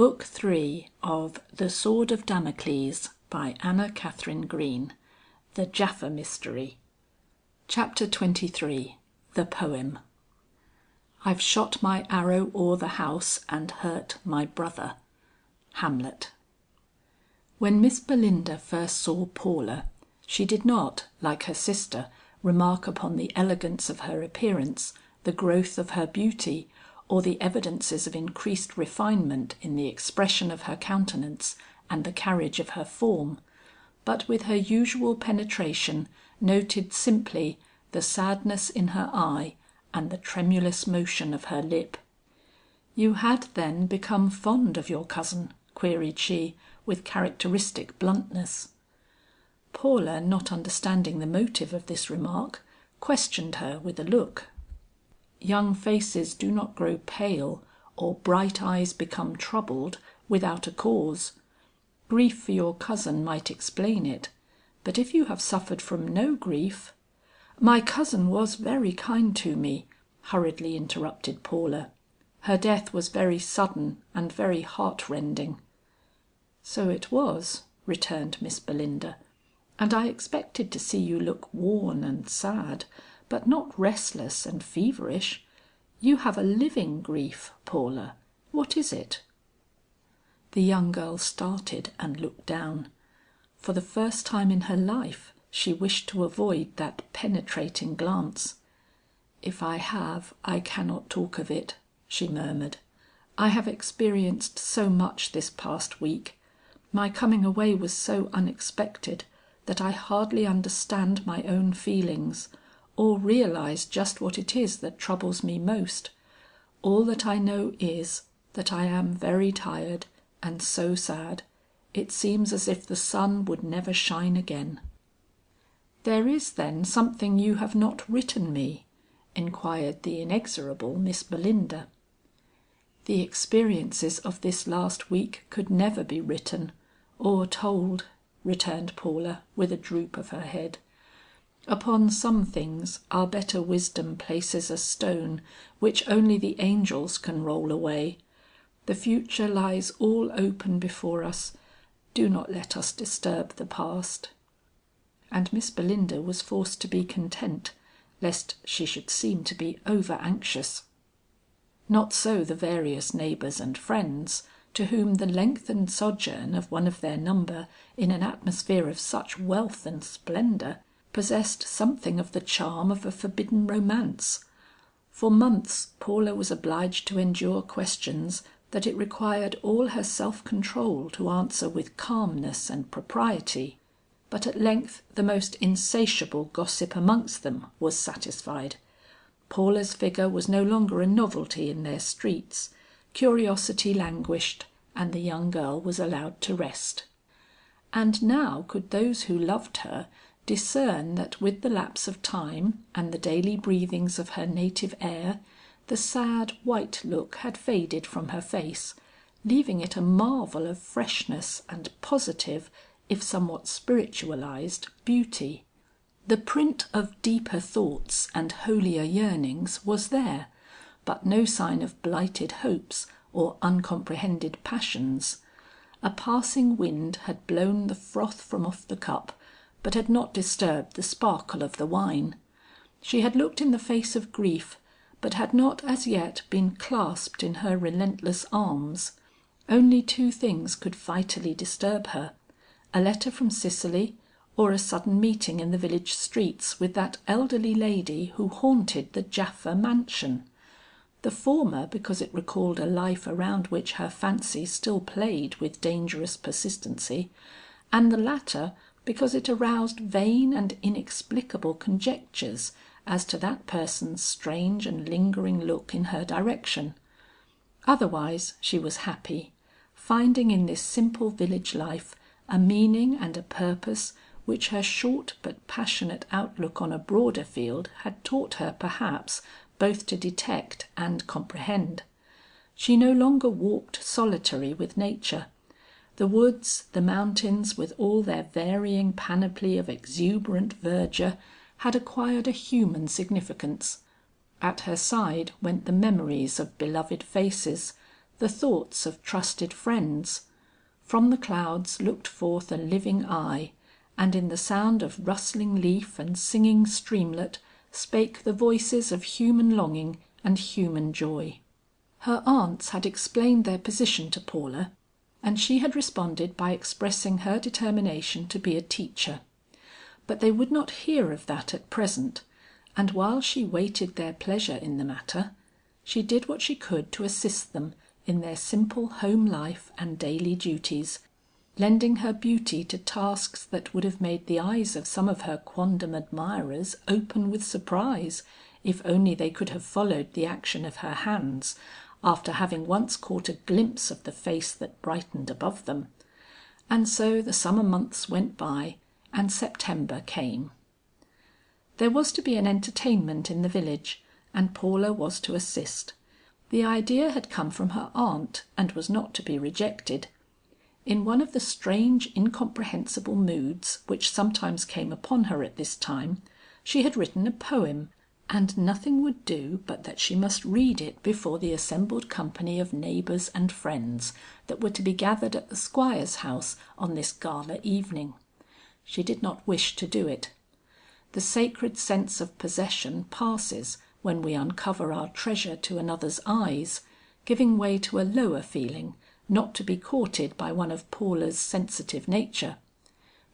Book 3 of The Sword of Damocles by Katharine Green. The Japha Mystery. Chapter 23. The Poem. I've shot my arrow o'er the house and hurt my brother. Hamlet. When Miss Belinda first saw Paula, she did not, like her sister, remark upon the elegance of her appearance, the growth of her beauty, or the evidences of increased refinement in the expression of her countenance and the carriage of her form, but with her usual penetration noted simply the sadness in her eye and the tremulous motion of her lip. "You had then become fond of your cousin?" queried she, with characteristic bluntness. Paula, not understanding the motive of this remark, questioned her with a look. Young faces do not grow pale or bright eyes become troubled without a cause. Grief for your cousin might explain it, but if you have suffered from no grief— "My cousin was very kind to me," hurriedly interrupted Paula. "Her death was very sudden and very heartrending." "So it was," returned Miss Belinda, "and I expected to see you look worn and sad, but not restless and feverish. You have a living grief, Paula. What is it?" The young girl started and looked down. For the first time in her life she wished to avoid that penetrating glance. "If I have, I cannot talk of it," she murmured. "I have experienced so much this past week. My coming away was so unexpected that I hardly understand my own feelings, or realize just what it is that troubles me most. All that I know is, that I am very tired and so sad, it seems as if the sun would never shine again." "There is then something you have not written me?" inquired the inexorable Miss Belinda. "The experiences of this last week could never be written or told," returned Paula with a droop of her head. "Upon some things our better wisdom places a stone which only the angels can roll away. The future lies all open before us. Do not let us disturb the past." And Miss Belinda was forced to be content, lest she should seem to be over anxious. Not so the various neighbours and friends, to whom the lengthened sojourn of one of their number in an atmosphere of such wealth and splendour possessed something of the charm of a forbidden romance. For months Paula was obliged to endure questions that it required all her self-control to answer with calmness and propriety, but at length the most insatiable gossip amongst them was satisfied. Paula's figure was no longer a novelty in their streets. Curiosity languished, and the young girl was allowed to rest. And now could those who loved her discern that with the lapse of time and the daily breathings of her native air, the sad white look had faded from her face, leaving it a marvel of freshness and positive, if somewhat spiritualized, beauty. The print of deeper thoughts and holier yearnings was there, but no sign of blighted hopes or uncomprehended passions. A passing wind had blown the froth from off the cup, but had not disturbed the sparkle of the wine. She had looked in the face of grief, but had not as yet been clasped in her relentless arms. Only two things could vitally disturb her: a letter from Cicely, or a sudden meeting in the village streets with that elderly lady who haunted the Japha mansion. The former because it recalled a life around which her fancy still played with dangerous persistency, and the latter because it aroused vain and inexplicable conjectures as to that person's strange and lingering look in her direction. Otherwise she was happy, finding in this simple village life a meaning and a purpose which her short but passionate outlook on a broader field had taught her perhaps both to detect and comprehend. She no longer walked solitary with nature. The woods, the mountains with all their varying panoply of exuberant verdure had acquired a human significance. At her side went the memories of beloved faces, the thoughts of trusted friends. From the clouds looked forth a living eye, and in the sound of rustling leaf and singing streamlet spake the voices of human longing and human joy. Her aunts had explained their position to Paula, and she had responded by expressing her determination to be a teacher. But they would not hear of that at present, and while she waited their pleasure in the matter, she did what she could to assist them in their simple home life and daily duties, lending her beauty to tasks that would have made the eyes of some of her quondam admirers open with surprise, if only they could have followed the action of her hands, after having once caught a glimpse of the face that brightened above them. And so the summer months went by, and September came. There was to be an entertainment in the village, and Paula was to assist. The idea had come from her aunt, and was not to be rejected. In one of the strange incomprehensible moods which sometimes came upon her at this time, she had written a poem, and nothing would do but that she must read it before the assembled company of neighbours and friends that were to be gathered at the Squire's house on this gala evening. She did not wish to do it. The sacred sense of possession passes when we uncover our treasure to another's eyes, giving way to a lower feeling, not to be courted by one of Paula's sensitive nature.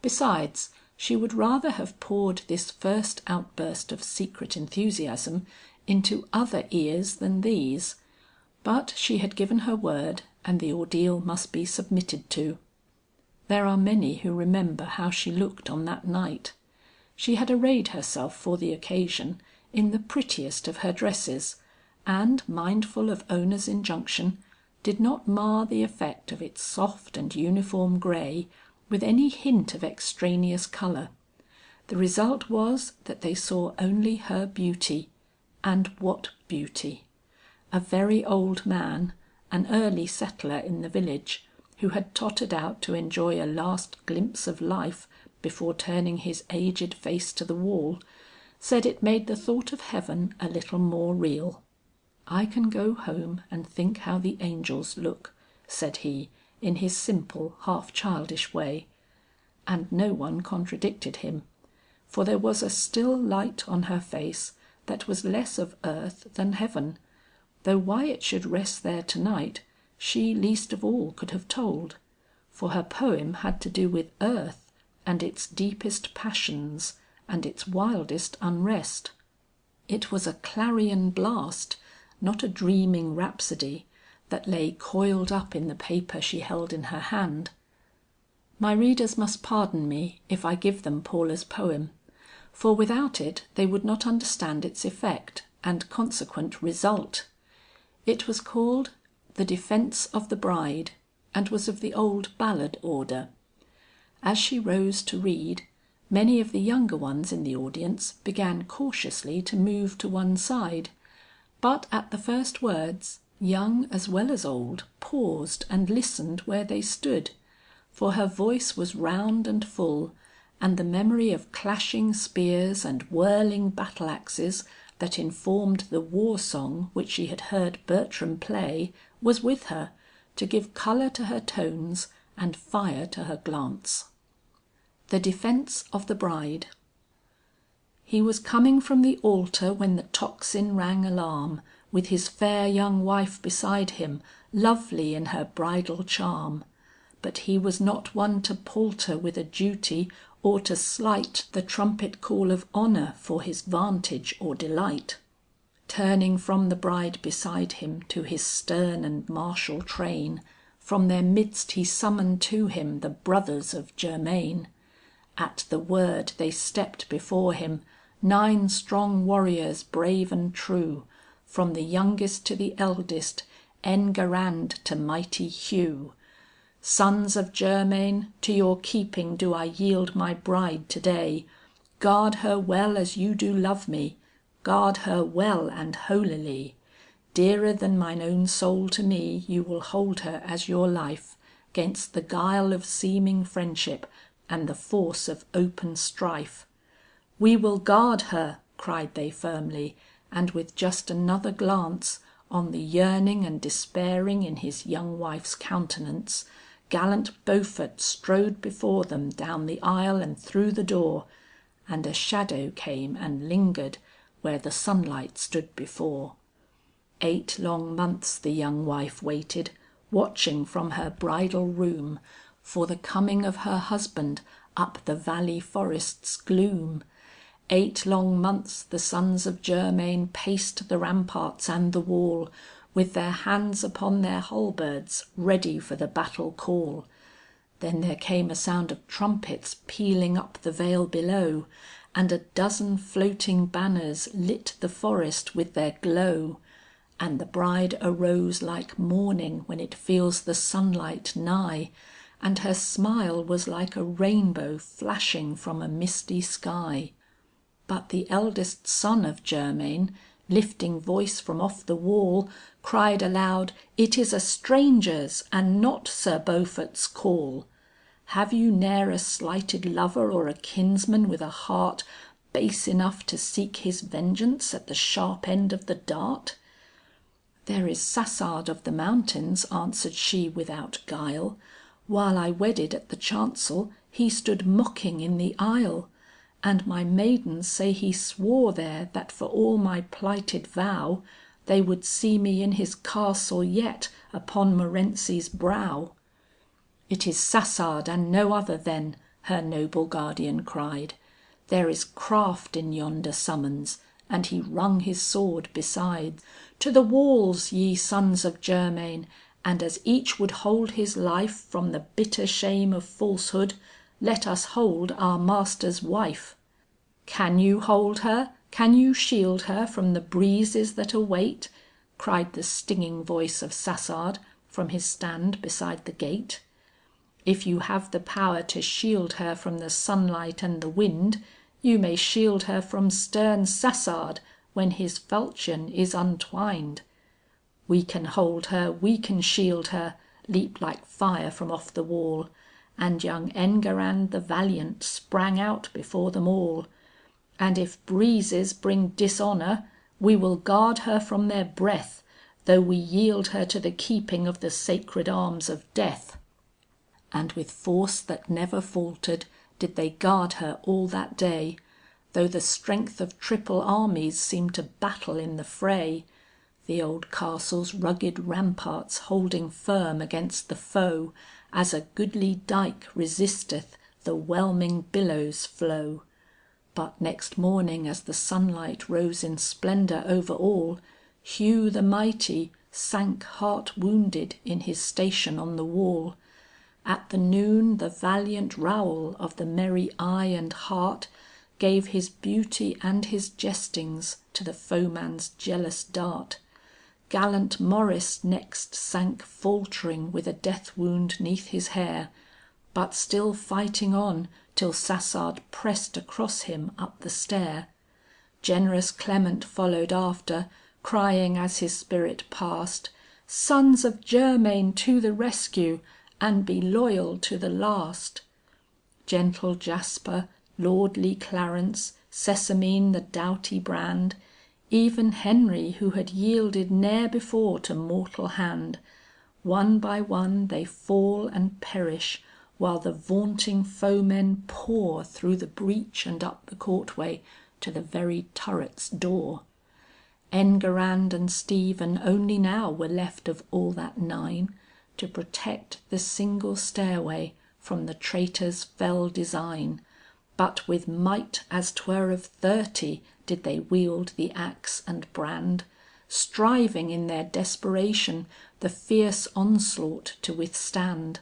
Besides, she would rather have poured this first outburst of secret enthusiasm into other ears than these. But she had given her word, and the ordeal must be submitted to. There are many who remember how she looked on that night. She had arrayed herself for the occasion in the prettiest of her dresses, and, mindful of Ona's injunction, did not mar the effect of its soft and uniform grey with any hint of extraneous colour. The result was that they saw only her beauty, and what beauty! A very old man, an early settler in the village, who had tottered out to enjoy a last glimpse of life before turning his aged face to the wall, said it made the thought of heaven a little more real. "I can go home and think how the angels look," said he in his simple half childish way, and no one contradicted him, for there was a still light on her face that was less of earth than heaven, though why it should rest there to night she least of all could have told, for her poem had to do with earth and its deepest passions and its wildest unrest. It was a clarion blast, not a dreaming rhapsody, that lay coiled up in the paper she held in her hand. My readers must pardon me if I give them Paula's poem, for without it they would not understand its effect and consequent result. It was called The Defence of the Bride, and was of the old ballad order. As she rose to read, many of the younger ones in the audience began cautiously to move to one side, but at the first words, young as well as old paused and listened where they stood, for her voice was round and full, and the memory of clashing spears and whirling battle axes that informed the war song which she had heard Bertram play was with her, to give colour to her tones and fire to her glance. The Defence of the Bride. He was coming from the altar when the tocsin rang alarm, with his fair young wife beside him, lovely in her bridal charm. But he was not one to palter with a duty, or to slight the trumpet call of honour for his vantage or delight. Turning from the bride beside him to his stern and martial train, from their midst he summoned to him the brothers of Germain. At the word they stepped before him, 9 strong warriors brave and true, from the youngest to the eldest, Enguerrand to mighty Hugh. Sons of Germain, to your keeping do I yield my bride today. Guard her well as you do love me, guard her well and holily. Dearer than mine own soul to me, you will hold her as your life, 'gainst the guile of seeming friendship and the force of open strife. "We will guard her," cried they firmly, and with just another glance, On the yearning and despairing in his young wife's countenance, gallant Beaufort strode before them down the aisle and through the door, and a shadow came and lingered where the sunlight stood before. 8 long months the young wife waited, watching from her bridal room for the coming of her husband up the valley forest's gloom. 8 long months the sons of Germain paced the ramparts and the wall, with their hands upon their halberds, ready for the battle call. Then there came a sound of trumpets pealing up the vale below, and a dozen floating banners lit the forest with their glow. And the bride arose like morning when it feels the sunlight nigh, and her smile was like a rainbow flashing from a misty sky. But the eldest son of Germain, lifting voice from off the wall, cried aloud, "It is a stranger's, and not Sir Beaufort's call. Have you ne'er a slighted lover or a kinsman with a heart base enough to seek his vengeance at the sharp end of the dart?" "There is Sassard of the mountains," answered she without guile. "While I wedded at the chancel, he stood mocking in the aisle. And my maidens say he swore there that for all my plighted vow, they would see me in his castle yet upon Morency's brow." "It is Sassard and no other then," her noble guardian cried. "There is craft in yonder summons," and he rung his sword besides. "To the walls, ye sons of Germain, and as each would hold his life from the bitter shame of falsehood, let us hold our master's wife." "Can you hold her? Can you shield her from the breezes that await?" cried the stinging voice of Sassard from his stand beside the gate. "If you have the power to shield her from the sunlight and the wind, you may shield her from stern Sassard when his falchion is untwined." "We can hold her, we can shield her," leaped like fire from off the wall, and young Enguerrand the valiant sprang out before them all. "And if breezes bring dishonor, we will guard her from their breath, though we yield her to the keeping of the sacred arms of death." And with force that never faltered did they guard her all that day, though the strength of triple armies seemed to battle in the fray, the old castle's rugged ramparts holding firm against the foe, as a goodly dike resisteth the whelming billows' flow. But next morning as the sunlight rose in splendor over all, Hugh the mighty sank heart wounded in his station on the wall. At the noon the valiant Raoul of the merry eye and heart gave his beauty and his jestings to the foeman's jealous dart. Gallant Maurice next sank faltering with a death wound 'neath his hair, but still fighting on till Sassard pressed across him up the stair. Generous Clement followed after, crying as his spirit passed, "Sons of Germain to the rescue, and be loyal to the last." Gentle Jasper, lordly Clarence, Sesamine the doughty brand, even Henry who had yielded ne'er before to mortal hand, one by one they fall and perish, while the vaunting foemen pour through the breach and up the courtway to the very turret's door. Enguerrand and Stephen only now were left of all that 9 to protect the single stairway from the traitor's fell design, but with might as 'twere of 30 did they wield the axe and brand, striving in their desperation the fierce onslaught to withstand.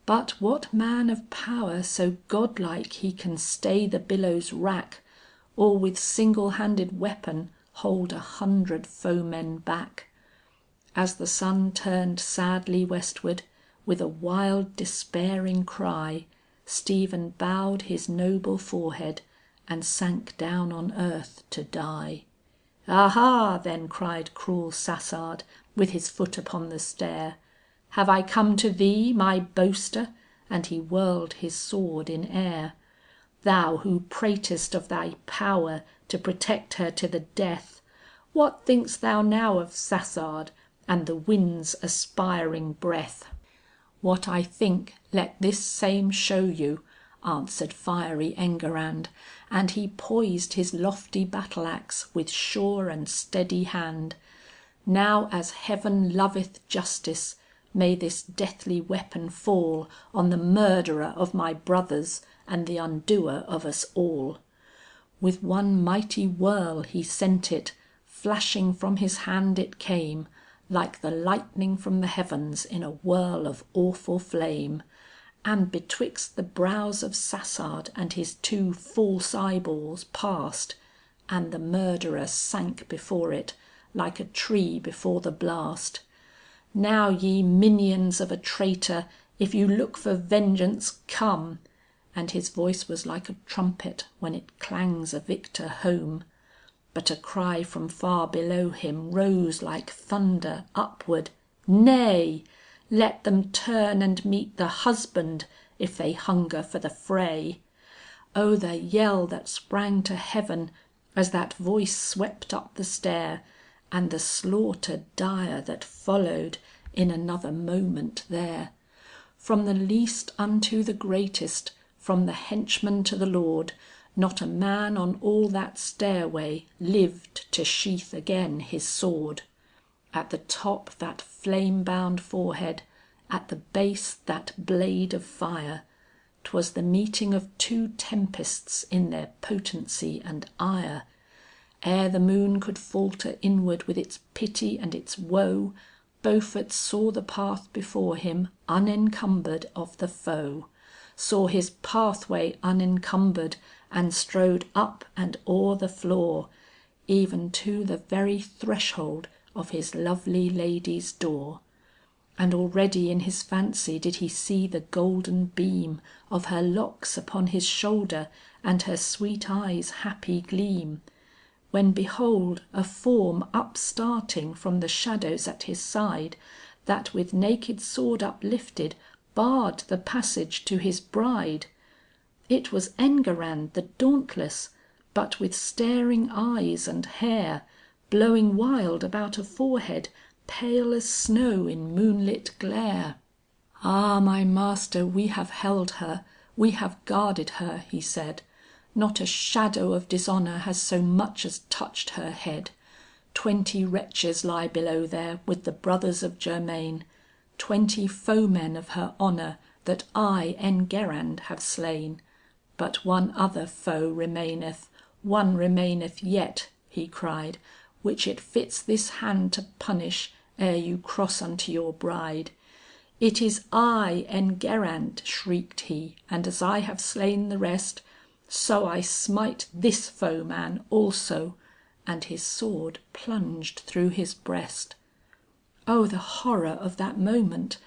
But what man of power so godlike he can stay the billows' rack, or with single-handed weapon hold 100 foemen back? As the sun turned sadly westward, with a wild despairing cry, Stephen bowed his noble forehead and sank down on earth to die. "Aha!" then cried cruel Sassard, with his foot upon the stair, "Have I come to thee, my boaster?" and he whirled his sword in air. "Thou who pratest of thy power to protect her to the death, What think'st thou now of Sassard, and the wind's aspiring breath?" "What I think, let this same show you," answered fiery Enguerrand, and he poised his lofty battle axe with sure and steady hand. "Now as heaven loveth justice, may this deathly weapon fall on the murderer of my brothers and the undoer of us all." With one mighty whirl he sent it, flashing from his hand it came, like the lightning from the heavens in a whirl of awful flame, and betwixt the brows of Sassard and his two false eyeballs passed, and the murderer sank before it, like a tree before the blast. "Now ye minions of a traitor, if you look for vengeance, come!" And his voice was like a trumpet when it clangs a victor home. But a cry from far below him rose like thunder upward, "Nay! Let them turn and meet the husband, if they hunger for the fray." Oh, the yell that sprang to heaven as that voice swept up the stair, and the slaughter dire that followed in another moment there. From the least unto the greatest, from the henchman to the lord, not a man on all that stairway lived to sheath again his sword. At the top that flame-bound forehead, at the base that blade of fire, 'twas the meeting of two tempests in their potency and ire. Ere the moon could falter inward with its pity and its woe, Beaufort saw the path before him unencumbered of the foe, saw his pathway unencumbered, and strode up and o'er the floor, even to the very threshold of his lovely lady's door. And already in his fancy did he see the golden beam of her locks upon his shoulder, and her sweet eyes' happy gleam, when behold a form upstarting from the shadows at his side, that with naked sword uplifted barred the passage to his bride. It was Enguerrand the dauntless, but with staring eyes and hair, blowing wild about a forehead pale as snow in moonlit glare. "Ah, my master, we have held her, we have guarded her," he said. "Not a shadow of dishonour has so much as touched her head. 20 wretches lie below there with the brothers of Germain, 20 foemen of her honour that I, Enguerrand, have slain. But one other foe remaineth, one remaineth yet," he cried, "which it fits this hand to punish ere you cross unto your bride. It is I, Enguerrand," shrieked he, "and as I have slain the rest, so I smite this foeman also," and his sword plunged through his breast. Oh, the horror of that moment!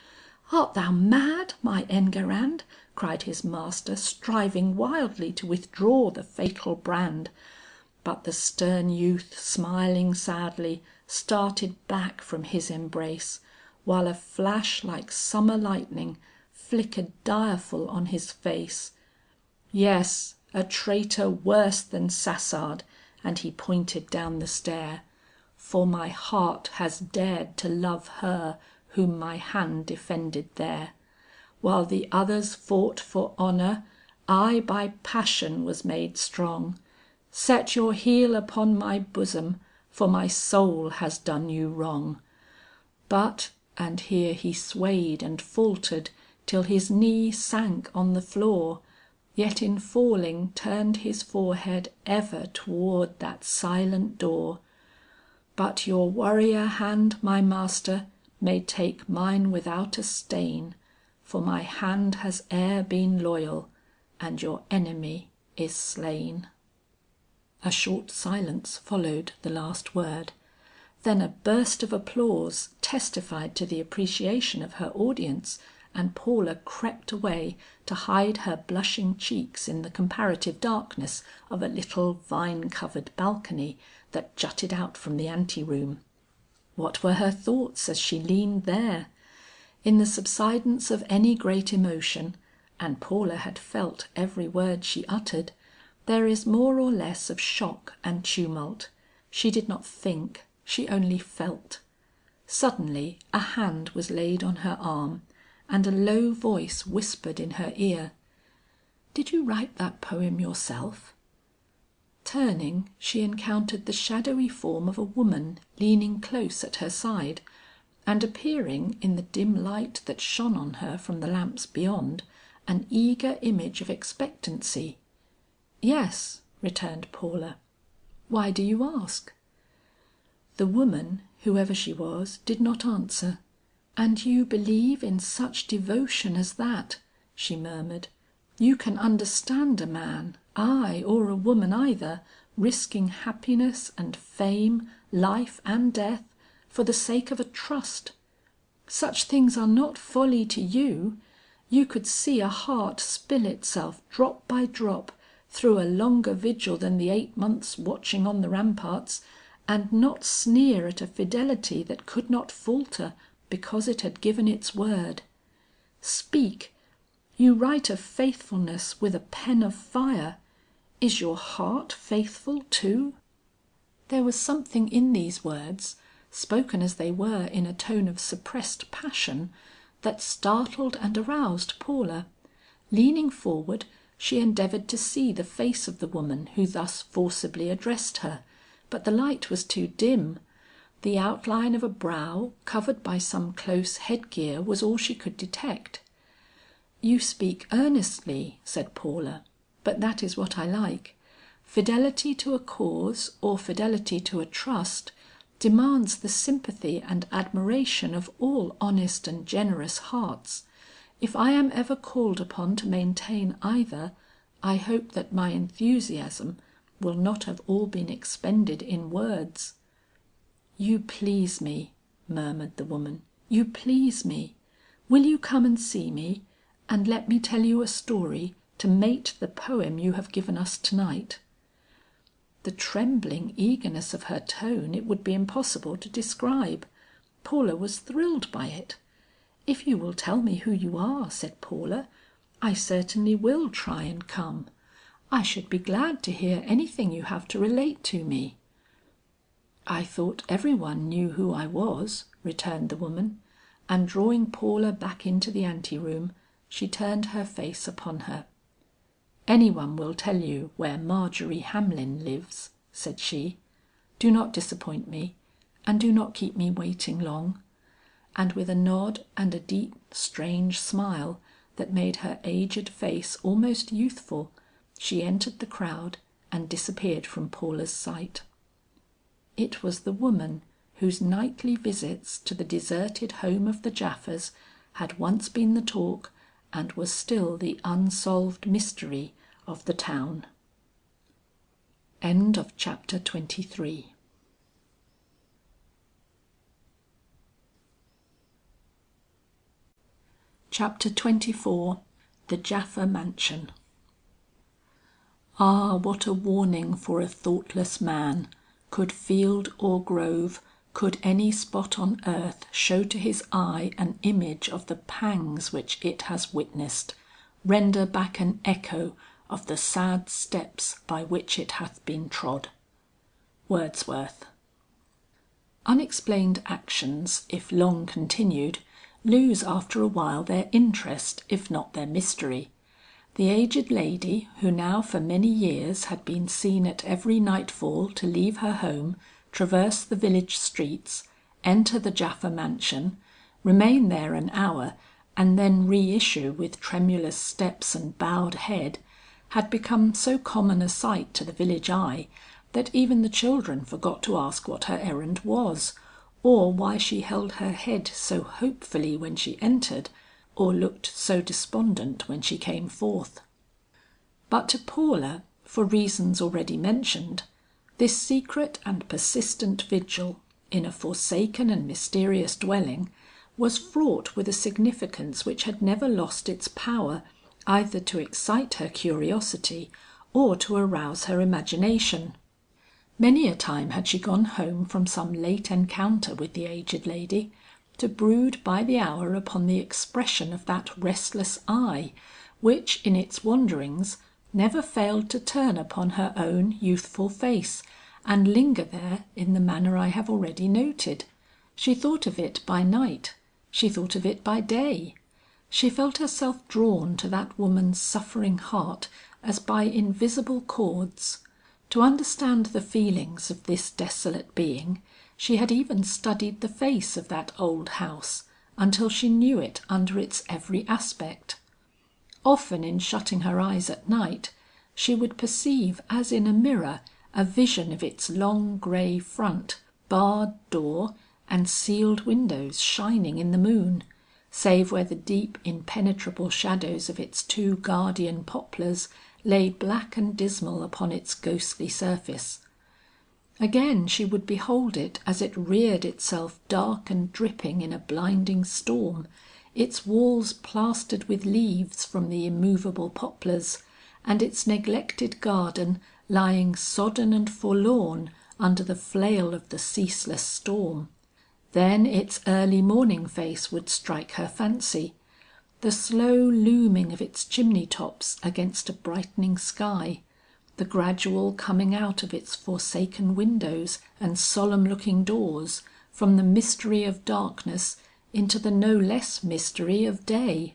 "Art thou mad, my Enguerrand?" cried his master, striving wildly to withdraw the fatal brand. But the stern youth, smiling sadly, started back from his embrace, while a flash like summer lightning flickered direful on his face. "Yes, a traitor worse than Sassard," and he pointed down the stair, "for my heart has dared to love her whom my hand defended there. While the others fought for honour, I by passion was made strong. Set your heel upon my bosom, for my soul has done you wrong. But," and here he swayed and faltered till his knee sank on the floor, yet in falling turned his forehead ever toward that silent door. "But your warrior hand, my master, may take mine without a stain, for my hand has e'er been loyal, and your enemy is slain." A short silence followed the last word. Then a burst of applause testified to the appreciation of her audience, and Paula crept away to hide her blushing cheeks in the comparative darkness of a little vine-covered balcony that jutted out from the anteroom. What were her thoughts as she leaned there? In the subsidence of any great emotion, and Paula had felt every word she uttered, there is more or less of shock and tumult. She did not think, she only felt. Suddenly a hand was laid on her arm, and a low voice whispered in her ear, "Did you write that poem yourself?" Turning, she encountered the shadowy form of a woman leaning close at her side, and appearing in the dim light that shone on her from the lamps beyond, an eager image of expectancy. "Yes," returned Paula. "Why do you ask?" The woman, whoever she was, did not answer. "And you believe in such devotion as that?" she murmured. "You can understand a man, ay, or a woman either, risking happiness and fame, life and death, for the sake of a trust. Such things are not folly to you. You could see a heart spill itself drop by drop through a longer vigil than the 8 months watching on the ramparts, and not sneer at a fidelity that could not falter because it had given its word. Speak, you write of faithfulness with a pen of fire. Is your heart faithful too?" There was something in these words, spoken as they were in a tone of suppressed passion, that startled and aroused Paula. Leaning forward, she endeavored to see the face of the woman who thus forcibly addressed her, but the light was too dim. The outline of a brow covered by some close headgear was all she could detect. "You speak earnestly," said Paula, "but that is what I like. Fidelity to a cause or fidelity to a trust demands the sympathy and admiration of all honest and generous hearts. If I am ever called upon to maintain either, I hope that my enthusiasm will not have all been expended in words." "You please me," murmured the woman. "You please me. Will you come and see me, and let me tell you a story to mate the poem you have given us to night?" The trembling eagerness of her tone it would be impossible to describe. Paula was thrilled by it. "If you will tell me who you are," said Paula, "I certainly will try and come. I should be glad to hear anything you have to relate to me." "I thought every one knew who I was," returned the woman, and drawing Paula back into the anteroom, she turned her face upon her. "Any one will tell you where Margery Hamlin lives," said she. "Do not disappoint me, and do not keep me waiting long." And with a nod and a deep strange smile that made her aged face almost youthful, she entered the crowd and disappeared from Paula's sight. It was the woman whose nightly visits to the deserted home of the Japhas had once been the talk and was still the unsolved mystery of the town. End of chapter 23. Chapter 24. The Japha Mansion. Ah, what a warning for a thoughtless man, could field or grove, could any spot on earth show to his eye an image of the pangs which it has witnessed, render back an echo of the sad steps by which it hath been trod. Wordsworth. Unexplained actions, if long continued, lose after a while their interest if not their mystery. The aged lady, who now for many years had been seen at every nightfall to leave her home, traverse the village streets, enter the Japha mansion, remain there an hour, and then reissue with tremulous steps and bowed head, had become so common a sight to the village eye, that even the children forgot to ask what her errand was, or why she held her head so hopefully when she entered, or looked so despondent when she came forth. But to Paula, for reasons already mentioned, this secret and persistent vigil in a forsaken and mysterious dwelling was fraught with a significance which had never lost its power either to excite her curiosity or to arouse her imagination. Many a time had she gone home from some late encounter with the aged lady, to brood by the hour upon the expression of that restless eye, which in its wanderings never failed to turn upon her own youthful face, and linger there in the manner I have already noted. She thought of it by night, she thought of it by day. She felt herself drawn to that woman's suffering heart as by invisible cords. To understand the feelings of this desolate being, she had even studied the face of that old house until she knew it under its every aspect. Often in shutting her eyes at night, she would perceive as in a mirror a vision of its long grey front, barred door, and sealed windows shining in the moon, save where the deep impenetrable shadows of its two guardian poplars lay black and dismal upon its ghostly surface. Again she would behold it as it reared itself dark and dripping in a blinding storm, its walls plastered with leaves from the immovable poplars, and its neglected garden lying sodden and forlorn under the flail of the ceaseless storm. Then its early morning face would strike her fancy, the slow looming of its chimney tops against a brightening sky, the gradual coming out of its forsaken windows and solemn looking doors from the mystery of darkness into the no less mystery of day,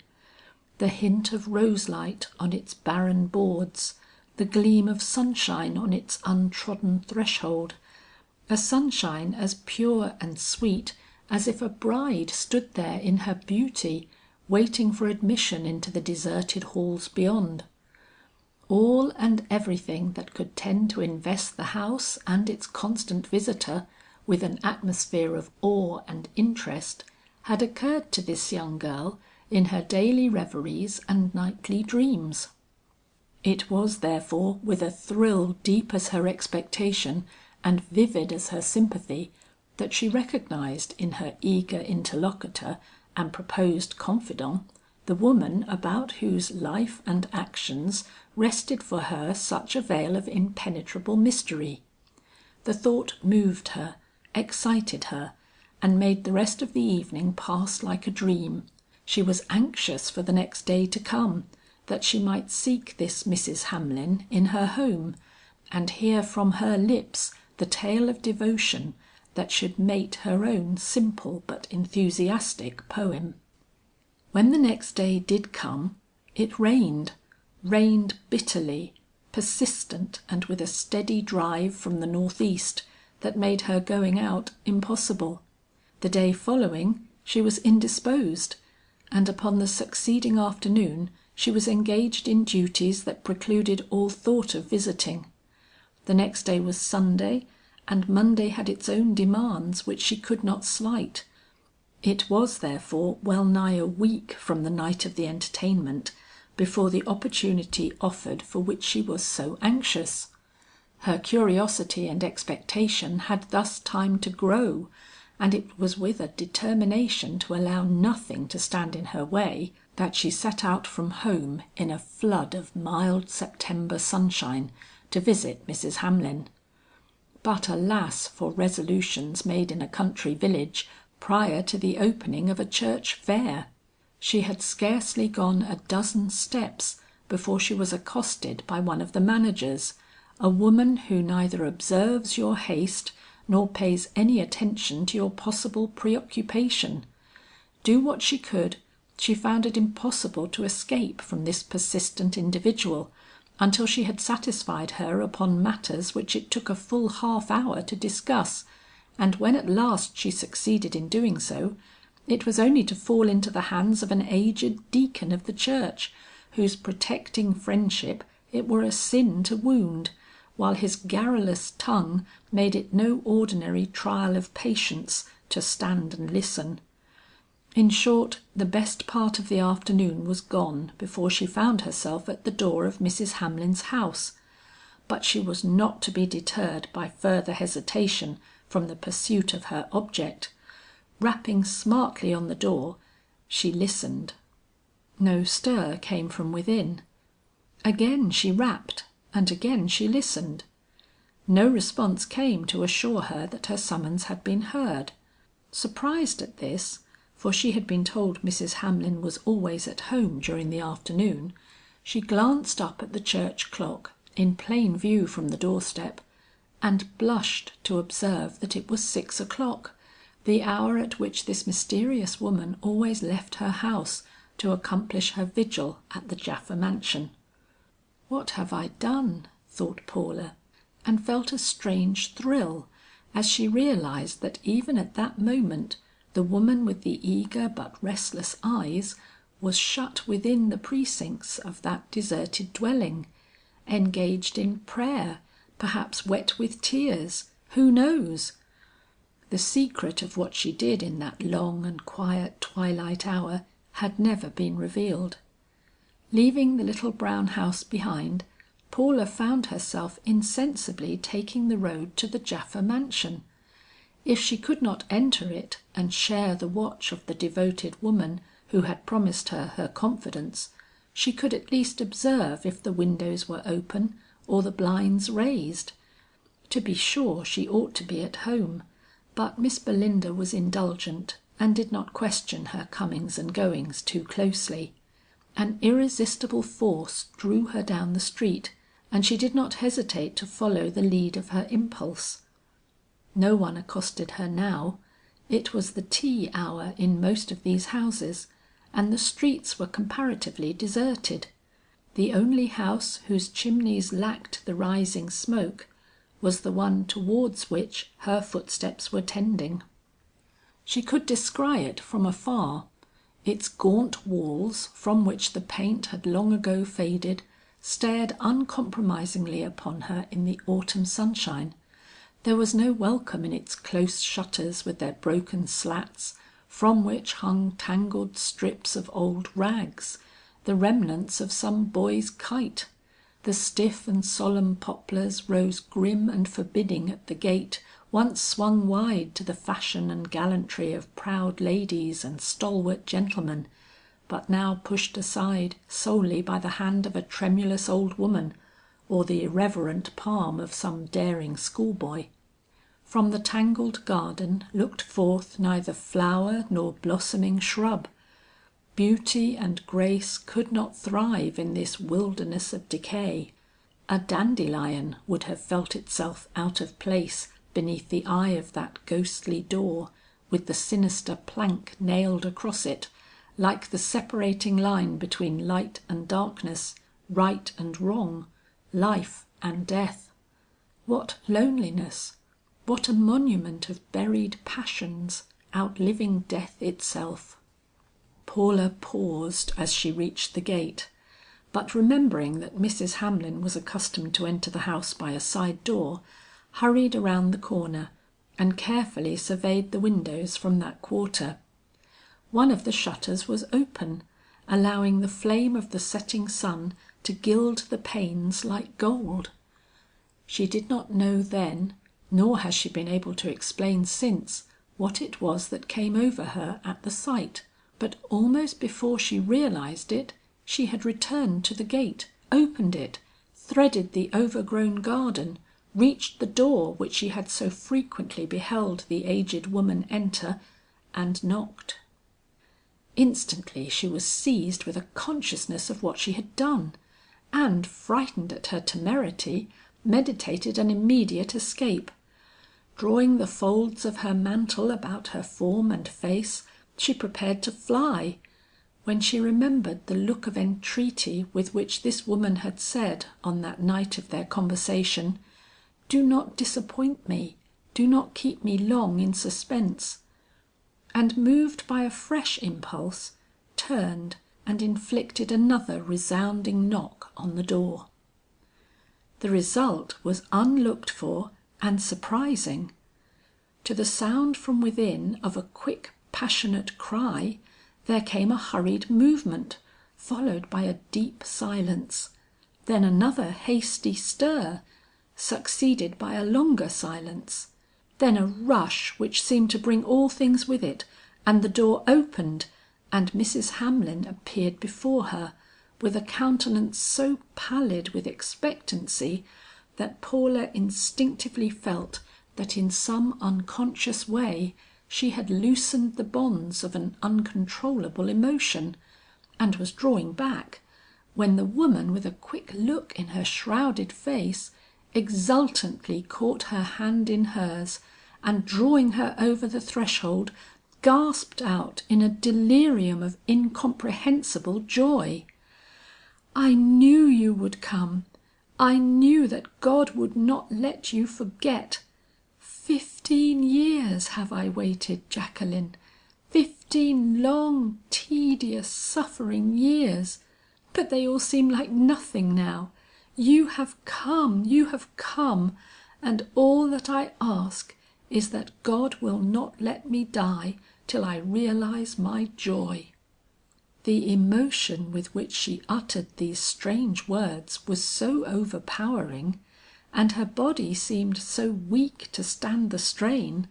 the hint of roselight on its barren boards, the gleam of sunshine on its untrodden threshold, a sunshine as pure and sweet as if a bride stood there in her beauty, waiting for admission into the deserted halls beyond. All and everything that could tend to invest the house and its constant visitor with an atmosphere of awe and interest had occurred to this young girl in her daily reveries and nightly dreams. It was therefore with a thrill deep as her expectation and vivid as her sympathy, that she recognized in her eager interlocutor and proposed confidant, the woman about whose life and actions rested for her such a veil of impenetrable mystery. The thought moved her, excited her, and made the rest of the evening pass like a dream. She was anxious for the next day to come, that she might seek this Mrs. Hamlin in her home, and hear from her lips the tale of devotion that should mate her own simple but enthusiastic poem. When the next day did come, it rained bitterly, persistent and with a steady drive from the northeast that made her going out impossible. The day following she was indisposed, and upon the succeeding afternoon she was engaged in duties that precluded all thought of visiting. The next day was Sunday, and Monday had its own demands which she could not slight. It was therefore well nigh a week from the night of the entertainment before the opportunity offered for which she was so anxious. Her curiosity and expectation had thus time to grow, and it was with a determination to allow nothing to stand in her way that she set out from home in a flood of mild September sunshine to visit Mrs. Hamlin. But alas for resolutions made in a country village prior to the opening of a church fair! She had scarcely gone a dozen steps before she was accosted by one of the managers, a woman who neither observes your haste nor pays any attention to your possible preoccupation. Do what she could, she found it impossible to escape from this persistent individual, until she had satisfied her upon matters which it took a full half hour to discuss, and when at last she succeeded in doing so, it was only to fall into the hands of an aged deacon of the church, whose protecting friendship it were a sin to wound, while his garrulous tongue made it no ordinary trial of patience to stand and listen. In short, the best part of the afternoon was gone before she found herself at the door of Mrs. Hamlin's house. But she was not to be deterred by further hesitation from the pursuit of her object. Rapping smartly on the door, she listened. No stir came from within. Again she rapped, and again she listened. No response came to assure her that her summons had been heard. Surprised at this, for she had been told Mrs. Hamlin was always at home during the afternoon, she glanced up at the church clock, in plain view from the doorstep, and blushed to observe that it was 6 o'clock, the hour at which this mysterious woman always left her house to accomplish her vigil at the Japha mansion. "What have I done?" thought Paula, and felt a strange thrill as she realized that even at that moment the woman with the eager but restless eyes was shut within the precincts of that deserted dwelling, engaged in prayer, perhaps wet with tears, who knows? The secret of what she did in that long and quiet twilight hour had never been revealed. Leaving the little brown house behind, Paula found herself insensibly taking the road to the Japha mansion. If she could not enter it and share the watch of the devoted woman who had promised her confidence, she could at least observe if the windows were open or the blinds raised. To be sure she ought to be at home, but Miss Belinda was indulgent and did not question her comings and goings too closely. An irresistible force drew her down the street, and she did not hesitate to follow the lead of her impulse. No one accosted her now. It was the tea hour in most of these houses, and the streets were comparatively deserted. The only house whose chimneys lacked the rising smoke was the one towards which her footsteps were tending. She could descry it from afar. Its gaunt walls, from which the paint had long ago faded, stared uncompromisingly upon her in the autumn sunshine. There was no welcome in its close shutters with their broken slats, from which hung tangled strips of old rags, the remnants of some boy's kite. The stiff and solemn poplars rose grim and forbidding at the gate, once swung wide to the fashion and gallantry of proud ladies and stalwart gentlemen, but now pushed aside solely by the hand of a tremulous old woman, or the irreverent palm of some daring schoolboy. From the tangled garden looked forth neither flower nor blossoming shrub. Beauty and grace could not thrive in this wilderness of decay. A dandelion would have felt itself out of place beneath the eye of that ghostly door, with the sinister plank nailed across it, like the separating line between light and darkness, right and wrong, life and death. What loneliness! What a monument of buried passions, outliving death itself! Paula paused as she reached the gate, but remembering that Mrs. Hamlin was accustomed to enter the house by a side door, hurried around the corner and carefully surveyed the windows from that quarter. One of the shutters was open, allowing the flame of the setting sun to gild the panes like gold. She did not know then, nor has she been able to explain since, what it was that came over her at the sight, but almost before she realized it, she had returned to the gate, opened it, threaded the overgrown garden, reached the door which she had so frequently beheld the aged woman enter, and knocked. Instantly she was seized with a consciousness of what she had done, and frightened at her temerity, meditated an immediate escape. Drawing the folds of her mantle about her form and face, she prepared to fly, when she remembered the look of entreaty with which this woman had said on that night of their conversation, "Do not disappoint me, do not keep me long in suspense," and moved by a fresh impulse, turned and inflicted another resounding knock on the door. The result was unlooked for and surprising. To the sound from within of a quick passionate cry, there came a hurried movement, followed by a deep silence, then another hasty stir, succeeded by a longer silence, then a rush which seemed to bring all things with it, and the door opened, and Mrs. Hamlin appeared before her, with a countenance so pallid with expectancy, that Paula instinctively felt that in some unconscious way she had loosened the bonds of an uncontrollable emotion, and was drawing back, when the woman with a quick look in her shrouded face, exultantly caught her hand in hers, and drawing her over the threshold, gasped out in a delirium of incomprehensible joy. "I knew you would come. I knew that God would not let you forget. 15 years have I waited, Jacqueline. 15 long, tedious, suffering years. But they all seem like nothing now. You have come, you have come, and all that I ask is that God will not let me die till I realize my joy." The emotion with which she uttered these strange words was so overpowering, and her body seemed so weak to stand the strain,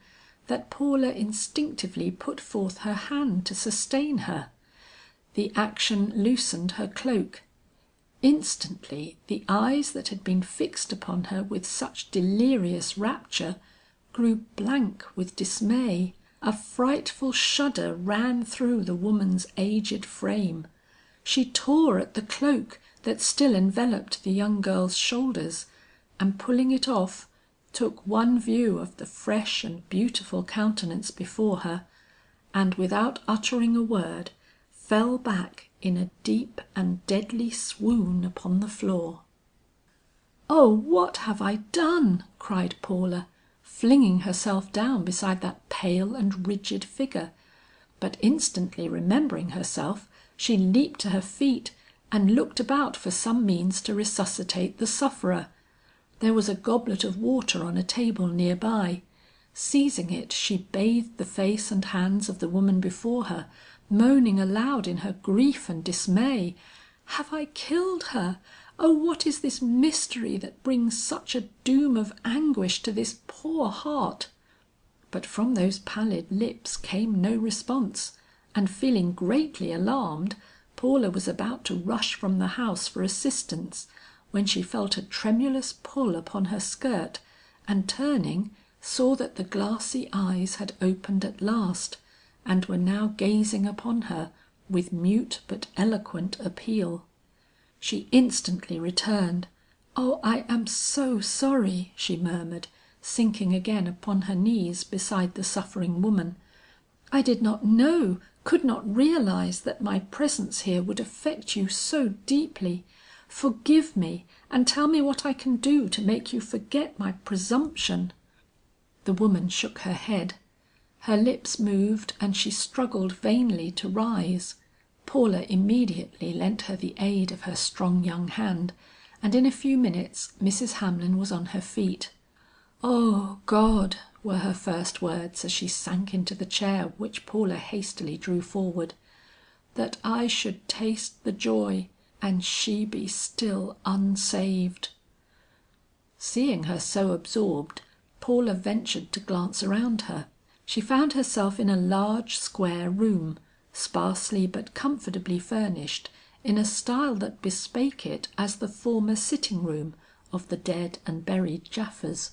that Paula instinctively put forth her hand to sustain her. The action loosened her cloak. Instantly the eyes that had been fixed upon her with such delirious rapture, grew blank with dismay. A frightful shudder ran through the woman's aged frame. She tore at the cloak that still enveloped the young girl's shoulders, and pulling it off, took one view of the fresh and beautiful countenance before her, and without uttering a word, fell back in a deep and deadly swoon upon the floor. "Oh, what have I done?" cried Paula, flinging herself down beside that pale and rigid figure, but instantly remembering herself, she leaped to her feet and looked about for some means to resuscitate the sufferer. There was a goblet of water on a table near by. Seizing it, she bathed the face and hands of the woman before her, moaning aloud in her grief and dismay. "Have I killed her? Oh, what is this mystery that brings such a doom of anguish to this poor heart?" But from those pallid lips came no response, and feeling greatly alarmed, Paula was about to rush from the house for assistance, when she felt a tremulous pull upon her skirt, and turning, saw that the glassy eyes had opened at last, and were now gazing upon her with mute but eloquent appeal. She instantly returned. "Oh, I am so sorry," she murmured, sinking again upon her knees beside the suffering woman. "I did not know, could not realize that my presence here would affect you so deeply. Forgive me, and tell me what I can do to make you forget my presumption." The woman shook her head. Her lips moved and she struggled vainly to rise. Paula immediately lent her the aid of her strong young hand, and in a few minutes Mrs. Hamlin was on her feet. "Oh God!" were her first words as she sank into the chair which Paula hastily drew forward. "That I should taste the joy and she be still unsaved." Seeing her so absorbed, Paula ventured to glance around her. She found herself in a large square room, sparsely but comfortably furnished in a style that bespake it as the former sitting room of the dead and buried Japhas.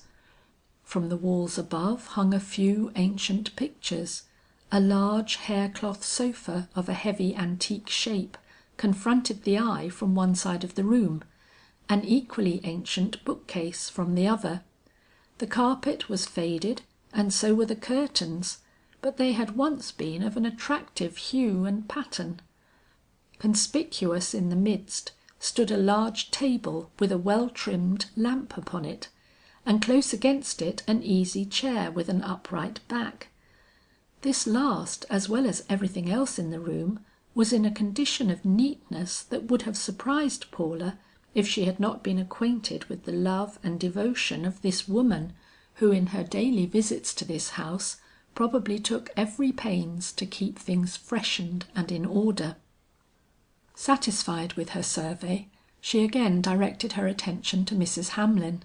From the walls above hung a few ancient pictures. A large haircloth sofa of a heavy antique shape confronted the eye from one side of the room, an equally ancient bookcase from the other. The carpet was faded and so were the curtains, but they had once been of an attractive hue and pattern. Conspicuous in the midst stood a large table with a well trimmed lamp upon it, and close against it an easy chair with an upright back. This last, as well as everything else in the room, was in a condition of neatness that would have surprised Paula if she had not been acquainted with the love and devotion of this woman, who in her daily visits to this house probably took every pains to keep things freshened and in order. Satisfied with her survey, she again directed her attention to Mrs. Hamlin,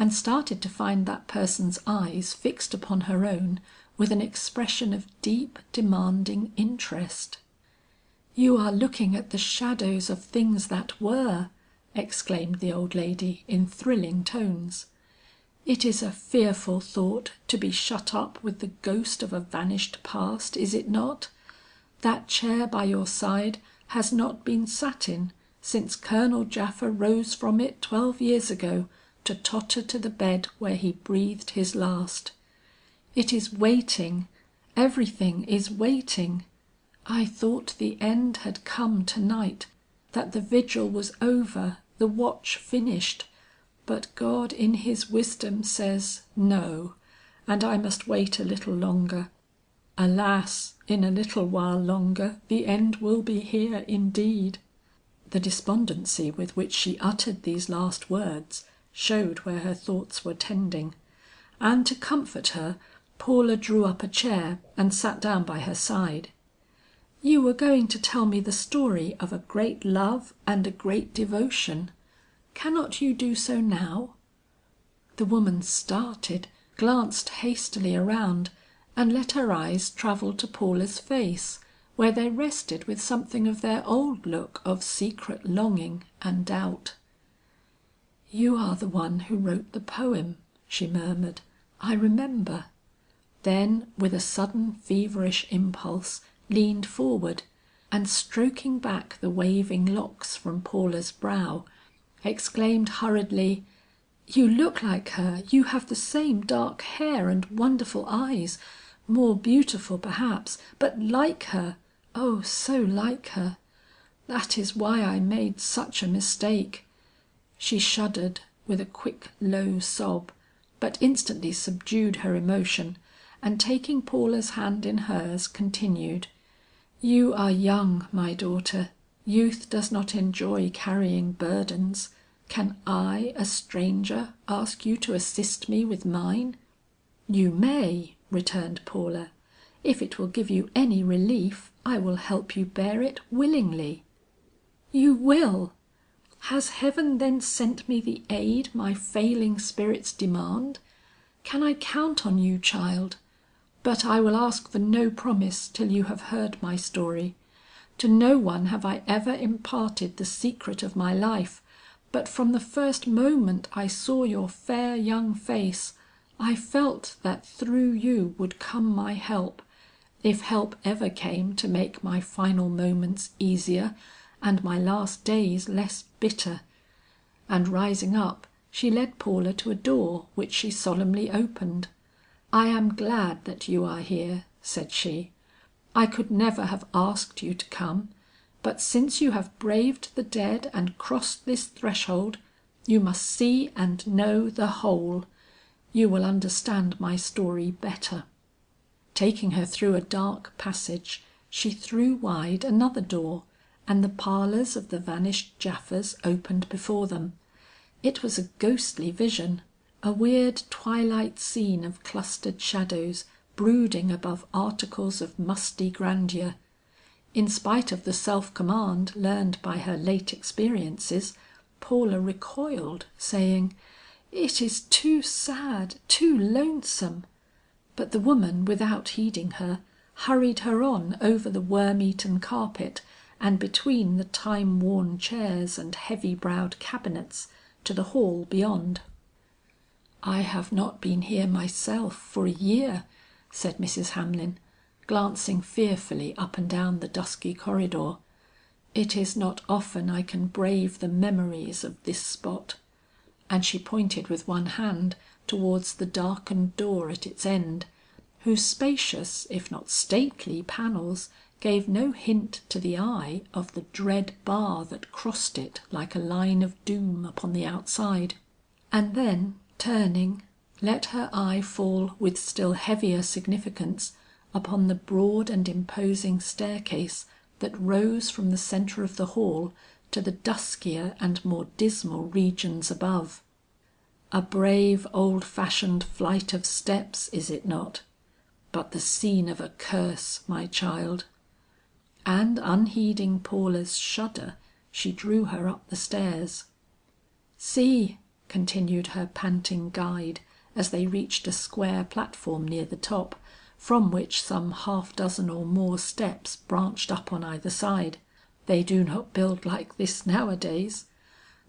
and started to find that person's eyes fixed upon her own with an expression of deep demanding interest. "You are looking at the shadows of things that were," exclaimed the old lady in thrilling tones. "It is a fearful thought to be shut up with the ghost of a vanished past, is it not? That chair by your side has not been sat in since Colonel Japha rose from it 12 years ago to totter to the bed where he breathed his last. "It is waiting, everything is waiting. I thought the end had come to-night, that the vigil was over, the watch finished, but God in his wisdom says no, and I must wait a little longer. Alas! in a little while longer the end will be here indeed." The despondency with which she uttered these last words showed where her thoughts were tending, and to comfort her, Paula drew up a chair and sat down by her side. "You were going to tell me the story of a great love and a great devotion. Cannot you do so now?" The woman started, glanced hastily around, and let her eyes travel to Paula's face, where they rested with something of their old look of secret longing and doubt. "You are the one who wrote the poem," she murmured. "I remember." Then with a sudden feverish impulse leaned forward, and stroking back the waving locks from Paula's brow, exclaimed hurriedly, "You look like her, you have the same dark hair and wonderful eyes, more beautiful perhaps, but like her, oh so like her. That is why I made such a mistake." She shuddered with a quick low sob, but instantly subdued her emotion, and taking Paula's hand in hers, continued, "You are young, my daughter. Youth does not enjoy carrying burdens. Can I, a stranger, ask you to assist me with mine?" "You may," returned Paula. "If it will give you any relief, I will help you bear it willingly." "You will? Has heaven then sent me the aid my failing spirits demand? Can I count on you, child? But I will ask for no promise till you have heard my story. To no one have I ever imparted the secret of my life, but from the first moment I saw your fair young face, I felt that through you would come my help, if help ever came to make my final moments easier and my last days less bitter." And rising up, she led Paula to a door which she solemnly opened. "I am glad that you are here," said she. "I could never have asked you to come, but since you have braved the dead and crossed this threshold, you must see and know the whole. You will understand my story better." Taking her through a dark passage, she threw wide another door, and the parlors of the vanished Japhas opened before them. It was a ghostly vision, a weird twilight scene of clustered shadows brooding above articles of musty grandeur. In spite of the self-command learned by her late experiences, Paula recoiled, saying, "It is too sad, too lonesome." But the woman, without heeding her, hurried her on over the worm-eaten carpet and between the time-worn chairs and heavy-browed cabinets to the hall beyond. "I have not been here myself for a year," said Mrs. Hamlin, glancing fearfully up and down the dusky corridor. "It is not often I can brave the memories of this spot," and she pointed with one hand towards the darkened door at its end, whose spacious if not stately panels gave no hint to the eye of the dread bar that crossed it like a line of doom upon the outside. And then turning, let her eye fall with still heavier significance upon the broad and imposing staircase that rose from the centre of the hall to the duskier and more dismal regions above. A brave old fashioned flight of steps, is it not? But the scene of a curse, my child. And unheeding Paula's shudder, she drew her up the stairs. "See," continued her panting guide as they reached a square platform near the top, from which some half dozen or more steps branched up on either side. "They do not build like this nowadays.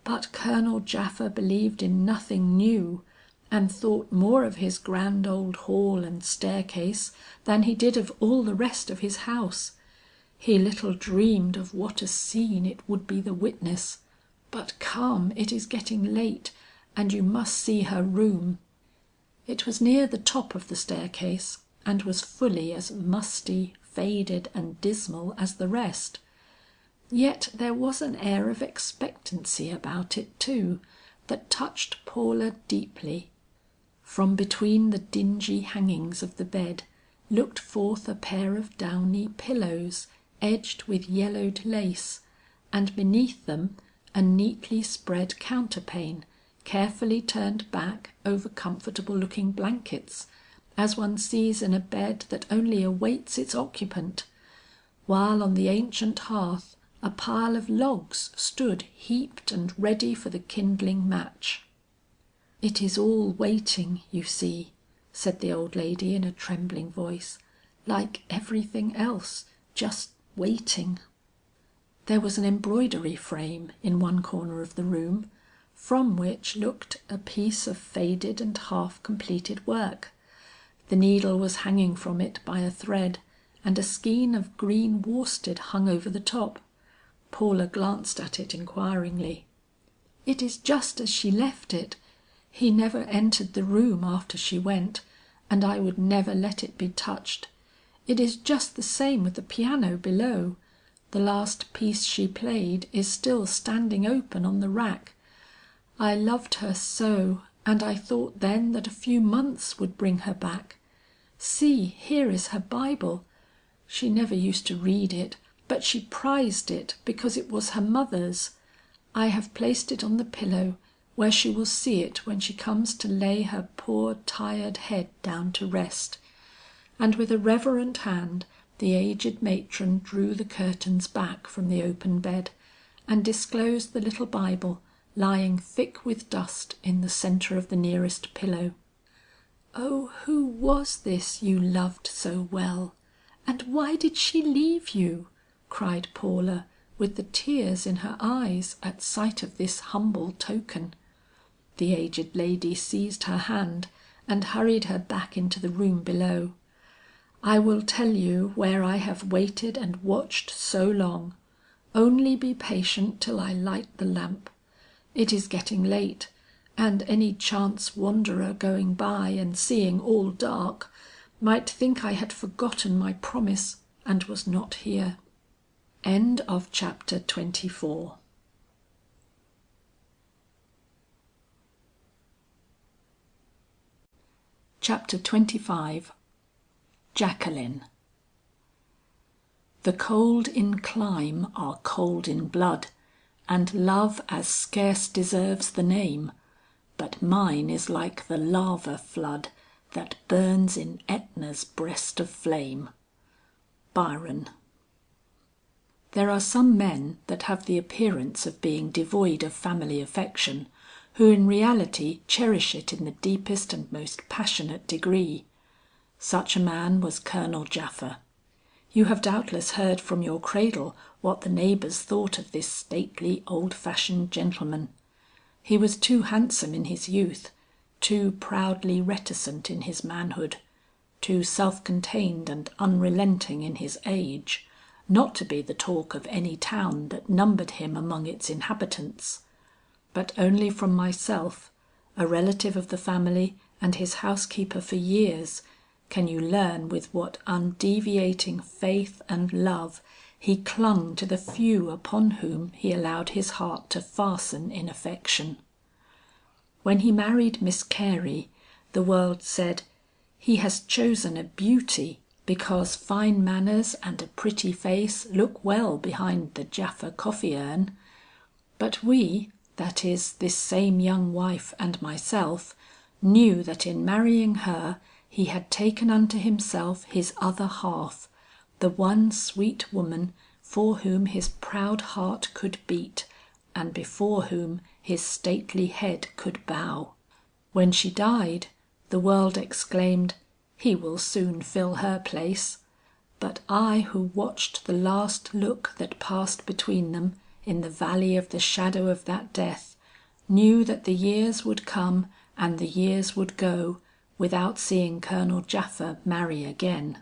But Colonel Japha believed in nothing new, and thought more of his grand old hall and staircase than he did of all the rest of his house. He little dreamed of what a scene it would be the witness. But come, it is getting late, and you must see her room." It was near the top of the staircase, and was fully as musty, faded, and dismal as the rest. Yet there was an air of expectancy about it too, that touched Paula deeply. From between the dingy hangings of the bed looked forth a pair of downy pillows, edged with yellowed lace, and beneath them a neatly spread counterpane, carefully turned back over comfortable looking blankets, as one sees in a bed that only awaits its occupant, while on the ancient hearth a pile of logs stood heaped and ready for the kindling match. "It is all waiting, you see," said the old lady in a trembling voice, "like everything else, just waiting." There was an embroidery frame in one corner of the room, from which looked a piece of faded and half completed work. The needle was hanging from it by a thread, and a skein of green worsted hung over the top. Paula glanced at it inquiringly. "It is just as she left it. He never entered the room after she went, and I would never let it be touched. It is just the same with the piano below. The last piece she played is still standing open on the rack. I loved her so, and I thought then that a few months would bring her back. See, here is her Bible. She never used to read it, but she prized it because it was her mother's. I have placed it on the pillow where she will see it when she comes to lay her poor tired head down to rest." And with a reverent hand the aged matron drew the curtains back from the open bed, and disclosed the little Bible lying thick with dust in the centre of the nearest pillow. "Oh, who was this you loved so well? And why did she leave you?" cried Paula, with the tears in her eyes at sight of this humble token. The aged lady seized her hand and hurried her back into the room below. "I will tell you where I have waited and watched so long. Only be patient till I light the lamp. It is getting late, and any chance wanderer going by and seeing all dark, might think I had forgotten my promise and was not here." End of chapter 24. Chapter 25. Jacqueline. The cold in clime are cold in blood, and love as scarce deserves the name, but mine is like the lava flood that burns in Etna's breast of flame. Byron. There are some men that have the appearance of being devoid of family affection, who in reality cherish it in the deepest and most passionate degree. Such a man was Colonel Japha. You have doubtless heard from your cradle what the neighbors thought of this stately old-fashioned gentleman. He was too handsome in his youth, too proudly reticent in his manhood, too self-contained and unrelenting in his age, not to be the talk of any town that numbered him among its inhabitants. But only from myself, a relative of the family and his housekeeper for years, can you learn with what undeviating faith and love he clung to the few upon whom he allowed his heart to fasten in affection. When he married Miss Carey, the world said, "He has chosen a beauty, because fine manners and a pretty face look well behind the Japha coffee urn." But we, that is, this same young wife and myself, knew that in marrying her he had taken unto himself his other half, the one sweet woman for whom his proud heart could beat, and before whom his stately head could bow. When she died, the world exclaimed, "He will soon fill her place." But I, who watched the last look that passed between them in the valley of the shadow of that death, knew that the years would come and the years would go without seeing Colonel Japha marry again.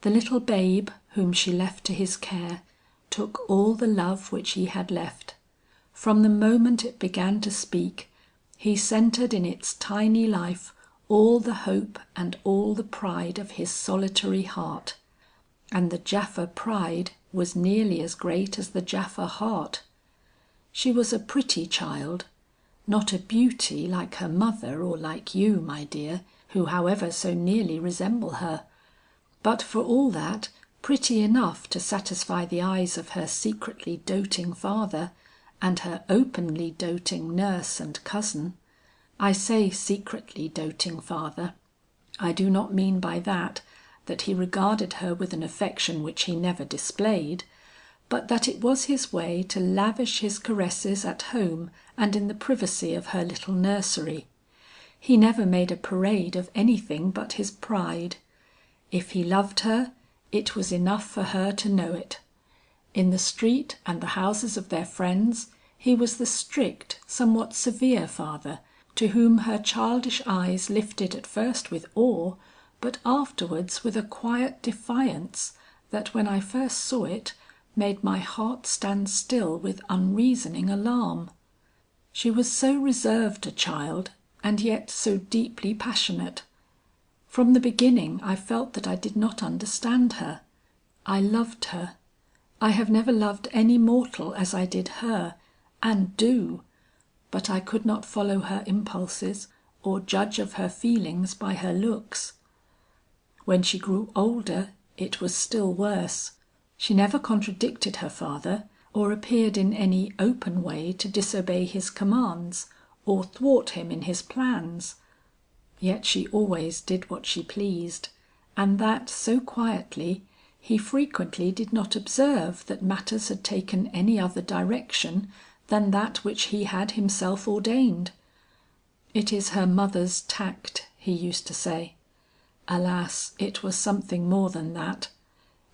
The little babe whom she left to his care took all the love which he had left. From the moment it began to speak, He centred in its tiny life all the hope and all the pride of his solitary heart. And the Japha pride was nearly as great as the Japha heart. She was a pretty child, not a beauty like her mother or like you, my dear, who however so nearly resemble her, but for all that, pretty enough to satisfy the eyes of her secretly doting father and her openly doting nurse and cousin. I say secretly doting father. I do not mean by that he regarded her with an affection which he never displayed, but that it was his way to lavish his caresses at home and in the privacy of her little nursery. He never made a parade of anything but his pride. If he loved her, it was enough for her to know it. In the street and the houses of their friends, he was the strict, somewhat severe father, to whom her childish eyes lifted at first with awe, but afterwards with a quiet defiance that when I first saw it, made my heart stand still with unreasoning alarm. She was so reserved a child, and yet so deeply passionate. From the beginning I felt that I did not understand her. I loved her. I have never loved any mortal as I did her, and do, but I could not follow her impulses or judge of her feelings by her looks. When she grew older, it was still worse. She never contradicted her father, or appeared in any open way to disobey his commands, or thwart him in his plans. Yet she always did what she pleased, and that so quietly, he frequently did not observe that matters had taken any other direction than that which he had himself ordained. "It is her mother's tact," he used to say. Alas, it was something more than that.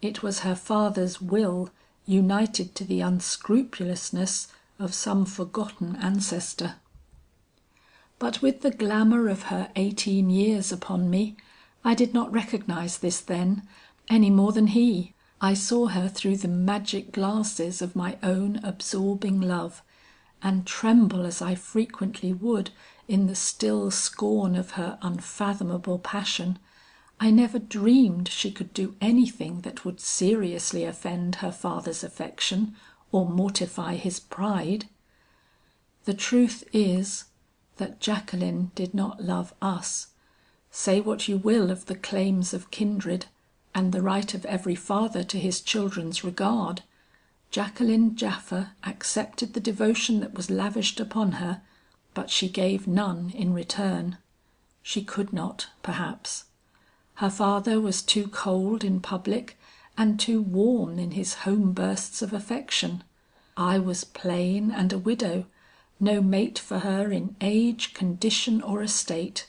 It was her father's will united to the unscrupulousness of some forgotten ancestor. But with the glamour of her 18 years upon me, I did not recognize this then, any more than he. I saw her through the magic glasses of my own absorbing love, and tremble as I frequently would in the still scorn of her unfathomable passion, I never dreamed she could do anything that would seriously offend her father's affection or mortify his pride. The truth is that Jacqueline did not love us. Say what you will of the claims of kindred and the right of every father to his children's regard, Jacqueline Japha accepted the devotion that was lavished upon her, but she gave none in return. She could not, perhaps. Her father was too cold in public and too warm in his home bursts of affection. I was plain and a widow, no mate for her in age, condition, or estate.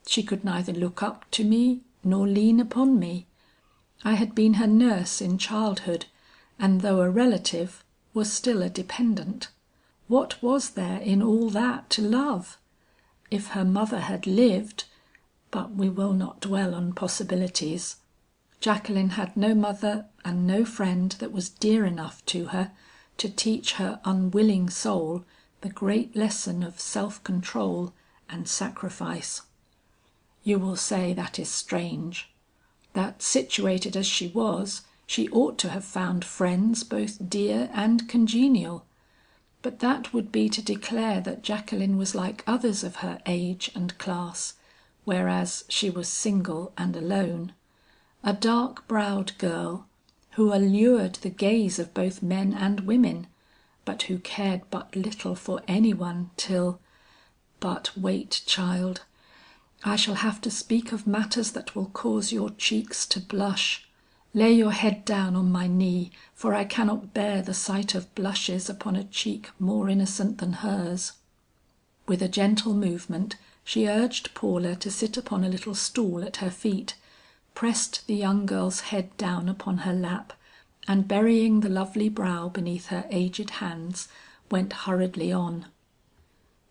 She could neither look up to me nor lean upon me. I had been her nurse in childhood, and though a relative, was still a dependent. What was there in all that to love? If her mother had lived, but we will not dwell on possibilities. Jacqueline had no mother and no friend that was dear enough to her to teach her unwilling soul the great lesson of self-control and sacrifice. You will say that is strange, that situated as she was, she ought to have found friends both dear and congenial. But that would be to declare that Jacqueline was like others of her age and class, whereas she was single and alone, a dark-browed girl who allured the gaze of both men and women, but who cared but little for anyone till... But wait, child, I shall have to speak of matters that will cause your cheeks to blush. Lay your head down on my knee, for I cannot bear the sight of blushes upon a cheek more innocent than hers." With a gentle movement she urged Paula to sit upon a little stool at her feet, pressed the young girl's head down upon her lap, and burying the lovely brow beneath her aged hands, went hurriedly on.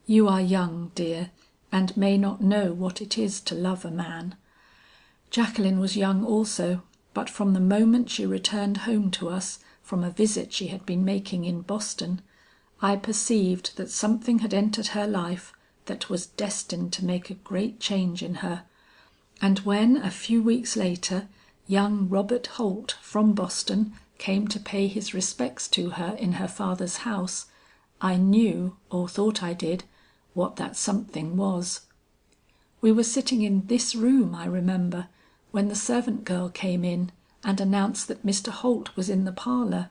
"You are young, dear, and may not know what it is to love a man. Jacqueline was young also, but from the moment she returned home to us from a visit she had been making in Boston, I perceived that something had entered her life that was destined to make a great change in her, and when a few weeks later young Robert Holt from Boston came to pay his respects to her in her father's house, I knew, or thought I did, what that something was. We were sitting in this room, I remember, when the servant girl came in and announced that Mr. Holt was in the parlor.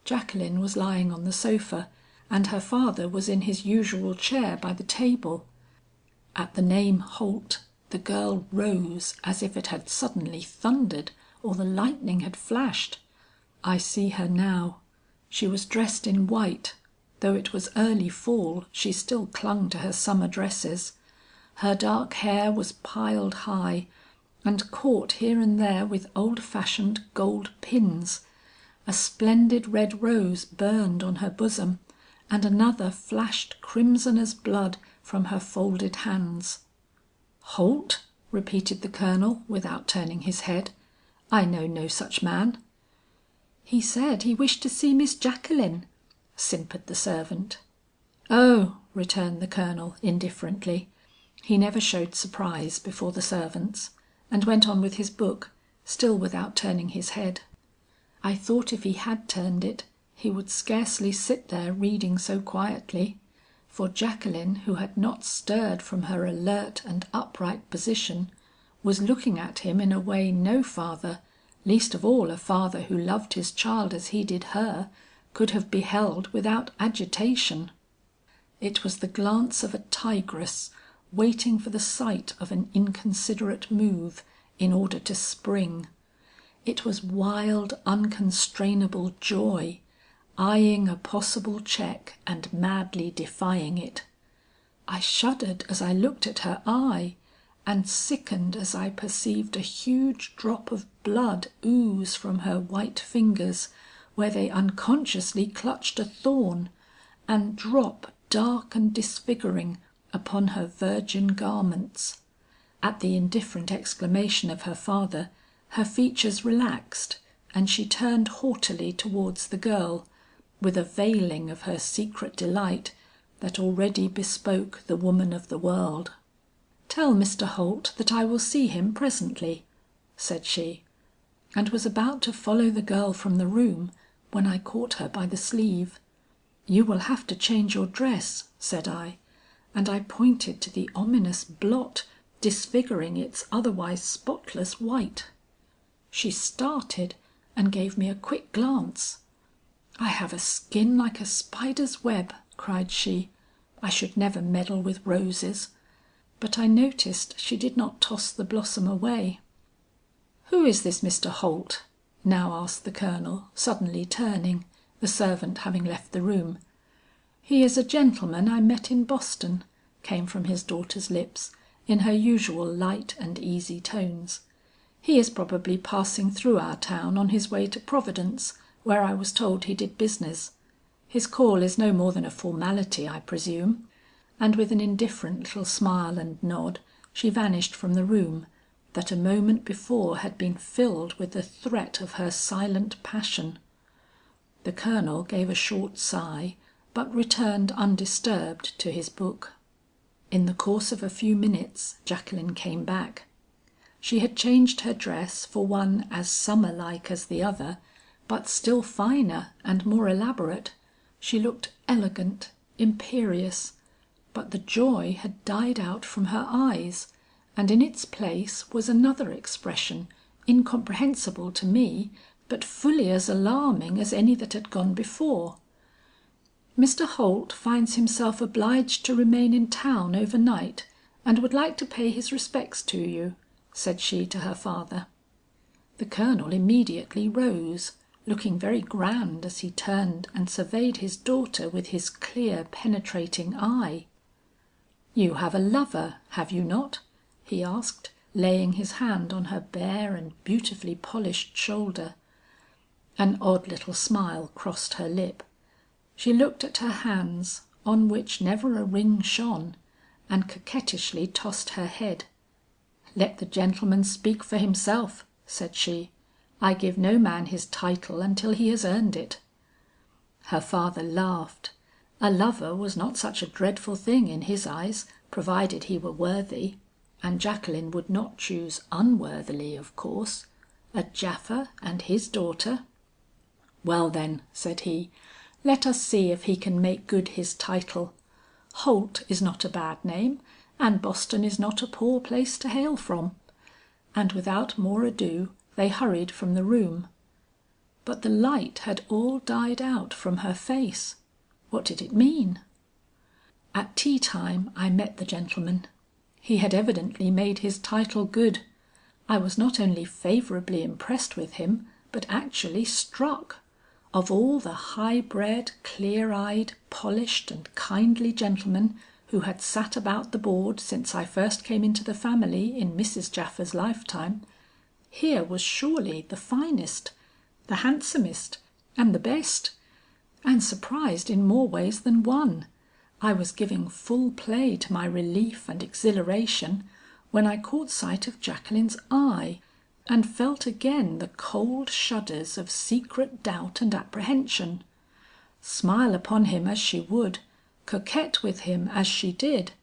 Jacqueline was lying on the sofa, and her father was in his usual chair by the table. At the name Holt, the girl rose as if it had suddenly thundered or the lightning had flashed. I see her now. She was dressed in white. Though it was early fall, she still clung to her summer dresses. Her dark hair was piled high and caught here and there with old-fashioned gold pins. A splendid red rose burned on her bosom, and another flashed crimson as blood from her folded hands. "Holt?" repeated the Colonel without turning his head. "I know no such man." "He said he wished to see Miss Jacqueline," simpered the servant. "Oh!" returned the Colonel indifferently. He never showed surprise before the servants, and went on with his book, still without turning his head. I thought if he had turned it, he would scarcely sit there reading so quietly, for Jacqueline, who had not stirred from her alert and upright position, was looking at him in a way no father, least of all a father who loved his child as he did her, could have beheld without agitation. It was the glance of a tigress waiting for the sight of an inconsiderate move in order to spring. It was wild, unconstrainable joy, eyeing a possible check and madly defying it. I shuddered as I looked at her eye, and sickened as I perceived a huge drop of blood ooze from her white fingers where they unconsciously clutched a thorn, and drop dark and disfiguring upon her virgin garments. At the indifferent exclamation of her father, her features relaxed, and she turned haughtily towards the girl, with a veiling of her secret delight that already bespoke the woman of the world. "Tell Mr. Holt that I will see him presently," said she, and was about to follow the girl from the room when I caught her by the sleeve. "You will have to change your dress," said I, and I pointed to the ominous blot disfiguring its otherwise spotless white. She started and gave me a quick glance. "I have a skin like a spider's web," cried she. "I should never meddle with roses." But I noticed she did not toss the blossom away. "Who is this Mr. Holt?" now asked the Colonel, suddenly turning, the servant having left the room. "He is a gentleman I met in Boston," came from his daughter's lips in her usual light and easy tones. "He is probably passing through our town on his way to Providence, where I was told he did business. His call is no more than a formality, I presume," and with an indifferent little smile and nod, she vanished from the room that a moment before had been filled with the threat of her silent passion. The Colonel gave a short sigh, but returned undisturbed to his book. In the course of a few minutes Jacqueline came back. She had changed her dress for one as summer-like as the other, but still finer and more elaborate. She looked elegant, imperious, but the joy had died out from her eyes, and in its place was another expression, incomprehensible to me, but fully as alarming as any that had gone before. "Mr. Holt finds himself obliged to remain in town overnight, and would like to pay his respects to you," said she to her father. The Colonel immediately rose, looking very grand as he turned and surveyed his daughter with his clear penetrating eye. "You have a lover, have you not?" he asked, laying his hand on her bare and beautifully polished shoulder. An odd little smile crossed her lip. She looked at her hands, on which never a ring shone, and coquettishly tossed her head. "Let the gentleman speak for himself," said she. "I give no man his title until he has earned it." Her father laughed, A lover was not such a dreadful thing in his eyes, provided he were worthy, and Jacqueline would not choose unworthily, of course. A Japha and his daughter. "Well then," said he, "let us see if he can make good his title. Holt is not a bad name, and Boston is not a poor place to hail from." And without more ado they hurried from the room. But the light had all died out from her face. What did it mean? At tea time I met the gentleman. He had evidently made his title good. I was not only favourably impressed with him, but actually struck. Of all the high bred, clear eyed, polished and kindly gentlemen who had sat about the board since I first came into the family in Mrs. Japha's lifetime, here was surely the finest, the handsomest and the best, and surprised in more ways than one. I was giving full play to my relief and exhilaration when I caught sight of Jacqueline's eye, and felt again the cold shudders of secret doubt and apprehension. Smile upon him as she would, coquette with him as she did,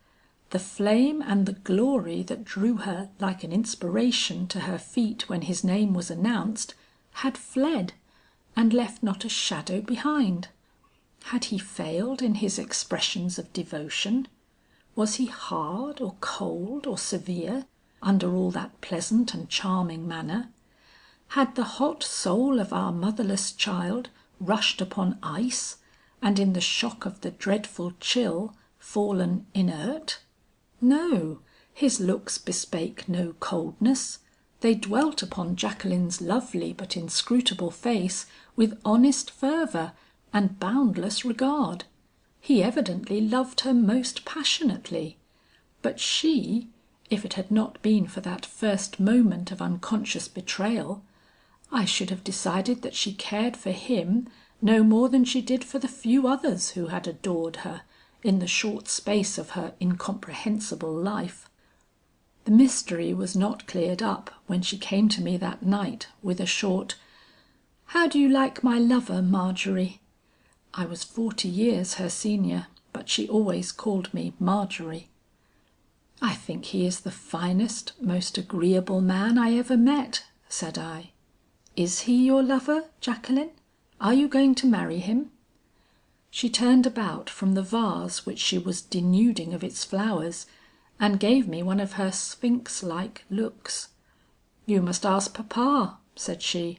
the flame and the glory that drew her like an inspiration to her feet when his name was announced, had fled, and left not a shadow behind. Had he failed in his expressions of devotion? Was he hard or cold or severe under all that pleasant and charming manner? Had the hot soul of our motherless child rushed upon ice, and in the shock of the dreadful chill fallen inert? No, his looks bespake no coldness. They dwelt upon Jacqueline's lovely but inscrutable face with honest fervour and boundless regard. He evidently loved her most passionately, but she, if it had not been for that first moment of unconscious betrayal, I should have decided that she cared for him no more than she did for the few others who had adored her in the short space of her incomprehensible life. The mystery was not cleared up when she came to me that night with a short, "How do you like my lover, Margery?" I was 40 years her senior, but she always called me Margery. "I think he is the finest, most agreeable man I ever met," said I. "Is he your lover, Jacqueline? Are you going to marry him?" She turned about from the vase which she was denuding of its flowers, and gave me one of her sphinx-like looks. "You must ask papa," said she.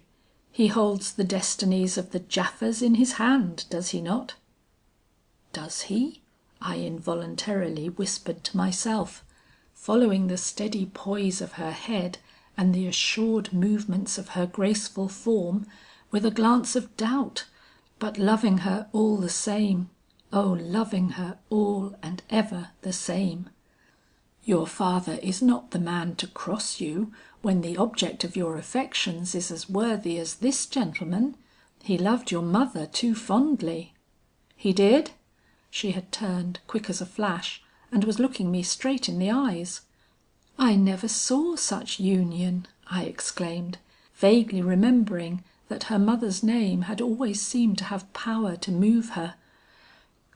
"He holds the destinies of the Japhas in his hand, does he not?" "Does he?" I involuntarily whispered to myself, following the steady poise of her head and the assured movements of her graceful form with a glance of doubt, but loving her all the same, oh, loving her all and ever the same. "Your father is not the man to cross you when the object of your affections is as worthy as this gentleman. He loved your mother too fondly." "He did?" She had turned quick as a flash and was looking me straight in the eyes. "I never saw such union," I exclaimed, vaguely remembering that her mother's name had always seemed to have power to move her.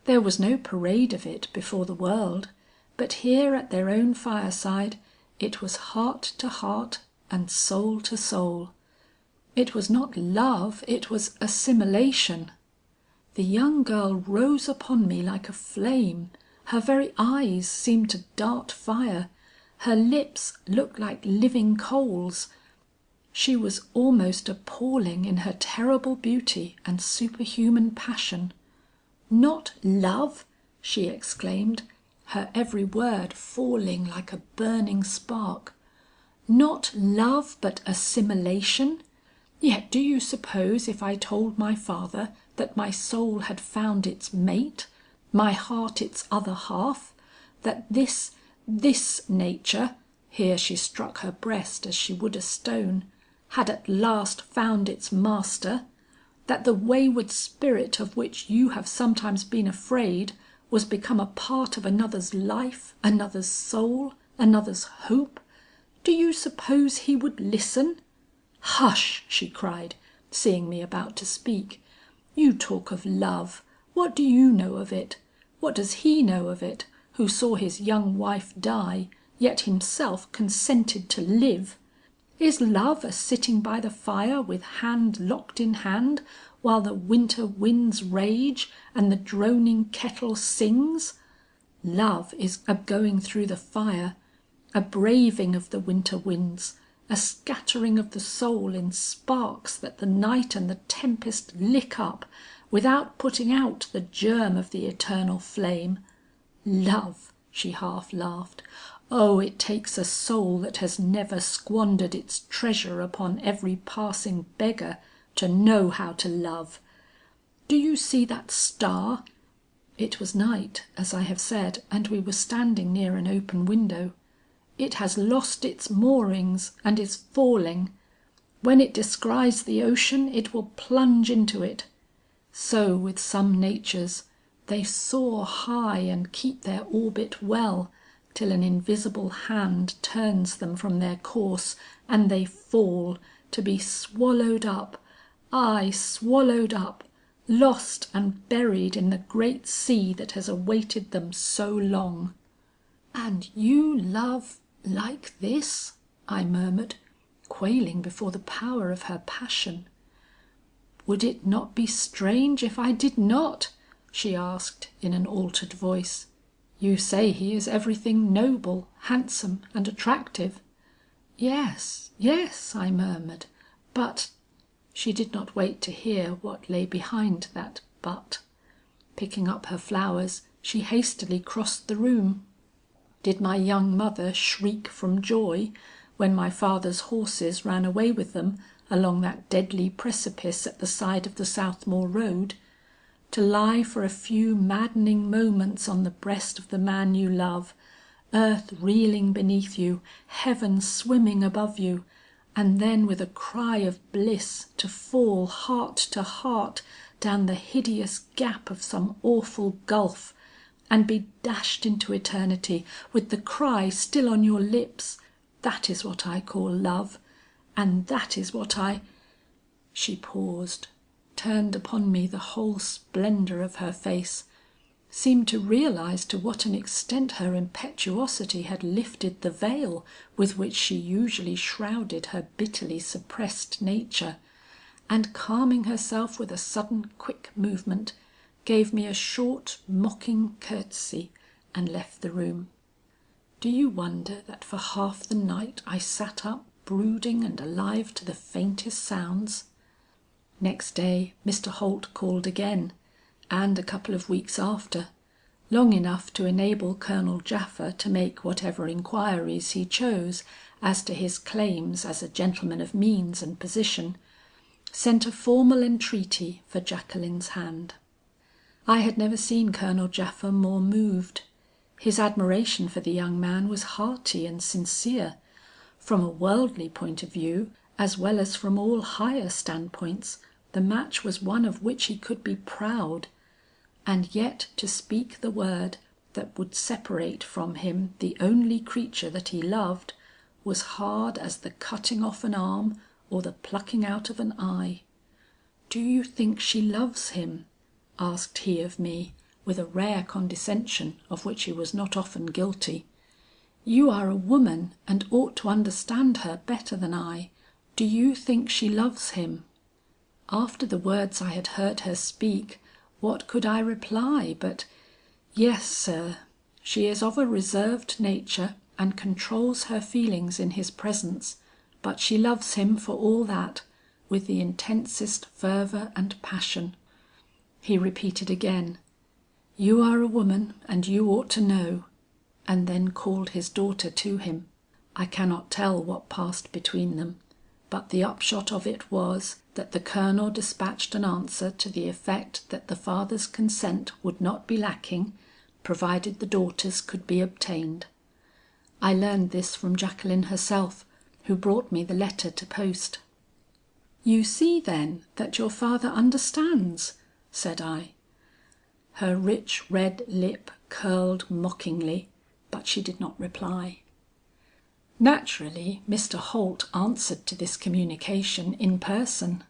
There was no parade of it before the world, but here at their own fireside it was heart to heart and soul to soul. It was not love, it was assimilation. The young girl rose upon me like a flame, her very eyes seemed to dart fire, her lips looked like living coals. She was almost appalling in her terrible beauty and superhuman passion. "Not love!" she exclaimed, her every word falling like a burning spark. "Not love, but assimilation! Yet do you suppose if I told my father that my soul had found its mate, my heart its other half, that this nature," here she struck her breast as she would a stone, "had at last found its master, that the wayward spirit of which you have sometimes been afraid was become a part of another's life, another's soul, another's hope, do you suppose he would listen?" "Hush!" she cried, seeing me about to speak. "You talk of love. What do you know of it? What does he know of it, who saw his young wife die, yet himself consented to live? Is love a sitting by the fire with hand locked in hand, while the winter winds rage and the droning kettle sings? Love is a going through the fire, a braving of the winter winds, a scattering of the soul in sparks that the night and the tempest lick up, without putting out the germ of the eternal flame. Love!" she half laughed. "Oh, it takes a soul that has never squandered its treasure upon every passing beggar to know how to love. Do you see that star?" It was night, as I have said, and we were standing near an open window. "It has lost its moorings and is falling. When it descries the ocean it will plunge into it. So with some natures, they soar high and keep their orbit well, till an invisible hand turns them from their course, and they fall, to be swallowed up, ay, swallowed up, lost and buried in the great sea that has awaited them so long." "And you love like this?" I murmured, quailing before the power of her passion. "Would it not be strange if I did not?" she asked in an altered voice. "You say he is everything noble, handsome and attractive." "Yes, yes," I murmured, "but—" She did not wait to hear what lay behind that "but." Picking up her flowers, she hastily crossed the room. Did my young mother shriek from joy when my father's horses ran away with them along that deadly precipice at the side of the Southmore road? To lie for a few maddening moments on the breast of the man you love, earth reeling beneath you, heaven swimming above you, and then with a cry of bliss to fall heart to heart down the hideous gap of some awful gulf, and be dashed into eternity with the cry still on your lips, that is what I call love, and that is what I—" She paused, turned upon me the whole splendour of her face, seemed to realise to what an extent her impetuosity had lifted the veil with which she usually shrouded her bitterly suppressed nature, and calming herself with a sudden quick movement, gave me a short mocking courtesy and left the room. Do you wonder that for half the night I sat up brooding and alive to the faintest sounds? Next day Mr. Holt called again, and a couple of weeks after, long enough to enable Colonel Japha to make whatever inquiries he chose as to his claims as a gentleman of means and position, sent a formal entreaty for Jacqueline's hand. I had never seen Colonel Japha more moved. His admiration for the young man was hearty and sincere. From a worldly point of view, as well as from all higher standpoints, the match was one of which he could be proud. And yet to speak the word that would separate from him the only creature that he loved, was hard as the cutting off an arm or the plucking out of an eye. "Do you think she loves him?" asked he of me, with a rare condescension of which he was not often guilty. "You are a woman and ought to understand her better than I. Do you think she loves him?" After the words I had heard her speak, what could I reply but, "Yes, sir, she is of a reserved nature and controls her feelings in his presence, but she loves him for all that, with the intensest fervour and passion." He repeated again, "You are a woman and you ought to know," and then called his daughter to him. I cannot tell what passed between them, but the upshot of it was that the Colonel despatched an answer to the effect that the father's consent would not be lacking, provided the daughter's could be obtained. I learned this from Jacqueline herself, who brought me the letter to post. "You see then that your father understands," said I. Her rich red lip curled mockingly, but she did not reply. Naturally Mr. Holt answered to this communication in person.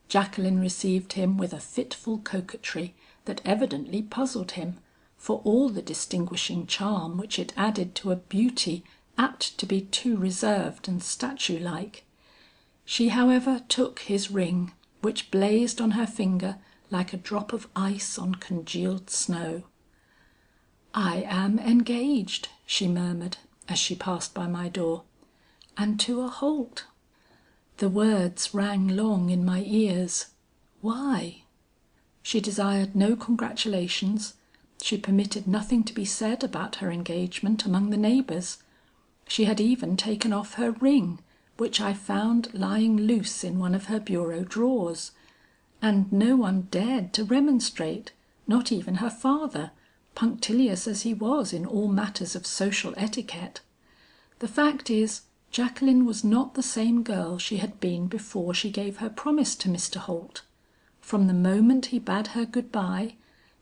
Jacqueline received him with a fitful coquetry that evidently puzzled him, for all the distinguishing charm which it added to a beauty apt to be too reserved and statue-like. She however took his ring, which blazed on her finger like a drop of ice on congealed snow. "I am engaged," she murmured as she passed by my door, "and to a Holt." The words rang long in my ears. Why? She desired no congratulations. She permitted nothing to be said about her engagement among the neighbours. She had even taken off her ring, which I found lying loose in one of her bureau drawers, and no one dared to remonstrate, not even her father, punctilious as he was in all matters of social etiquette. The fact is, Jacqueline was not the same girl she had been before she gave her promise to Mr. Holt. From the moment he bade her good bye,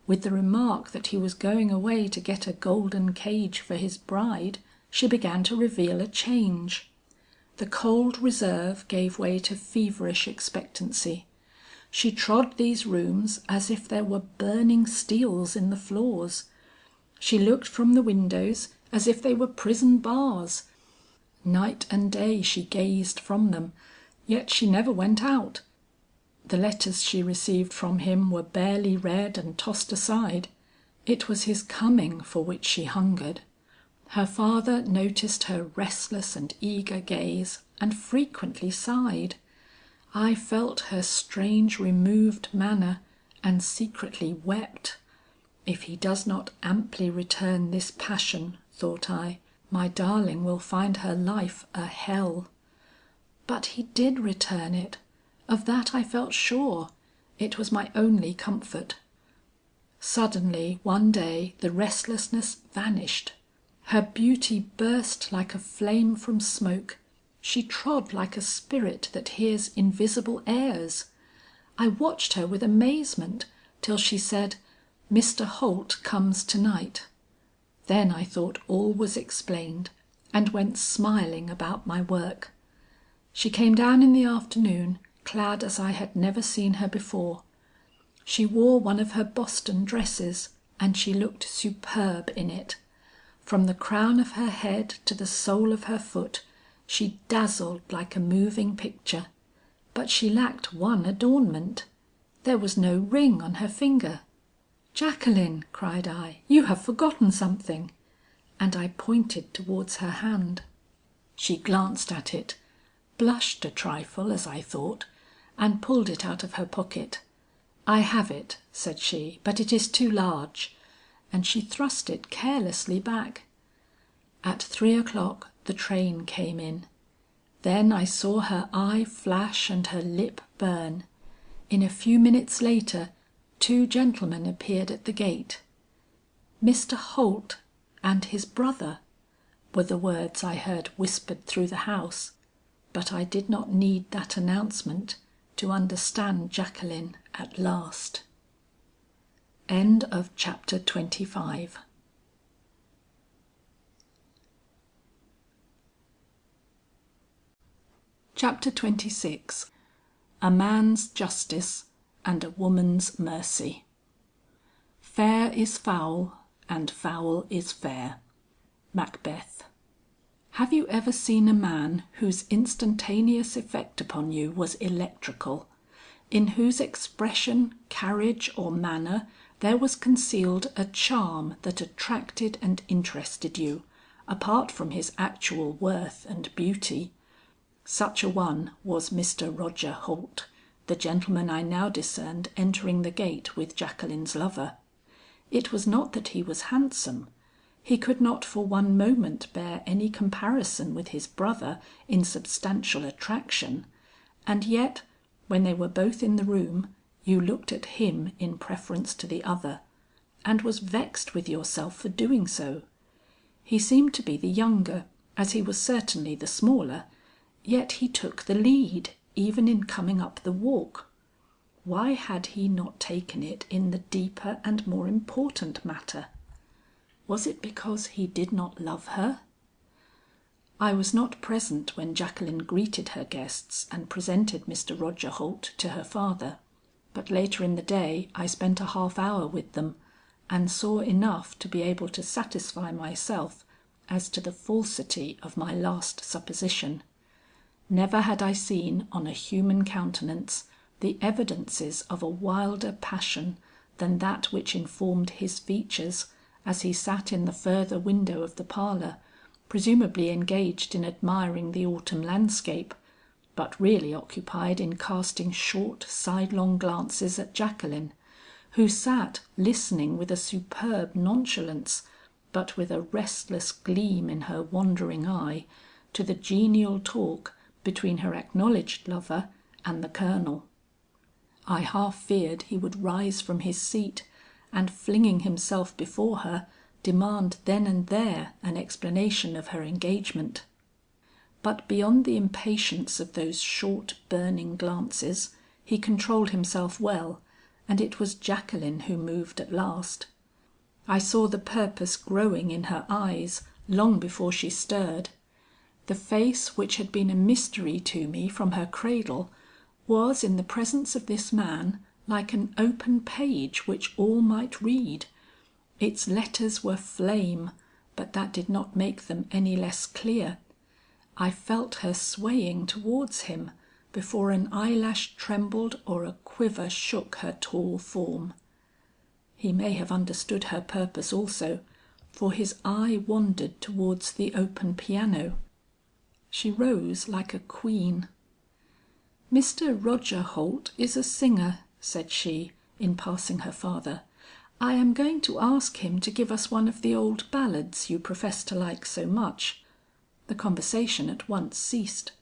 with the remark that he was going away to get a golden cage for his bride, she began to reveal a change. The cold reserve gave way to feverish expectancy. She trod these rooms as if there were burning steels in the floors. She looked from the windows as if they were prison bars. Night and day she gazed from them, yet she never went out. The letters she received from him were barely read and tossed aside. It was his coming for which she hungered. Her father noticed her restless and eager gaze, and frequently sighed. I felt her strange removed manner, and secretly wept. "If he does not amply return this passion," thought I, "my darling will find her life a hell." But he did return it. Of that I felt sure. It was my only comfort. Suddenly one day the restlessness vanished. Her beauty burst like a flame from smoke. She trod like a spirit that hears invisible airs. I watched her with amazement till she said, "Mr. Holt comes to night." Then I thought all was explained, and went smiling about my work. She came down in the afternoon, clad as I had never seen her before. She wore one of her Boston dresses, and she looked superb in it. From the crown of her head to the sole of her foot, she dazzled like a moving picture. But she lacked one adornment. There was no ring on her finger. "Jacqueline," cried I, "you have forgotten something," and I pointed towards her hand. She glanced at it, blushed a trifle as I thought, and pulled it out of her pocket. "I have it," said she, "but it is too large," and she thrust it carelessly back. At 3:00 the train came in. Then I saw her eye flash and her lip burn. In a few minutes later, 2 gentlemen appeared at the gate. "Mr. Holt and his brother," were the words I heard whispered through the house, but I did not need that announcement to understand Jacqueline at last. End of chapter 25. Chapter 26. A man's justice and a woman's mercy. Fair is foul and foul is fair. Macbeth. Have you ever seen a man whose instantaneous effect upon you was electrical, in whose expression, carriage, or manner there was concealed a charm that attracted and interested you, apart from his actual worth and beauty? Such a one was Mr. Roger Holt, the gentleman I now discerned entering the gate with Jacqueline's lover. It was not that he was handsome. He could not for one moment bear any comparison with his brother in substantial attraction, and yet, when they were both in the room, you looked at him in preference to the other, and was vexed with yourself for doing so. He seemed to be the younger, as he was certainly the smaller, yet he took the lead even in coming up the walk. Why had he not taken it in the deeper and more important matter? Was it because he did not love her? I was not present when Jacqueline greeted her guests and presented Mr. Roger Holt to her father. but later in the day I spent a half hour with them, and saw enough to be able to satisfy myself as to the falsity of my last supposition. Never had I seen on a human countenance the evidences of a wilder passion than that which informed his features as he sat in the further window of the parlour, presumably engaged in admiring the autumn landscape, but really occupied in casting short sidelong glances at Jacqueline, who sat listening with a superb nonchalance, but with a restless gleam in her wandering eye, to the genial talk between her acknowledged lover and the Colonel. I half feared he would rise from his seat, and flinging himself before her, demand then and there an explanation of her engagement. But beyond the impatience of those short burning glances, he controlled himself well, and it was Jacqueline who moved at last. I saw the purpose growing in her eyes long before she stirred. The face which had been a mystery to me from her cradle was in the presence of this man like an open page which all might read. Its letters were flame, but that did not make them any less clear. I felt her swaying towards him before an eyelash trembled or a quiver shook her tall form. He may have understood her purpose also, for his eye wandered towards the open piano. She rose like a queen. "Mr. Roger Holt is a singer," said she, in passing her father. "I am going to ask him to give us one of the old ballads you profess to like so much." The conversation at once ceased.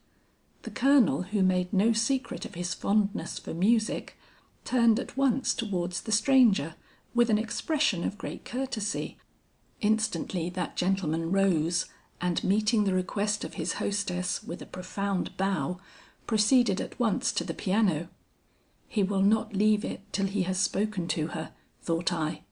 The Colonel, who made no secret of his fondness for music, turned at once towards the stranger with an expression of great courtesy. Instantly that gentleman rose, and meeting the request of his hostess with a profound bow, proceeded at once to the piano. He will not leave it till he has spoken to her, thought I,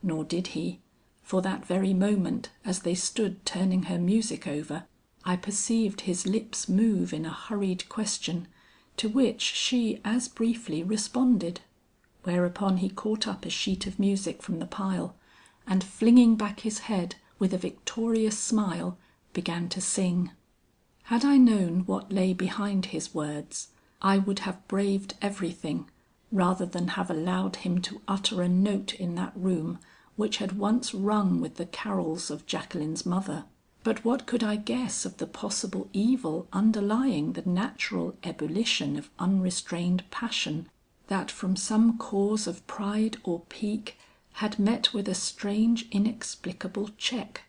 nor did he, for that very moment as they stood turning her music over, I perceived his lips move in a hurried question, to which she as briefly responded, whereupon he caught up a sheet of music from the pile, and flinging back his head with a victorious smile, began to sing. Had I known what lay behind his words, I would have braved everything rather than have allowed him to utter a note in that room which had once rung with the carols of Jacqueline's mother. But what could I guess of the possible evil underlying the natural ebullition of unrestrained passion that from some cause of pride or pique had met with a strange inexplicable check?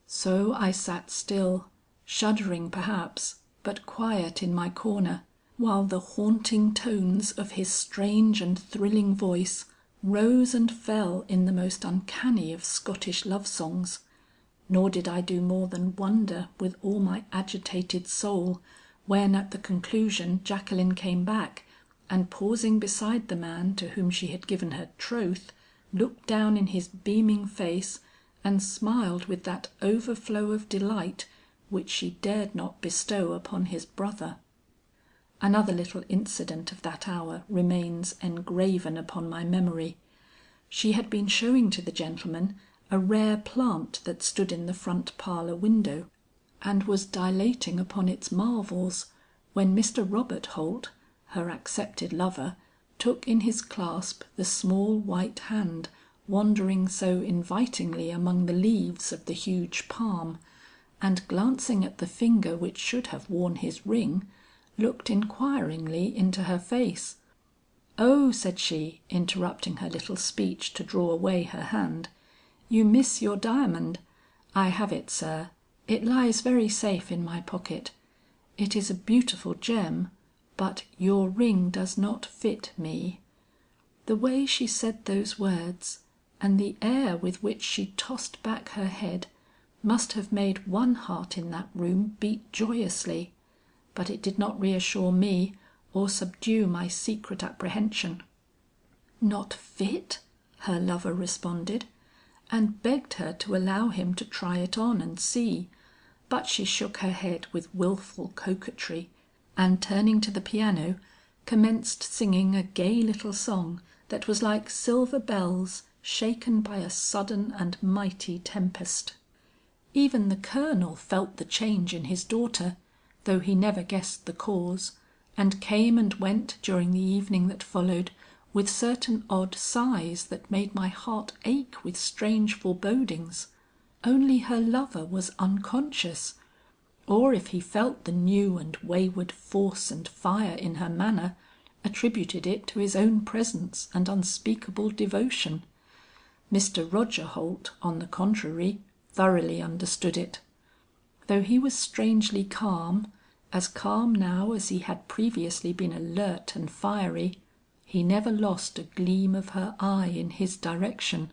So I sat still, shuddering perhaps, but quiet in my corner, while the haunting tones of his strange and thrilling voice rose and fell in the most uncanny of Scottish love songs. Nor did I do more than wonder with all my agitated soul, when at the conclusion Jacqueline came back, and pausing beside the man to whom she had given her troth, looked down in his beaming face, and smiled with that overflow of delight which she dared not bestow upon his brother. Another little incident of that hour remains engraven upon my memory. She had been showing to the gentleman a rare plant that stood in the front parlour window, and was dilating upon its marvels, when Mr. Robert Holt, her accepted lover, took in his clasp the small white hand wandering so invitingly among the leaves of the huge palm, and glancing at the finger which should have worn his ring, looked inquiringly into her face. "Oh," said she, interrupting her little speech to draw away her hand, "you miss your diamond. I have it, sir. It lies very safe in my pocket. It is a beautiful gem, but your ring does not fit me." The way she said those words, and the air with which she tossed back her head, must have made one heart in that room beat joyously, but it did not reassure me or subdue my secret apprehension. "Not fit?" her lover responded, and begged her to allow him to try it on and see, but she shook her head with wilful coquetry, and turning to the piano, commenced singing a gay little song that was like silver bells shaken by a sudden and mighty tempest. Even the Colonel felt the change in his daughter, though he never guessed the cause, and came and went during the evening that followed with certain odd sighs that made my heart ache with strange forebodings. Only her lover was unconscious, or if he felt the new and wayward force and fire in her manner, attributed it to his own presence and unspeakable devotion. Mr. Roger Holt, on the contrary, thoroughly understood it. Though he was strangely calm, as calm now as he had previously been alert and fiery, he never lost a gleam of her eye in his direction,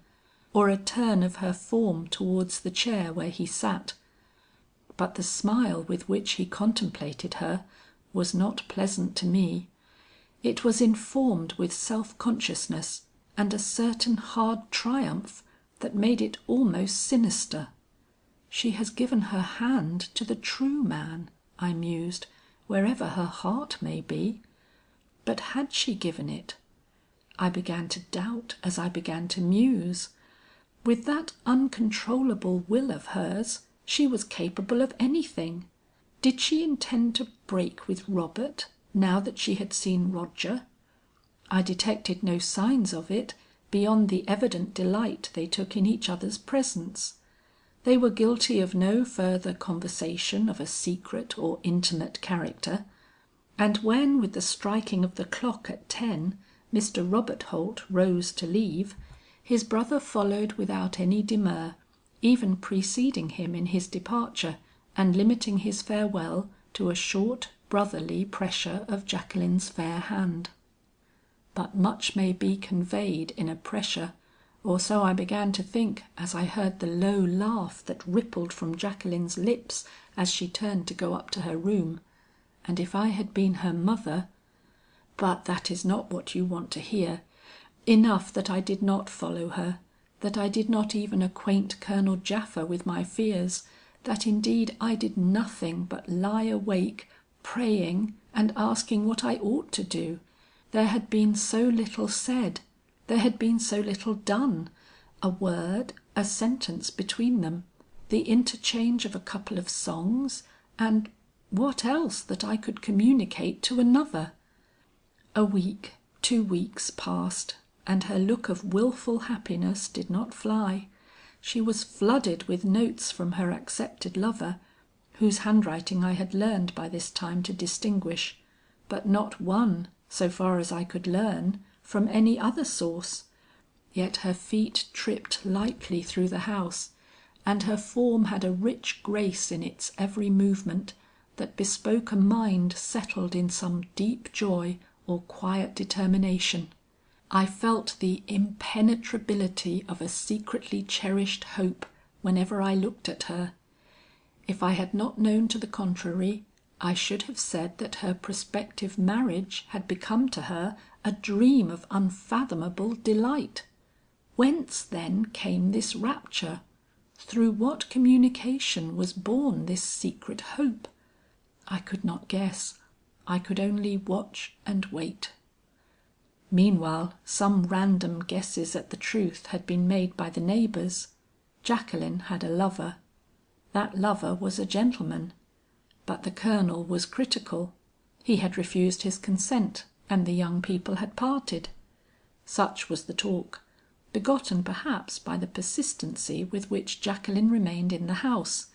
or a turn of her form towards the chair where he sat. But the smile with which he contemplated her was not pleasant to me. It was informed with self-consciousness and a certain hard triumph that made it almost sinister. "She has given her hand to the true man," I mused, "wherever her heart may be. But had she given it? I began to doubt as I began to muse. With that uncontrollable will of hers, she was capable of anything. Did she intend to break with Robert, now that she had seen Roger? I detected no signs of it, beyond the evident delight they took in each other's presence. They were guilty of no further conversation of a secret or intimate character, and when with the striking of the clock at 10, Mr. Robert Holt rose to leave, his brother followed without any demur, even preceding him in his departure and limiting his farewell to a short brotherly pressure of Jacqueline's fair hand. But much may be conveyed in a pressure, or so I began to think as I heard the low laugh that rippled from Jacqueline's lips as she turned to go up to her room, and if I had been her mother. But that is not what you want to hear. Enough that I did not follow her, that I did not even acquaint Colonel Japha with my fears, that indeed I did nothing but lie awake, praying and asking what I ought to do. There had been so little said, there had been so little done, a word, a sentence between them, the interchange of a couple of songs, and what else that I could communicate to another? A week, 2 weeks passed, and her look of wilful happiness did not fly. She was flooded with notes from her accepted lover, whose handwriting I had learned by this time to distinguish, but not one, so far as I could learn, from any other source. Yet her feet tripped lightly through the house, and her form had a rich grace in its every movement that bespoke a mind settled in some deep joy or quiet determination. I felt the impenetrability of a secretly cherished hope whenever I looked at her. If I had not known to the contrary, I should have said that her prospective marriage had become to her a dream of unfathomable delight. Whence then came this rapture? Through what communication was born this secret hope? I could not guess. I could only watch and wait. Meanwhile, some random guesses at the truth had been made by the neighbors. Jacqueline had a lover. That lover was a gentleman. But the Colonel was critical. He had refused his consent, and the young people had parted. Such was the talk, begotten perhaps by the persistency with which Jacqueline remained in the house,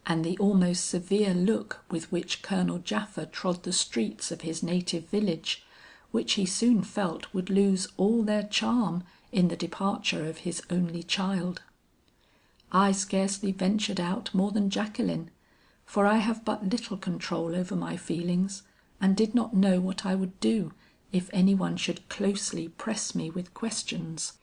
and the almost severe look with which Colonel Japha trod the streets of his native village, which he soon felt would lose all their charm in the departure of his only child. I scarcely ventured out more than Jacqueline, for I have but little control over my feelings, and did not know what I would do if any one should closely press me with questions.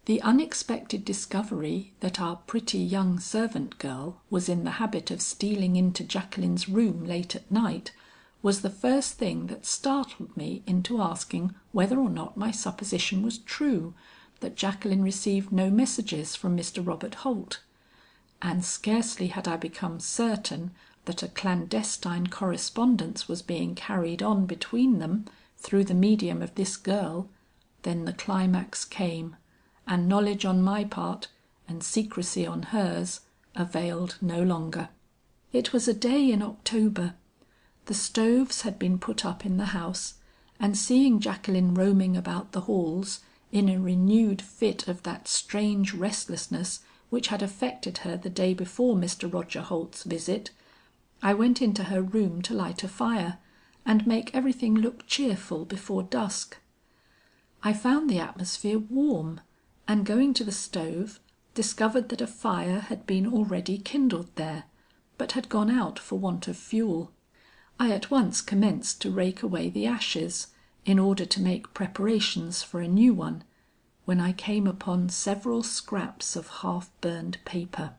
The unexpected discovery that our pretty young servant girl was in the habit of stealing into Jacqueline's room late at night was the first thing that startled me into asking whether or not my supposition was true, that Jacqueline received no messages from Mr. Robert Holt. And scarcely had I become certain that a clandestine correspondence was being carried on between them, through the medium of this girl, then the climax came, and knowledge on my part and secrecy on hers availed no longer. It was a day in October. The stoves had been put up in the house, and seeing Jacqueline roaming about the halls in a renewed fit of that strange restlessness which had affected her the day before Mr. Roger Holt's visit, I went into her room to light a fire and make everything look cheerful before dusk. I found the atmosphere warm, and going to the stove, discovered that a fire had been already kindled there, but had gone out for want of fuel. I at once commenced to rake away the ashes, in order to make preparations for a new one, when I came upon several scraps of half burned paper.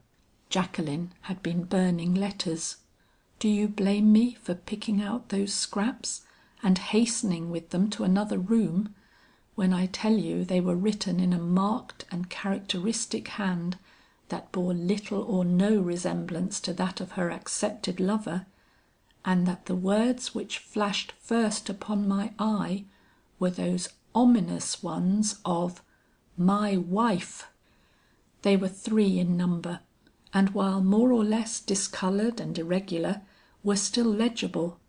Jacqueline had been burning letters. Do you blame me for picking out those scraps and hastening with them to another room, when I tell you they were written in a marked and characteristic hand that bore little or no resemblance to that of her accepted lover, and that the words which flashed first upon my eye were those ominous ones of my wife? They were 3 in number, and while more or less discolored and irregular, were still legible.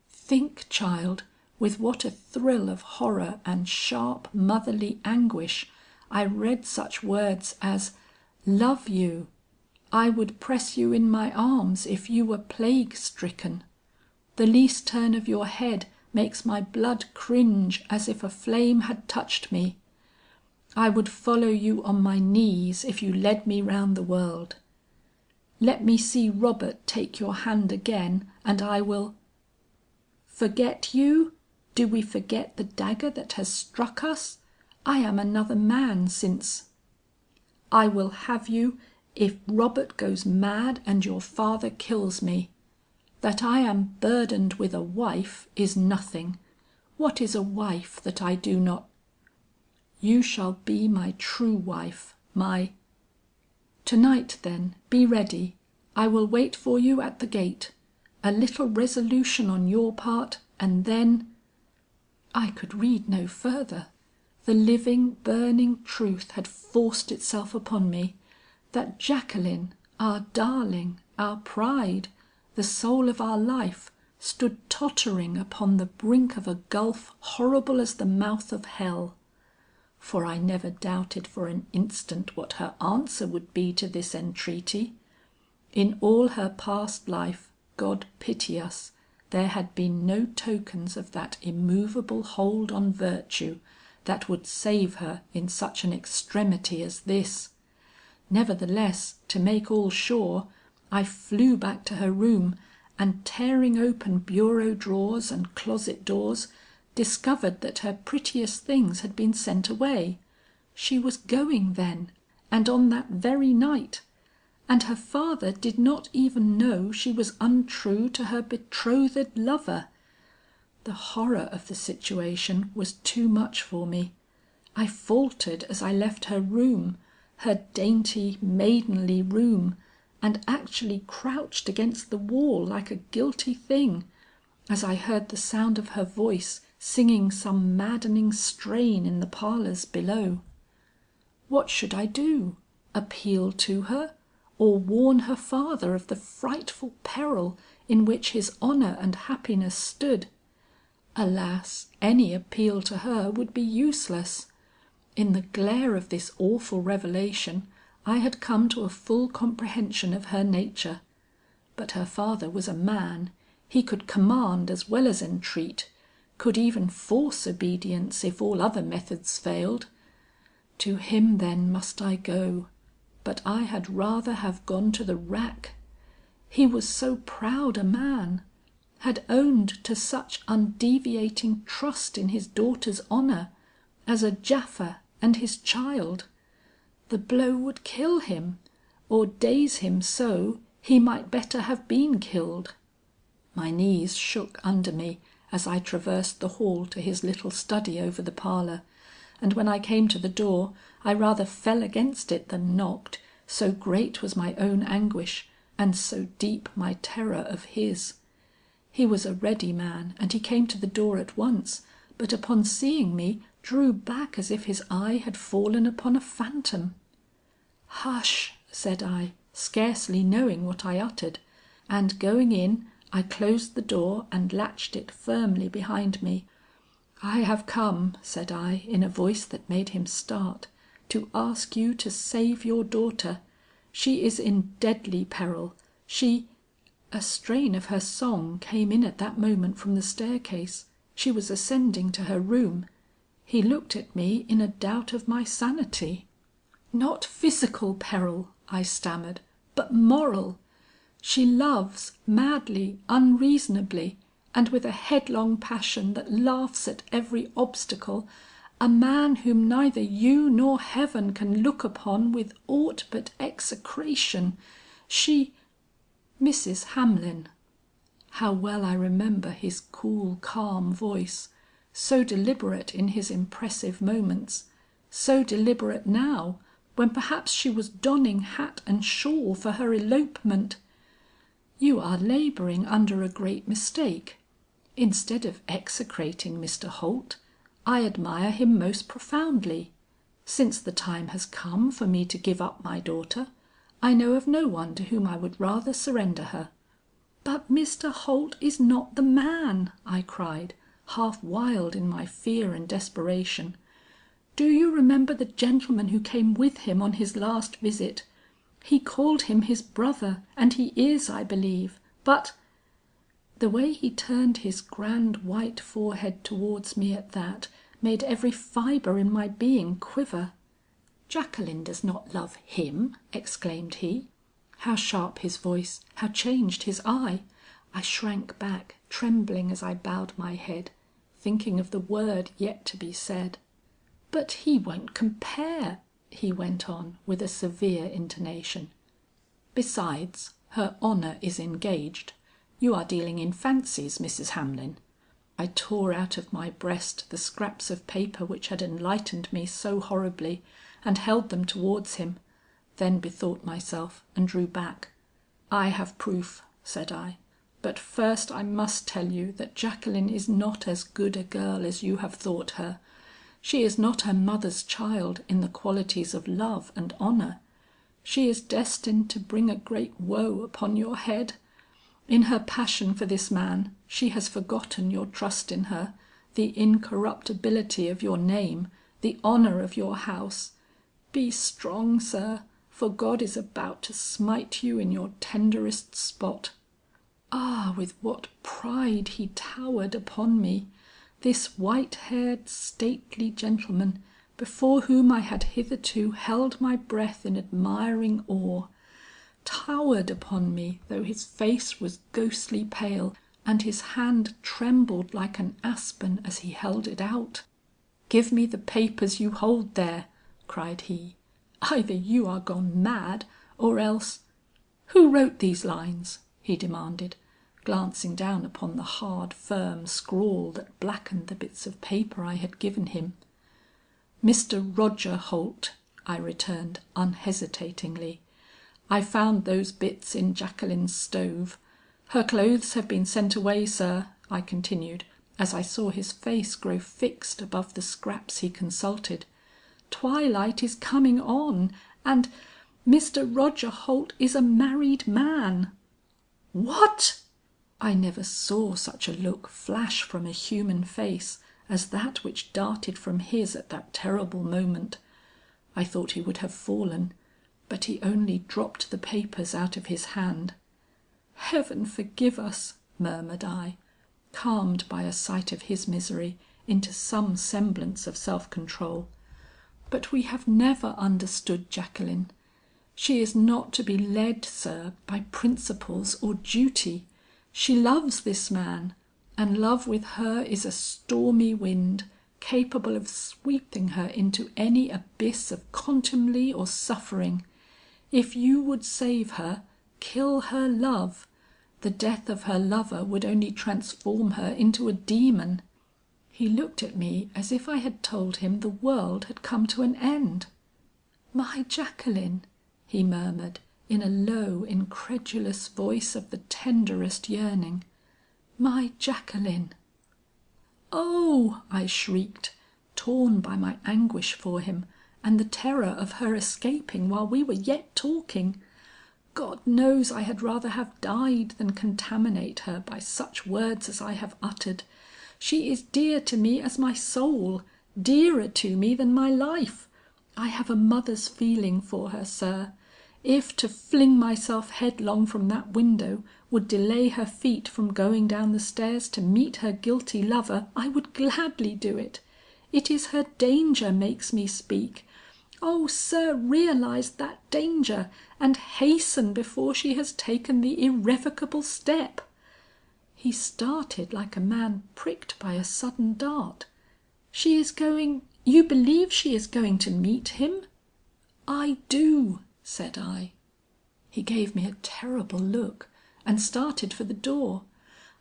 Think, child, with what a thrill of horror and sharp motherly anguish I read such words as love you, I would press you in my arms if you were plague stricken. The least turn of your head makes my blood cringe as if a flame had touched me. I would follow you on my knees if you led me round the world. Let me see Robert take your hand again, and I will forget you? Do we forget the dagger that has struck us? I am another man since. I will have you if Robert goes mad and your father kills me. That I am burdened with a wife is nothing. What is a wife that I do not? You shall be my true wife, my... To-night then, be ready. I will wait for you at the gate. A little resolution on your part, and then... I could read no further. The living, burning truth had forced itself upon me, that Jacqueline, our darling, our pride, the soul of our life, stood tottering upon the brink of a gulf horrible as the mouth of hell. For I never doubted for an instant what her answer would be to this entreaty. In all her past life, God pity us, there had been no tokens of that immovable hold on virtue that would save her in such an extremity as this. Nevertheless, to make all sure, I flew back to her room, and tearing open bureau drawers and closet doors, discovered that her prettiest things had been sent away. She was going then, and on that very night, and her father did not even know she was untrue to her betrothed lover. The horror of the situation was too much for me. I faltered as I left her room, her dainty maidenly room, and actually crouched against the wall like a guilty thing, as I heard the sound of her voice singing some maddening strain in the parlors below. What should I do? Appeal to her, or warn her father of the frightful peril in which his honor and happiness stood? Alas, any appeal to her would be useless. In the glare of this awful revelation, I had come to a full comprehension of her nature. But her father was a man. He could command as well as entreat, could even force obedience if all other methods failed. To him then must I go, but I had rather have gone to the rack. He was so proud a man, had owned to such undeviating trust in his daughter's honor, as a Japha and his child. The blow would kill him, or daze him so he might better have been killed. My knees shook under me as I traversed the hall to his little study over the parlor, and when I came to the door, I rather fell against it than knocked, so great was my own anguish, and so deep my terror of his. He was a ready man, and he came to the door at once, but upon seeing me drew back as if his eye had fallen upon a phantom. "Hush!" said I, scarcely knowing what I uttered, and going in, I closed the door and latched it firmly behind me. "I have come," said I in a voice that made him start, "to ask you to save your daughter. She is in deadly peril. She—" A strain of her song came in at that moment from the staircase. She was ascending to her room. He looked at me in a doubt of my sanity. "Not physical peril," I stammered, "but moral. She loves madly, unreasonably, and with a headlong passion that laughs at every obstacle, a man whom neither you nor heaven can look upon with aught but execration. She—" "Mrs. Hamlin." How well I remember his cool, calm voice, so deliberate in his impressive moments, so deliberate now, when perhaps she was donning hat and shawl for her elopement. "You are laboring under a great mistake. Instead of execrating Mr. Holt, I admire him most profoundly. Since the time has come for me to give up my daughter, I know of no one to whom I would rather surrender her." "But Mr. Holt is not the man," I cried, half wild in my fear and desperation. "Do you remember the gentleman who came with him on his last visit? He called him his brother, and he is, I believe, but—" The way he turned his grand white forehead towards me at that, made every fibre in my being quiver. "Jacqueline does not love him," exclaimed he. How sharp his voice, how changed his eye! I shrank back, trembling as I bowed my head, thinking of the word yet to be said. "But he won't compare," he went on with a severe intonation. "Besides, her honour is engaged. You are dealing in fancies, Mrs. Hamlin." I tore out of my breast the scraps of paper which had enlightened me so horribly, and held them towards him, then bethought myself and drew back. "I have proof," said I, "but first I must tell you that Jacqueline is not as good a girl as you have thought her. She is not her mother's child in the qualities of love and honour. She is destined to bring a great woe upon your head. In her passion for this man, she has forgotten your trust in her, the incorruptibility of your name, the honour of your house. Be strong, sir, for God is about to smite you in your tenderest spot." Ah, with what pride he towered upon me! This white-haired, stately gentleman, before whom I had hitherto held my breath in admiring awe, towered upon me though his face was ghostly pale and his hand trembled like an aspen as he held it out. "Give me the papers you hold there," cried he. "Either you are gone mad, or else—" "Who wrote these lines?" he demanded, glancing down upon the hard, firm scrawl that blackened the bits of paper I had given him. "Mr. Roger Holt," I returned unhesitatingly. "I found those bits in Jacqueline's stove. Her clothes have been sent away, sir," I continued, as I saw his face grow fixed above the scraps he consulted. "Twilight is coming on, and Mr. Roger Holt is a married man." "What!" I never saw such a look flash from a human face as that which darted from his at that terrible moment. I thought he would have fallen, but he only dropped the papers out of his hand. "Heaven forgive us!" murmured I, calmed by a sight of his misery into some semblance of self-control. "But we have never understood Jacqueline. She is not to be led, sir, by principles or duty. She loves this man, and love with her is a stormy wind, capable of sweeping her into any abyss of contumely or suffering. If you would save her, kill her love. The death of her lover would only transform her into a demon." He looked at me as if I had told him the world had come to an end. "My Jacqueline!" he murmured in a low, incredulous voice of the tenderest yearning. "My Jacqueline!" "Oh!" I shrieked, torn by my anguish for him and the terror of her escaping while we were yet talking. God knows I had rather have died than contaminate her by such words as I have uttered. She is dear to me as my soul, dearer to me than my life. I have a mother's feeling for her, sir. If to fling myself headlong from that window would delay her feet from going down the stairs to meet her guilty lover, I would gladly do it. It is her danger makes me speak. Oh, sir, realize that danger and hasten before she has taken the irrevocable step." He started like a man pricked by a sudden dart. "She is going You believe she is going to meet him?" "I do," said I. He gave me a terrible look and started for the door.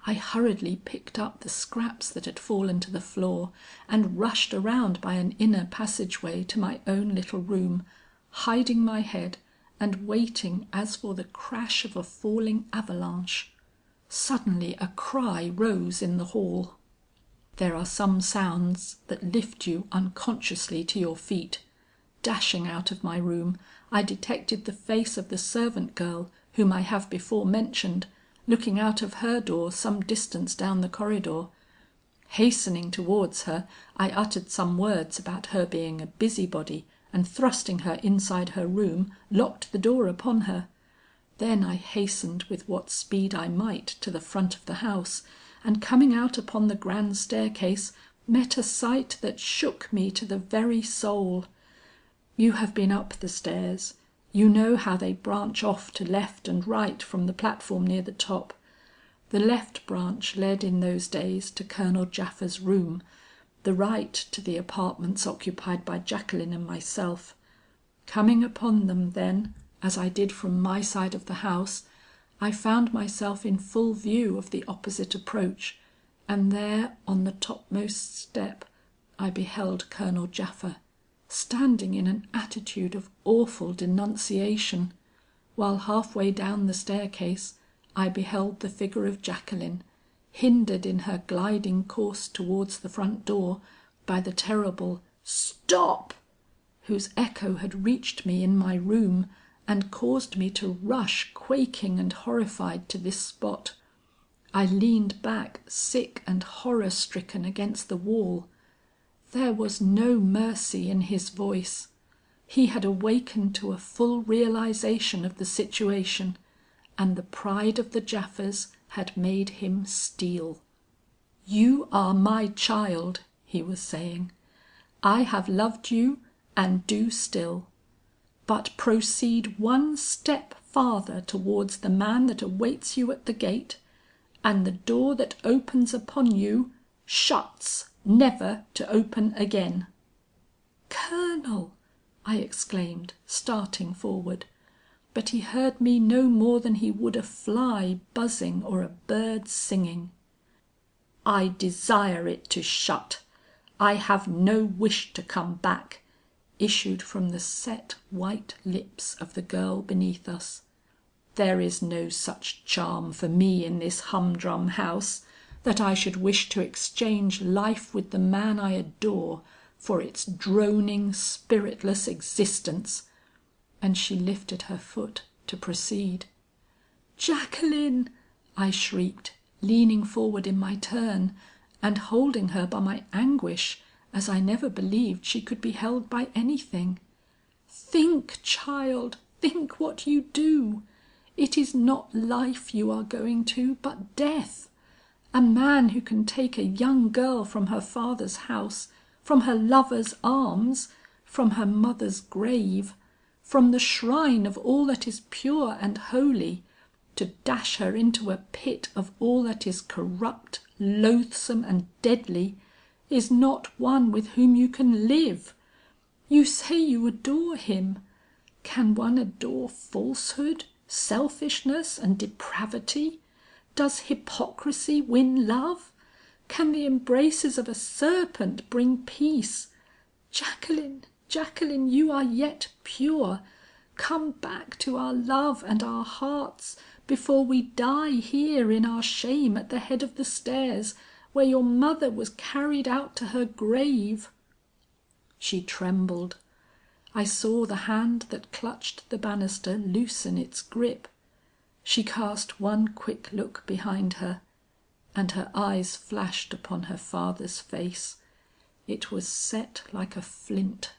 I hurriedly picked up the scraps that had fallen to the floor and rushed around by an inner passageway to my own little room, hiding my head and waiting as for the crash of a falling avalanche. Suddenly a cry rose in the hall. There are some sounds that lift you unconsciously to your feet. Dashing out of my room, I detected the face of the servant girl whom I have before mentioned, looking out of her door some distance down the corridor. Hastening towards her, I uttered some words about her being a busybody, and thrusting her inside her room, locked the door upon her. Then I hastened with what speed I might to the front of the house, and coming out upon the grand staircase, met a sight that shook me to the very soul. You have been up the stairs. You know how they branch off to left and right from the platform near the top. The left branch led in those days to Colonel Japha's room, the right to the apartments occupied by Jacqueline and myself. Coming upon them then, as I did from my side of the house, I found myself in full view of the opposite approach, and there on the topmost step I beheld Colonel Japha, standing in an attitude of awful denunciation, while half way down the staircase I beheld the figure of Jacqueline, hindered in her gliding course towards the front door by the terrible "Stop!" whose echo had reached me in my room and caused me to rush quaking and horrified to this spot. I leaned back sick and horror stricken against the wall. There was no mercy in his voice. He had awakened to a full realization of the situation, and the pride of the Japhas had made him steel. "You are my child," he was saying. "I have loved you and do still. But proceed one step farther towards the man that awaits you at the gate, and the door that opens upon you shuts never to open again." "Colonel!" I exclaimed, starting forward. But he heard me no more than he would a fly buzzing or a bird singing. "I desire it to shut. I have no wish to come back," issued from the set white lips of the girl beneath us. "There is no such charm for me in this humdrum house, that I should wish to exchange life with the man I adore for its droning, spiritless existence." And she lifted her foot to proceed. "Jacqueline!" I shrieked, leaning forward in my turn, and holding her by my anguish as I never believed she could be held by anything. "Think, child, think what you do. It is not life you are going to, but death. A man who can take a young girl from her father's house, from her lover's arms, from her mother's grave, from the shrine of all that is pure and holy, to dash her into a pit of all that is corrupt, loathsome, and deadly, is not one with whom you can live. You say you adore him. Can one adore falsehood, selfishness, and depravity? Does hypocrisy win love? Can the embraces of a serpent bring peace? Jacqueline, Jacqueline, you are yet pure. Come back to our love and our hearts before we die here in our shame at the head of the stairs, where your mother was carried out to her grave." She trembled. I saw the hand that clutched the banister loosen its grip. She cast one quick look behind her, and her eyes flashed upon her father's face. It was set like a flint.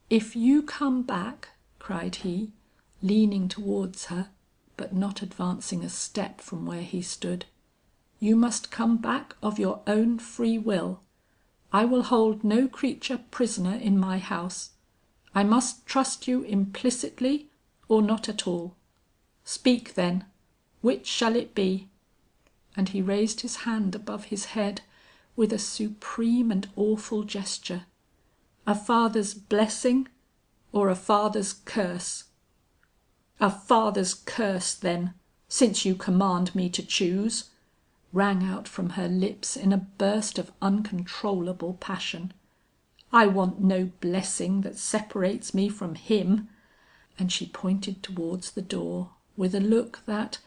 "If you come back," cried he, leaning towards her, but not advancing a step from where he stood, "you must come back of your own free will. I will hold no creature prisoner in my house. I must trust you implicitly or not at all. Speak then, which shall it be?" And he raised his hand above his head with a supreme and awful gesture. "A father's blessing or a father's curse?" "A father's curse then, since you command me to choose," rang out from her lips in a burst of uncontrollable passion. "I want no blessing that separates me from him." And she pointed towards the door with a look that,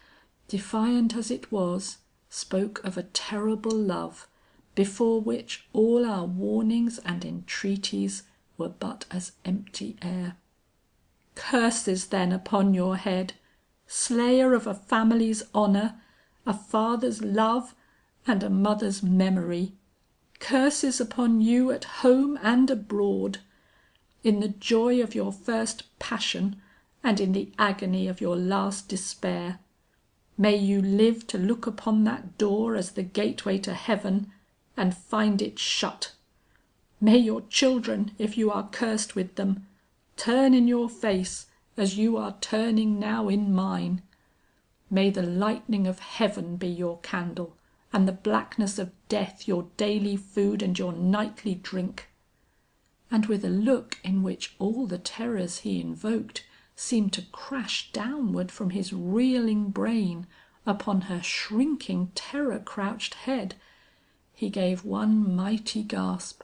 defiant as it was, spoke of a terrible love before which all our warnings and entreaties were but as empty air. "Curses then upon your head, slayer of a family's honour, a father's love, and a mother's memory. Curses upon you at home and abroad. In the joy of your first passion, and in the agony of your last despair. May you live to look upon that door as the gateway to heaven, and find it shut. May your children, if you are cursed with them, turn in your face as you are turning now in mine. May the lightning of heaven be your candle, and the blackness of death your daily food and your nightly drink." And with a look in which all the terrors he invoked seemed to crash downward from his reeling brain upon her shrinking terror-crouched head, he gave one mighty gasp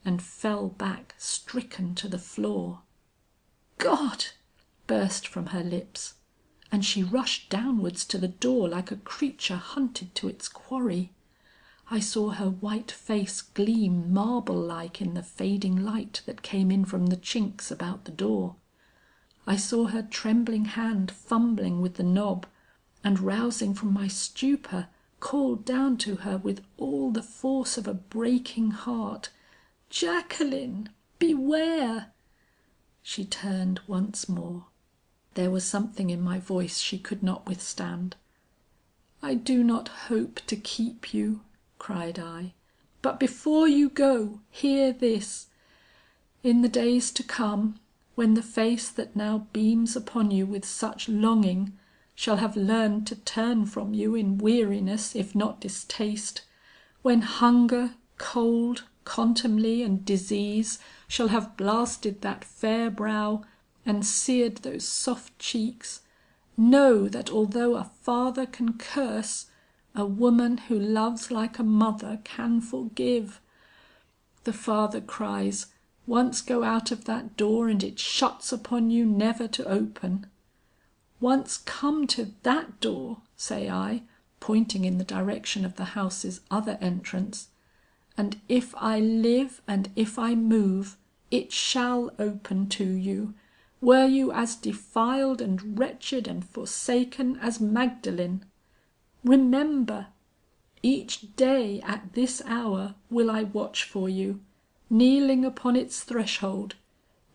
and fell back stricken to the floor. "God!" burst from her lips, and she rushed downwards to the door like a creature hunted to its quarry. I saw her white face gleam marble-like in the fading light that came in from the chinks about the door. I saw her trembling hand fumbling with the knob, and rousing from my stupor, called down to her with all the force of a breaking heart, "Jacqueline, beware!" She turned once more. There was something in my voice she could not withstand. "I do not hope to keep you," cried I, "but before you go, hear this. In the days to come, when the face that now beams upon you with such longing shall have learned to turn from you in weariness if not distaste, when hunger, cold, contumely, and disease shall have blasted that fair brow and seared those soft cheeks, know that although a father can curse, a woman who loves like a mother can forgive. The father cries, 'Once go out of that door and it shuts upon you never to open.' Once come to that door, say I, pointing in the direction of the house's other entrance, and if I live and if I move, it shall open to you, were you as defiled and wretched and forsaken as Magdalene. Remember, each day at this hour will I watch for you, kneeling upon its threshold,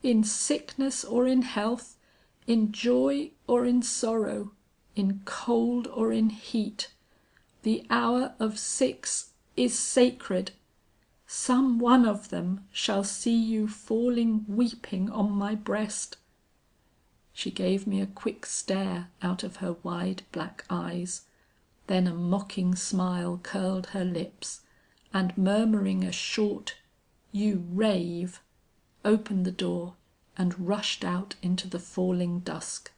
in sickness or in health, in joy or in sorrow, in cold or in heat. The hour of 6 is sacred. Some one of them shall see you falling weeping on my breast." She gave me a quick stare out of her wide black eyes, then a mocking smile curled her lips, and murmuring a short "You rave," opened the door and rushed out into the falling dusk.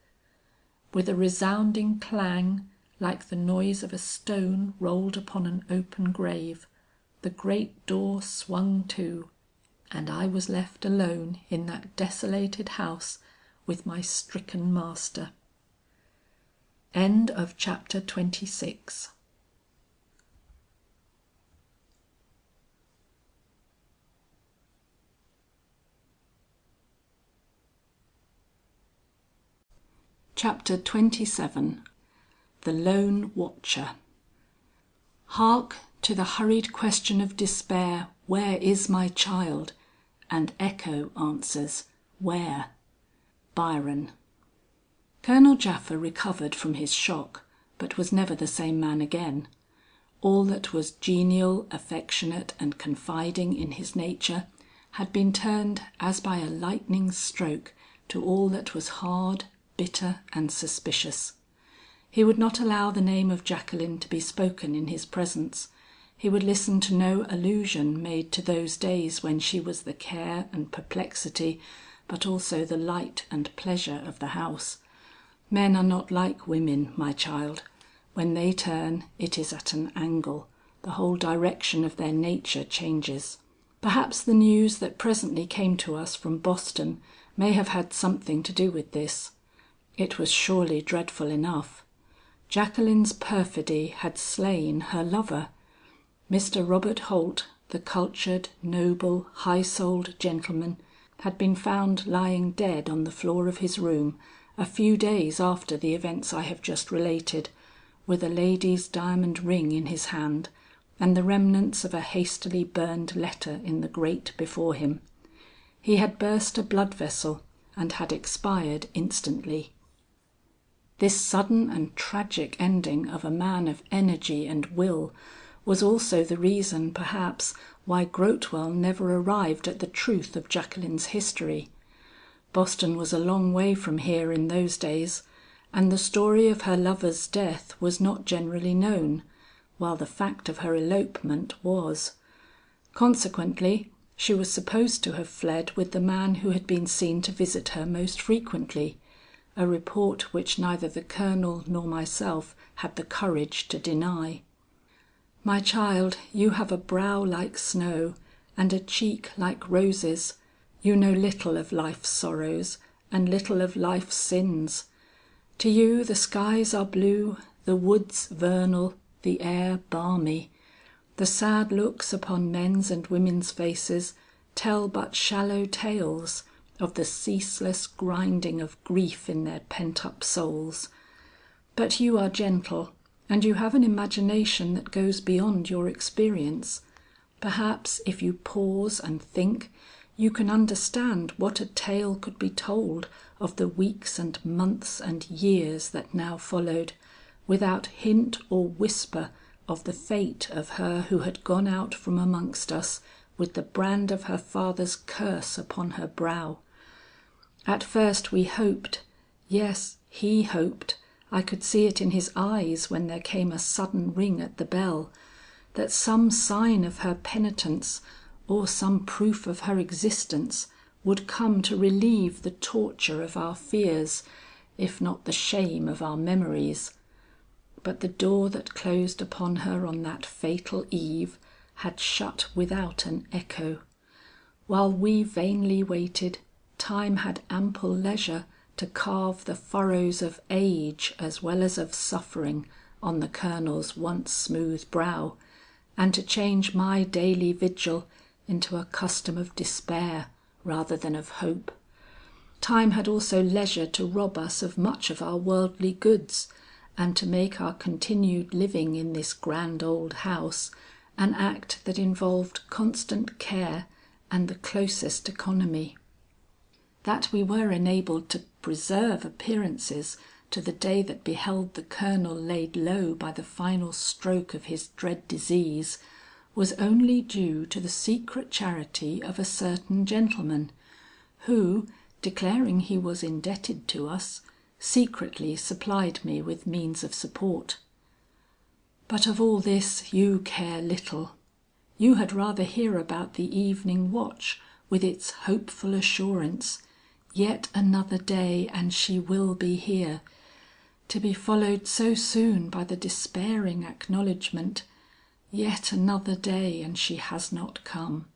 With a resounding clang, like the noise of a stone rolled upon an open grave, the great door swung to, and I was left alone in that desolated house with my stricken master. End of chapter 26. Chapter 27. The Lone Watcher. Hark to the hurried question of despair, "Where is my child?" And echo answers, "Where?" Byron. Colonel Japha recovered from his shock, but was never the same man again. All that was genial, affectionate, and confiding in his nature had been turned as by a lightning stroke to all that was hard, bitter, and suspicious. He would not allow the name of Jacqueline to be spoken in his presence. He would listen to no allusion made to those days when she was the care and perplexity, but also the light and pleasure of the house. Men are not like women, my child. When they turn, it is at an angle. The whole direction of their nature changes. Perhaps the news that presently came to us from Boston may have had something to do with this. It was surely dreadful enough. Jacqueline's perfidy had slain her lover. Mr. Robert Holt, the cultured, noble, high-souled gentleman, had been found lying dead on the floor of his room a few days after the events I have just related, with a lady's diamond ring in his hand, and the remnants of a hastily burned letter in the grate before him. He had burst a blood vessel, and had expired instantly. This sudden and tragic ending of a man of energy and will was also the reason, perhaps, why Grotewell never arrived at the truth of Jacqueline's history. Boston was a long way from here in those days, and the story of her lover's death was not generally known, while the fact of her elopement was. Consequently, she was supposed to have fled with the man who had been seen to visit her most frequently, a report which neither the Colonel nor myself had the courage to deny. "My child, you have a brow like snow, and a cheek like roses. You know little of life's sorrows, and little of life's sins. To you the skies are blue, the woods vernal, the air balmy. The sad looks upon men's and women's faces tell but shallow tales of the ceaseless grinding of grief in their pent-up souls. But you are gentle, and you have an imagination that goes beyond your experience. Perhaps if you pause and think, you can understand what a tale could be told of the weeks and months and years that now followed, without hint or whisper of the fate of her who had gone out from amongst us with the brand of her father's curse upon her brow. At first we hoped, yes, he hoped, I could see it in his eyes when there came a sudden ring at the bell, that some sign of her penitence or some proof of her existence would come to relieve the torture of our fears, if not the shame of our memories. But the door that closed upon her on that fatal eve had shut without an echo. While we vainly waited, time had ample leisure to carve the furrows of age as well as of suffering on the Colonel's once smooth brow, and to change my daily vigil into a custom of despair rather than of hope. Time had also leisure to rob us of much of our worldly goods, and to make our continued living in this grand old house an act that involved constant care and the closest economy. That we were enabled to preserve appearances to the day that beheld the Colonel laid low by the final stroke of his dread disease was only due to the secret charity of a certain gentleman, who, declaring he was indebted to us, secretly supplied me with means of support. But of all this you care little. You had rather hear about the evening watch with its hopeful assurance, "Yet another day and she will be here," to be followed so soon by the despairing acknowledgment, "Yet another day and she has not come,"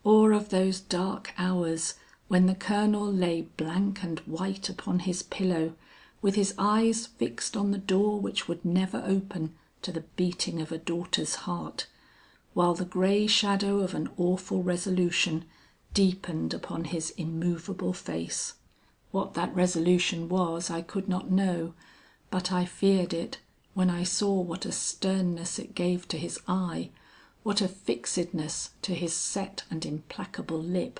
or of those dark hours when the Colonel lay blank and white upon his pillow, with his eyes fixed on the door which would never open to the beating of a daughter's heart, while the grey shadow of an awful resolution deepened upon his immovable face. What that resolution was I could not know, but I feared it when I saw what a sternness it gave to his eye, what a fixedness to his set and implacable lip.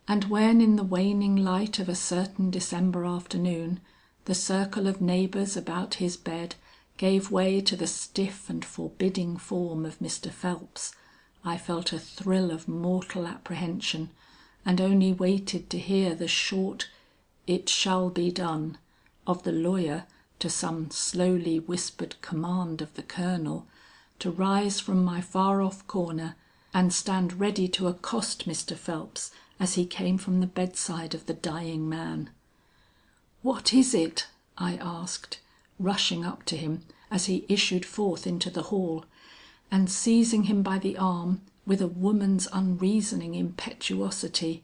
And when in the waning light of a certain December afternoon, the circle of neighbours about his bed gave way to the stiff and forbidding form of Mr. Phelps, I felt a thrill of mortal apprehension, and only waited to hear the short "It shall be done" of the lawyer to some slowly whispered command of the Colonel, to rise from my far off corner and stand ready to accost Mr. Phelps as he came from the bedside of the dying man. "What is it?" I asked, rushing up to him as he issued forth into the hall, and seizing him by the arm with a woman's unreasoning impetuosity.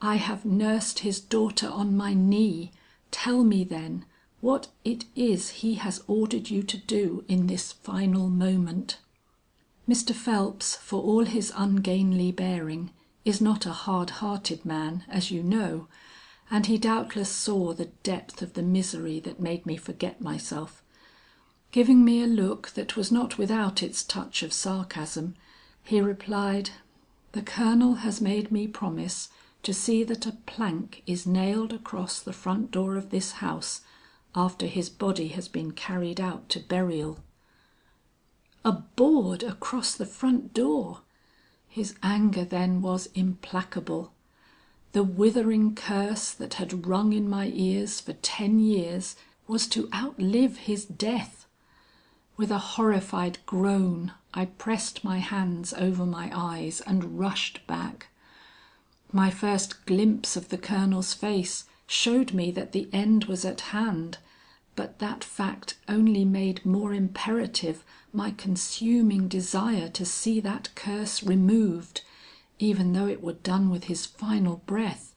"I have nursed his daughter on my knee. Tell me then what it is he has ordered you to do in this final moment." Mr. Phelps, for all his ungainly bearing, is not a hard-hearted man, as you know, and he doubtless saw the depth of the misery that made me forget myself. Giving me a look that was not without its touch of sarcasm, he replied, "The Colonel has made me promise to see that a plank is nailed across the front door of this house after his body has been carried out to burial." A board across the front door! His anger then was implacable. The withering curse that had rung in my ears for 10 years was to outlive his death. With a horrified groan I pressed my hands over my eyes and rushed back. My first glimpse of the Colonel's face showed me that the end was at hand, but that fact only made more imperative my consuming desire to see that curse removed, even though it were done with his final breath.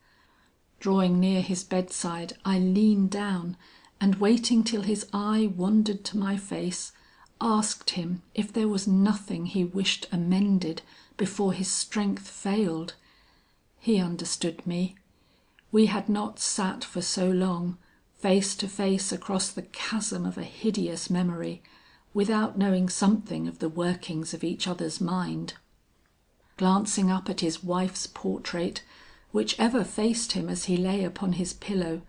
Drawing near his bedside, I leaned down, and waiting till his eye wandered to my face, asked him if there was nothing he wished amended before his strength failed. He understood me. We had not sat for so long, face to face across the chasm of a hideous memory, without knowing something of the workings of each other's mind. Glancing up at his wife's portrait, which ever faced him as he lay upon his pillow,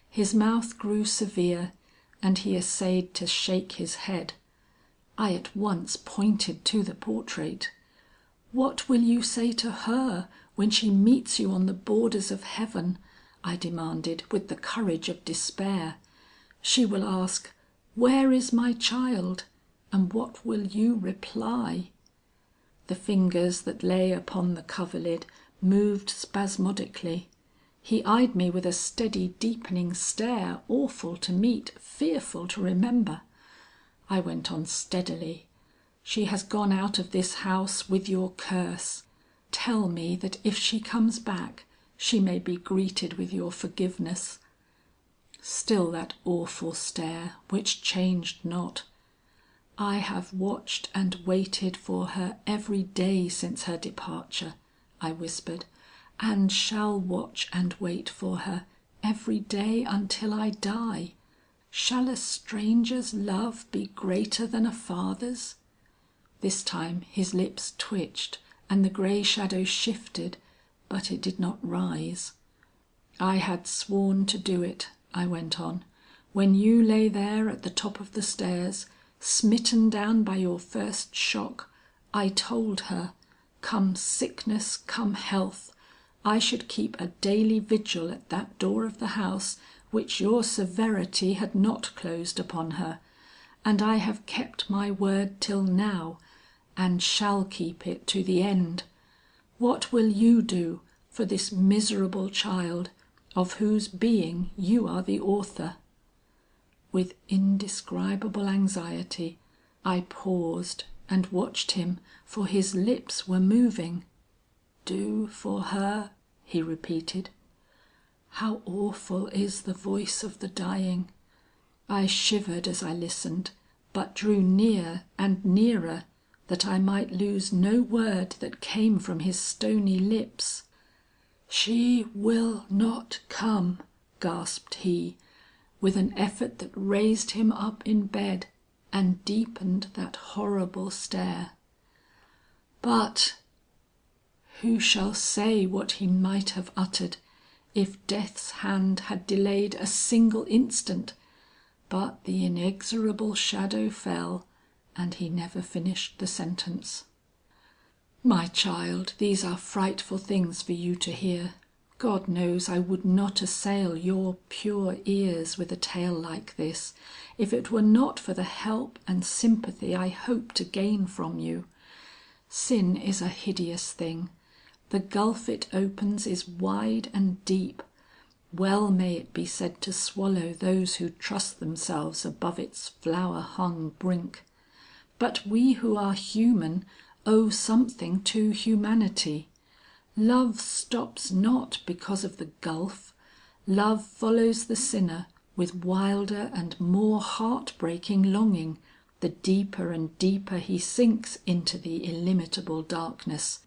his mouth grew severe, and he essayed to shake his head. I at once pointed to the portrait. "What will you say to her when she meets you on the borders of heaven?" I demanded with the courage of despair. "She will ask, 'Where is my child?' and what will you reply?" The fingers that lay upon the coverlid moved spasmodically. He eyed me with a steady deepening stare, awful to meet, fearful to remember. I went on steadily. "She has gone out of this house with your curse. Tell me that if she comes back, she may be greeted with your forgiveness." Still that awful stare, which changed not. "I have watched and waited for her every day since her departure," I whispered, "and shall watch and wait for her every day until I die. Shall a stranger's love be greater than a father's?" This time his lips twitched and the grey shadow shifted, but it did not rise. "I had sworn to do it," I went on, "when you lay there at the top of the stairs, smitten down by your first shock. I told her, come sickness, come health, I should keep a daily vigil at that door of the house which your severity had not closed upon her, and I have kept my word till now, and shall keep it to the end. What will you do for this miserable child of whose being you are the author?" With indescribable anxiety, I paused and watched him, for his lips were moving. "Do for her?" he repeated. How awful is the voice of the dying! I shivered as I listened, but drew near and nearer, that I might lose no word that came from his stony lips. "She will not come," gasped he, with an effort that raised him up in bed and deepened that horrible stare. But who shall say what he might have uttered if death's hand had delayed a single instant? But the inexorable shadow fell, and he never finished the sentence. "My child, these are frightful things for you to hear. God knows I would not assail your pure ears with a tale like this, if it were not for the help and sympathy I hope to gain from you. Sin is a hideous thing. The gulf it opens is wide and deep. Well may it be said to swallow those who trust themselves above its flower-hung brink. But we who are human owe something to humanity. Love stops not because of the gulf. Love follows the sinner with wilder and more heart-breaking longing, the deeper and deeper he sinks into the illimitable darkness.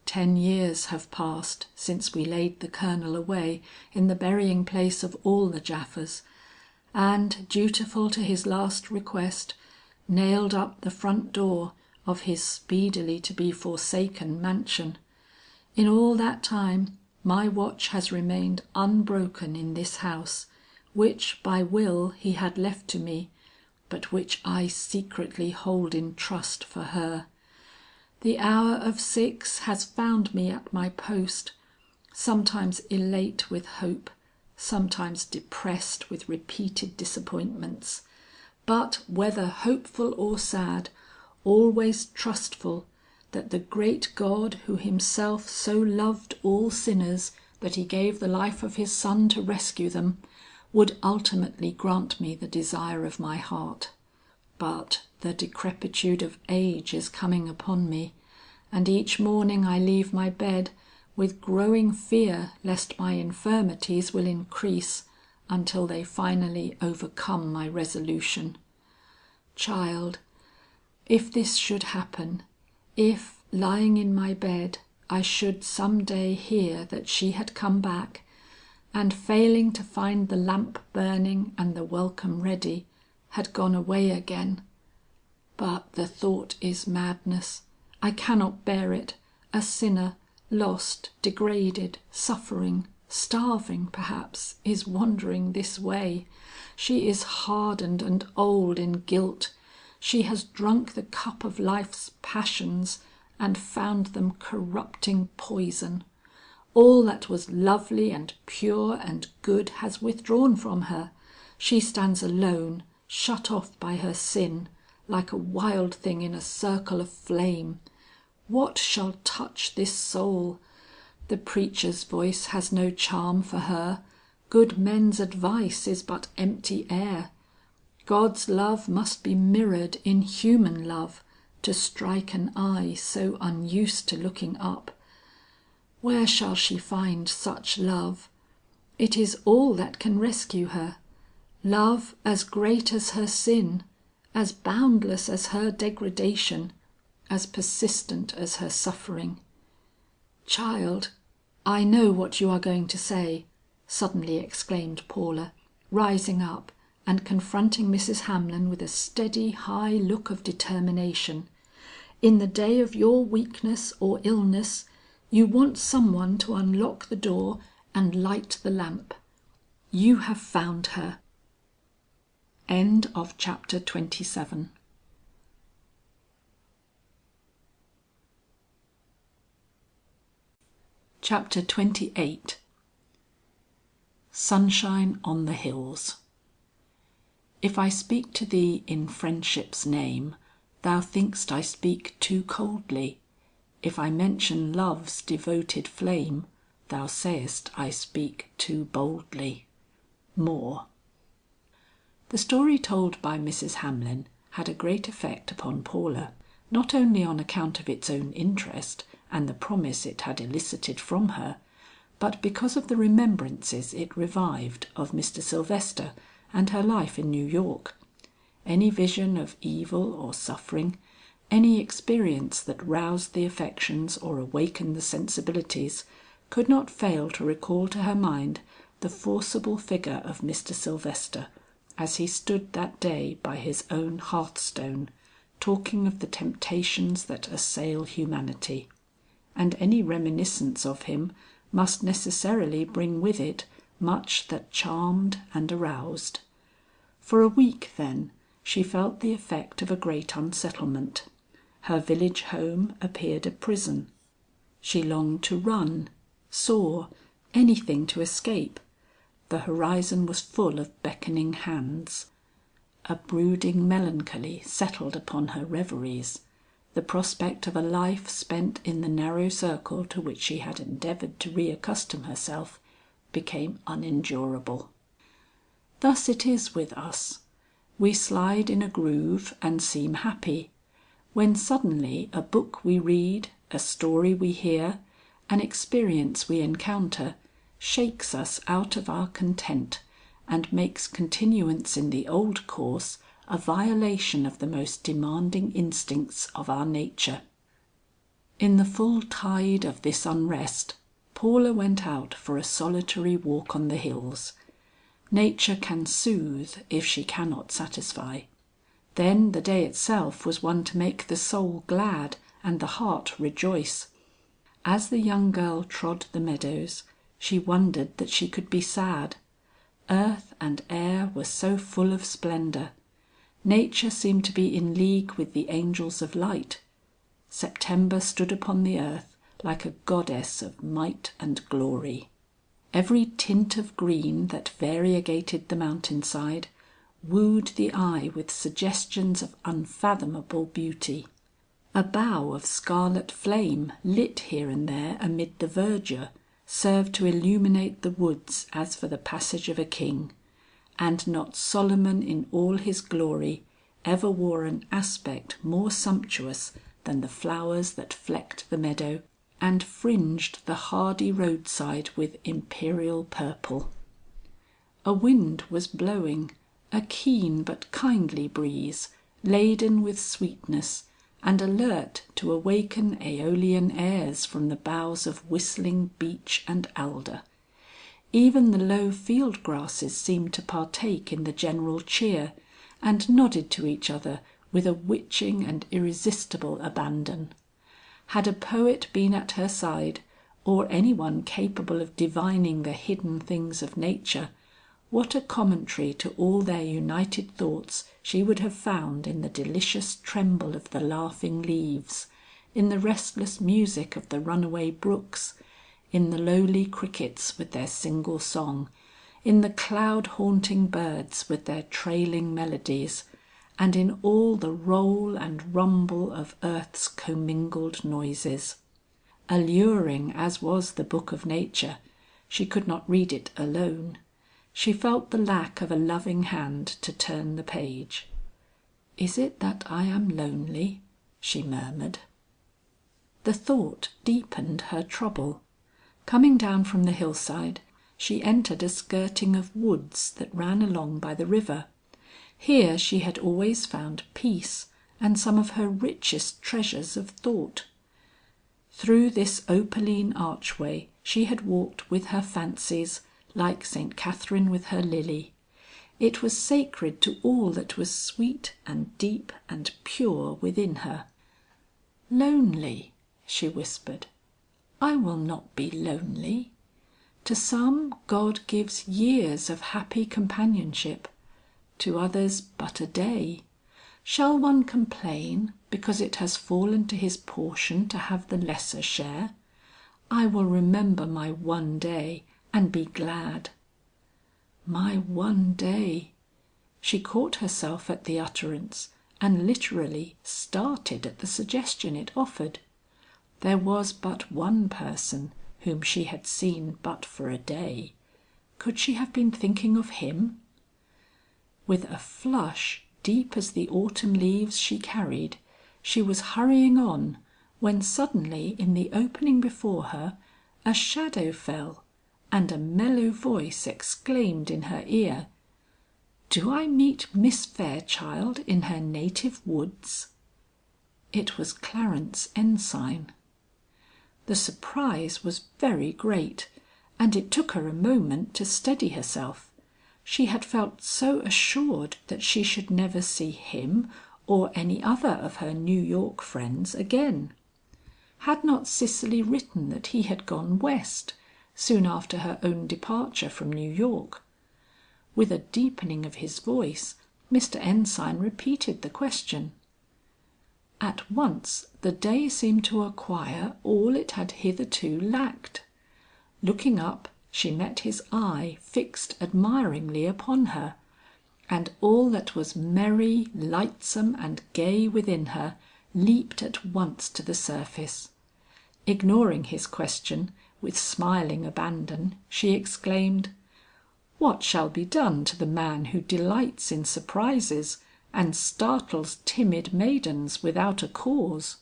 10 years have passed since we laid the Colonel away in the burying place of all the Japhas, and, dutiful to his last request, nailed up the front door of his speedily to be forsaken mansion. In all that time my watch has remained unbroken in this house, which by will he had left to me, but which I secretly hold in trust for her. The hour of 6 has found me at my post, sometimes elate with hope, sometimes depressed with repeated disappointments, but whether hopeful or sad, always trustful that the great God who himself so loved all sinners that he gave the life of his Son to rescue them, would ultimately grant me the desire of my heart. But the decrepitude of age is coming upon me, and each morning I leave my bed with growing fear lest my infirmities will increase until they finally overcome my resolution. Child, if this should happen, if, lying in my bed, I should some day hear that she had come back, and failing to find the lamp burning and the welcome ready, had gone away again. But the thought is madness. I cannot bear it. A sinner, lost, degraded, suffering, starving perhaps, is wandering this way. She is hardened and old in guilt. She has drunk the cup of life's passions and found them corrupting poison. All that was lovely and pure and good has withdrawn from her. She stands alone, shut off by her sin, like a wild thing in a circle of flame. What shall touch this soul? The preacher's voice has no charm for her. Good men's advice is but empty air. God's love must be mirrored in human love to strike an eye so unused to looking up. Where shall she find such love? It is all that can rescue her. Love as great as her sin, as boundless as her degradation, as persistent as her suffering. Child, I know what you are going to say, suddenly exclaimed Paula, rising up and confronting Mrs. Hamlin with a steady, high look of determination. In the day of your weakness or illness, you want someone to unlock the door and light the lamp. You have found her. End of chapter 27. Chapter 28. Sunshine on the hills. If I speak to thee in friendship's name, thou think'st I speak too coldly. If I mention love's devoted flame, thou sayest I speak too boldly. Moore. The story told by Mrs. Hamlin had a great effect upon Paula, not only on account of its own interest and the promise it had elicited from her, but because of the remembrances it revived of Mr. Sylvester and her life in New York. Any vision of evil or suffering, any experience that roused the affections or awakened the sensibilities, could not fail to recall to her mind the forcible figure of Mr. Sylvester as he stood that day by his own hearthstone, talking of the temptations that assail humanity, and any reminiscence of him must necessarily bring with it much that charmed and aroused. For a week, then, she felt the effect of a great unsettlement. Her village home appeared a prison. She longed to run, soar, anything to escape. The horizon was full of beckoning hands. A brooding melancholy settled upon her reveries. The prospect of a life spent in the narrow circle to which she had endeavored to reaccustom herself became unendurable. Thus it is with us. We slide in a groove and seem happy, when suddenly a book we read, a story we hear, an experience we encounter, shakes us out of our content and makes continuance in the old course a violation of the most demanding instincts of our nature. In the full tide of this unrest, Paula went out for a solitary walk on the hills. Nature can soothe if she cannot satisfy. Then the day itself was one to make the soul glad and the heart rejoice. As the young girl trod the meadows, she wondered that she could be sad. Earth and air were so full of splendor. Nature seemed to be in league with the angels of light. September stood upon the earth like a goddess of might and glory. Every tint of green that variegated the mountainside wooed the eye with suggestions of unfathomable beauty. A bough of scarlet flame lit here and there amid the verdure served to illuminate the woods as for the passage of a king, and not Solomon in all his glory ever wore an aspect more sumptuous than the flowers that flecked the meadow and fringed the hardy roadside with imperial purple. A wind was blowing, a keen but kindly breeze, laden with sweetness, and alert to awaken aeolian airs from the boughs of whistling beech and alder. Even the low field grasses seemed to partake in the general cheer, and nodded to each other with a witching and irresistible abandon. Had a poet been at her side, or any one capable of divining the hidden things of nature, what a commentary to all their united thoughts she would have found in the delicious tremble of the laughing leaves, in the restless music of the runaway brooks, in the lowly crickets with their single song, in the cloud-haunting birds with their trailing melodies, and in all the roll and rumble of earth's commingled noises. Alluring as was the book of nature, she could not read it alone. She felt the lack of a loving hand to turn the page. "Is it that I am lonely?" she murmured. The thought deepened her trouble. Coming down from the hillside, she entered a skirting of woods that ran along by the river. Here she had always found peace and some of her richest treasures of thought. Through this opaline archway she had walked with her fancies, like St. Catherine with her lily. It was sacred to all that was sweet and deep and pure within her. "Lonely," she whispered. "I will not be lonely. To some God gives years of happy companionship, to others but a day. Shall one complain because it has fallen to his portion to have the lesser share? I will remember my one day and be glad." My one day! She caught herself at the utterance and literally started at the suggestion it offered. There was but one person whom she had seen but for a day. Could she have been thinking of him? With a flush deep as the autumn leaves she carried, she was hurrying on, when suddenly in the opening before her a shadow fell, and a mellow voice exclaimed in her ear, "Do I meet Miss Fairchild in her native woods?" It was Clarence Ensign. The surprise was very great, and it took her a moment to steady herself. She had felt so assured that she should never see him or any other of her New York friends again. Had not Cicely written that he had gone West, soon after her own departure from New York? With a deepening of his voice, Mr. Ensign repeated the question. At once the day seemed to acquire all it had hitherto lacked. Looking up, she met his eye fixed admiringly upon her, and all that was merry, lightsome, and gay within her leaped at once to the surface. Ignoring his question, with smiling abandon, she exclaimed, "What shall be done to the man who delights in surprises and startles timid maidens without a cause?"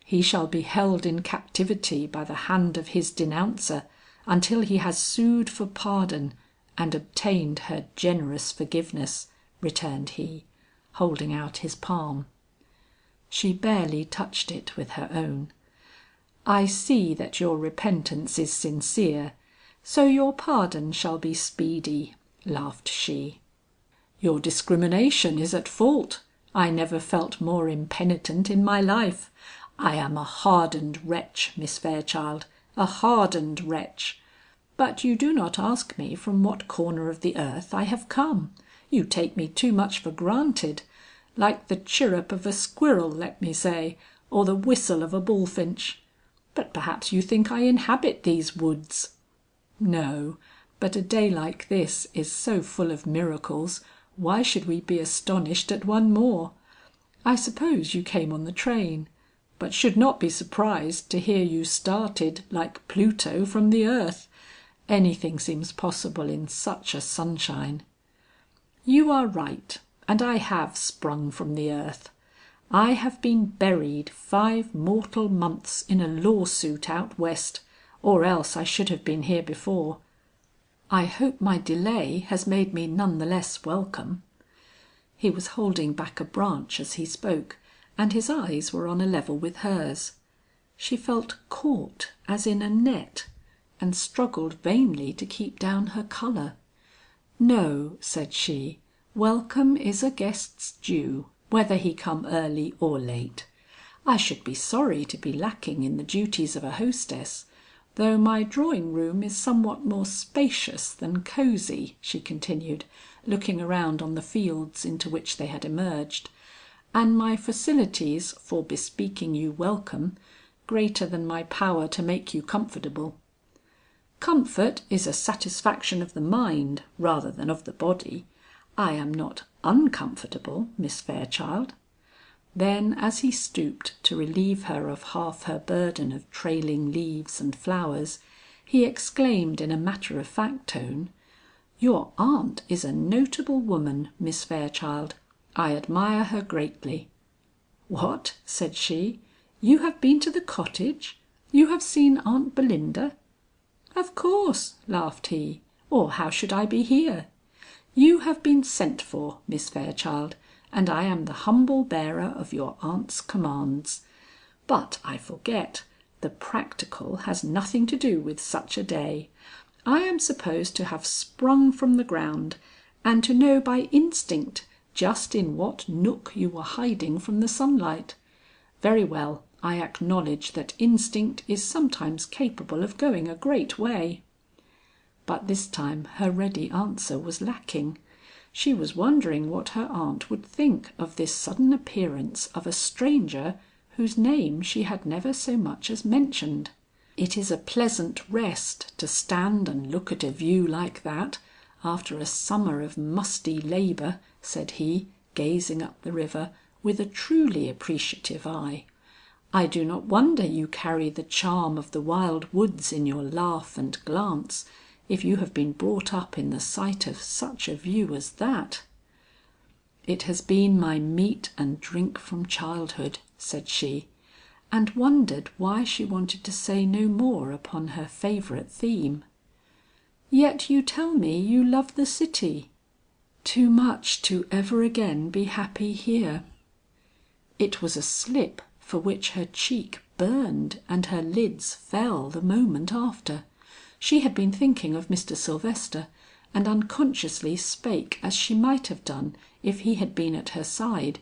"He shall be held in captivity by the hand of his denouncer until he has sued for pardon and obtained her generous forgiveness," returned he, holding out his palm. She barely touched it with her own. "I see that your repentance is sincere, so your pardon shall be speedy," laughed she. "Your discrimination is at fault. I never felt more impenitent in my life. I am a hardened wretch, Miss Fairchild, a hardened wretch. But you do not ask me from what corner of the earth I have come. You take me too much for granted, like the chirrup of a squirrel, let me say, or the whistle of a bullfinch. But perhaps you think I inhabit these woods." "No, but a day like this is so full of miracles, why should we be astonished at one more? I suppose you came on the train, but should not be surprised to hear you started like Pluto from the earth. Anything seems possible in such a sunshine." "You are right, and I have sprung from the earth. I have been buried 5 mortal months in a lawsuit out West, or else I should have been here before. I hope my delay has made me none the less welcome." He was holding back a branch as he spoke, and his eyes were on a level with hers. She felt caught as in a net, and struggled vainly to keep down her colour. "No," said she, "welcome is a guest's due, whether he come early or late. I should be sorry to be lacking in the duties of a hostess, though my drawing room is somewhat more spacious than cosy," she continued, looking around on the fields into which they had emerged, "and my facilities for bespeaking you welcome greater than my power to make you comfortable. Comfort is a satisfaction of the mind rather than of the body. I am not uncomfortable, Miss Fairchild." Then as he stooped to relieve her of half her burden of trailing leaves and flowers, he exclaimed in a matter of fact tone, "Your aunt is a notable woman, Miss Fairchild. I admire her greatly." "What?" said she. "You have been to the cottage? You have seen Aunt Belinda?" "Of course," laughed he, "or how should I be here? You have been sent for, Miss Fairchild, and I am the humble bearer of your aunt's commands. But I forget, the practical has nothing to do with such a day. I am supposed to have sprung from the ground, and to know by instinct just in what nook you were hiding from the sunlight. Very well, I acknowledge that instinct is sometimes capable of going a great way." But this time her ready answer was lacking. She was wondering what her aunt would think of this sudden appearance of a stranger whose name she had never so much as mentioned. "It is a pleasant rest to stand and look at a view like that, after a summer of musty labour," said he, gazing up the river with a truly appreciative eye. "I do not wonder you carry the charm of the wild woods in your laugh and glance, if you have been brought up in the sight of such a view as that." "It has been my meat and drink from childhood," said she, and wondered why she wanted to say no more upon her favourite theme. "Yet you tell me you love the city." "Too much to ever again be happy here." It was a slip for which her cheek burned and her lids fell the moment after. She had been thinking of Mr. Sylvester, and unconsciously spake as she might have done if he had been at her side,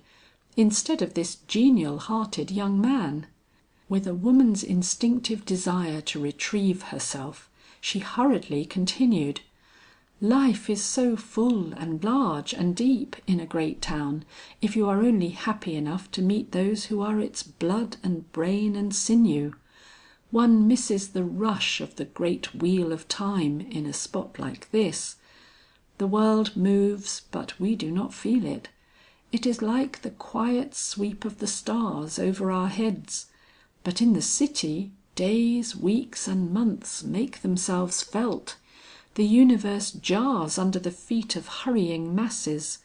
instead of this genial-hearted young man. With a woman's instinctive desire to retrieve herself, she hurriedly continued: "Life is so full and large and deep in a great town, if you are only happy enough to meet those who are its blood and brain and sinew. One misses the rush of the great wheel of time in a spot like this. The world moves, but we do not feel it. It is like the quiet sweep of the stars over our heads. But in the city, days, weeks and months make themselves felt. The universe jars under the feet of hurrying masses.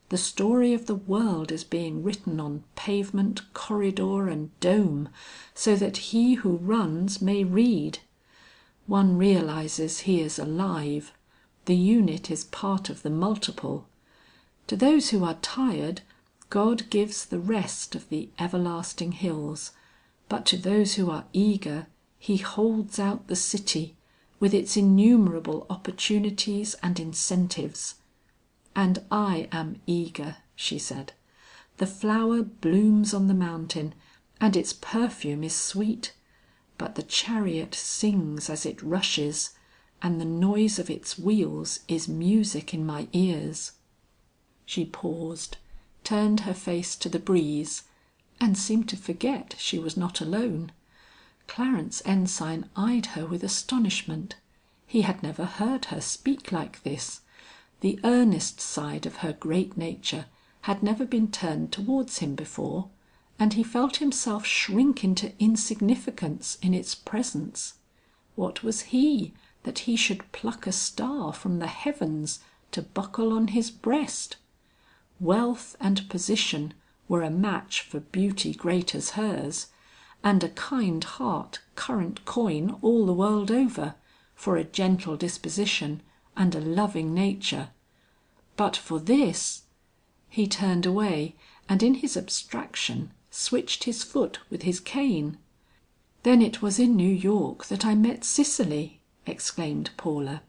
The story of the world is being written on pavement, corridor and dome, so that he who runs may read. One realizes he is alive. The unit is part of the multiple. To those who are tired, God gives the rest of the everlasting hills, but to those who are eager, he holds out the city with its innumerable opportunities and incentives. And I am eager," she said. "The flower blooms on the mountain, and its perfume is sweet, but the chariot sings as it rushes, and the noise of its wheels is music in my ears." She paused, turned her face to the breeze, and seemed to forget she was not alone. Clarence Ensign eyed her with astonishment. He had never heard her speak like this. The earnest side of her great nature had never been turned towards him before, and he felt himself shrink into insignificance in its presence. What was he, that he should pluck a star from the heavens to buckle on his breast? Wealth and position were a match for beauty great as hers, and a kind heart current coin all the world over, for a gentle disposition and a loving nature. But for this— He turned away, and in his abstraction switched his foot with his cane. "Then it was in New York that I met Cicely," exclaimed Paula.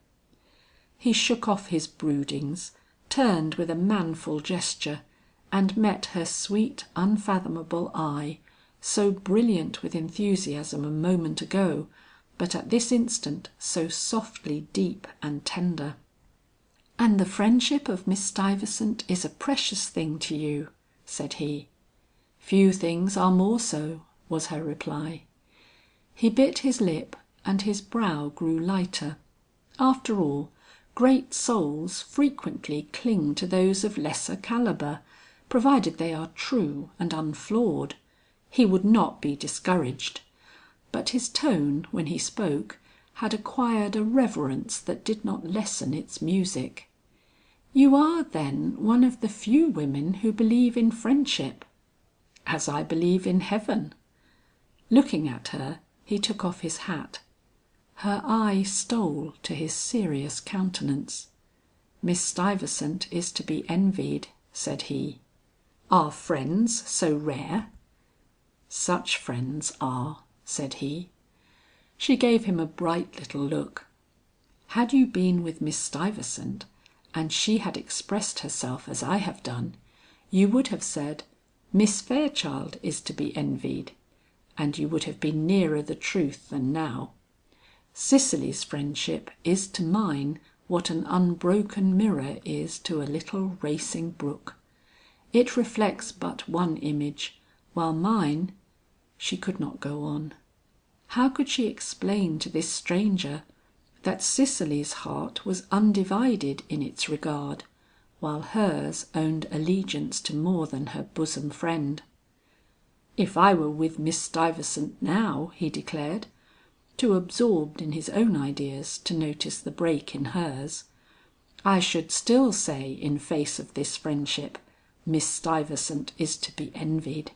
He shook off his broodings, turned with a manful gesture, and met her sweet unfathomable eye, so brilliant with enthusiasm a moment ago, but at this instant so softly deep and tender. "And the friendship of Miss Stuyvesant is a precious thing to you," said he. "Few things are more so," was her reply. He bit his lip and his brow grew lighter. After all, great souls frequently cling to those of lesser caliber, provided they are true and unflawed. He would not be discouraged. But his tone, when he spoke, had acquired a reverence that did not lessen its music. "You are, then, one of the few women who believe in friendship?" "As I believe in heaven." Looking at her, he took off his hat. Her eye stole to his serious countenance. "Miss Stuyvesant is to be envied," said he. "Are friends so rare?" "Such friends are," said he. She gave him a bright little look. "Had you been with Miss Stuyvesant, and she had expressed herself as I have done, you would have said, 'Miss Fairchild is to be envied,' and you would have been nearer the truth than now. Cicely's friendship is to mine what an unbroken mirror is to a little racing brook. It reflects but one image, while mine—" She could not go on. How could she explain to this stranger that Cicely's heart was undivided in its regard, while hers owned allegiance to more than her bosom friend? "If I were with Miss Stuyvesant now," he declared, too absorbed in his own ideas to notice the break in hers, "I should still say in face of this friendship, 'Miss Stuyvesant is to be envied.'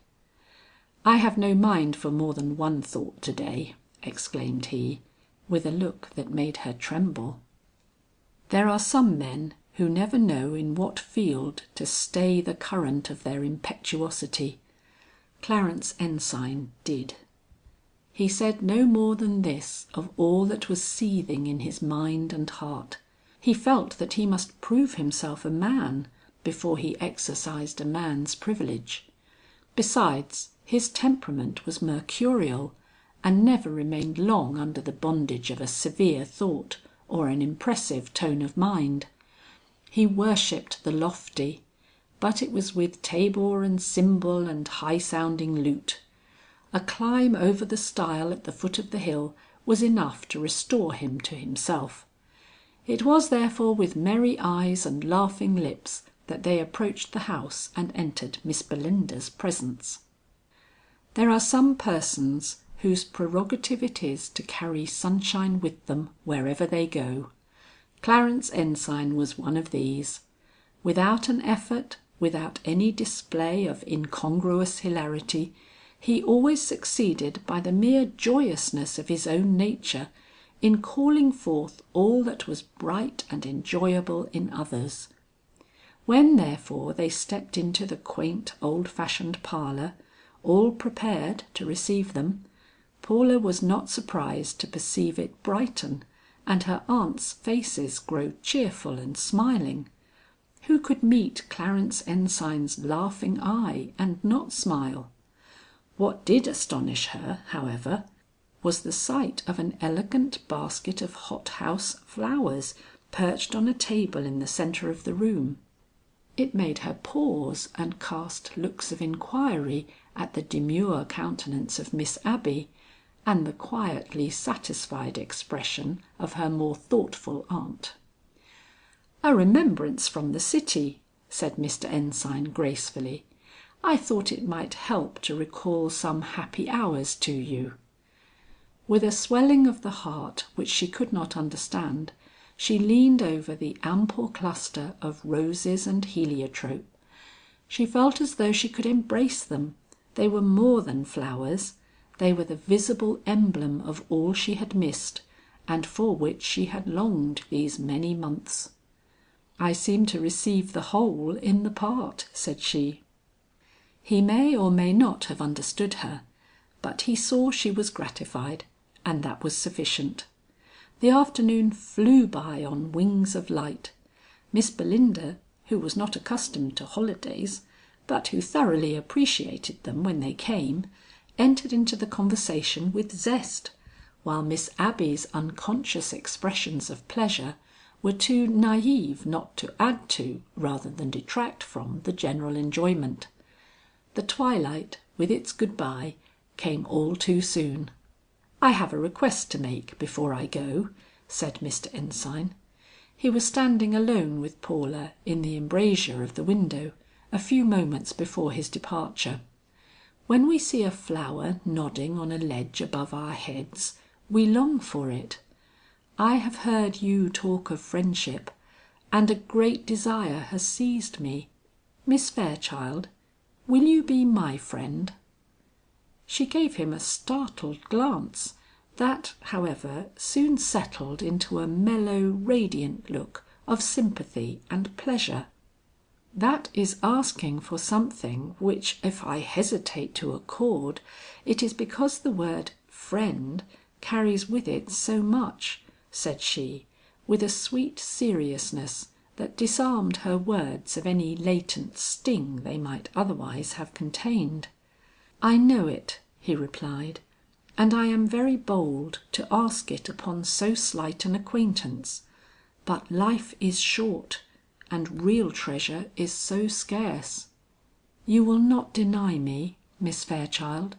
I have no mind for more than one thought to day," exclaimed he, with a look that made her tremble. There are some men who never know in what field to stay the current of their impetuosity. Clarence Ensign did. He said no more than this of all that was seething in his mind and heart. He felt that he must prove himself a man before he exercised a man's privilege. Besides, his temperament was mercurial, and never remained long under the bondage of a severe thought or an impressive tone of mind. He worshipped the lofty, but it was with tabor and cymbal and high-sounding lute. A climb over the stile at the foot of the hill was enough to restore him to himself. It was therefore with merry eyes and laughing lips that they approached the house and entered Miss Belinda's presence. There are some persons whose prerogative it is to carry sunshine with them wherever they go. Clarence Ensign was one of these. Without an effort, without any display of incongruous hilarity, he always succeeded by the mere joyousness of his own nature in calling forth all that was bright and enjoyable in others. When therefore they stepped into the quaint old-fashioned parlour, all prepared to receive them, Paula was not surprised to perceive it brighten, and her aunts' faces grow cheerful and smiling. Who could meet Clarence Ensign's laughing eye and not smile? What did astonish her, however, was the sight of an elegant basket of hothouse flowers perched on a table in the centre of the room. It made her pause and cast looks of inquiry at the demure countenance of Miss Abby, and the quietly satisfied expression of her more thoughtful aunt. "A remembrance from the city," said Mr. Ensign gracefully. "I thought it might help to recall some happy hours to you." With a swelling of the heart which she could not understand, she leaned over the ample cluster of roses and heliotrope. She felt as though she could embrace them. They were more than flowers. They were the visible emblem of all she had missed, and for which she had longed these many months. "I seem to receive the whole in the part," said she. He may or may not have understood her, but he saw she was gratified, and that was sufficient. The afternoon flew by on wings of light. Miss Belinda, who was not accustomed to holidays, but who thoroughly appreciated them when they came, entered into the conversation with zest, while Miss Abby's unconscious expressions of pleasure were too naïve not to add to rather than detract from the general enjoyment. The twilight, with its good bye, came all too soon. "I have a request to make before I go," said Mr. Ensign. He was standing alone with Paula in the embrasure of the window, a few moments before his departure. "When we see a flower nodding on a ledge above our heads, we long for it. I have heard you talk of friendship, and a great desire has seized me. Miss Fairchild, will you be my friend?" She gave him a startled glance, that, however, soon settled into a mellow, radiant look of sympathy and pleasure. "That is asking for something which if I hesitate to accord, it is because the word friend carries with it so much," said she, with a sweet seriousness that disarmed her words of any latent sting they might otherwise have contained. "I know it," he replied, "and I am very bold to ask it upon so slight an acquaintance. But life is short, and real treasure is so scarce. You will not deny me, Miss Fairchild?"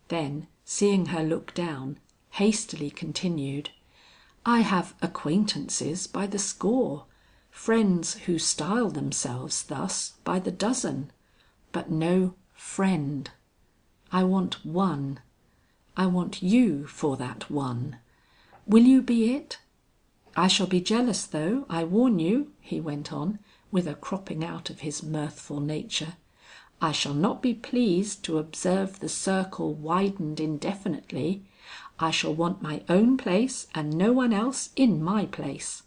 Then, seeing her look down, hastily continued, "I have acquaintances by the score, friends who style themselves thus by the dozen, but no friend. I want one. I want you for that one. Will you be it? I shall be jealous though, I warn you," he went on, with a cropping out of his mirthful nature. "I shall not be pleased to observe the circle widened indefinitely. I shall want my own place and no one else in my place."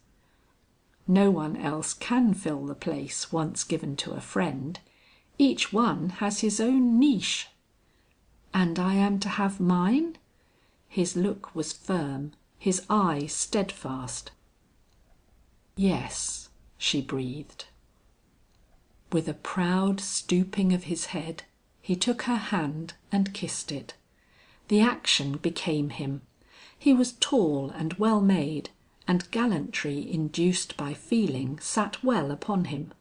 "No one else can fill the place once given to a friend. Each one has his own niche." "And I am to have mine?" His look was firm, his eye steadfast. "Yes," she breathed. With a proud stooping of his head, he took her hand and kissed it. The action became him. He was tall and well made, and gallantry induced by feeling sat well upon him.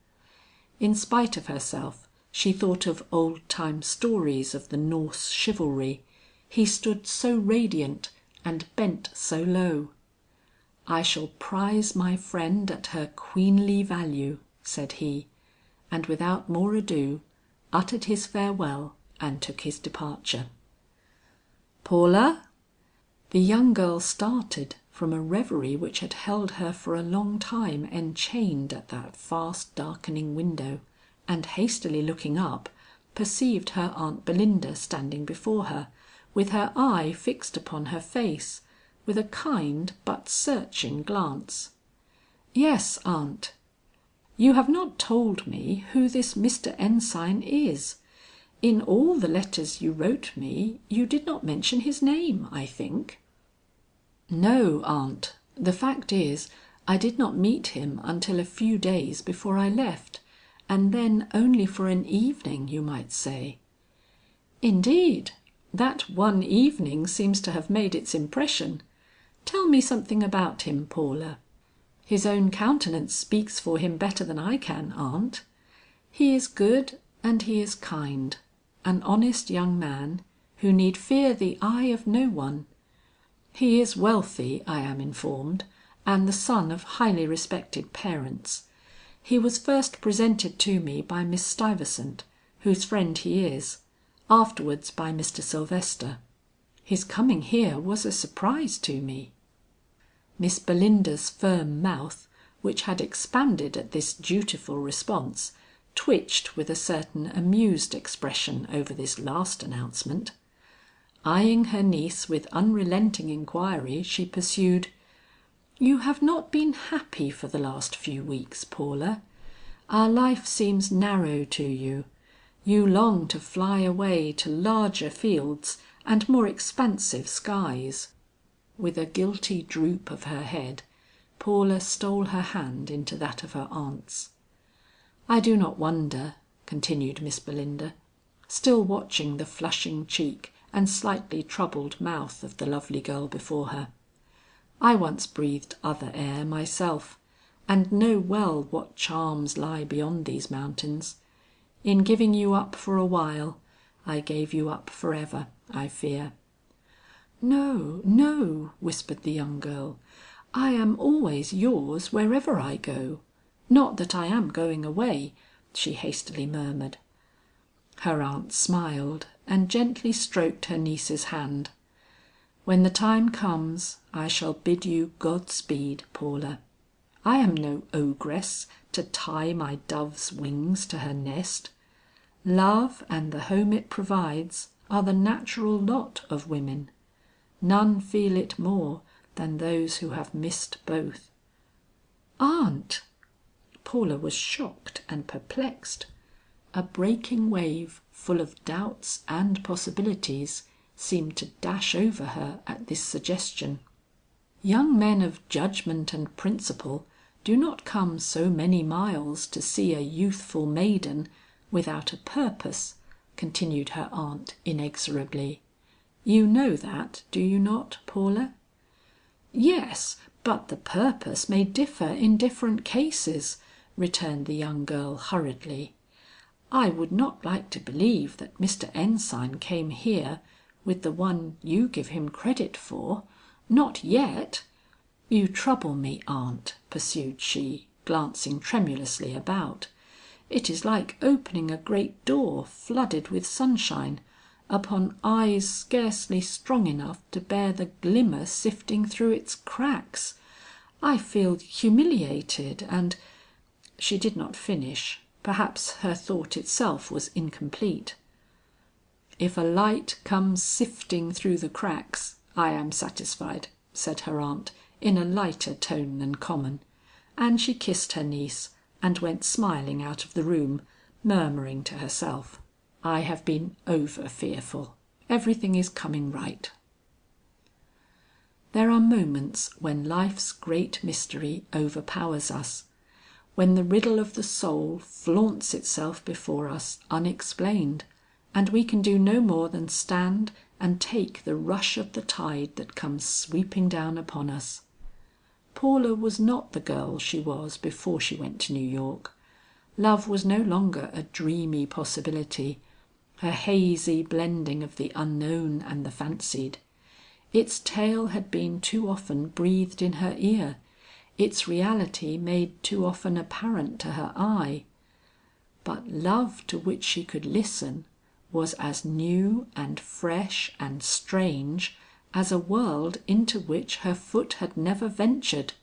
In spite of herself, she thought of old time stories of the Norse chivalry. He stood so radiant and bent so low. "I shall prize my friend at her queenly value," said he, and without more ado, uttered his farewell and took his departure. "Paula?" The young girl started from a reverie which had held her for a long time enchained at that fast darkening window, and hastily looking up, perceived her Aunt Belinda standing before her, with her eye fixed upon her face, with a kind but searching glance. "Yes, aunt." "You have not told me who this Mr. Ensign is. In all the letters you wrote me, you did not mention his name, I think." "No, aunt. The fact is, I did not meet him until a few days before I left, and then only for an evening, you might say." "Indeed! That one evening seems to have made its impression. Tell me something about him, Paula. His own countenance speaks for him better than I can, aunt. He is good and he is kind, an honest young man who need fear the eye of no one. He is wealthy, I am informed, and the son of highly respected parents. He was first presented to me by Miss Stuyvesant, whose friend he is, afterwards by Mr. Sylvester. His coming here was a surprise to me." Miss Belinda's firm mouth, which had expanded at this dutiful response, twitched with a certain amused expression over this last announcement. Eyeing her niece with unrelenting inquiry, she pursued: "You have not been happy for the last few weeks, Paula. Our life seems narrow to you. You long to fly away to larger fields and more expansive skies." With a guilty droop of her head, Paula stole her hand into that of her aunt's. "I do not wonder," continued Miss Belinda, still watching the flushing cheek and slightly troubled mouth of the lovely girl before her. "I once breathed other air myself, and know well what charms lie beyond these mountains. In giving you up for a while, I gave you up forever, I fear." "No, no," whispered the young girl. "I am always yours wherever I go. Not that I am going away," she hastily murmured. Her aunt smiled and gently stroked her niece's hand. "When the time comes, I shall bid you Godspeed, Paula. I am no ogress to tie my dove's wings to her nest. Love and the home it provides are the natural lot of women. None feel it more than those who have missed both." "Aunt!" Paula was shocked and perplexed. A breaking wave full of doubts and possibilities seemed to dash over her at this suggestion. Young men of judgment and principle do not come so many miles to see a youthful maiden without a purpose, continued her aunt inexorably. "You know that, do you not, Paula?" "Yes, but the purpose may differ in different cases," returned the young girl hurriedly. "I would not like to believe that Mr. Ensign came here with the one you give him credit for. Not yet. You trouble me, aunt," pursued she, glancing tremulously about. "It is like opening a great door flooded with sunshine, upon eyes scarcely strong enough to bear the glimmer sifting through its cracks. I feel humiliated and—" She did not finish. Perhaps her thought itself was incomplete. "If a light comes sifting through the cracks, I am satisfied," said her aunt in a lighter tone than common, and she kissed her niece and went smiling out of the room, murmuring to herself, "I have been over fearful, Everything is coming right." There are moments when life's great mystery overpowers us, when the riddle of the soul flaunts itself before us unexplained, and we can do no more than stand and take the rush of the tide that comes sweeping down upon us. Paula was not the girl she was before she went to New York. Love was no longer a dreamy possibility, a hazy blending of the unknown and the fancied. Its tale had been too often breathed in her ear, its reality made too often apparent to her eye. But love to which she could listen was as new and fresh and strange as a world into which her foot had never ventured.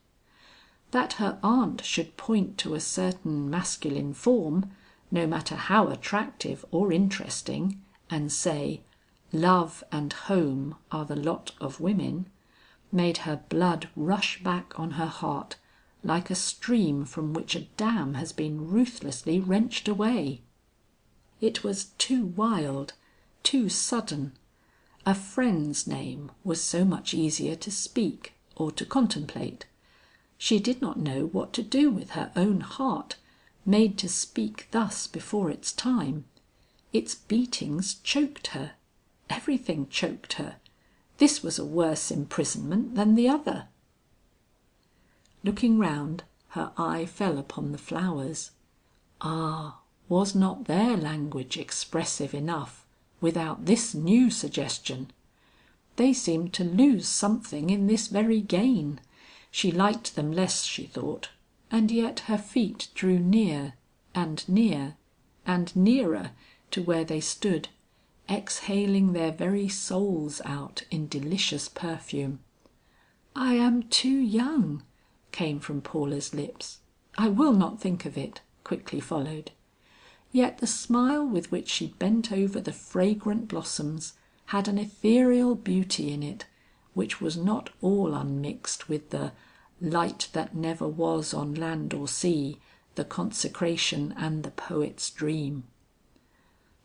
That her aunt should point to a certain masculine form, no matter how attractive or interesting, and say, "Love and home are the lot of women," made her blood rush back on her heart like a stream from which a dam has been ruthlessly wrenched away. It was too wild, too sudden. A friend's name was so much easier to speak or to contemplate. She did not know what to do with her own heart, made to speak thus before its time. Its beatings choked her. Everything choked her. This was a worse imprisonment than the other. Looking round, her eye fell upon the flowers. Ah, was not their language expressive enough without this new suggestion? They seemed to lose something in this very gain. She liked them less, she thought, and yet her feet drew near and near and nearer to where they stood, exhaling their very souls out in delicious perfume. "I am too young," came from Paula's lips. "I will not think of it," quickly followed. Yet the smile with which she bent over the fragrant blossoms had an ethereal beauty in it, which was not all unmixed with the "light that never was on land or sea, the consecration and the poet's dream."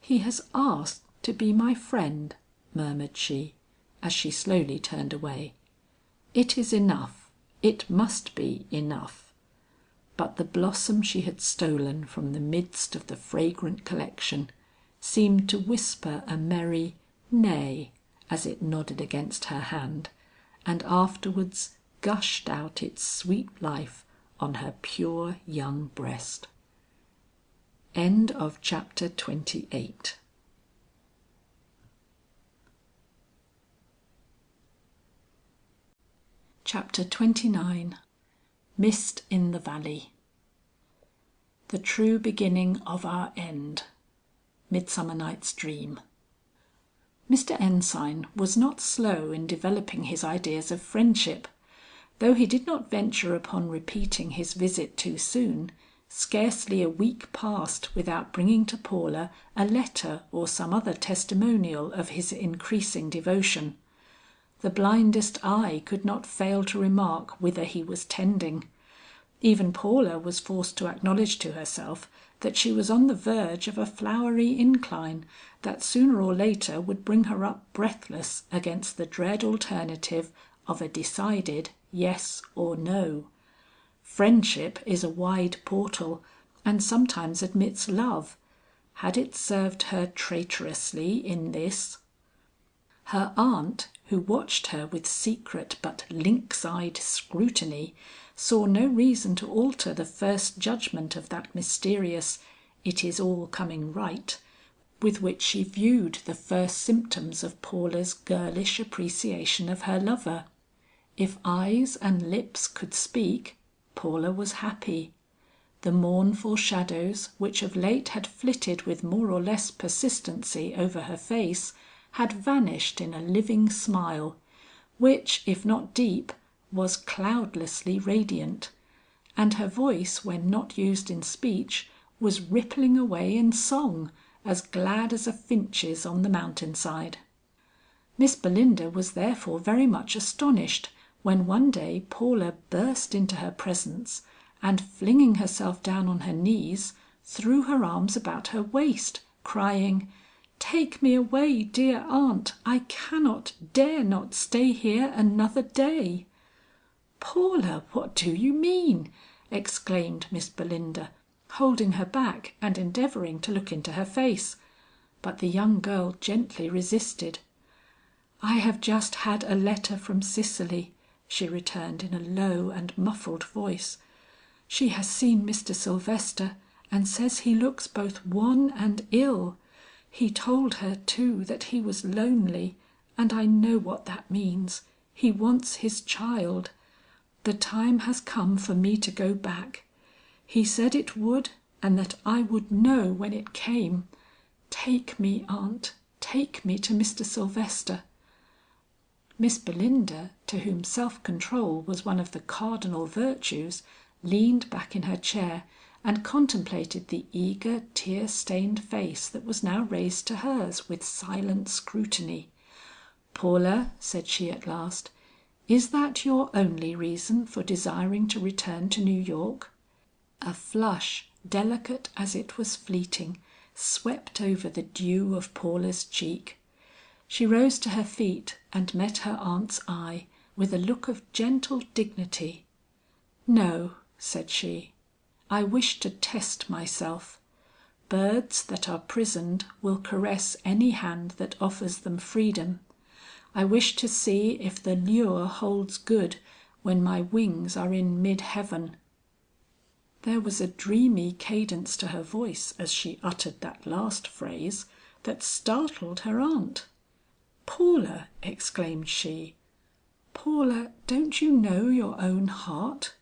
"He has asked to be my friend," murmured she, as she slowly turned away. "It is enough. It must be enough." But the blossom she had stolen from the midst of the fragrant collection seemed to whisper a merry "nay" as it nodded against her hand, and afterwards gushed out its sweet life on her pure young breast. End of chapter 28. Chapter 29. Mist in the Valley. The true beginning of our end. Midsummer Night's Dream. Mr. Ensign was not slow in developing his ideas of friendship. Though he did not venture upon repeating his visit too soon, scarcely a week passed without bringing to Paula a letter or some other testimonial of his increasing devotion. The blindest eye could not fail to remark whither he was tending. Even Paula was forced to acknowledge to herself that she was on the verge of a flowery incline that sooner or later would bring her up breathless against the dread alternative of a decided yes or no. Friendship is a wide portal, and sometimes admits love. Had it served her traitorously in this? Her aunt, who watched her with secret but lynx-eyed scrutiny, saw no reason to alter the first judgment of that mysterious "it is all coming right," with which she viewed the first symptoms of Paula's girlish appreciation of her lover. If eyes and lips could speak, Paula was happy. The mournful shadows which of late had flitted with more or less persistency over her face, had vanished in a living smile, which, if not deep, was cloudlessly radiant, and her voice when not used in speech was rippling away in song, as glad as a finch's on the mountain side. Miss Belinda was therefore very much astonished when one day Paula burst into her presence, and flinging herself down on her knees, threw her arms about her waist, crying, "Take me away, dear aunt. I cannot, dare not stay here another day." "Paula, what do you mean?" exclaimed Miss Belinda, holding her back and endeavouring to look into her face. But the young girl gently resisted. "I have just had a letter from Cicely," she returned in a low and muffled voice. "She has seen Mr. Sylvester and says he looks both wan and ill. He told her too that he was lonely, and I know what that means. He wants his child. The time has come for me to go back. He said it would and that I would know when it came. Take me, aunt, take me to Mr. Sylvester." Miss Belinda, to whom self-control was one of the cardinal virtues, leaned back in her chair and contemplated the eager tear-stained face that was now raised to hers with silent scrutiny. "Paula," said she at last, "is that your only reason for desiring to return to New York?" A flush, delicate as it was fleeting, swept over the dew of Paula's cheek. She rose to her feet and met her aunt's eye with a look of gentle dignity. "No," said she. "I wish to test myself. Birds that are prisoned will caress any hand that offers them freedom. I wish to see if the lure holds good when my wings are in mid heaven." There was a dreamy cadence to her voice as she uttered that last phrase that startled her aunt. "Paula," exclaimed she, "Paula, don't you know your own heart?"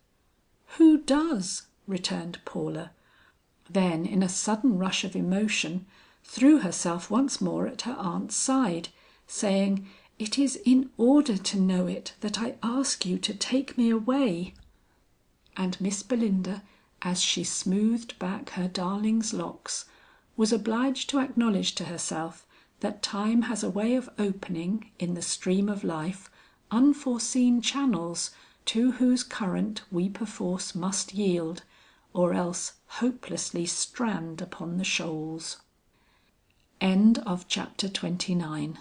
"Who does?" returned Paula. Then in a sudden rush of emotion, threw herself once more at her aunt's side, saying, "It is in order to know it that I ask you to take me away." And Miss Belinda, as she smoothed back her darling's locks, was obliged to acknowledge to herself that time has a way of opening, in the stream of life, unforeseen channels to whose current we perforce must yield, or else hopelessly strand upon the shoals. CHAPTER XXIX.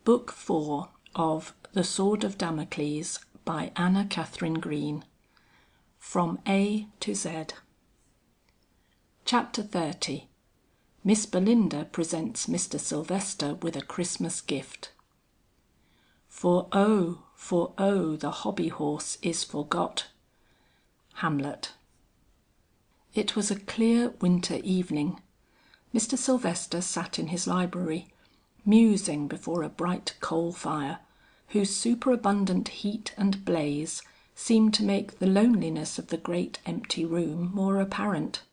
Book 4 of The Sword of Damocles by Katharine Green. From A to Z. Chapter 30. Miss Belinda presents Mr. Sylvester with a Christmas gift. For oh, the hobby horse is forgot. Hamlet. It was a clear winter evening. Mr. Sylvester sat in his library, musing before a bright coal fire, whose superabundant heat and blaze seemed to make the loneliness of the great empty room more apparent.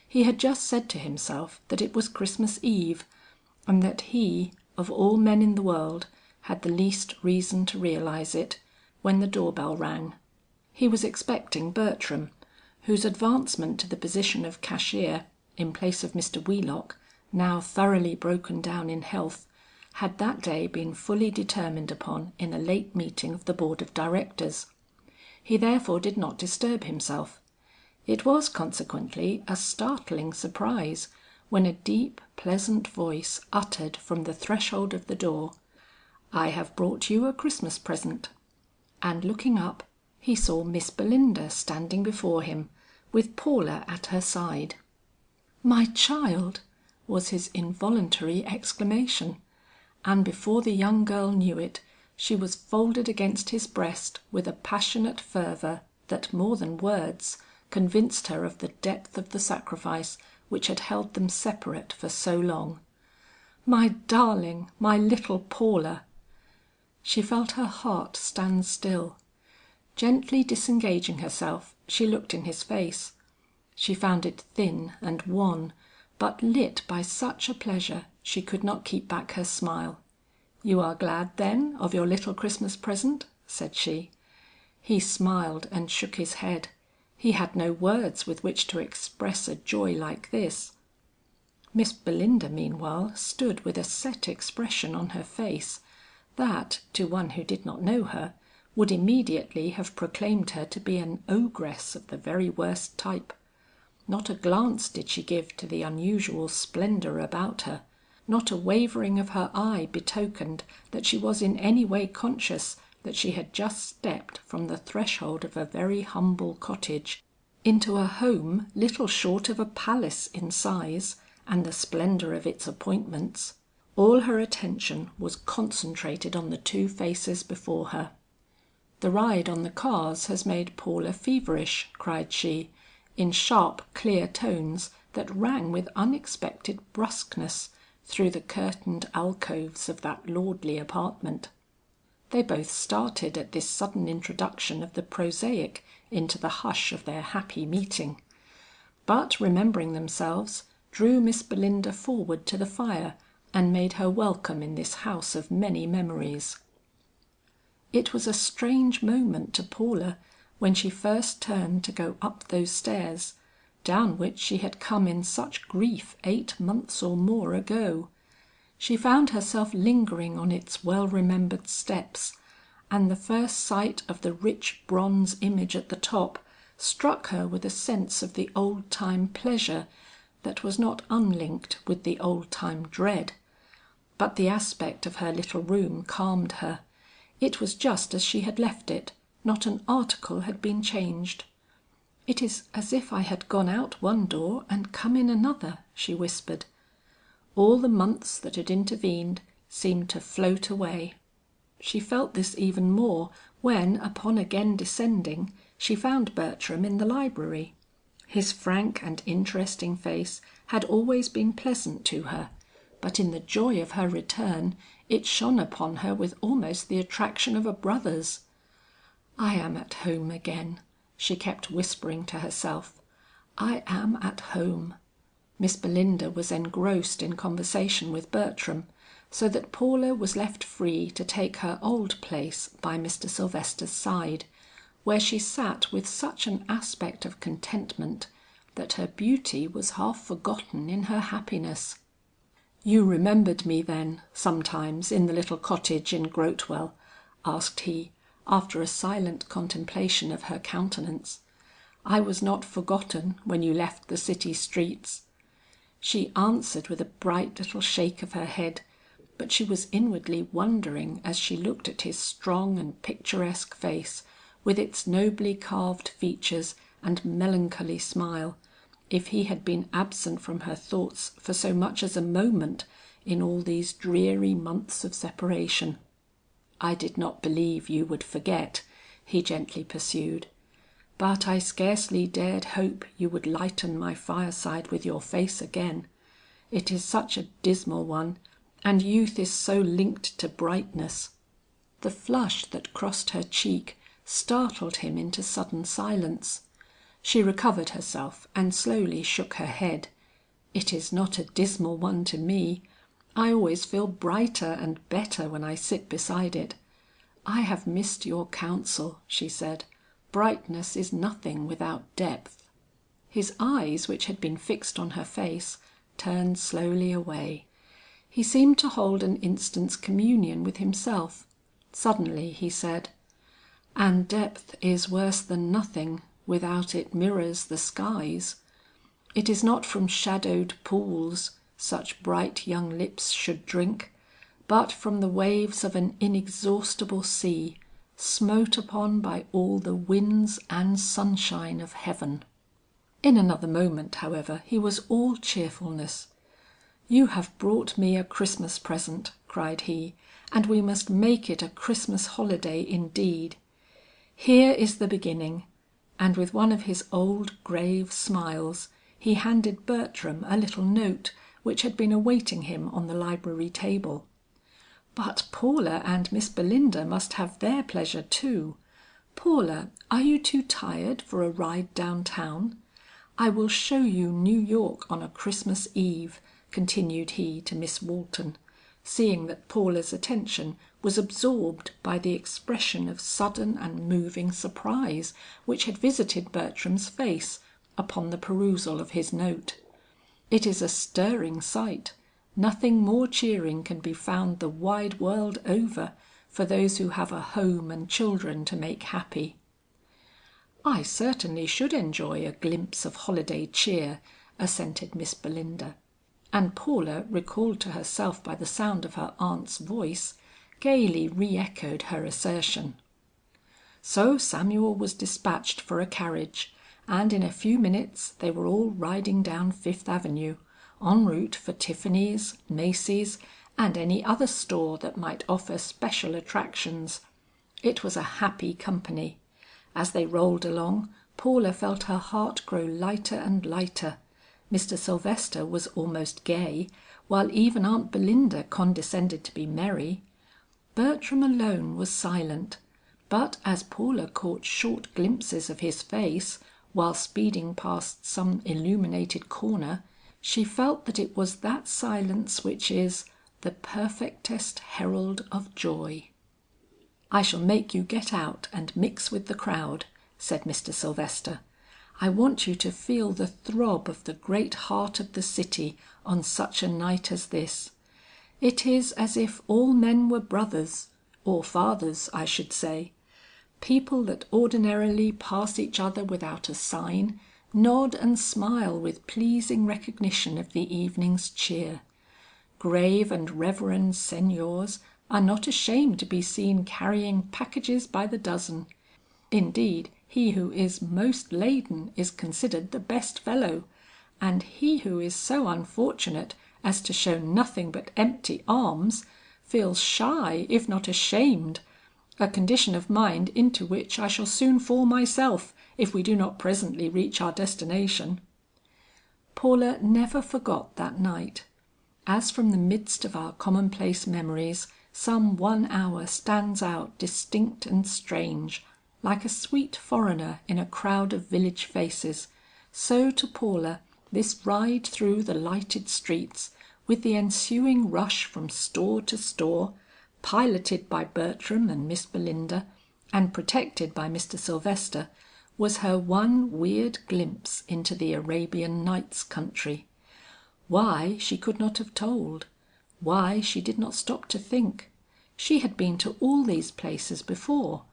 He had just said to himself that it was Christmas Eve, and that he, of all men in the world, had the least reason to realize it, when the doorbell rang. He was expecting Bertram, whose advancement to the position of cashier, in place of Mr. Wheelock, now thoroughly broken down in health, had that day been fully determined upon in a late meeting of the board of directors. He therefore did not disturb himself. It was consequently a startling surprise when a deep pleasant voice uttered from the threshold of the door, "I have brought you a Christmas present," and looking up, he saw Miss Belinda standing before him, with Paula at her side. "My child!" was his involuntary exclamation, and before the young girl knew it, she was folded against his breast with a passionate fervour that more than words convinced her of the depth of the sacrifice which had held them separate for so long. "My darling, my little Paula!" She felt her heart stand still. Gently disengaging herself, she looked in his face. She found it thin and wan, but lit by such a pleasure she could not keep back her smile. "You are glad then of your little Christmas present?" said she. He smiled and shook his head. He had no words with which to express a joy like this. Miss Belinda meanwhile stood with a set expression on her face, that, to one who did not know her, would immediately have proclaimed her to be an ogress of the very worst type. Not a glance did she give to the unusual splendour about her. Not a wavering of her eye betokened that she was in any way conscious that she had just stepped from the threshold of a very humble cottage into a home little short of a palace in size and the splendour of its appointments. All her attention was concentrated on the two faces before her. "The ride on the cars has made Paula feverish," cried she, in sharp clear tones that rang with unexpected brusqueness through the curtained alcoves of that lordly apartment. They both started at this sudden introduction of the prosaic into the hush of their happy meeting, but remembering themselves, drew Miss Belinda forward to the fire and made her welcome in this house of many memories. It was a strange moment to Paula when she first turned to go up those stairs, down which she had come in such grief 8 months or more ago. She found herself lingering on its well remembered steps, and the first sight of the rich bronze image at the top struck her with a sense of the old time pleasure that was not unlinked with the old time dread. But the aspect of her little room calmed her. It was just as she had left it, not an article had been changed. "It is as if I had gone out one door and come in another," she whispered. All the months that had intervened seemed to float away. She felt this even more when, upon again descending, she found Bertram in the library. His frank and interesting face had always been pleasant to her, but in the joy of her return it shone upon her with almost the attraction of a brother's. "I am at home again," she kept whispering to herself. "I am at home." Miss Belinda was engrossed in conversation with Bertram, so that Paula was left free to take her old place by Mr. Sylvester's side, where she sat with such an aspect of contentment that her beauty was half forgotten in her happiness. "You remembered me then, sometimes in the little cottage in Grotewell?" asked he, after a silent contemplation of her countenance. "I was not forgotten when you left the city streets." She answered with a bright little shake of her head, but she was inwardly wondering as she looked at his strong and picturesque face, with its nobly carved features and melancholy smile, if he had been absent from her thoughts for so much as a moment in all these dreary months of separation. "I did not believe you would forget," he gently pursued, "but I scarcely dared hope you would lighten my fireside with your face again. It is such a dismal one, and youth is so linked to brightness." The flush that crossed her cheek startled him into sudden silence. She recovered herself and slowly shook her head. "It is not a dismal one to me. I always feel brighter and better when I sit beside it. I have missed your counsel," she said. "Brightness is nothing without depth." His eyes, which had been fixed on her face, turned slowly away. He seemed to hold an instant's communion with himself. Suddenly he said, "And depth is worse than nothing, without it mirrors the skies. It is not from shadowed pools such bright young lips should drink, but from the waves of an inexhaustible sea, smote upon by all the winds and sunshine of heaven." In another moment, however, he was all cheerfulness. "You have brought me a Christmas present," cried he, "and we must make it a Christmas holiday indeed. Here is the beginning," and with one of his old grave smiles, he handed Bertram a little note which had been awaiting him on the library table. "But Paula and Miss Belinda must have their pleasure too. Paula, are you too tired for a ride down town? I will show you New York on a Christmas Eve," continued he to Miss Walton, seeing that Paula's attention was absorbed by the expression of sudden and moving surprise which had visited Bertram's face upon the perusal of his note. "It is a stirring sight. Nothing more cheering can be found the wide world over, for those who have a home and children to make happy." "I certainly should enjoy a glimpse of holiday cheer," assented Miss Belinda, and Paula, recalled to herself by the sound of her aunt's voice, gaily re-echoed her assertion. So Samuel was dispatched for a carriage, and in a few minutes they were all riding down Fifth Avenue, en route for Tiffany's, Macy's, and any other store that might offer special attractions. It was a happy company. As they rolled along, Paula felt her heart grow lighter and lighter. Mr. Sylvester was almost gay, while even Aunt Belinda condescended to be merry. Bertram alone was silent, but as Paula caught short glimpses of his face while speeding past some illuminated corner, she felt that it was that silence which is the perfectest herald of joy. "I shall make you get out and mix with the crowd," said Mr. Sylvester. "I want you to feel the throb of the great heart of the city on such a night as this. It is as if all men were brothers, or fathers I should say. People that ordinarily pass each other without a sign, nod and smile with pleasing recognition of the evening's cheer. Grave and reverend seniors are not ashamed to be seen carrying packages by the dozen. Indeed, he who is most laden is considered the best fellow, and he who is so unfortunate as to show nothing but empty arms, feels shy if not ashamed, a condition of mind into which I shall soon fall myself, if we do not presently reach our destination." Paula never forgot that night. As from the midst of our commonplace memories, some one hour stands out distinct and strange, like a sweet foreigner in a crowd of village faces, so to Paula this ride through the lighted streets, with the ensuing rush from store to store, piloted by Bertram and Miss Belinda, and protected by Mr. Sylvester, was her one weird glimpse into the Arabian Nights country. Why, she could not have told. Why, she did not stop to think. She had been to all these places before,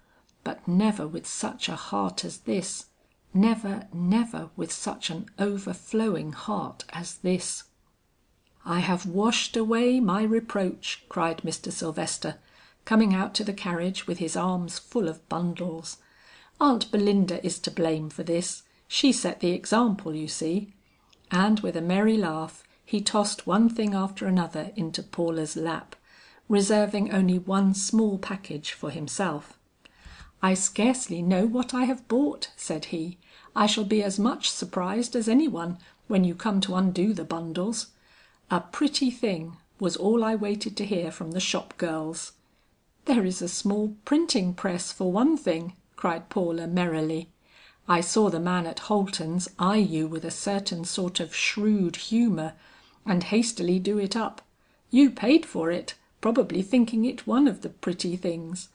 but never with such a heart as this, never, never with such an overflowing heart as this. "I have washed away my reproach," cried Mr. Sylvester, coming out to the carriage with his arms full of bundles. "Aunt Belinda is to blame for this. She set the example, you see." And with a merry laugh he tossed one thing after another into Paula's lap, reserving only one small package for himself. "I scarcely know what I have bought," said he. "I shall be as much surprised as any one when you come to undo the bundles. A pretty thing was all I waited to hear from the shop girls." "There is a small printing press for one thing," cried Paula merrily. "I saw the man at Holton's eye you with a certain sort of shrewd humour, and hastily do it up. You paid for it, probably thinking it one of the pretty things.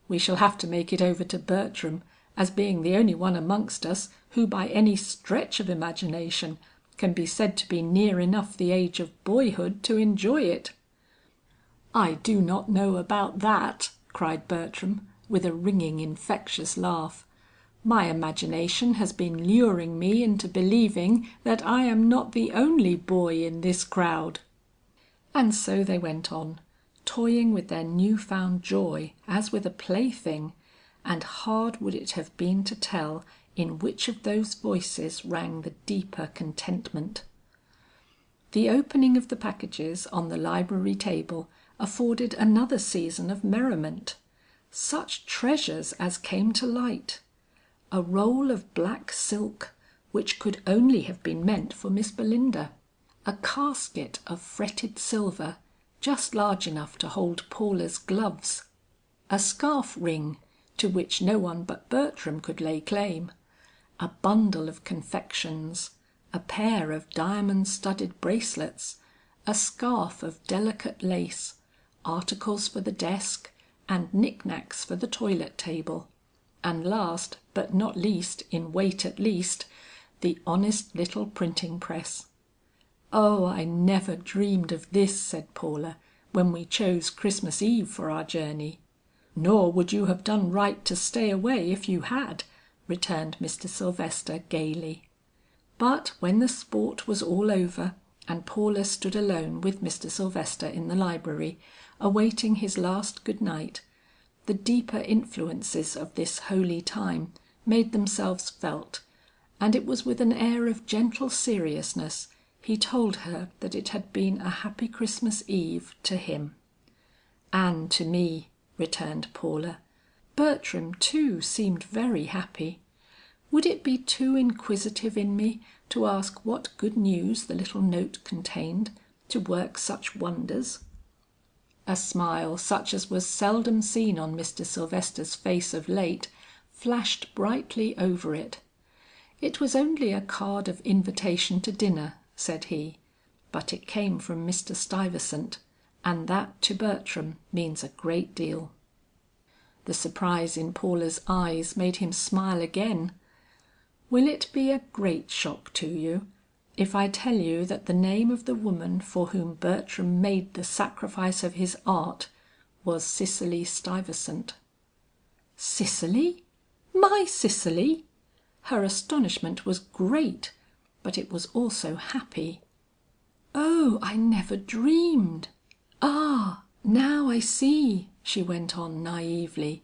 We shall have to make it over to Bertram, as being the only one amongst us who by any stretch of imagination can be said to be near enough the age of boyhood to enjoy it." "I do not know about that," cried Bertram, with a ringing infectious laugh. "My imagination has been luring me into believing that I am not the only boy in this crowd." And so they went on, toying with their new found joy as with a plaything, and hard would it have been to tell in which of those voices rang the deeper contentment. The opening of the packages on the library table afforded another season of merriment. Such treasures as came to light! A roll of black silk, which could only have been meant for Miss Belinda. A casket of fretted silver, just large enough to hold Paula's gloves. A scarf ring, to which no one but Bertram could lay claim. A bundle of confections, a pair of diamond-studded bracelets, a scarf of delicate lace, articles for the desk, and knick-knacks for the toilet table, and last, but not least, in weight at least, the honest little printing press. "Oh, I never dreamed of this," said Paula, "when we chose Christmas Eve for our journey." "Nor would you have done right to stay away if you had," returned Mr. Sylvester gaily. But when the sport was all over, and Paula stood alone with Mr. Sylvester in the library, awaiting his last good night, the deeper influences of this holy time made themselves felt, and it was with an air of gentle seriousness he told her that it had been a happy Christmas Eve to him. "And to me," returned Paula. "Bertram too seemed very happy. Would it be too inquisitive in me to ask what good news the little note contained, to work such wonders?" A smile such as was seldom seen on Mr. Sylvester's face of late, flashed brightly over it. "It was only a card of invitation to dinner," said he, "but it came from Mr. Stuyvesant, and that to Bertram means a great deal." The surprise in Paula's eyes made him smile again. "Will it be a great shock to you if I tell you that the name of the woman for whom Bertram made the sacrifice of his art was Cicely Stuyvesant?" "Cicely? My Cicely?" Her astonishment was great, but it was also happy. "Oh, I never dreamed. Ah, now I see," she went on naively.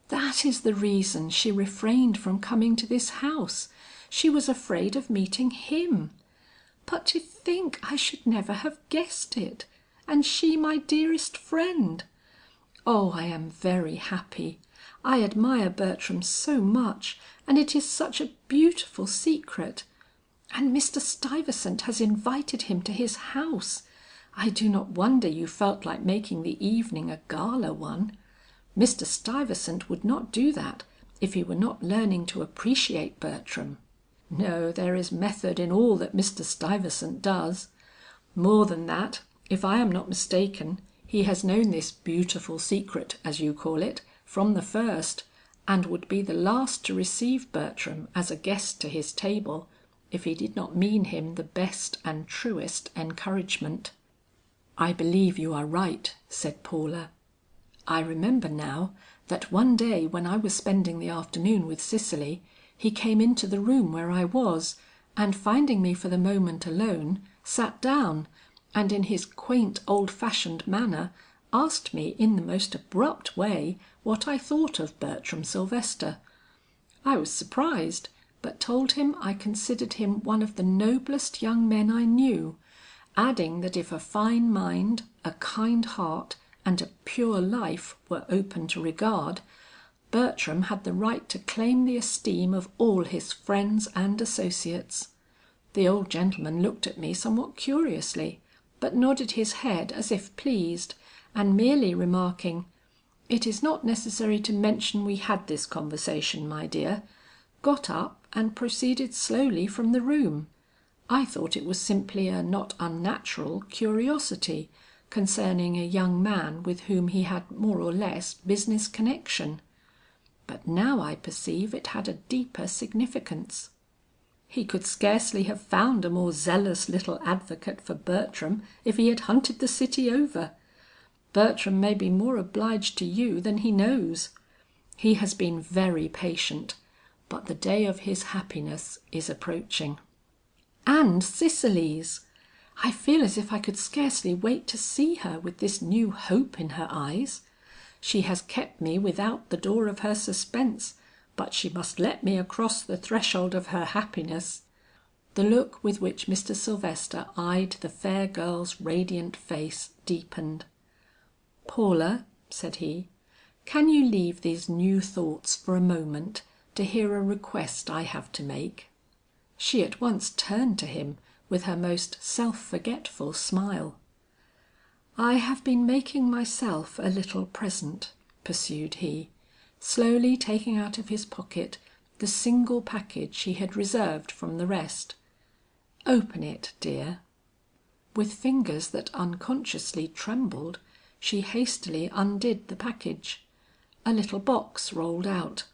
"That is the reason she refrained from coming to this house. She was afraid of meeting him. But to think I should never have guessed it, and she my dearest friend. Oh, I am very happy. I admire Bertram so much, and it is such a beautiful secret. And Mr. Stuyvesant has invited him to his house. I do not wonder you felt like making the evening a gala one. Mr. Stuyvesant would not do that if he were not learning to appreciate Bertram. No, there is method in all that Mr. Stuyvesant does. More than that, if I am not mistaken, he has known this beautiful secret, as you call it, from the first, and would be the last to receive Bertram as a guest to his table, if he did not mean him the best and truest encouragement." "I believe you are right," said Paula. "I remember now that one day when I was spending the afternoon with Cicely, he came into the room where I was, and finding me for the moment alone, sat down, and in his quaint old fashioned manner asked me in the most abrupt way what I thought of Bertram Sylvester. I was surprised, but told him I considered him one of the noblest young men I knew, adding that if a fine mind, a kind heart, and a pure life were open to regard, Bertram had the right to claim the esteem of all his friends and associates. The old gentleman looked at me somewhat curiously, but nodded his head as if pleased, and merely remarking, 'It is not necessary to mention we had this conversation, my dear,' got up and proceeded slowly from the room. I thought it was simply a not unnatural curiosity concerning a young man with whom he had more or less business connection. But now I perceive it had a deeper significance. He could scarcely have found a more zealous little advocate for Bertram if he had hunted the city over. Bertram may be more obliged to you than he knows. He has been very patient, but the day of his happiness is approaching." "And Cicely's. I feel as if I could scarcely wait to see her with this new hope in her eyes. She has kept me without the door of her suspense, but she must let me across the threshold of her happiness." The look with which Mr. Sylvester eyed the fair girl's radiant face deepened. "Paula," said he, "can you leave these new thoughts for a moment to hear a request I have to make?" She at once turned to him with her most self forgetful smile. "I have been making myself a little present," pursued he, slowly taking out of his pocket the single package he had reserved from the rest. "Open it, dear." With fingers that unconsciously trembled, she hastily undid the package. A little box rolled out.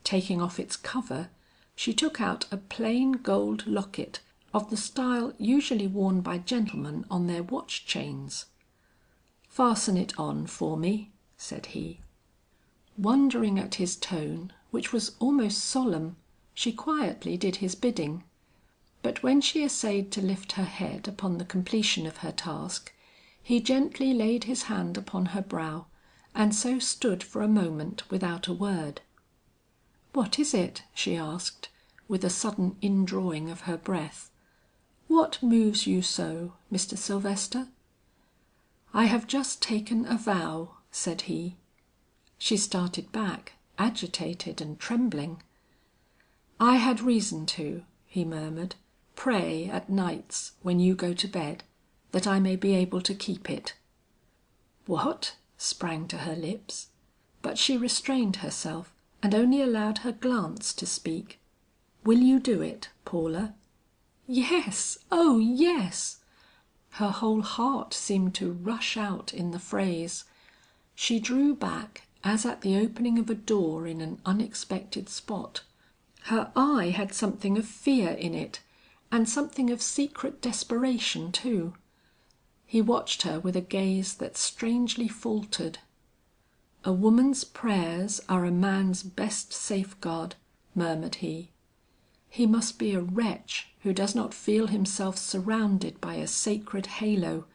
Taking off its cover, she took out a plain gold locket of the style usually worn by gentlemen on their watch chains. "Fasten it on for me," said he. Wondering at his tone, which was almost solemn, she quietly did his bidding. But when she essayed to lift her head upon the completion of her task, he gently laid his hand upon her brow, and so stood for a moment without a word. "What is it?" she asked, with a sudden indrawing of her breath. "What moves you so, Mr. Sylvester?" "I have just taken a vow," said he. She started back, agitated and trembling. "I had reason to," he murmured, "pray at nights when you go to bed, that I may be able to keep it." "What?" sprang to her lips, but she restrained herself and only allowed her glance to speak. "Will you do it, Paula?" "Yes, oh yes!" Her whole heart seemed to rush out in the phrase. She drew back as at the opening of a door in an unexpected spot. Her eye had something of fear in it, and something of secret desperation too. He watched her with a gaze that strangely faltered. "A woman's prayers are a man's best safeguard," murmured he. "He must be a wretch who does not feel himself surrounded by a sacred halo,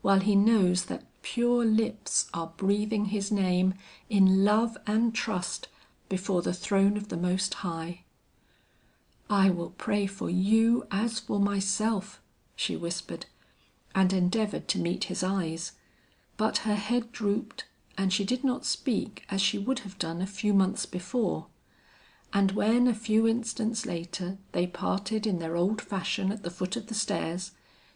while he knows that pure lips are breathing his name in love and trust before the throne of the Most High." "I will pray for you as for myself," she whispered, and endeavored to meet his eyes. But her head drooped and she did not speak as she would have done a few months before. And when a few instants later they parted in their old fashion at the foot of the stairs,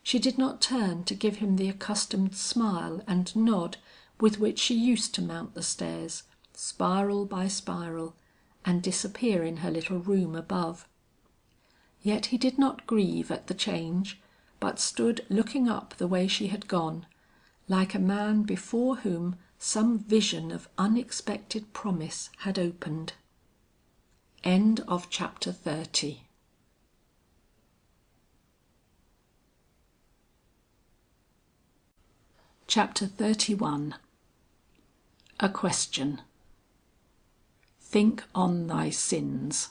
she did not turn to give him the accustomed smile and nod with which she used to mount the stairs, spiral by spiral, and disappear in her little room above. Yet he did not grieve at the change, but stood looking up the way she had gone, like a man before whom some vision of unexpected promise had opened. End of chapter 30. Chapter 31. A question. Think on thy sins.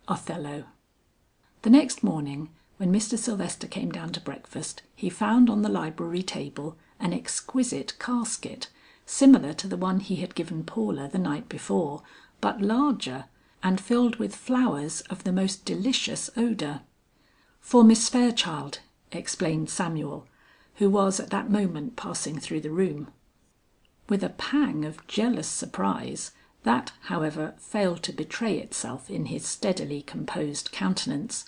Othello. The next morning, when Mr. Sylvester came down to breakfast, he found on the library table an exquisite casket, similar to the one he had given Paula the night before, but larger, and filled with flowers of the most delicious odour. "For Miss Fairchild," explained Samuel, who was at that moment passing through the room. With a pang of jealous surprise, that, however, failed to betray itself in his steadily composed countenance,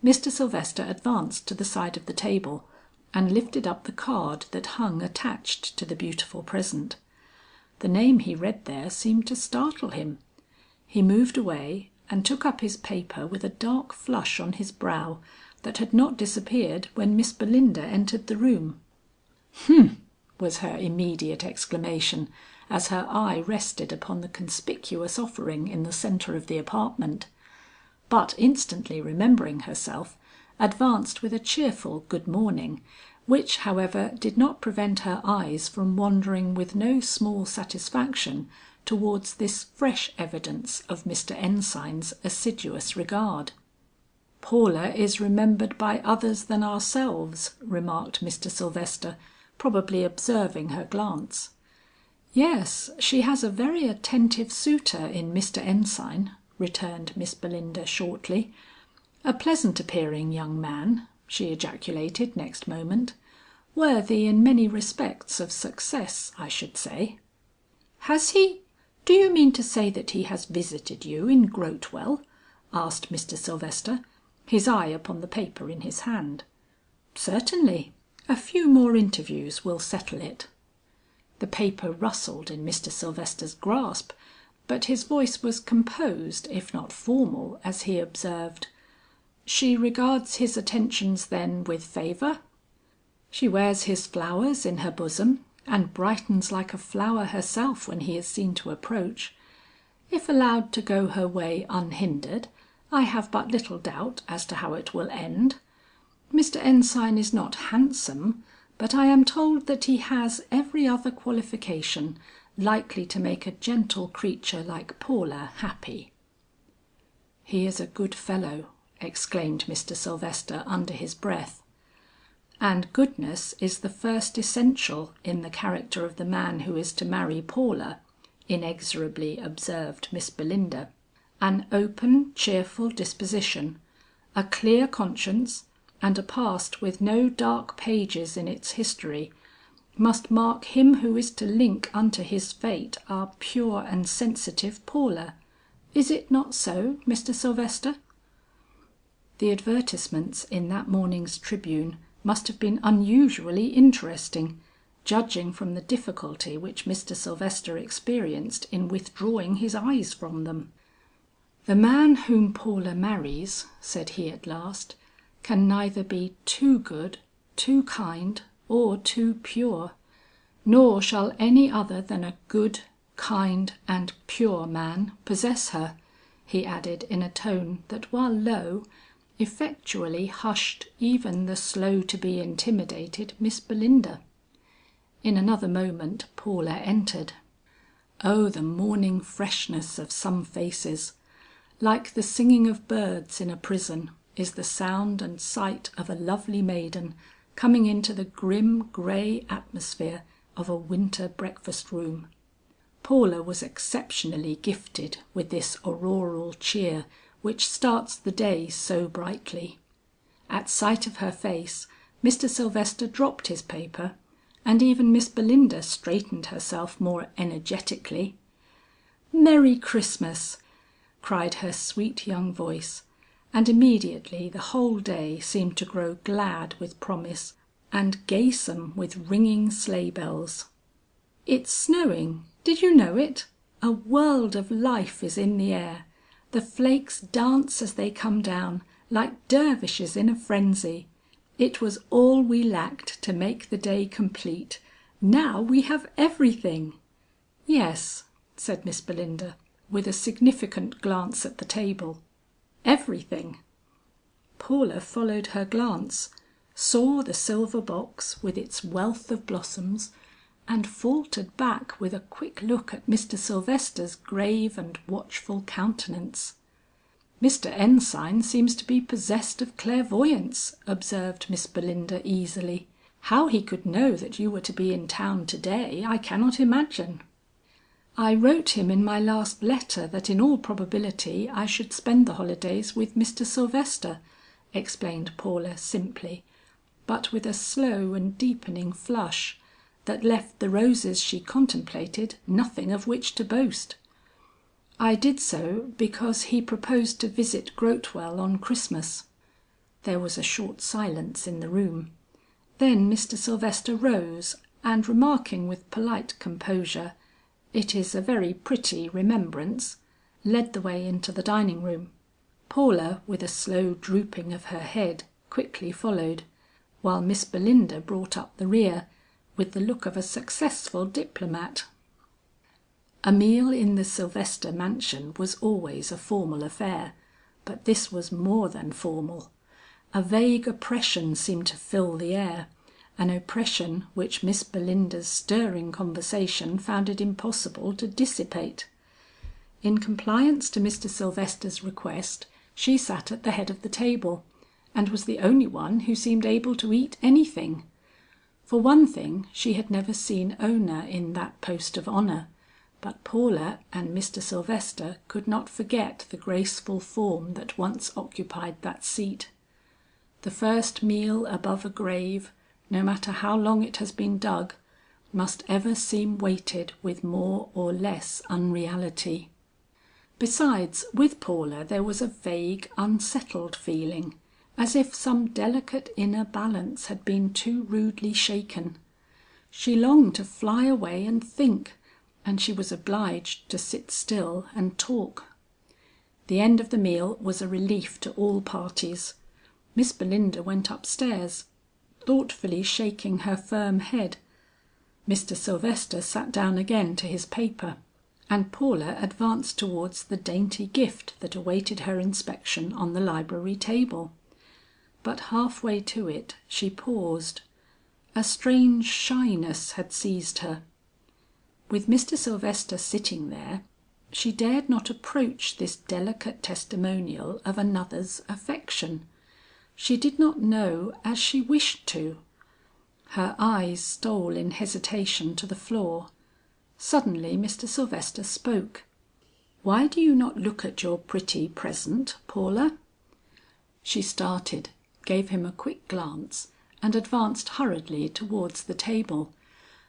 Mr. Sylvester advanced to the side of the table, and lifted up the card that hung attached to the beautiful present. The name he read there seemed to startle him. He moved away and took up his paper with a dark flush on his brow that had not disappeared when Miss Belinda entered the room. "Humph!" was her immediate exclamation, as her eye rested upon the conspicuous offering in the centre of the apartment; but instantly remembering herself, advanced with a cheerful good morning, which however did not prevent her eyes from wandering with no small satisfaction towards this fresh evidence of Mr. Ensign's assiduous regard. "Paula is remembered by others than ourselves," remarked Mr. Sylvester, probably observing her glance. "Yes, she has a very attentive suitor in Mr. Ensign," returned Miss Belinda shortly. "A pleasant appearing young man," she ejaculated next moment. "Worthy in many respects of success, I should say." "Has he Do you mean to say that he has visited you in Grotewell?" asked Mr. Sylvester, his eye upon the paper in his hand. "Certainly. A few more interviews will settle it." The paper rustled in Mr. Sylvester's grasp, but his voice was composed if not formal as he observed: "She regards his attentions then with favour?" "She wears his flowers in her bosom, and brightens like a flower herself when he is seen to approach. If allowed to go her way unhindered, I have but little doubt as to how it will end. Mr. Ensign is not handsome, but I am told that he has every other qualification likely to make a gentle creature like Paula happy. "He is a good fellow," exclaimed Mr. Sylvester under his breath. "And goodness is the first essential in the character of the man who is to marry Paula," inexorably observed Miss Belinda. "An open, cheerful disposition, a clear conscience, and a past with no dark pages in its history, must mark him who is to link unto his fate our pure and sensitive Paula. Is it not so, Mr. Sylvester?" The advertisements in that morning's Tribune must have been unusually interesting, judging from the difficulty which Mr. Sylvester experienced in withdrawing his eyes from them. "The man whom Paula marries," said he at last, "can neither be too good, too kind, or too pure. Nor shall any other than a good, kind, and pure man possess her," he added in a tone that while low, effectually hushed even the slow to be intimidated Miss Belinda. In another moment Paula entered. Oh, the morning freshness of some faces! Like the singing of birds in a prison is the sound and sight of a lovely maiden coming into the grim grey atmosphere of a winter breakfast room. Paula was exceptionally gifted with this auroral cheer which starts the day so brightly. At sight of her face, Mr. Sylvester dropped his paper, and even Miss Belinda straightened herself more energetically. "Merry Christmas!" cried her sweet young voice, and immediately the whole day seemed to grow glad with promise, and gaysome with ringing sleigh bells. "It's snowing. Did you know it? A world of life is in the air. The flakes dance as they come down, like dervishes in a frenzy. It was all we lacked to make the day complete. Now we have everything." "Yes," said Miss Belinda, with a significant glance at the table. "Everything." Paula followed her glance, saw the silver box with its wealth of blossoms, and faltered back with a quick look at Mr. Sylvester's grave and watchful countenance. "Mr. Ensign seems to be possessed of clairvoyance," observed Miss Belinda easily. "How he could know that you were to be in town to day, I cannot imagine." "I wrote him in my last letter that in all probability I should spend the holidays with Mr. Sylvester," explained Paula simply, but with a slow and deepening flush that left the roses she contemplated nothing of which to boast. "I did so because he proposed to visit Grotewell on Christmas." There was a short silence in the room. Then Mr. Sylvester rose and remarking with polite composure, "It is a very pretty remembrance," led the way into the dining room. Paula with a slow drooping of her head quickly followed, while Miss Belinda brought up the rear, with the look of a successful diplomat. A meal in the Sylvester mansion was always a formal affair, but this was more than formal. A vague oppression seemed to fill the air, an oppression which Miss Belinda's stirring conversation found it impossible to dissipate. In compliance to Mr. Sylvester's request, she sat at the head of the table, and was the only one who seemed able to eat anything. For one thing, she had never seen Ona in that post of honor, but Paula and Mr. Sylvester could not forget the graceful form that once occupied that seat. The first meal above a grave, no matter how long it has been dug, must ever seem weighted with more or less unreality. Besides, with Paula there was a vague unsettled feeling, as if some delicate inner balance had been too rudely shaken. She longed to fly away and think, and she was obliged to sit still and talk. The end of the meal was a relief to all parties. Miss Belinda went upstairs, thoughtfully shaking her firm head. Mr. Sylvester sat down again to his paper, and Paula advanced towards the dainty gift that awaited her inspection on the library table. But half way to it she paused. A strange shyness had seized her. With Mr. Sylvester sitting there, she dared not approach this delicate testimonial of another's affection. She did not know as she wished to. Her eyes stole in hesitation to the floor. Suddenly Mr. Sylvester spoke. "Why do you not look at your pretty present, Paula?" She started, gave him a quick glance, and advanced hurriedly towards the table.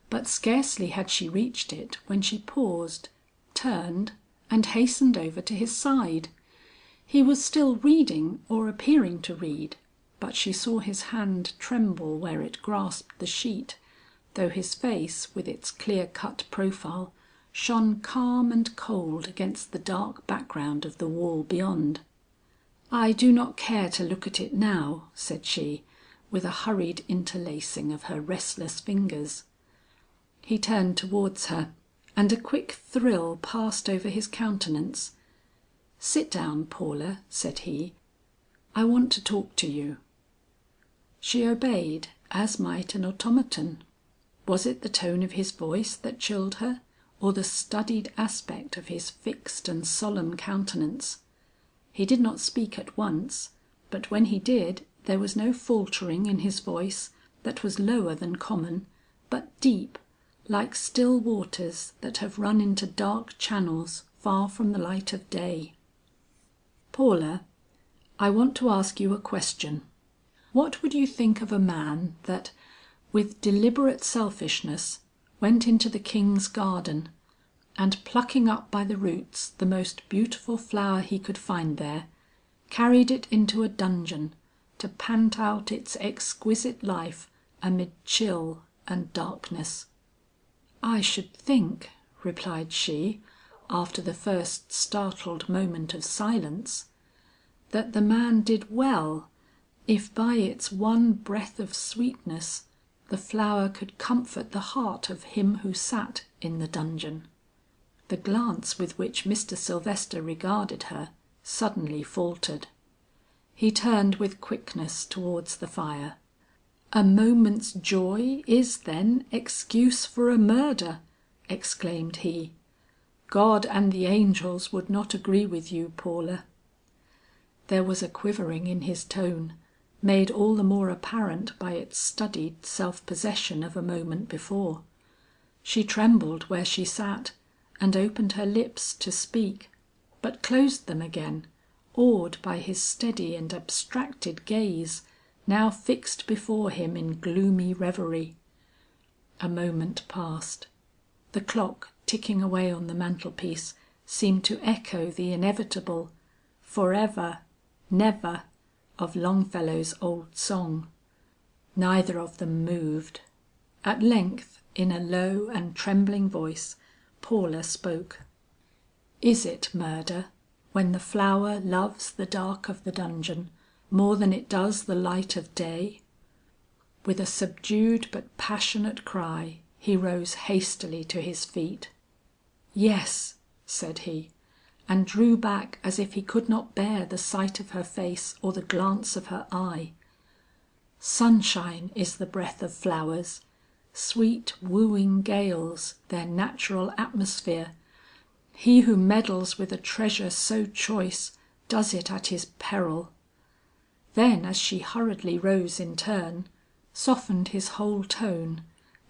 But scarcely had she reached it when she paused, turned, and hastened over to his side. He was still reading or appearing to read, but she saw his hand tremble where it grasped the sheet, though his face with its clear-cut profile shone calm and cold against the dark background of the wall beyond. "I do not care to look at it now," said she, with a hurried interlacing of her restless fingers. He turned towards her, and a quick thrill passed over his countenance. "Sit down, Paula," said he. "I want to talk to you." She obeyed as might an automaton. Was it the tone of his voice that chilled her, or the studied aspect of his fixed and solemn countenance? He did not speak at once, but when he did, there was no faltering in his voice that was lower than common, but deep, like still waters that have run into dark channels far from the light of day. "Paula, I want to ask you a question. What would you think of a man that, with deliberate selfishness, went into the king's garden, and plucking up by the roots the most beautiful flower he could find there, carried it into a dungeon to pant out its exquisite life amid chill and darkness?" "I should think," replied she, after the first startled moment of silence, "that the man did well, if by its one breath of sweetness the flower could comfort the heart of him who sat in the dungeon." The glance with which Mr. Sylvester regarded her suddenly faltered. He turned with quickness towards the fire. "A moment's joy is then excuse for a murder," exclaimed he. "God and the angels would not agree with you, Paula." There was a quivering in his tone, made all the more apparent by its studied self-possession of a moment before. She trembled where she sat, and opened her lips to speak, but closed them again, awed by his steady and abstracted gaze, now fixed before him in gloomy reverie. A moment passed. The clock ticking away on the mantelpiece seemed to echo the inevitable "forever, never" of Longfellow's old song. Neither of them moved. At length, in a low and trembling voice, Paula spoke. "Is it murder when the flower loves the dark of the dungeon more than it does the light of day?" With a subdued but passionate cry, he rose hastily to his feet. "Yes," said he, and drew back as if he could not bear the sight of her face or the glance of her eye. "Sunshine is the breath of flowers, sweet wooing gales their natural atmosphere. He who meddles with a treasure so choice, does it at his peril." Then as she hurriedly rose in turn, softened his whole tone,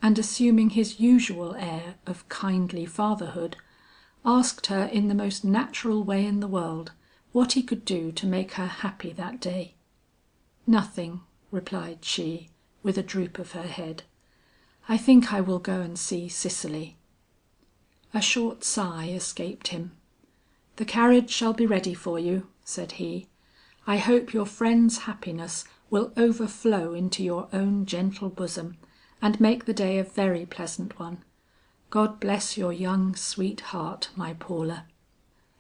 and assuming his usual air of kindly fatherhood, asked her in the most natural way in the world, what he could do to make her happy that day. "Nothing," replied she, with a droop of her head. "I think I will go and see Cicely." A short sigh escaped him. "The carriage shall be ready for you," said he. "I hope your friend's happiness will overflow into your own gentle bosom, and make the day a very pleasant one. God bless your young sweet heart, my Paula."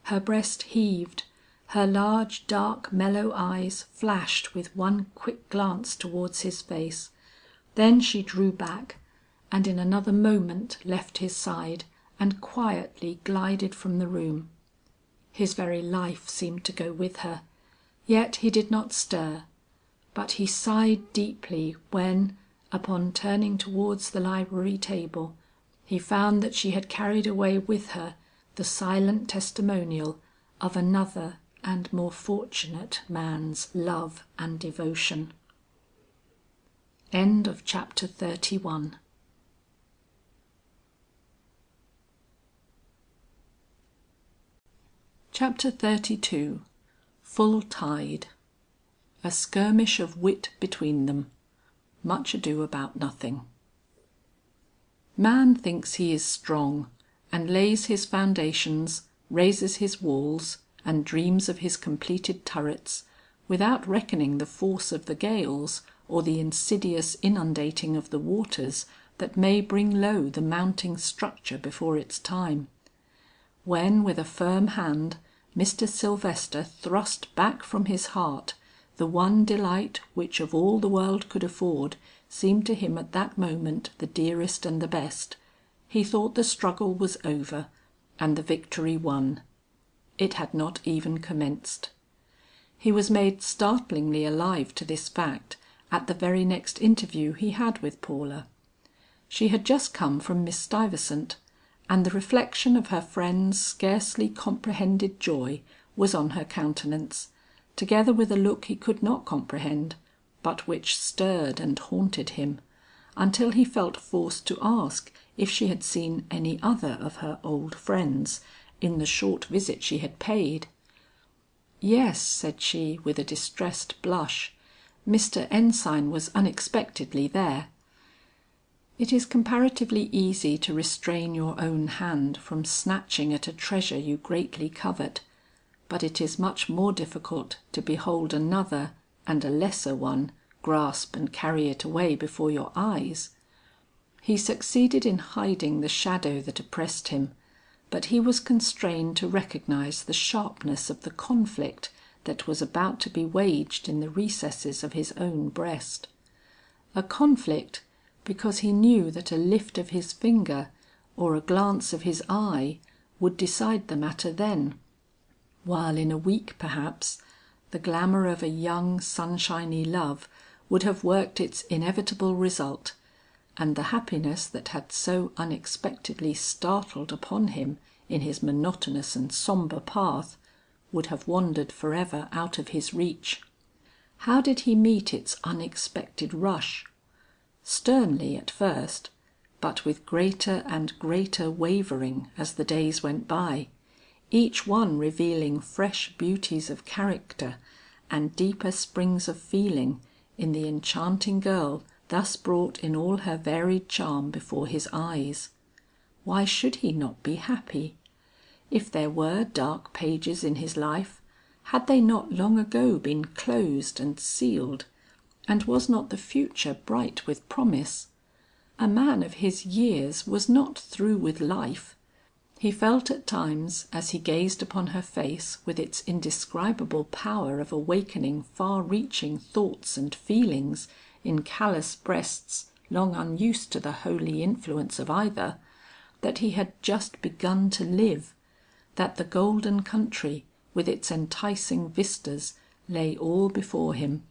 Her breast heaved, her large dark mellow eyes flashed with one quick glance towards his face, then she drew back, and in another moment left his side and quietly glided from the room. His very life seemed to go with her, yet he did not stir, but he sighed deeply when, upon turning towards the library table, He found that she had carried away with her the silent testimonial of another and more fortunate man's love and devotion. End of chapter 31. Chapter 32. Full tide. A skirmish of wit between them. Much ado about nothing. Man thinks he is strong, and lays his foundations, raises his walls, and dreams of his completed turrets, without reckoning the force of the gales or the insidious inundating of the waters that may bring low the mounting structure before its time. When with a firm hand Mr. Sylvester thrust back from his heart the one delight which of all the world could afford seemed to him at that moment the dearest and the best, he thought the struggle was over and the victory won. It had not even commenced. He was made startlingly alive to this fact at the very next interview he had with Paula. She had just come from Miss Stuyvesant, and the reflection of her friend's scarcely comprehended joy was on her countenance, together with a look he could not comprehend, but which stirred and haunted him, until he felt forced to ask if she had seen any other of her old friends in the short visit she had paid. "Yes," said she, with a distressed blush. "Mr. Ensign was unexpectedly there." It is comparatively easy to restrain your own hand from snatching at a treasure you greatly covet, but it is much more difficult to behold another and a lesser one grasp and carry it away before your eyes. He succeeded in hiding the shadow that oppressed him, but he was constrained to recognize the sharpness of the conflict that was about to be waged in the recesses of his own breast. A conflict, because he knew that a lift of his finger or a glance of his eye would decide the matter then, while in a week perhaps the glamour of a young sunshiny love would have worked its inevitable result, and the happiness that had so unexpectedly startled upon him in his monotonous and sombre path would have wandered forever out of his reach. How did he meet its unexpected rush? Sternly at first, but with greater and greater wavering as the days went by, each one revealing fresh beauties of character and deeper springs of feeling in the enchanting girl thus brought in all her varied charm before his eyes. Why should he not be happy? If there were dark pages in his life, had they not long ago been closed and sealed, and was not the future bright with promise? A man of his years was not through with life. He felt at times, as he gazed upon her face with its indescribable power of awakening far-reaching thoughts and feelings in callous breasts long unused to the holy influence of either, that he had just begun to live, that the golden country with its enticing vistas lay all before him,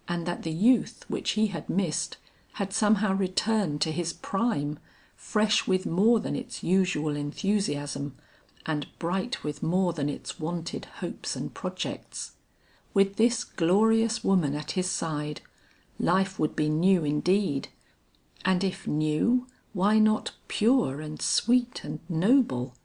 and that the youth which he had missed had somehow returned to his prime, fresh with more than its usual enthusiasm, and bright with more than its wonted hopes and projects. With this glorious woman at his side, life would be new indeed, and if new, why not pure and sweet and noble?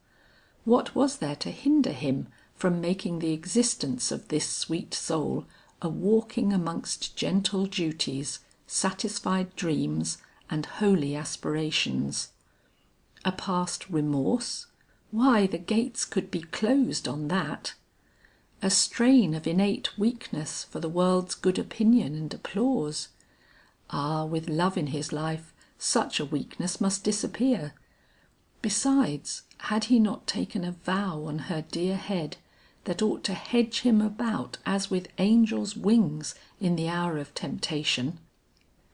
What was there to hinder him from making the existence of this sweet soul a walking amongst gentle duties, satisfied dreams, and holy aspirations? A past remorse? Why, the gates could be closed on that. A strain of innate weakness for the world's good opinion and applause? Ah, with love in his life, such a weakness must disappear. Besides, had he not taken a vow on her dear head that ought to hedge him about as with angels' wings in the hour of temptation?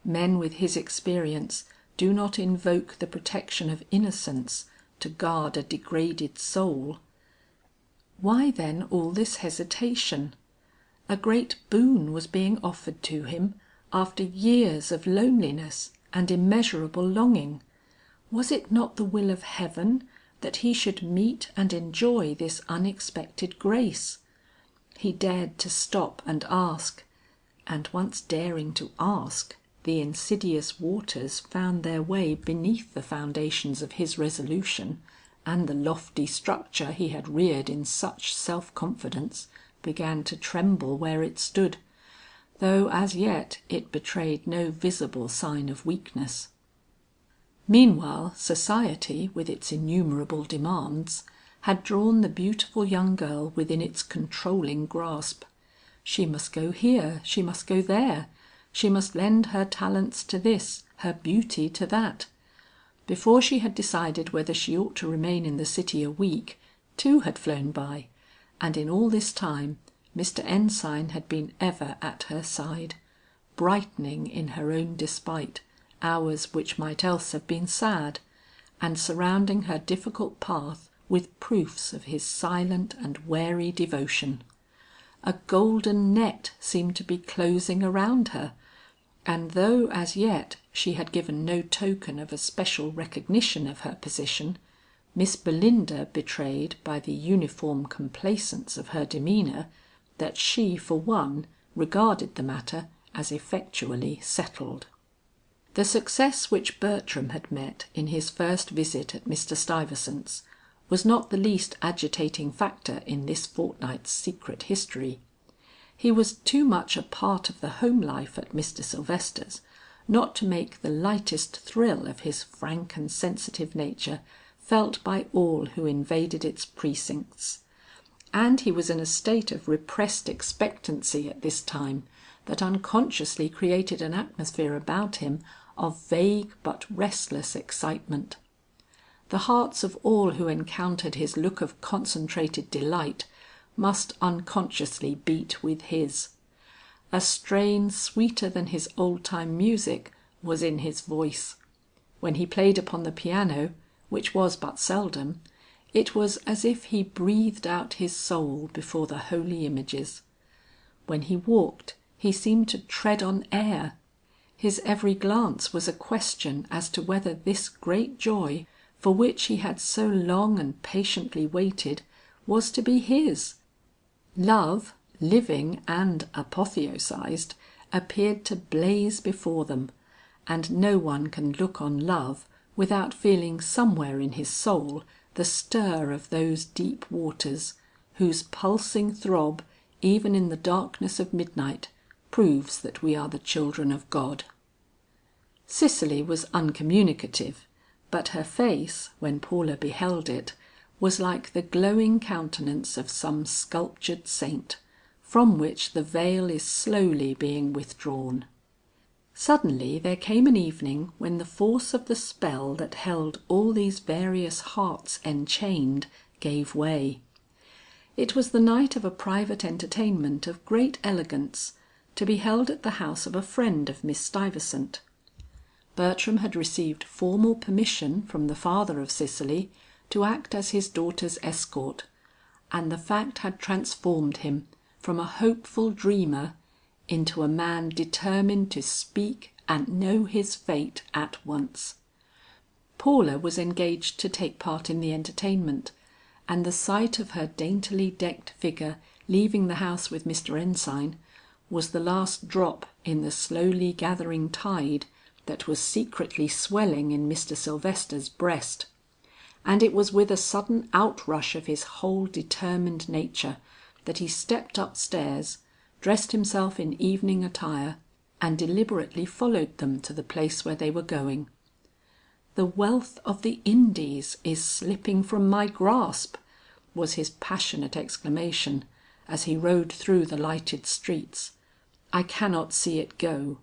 Men with his experience do not invoke the protection of innocence to guard a degraded soul. Why then all this hesitation? A great boon was being offered to him after years of loneliness and immeasurable longing. Was it not the will of Heaven that he should meet and enjoy this unexpected grace? He dared to stop and ask, and once daring to ask, the insidious waters found their way beneath the foundations of his resolution, and the lofty structure he had reared in such self-confidence began to tremble where it stood, though as yet it betrayed no visible sign of weakness. Meanwhile society, with its innumerable demands, had drawn the beautiful young girl within its controlling grasp. She must go here, she must go there, she must lend her talents to this, her beauty to that. Before she had decided whether she ought to remain in the city a week, 2 had flown by, and in all this time Mr. Ensign had been ever at her side, brightening in her own despite hours which might else have been sad, and surrounding her difficult path with proofs of his silent and wary devotion. A golden net seemed to be closing around her, and though as yet she had given no token of a special recognition of her position, Miss Belinda betrayed by the uniform complacence of her demeanour that she for one regarded the matter as effectually settled. The success which Bertram had met in his first visit at Mr. Stuyvesant's was not the least agitating factor in this fortnight's secret history. He was too much a part of the home life at Mr. Sylvester's not to make the lightest thrill of his frank and sensitive nature felt by all who invaded its precincts, and he was in a state of repressed expectancy at this time that unconsciously created an atmosphere about him of vague but restless excitement. The hearts of all who encountered his look of concentrated delight must unconsciously beat with his. A strain sweeter than his old-time music was in his voice. When he played upon the piano, which was but seldom, it was as if he breathed out his soul before the holy images. When he walked, he seemed to tread on air. His every glance was a question as to whether this great joy, for which he had so long and patiently waited, was to be his. Love, living and apotheosized, appeared to blaze before them, and no one can look on love without feeling somewhere in his soul the stir of those deep waters, whose pulsing throb, even in the darkness of midnight, proves that we are the children of God. Cicely was uncommunicative, but her face, when Paula beheld it, was like the glowing countenance of some sculptured saint, from which the veil is slowly being withdrawn. Suddenly there came an evening when the force of the spell that held all these various hearts enchained gave way. It was the night of a private entertainment of great elegance, to be held at the house of a friend of Miss Stuyvesant. Bertram had received formal permission from the father of Cicely to act as his daughter's escort, and the fact had transformed him from a hopeful dreamer into a man determined to speak and know his fate at once. Paula was engaged to take part in the entertainment, and the sight of her daintily decked figure leaving the house with Mr. Ensign was the last drop in the slowly gathering tide that was secretly swelling in Mr. Sylvester's breast, and it was with a sudden outrush of his whole determined nature that he stepped upstairs, dressed himself in evening attire, and deliberately followed them to the place where they were going. "The wealth of the Indies is slipping from my grasp," was his passionate exclamation as he rode through the lighted streets. "I cannot see it go.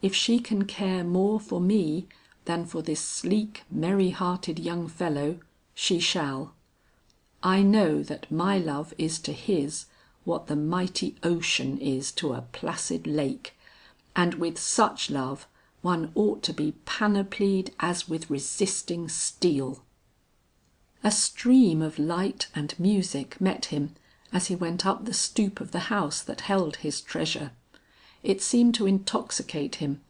If she can care more for me than for this sleek, merry-hearted young fellow, she shall. I know that my love is to his what the mighty ocean is to a placid lake, and with such love one ought to be panoplied as with resisting steel." A stream of light and music met him as he went up the stoop of the house that held his treasure. It seemed to intoxicate him.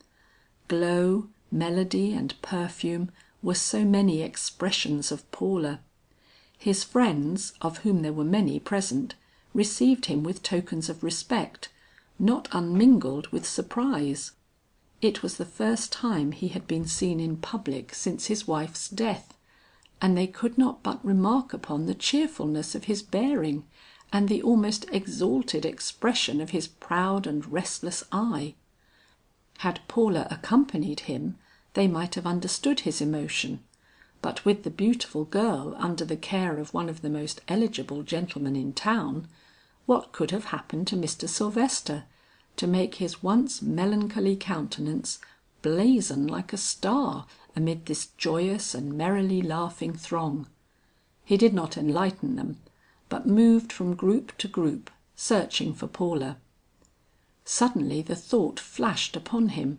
Glow, melody and perfume were so many expressions of Paula. His friends, of whom there were many present, received him with tokens of respect, not unmingled with surprise. It was the first time he had been seen in public since his wife's death, and they could not but remark upon the cheerfulness of his bearing and the almost exalted expression of his proud and restless eye. Had Paula accompanied him, they might have understood his emotion, but with the beautiful girl under the care of one of the most eligible gentlemen in town, what could have happened to Mr. Sylvester to make his once melancholy countenance blazon like a star amid this joyous and merrily laughing throng? He did not enlighten them, but moved from group to group, searching for Paula. Suddenly the thought flashed upon him,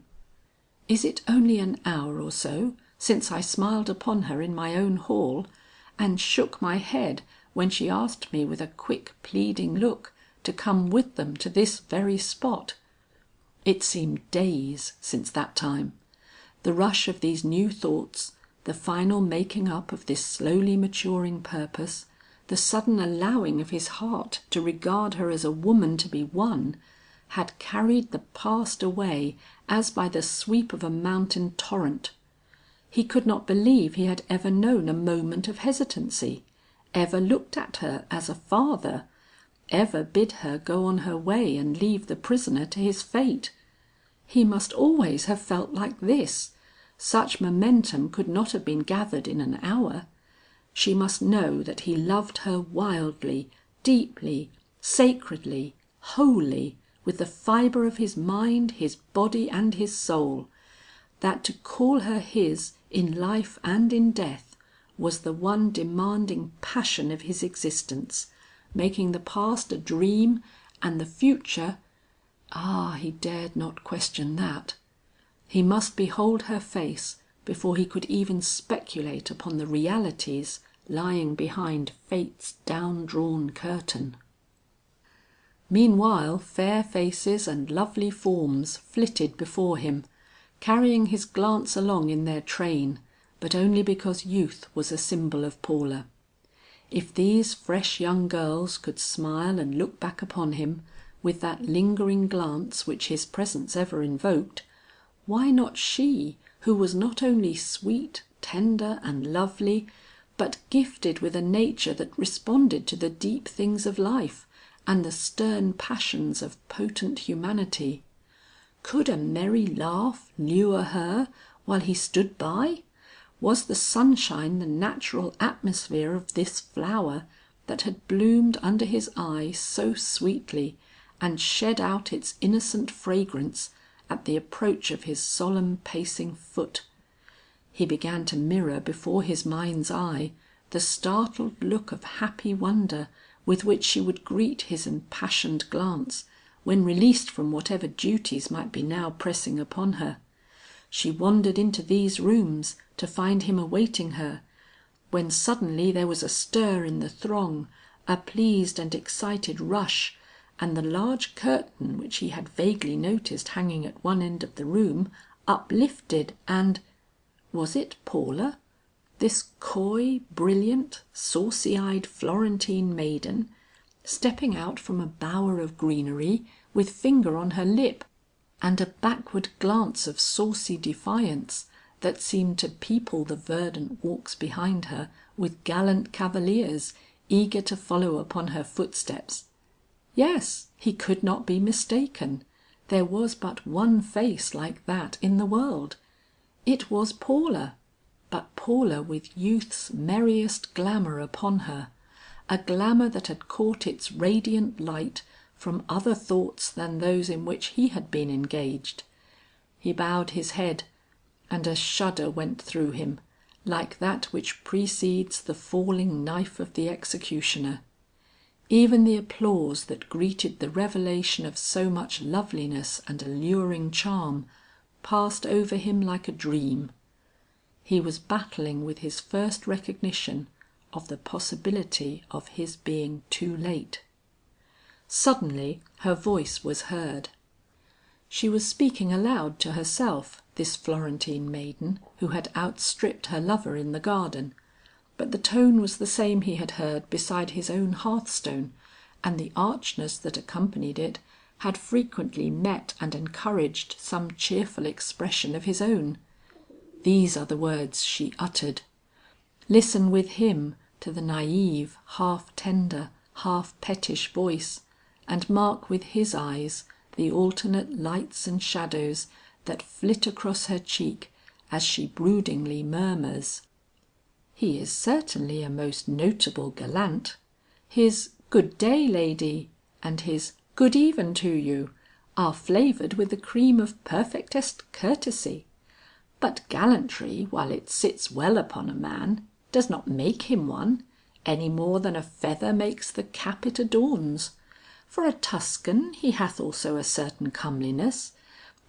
"Is it only an hour or so since I smiled upon her in my own hall, and shook my head when she asked me with a quick pleading look to come with them to this very spot?" It seemed days since that time. The rush of these new thoughts, the final making up of this slowly maturing purpose, the sudden allowing of his heart to regard her as a woman to be won, had carried the past away as by the sweep of a mountain torrent. He could not believe he had ever known a moment of hesitancy, ever looked at her as a father, ever bid her go on her way and leave the prisoner to his fate. He must always have felt like this. Such momentum could not have been gathered in an hour. She must know that he loved her wildly, deeply, sacredly, wholly, with the fibre of his mind, his body and his soul, that to call her his in life and in death was the one demanding passion of his existence, making the past a dream and the future, he dared not question that. He must behold her face before he could even speculate upon the realities lying behind fate's down drawn curtain. Meanwhile fair faces and lovely forms flitted before him, carrying his glance along in their train, but only because youth was a symbol of Paula. If these fresh young girls could smile and look back upon him with that lingering glance which his presence ever invoked, why not she, who was not only sweet, tender and lovely, but gifted with a nature that responded to the deep things of life and the stern passions of potent humanity? Could a merry laugh lure her while he stood by? Was the sunshine the natural atmosphere of this flower that had bloomed under his eye so sweetly and shed out its innocent fragrance at the approach of his solemn pacing foot? He began to mirror before his mind's eye the startled look of happy wonder with which she would greet his impassioned glance when released from whatever duties might be now pressing upon her. She wandered into these rooms to find him awaiting her, when suddenly there was a stir in the throng, a pleased and excited rush, and the large curtain which he had vaguely noticed hanging at one end of the room, uplifted, and was it Paula? This coy, brilliant, saucy-eyed Florentine maiden, stepping out from a bower of greenery with finger on her lip, and a backward glance of saucy defiance that seemed to people the verdant walks behind her with gallant cavaliers eager to follow upon her footsteps. Yes, he could not be mistaken. There was but one face like that in the world. It was Paula, but Paula with youth's merriest glamour upon her, a glamour that had caught its radiant light from other thoughts than those in which he had been engaged. He bowed his head, and a shudder went through him, like that which precedes the falling knife of the executioner. Even the applause that greeted the revelation of so much loveliness and alluring charm passed over him like a dream. He was battling with his first recognition of the possibility of his being too late. Suddenly her voice was heard. She was speaking aloud to herself, this Florentine maiden who had outstripped her lover in the garden, but the tone was the same he had heard beside his own hearthstone, and the archness that accompanied it had frequently met and encouraged some cheerful expression of his own. These are the words she uttered. Listen with him to the naive, half tender, half pettish voice, and mark with his eyes the alternate lights and shadows that flit across her cheek as she broodingly murmurs: "He is certainly a most notable gallant. His 'Good day, lady,' and his 'Good even to you,' are flavoured with the cream of perfectest courtesy. But gallantry, while it sits well upon a man, does not make him one, any more than a feather makes the cap it adorns. For a Tuscan he hath also a certain comeliness,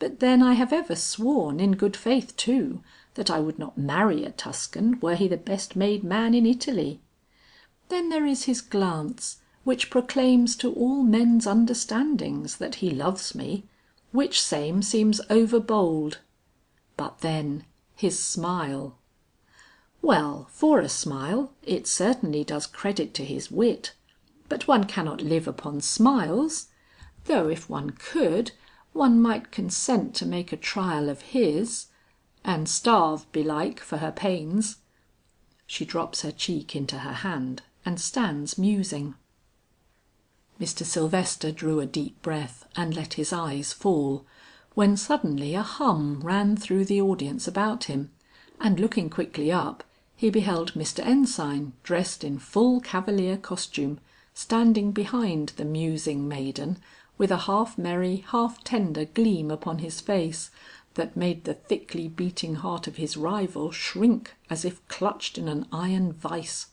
but then I have ever sworn, in good faith too, that I would not marry a Tuscan were he the best made man in Italy. Then there is his glance, which proclaims to all men's understandings that he loves me, which same seems over bold. But then his smile. Well, for a smile, it certainly does credit to his wit, but one cannot live upon smiles, though if one could, one might consent to make a trial of his, and starve belike for her pains." She drops her cheek into her hand and stands musing. Mr. Sylvester drew a deep breath and let his eyes fall, when suddenly a hum ran through the audience about him, and looking quickly up, he beheld Mr. Ensign dressed in full cavalier costume, standing behind the musing maiden with a half merry, half tender gleam upon his face that made the thickly beating heart of his rival shrink as if clutched in an iron vice.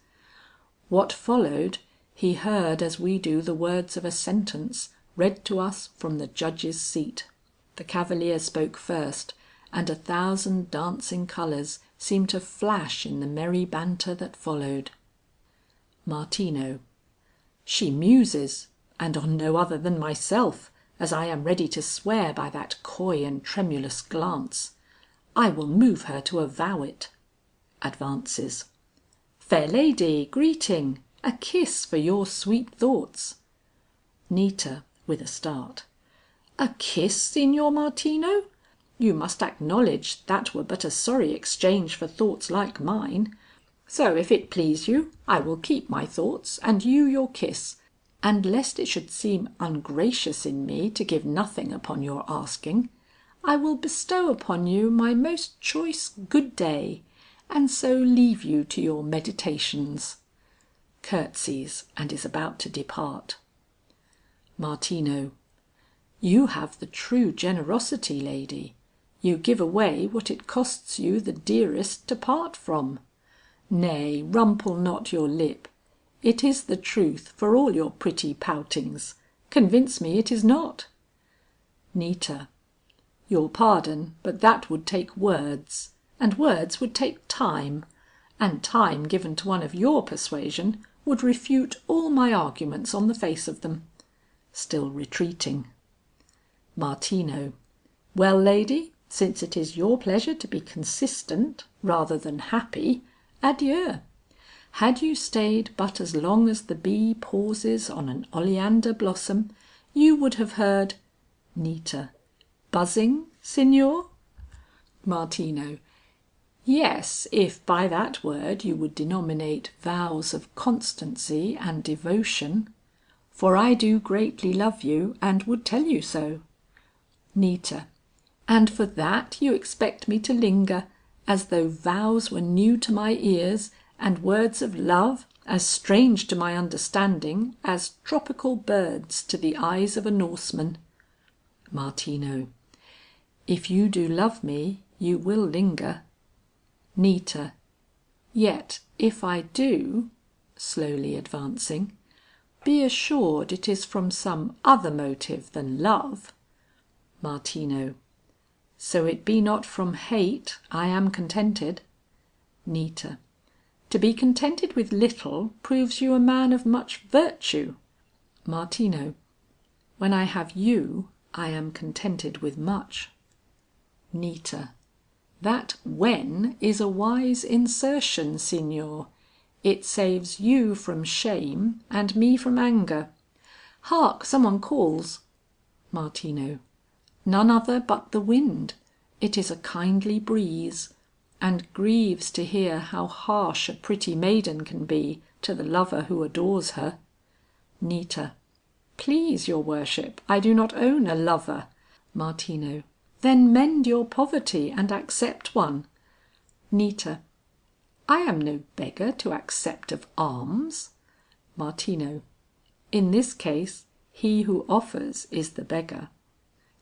What followed, he heard as we do the words of a sentence read to us from the judge's seat. The cavalier spoke first, and 1,000 dancing colours seemed to flash in the merry banter that followed. Martino. She muses, and on no other than myself, as I am ready to swear by that coy and tremulous glance. I will move her to avow it. Advances. Fair lady, greeting, a kiss for your sweet thoughts. Nita with a start. A kiss, Signor Martino? You must acknowledge that were but a sorry exchange for thoughts like mine. So if it please you, I will keep my thoughts and you your kiss, and lest it should seem ungracious in me to give nothing upon your asking, I will bestow upon you my most choice good day, and so leave you to your meditations. Curtsies and is about to depart. Martino. You have the true generosity, lady. You give away what it costs you the dearest to part from. Nay, rumple not your lip. It is the truth for all your pretty poutings. Convince me it is not. Nita. Your pardon, but that would take words, and words would take time, and time given to one of your persuasion would refute all my arguments on the face of them. Still retreating. Martino. Well, lady, since it is your pleasure to be consistent rather than happy, adieu. Had you stayed but as long as the bee pauses on an oleander blossom, you would have heard Nita. Buzzing, Signor? Martino. Yes, if by that word you would denominate vows of constancy and devotion. For I do greatly love you and would tell you so. Nita. And for that you expect me to linger, as though vows were new to my ears, and words of love as strange to my understanding as tropical birds to the eyes of a Norseman. Martino. If you do love me, you will linger. Nita. Yet if I do, slowly advancing, be assured it is from some other motive than love. Martino. So it be not from hate, I am contented. Nita. To be contented with little proves you a man of much virtue. Martino. When I have you, I am contented with much. Nita. That when is a wise insertion, Signor. It saves you from shame and me from anger. Hark, someone calls. Martino. None other but the wind. It is a kindly breeze, and grieves to hear how harsh a pretty maiden can be to the lover who adores her. Nita. Please your worship, I do not own a lover. Martino. Then mend your poverty and accept one. Nita. I am no beggar to accept of alms. Martino. In this case, he who offers is the beggar.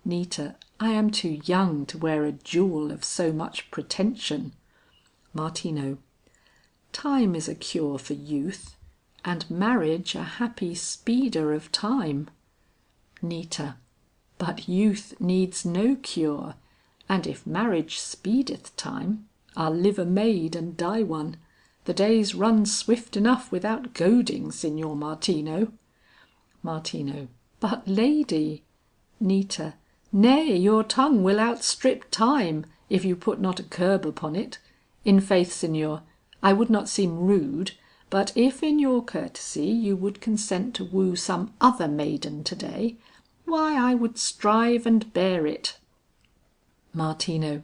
Nita. I am too young to wear a jewel of so much pretension. Martino. Time is a cure for youth, and marriage a happy speeder of time. Nita. But youth needs no cure, and if marriage speedeth time, I'll live a maid and die one. The days run swift enough without goading, Signor Martino. Martino. But lady. Nita. Nay, your tongue will outstrip time, if you put not a curb upon it. In faith, Signor, I would not seem rude, but if in your courtesy you would consent to woo some other maiden to-day, why I would strive and bear it. Martino.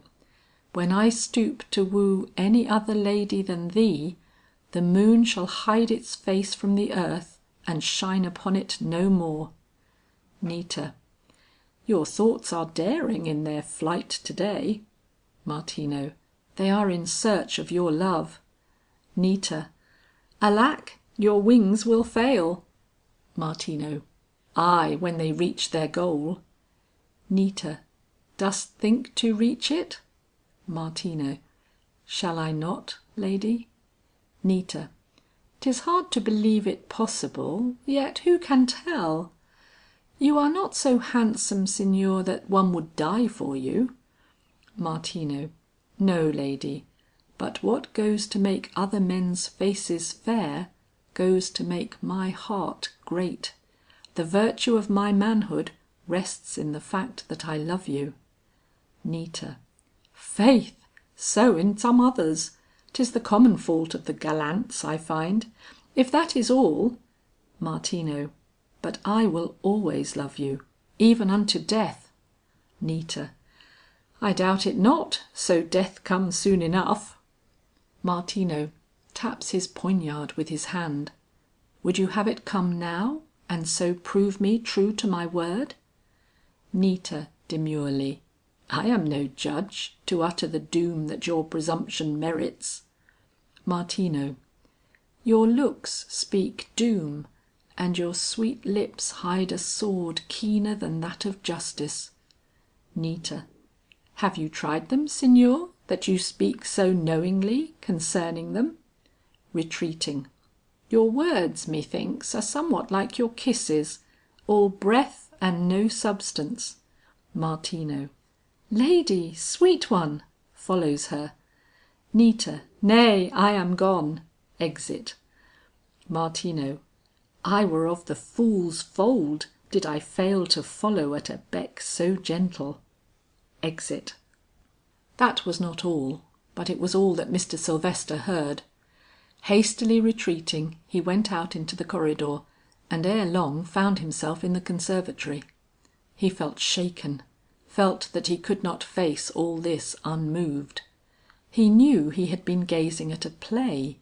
When I stoop to woo any other lady than thee, the moon shall hide its face from the earth and shine upon it no more. Nita. Your thoughts are daring in their flight to-day. Martino. They are in search of your love. Nita. Alack, your wings will fail. Martino. Ay, when they reach their goal. Nita. Dost think to reach it? Martino. Shall I not, lady? Nita. 'Tis hard to believe it possible, yet who can tell? You are not so handsome, Signor, that one would die for you. Martino. No, lady, but what goes to make other men's faces fair, goes to make my heart great. The virtue of my manhood rests in the fact that I love you. Nita. Faith, so in some others. 'Tis the common fault of the gallants, I find. If that is all. Martino. But I will always love you, even unto death. Nita. I doubt it not, so death come soon enough. Martino taps his poignard with his hand. Would you have it come now, and so prove me true to my word? Nita demurely. I am no judge, to utter the doom that your presumption merits. Martino. Your looks speak doom, and your sweet lips hide a sword keener than that of justice. Nita. Have you tried them, Signor, that you speak so knowingly concerning them? Retreating. Your words, methinks, are somewhat like your kisses, all breath and no substance. Martino. Lady, sweet one, follows her. Nita. Nay, I am gone. Exit. Martino. I were of the fool's fold, did I fail to follow at a beck so gentle. Exit. That was not all, but it was all that Mr. Sylvester heard. Hastily retreating, he went out into the corridor, and ere long found himself in the conservatory. He felt shaken, felt that he could not face all this unmoved. He knew he had been gazing at a play,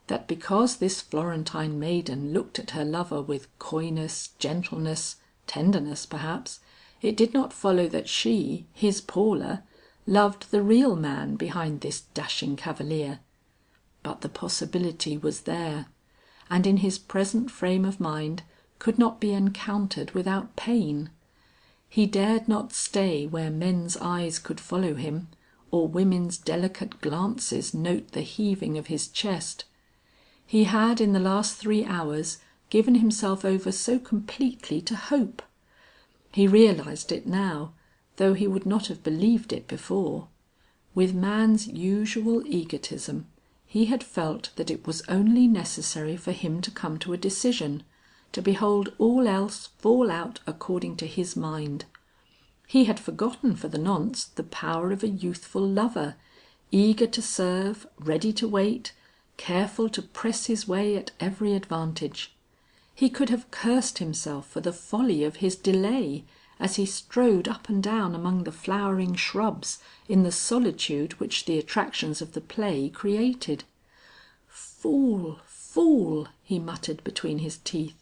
that because this Florentine maiden looked at her lover with coyness, gentleness, tenderness perhaps, it did not follow that she, his Paula, loved the real man behind this dashing cavalier. But the possibility was there, and in his present frame of mind could not be encountered without pain. He dared not stay where men's eyes could follow him, or women's delicate glances note the heaving of his chest. He had in the last 3 hours given himself over so completely to hope. He realized it now, though he would not have believed it before. With man's usual egotism, he had felt that it was only necessary for him to come to a decision, to behold all else fall out according to his mind. He had forgotten for the nonce the power of a youthful lover, eager to serve, ready to wait, careful to press his way at every advantage. He could have cursed himself for the folly of his delay as he strode up and down among the flowering shrubs in the solitude which the attractions of the play created. "Fool, fool!" he muttered between his teeth,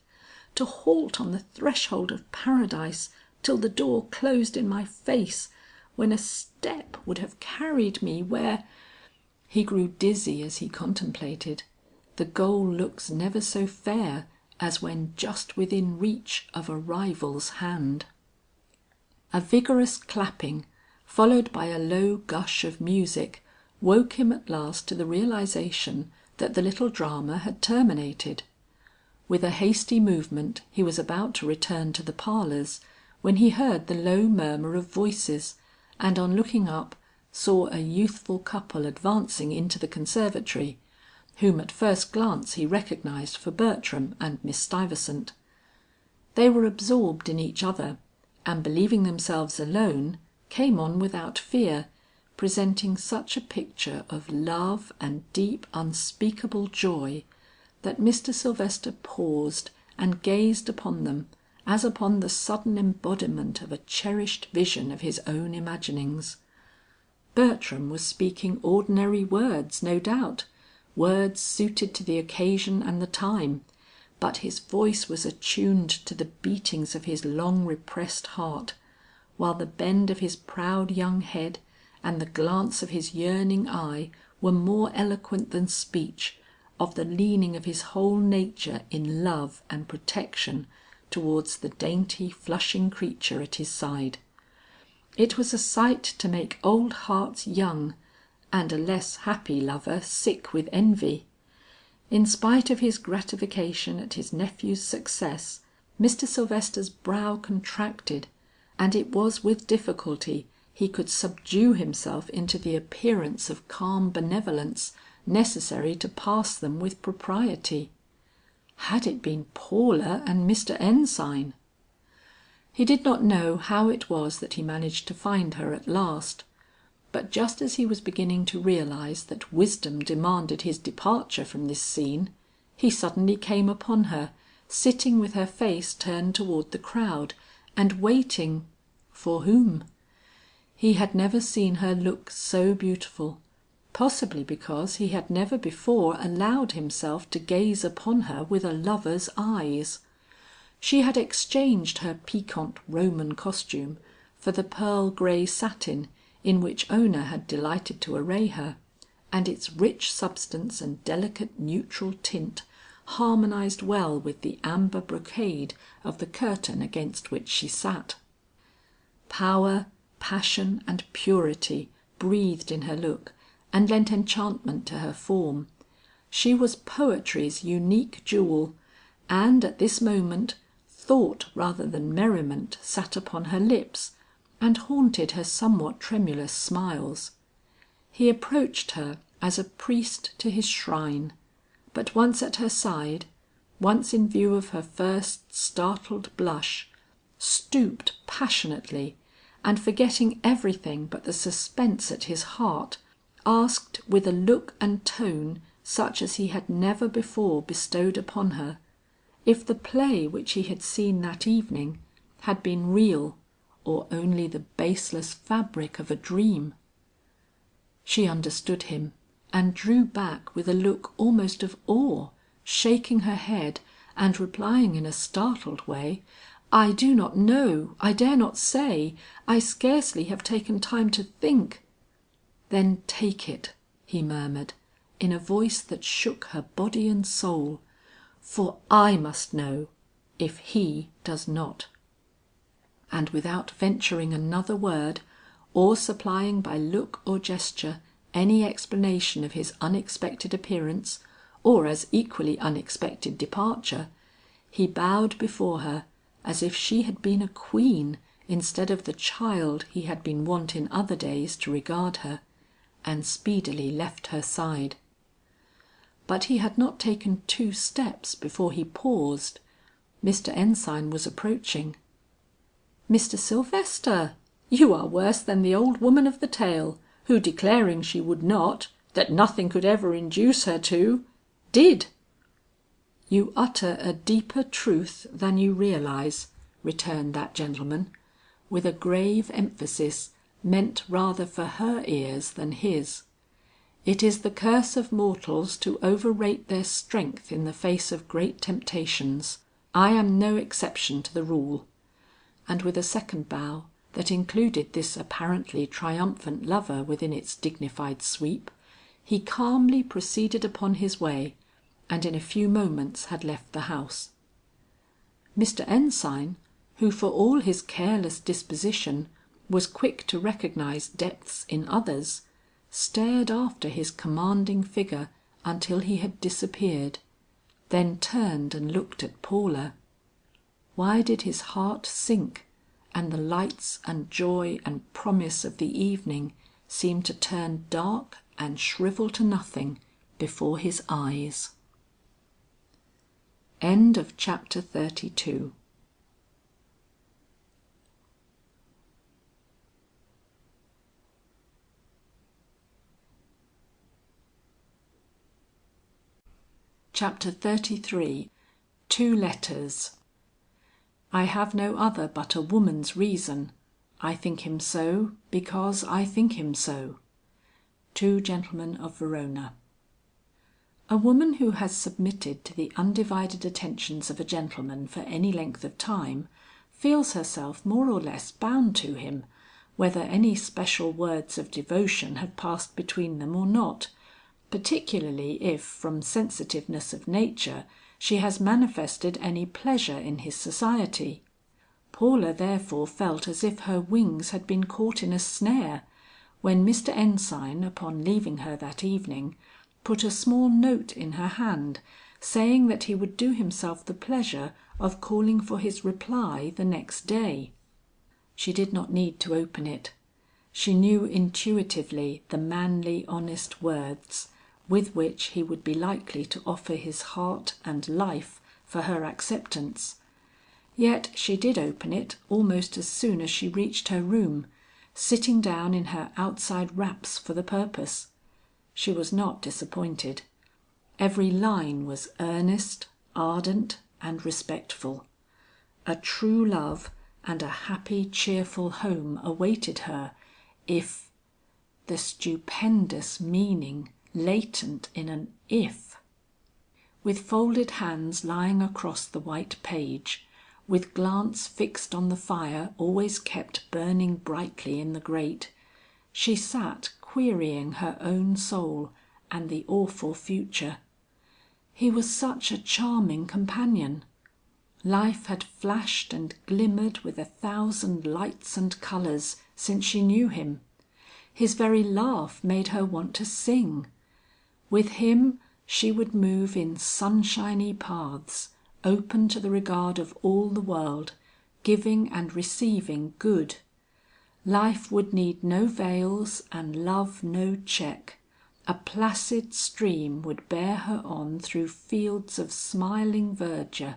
"to halt on the threshold of paradise till the door closed in my face, when a step would have carried me where—" He grew dizzy as he contemplated. The goal looks never so fair as when just within reach of a rival's hand. A vigorous clapping, followed by a low gush of music, woke him at last to the realization that the little drama had terminated. With a hasty movement he was about to return to the parlors, when he heard the low murmur of voices, and on looking up, saw a youthful couple advancing into the conservatory, whom at first glance he recognized for Bertram and Miss Stuyvesant. They were absorbed in each other, and believing themselves alone, came on without fear, presenting such a picture of love and deep unspeakable joy, that Mr. Sylvester paused and gazed upon them as upon the sudden embodiment of a cherished vision of his own imaginings. Bertram was speaking ordinary words, no doubt, words suited to the occasion and the time, but his voice was attuned to the beatings of his long repressed heart, while the bend of his proud young head and the glance of his yearning eye were more eloquent than speech, of the leaning of his whole nature in love and protection towards the dainty flushing creature at his side. It was a sight to make old hearts young, and a less happy lover sick with envy. In spite of his gratification at his nephew's success, Mr. Sylvester's brow contracted, and it was with difficulty he could subdue himself into the appearance of calm benevolence necessary to pass them with propriety. Had it been Paula and Mr. Ensign? He did not know how it was that he managed to find her at last, but just as he was beginning to realize that wisdom demanded his departure from this scene, he suddenly came upon her, sitting with her face turned toward the crowd, and waiting for whom? He had never seen her look so beautiful, possibly because he had never before allowed himself to gaze upon her with a lover's eyes. She had exchanged her piquant Roman costume for the pearl gray satin in which Ona had delighted to array her, and its rich substance and delicate neutral tint harmonized well with the amber brocade of the curtain against which she sat. Power, passion and purity breathed in her look and lent enchantment to her form. She was poetry's unique jewel, and at this moment thought rather than merriment sat upon her lips and haunted her somewhat tremulous smiles. He approached her as a priest to his shrine, but once at her side, once in view of her first startled blush, stooped passionately, and forgetting everything but the suspense at his heart, asked with a look and tone such as he had never before bestowed upon her, if the play which he had seen that evening had been real or only the baseless fabric of a dream. She understood him, and drew back with a look almost of awe, shaking her head and replying in a startled way, "I do not know, I dare not say, I scarcely have taken time to think." "Then take it," he murmured, in a voice that shook her body and soul, "for I must know, if he does not." And without venturing another word, or supplying by look or gesture any explanation of his unexpected appearance, or as equally unexpected departure, he bowed before her as if she had been a queen instead of the child he had been wont in other days to regard her, and speedily left her side. But he had not taken 2 steps before he paused. Mr. Ensign was approaching. "Mr. Sylvester!" You are worse than the old woman of the tale, who declaring she would not, that nothing could ever induce her to, did." "You utter a deeper truth than you realize," returned that gentleman, with a grave emphasis meant rather for her ears than his. "It is the curse of mortals to overrate their strength in the face of great temptations. I am no exception to the rule." And with a second bow that included this apparently triumphant lover within its dignified sweep, he calmly proceeded upon his way, and in a few moments had left the house. Mr. Ensign, who for all his careless disposition was quick to recognize depths in others, stared after his commanding figure until he had disappeared, then turned and looked at Paula. Why did his heart sink, and the lights and joy and promise of the evening seem to turn dark and shrivel to nothing before his eyes? End of chapter 32. Chapter 33. Two letters. I have no other but a woman's reason. I think him so, because I think him so. Two Gentlemen of Verona. A woman who has submitted to the undivided attentions of a gentleman for any length of time, feels herself more or less bound to him, whether any special words of devotion have passed between them or not, particularly if from sensitiveness of nature she has manifested any pleasure in his society. Paula therefore felt as if her wings had been caught in a snare, when Mr. Ensign, upon leaving her that evening, put a small note in her hand, saying that he would do himself the pleasure of calling for his reply the next day. She did not need to open it. She knew intuitively the manly honest words with which he would be likely to offer his heart and life for her acceptance. Yet she did open it almost as soon as she reached her room, sitting down in her outside wraps for the purpose. She was not disappointed. Every line was earnest, ardent, and respectful. A true love and a happy cheerful home awaited her, if the stupendous meaning latent in an if. With folded hands lying across the white page, with glance fixed on the fire always kept burning brightly in the grate, she sat querying her own soul and the awful future. He was such a charming companion. Life had flashed and glimmered with 1,000 lights and colors since she knew him. His very laugh made her want to sing. With him she would move in sunshiny paths, open to the regard of all the world, giving and receiving good. Life would need no veils and love no check. A placid stream would bear her on through fields of smiling verdure.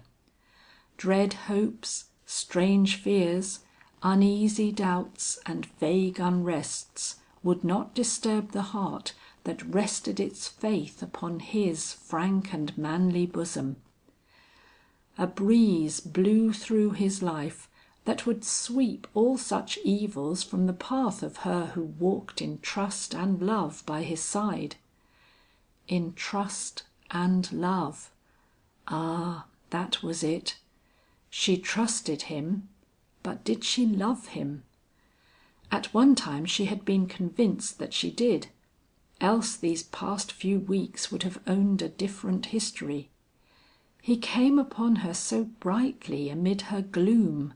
Dread hopes, strange fears, uneasy doubts and vague unrests would not disturb the heart that rested its faith upon his frank and manly bosom. A breeze blew through his life that would sweep all such evils from the path of her who walked in trust and love by his side. In trust and love. Ah, that was it. She trusted him, but did she love him? At one time she had been convinced that she did, else these past few weeks would have owned a different history. He came upon her so brightly amid her gloom,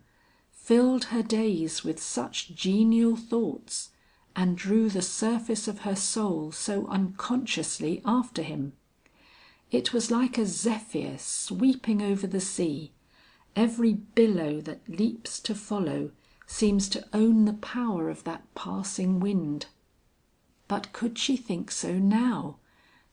filled her days with such genial thoughts, and drew the surface of her soul so unconsciously after him. It was like a zephyr sweeping over the sea. Every billow that leaps to follow seems to own the power of that passing wind. But could she think so now,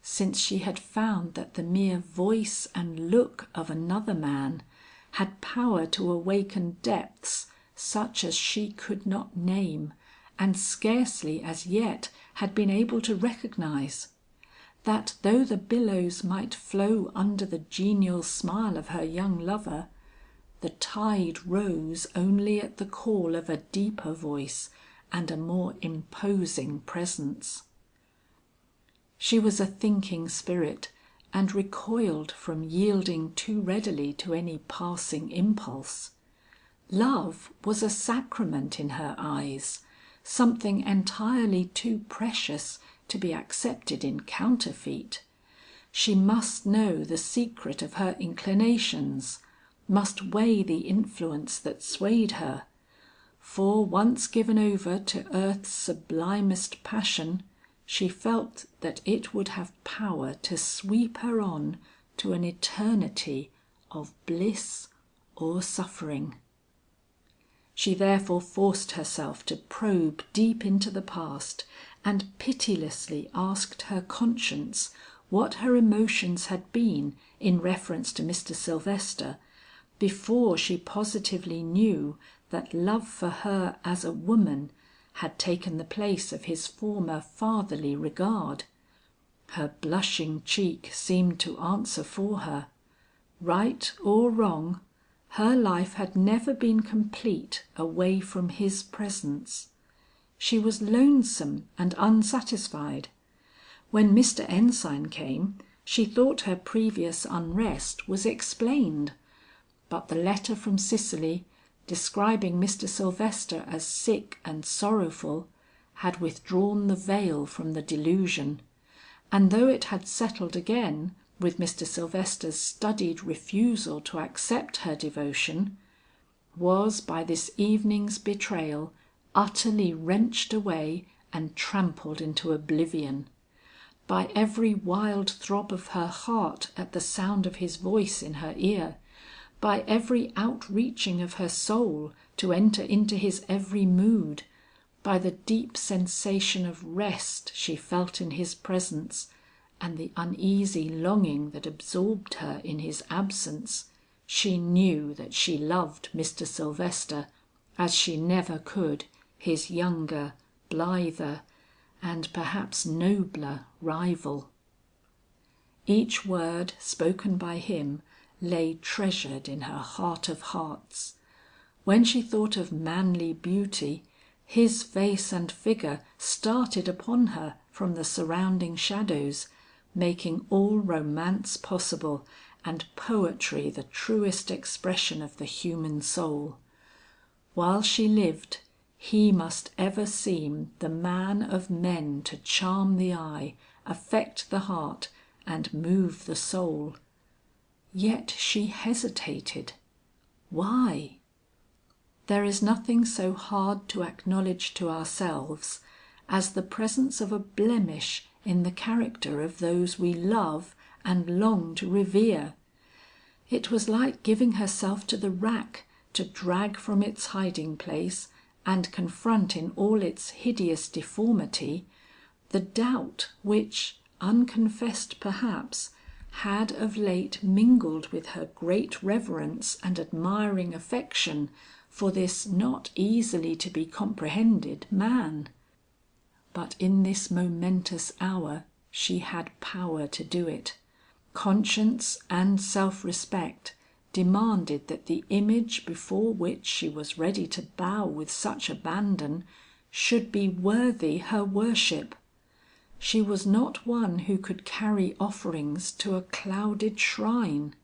since she had found that the mere voice and look of another man had power to awaken depths such as she could not name, and scarcely as yet had been able to recognize. That though the billows might flow under the genial smile of her young lover, the tide rose only at the call of a deeper voice and a more imposing presence. She was a thinking spirit, and recoiled from yielding too readily to any passing impulse. Love was a sacrament in her eyes, something entirely too precious to be accepted in counterfeit. She must know the secret of her inclinations, must weigh the influence that swayed her, for once given over to earth's sublimest passion, she felt that it would have power to sweep her on to an eternity of bliss or suffering. She therefore forced herself to probe deep into the past, and pitilessly asked her conscience what her emotions had been in reference to Mr. Sylvester, before she positively knew that love for her as a woman had taken the place of his former fatherly regard. Her blushing cheek seemed to answer for her. Right or wrong, her life had never been complete away from his presence. She was lonesome and unsatisfied. When Mr. Ensign came, she thought her previous unrest was explained, but the letter from Cicely, describing Mr. Sylvester as sick and sorrowful, had withdrawn the veil from the delusion, and though it had settled again with Mr. Sylvester's studied refusal to accept her devotion, was by this evening's betrayal utterly wrenched away and trampled into oblivion. By every wild throb of her heart at the sound of his voice in her ear, by every outreaching of her soul to enter into his every mood, by the deep sensation of rest she felt in his presence, and the uneasy longing that absorbed her in his absence, she knew that she loved Mr. Sylvester as she never could his younger, blither, and perhaps nobler rival. Each word spoken by him lay treasured in her heart of hearts. When she thought of manly beauty, his face and figure started upon her from the surrounding shadows, making all romance possible, and poetry the truest expression of the human soul. While she lived, he must ever seem the man of men to charm the eye, affect the heart, and move the soul. Yet she hesitated. Why? There is nothing so hard to acknowledge to ourselves as the presence of a blemish in the character of those we love and long to revere. It was like giving herself to the rack to drag from its hiding place and confront in all its hideous deformity the doubt which, unconfessed perhaps, had of late mingled with her great reverence and admiring affection for this not easily to be comprehended man. But in this momentous hour she had power to do it. Conscience and self-respect demanded that the image before which she was ready to bow with such abandon should be worthy her worship. She was not one who could carry offerings to a clouded shrine.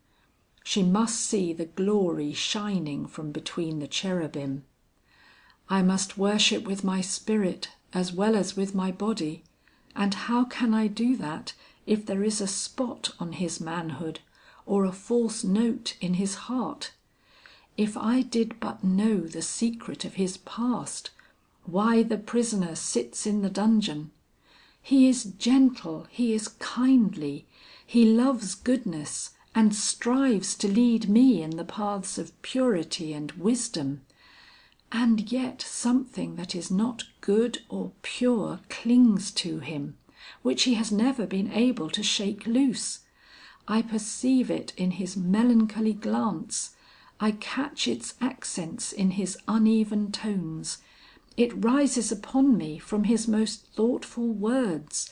She must see the glory shining from between the cherubim. I must worship with my spirit as well as with my body, and how can I do that if there is a spot on his manhood or a false note in his heart? If I did but know the secret of his past, why the prisoner sits in the dungeon. He is gentle, he is kindly, he loves goodness and strives to lead me in the paths of purity and wisdom. And yet something that is not good or pure clings to him, which he has never been able to shake loose. I perceive it in his melancholy glance, I catch its accents in his uneven tones. It rises upon me from his most thoughtful words,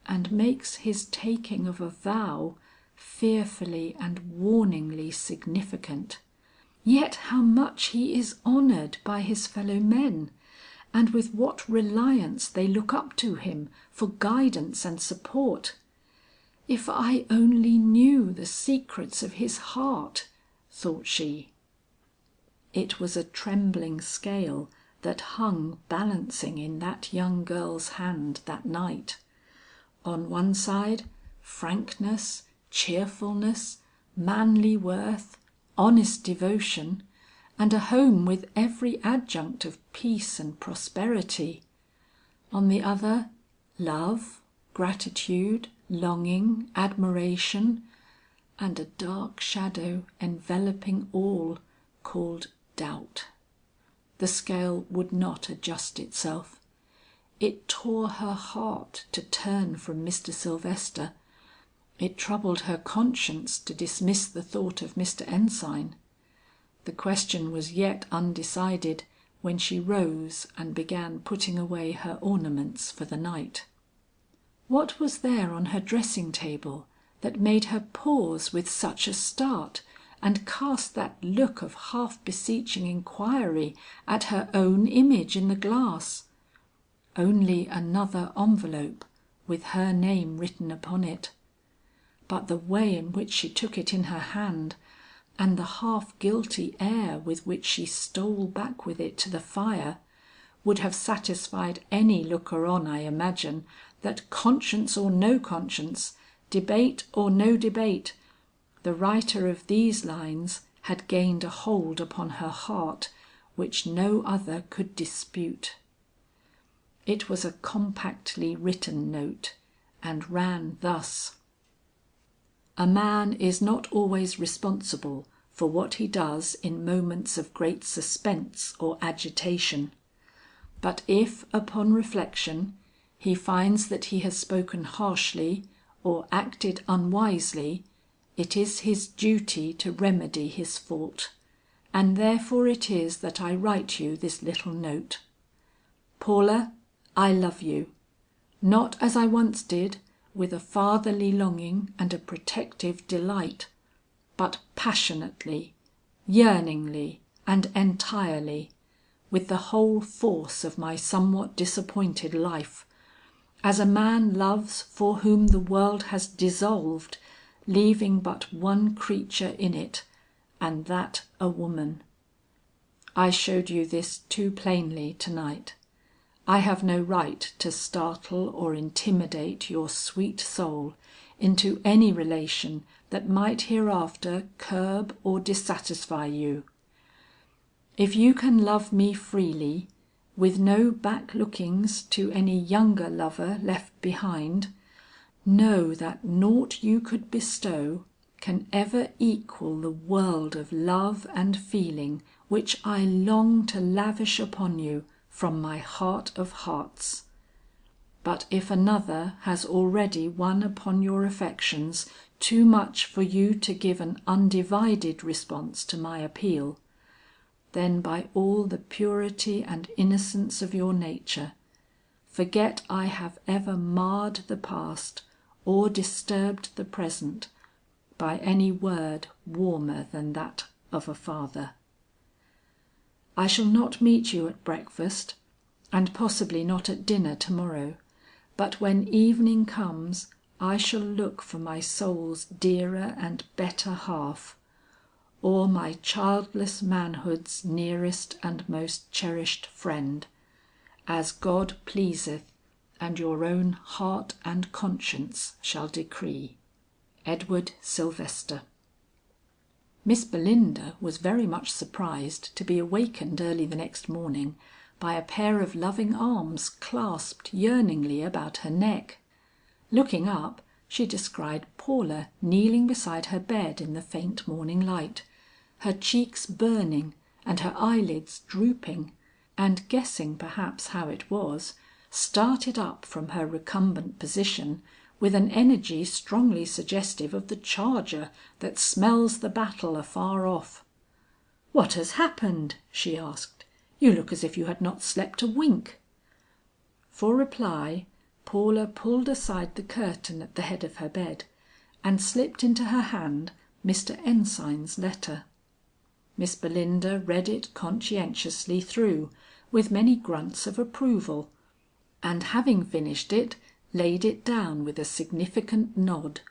and makes his taking of a vow fearfully and warningly significant. Yet how much he is honoured by his fellow men, and with what reliance they look up to him for guidance and support. If I only knew the secrets of his heart, thought she. It was a trembling scale that hung balancing in that young girl's hand that night. On one side, frankness, cheerfulness, manly worth, honest devotion, and a home with every adjunct of peace and prosperity. On the other, love, gratitude, longing, admiration, and a dark shadow enveloping all, called doubt. The scale would not adjust itself. It tore her heart to turn from Mr. Sylvester. It troubled her conscience to dismiss the thought of Mr. Ensign. The question was yet undecided when she rose and began putting away her ornaments for the night. What was there on her dressing table that made her pause with such a start and cast that look of half beseeching inquiry at her own image in the glass? Only another envelope with her name written upon it. But the way in which she took it in her hand, and the half guilty air with which she stole back with it to the fire, would have satisfied any looker on, I imagine, that conscience or no conscience, debate or no debate, the writer of these lines had gained a hold upon her heart which no other could dispute. It was a compactly written note, and ran thus: "A man is not always responsible for what he does in moments of great suspense or agitation. But if, upon reflection, he finds that he has spoken harshly or acted unwisely, it is his duty to remedy his fault, and therefore it is that I write you this little note. Paula, I love you, not as I once did, with a fatherly longing and a protective delight, but passionately, yearningly, and entirely, with the whole force of my somewhat disappointed life, as a man loves for whom the world has dissolved, leaving but one creature in it, and that a woman. I showed you this too plainly to-night. I have no right to startle or intimidate your sweet soul into any relation that might hereafter curb or dissatisfy you. If you can love me freely, with no back-lookings to any younger lover left behind, know that naught you could bestow can ever equal the world of love and feeling which I long to lavish upon you from my heart of hearts. But if another has already won upon your affections too much for you to give an undivided response to my appeal, then by all the purity and innocence of your nature, forget I have ever marred the past or disturbed the present by any word warmer than that of a father. I shall not meet you at breakfast, and possibly not at dinner to-morrow, but when evening comes I shall look for my soul's dearer and better half, or my childless manhood's nearest and most cherished friend, as God pleaseth and your own heart and conscience shall decree. Edward Sylvester." Miss Belinda was very much surprised to be awakened early the next morning by a pair of loving arms clasped yearningly about her neck. Looking up, she descried Paula kneeling beside her bed in the faint morning light, her cheeks burning and her eyelids drooping, and guessing perhaps how it was, started up from her recumbent position with an energy strongly suggestive of the charger that smells the battle afar off. "What has happened?" she asked. "You look as if you had not slept a wink." For reply, Paula pulled aside the curtain at the head of her bed, and slipped into her hand Mr. Ensign's letter. Miss Belinda read it conscientiously through, with many grunts of approval, and having finished it, laid it down with a significant nod,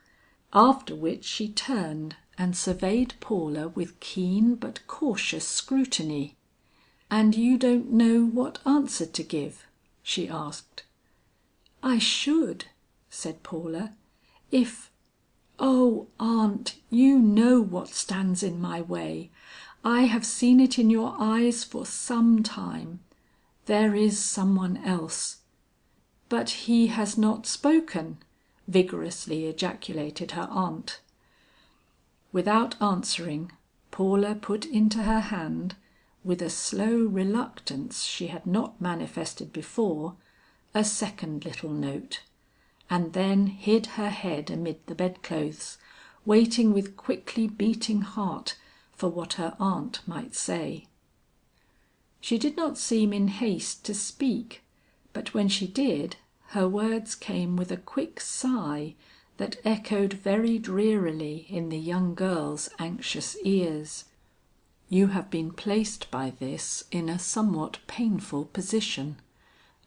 after which she turned and surveyed Paula with keen but cautious scrutiny. "And you don't know what answer to give?" she asked. "I should," said Paula, "if oh, aunt, you know what stands in my way. I have seen it in your eyes for some time. There is some one else." "But he has not spoken," vigorously ejaculated her aunt. Without answering, Paula put into her hand, with a slow reluctance she had not manifested before, a second little note, and then hid her head amid the bedclothes, waiting with quickly beating heart for what her aunt might say. She did not seem in haste to speak, but when she did, her words came with a quick sigh that echoed very drearily in the young girl's anxious ears. "You have been placed by this in a somewhat painful position.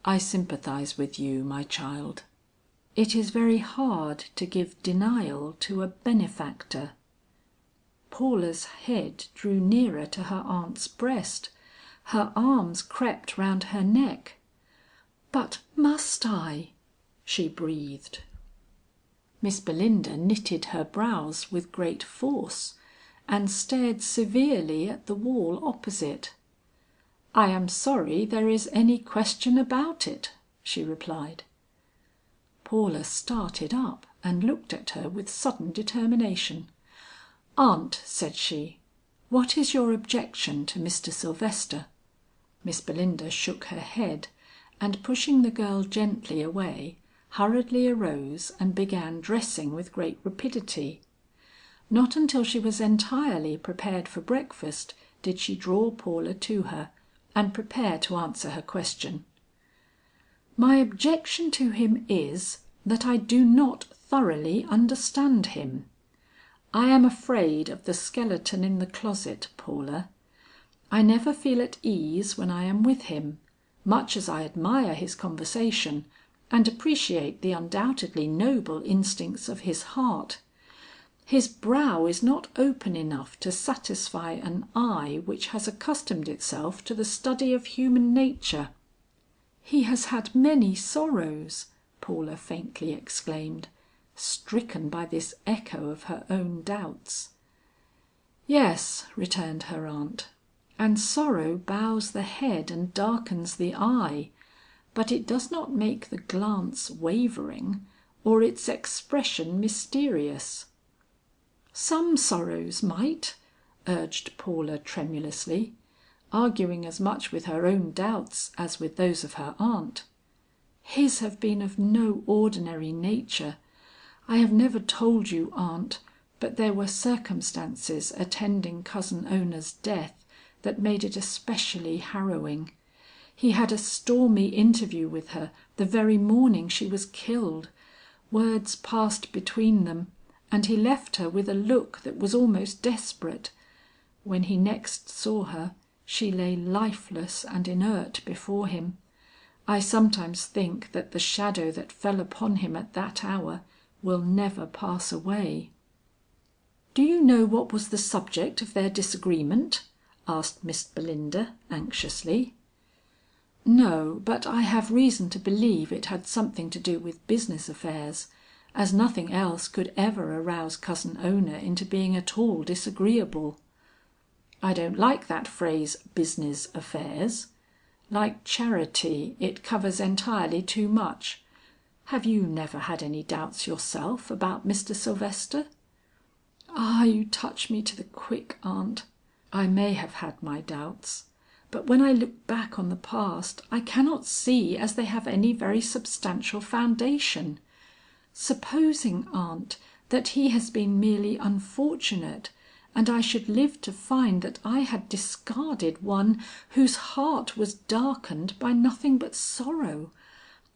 I sympathize with you, my child. It is very hard to give denial to a benefactor." Paula's head drew nearer to her aunt's breast. Her arms crept round her neck. "But must I?" she breathed. Miss Belinda knitted her brows with great force, and stared severely at the wall opposite. "I am sorry there is any question about it," she replied. Paula started up and looked at her with sudden determination. "Aunt," said she, "what is your objection to Mr. Sylvester?" Miss Belinda shook her head, and pushing the girl gently away, hurriedly arose and began dressing with great rapidity. Not until she was entirely prepared for breakfast did she draw Paula to her and prepare to answer her question. "My objection to him is, that I do not thoroughly understand him. I am afraid of the skeleton in the closet, Paula. I never feel at ease when I am with him, much as I admire his conversation and appreciate the undoubtedly noble instincts of his heart. His brow is not open enough to satisfy an eye which has accustomed itself to the study of human nature." "He has had many sorrows," Paula faintly exclaimed, stricken by this echo of her own doubts. "Yes," returned her aunt, "and sorrow bows the head and darkens the eye, but it does not make the glance wavering, or its expression mysterious." "Some sorrows might," urged Paula tremulously, arguing as much with her own doubts as with those of her aunt. "His have been of no ordinary nature. I have never told you, aunt, but there were circumstances attending Cousin Ona's death that made it especially harrowing. He had a stormy interview with her the very morning she was killed. Words passed between them, and he left her with a look that was almost desperate. When he next saw her, she lay lifeless and inert before him. I sometimes think that the shadow that fell upon him at that hour will never pass away." "Do you know what was the subject of their disagreement?" asked Miss Belinda anxiously. "No, but I have reason to believe it had something to do with business affairs, as nothing else could ever arouse Cousin Ona into being at all disagreeable. I don't like that phrase business affairs. Like charity, it covers entirely too much. Have you never had any doubts yourself about Mr. Sylvester?" "Ah, you touch me to the quick, aunt. I may have had my doubts, but when I look back on the past, I cannot see as they have any very substantial foundation. Supposing, aunt, that he has been merely unfortunate and I should live to find that I had discarded one whose heart was darkened by nothing but sorrow.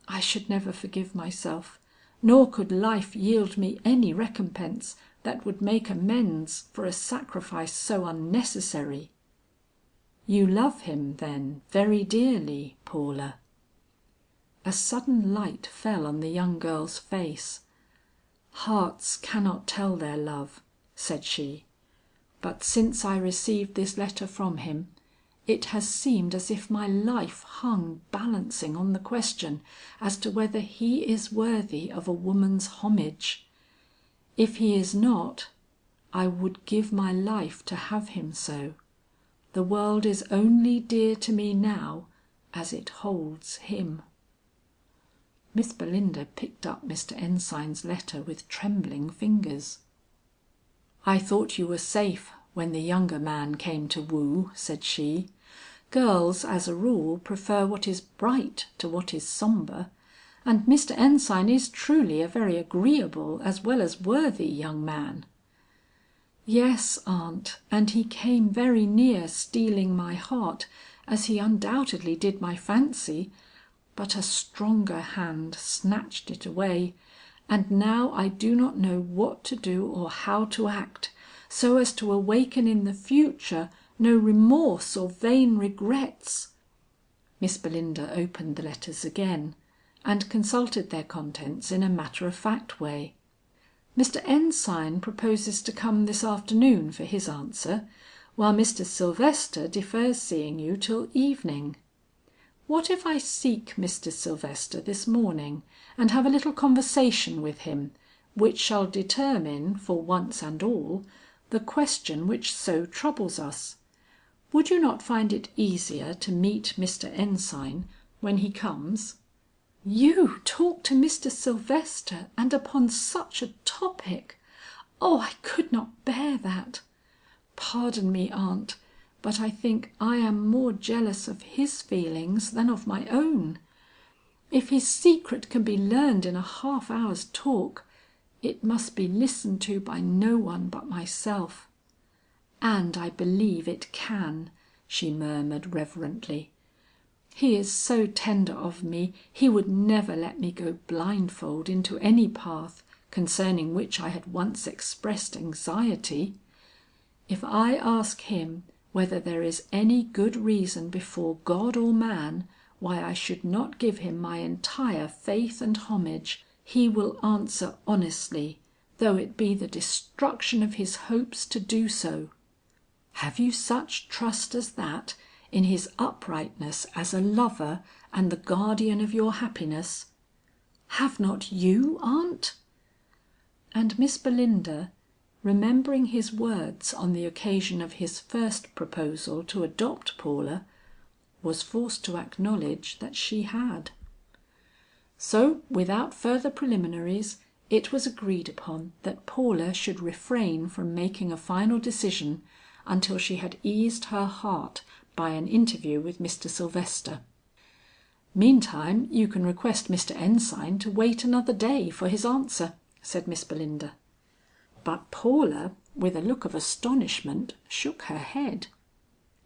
I should never forgive myself, nor could life yield me any recompense that would make amends for a sacrifice so unnecessary." "You love him, then, very dearly, Paula?" A sudden light fell on the young girl's face. "Hearts cannot tell their love," said she. "But since I received this letter from him, it has seemed as if my life hung balancing on the question as to whether he is worthy of a woman's homage. If he is not, I would give my life to have him so. The world is only dear to me now as it holds him." Miss Belinda picked up Mr. Ensign's letter with trembling fingers. "I thought you were safe when the younger man came to woo," said she. "Girls as a rule prefer what is bright to what is sombre, and Mr. Ensign is truly a very agreeable as well as worthy young man." "Yes, aunt, and he came very near stealing my heart as he undoubtedly did my fancy, but a stronger hand snatched it away, and now I do not know what to do or how to act, so as to awaken in the future no remorse or vain regrets." Miss Belinda opened the letters again, and consulted their contents in a matter of fact way. "Mr. Ensign proposes to come this afternoon for his answer, while Mr. Sylvester defers seeing you till evening. What if I seek Mr. Sylvester this morning and have a little conversation with him, which shall determine for once and all the question which so troubles us? Would you not find it easier to meet Mr. Ensign when he comes?" "You talk to Mr. Sylvester and upon such a topic! Oh, I could not bear that. Pardon me, aunt, but I think I am more jealous of his feelings than of my own. If his secret can be learned in a half hour's talk, it must be listened to by no one but myself. And I believe it can," she murmured reverently. "He is so tender of me, he would never let me go blindfold into any path concerning which I had once expressed anxiety. If I ask him whether there is any good reason before God or man why I should not give him my entire faith and homage, he will answer honestly, though it be the destruction of his hopes to do so. Have you such trust as that in his uprightness as a lover and the guardian of your happiness? Have not you, aunt?" And Miss Belinda, remembering his words on the occasion of his first proposal to adopt Paula, was forced to acknowledge that she had. So without further preliminaries, it was agreed upon that Paula should refrain from making a final decision until she had eased her heart by an interview with Mr. Sylvester. "Meantime you can request Mr. Ensign to wait another day for his answer," said Miss Belinda. But Paula, with a look of astonishment, shook her head.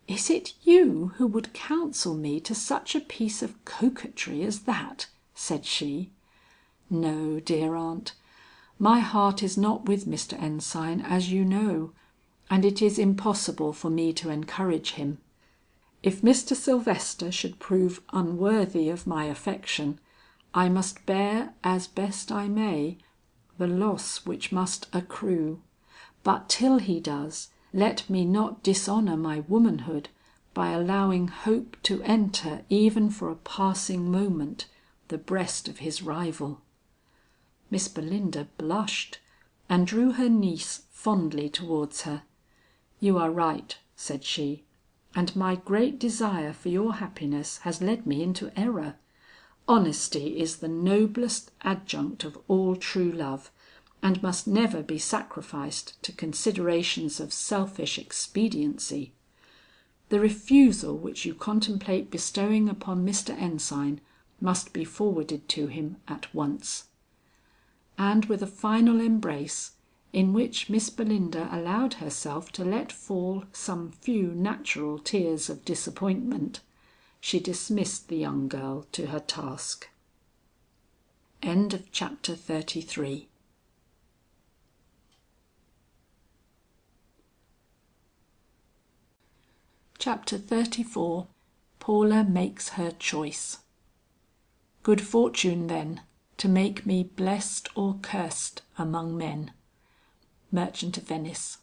"Is it you who would counsel me to such a piece of coquetry as that?" said she. "No, dear aunt. My heart is not with Mr. Ensign, as you know, and it is impossible for me to encourage him. If Mr. Sylvester should prove unworthy of my affection, I must bear as best I may the loss which must accrue. But till he does, let me not dishonor my womanhood by allowing hope to enter even for a passing moment the breast of his rival." Miss Belinda blushed, and drew her niece fondly towards her. "You are right," said she, "and my great desire for your happiness has led me into error. Honesty is the noblest adjunct of all true love, and must never be sacrificed to considerations of selfish expediency. The refusal which you contemplate bestowing upon Mr. Ensign must be forwarded to him at once." And with a final embrace, in which Miss Belinda allowed herself to let fall some few natural tears of disappointment, she dismissed the young girl to her task. Chapter 33. Chapter 34. Paula makes her choice. Good fortune then, to make me blessed or cursed among men. Merchant of Venice.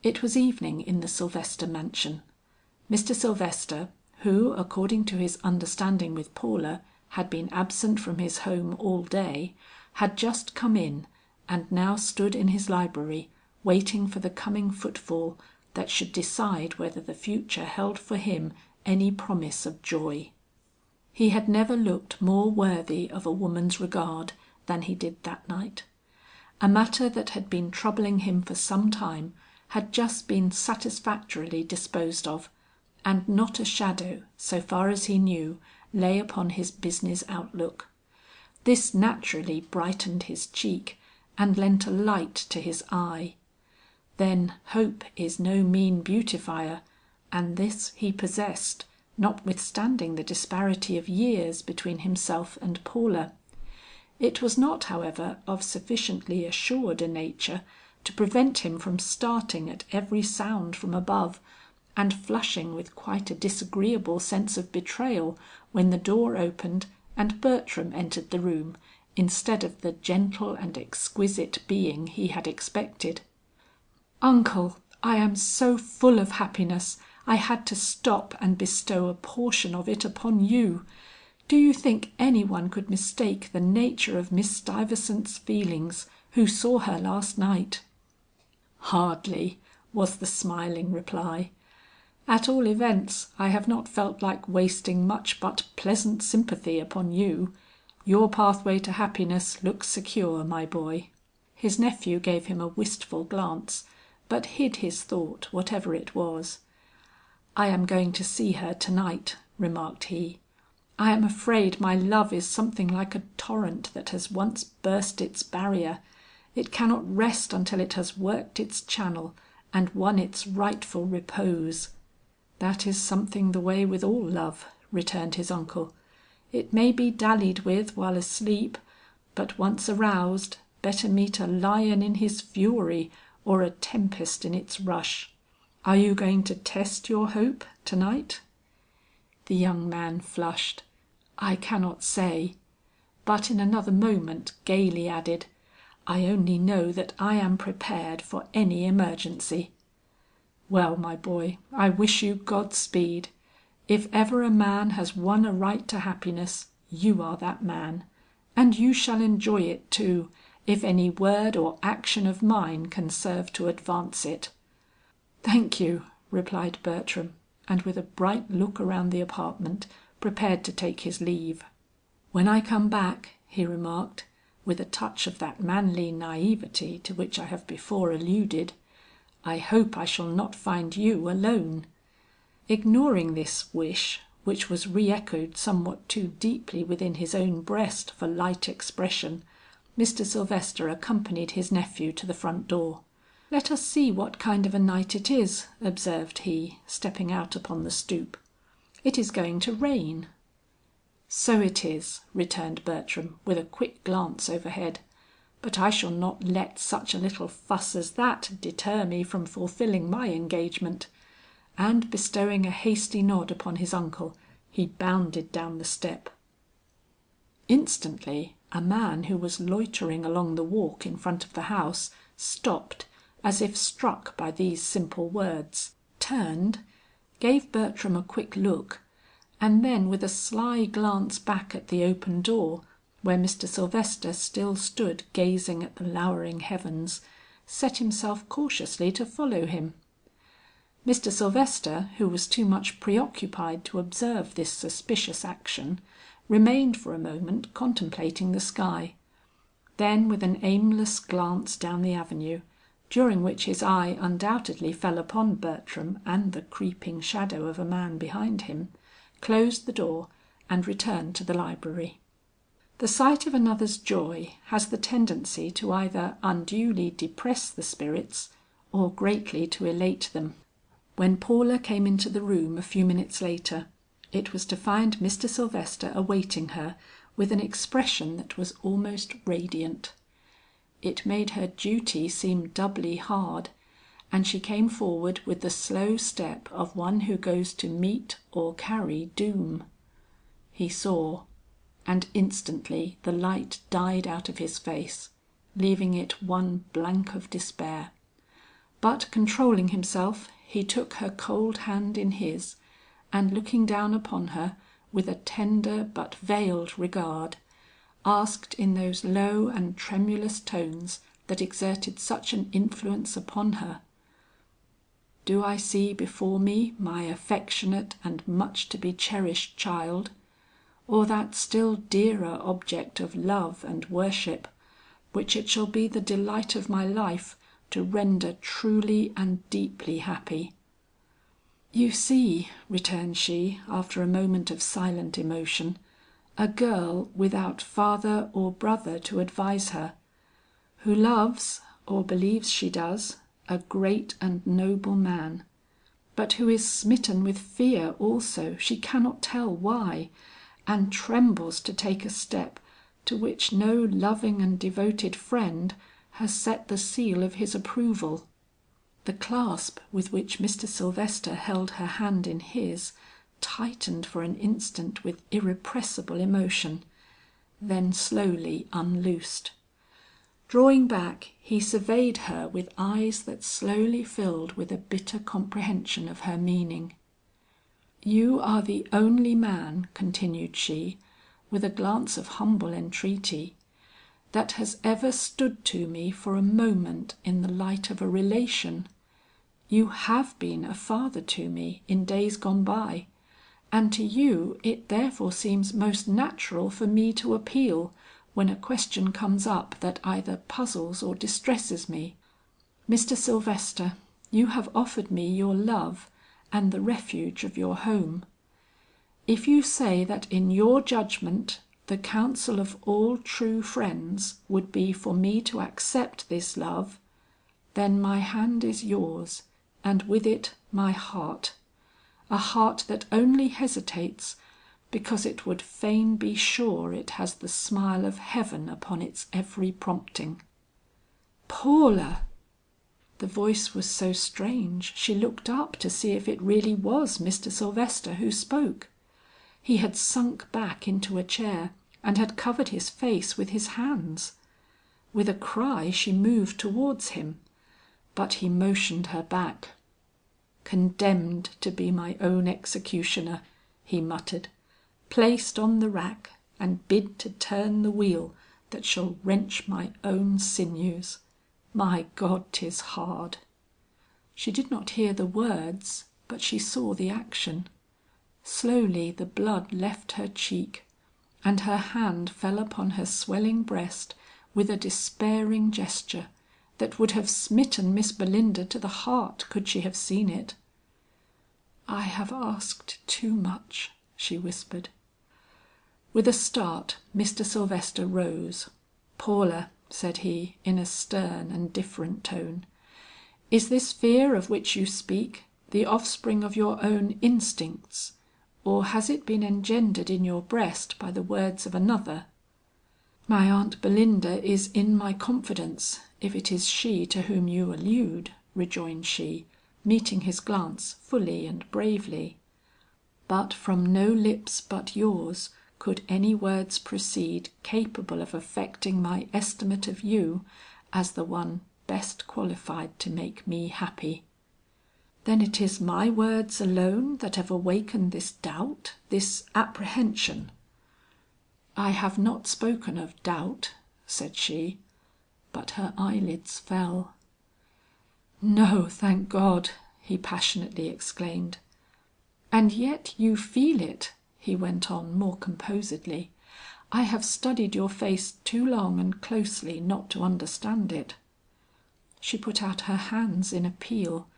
It was evening in the Sylvester mansion. Mr. Sylvester, who according to his understanding with Paula had been absent from his home all day, had just come in and now stood in his library waiting for the coming footfall that should decide whether the future held for him any promise of joy. He had never looked more worthy of a woman's regard than he did that night. A matter that had been troubling him for some time had just been satisfactorily disposed of, and not a shadow, so far as he knew, lay upon his business outlook. This naturally brightened his cheek and lent a light to his eye. Then hope is no mean beautifier, and this he possessed, notwithstanding the disparity of years between himself and Paula. It was not, however, of sufficiently assured a nature to prevent him from starting at every sound from above, and flushing with quite a disagreeable sense of betrayal when the door opened and Bertram entered the room, instead of the gentle and exquisite being he had expected. "Uncle, I am so full of happiness, I had to stop and bestow a portion of it upon you. Do you think any one could mistake the nature of Miss Stuyvesant's feelings who saw her last night?" "Hardly," was the smiling reply. "At all events I have not felt like wasting much but pleasant sympathy upon you. Your pathway to happiness looks secure, my boy." His nephew gave him a wistful glance, but hid his thought whatever it was. "I am going to see her to night," remarked he. "I am afraid my love is something like a torrent that has once burst its barrier. It cannot rest until it has worked its channel and won its rightful repose." "That is something the way with all love," returned his uncle. "It may be dallied with while asleep, but once aroused, better meet a lion in his fury or a tempest in its rush. Are you going to test your hope to night?" The young man flushed. "I cannot say," but in another moment gaily added, "I only know that I am prepared for any emergency." "Well, my boy, I wish you Godspeed. If ever a man has won a right to happiness, you are that man, and you shall enjoy it too, if any word or action of mine can serve to advance it." "Thank you," replied Bertram, and with a bright look around the apartment, prepared to take his leave. "When I come back," he remarked, with a touch of that manly naivety to which I have before alluded, "I hope I shall not find you alone." Ignoring this wish, which was re-echoed somewhat too deeply within his own breast for light expression, Mr. Sylvester accompanied his nephew to the front door. "Let us see what kind of a night it is," observed he, stepping out upon the stoop. "It is going to rain." "So it is," returned Bertram with a quick glance overhead, "but I shall not let such a little fuss as that deter me from fulfilling my engagement," and bestowing a hasty nod upon his uncle, he bounded down the step. Instantly a man who was loitering along the walk in front of the house stopped as if struck by these simple words, turned, gave Bertram a quick look, and then with a sly glance back at the open door where Mr. Sylvester still stood gazing at the lowering heavens, set himself cautiously to follow him. Mr. Sylvester, who was too much preoccupied to observe this suspicious action, remained for a moment contemplating the sky. Then with an aimless glance down the avenue, during which his eye undoubtedly fell upon Bertram and the creeping shadow of a man behind him, closed the door and returned to the library. The sight of another's joy has the tendency to either unduly depress the spirits or greatly to elate them. When Paula came into the room a few minutes later, it was to find Mr. Sylvester awaiting her with an expression that was almost radiant. It made her duty seem doubly hard, and she came forward with the slow step of one who goes to meet or carry doom. He saw, and instantly the light died out of his face, leaving it one blank of despair. But controlling himself, he took her cold hand in his, and looking down upon her with a tender but veiled regard, asked in those low and tremulous tones that exerted such an influence upon her, "Do I see before me my affectionate and much to be cherished child, or that still dearer object of love and worship, which it shall be the delight of my life to render truly and deeply happy?" "You see," returned she, after a moment of silent emotion, "a girl without father or brother to advise her, who loves, or believes she does, a great and noble man, but who is smitten with fear also, she cannot tell why, and trembles to take a step to which no loving and devoted friend has set the seal of his approval." The clasp with which Mr. Sylvester held her hand in his tightened for an instant with irrepressible emotion, then slowly unloosed. Drawing back, he surveyed her with eyes that slowly filled with a bitter comprehension of her meaning. "You are the only man," continued she, with a glance of humble entreaty, "that has ever stood to me for a moment in the light of a relation. You have been a father to me in days gone by, and to you it therefore seems most natural for me to appeal when a question comes up that either puzzles or distresses me. Mr. Sylvester, you have offered me your love and the refuge of your home. If you say that in your judgment the counsel of all true friends would be for me to accept this love, then my hand is yours, and with it my heart, a heart that only hesitates because it would fain be sure it has the smile of heaven upon its every prompting." "Paula!" The voice was so strange, she looked up to see if it really was Mr. Sylvester who spoke. He had sunk back into a chair and had covered his face with his hands. With a cry she moved towards him, but he motioned her back. "Condemned to be my own executioner," he muttered, "placed on the rack and bid to turn the wheel that shall wrench my own sinews. My God, 'tis hard." She did not hear the words, but she saw the action. Slowly the blood left her cheek, and her hand fell upon her swelling breast with a despairing gesture that would have smitten Miss Belinda to the heart could she have seen it. "I have asked too much," she whispered. With a start Mr. Sylvester rose. "Paula," said he in a stern and different tone, "is this fear of which you speak the offspring of your own instincts, or has it been engendered in your breast by the words of another?" "My aunt Belinda is in my confidence, if it is she to whom you allude," rejoined she, meeting his glance fully and bravely. "But from no lips but yours could any words proceed capable of affecting my estimate of you as the one best qualified to make me happy." "Then it is my words alone that have awakened this doubt, this apprehension?" "I have not spoken of doubt," said she, but her eyelids fell. "No, thank God!" he passionately exclaimed. "And yet you feel it," he went on more composedly. "I have studied your face too long and closely not to understand it." She put out her hands in appeal,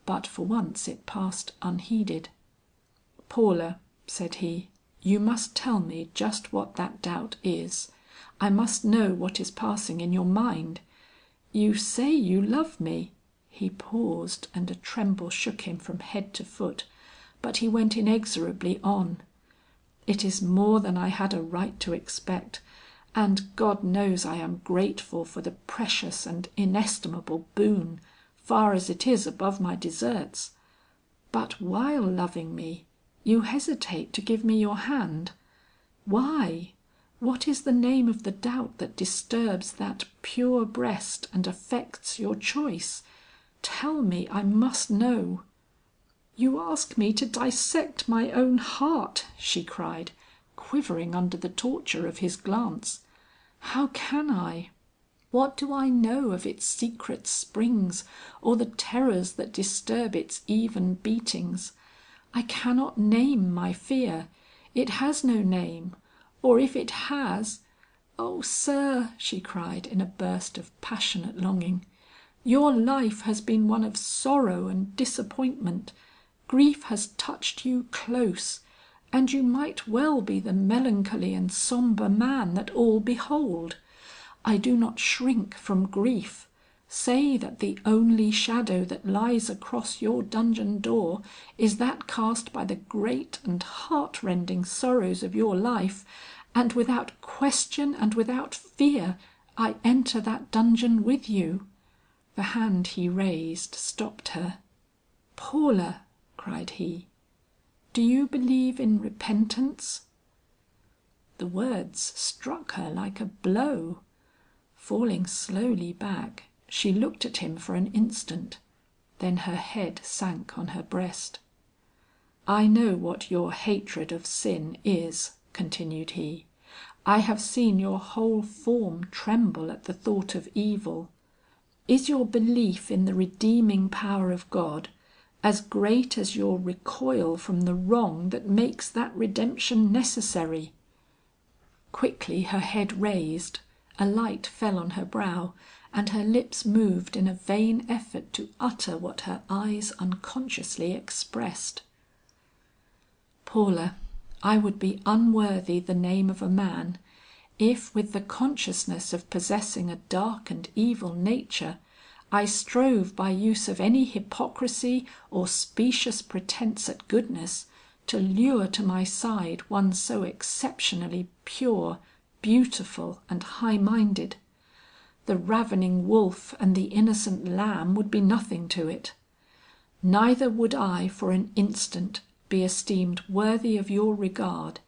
but for once it passed unheeded. "Paula," said he, You must tell me just what that doubt is. I must know what is passing in your mind. You say you love me." He paused and a tremble shook him from head to foot, but he went inexorably on. "It is more than I had a right to expect, and God knows I am grateful for the precious and inestimable boon, far as it is above my deserts. But while loving me, you hesitate to give me your hand. Why? What is the name of the doubt that disturbs that pure breast and affects your choice? Tell me, I must know." "You ask me to dissect my own heart," she cried, quivering under the torture of his glance. "How can I? What do I know of its secret springs or the terrors that disturb its even beatings? I cannot name my fear. It has no name, or if it has, oh, sir," she cried in a burst of passionate longing, "your life has been one of sorrow and disappointment. Grief has touched you close, and you might well be the melancholy and sombre man that all behold. I do not shrink from grief. Say that the only shadow that lies across your dungeon door is that cast by the great and heart-rending sorrows of your life, and without question and without fear I enter that dungeon with you." The hand he raised stopped her. "Paula," cried he, "do you believe in repentance?" The words struck her like a blow. Falling slowly back, she looked at him for an instant, then her head sank on her breast. "I know what your hatred of sin is," continued he. "I have seen your whole form tremble at the thought of evil. Is your belief in the redeeming power of God as great as your recoil from the wrong that makes that redemption necessary?" Quickly her head raised, a light fell on her brow, and her lips moved in a vain effort to utter what her eyes unconsciously expressed. "Paula, I would be unworthy the name of a man, if with the consciousness of possessing a dark and evil nature, I strove by use of any hypocrisy or specious pretence at goodness, to lure to my side one so exceptionally pure, beautiful, and high-minded. The ravening wolf and the innocent lamb would be nothing to it. Neither would I for an instant be esteemed worthy of your regard,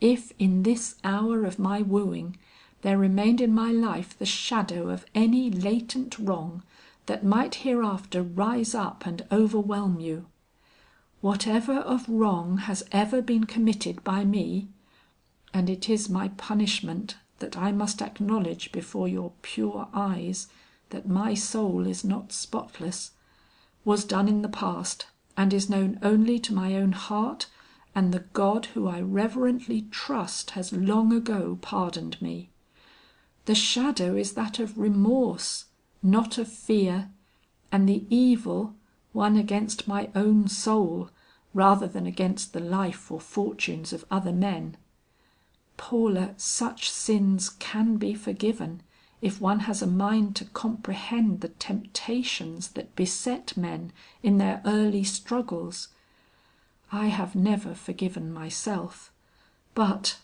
if in this hour of my wooing there remained in my life the shadow of any latent wrong that might hereafter rise up and overwhelm you. Whatever of wrong has ever been committed by me, and it is my punishment that I must acknowledge before your pure eyes that my soul is not spotless, was done in the past and is known only to my own heart, and the God who I reverently trust has long ago pardoned me. The shadow is that of remorse, not of fear, and the evil one against my own soul rather than against the life or fortunes of other men. Paula, such sins can be forgiven if one has a mind to comprehend the temptations that beset men in their early struggles. I have never forgiven myself, but—"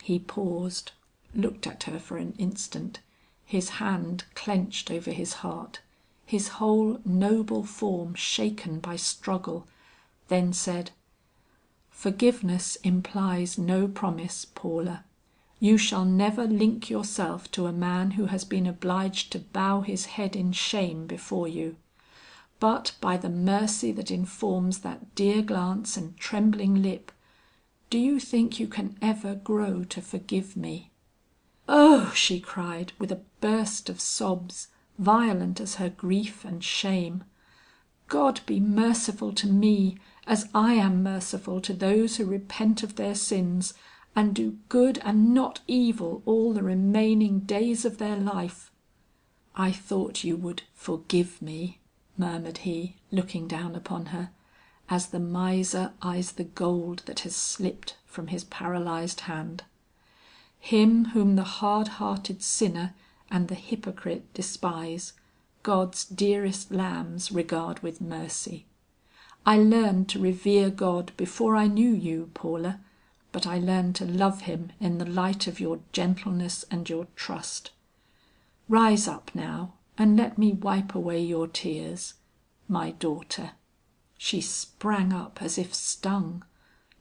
He paused, looked at her for an instant, his hand clenched over his heart, his whole noble form shaken by struggle, then said, "Forgiveness implies no promise, Paula. You shall never link yourself to a man who has been obliged to bow his head in shame before you. But by the mercy that informs that dear glance and trembling lip, do you think you can ever grow to forgive me?" "Oh!" she cried with a burst of sobs, violent as her grief and shame. "God be merciful to me as I am merciful to those who repent of their sins and do good and not evil all the remaining days of their life." "I thought you would forgive me," murmured he, looking down upon her, as the miser eyes the gold that has slipped from his paralyzed hand. Him whom the hard-hearted sinner and the hypocrite despise, God's dearest lambs regard with mercy. I learned to revere God before I knew you, Paula, but I learned to love him in the light of your gentleness and your trust. Rise up now and let me wipe away your tears. My daughter." She sprang up as if stung.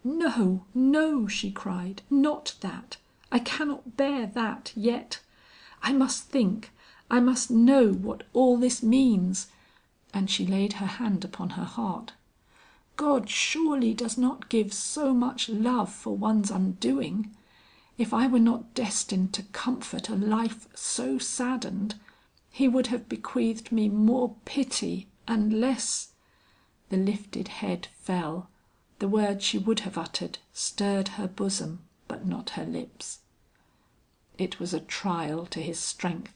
"No, no," she cried, "not that. I cannot bear that yet. I must think, I must know what all this means." And she laid her hand upon her heart. "God surely does not give so much love for one's undoing. If I were not destined to comfort a life so saddened, he would have bequeathed me more pity and less—" The lifted head fell. The words she would have uttered stirred her bosom, but not her lips. It was a trial to his strength,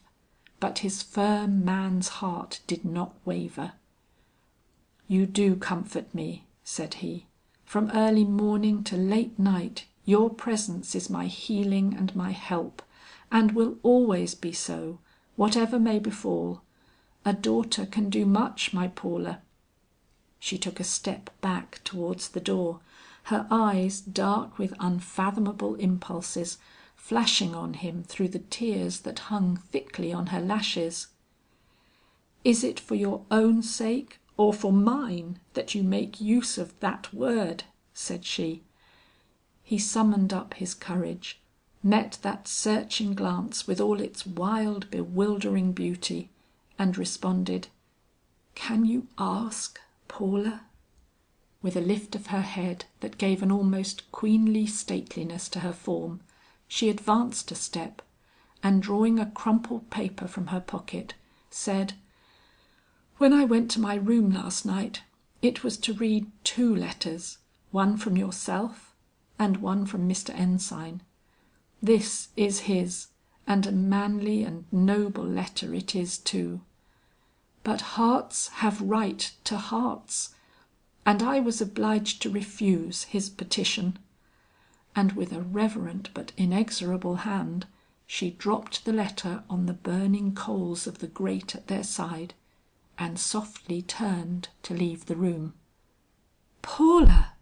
but his firm man's heart did not waver. "You do comfort me," said he. "From early morning to late night your presence is my healing and my help, and will always be so, whatever may befall. A daughter can do much, my Paula." She took a step back towards the door, her eyes dark with unfathomable impulses, flashing on him through the tears that hung thickly on her lashes. "Is it for your own sake or for mine that you make use of that word?" said she. He summoned up his courage, met that searching glance with all its wild bewildering beauty, and responded, "Can you ask, Paula?" With a lift of her head that gave an almost queenly stateliness to her form, she advanced a step, and drawing a crumpled paper from her pocket, said, "When I went to my room last night, it was to read 2 letters, one from yourself and one from Mr. Ensign. This is his, and a manly and noble letter it is too. But hearts have right to hearts, and I was obliged to refuse his petition." And with a reverent but inexorable hand, she dropped the letter on the burning coals of the grate at their side, and softly turned to leave the room. "Paula!"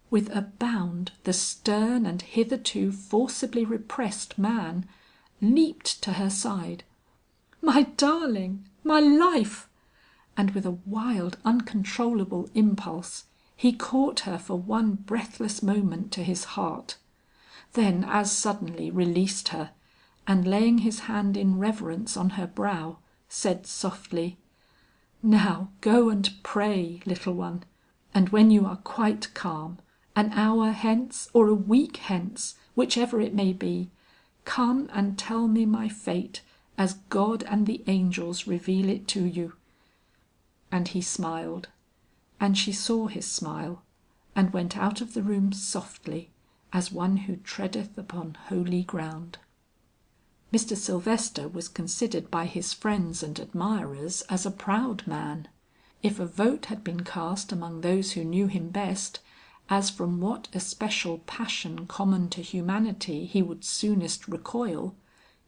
With a bound the stern and hitherto forcibly repressed man leaped to her side. "My darling! My life!" And with a wild uncontrollable impulse, he caught her for one breathless moment to his heart; then as suddenly released her, and laying his hand in reverence on her brow, said softly, "Now go and pray, little one, and when you are quite calm, an hour hence or a week hence, whichever it may be, come and tell me my fate as God and the angels reveal it to you." And he smiled, and she saw his smile, and went out of the room softly as one who treadeth upon holy ground. Mr. Sylvester was considered by his friends and admirers as a proud man. If a vote had been cast among those who knew him best, as from what especial passion common to humanity he would soonest recoil,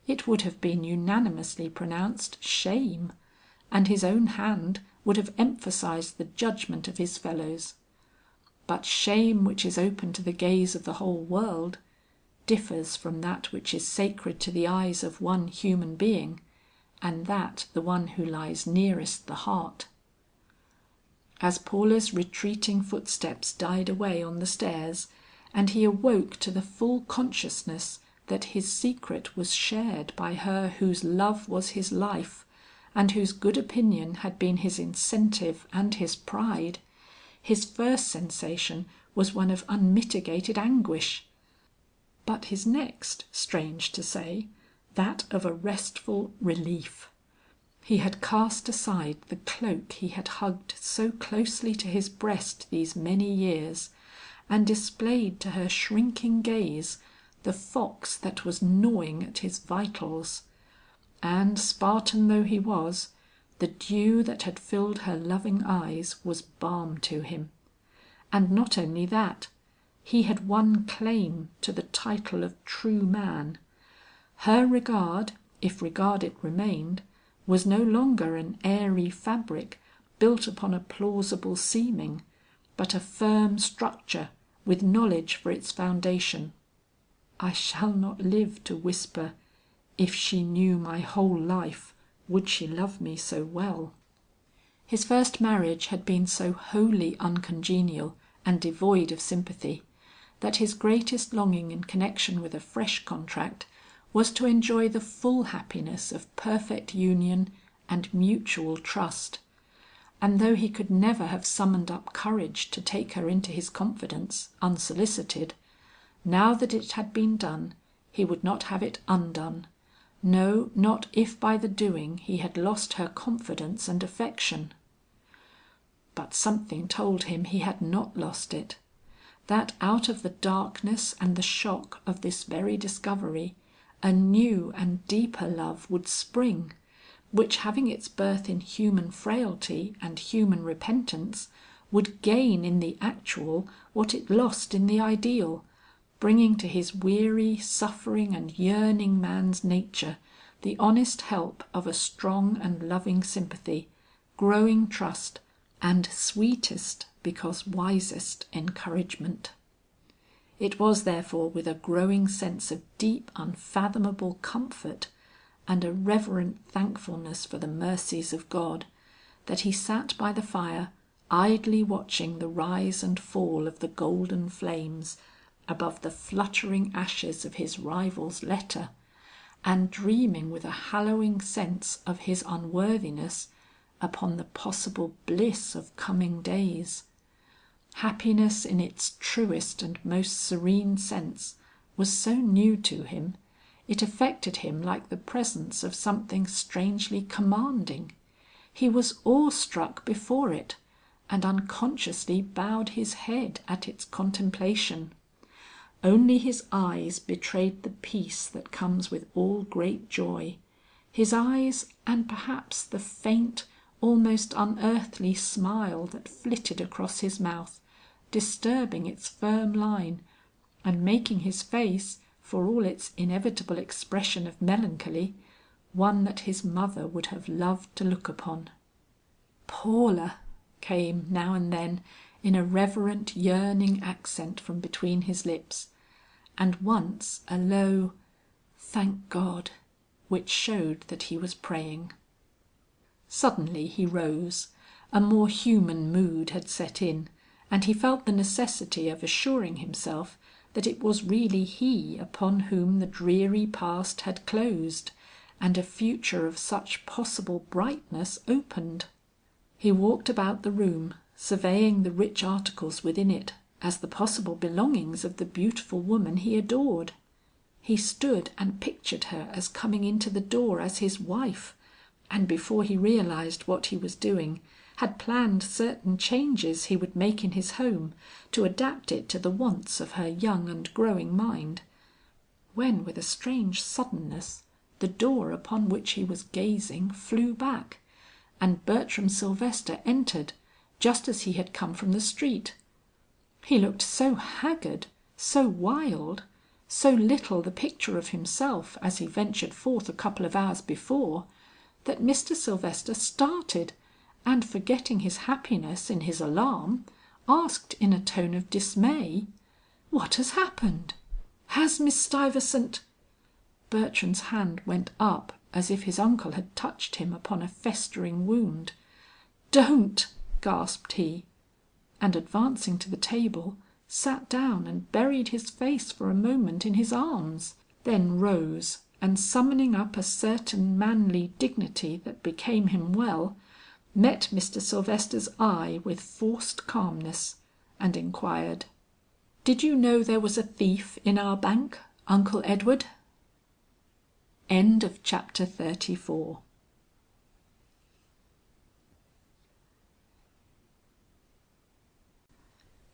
it would have been unanimously pronounced shame, and his own hand would have emphasized the judgment of his fellows. But shame which is open to the gaze of the whole world, differs from that which is sacred to the eyes of one human being, and that the one who lies nearest the heart. As Paula's retreating footsteps died away on the stairs, and he awoke to the full consciousness that his secret was shared by her whose love was his life, and whose good opinion had been his incentive and his pride, his first sensation was one of unmitigated anguish; but his next, strange to say, that of a restful relief. He had cast aside the cloak he had hugged so closely to his breast these many years, and displayed to her shrinking gaze the fox that was gnawing at his vitals; and Spartan though he was, the dew that had filled her loving eyes was balm to him, And not only that, he had won claim to the title of true man. Her regard, if regard it remained, was no longer an airy fabric built upon a plausible seeming, but a firm structure with knowledge for its foundation. I shall not live to whisper, if she knew my whole life, would she love me so well? His first marriage had been so wholly uncongenial and devoid of sympathy, that his greatest longing in connection with a fresh contract was to enjoy the full happiness of perfect union and mutual trust. And though he could never have summoned up courage to take her into his confidence unsolicited, now that it had been done, he would not have it undone. No, not if by the doing he had lost her confidence and affection. But something told him he had not lost it. That out of the darkness and the shock of this very discovery, a new and deeper love would spring, which having its birth in human frailty and human repentance, would gain in the actual what it lost in the ideal, bringing to his weary, suffering and yearning man's nature the honest help of a strong and loving sympathy, growing trust, and sweetest because wisest encouragement. It was therefore with a growing sense of deep unfathomable comfort and a reverent thankfulness for the mercies of God, that he sat by the fire idly watching the rise and fall of the golden flames above the fluttering ashes of his rival's letter, and dreaming with a hallowing sense of his unworthiness upon the possible bliss of coming days. Happiness in its truest and most serene sense was so new to him, it affected him like the presence of something strangely commanding. He was awestruck before it, and unconsciously bowed his head at its contemplation. Only his eyes betrayed the peace that comes with all great joy. His eyes, and perhaps the faint, almost unearthly smile that flitted across his mouth, disturbing its firm line, and making his face, for all its inevitable expression of melancholy, one that his mother would have loved to look upon. "Paula," came now and then in a reverent yearning accent from between his lips, and once a low "Thank God," which showed that he was praying. Suddenly he rose. A more human mood had set in, and he felt the necessity of assuring himself that it was really he upon whom the dreary past had closed, and a future of such possible brightness opened. He walked about the room, surveying the rich articles within it as the possible belongings of the beautiful woman he adored. He stood and pictured her as coming into the door as his wife, and before he realized what he was doing, had planned certain changes he would make in his home to adapt it to the wants of her young and growing mind, when with a strange suddenness the door upon which he was gazing flew back, and Bertram Sylvester entered just as he had come from the street. He looked so haggard, so wild, so little the picture of himself as he ventured forth a couple of hours before, that Mr. Sylvester started, and forgetting his happiness in his alarm, asked in a tone of dismay, "What has happened? Has Miss Stuyvesant—" Bertram's hand went up as if his uncle had touched him upon a festering wound. "Don't!" gasped he, and advancing to the table, sat down and buried his face for a moment in his arms, then rose, and summoning up a certain manly dignity that became him well, met Mr. Sylvester's eye with forced calmness, and inquired, "Did you know there was a thief in our bank, Uncle Edward?" Chapter XXXV.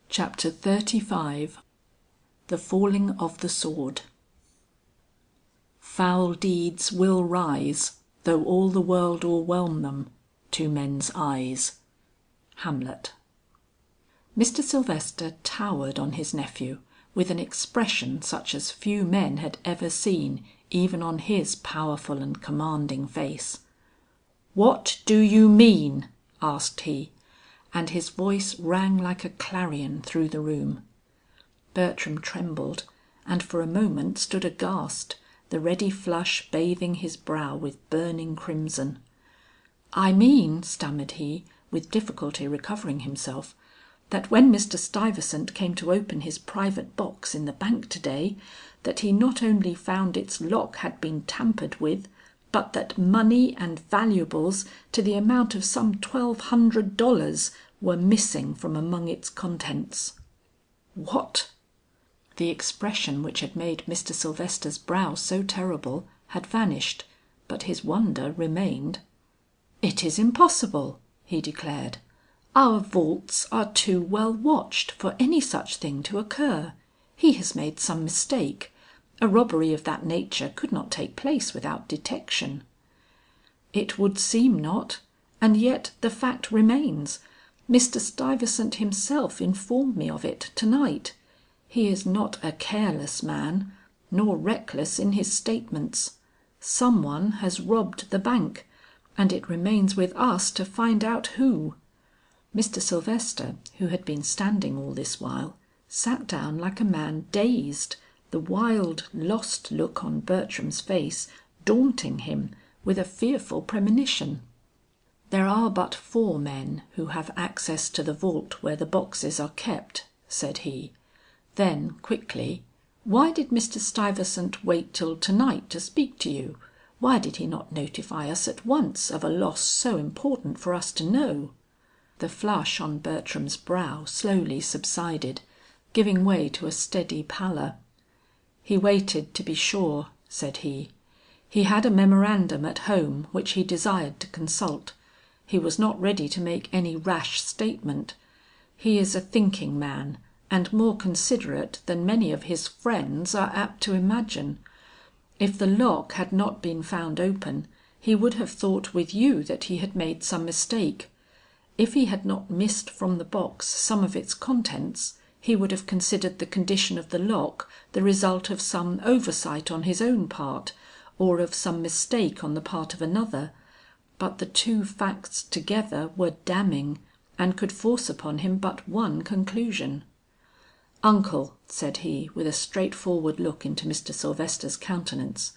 Chapter XXXV. The falling of the sword. Foul deeds will rise, though all the world o'erwhelm them, to men's eyes. Hamlet. Mr. Sylvester towered on his nephew with an expression such as few men had ever seen even on his powerful and commanding face. "What do you mean?" asked he, and his voice rang like a clarion through the room. Bertram trembled, and for a moment stood aghast, the ready flush bathing his brow with burning crimson. "I mean," stammered he, with difficulty recovering himself, "that when Mr. Stuyvesant came to open his private box in the bank to day, that he not only found its lock had been tampered with, but that money and valuables to the amount of some $1,200 were missing from among its contents." "What?" The expression which had made Mr. Sylvester's brow so terrible had vanished, but his wonder remained. "It is impossible," he declared. "Our vaults are too well watched for any such thing to occur. He has made some mistake. A robbery of that nature could not take place without detection." "It would seem not, and yet the fact remains. Mr. Stuyvesant himself informed me of it to night. He is not a careless man, nor reckless in his statements. Some one has robbed the bank, and it remains with us to find out who." Mr. Sylvester, who had been standing all this while, sat down like a man dazed, the wild lost look on Bertram's face daunting him with a fearful premonition. "There are but 4 men who have access to the vault where the boxes are kept," said he. Then quickly, "Why did Mr. Stuyvesant wait till to night to speak to you? Why did he not notify us at once of a loss so important for us to know?" The flush on Bertram's brow slowly subsided, giving way to a steady pallor. "He waited to be sure," said he. "He had a memorandum at home which he desired to consult. He was not ready to make any rash statement. He is a thinking man, and more considerate than many of his friends are apt to imagine. If the lock had not been found open, he would have thought with you that he had made some mistake. If he had not missed from the box some of its contents, he would have considered the condition of the lock the result of some oversight on his own part, or of some mistake on the part of another, but the 2 facts together were damning, and could force upon him but one conclusion. "Uncle," said he, with a straightforward look into Mr. Sylvester's countenance,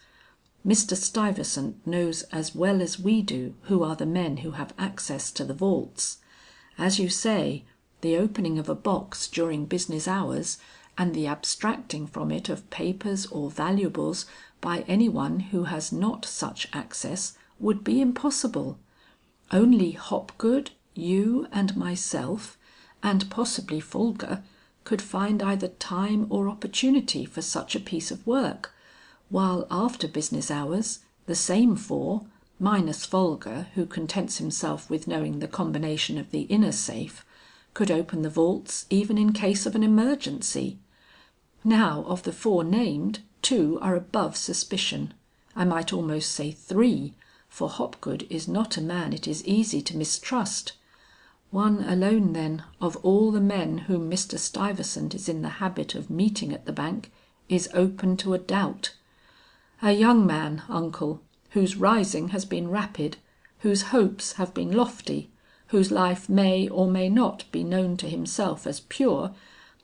"Mr. Stuyvesant knows as well as we do who are the men who have access to the vaults. As you say, the opening of a box during business hours, and the abstracting from it of papers or valuables by any one who has not such access, would be impossible. Only Hopgood, you and myself, and possibly Folger, could find either time or opportunity for such a piece of work, while after business hours, the same 4, minus Folger who contents himself with knowing the combination of the inner safe, could open the vaults even in case of an emergency. Now of the 4 named, 2 are above suspicion. I might almost say 3, for Hopgood is not a man it is easy to mistrust. One alone then of all the men whom Mr. Stuyvesant is in the habit of meeting at the bank, is open to a doubt. A young man, uncle, whose rising has been rapid, whose hopes have been lofty, whose life may or may not be known to himself as pure,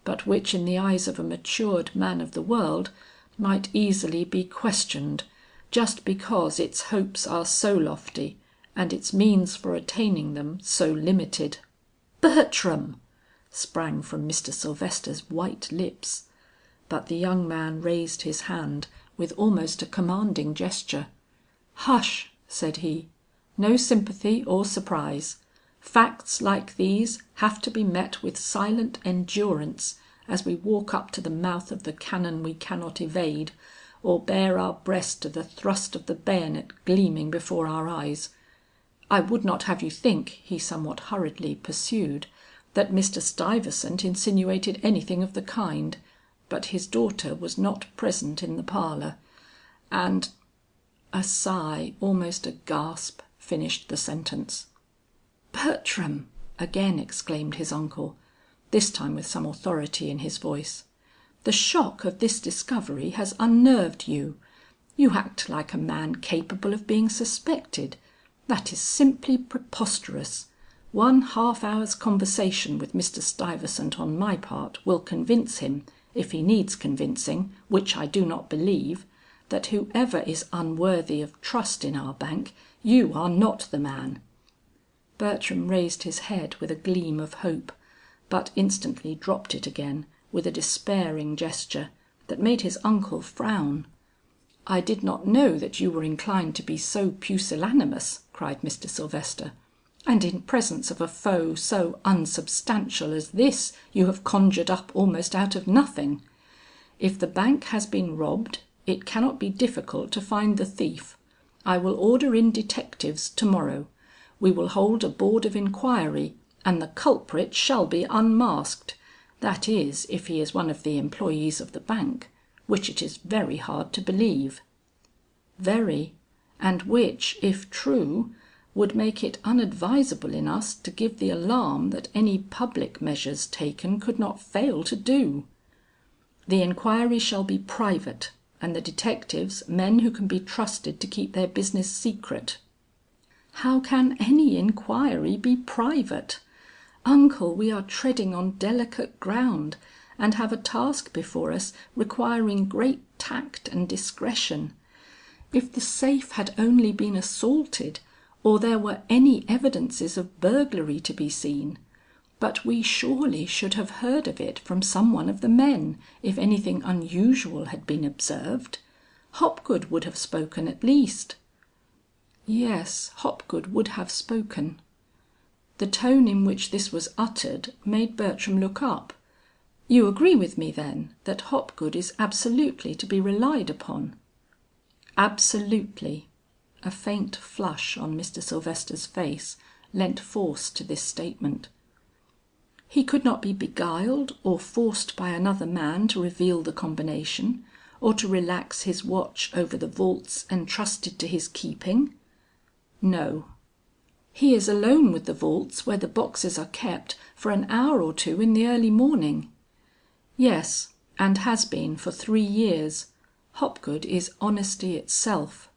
but which in the eyes of a matured man of the world might easily be questioned, just because its hopes are so lofty and its means for attaining them so limited." "Bertram!" sprang from Mr. Sylvester's white lips, but the young man raised his hand with almost a commanding gesture. "Hush!" said he. "No sympathy or surprise. Facts like these have to be met with silent endurance as we walk up to the mouth of the cannon we cannot evade, or bare our breast to the thrust of the bayonet gleaming before our eyes. I would not have you think," he somewhat hurriedly pursued, "that Mr. Stuyvesant insinuated anything of the kind, but his daughter was not present in the parlor, and—" A sigh, almost a gasp, finished the sentence. "Bertram!" again exclaimed his uncle. this time with some authority in his voice. "The shock of this discovery has unnerved you. You act like a man capable of being suspected. That is simply preposterous. 1 half-hour's conversation with Mr. Stuyvesant on my part will convince him, if he needs convincing, which I do not believe, that whoever is unworthy of trust in our bank, you are not the man." Bertram raised his head with a gleam of hope, but instantly dropped it again with a despairing gesture that made his uncle frown. "I did not know that you were inclined to be so pusillanimous," cried Mr. Sylvester, "and in presence of a foe so unsubstantial as this you have conjured up almost out of nothing. If the bank has been robbed, it cannot be difficult to find the thief. I will order in detectives to morrow. We will hold a board of inquiry, and the culprit shall be unmasked. That is, if he is one of the employees of the bank, which it is very hard to believe." "Very, and which, if true, would make it unadvisable in us to give the alarm that any public measures taken could not fail to do." "The inquiry shall be private, and the detectives men who can be trusted to keep their business secret." "How can any inquiry be private? Uncle, we are treading on delicate ground, and have a task before us requiring great tact and discretion. If the safe had only been assaulted, or there were any evidences of burglary to be seen, but we surely should have heard of it from some one of the men, if anything unusual had been observed. Hopgood would have spoken at least." Yes, Hopgood would have spoken. The tone in which this was uttered made Bertram look up. "You agree with me then that Hopgood is absolutely to be relied upon?" "Absolutely." A faint flush on Mr. Sylvester's face lent force to this statement. "He could not be beguiled or forced by another man to reveal the combination, or to relax his watch over the vaults entrusted to his keeping?" "No." "He is alone with the vaults where the boxes are kept for an hour or two in the early morning?" "Yes, and has been for 3 years. Hopgood is honesty itself."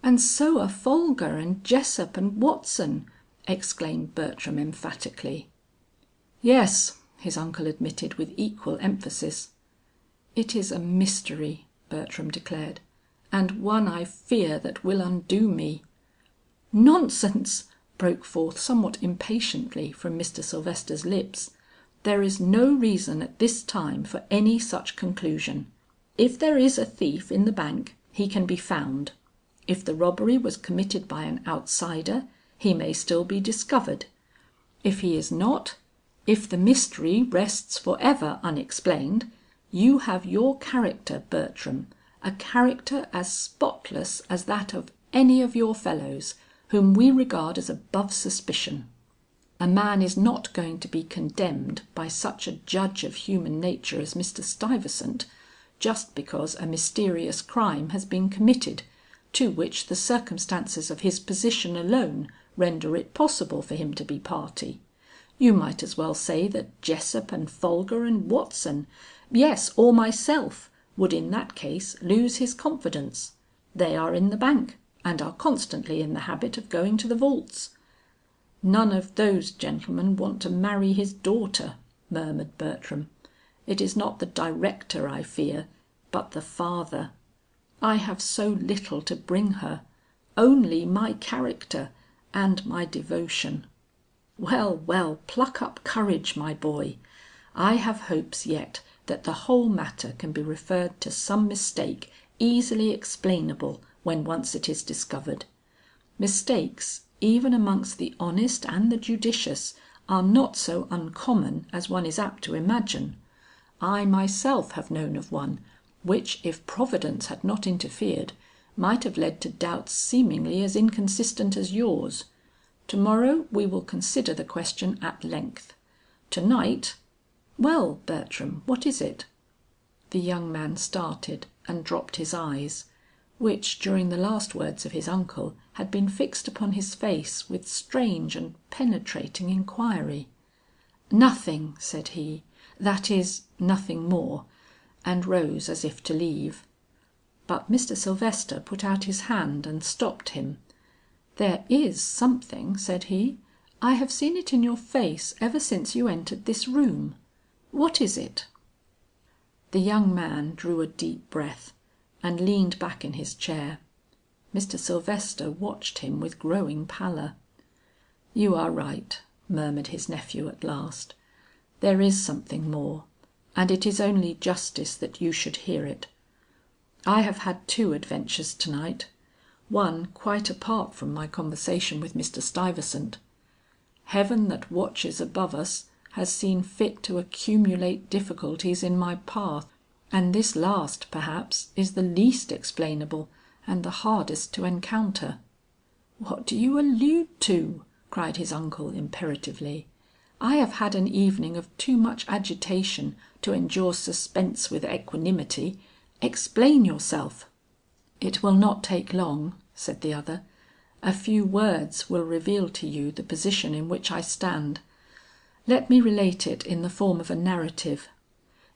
"And so are Folger and Jessup and Watson," exclaimed Bertram emphatically. "Yes," his uncle admitted with equal emphasis. "It is a mystery," Bertram declared, "and one I fear that will undo me." "Nonsense!" broke forth somewhat impatiently from Mr. Sylvester's lips. "There is no reason at this time for any such conclusion. If there is a thief in the bank, he can be found. If the robbery was committed by an outsider, he may still be discovered. If he is not, if the mystery rests for ever unexplained, you have your character, Bertram, a character as spotless as that of any of your fellows, whom we regard as above suspicion. A man is not going to be condemned by such a judge of human nature as Mr. Stuyvesant, just because a mysterious crime has been committed, to which the circumstances of his position alone render it possible for him to be party. You might as well say that Jessup and Folger and Watson, yes, or myself, would in that case lose his confidence. They are in the bank, and are constantly in the habit of going to the vaults." "None of those gentlemen want to marry his daughter," murmured Bertram. "It is not the director I fear, but the father. I have so little to bring her, only my character and my devotion. Well, well, pluck up courage, my boy. I have hopes yet that the whole matter can be referred to some mistake easily explainable when once it is discovered. Mistakes, even amongst the honest and the judicious, are not so uncommon as one is apt to imagine. I myself have known of one, which if Providence had not interfered, might have led to doubts seemingly as inconsistent as yours. To morrow we will consider the question at length. To night well, Bertram, what is it?" The young man started and dropped his eyes, which during the last words of his uncle had been fixed upon his face with strange and penetrating inquiry. "Nothing," said he, "that is, nothing more," and rose as if to leave. But Mr. Sylvester put out his hand and stopped him. "There is something," said he. "I have seen it in your face ever since you entered this room. What is it?" The young man drew a deep breath, and leaned back in his chair. Mr. Sylvester watched him with growing pallor. "You are right," murmured his nephew at last. "There is something more, and it is only justice that you should hear it. I have had two adventures to night, one quite apart from my conversation with Mr. Stuyvesant. Heaven that watches above us has seen fit to accumulate difficulties in my path, and this last, perhaps, is the least explainable and the hardest to encounter." "What do you allude to?" cried his uncle imperatively. "I have had an evening of too much agitation to endure suspense with equanimity. Explain yourself." "It will not take long," said the other. "A few words will reveal to you the position in which I stand. Let me relate it in the form of a narrative.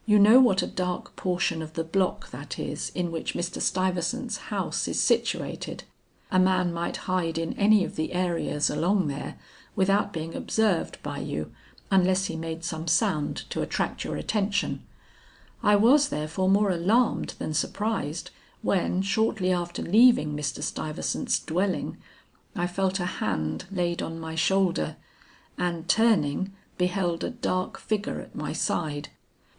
You know what a dark portion of the block that is in which Mr. Stuyvesant's house is situated. A man might hide in any of the areas along there without being observed by you, unless he made some sound to attract your attention. I was therefore more alarmed than surprised when, shortly after leaving Mr. Stuyvesant's dwelling, I felt a hand laid on my shoulder, and turning, beheld a dark figure at my side,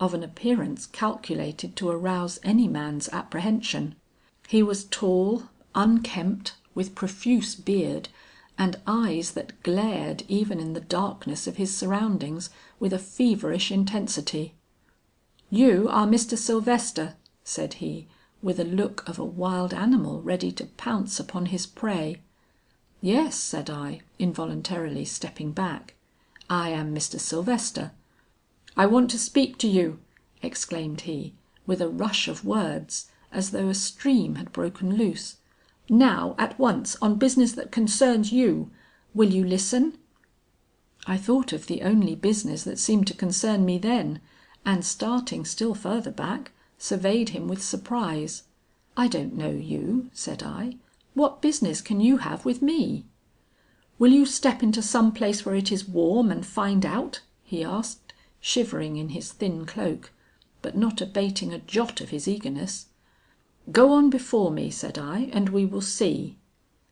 of an appearance calculated to arouse any man's apprehension. He was tall, unkempt, with profuse beard, and eyes that glared even in the darkness of his surroundings with a feverish intensity. "You are Mr. Sylvester," said he, with a look of a wild animal ready to pounce upon his prey. "Yes," said I, involuntarily stepping back. "I am Mr. Sylvester." "I want to speak to you," exclaimed he, with a rush of words, as though a stream had broken loose. "Now, at once, on business that concerns you. Will you listen?" I thought of the only business that seemed to concern me then, and starting still further back, surveyed him with surprise. "I don't know you," said I. "What business can you have with me?" "Will you step into some place where it is warm and find out?" he asked, shivering in his thin cloak, but not abating a jot of his eagerness. "Go on before me," said I, "and we will see."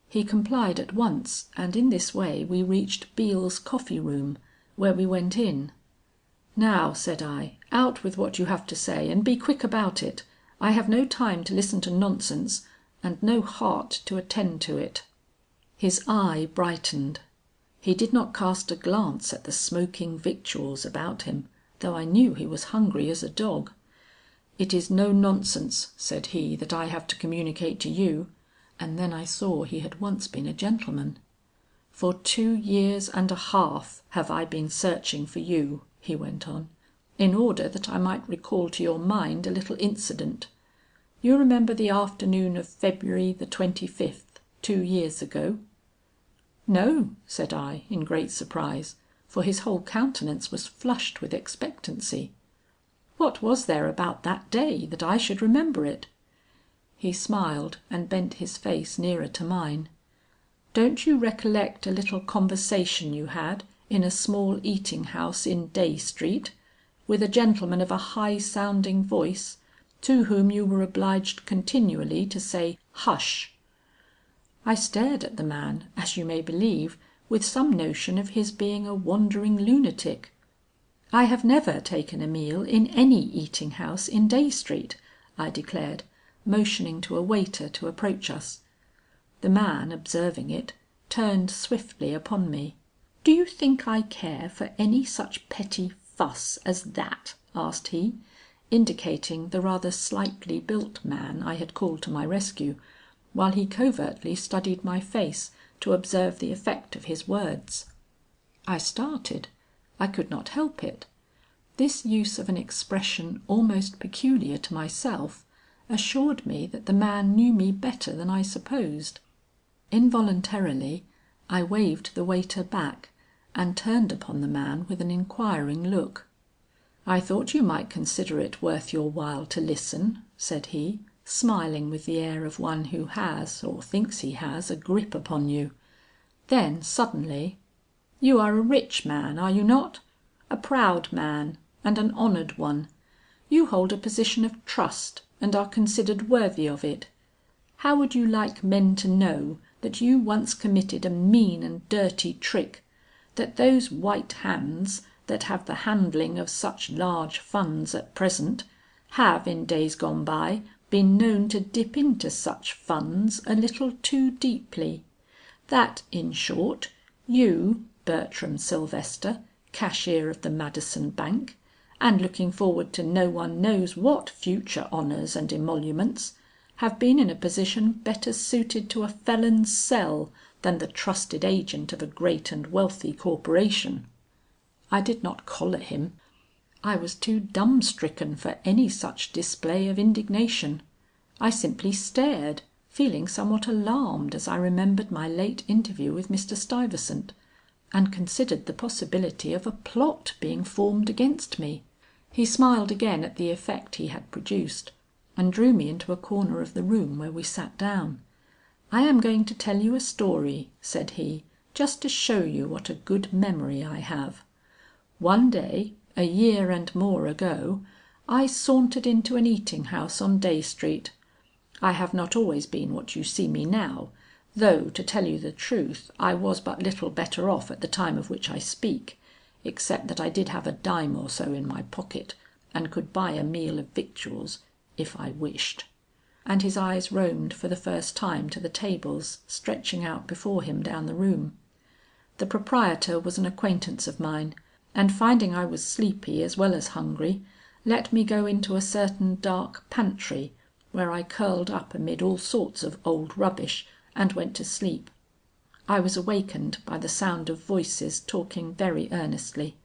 He complied at once, and in this way we reached Beale's coffee room, where we went in. "Now," said I, "out with what you have to say, and be quick about it. I have no time to listen to nonsense, and no heart to attend to it." His eye brightened. He did not cast a glance at the smoking victuals about him, though I knew he was hungry as a dog. "It is no nonsense," said he, "that I have to communicate to you," and then I saw he had once been a gentleman. "For 2 years and a half have I been searching for you," he went on, "in order that I might recall to your mind a little incident. You remember the afternoon of February the 25th, 2 years ago?" "No," said I in great surprise, for his whole countenance was flushed with expectancy. "What was there about that day that I should remember it?" He smiled and bent his face nearer to mine. "Don't you recollect a little conversation you had in a small eating house in Dey Street, with a gentleman of a high sounding voice, to whom you were obliged continually to say 'Hush'?" I stared at the man, as you may believe, with some notion of his being a wandering lunatic. "I have never taken a meal in any eating house in Dey Street," I declared, motioning to a waiter to approach us. The man, observing it, turned swiftly upon me. "Do you think I care for any such petty fuss as that?" asked he, indicating the rather slightly built man I had called to my rescue, while he covertly studied my face to observe the effect of his words. I started. I could not help it. This use of an expression almost peculiar to myself assured me that the man knew me better than I supposed. Involuntarily I waved the waiter back, and turned upon the man with an inquiring look. "I thought you might consider it worth your while to listen," said he, smiling with the air of one who has, or thinks he has, a grip upon you. Then suddenly, "You are a rich man, are you not? A proud man, and an honored one. You hold a position of trust and are considered worthy of it. How would you like men to know that you once committed a mean and dirty trick, that those white hands that have the handling of such large funds at present, have in days gone by been known to dip into such funds a little too deeply? That, in short, you, Bertram Sylvester, cashier of the Madison Bank, and looking forward to no one knows what future honors and emoluments, have been in a position better suited to a felon's cell than the trusted agent of a great and wealthy corporation." I did not collar him. I was too dumb-stricken for any such display of indignation. I simply stared, feeling somewhat alarmed as I remembered my late interview with Mr. Stuyvesant, and considered the possibility of a plot being formed against me. He smiled again at the effect he had produced, and drew me into a corner of the room where we sat down. "I am going to tell you a story," said he, "just to show you what a good memory I have. One day, a year and more ago, I sauntered into an eating house on Day Street. I have not always been what you see me now, though, to tell you the truth, I was but little better off at the time of which I speak, except that I did have a dime or so in my pocket, and could buy a meal of victuals if I wished." And his eyes roamed for the first time to the tables stretching out before him down the room. The proprietor was an acquaintance of mine, and finding I was sleepy as well as hungry, let me go into a certain dark pantry, where I curled up amid all sorts of old rubbish, and went to sleep. I was awakened by the sound of voices talking very earnestly.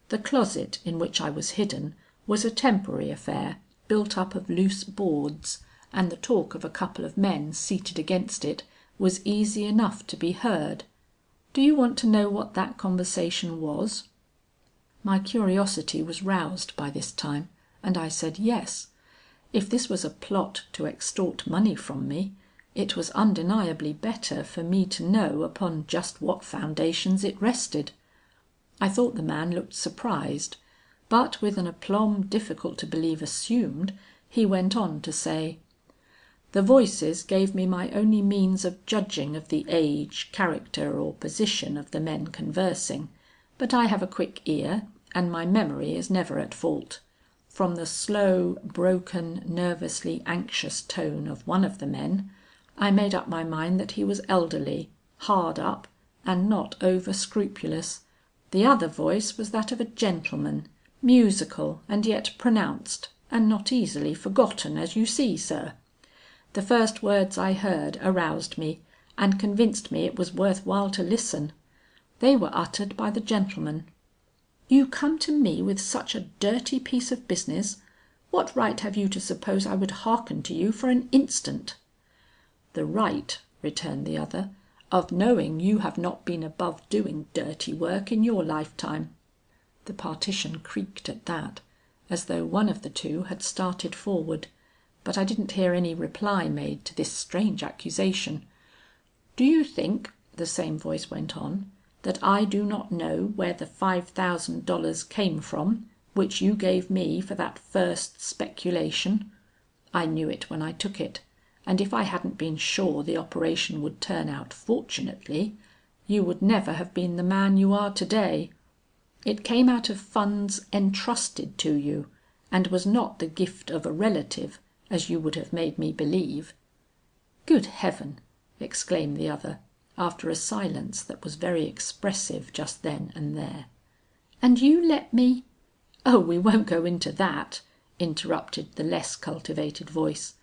The closet in which I was hidden was a temporary affair, built up of loose boards, and the talk of a couple of men seated against it was easy enough to be heard. Do you want to know what that conversation was?" My curiosity was roused by this time, and I said yes. If this was a plot to extort money from me, it was undeniably better for me to know upon just what foundations it rested. I thought the man looked surprised, but with an aplomb difficult to believe assumed, he went on to say: "The voices gave me my only means of judging of the age, character, or position of the men conversing, but I have a quick ear, and my memory is never at fault. From the slow, broken, nervously anxious tone of one of the men, I made up my mind that he was elderly, hard up, and not over scrupulous. The other voice was that of a gentleman, musical and yet pronounced, and not easily forgotten, as you see, sir. The first words I heard aroused me, and convinced me it was worth while to listen. They were uttered by the gentleman. 'You come to me with such a dirty piece of business, what right have you to suppose I would hearken to you for an instant?' 'The right,' returned the other, 'of knowing you have not been above doing dirty work in your lifetime.' The partition creaked at that, as though one of the two had started forward, but I didn't hear any reply made to this strange accusation. 'Do you think,' the same voice went on, 'that I do not know where the $5,000 came from which you gave me for that first speculation? I knew it when I took it, and if I hadn't been sure the operation would turn out fortunately, you would never have been the man you are to day. It came out of funds entrusted to you, and was not the gift of a relative, as you would have made me believe.' 'Good heaven!' exclaimed the other, after a silence that was very expressive just then and there. 'And you let me—' 'Oh, we won't go into that,' interrupted the less cultivated voice.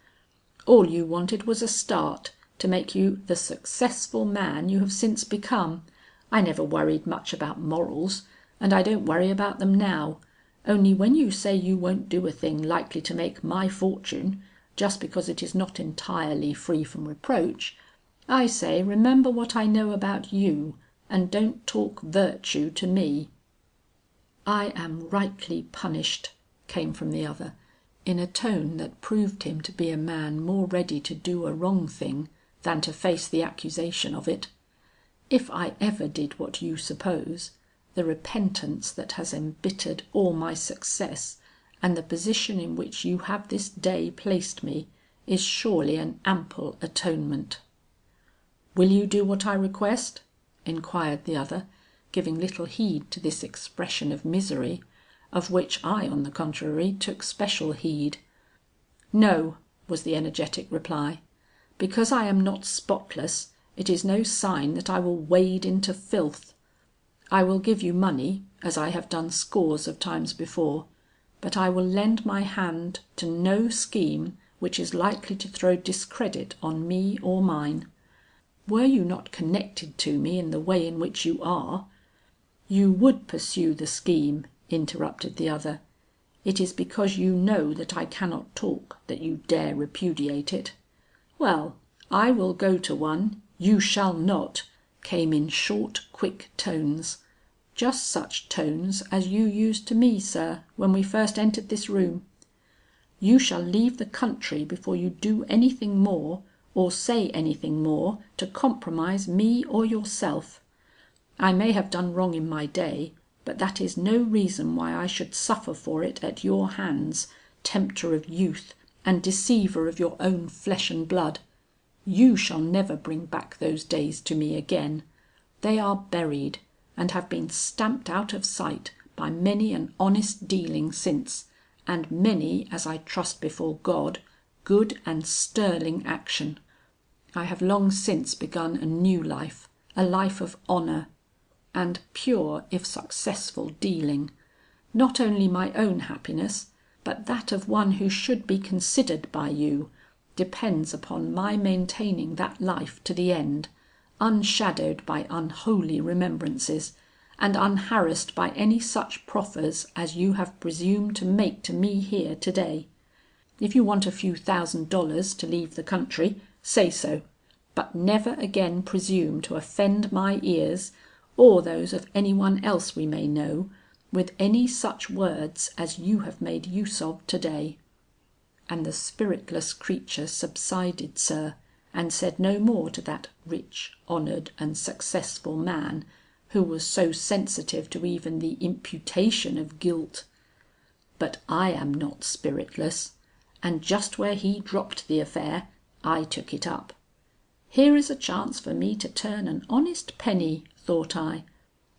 'All you wanted was a start, to make you the successful man you have since become. I never worried much about morals, and I don't worry about them now. Only when you say you won't do a thing likely to make my fortune, just because it is not entirely free from reproach, I say remember what I know about you, and don't talk virtue to me." "I am rightly punished," came from the other, in a tone that proved him to be a man more ready to do a wrong thing than to face the accusation of it. "If I ever did what you suppose, the repentance that has embittered all my success, and the position in which you have this day placed me, is surely an ample atonement." "Will you do what I request?" inquired the other, giving little heed to this expression of misery, of which I on the contrary took special heed. "No," was the energetic reply. "Because I am not spotless, it is no sign that I will wade into filth. I will give you money, as I have done scores of times before, but I will lend my hand to no scheme which is likely to throw discredit on me or mine. Were you not connected to me in the way in which you are—" "You would pursue the scheme," interrupted the other. "It is because you know that I cannot talk that you dare repudiate it." "Well, I will go to one, you shall not," came in short, quick tones, just such tones as you used to me, sir, when we first entered this room. "You shall leave the country before you do anything more, or say anything more to compromise me or yourself. I may have done wrong in my day, but that is no reason why I should suffer for it at your hands, tempter of youth and deceiver of your own flesh and blood. You shall never bring back those days to me again. They are buried, and have been stamped out of sight by many an honest dealing since, and many, as I trust before God, good and sterling action. I have long since begun a new life, a life of honour, and pure if successful dealing. Not only my own happiness, but that of one who should be considered by you, depends upon my maintaining that life to the end, unshadowed by unholy remembrances, and unharassed by any such proffers as you have presumed to make to me here to day. If you want a few $1,000 to leave the country, say so, but never again presume to offend my ears, or those of any one else we may know, with any such words as you have made use of to day." And the spiritless creature subsided, sir, and said no more to that rich, honoured, and successful man, who was so sensitive to even the imputation of guilt. But I am not spiritless, and just where he dropped the affair, I took it up. Here is a chance for me to turn an honest penny, thought I,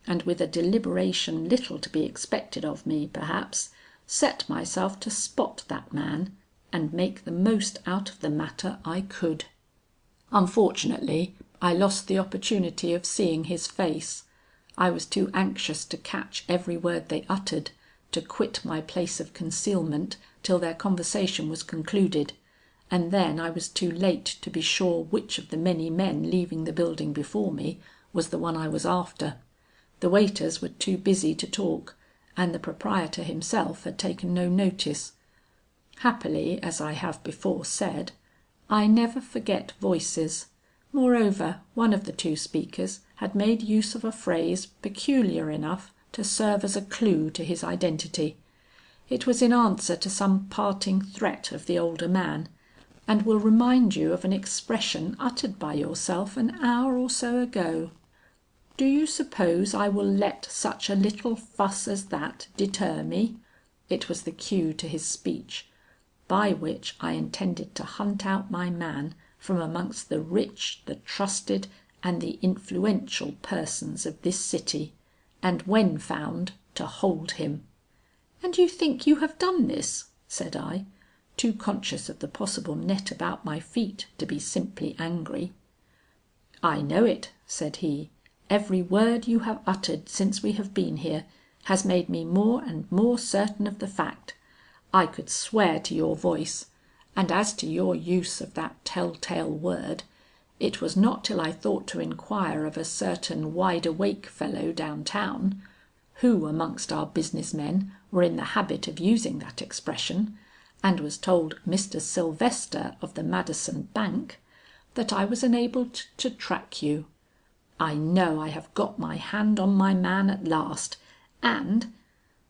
and with a deliberation little to be expected of me, perhaps, set myself to spot that man and make the most out of the matter I could. Unfortunately, I lost the opportunity of seeing his face. I was too anxious to catch every word they uttered, to quit my place of concealment till their conversation was concluded, and then I was too late to be sure which of the many men leaving the building before me was the one I was after. The waiters were too busy to talk, and the proprietor himself had taken no notice. Happily, as I have before said, I never forget voices. Moreover, one of the two speakers had made use of a phrase peculiar enough to serve as a clue to his identity. It was in answer to some parting threat of the older man, and will remind you of an expression uttered by yourself an hour or so ago. "Do you suppose I will let such a little fuss as that deter me?" It was the cue to his speech, by which I intended to hunt out my man from amongst the rich, the trusted, and the influential persons of this city, and when found, to hold him. "And you think you have done this?" said I, too conscious of the possible net about my feet to be simply angry. "I know it," said he. "Every word you have uttered since we have been here has made me more and more certain of the fact. I could swear to your voice, and as to your use of that tell-tale word, it was not till I thought to inquire of a certain wide-awake fellow down town, who amongst our business men were in the habit of using that expression, and was told Mr. Sylvester of the Madison Bank, that I was enabled to track you. I know I have got my hand on my man at last, and—"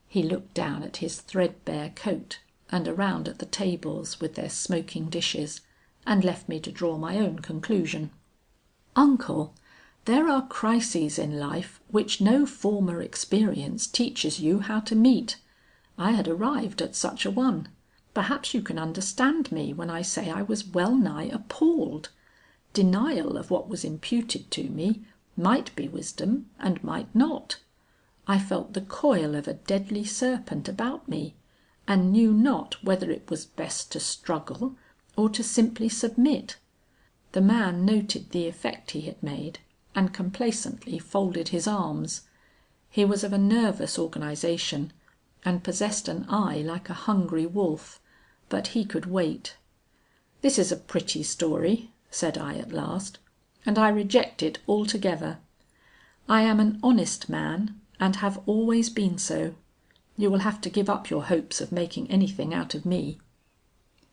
He looked down at his threadbare coat and around at the tables with their smoking dishes, and left me to draw my own conclusion. "Uncle, there are crises in life which no former experience teaches you how to meet. I had arrived at such a one. Perhaps you can understand me when I say I was well nigh appalled. Denial of what was imputed to me might be wisdom and might not. I felt the coil of a deadly serpent about me, and knew not whether it was best to struggle or to simply submit. The man noted the effect he had made, and complacently folded his arms. He was of a nervous organization, and possessed an eye like a hungry wolf, but he could wait. "This is a pretty story," said I at last, "and I reject it altogether. I am an honest man, and have always been so. You will have to give up your hopes of making anything out of me."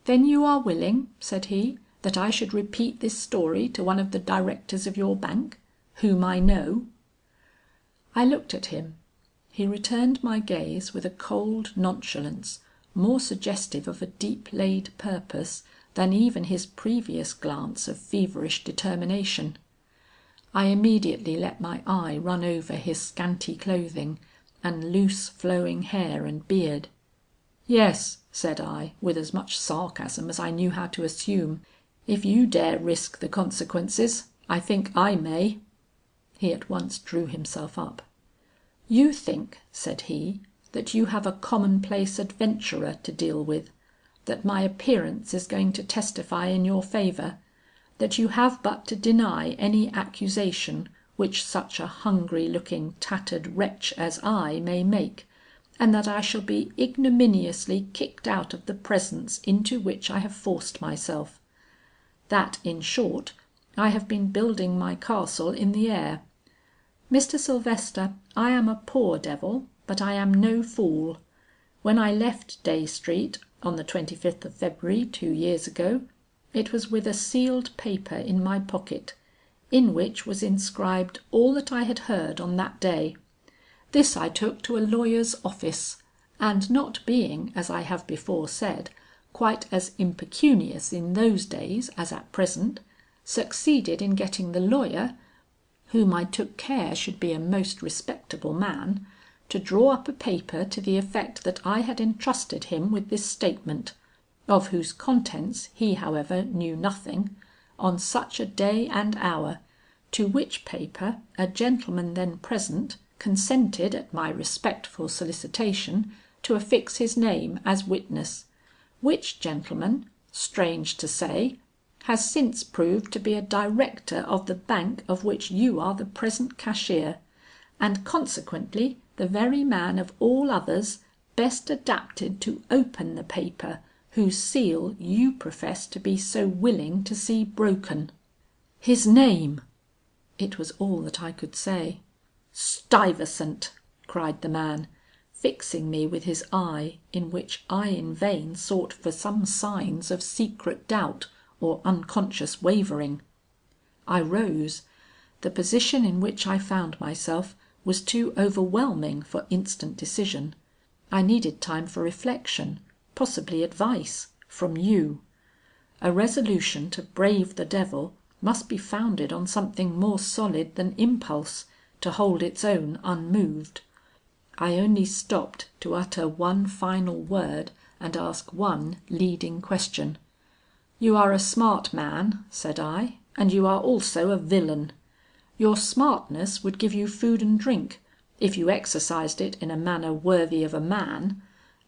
"Then you are willing," said he, "that I should repeat this story to one of the directors of your bank, whom I know?" I looked at him. He returned my gaze with a cold nonchalance more suggestive of a deep laid purpose than even his previous glance of feverish determination. I immediately let my eye run over his scanty clothing and loose flowing hair and beard. "Yes," said I, with as much sarcasm as I knew how to assume, "if you dare risk the consequences, I think I may." He at once drew himself up. "You think," said he, "that you have a commonplace adventurer to deal with, that my appearance is going to testify in your favor, that you have but to deny any accusation which such a hungry looking tattered wretch as I may make, and that I shall be ignominiously kicked out of the presence into which I have forced myself; that, in short, I have been building my castle in the air. Mr. Sylvester, I am a poor devil, but I am no fool. When I left Dey Street on the 25th of February 2 years ago, it was with a sealed paper in my pocket, in which was inscribed all that I had heard on that day. This I took to a lawyer's office, and not being, as I have before said, quite as impecunious in those days as at present, succeeded in getting the lawyer, whom I took care should be a most respectable man, to draw up a paper to the effect that I had entrusted him with this statement, of whose contents he however knew nothing, on such a day and hour, to which paper a gentleman then present consented at my respectful solicitation to affix his name as witness, which gentleman, strange to say, has since proved to be a director of the bank of which you are the present cashier, and consequently the very man of all others best adapted to open the paper whose seal you profess to be so willing to see broken." "His name!" It was all that I could say. "Stuyvesant!" cried the man, fixing me with his eye, in which I in vain sought for some signs of secret doubt or unconscious wavering. I rose. The position in which I found myself was too overwhelming for instant decision. I needed time for reflection, possibly advice, from you. A resolution to brave the devil must be founded on something more solid than impulse, to hold its own unmoved. I only stopped to utter one final word and ask one leading question. "You are a smart man," said I, "and you are also a villain. Your smartness would give you food and drink, if you exercised it in a manner worthy of a man,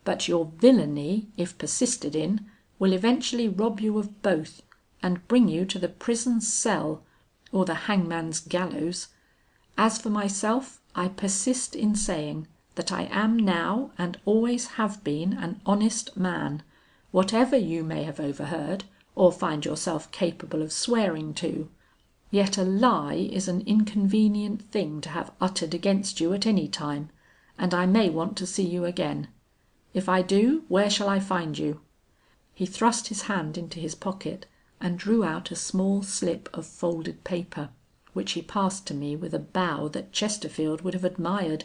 but your villainy, if persisted in, will eventually rob you of both, and bring you to the prison cell or the hangman's gallows. As for myself, I persist in saying that I am now and always have been an honest man, whatever you may have overheard or find yourself capable of swearing to. Yet a lie is an inconvenient thing to have uttered against you at any time, and I may want to see you again. If I do, where shall I find you?" He thrust his hand into his pocket and drew out a small slip of folded paper. which he passed to me with a bow that Chesterfield would have admired.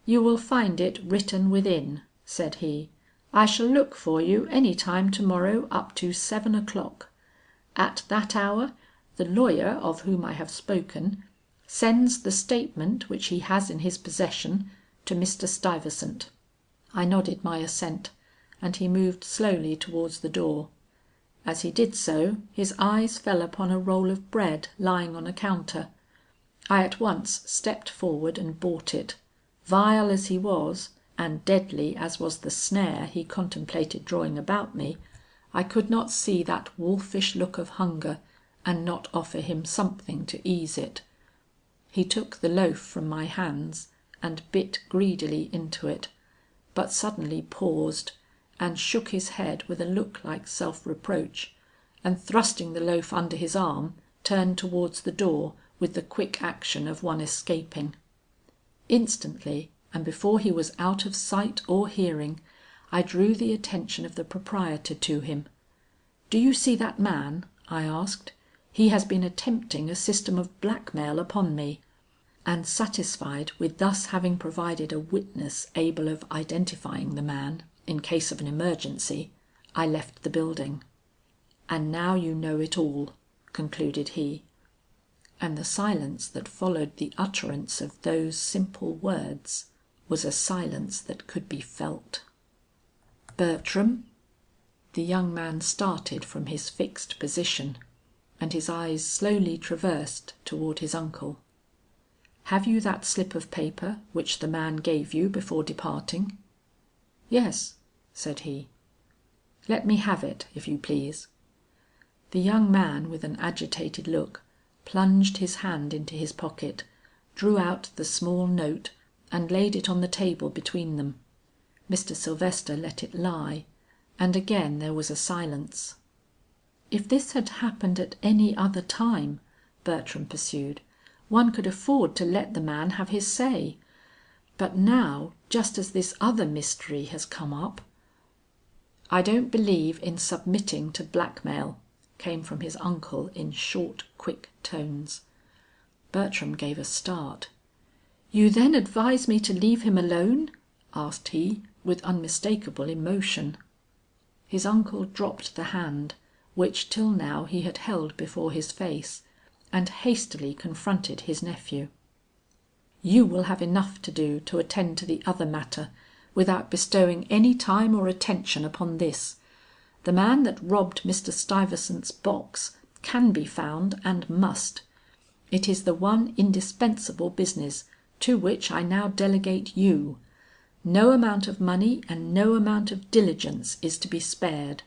"You will find it written within," said he. "I shall look for you any time to morrow up to 7 o'clock. At that hour the lawyer of whom I have spoken sends the statement which he has in his possession to Mr. Stuyvesant." I nodded my assent, and he moved slowly towards the door. As he did so, his eyes fell upon a roll of bread lying on a counter. I at once stepped forward and bought it. Vile as he was, and deadly as was the snare he contemplated drawing about me, I could not see that wolfish look of hunger and not offer him something to ease it. He took the loaf from my hands and bit greedily into it, but suddenly paused and shook his head with a look like self-reproach, and thrusting the loaf under his arm, turned towards the door with the quick action of one escaping. Instantly, and before he was out of sight or hearing, I drew the attention of the proprietor to him. "Do you see that man?" I asked. "He has been attempting a system of blackmail upon me." And satisfied with thus having provided a witness able of identifying the man in case of an emergency, I left the building. "And now you know it all," concluded he. And the silence that followed the utterance of those simple words was a silence that could be felt. "Bertram?" The young man started from his fixed position, and his eyes slowly traversed toward his uncle. "Have you that slip of paper which the man gave you before departing?" "Yes," said he. "Let me have it, if you please." The young man, with an agitated look, plunged his hand into his pocket, drew out the small note, and laid it on the table between them. Mr. Sylvester let it lie, and again there was a silence. "If this had happened at any other time," Bertram pursued, "one could afford to let the man have his say. But now, just as this other mystery has come up—" "I don't believe in submitting to blackmail," came from his uncle in short, quick tones. Bertram gave a start. "You then advise me to leave him alone?" asked he, with unmistakable emotion. His uncle dropped the hand, which till now he had held before his face, and hastily confronted his nephew. "You will have enough to do to attend to the other matter, without bestowing any time or attention upon this. The man that robbed Mr. Stuyvesant's box can be found and must. It is the one indispensable business, to which I now delegate you. No amount of money and no amount of diligence is to be spared.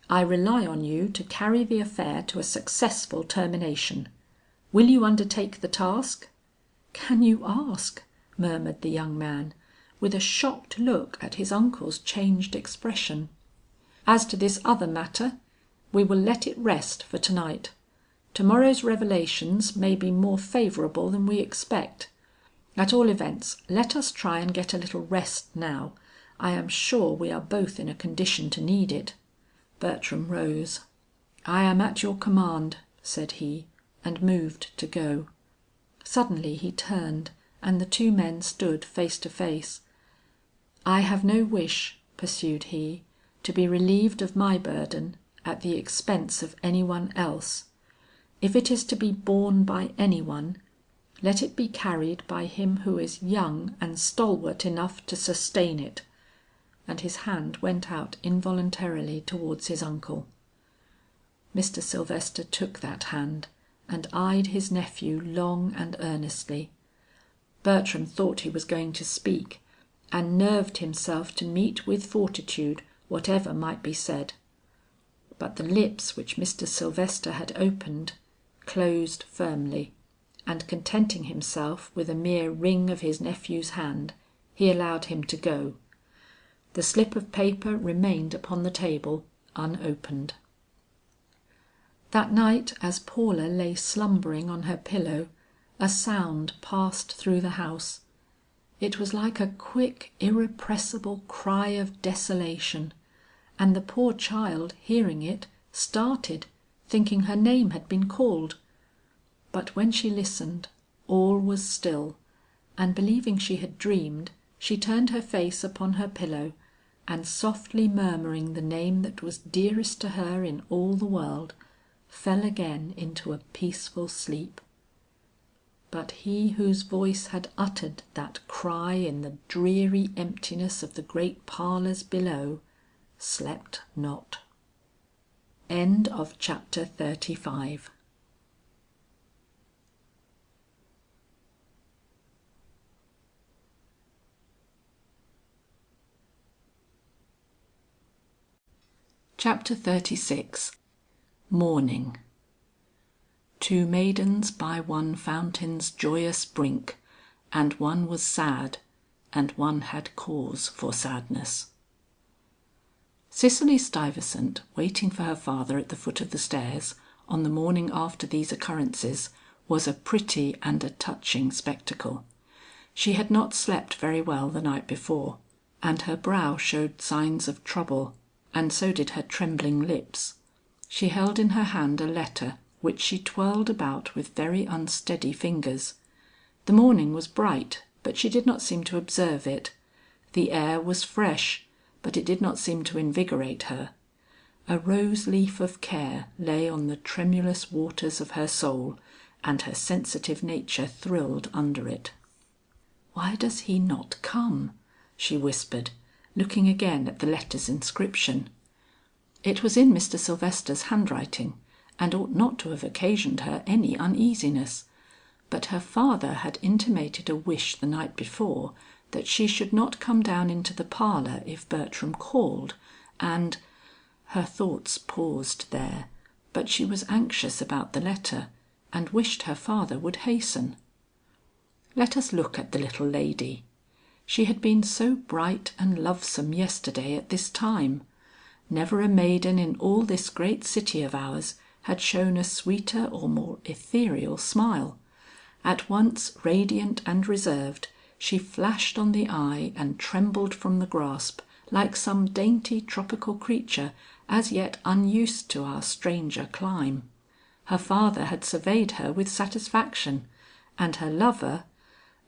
I rely on you to carry the affair to a successful termination. Will you undertake the task?" "Can you ask?" murmured the young man, with a shocked look at his uncle's changed expression. "As to this other matter, we will let it rest for to night. To morrow's revelations may be more favorable than we expect. At all events, let us try and get a little rest now. I am sure we are both in a condition to need it." Bertram rose. "I am at your command," said he, and moved to go. Suddenly he turned, and the two men stood face to face. "I have no wish," pursued he, "to be relieved of my burden at the expense of any one else. If it is to be borne by any one, let it be carried by him who is young and stalwart enough to sustain it." And his hand went out involuntarily towards his uncle. Mr. Sylvester took that hand and eyed his nephew long and earnestly. Bertram thought he was going to speak, and nerved himself to meet with fortitude whatever might be said. But the lips which Mr. Sylvester had opened closed firmly, and contenting himself with a mere wring of his nephew's hand, he allowed him to go. The slip of paper remained upon the table unopened. That night as Paula lay slumbering on her pillow, a sound passed through the house. It was like a quick irrepressible cry of desolation, and the poor child hearing it started, thinking her name had been called. But when she listened, all was still, and believing she had dreamed, she turned her face upon her pillow, and softly murmuring the name that was dearest to her in all the world, fell again into a peaceful sleep. But he whose voice had uttered that cry in the dreary emptiness of the great parlours below, slept not. End of chapter 35. Chapter 36. Morning. Two maidens by one fountain's joyous brink, and one was sad, and one had cause for sadness. Cicely Stuyvesant, waiting for her father at the foot of the stairs, on the morning after these occurrences, was a pretty and a touching spectacle. She had not slept very well the night before, and her brow showed signs of trouble, and so did her trembling lips. She held in her hand a letter which she twirled about with very unsteady fingers. The morning was bright, but she did not seem to observe it. The air was fresh, but it did not seem to invigorate her. A rose leaf of care lay on the tremulous waters of her soul, and her sensitive nature thrilled under it. "Why does he not come?" she whispered, looking again at the letter's inscription. It was in Mr. Sylvester's handwriting, and ought not to have occasioned her any uneasiness. But her father had intimated a wish the night before that she should not come down into the parlour if Bertram called, and her thoughts paused there, but she was anxious about the letter, and wished her father would hasten. Let us look at the little lady. She had been so bright and lovesome yesterday at this time. Never a maiden in all this great city of ours had shown a sweeter or more ethereal smile. At once radiant and reserved, she flashed on the eye and trembled from the grasp, like some dainty tropical creature as yet unused to our stranger clime. Her father had surveyed her with satisfaction, and her lover,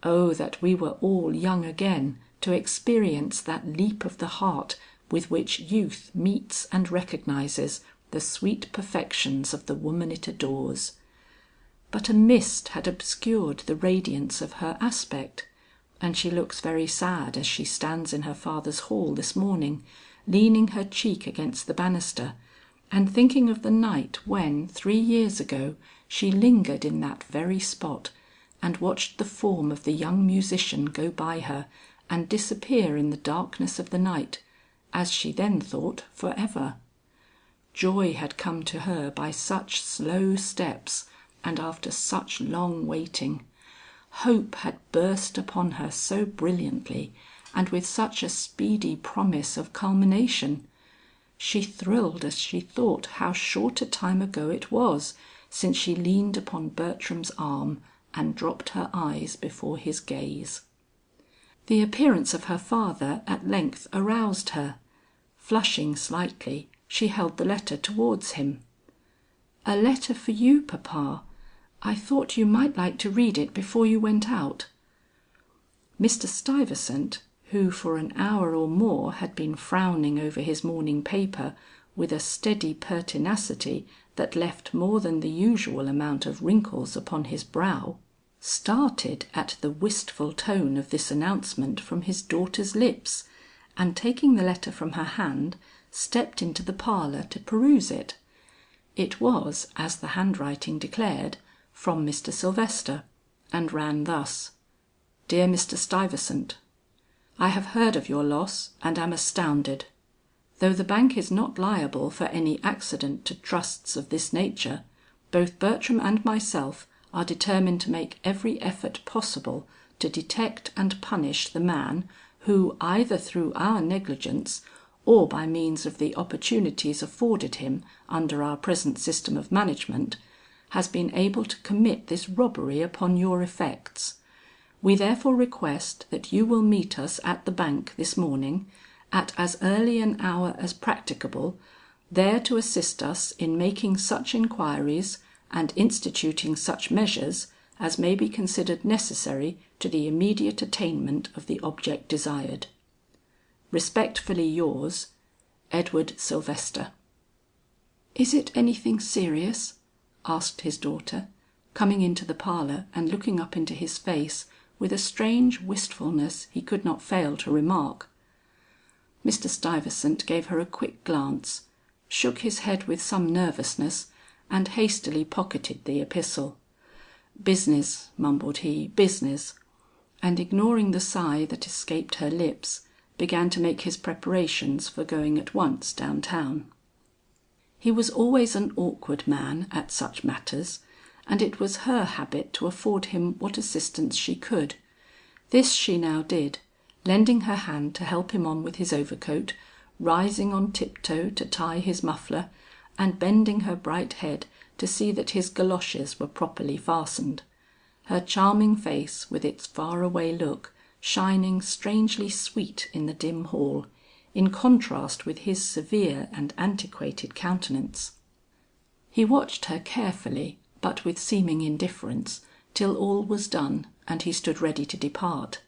oh, that we were all young again to experience that leap of the heart with which youth meets and recognizes the sweet perfections of the woman it adores. But a mist had obscured the radiance of her aspect, and she looks very sad as she stands in her father's hall this morning, leaning her cheek against the banister, and thinking of the night when, 3 years ago, she lingered in that very spot, and watched the form of the young musician go by her and disappear in the darkness of the night, as she then thought for ever. Joy had come to her by such slow steps, and after such long waiting. Hope had burst upon her so brilliantly, and with such a speedy promise of culmination. She thrilled as she thought how short a time ago it was since she leaned upon Bertram's arm and dropped her eyes before his gaze. The appearance of her father at length aroused her. Flushing slightly, she held the letter towards him. "A letter for you, papa. I thought you might like to read it before you went out." Mr. Stuyvesant, who for an hour or more had been frowning over his morning paper with a steady pertinacity that left more than the usual amount of wrinkles upon his brow, started at the wistful tone of this announcement from his daughter's lips, and taking the letter from her hand, stepped into the parlour to peruse it. It was, as the handwriting declared, from Mr. Sylvester, and ran thus: "Dear Mr. Stuyvesant, I have heard of your loss and am astounded. Though the bank is not liable for any accident to trusts of this nature, both Bertram and myself are determined to make every effort possible to detect and punish the man who, either through our negligence or by means of the opportunities afforded him under our present system of management, has been able to commit this robbery upon your effects. We therefore request that you will meet us at the bank this morning, at as early an hour as practicable, there to assist us in making such inquiries and instituting such measures as may be considered necessary to the immediate attainment of the object desired. Respectfully yours, Edward Sylvester. "Is it anything serious?" asked his daughter, coming into the parlour and looking up into his face with a strange wistfulness he could not fail to remark. Mr. Stuyvesant gave her a quick glance, shook his head with some nervousness, and hastily pocketed the epistle. "Business," mumbled he, "business," and ignoring the sigh that escaped her lips, began to make his preparations for going at once down town. He was always an awkward man at such matters, and it was her habit to afford him what assistance she could. This she now did, lending her hand to help him on with his overcoat, rising on tiptoe to tie his muffler, and bending her bright head to see that his goloshes were properly fastened. Her charming face, with its far-away look, shining strangely sweet in the dim hall, in contrast with his severe and antiquated countenance. He watched her carefully, but with seeming indifference, till all was done and he stood ready to depart.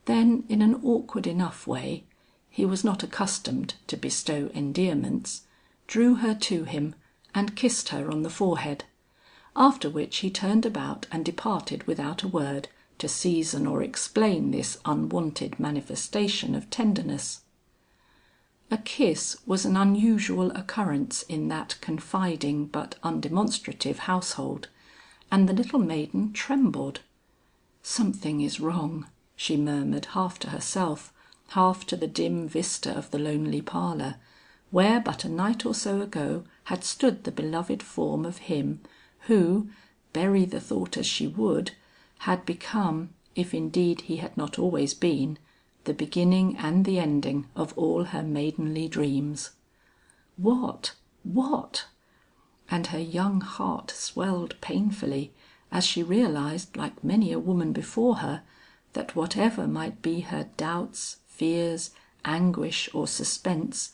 Then in an awkward enough way, he was not accustomed to bestow endearments, drew her to him and kissed her on the forehead, after which he turned about and departed without a word to season or explain this unwonted manifestation of tenderness. A kiss was an unusual occurrence in that confiding but undemonstrative household, and the little maiden trembled. "Something is wrong," she murmured, half to herself, half to the dim vista of the lonely parlour, where but a night or so ago had stood the beloved form of him who, bury the thought as she would, had become, if indeed he had not always been, the beginning and the ending of all her maidenly dreams. What? What? And her young heart swelled painfully as she realized, like many a woman before her, that whatever might be her doubts, fears, anguish or suspense,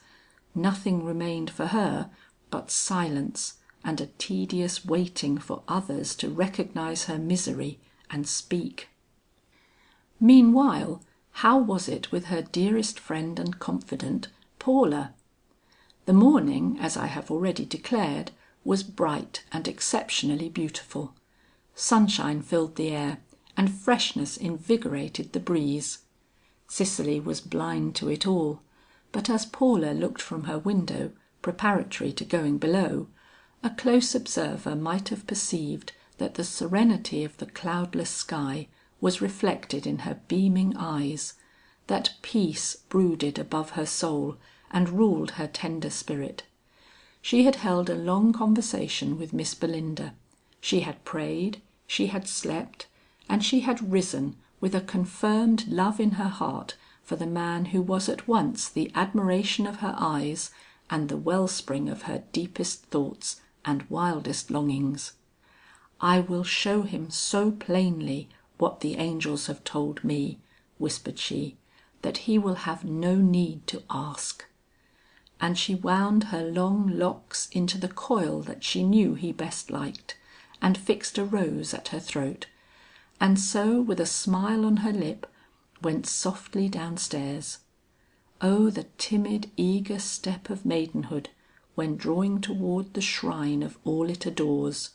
nothing remained for her but silence and a tedious waiting for others to recognize her misery and speak. Meanwhile, how was it with her dearest friend and confidant, Paula? The morning, as I have already declared, was bright and exceptionally beautiful. Sunshine filled the air, and freshness invigorated the breeze. Cicely was blind to it all, but as Paula looked from her window, preparatory to going below, a close observer might have perceived that the serenity of the cloudless sky was reflected in her beaming eyes, that peace brooded above her soul and ruled her tender spirit. She had held a long conversation with Miss Belinda. She had prayed, she had slept, and she had risen with a confirmed love in her heart for the man who was at once the admiration of her eyes and the wellspring of her deepest thoughts and wildest longings. "I will show him so plainly what the angels have told me," whispered she, "that he will have no need to ask." And she wound her long locks into the coil that she knew he best liked, and fixed a rose at her throat, and so with a smile on her lip, went softly downstairs. Oh, the timid eager step of maidenhood when drawing toward the shrine of all it adores!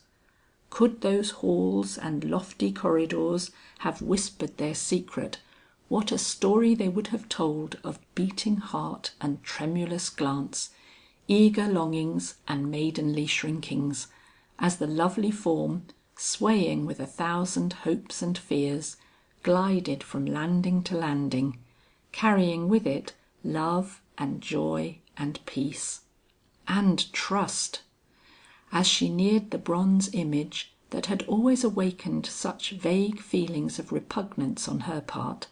Could those halls and lofty corridors have whispered their secret, what a story they would have told of beating heart and tremulous glance, eager longings and maidenly shrinkings, as the lovely form, swaying with 1,000 hopes and fears, glided from landing to landing, carrying with it love and joy and peace and trust. As she neared the bronze image that had always awakened such vague feelings of repugnance on her part,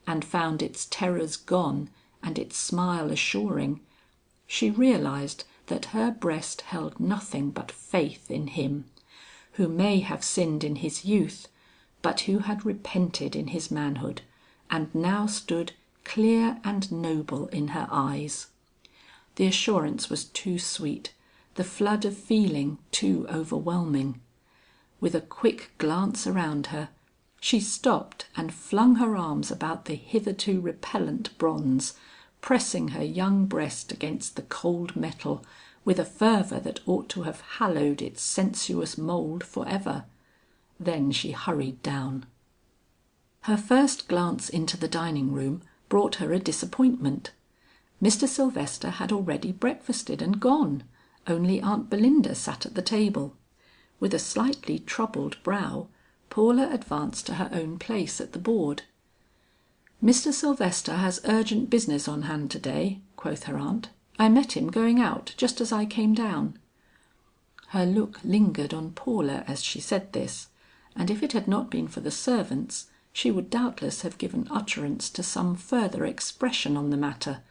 and found its terrors gone and its smile assuring, she realized that her breast held nothing but faith in him, who may have sinned in his youth, but who had repented in his manhood, and now stood clear and noble in her eyes. The assurance was too sweet, the flood of feeling too overwhelming. with a quick glance around her, she stopped and flung her arms about the hitherto repellent bronze, pressing her young breast against the cold metal with a fervour that ought to have hallowed its sensuous mould for ever. Then she hurried down. Her first glance into the dining room brought her a disappointment. Mr. Sylvester had already breakfasted and gone, only Aunt Belinda sat at the table. With a slightly troubled brow, Paula advanced to her own place at the board. "Mr. Sylvester has urgent business on hand to day," quoth her aunt. "I met him going out just as I came down." Her look lingered on Paula as she said this, and if it had not been for the servants, she would doubtless have given utterance to some further expression on the matter,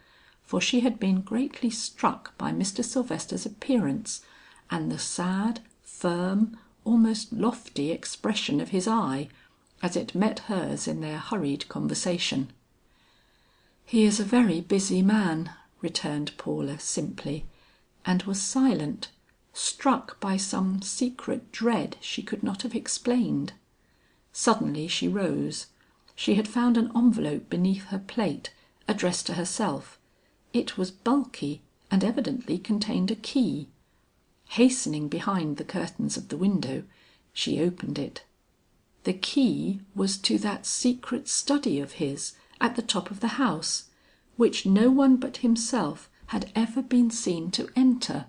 for she had been greatly struck by Mr. Sylvester's appearance and the sad, firm, almost lofty expression of his eye, as it met hers in their hurried conversation. "He is a very busy man," returned Paula simply, and was silent, struck by some secret dread she could not have explained. Suddenly she rose. She had found an envelope beneath her plate, addressed to herself. It was bulky and evidently contained a key. Hastening behind the curtains of the window, she opened it. The key was to that secret study of his at the top of the house, which no one but himself had ever been seen to enter,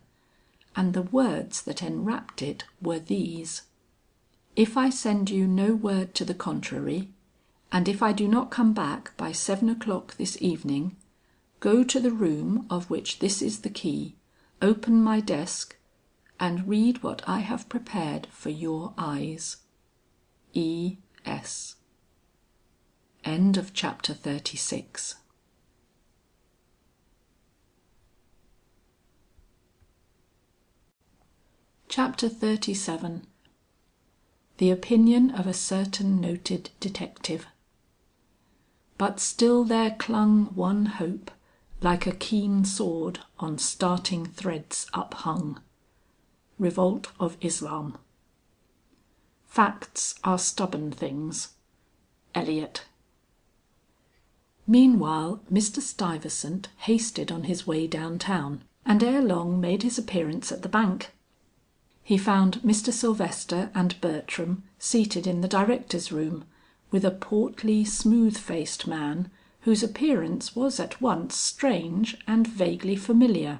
and the words that enwrapped it were these: "If I send you no word to the contrary, and if I do not come back by 7 o'clock this evening, go to the room of which this is the key, open my desk, and read what I have prepared for your eyes. E.S." End of chapter 36. Chapter 37. The opinion of a certain noted detective. But still there clung one hope, like a keen sword on starting threads uphung. Revolt of Islam. Facts are stubborn things. Eliot. Meanwhile Mr. Stuyvesant hasted on his way downtown, and ere long made his appearance at the bank. He found Mr. Sylvester and Bertram seated in the directors' room, with a portly, smooth-faced man whose appearance was at once strange and vaguely familiar.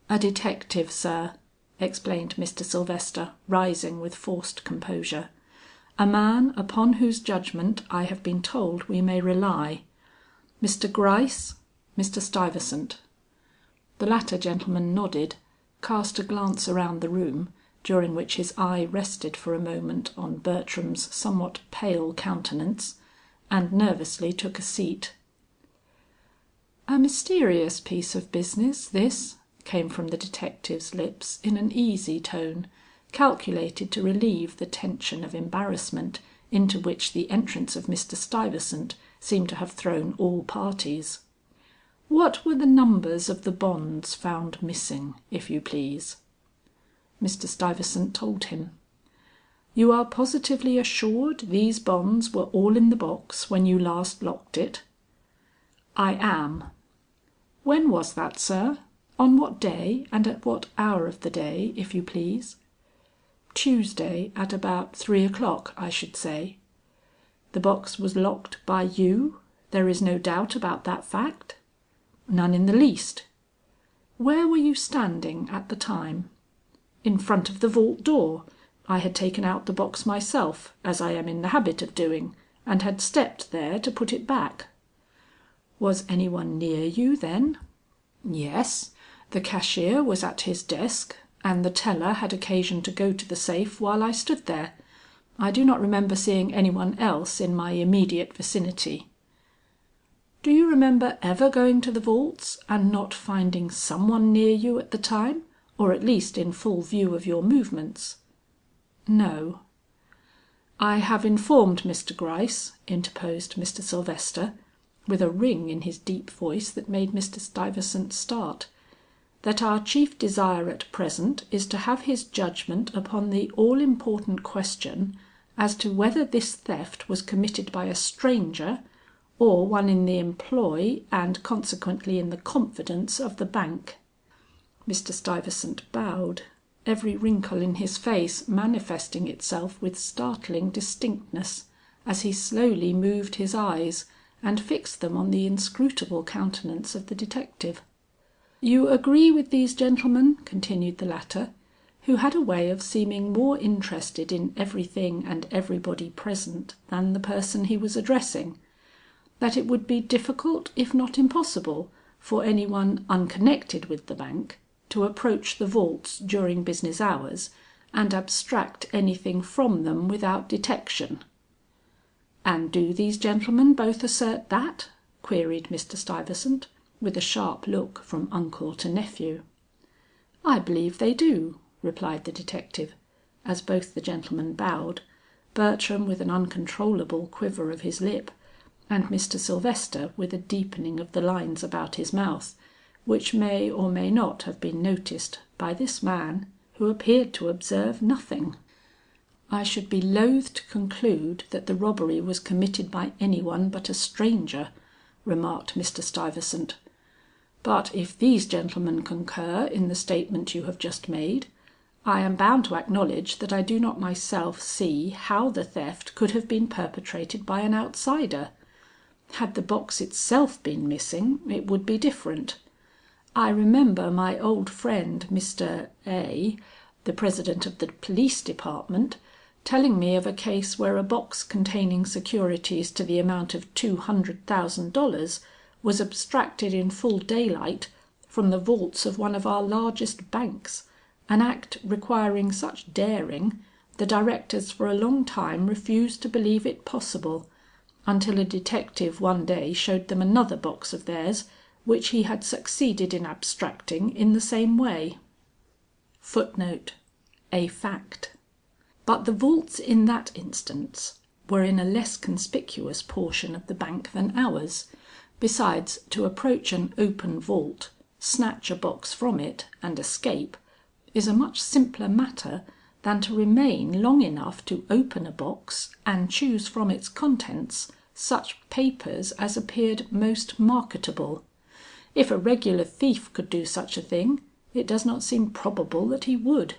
"A detective, sir," explained Mr. Sylvester, rising with forced composure. "A man upon whose judgment I have been told we may rely. Mr. Gryce, Mr. Stuyvesant." The latter gentleman nodded, cast a glance around the room, during which his eye rested for a moment on Bertram's somewhat pale countenance, and nervously took a seat. "A mysterious piece of business this," came from the detective's lips in an easy tone, calculated to relieve the tension of embarrassment into which the entrance of Mr. Stuyvesant seemed to have thrown all parties. "What were the numbers of the bonds found missing, if you please?" Mr. Stuyvesant told him. "You are positively assured these bonds were all in the box when you last locked it?" "I am." "When was that, sir? On what day and at what hour of the day, if you please?" "Tuesday at about 3 o'clock, I should say." "The box was locked by you? There is no doubt about that fact?" "None in the least." "Where were you standing at the time?" "In front of the vault door. I had taken out the box myself, as I am in the habit of doing, and had stepped there to put it back." "Was any one near you then?" "Yes. The cashier was at his desk, and the teller had occasion to go to the safe while I stood there. I do not remember seeing any one else in my immediate vicinity." "Do you remember ever going to the vaults and not finding some one near you at the time, or at least in full view of your movements?" "No." "I have informed Mr. Gryce," interposed Mr. Sylvester, with a ring in his deep voice that made Mr. Stuyvesant start, that our chief desire at present is to have his judgment upon the all important question as to whether this theft was committed by a stranger or one in the employ and consequently in the confidence of the bank." Mr. Stuyvesant bowed, every wrinkle in his face manifesting itself with startling distinctness, as he slowly moved his eyes and fixed them on the inscrutable countenance of the detective. "You agree with these gentlemen," continued the latter, who had a way of seeming more interested in everything and everybody present than the person he was addressing, "that it would be difficult if not impossible for any one unconnected with the bank to approach the vaults during business hours and abstract anything from them without detection?" "And do these gentlemen both assert that?" queried Mr. Stuyvesant, with a sharp look from uncle to nephew. "I believe they do," replied the detective, as both the gentlemen bowed, Bertram with an uncontrollable quiver of his lip, and Mr. Sylvester with a deepening of the lines about his mouth, which may or may not have been noticed by this man who appeared to observe nothing. "I should be loath to conclude that the robbery was committed by any one but a stranger," remarked Mr. Stuyvesant. "But if these gentlemen concur in the statement you have just made, I am bound to acknowledge that I do not myself see how the theft could have been perpetrated by an outsider. Had the box itself been missing, it would be different. I remember my old friend Mr. A., the president of the police department, telling me of a case where a box containing securities to the amount of $200,000 was abstracted in full daylight from the vaults of one of our largest banks, an act requiring such daring, the directors for a long time refused to believe it possible, until a detective one day showed them another box of theirs which he had succeeded in abstracting in the same way." Footnote: A fact. But the vaults in that instance were in a less conspicuous portion of the bank than ours. Besides, to approach an open vault, snatch a box from it, and escape, is a much simpler matter than to remain long enough to open a box and choose from its contents such papers as appeared most marketable. If a regular thief could do such a thing, it does not seem probable that he would.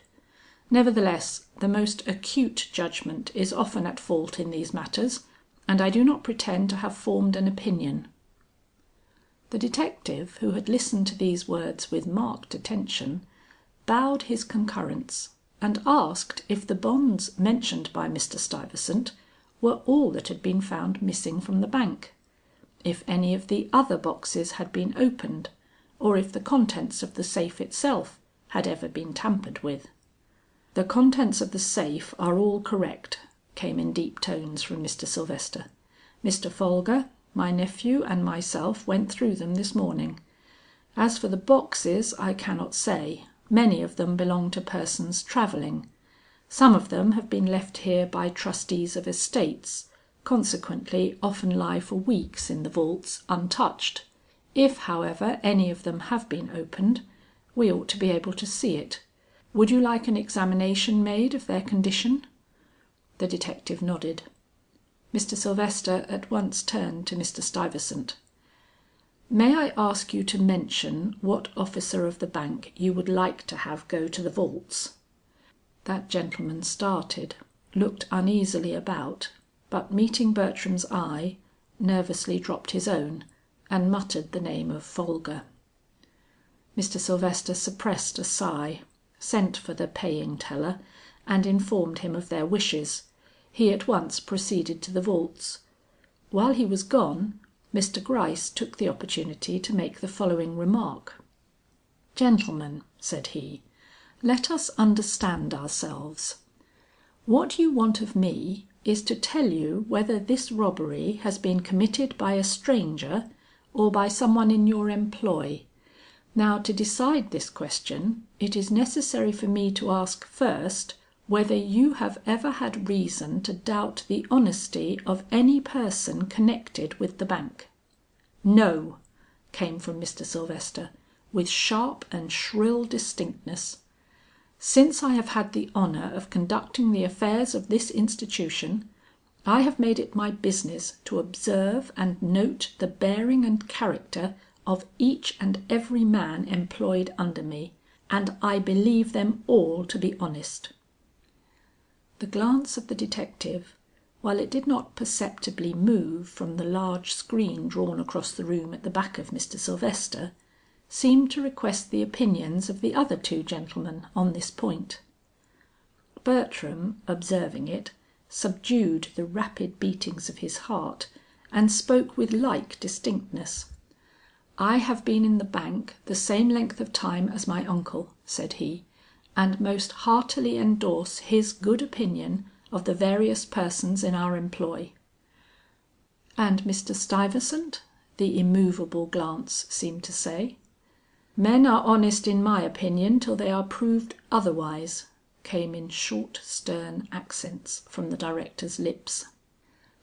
Nevertheless, the most acute judgment is often at fault in these matters, and I do not pretend to have formed an opinion." The detective, who had listened to these words with marked attention, bowed his concurrence, and asked if the bonds mentioned by Mr. Stuyvesant were all that had been found missing from the bank, if any of the other boxes had been opened, or if the contents of the safe itself had ever been tampered with. "The contents of the safe are all correct," came in deep tones from Mr. Sylvester. "Mr. Folger, my nephew and myself went through them this morning. As for the boxes I cannot say. Many of them belong to persons travelling. Some of them have been left here by trustees of estates, consequently often lie for weeks in the vaults untouched. If, however, any of them have been opened, we ought to be able to see it. Would you like an examination made of their condition?" The detective nodded. Mr. Sylvester at once turned to Mr. Stuyvesant. "May I ask you to mention what officer of the bank you would like to have go to the vaults?" That gentleman started, looked uneasily about, but meeting Bertram's eye, nervously dropped his own and muttered the name of Folger. Mr. Sylvester suppressed a sigh, sent for the paying teller, and informed him of their wishes. He at once proceeded to the vaults. While he was gone, Mr. Gryce took the opportunity to make the following remark. "Gentlemen," said he, "let us understand ourselves. What you want of me is to tell you whether this robbery has been committed by a stranger or by some one in your employ. Now to decide this question, it is necessary for me to ask first whether you have ever had reason to doubt the honesty of any person connected with the bank." "No," came from Mr. Sylvester, with sharp and shrill distinctness. "Since I have had the honour of conducting the affairs of this institution, I have made it my business to observe and note the bearing and character of each and every man employed under me, and I believe them all to be honest." The glance of the detective, while it did not perceptibly move from the large screen drawn across the room at the back of Mr. Sylvester, seemed to request the opinions of the other two gentlemen on this point. Bertram, observing it, subdued the rapid beatings of his heart and spoke with like distinctness. "I have been in the bank the same length of time as my uncle," said he, "and most heartily endorse his good opinion of the various persons in our employ." "And Mr. Stuyvesant?" the immovable glance seemed to say. "Men are honest in my opinion till they are proved otherwise," came in short stern accents from the director's lips.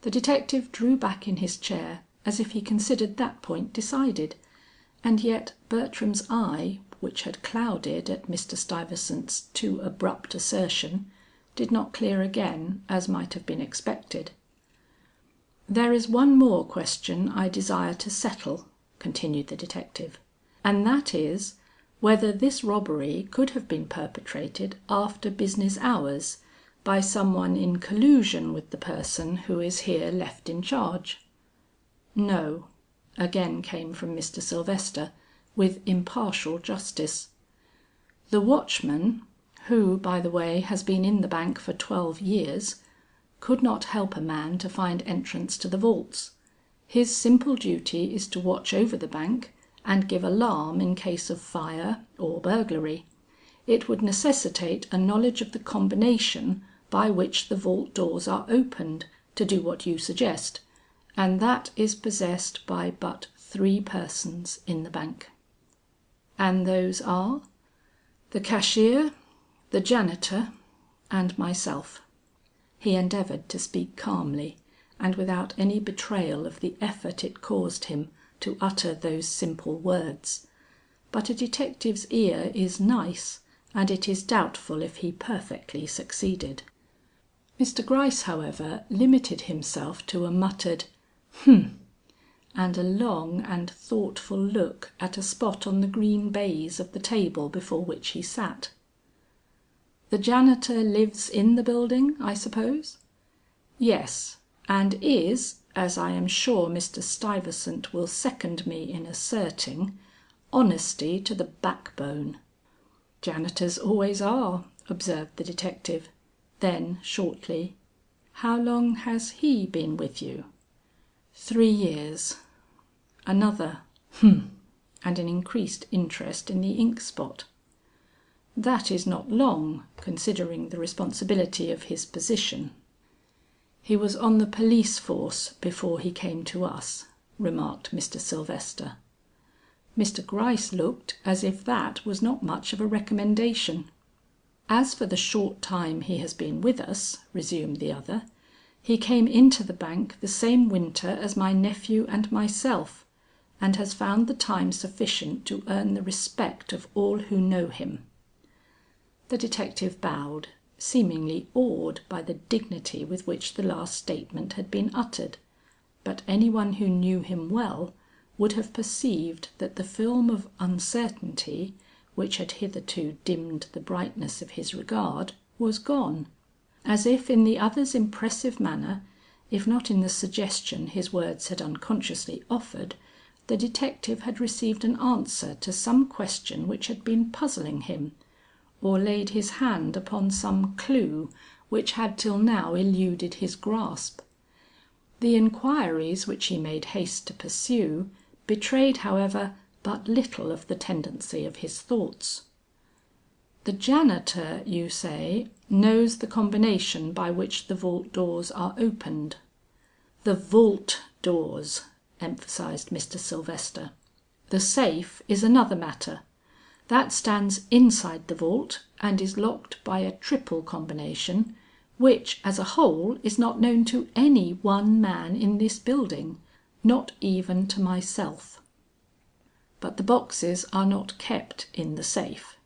The detective drew back in his chair as if he considered that point decided, and yet Bertram's eye, which had clouded at Mr. Stuyvesant's too abrupt assertion, did not clear again as might have been expected. "There is one more question I desire to settle," continued the detective, "and that is, whether this robbery could have been perpetrated after business hours by some one in collusion with the person who is here left in charge." "No," again came from Mr. Sylvester with impartial justice. "The watchman, who by the way has been in the bank for 12 years, could not help a man to find entrance to the vaults. His simple duty is to watch over the bank and give alarm in case of fire or burglary. It would necessitate a knowledge of the combination by which the vault doors are opened, to do what you suggest, and that is possessed by but 3 persons in the bank." "And those are?" "The cashier, the janitor, and myself." He endeavored to speak calmly and without any betrayal of the effort it caused him to utter those simple words. But a detective's ear is nice, and it is doubtful if he perfectly succeeded. Mr. Gryce, however, limited himself to a muttered "Humph!" and a long and thoughtful look at a spot on the green baize of the table before which he sat. "The janitor lives in the building, I suppose?" "Yes, and is, as I am sure Mr. Stuyvesant will second me in asserting, honesty to the backbone." "Janitors always are," observed the detective. Then shortly, "How long has he been with you?" "3 years." Another "Humph!" and an increased interest in the ink spot. "That is not long, considering the responsibility of his position." "He was on the police force before he came to us," remarked Mr. Sylvester. Mr. Gryce looked as if that was not much of a recommendation. "As for the short time he has been with us," resumed the other, "he came into the bank the same winter as my nephew and myself, and has found the time sufficient to earn the respect of all who know him." The detective bowed, seemingly awed by the dignity with which the last statement had been uttered, but any one who knew him well would have perceived that the film of uncertainty which had hitherto dimmed the brightness of his regard was gone, as if in the other's impressive manner, if not in the suggestion his words had unconsciously offered, the detective had received an answer to some question which had been puzzling him, or laid his hand upon some clue which had till now eluded his grasp. The inquiries which he made haste to pursue betrayed however but little of the tendency of his thoughts. "The janitor, you say, knows the combination by which the vault doors are opened." "The vault doors," emphasized Mr. Sylvester. "The safe is another matter. That stands inside the vault and is locked by a triple combination, which as a whole is not known to any one man in this building, not even to myself." But the boxes are not kept in the safe."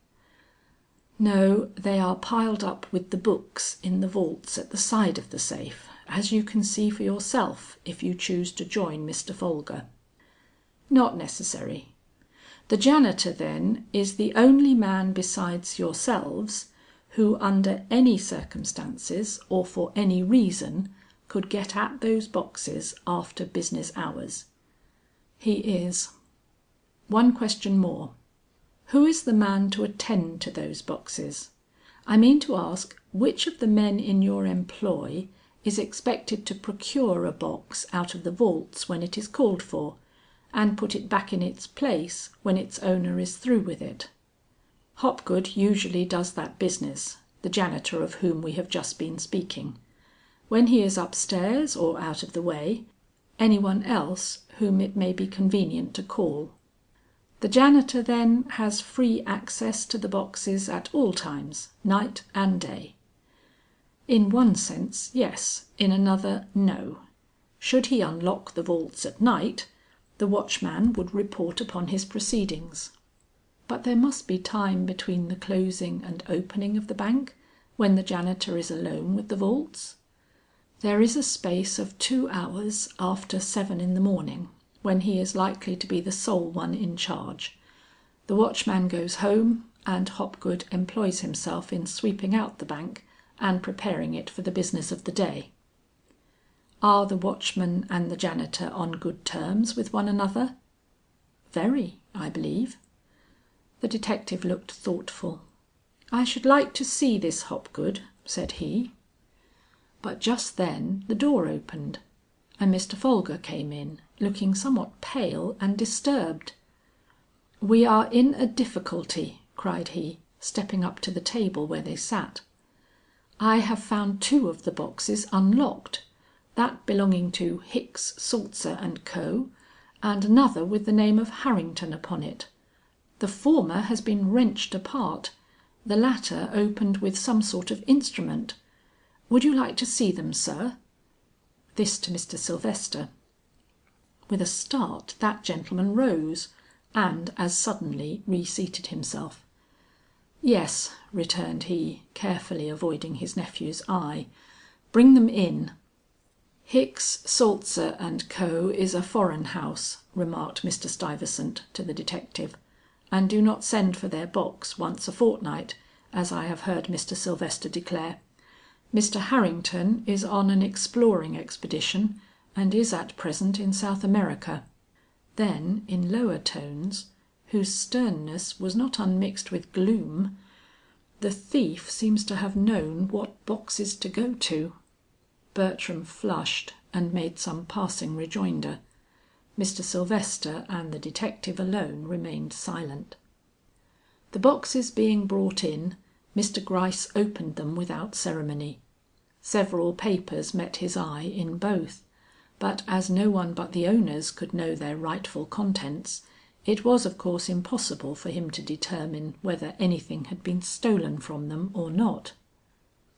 "No, they are piled up with the books in the vaults at the side of the safe, as you can see for yourself if you choose to join Mr. Folger." "Not necessary. The janitor, then, is the only man besides yourselves who under any circumstances or for any reason could get at those boxes after business hours?" "He is." "One question more. Who is the man to attend to those boxes? I mean to ask, which of the men in your employ is expected to procure a box out of the vaults when it is called for, and put it back in its place when its owner is through with it?" "Hopgood usually does that business, the janitor of whom we have just been speaking. When he is upstairs or out of the way, any one else whom it may be convenient to call." "The janitor then has free access to the boxes at all times, night and day?" "In one sense, yes; in another, no. Should he unlock the vaults at night, the watchman would report upon his proceedings." "But there must be time between the closing and opening of the bank, when the janitor is alone with the vaults?" "There is a space of 2 hours after 7 in the morning, when he is likely to be the sole one in charge. The watchman goes home, and Hopgood employs himself in sweeping out the bank and preparing it for the business of the day." "Are the watchman and the janitor on good terms with one another?" "Very, I believe." The detective looked thoughtful. "I should like to see this Hopgood," said he. But just then the door opened, and Mr. Folger came in, looking somewhat pale and disturbed. "We are in a difficulty," cried he, stepping up to the table where they sat. "I have found 2 of the boxes unlocked, that belonging to Hicks, Saltzer and Co., and another with the name of Harrington upon it. The former has been wrenched apart, the latter opened with some sort of instrument. Would you like to see them, sir?" This to Mr. Sylvester. With a start that gentleman rose, and as suddenly reseated himself. "Yes," returned he, carefully avoiding his nephew's eye. "Bring them in." "Hicks, Saltzer and Co. is a foreign house," remarked Mr. Stuyvesant to the detective, "and do not send for their box once a fortnight, as I have heard Mr. Sylvester declare. Mr. Harrington is on an exploring expedition, and is at present in South America." Then in lower tones, whose sternness was not unmixed with gloom, "The thief seems to have known what boxes to go to." Bertram flushed and made some passing rejoinder. Mr. Sylvester and the detective alone remained silent. The boxes being brought in, Mr. Gryce opened them without ceremony. Several papers met his eye in both, but as no one but the owners could know their rightful contents, it was of course impossible for him to determine whether anything had been stolen from them or not.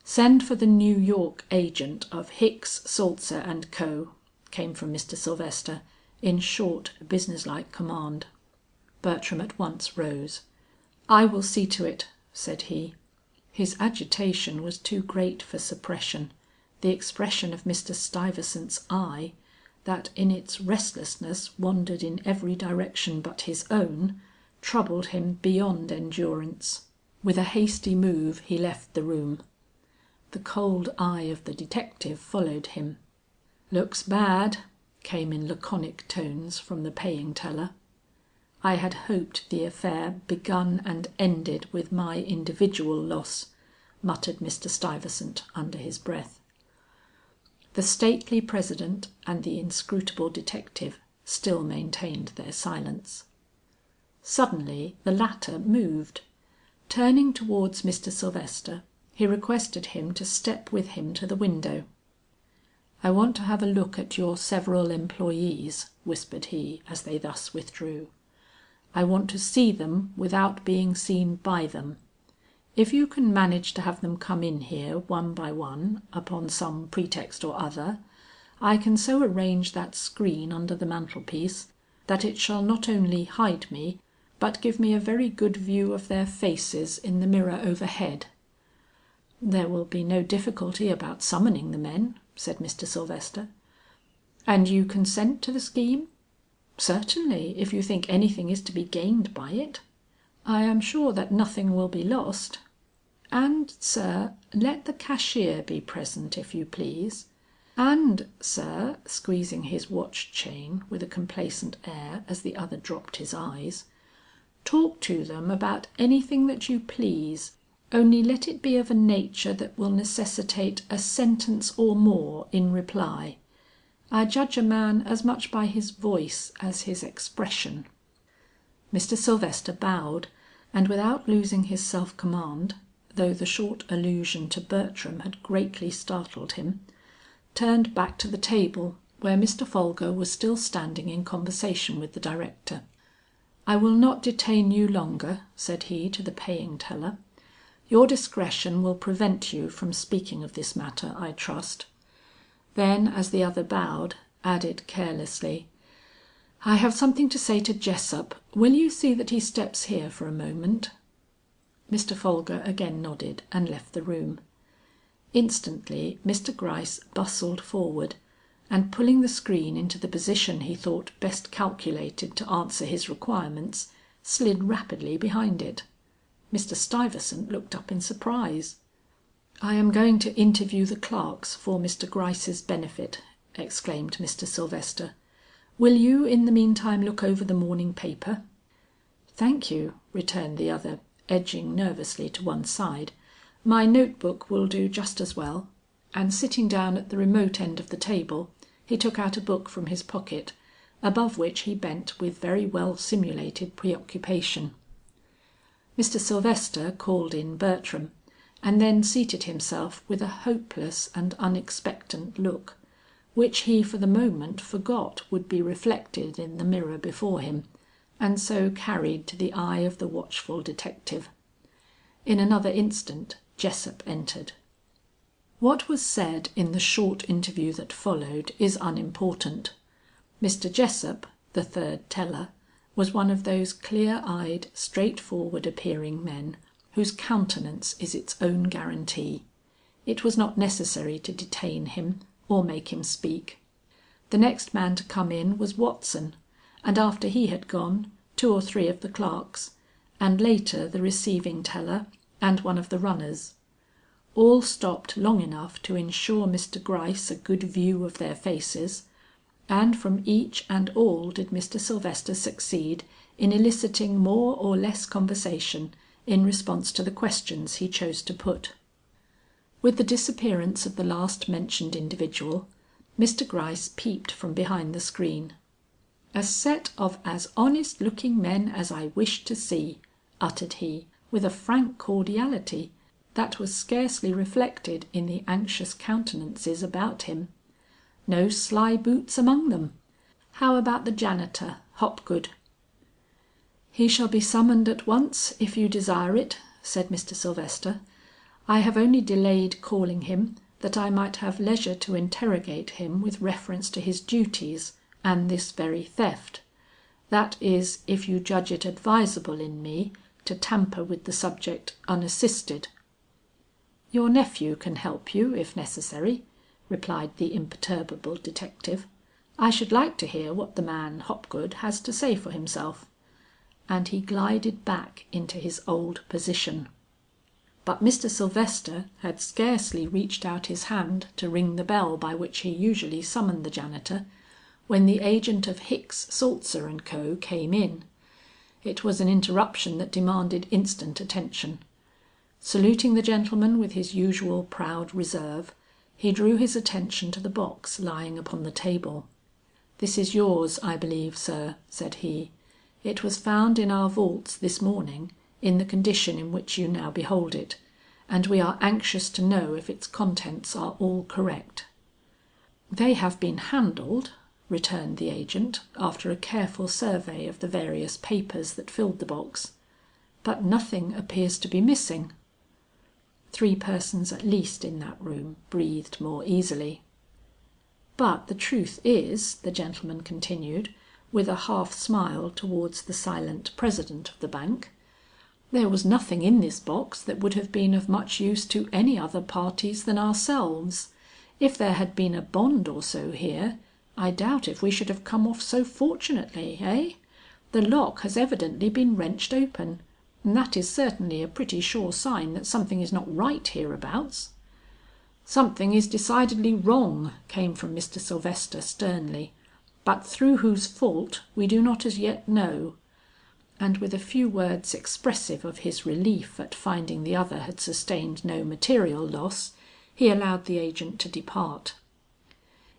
"Send for the New York agent of Hicks, Saltzer and Co." came from Mr. Sylvester in short, businesslike command. Bertram at once rose. "I will see to it," said he. His agitation was too great for suppression. The expression of Mr. Stuyvesant's eye, that in its restlessness wandered in every direction but his own, troubled him beyond endurance. With a hasty move he left the room. The cold eye of the detective followed him. "Looks bad," came in laconic tones from the paying teller. "I had hoped the affair begun and ended with my individual loss," muttered Mr. Stuyvesant under his breath. The stately president and the inscrutable detective still maintained their silence. Suddenly the latter moved. Turning towards Mr. Sylvester, he requested him to step with him to the window. "I want to have a look at your several employees," whispered he as they thus withdrew. "I want to see them without being seen by them. If you can manage to have them come in here one by one upon some pretext or other, I can so arrange that screen under the mantelpiece that it shall not only hide me, but give me a very good view of their faces in the mirror overhead." "There will be no difficulty about summoning the men," said Mr. Sylvester. "And you consent to the scheme?" "Certainly, if you think anything is to be gained by it." "I am sure that nothing will be lost. And, sir, let the cashier be present if you please. And, sir," squeezing his watch chain with a complacent air as the other dropped his eyes, "talk to them about anything that you please, only let it be of a nature that will necessitate a sentence or more in reply. I judge a man as much by his voice as his expression." Mr. Sylvester bowed, and without losing his self command, though the short allusion to Bertram had greatly startled him, turned back to the table where Mr. Folger was still standing in conversation with the director. "I will not detain you longer," said he to the paying teller. "Your discretion will prevent you from speaking of this matter, I trust." Then as the other bowed, added carelessly, "I have something to say to Jessup. Will you see that he steps here for a moment?" Mr. Folger again nodded and left the room. Instantly Mr. Gryce bustled forward, and pulling the screen into the position he thought best calculated to answer his requirements, slid rapidly behind it. Mr. Stuyvesant looked up in surprise. "I am going to interview the clerks for Mr. Gryce's benefit," exclaimed Mr. Sylvester. "Will you in the meantime look over the morning paper?" "Thank you," returned the other, edging nervously to one side. "My notebook will do just as well," and sitting down at the remote end of the table, he took out a book from his pocket, above which he bent with very well simulated preoccupation. Mr. Sylvester called in Bertram, and then seated himself with a hopeless and unexpectant look, which he for the moment forgot would be reflected in the mirror before him, and so carried to the eye of the watchful detective. In another instant Jessup entered. What was said in the short interview that followed is unimportant. Mr. Jessup, the third teller, was one of those clear-eyed, straightforward appearing men whose countenance is its own guarantee. It was not necessary to detain him or make him speak. The next man to come in was Watson, and after he had gone, 2 or 3 of the clerks, and later the receiving teller and one of the runners. All stopped long enough to insure Mr. Gryce a good view of their faces, and from each and all did Mr. Sylvester succeed in eliciting more or less conversation in response to the questions he chose to put. With the disappearance of the last mentioned individual, Mr. Gryce peeped from behind the screen. "A set of as honest looking men as I wish to see," uttered he with a frank cordiality that was scarcely reflected in the anxious countenances about him. "No sly boots among them. How about the janitor, Hopgood?" "He shall be summoned at once if you desire it," said Mr. Sylvester. "I have only delayed calling him that I might have leisure to interrogate him with reference to his duties and this very theft. That is, if you judge it advisable in me to tamper with the subject unassisted." "Your nephew can help you if necessary," replied the imperturbable detective. "I should like to hear what the man Hopgood has to say for himself." And he glided back into his old position. But Mr. Sylvester had scarcely reached out his hand to ring the bell by which he usually summoned the janitor, when the agent of Hicks, Saltzer and Co. came in. It was an interruption that demanded instant attention. Saluting the gentleman with his usual proud reserve, he drew his attention to the box lying upon the table. "This is yours, I believe, sir," said he. "It was found in our vaults this morning in the condition in which you now behold it, and we are anxious to know if its contents are all correct." "They have been handled," returned the agent after a careful survey of the various papers that filled the box, "but nothing appears to be missing." 3 persons at least in that room breathed more easily. "But the truth is," the gentleman continued, with a half smile towards the silent president of the bank. "There was nothing in this box that would have been of much use to any other parties than ourselves. If there had been a bond or so here, I doubt if we should have come off so fortunately, eh? The lock has evidently been wrenched open, and that is certainly a pretty sure sign that something is not right hereabouts." "Something is decidedly wrong," came from Mr. Sylvester sternly, "but through whose fault we do not as yet know." And with a few words expressive of his relief at finding the other had sustained no material loss, he allowed the agent to depart.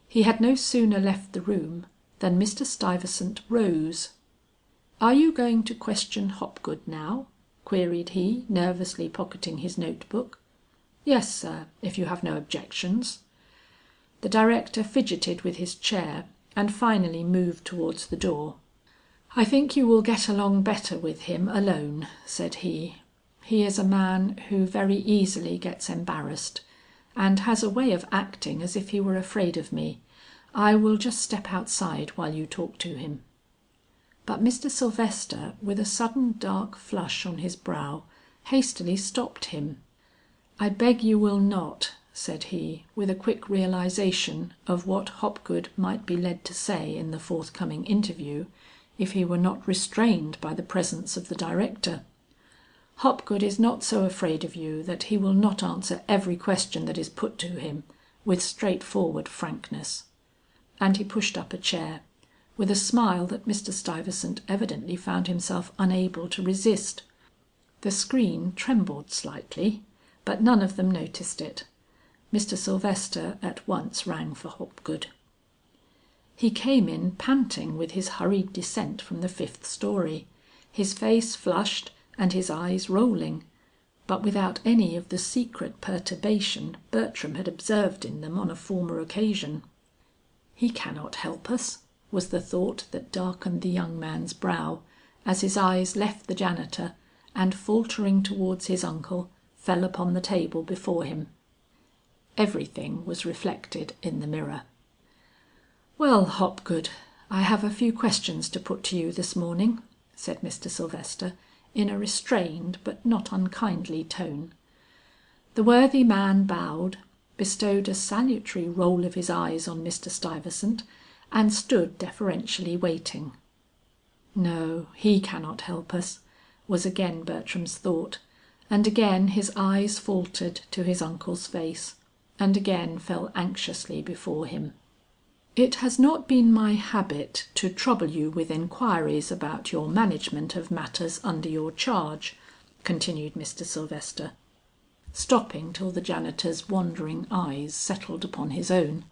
He had no sooner left the room than Mr. Stuyvesant rose. "Are you going to question Hopgood now?" queried he, nervously pocketing his notebook. "Yes, sir, if you have no objections." The director fidgeted with his chair and finally moved towards the door. "I think you will get along better with him alone," said he. "He is a man who very easily gets embarrassed, and has a way of acting as if he were afraid of me. I will just step outside while you talk to him." But Mr. Sylvester, with a sudden dark flush on his brow, hastily stopped him. "I beg you will not," said he, with a quick realization of what Hopgood might be led to say in the forthcoming interview, if he were not restrained by the presence of the director. "Hopgood is not so afraid of you that he will not answer every question that is put to him with straightforward frankness." And he pushed up a chair, with a smile that Mr. Stuyvesant evidently found himself unable to resist. The screen trembled slightly, but none of them noticed it. Mr. Sylvester at once rang for Hopgood. He came in panting with his hurried descent from the 5th story, his face flushed and his eyes rolling, but without any of the secret perturbation Bertram had observed in them on a former occasion. "He cannot help us," was the thought that darkened the young man's brow, as his eyes left the janitor and faltering towards his uncle, fell upon the table before him. Everything was reflected in the mirror. "Well, Hopgood, I have a few questions to put to you this morning," said Mr. Sylvester in a restrained but not unkindly tone. The worthy man bowed, bestowed a salutary roll of his eyes on Mr. Stuyvesant, and stood deferentially waiting. "No, he cannot help us," was again Bertram's thought, and again his eyes faltered to his uncle's face, and again fell anxiously before him. "It has not been my habit to trouble you with enquiries about your management of matters under your charge," continued Mr. Sylvester, stopping till the janitor's wandering eyes settled upon his own.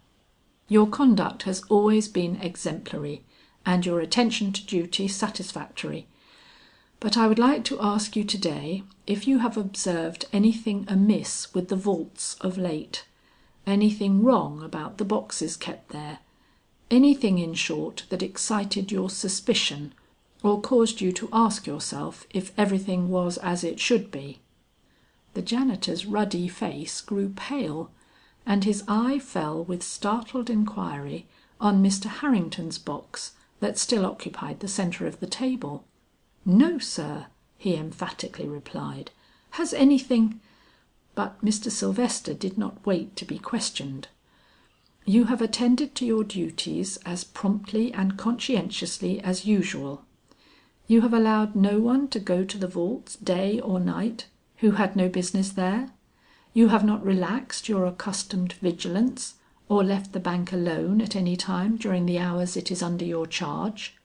"Your conduct has always been exemplary, and your attention to duty satisfactory. But I would like to ask you to day if you have observed anything amiss with the vaults of late, anything wrong about the boxes kept there, anything in short that excited your suspicion or caused you to ask yourself if everything was as it should be." The janitor's ruddy face grew pale, and his eye fell with startled inquiry on Mr. Harrington's box that still occupied the centre of the table. "No, sir," he emphatically replied. "Has anything—" But Mr. Sylvester did not wait to be questioned. "You have attended to your duties as promptly and conscientiously as usual. You have allowed no one to go to the vaults day or night who had no business there? You have not relaxed your accustomed vigilance or left the bank alone at any time during the hours it is under your charge?"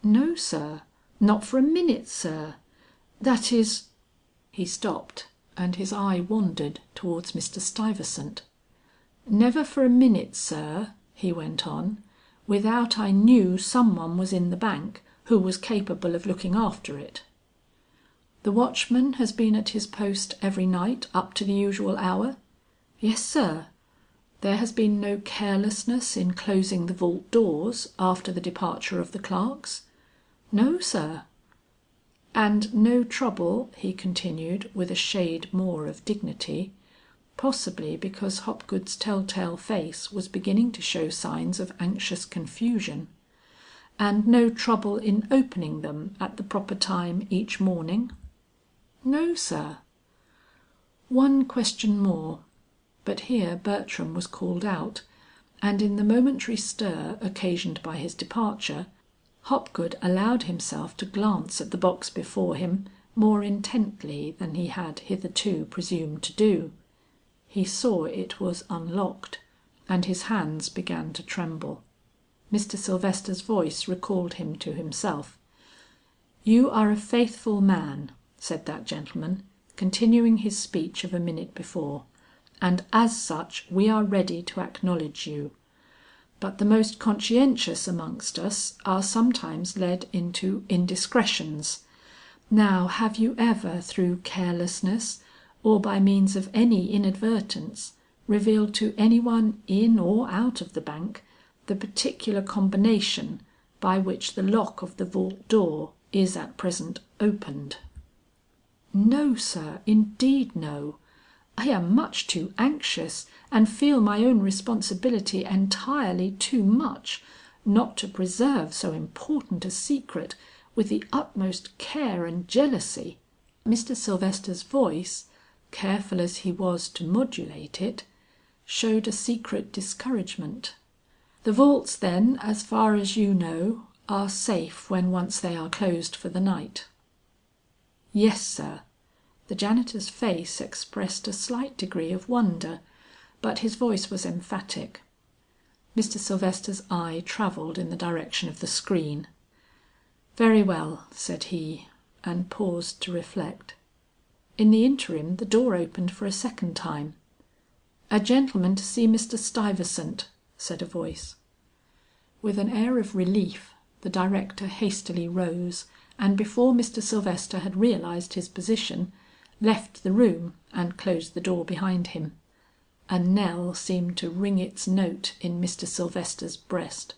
"No, sir, not for a minute, sir. That is—" He stopped, and his eye wandered towards Mr. Stuyvesant. "Never for a minute, sir," he went on, "without I knew some one was in the bank who was capable of looking after it." "The watchman has been at his post every night up to the usual hour?" "Yes, sir." "There has been no carelessness in closing the vault doors after the departure of the clerks?" "No, sir." "And no trouble," he continued with a shade more of dignity, possibly because Hopgood's tell tale face was beginning to show signs of anxious confusion, "And no trouble in opening them at the proper time each morning?" "No, sir." "One question more." But here Bertram was called out, and in the momentary stir occasioned by his departure, Hopgood allowed himself to glance at the box before him more intently than he had hitherto presumed to do. He saw it was unlocked, and his hands began to tremble. Mr. Sylvester's voice recalled him to himself. "You are a faithful man," said that gentleman, continuing his speech of a minute before, "and as such we are ready to acknowledge you. But the most conscientious amongst us are sometimes led into indiscretions. Now have you ever through carelessness, or by means of any inadvertence, revealed to any one in or out of the bank the particular combination by which the lock of the vault door is at present opened?" "No, sir, indeed no. I am much too anxious and feel my own responsibility entirely too much, not to preserve so important a secret with the utmost care and jealousy." Mr. Sylvester's voice, careful as he was to modulate it, showed a secret discouragement. "The vaults then, as far as you know, are safe when once they are closed for the night?" "Yes, sir." The janitor's face expressed a slight degree of wonder, but his voice was emphatic. Mr. Sylvester's eye travelled in the direction of the screen. "Very well," said he, and paused to reflect. In the interim the door opened for a second time. "A gentleman to see Mr. Stuyvesant," said a voice. With an air of relief the director hastily rose, and before Mr. Sylvester had realized his position, left the room and closed the door behind him. A knell seemed to ring its note in Mr. Sylvester's breast.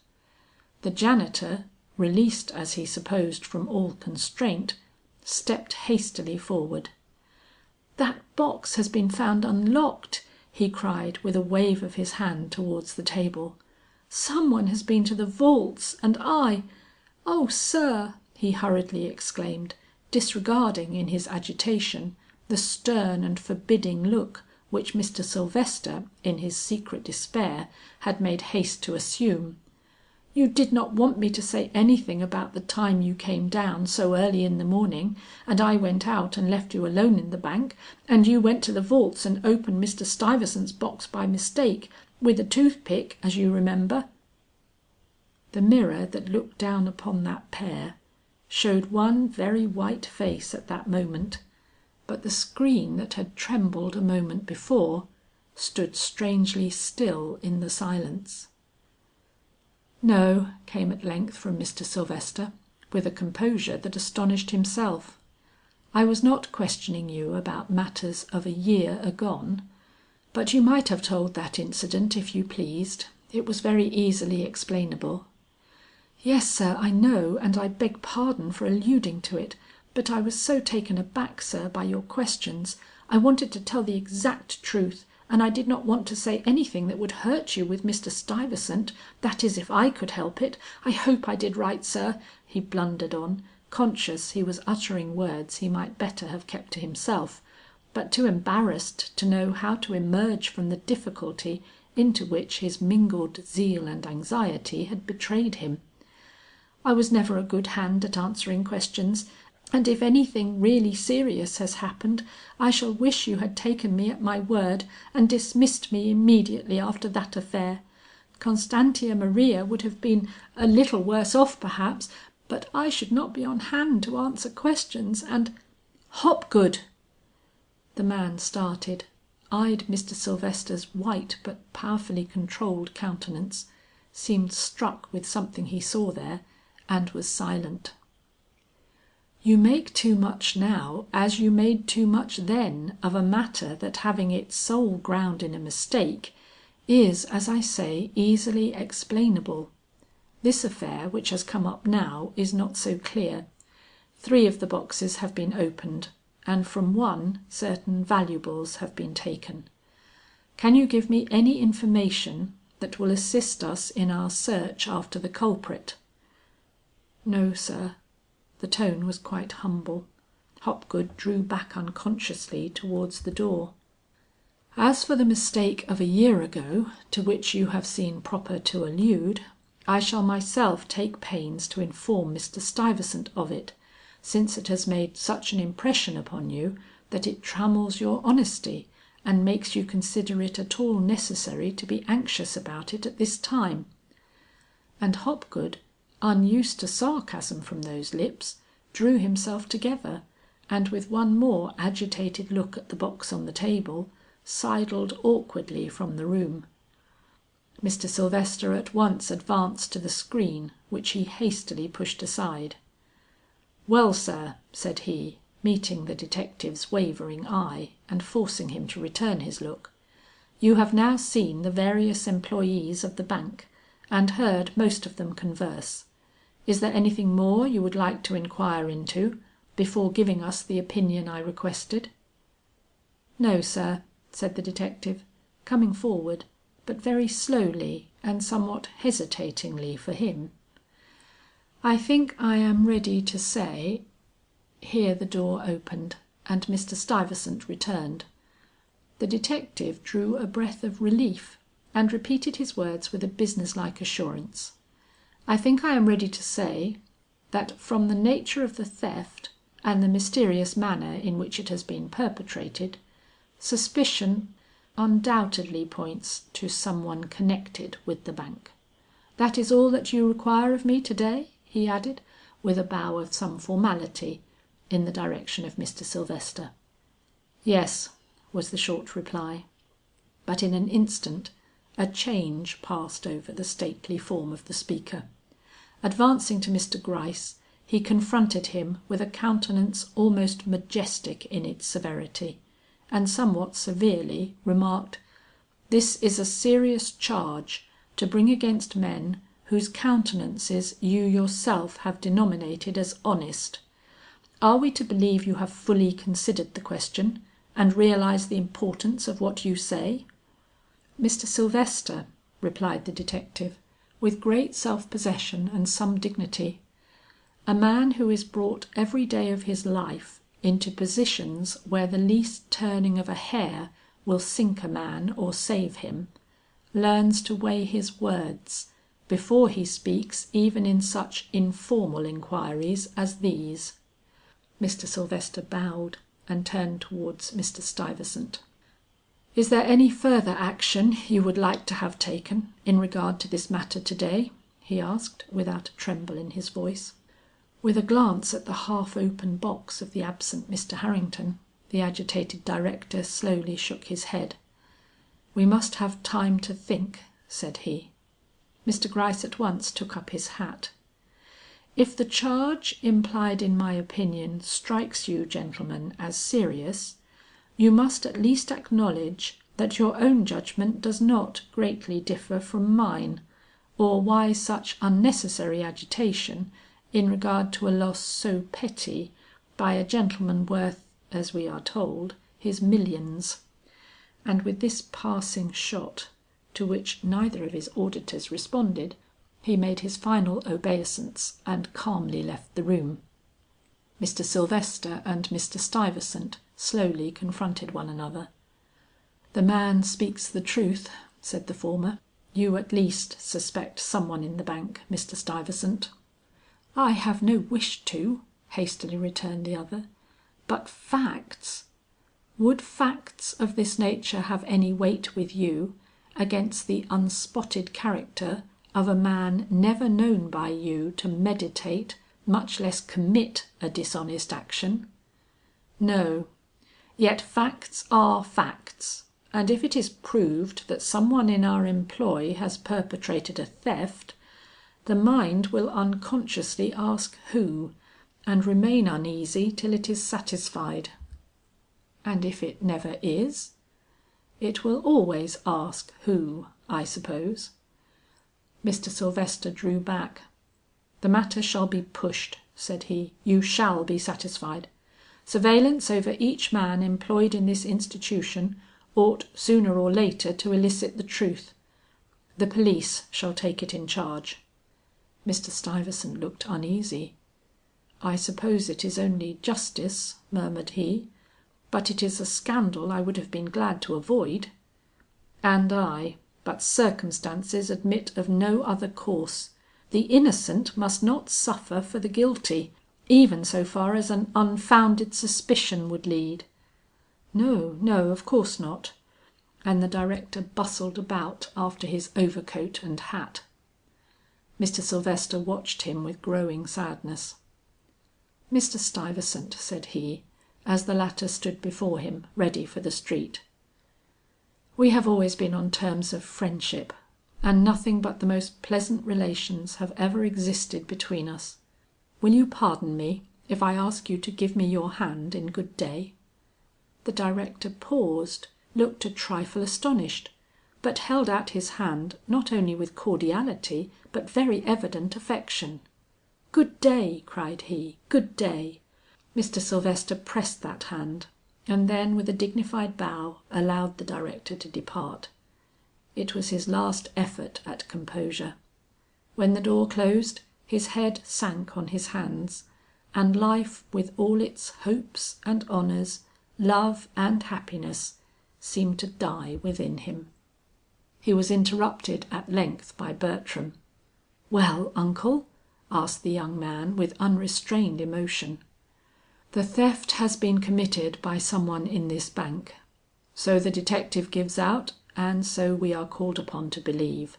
The janitor, released as he supposed from all constraint, stepped hastily forward. "That box has been found unlocked," he cried with a wave of his hand towards the table. "Some one has been to the vaults, and oh, sir!" he hurriedly exclaimed, disregarding in his agitation the stern and forbidding look which Mr. Sylvester in his secret despair had made haste to assume. "You did not want me to say anything about the time you came down so early in the morning, and I went out and left you alone in the bank, and you went to the vaults and opened Mr. Stuyvesant's box by mistake, with a toothpick, as you remember." The mirror that looked down upon that pair showed one very white face at that moment, but the screen that had trembled a moment before, stood strangely still in the silence. "No," came at length from Mr. Sylvester, with a composure that astonished himself. "I was not questioning you about matters of a year agone. But you might have told that incident if you pleased. It was very easily explainable." "Yes, sir, I know, and I beg pardon for alluding to it, but I was so taken aback, sir, by your questions. I wanted to tell the exact truth, and I did not want to say anything that would hurt you with Mr. Stuyvesant, that is if I could help it. I hope I did right, sir," he blundered on, conscious he was uttering words he might better have kept to himself, but too embarrassed to know how to emerge from the difficulty into which his mingled zeal and anxiety had betrayed him. "I was never a good hand at answering questions, and if anything really serious has happened, I shall wish you had taken me at my word and dismissed me immediately after that affair. Constantia Maria would have been a little worse off perhaps, but I should not be on hand to answer questions, and—" "Hopgood!" The man started, eyed Mr. Sylvester's white but powerfully controlled countenance, seemed struck with something he saw there, and was silent. "You make too much now, as you made too much then, of a matter that having its sole ground in a mistake, is, as I say, easily explainable. This affair which has come up now is not so clear. 3 of the boxes have been opened, and from one certain valuables have been taken. Can you give me any information that will assist us in our search after the culprit?" "No, sir." The tone was quite humble. Hopgood drew back unconsciously towards the door. "As for the mistake of a year ago, to which you have seen proper to allude, I shall myself take pains to inform Mr. Stuyvesant of it, since it has made such an impression upon you that it trammels your honesty and makes you consider it at all necessary to be anxious about it at this time." And Hopgood, unused to sarcasm from those lips, drew himself together, and with one more agitated look at the box on the table, sidled awkwardly from the room. Mr. Sylvester at once advanced to the screen, which he hastily pushed aside. "Well, sir," said he, meeting the detective's wavering eye and forcing him to return his look, "you have now seen the various employees of the bank, and heard most of them converse. Is there anything more you would like to inquire into before giving us the opinion I requested?" "No, sir," said the detective, coming forward, but very slowly and somewhat hesitatingly for him. "I think I am ready to say—" Here the door opened and Mr. Stuyvesant returned. The detective drew a breath of relief and repeated his words with a businesslike assurance. "I think I am ready to say that from the nature of the theft and the mysterious manner in which it has been perpetrated, suspicion undoubtedly points to some one connected with the bank. That is all that you require of me to day?" he added, with a bow of some formality in the direction of Mr. Sylvester. "Yes," was the short reply. But in an instant a change passed over the stately form of the speaker. Advancing to Mr. Gryce, he confronted him with a countenance almost majestic in its severity, and somewhat severely remarked, "This is a serious charge to bring against men whose countenances you yourself have denominated as honest. Are we to believe you have fully considered the question, and realize the importance of what you say?" "Mr. Sylvester," replied the detective, with great self possession and some dignity, "a man who is brought every day of his life into positions where the least turning of a hair will sink a man or save him, learns to weigh his words before he speaks even in such informal inquiries as these." Mr. Sylvester bowed and turned towards Mr. Stuyvesant. "Is there any further action you would like to have taken in regard to this matter to day?" he asked without a tremble in his voice. With a glance at the half open box of the absent Mr. Harrington, the agitated director slowly shook his head. "We must have time to think," said he. Mr. Gryce at once took up his hat. "If the charge implied in my opinion strikes you, gentlemen, as serious, you must at least acknowledge that your own judgment does not greatly differ from mine, or why such unnecessary agitation in regard to a loss so petty by a gentleman worth, as we are told, his millions." And with this passing shot, to which neither of his auditors responded, he made his final obeisance and calmly left the room. Mr. Sylvester and Mr. Stuyvesant slowly confronted one another. "The man speaks the truth," said the former. "You at least suspect some one in the bank, Mr. Stuyvesant." "I have no wish to," hastily returned the other. "But facts would facts of this nature have any weight with you against the unspotted character of a man never known by you to meditate, much less commit a dishonest action?" "No. Yet facts are facts, and if it is proved that some one in our employ has perpetrated a theft, the mind will unconsciously ask who, and remain uneasy till it is satisfied." "And if it never is?" "It will always ask who, I suppose." Mr. Sylvester drew back. "The matter shall be pushed," said he. "You shall be satisfied. Surveillance over each man employed in this institution ought sooner or later to elicit the truth. The police shall take it in charge." Mr. Stuyvesant looked uneasy. "I suppose it is only justice," murmured he, "but it is a scandal I would have been glad to avoid." "And I, but circumstances admit of no other course. The innocent must not suffer for the guilty, even so far as an unfounded suspicion would lead." "No, no, of course not." And the director bustled about after his overcoat and hat. Mr. Sylvester watched him with growing sadness. "Mr. Stuyvesant," said he, as the latter stood before him ready for the street, "we have always been on terms of friendship, and nothing but the most pleasant relations have ever existed between us. Will you pardon me if I ask you to give me your hand in good day?" The director paused, looked a trifle astonished, but held out his hand not only with cordiality but very evident affection. "Good day," cried he, "good day." Mr. Sylvester pressed that hand, and then with a dignified bow allowed the director to depart. It was his last effort at composure. When the door closed, his head sank on his hands, and life with all its hopes and honors, love and happiness, seemed to die within him. He was interrupted at length by Bertram. "Well, uncle?" asked the young man with unrestrained emotion. "The theft has been committed by some one in this bank. So the detective gives out, and so we are called upon to believe.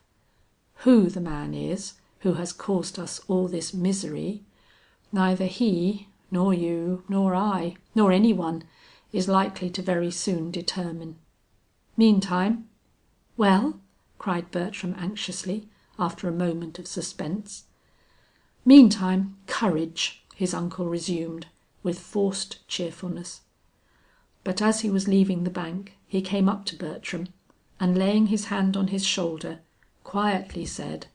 Who the man is who has caused us all this misery, neither he, nor you, nor I, nor any one, is likely to very soon determine. Meantime—" "Well?" cried Bertram anxiously, after a moment of suspense. "Meantime, courage," his uncle resumed, with forced cheerfulness. But as he was leaving the bank, he came up to Bertram, and laying his hand on his shoulder, quietly said,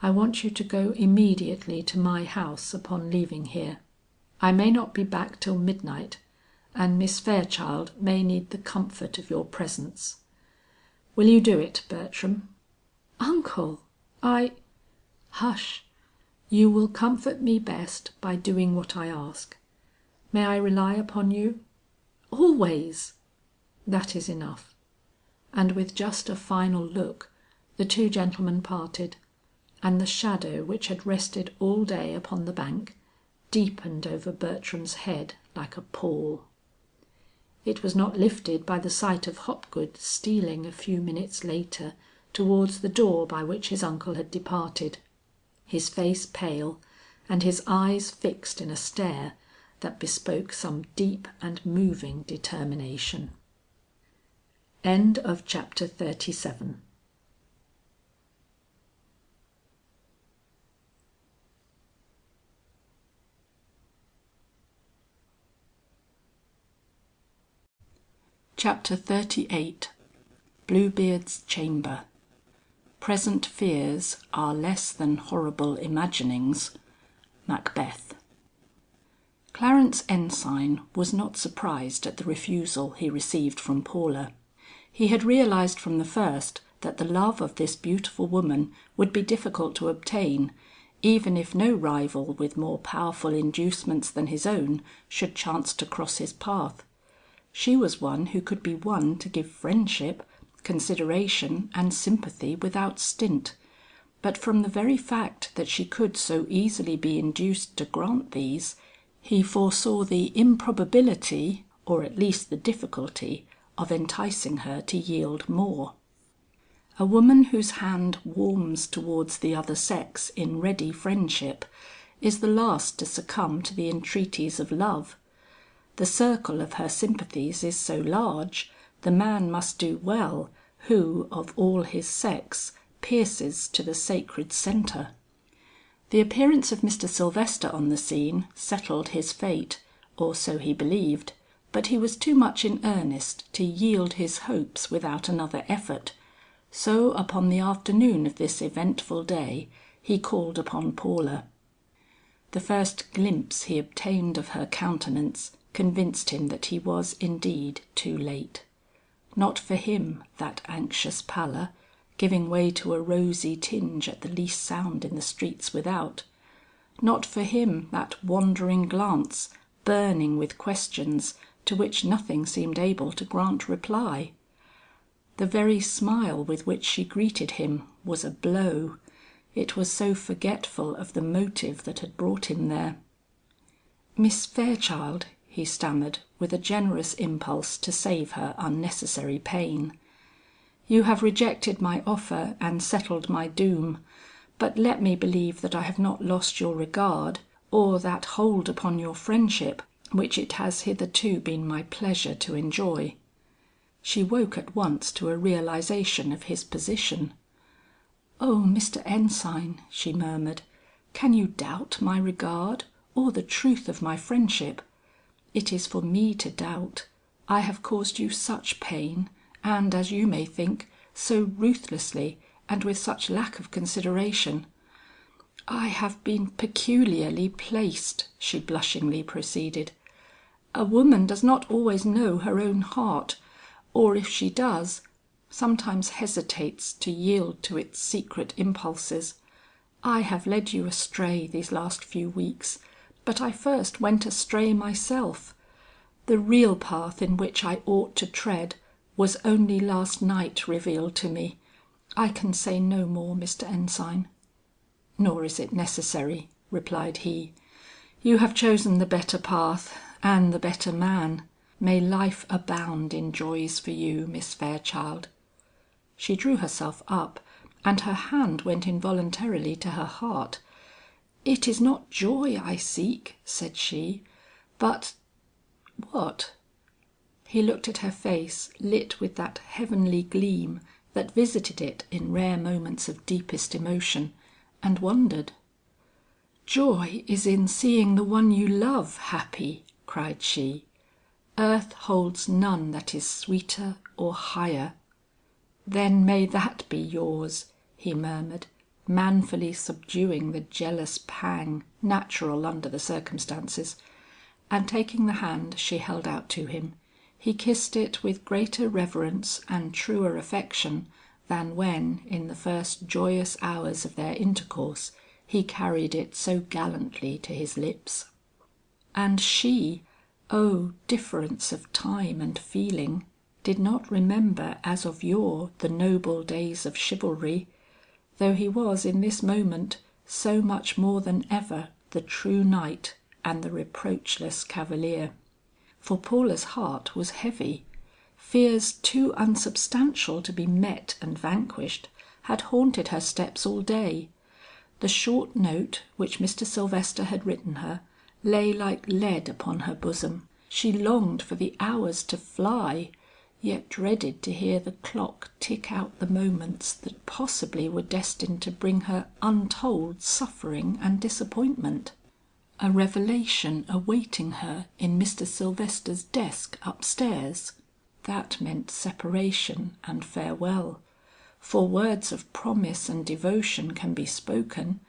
"I want you to go immediately to my house upon leaving here. I may not be back till midnight, and Miss Fairchild may need the comfort of your presence. Will you do it, Bertram?" "Uncle, I—" "Hush! You will comfort me best by doing what I ask. May I rely upon you?" "Always." "That is enough." And with just a final look, the two gentlemen parted, and the shadow which had rested all day upon the bank, deepened over Bertram's head like a pall. It was not lifted by the sight of Hopgood stealing a few minutes later towards the door by which his uncle had departed, his face pale, and his eyes fixed in a stare that bespoke some deep and moving determination. Chapter XXXVIII. Chapter XXXVIII. Bluebeard's chamber. Present fears are less than horrible imaginings. Macbeth. Clarence Ensign was not surprised at the refusal he received from Paula. He had realized from the first that the love of this beautiful woman would be difficult to obtain, even if no rival with more powerful inducements than his own should chance to cross his path. She was one who could be won to give friendship, consideration, and sympathy without stint, but from the very fact that she could so easily be induced to grant these, he foresaw the improbability, or at least the difficulty, of enticing her to yield more. A woman whose hand warms towards the other sex in ready friendship is the last to succumb to the entreaties of love. The circle of her sympathies is so large, the man must do well who, of all his sex, pierces to the sacred centre. The appearance of Mr. Sylvester on the scene settled his fate, or so he believed, but he was too much in earnest to yield his hopes without another effort, so upon the afternoon of this eventful day he called upon Paula. The first glimpse he obtained of her countenance convinced him that he was indeed too late. Not for him that anxious pallor, giving way to a rosy tinge at the least sound in the streets without. Not for him that wandering glance, burning with questions to which nothing seemed able to grant reply. The very smile with which she greeted him was a blow. It was so forgetful of the motive that had brought him there. "Miss Fairchild," he stammered, with a generous impulse to save her unnecessary pain. "You have rejected my offer and settled my doom, but let me believe that I have not lost your regard, or that hold upon your friendship which it has hitherto been my pleasure to enjoy." She woke at once to a realization of his position. "Oh, Mr. Ensign," she murmured, "can you doubt my regard or the truth of my friendship? It is for me to doubt. I have caused you such pain, and, as you may think, so ruthlessly and with such lack of consideration. I have been peculiarly placed," she blushingly proceeded. "A woman does not always know her own heart, or if she does, sometimes hesitates to yield to its secret impulses. I have led you astray these last few weeks, but I first went astray myself. The real path in which I ought to tread was only last night revealed to me. I can say no more, Mr. Ensign." "Nor is it necessary," replied he. "You have chosen the better path and the better man. May life abound in joys for you, Miss Fairchild." She drew herself up, and her hand went involuntarily to her heart. "It is not joy I seek," said she, "but—" "What?" He looked at her face lit with that heavenly gleam that visited it in rare moments of deepest emotion, and wondered. "Joy is in seeing the one you love happy," cried she. "Earth holds none that is sweeter or higher." "Then may that be yours," he murmured, manfully subduing the jealous pang natural under the circumstances, and taking the hand she held out to him, he kissed it with greater reverence and truer affection than when, in the first joyous hours of their intercourse, he carried it so gallantly to his lips. And she, oh difference of time and feeling, did not remember as of yore the noble days of chivalry, though he was in this moment so much more than ever the true knight and the reproachless cavalier. For Paula's heart was heavy. Fears too unsubstantial to be met and vanquished had haunted her steps all day. The short note which Mr. Sylvester had written her lay like lead upon her bosom. She longed for the hours to fly, yet dreaded to hear the clock tick out the moments that possibly were destined to bring her untold suffering and disappointment. A revelation awaiting her in Mr. Sylvester's desk upstairs. That meant separation and farewell, for words of promise and devotion can be spoken,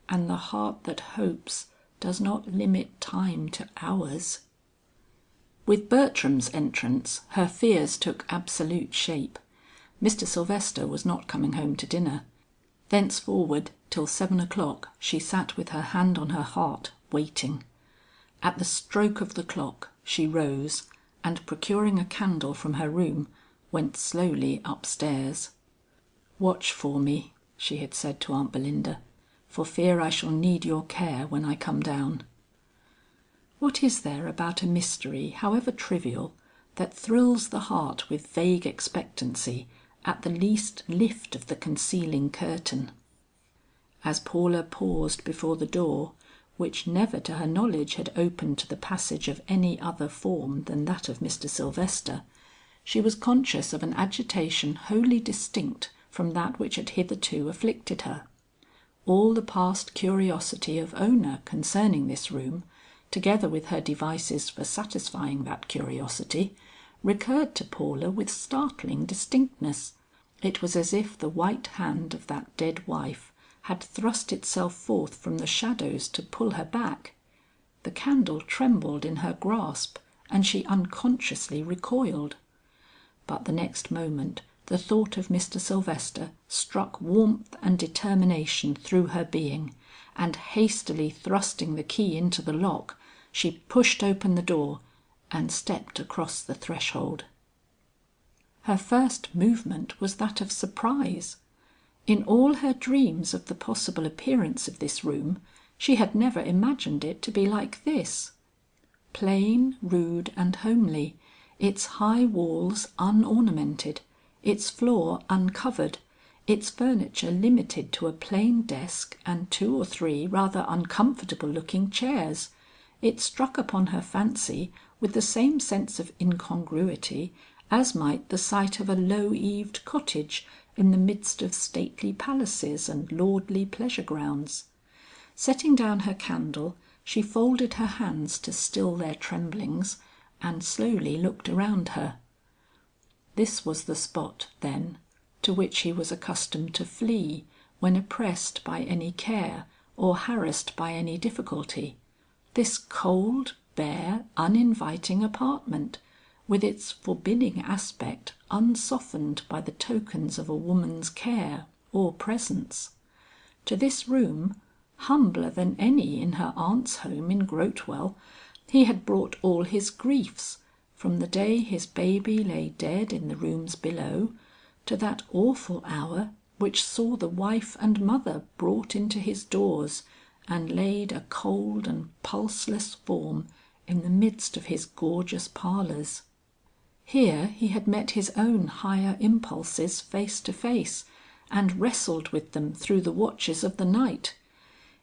and the heart that hopes does not limit time to hours. With Bertram's entrance her fears took absolute shape. Mr. Sylvester was not coming home to dinner. Thenceforward till 7 o'clock she sat with her hand on her heart, waiting. At the stroke of the clock she rose, and procuring a candle from her room, went slowly upstairs. "Watch for me," she had said to Aunt Belinda, "for fear I shall need your care when I come down." What is there about a mystery, however trivial, that thrills the heart with vague expectancy at the least lift of the concealing curtain? As Paula paused before the door, which never to her knowledge had opened to the passage of any other form than that of Mr. Sylvester, she was conscious of an agitation wholly distinct from that which had hitherto afflicted her. All the past curiosity of Ona concerning this room, together with her devices for satisfying that curiosity, recurred to Paula with startling distinctness. It was as if the white hand of that dead wife had thrust itself forth from the shadows to pull her back. The candle trembled in her grasp, and she unconsciously recoiled. But the next moment the thought of Mr. Sylvester struck warmth and determination through her being, and hastily thrusting the key into the lock, she pushed open the door and stepped across the threshold. Her first movement was that of surprise. In all her dreams of the possible appearance of this room, she had never imagined it to be like this. Plain, rude, and homely, its high walls unornamented, its floor uncovered, its furniture limited to a plain desk and 2 or 3 rather uncomfortable looking chairs, it struck upon her fancy with the same sense of incongruity as might the sight of a low-eaved cottage in the midst of stately palaces and lordly pleasure grounds. Setting down her candle, she folded her hands to still their tremblings, and slowly looked around her. This was the spot, then, to which he was accustomed to flee when oppressed by any care or harassed by any difficulty. This cold, bare, uninviting apartment, with its forbidding aspect unsoftened by the tokens of a woman's care or presence. To this room, humbler than any in her aunt's home in Grotewell, he had brought all his griefs, from the day his baby lay dead in the rooms below, to that awful hour which saw the wife and mother brought into his doors and laid a cold and pulseless form in the midst of his gorgeous parlors. Here he had met his own higher impulses face to face, and wrestled with them through the watches of the night.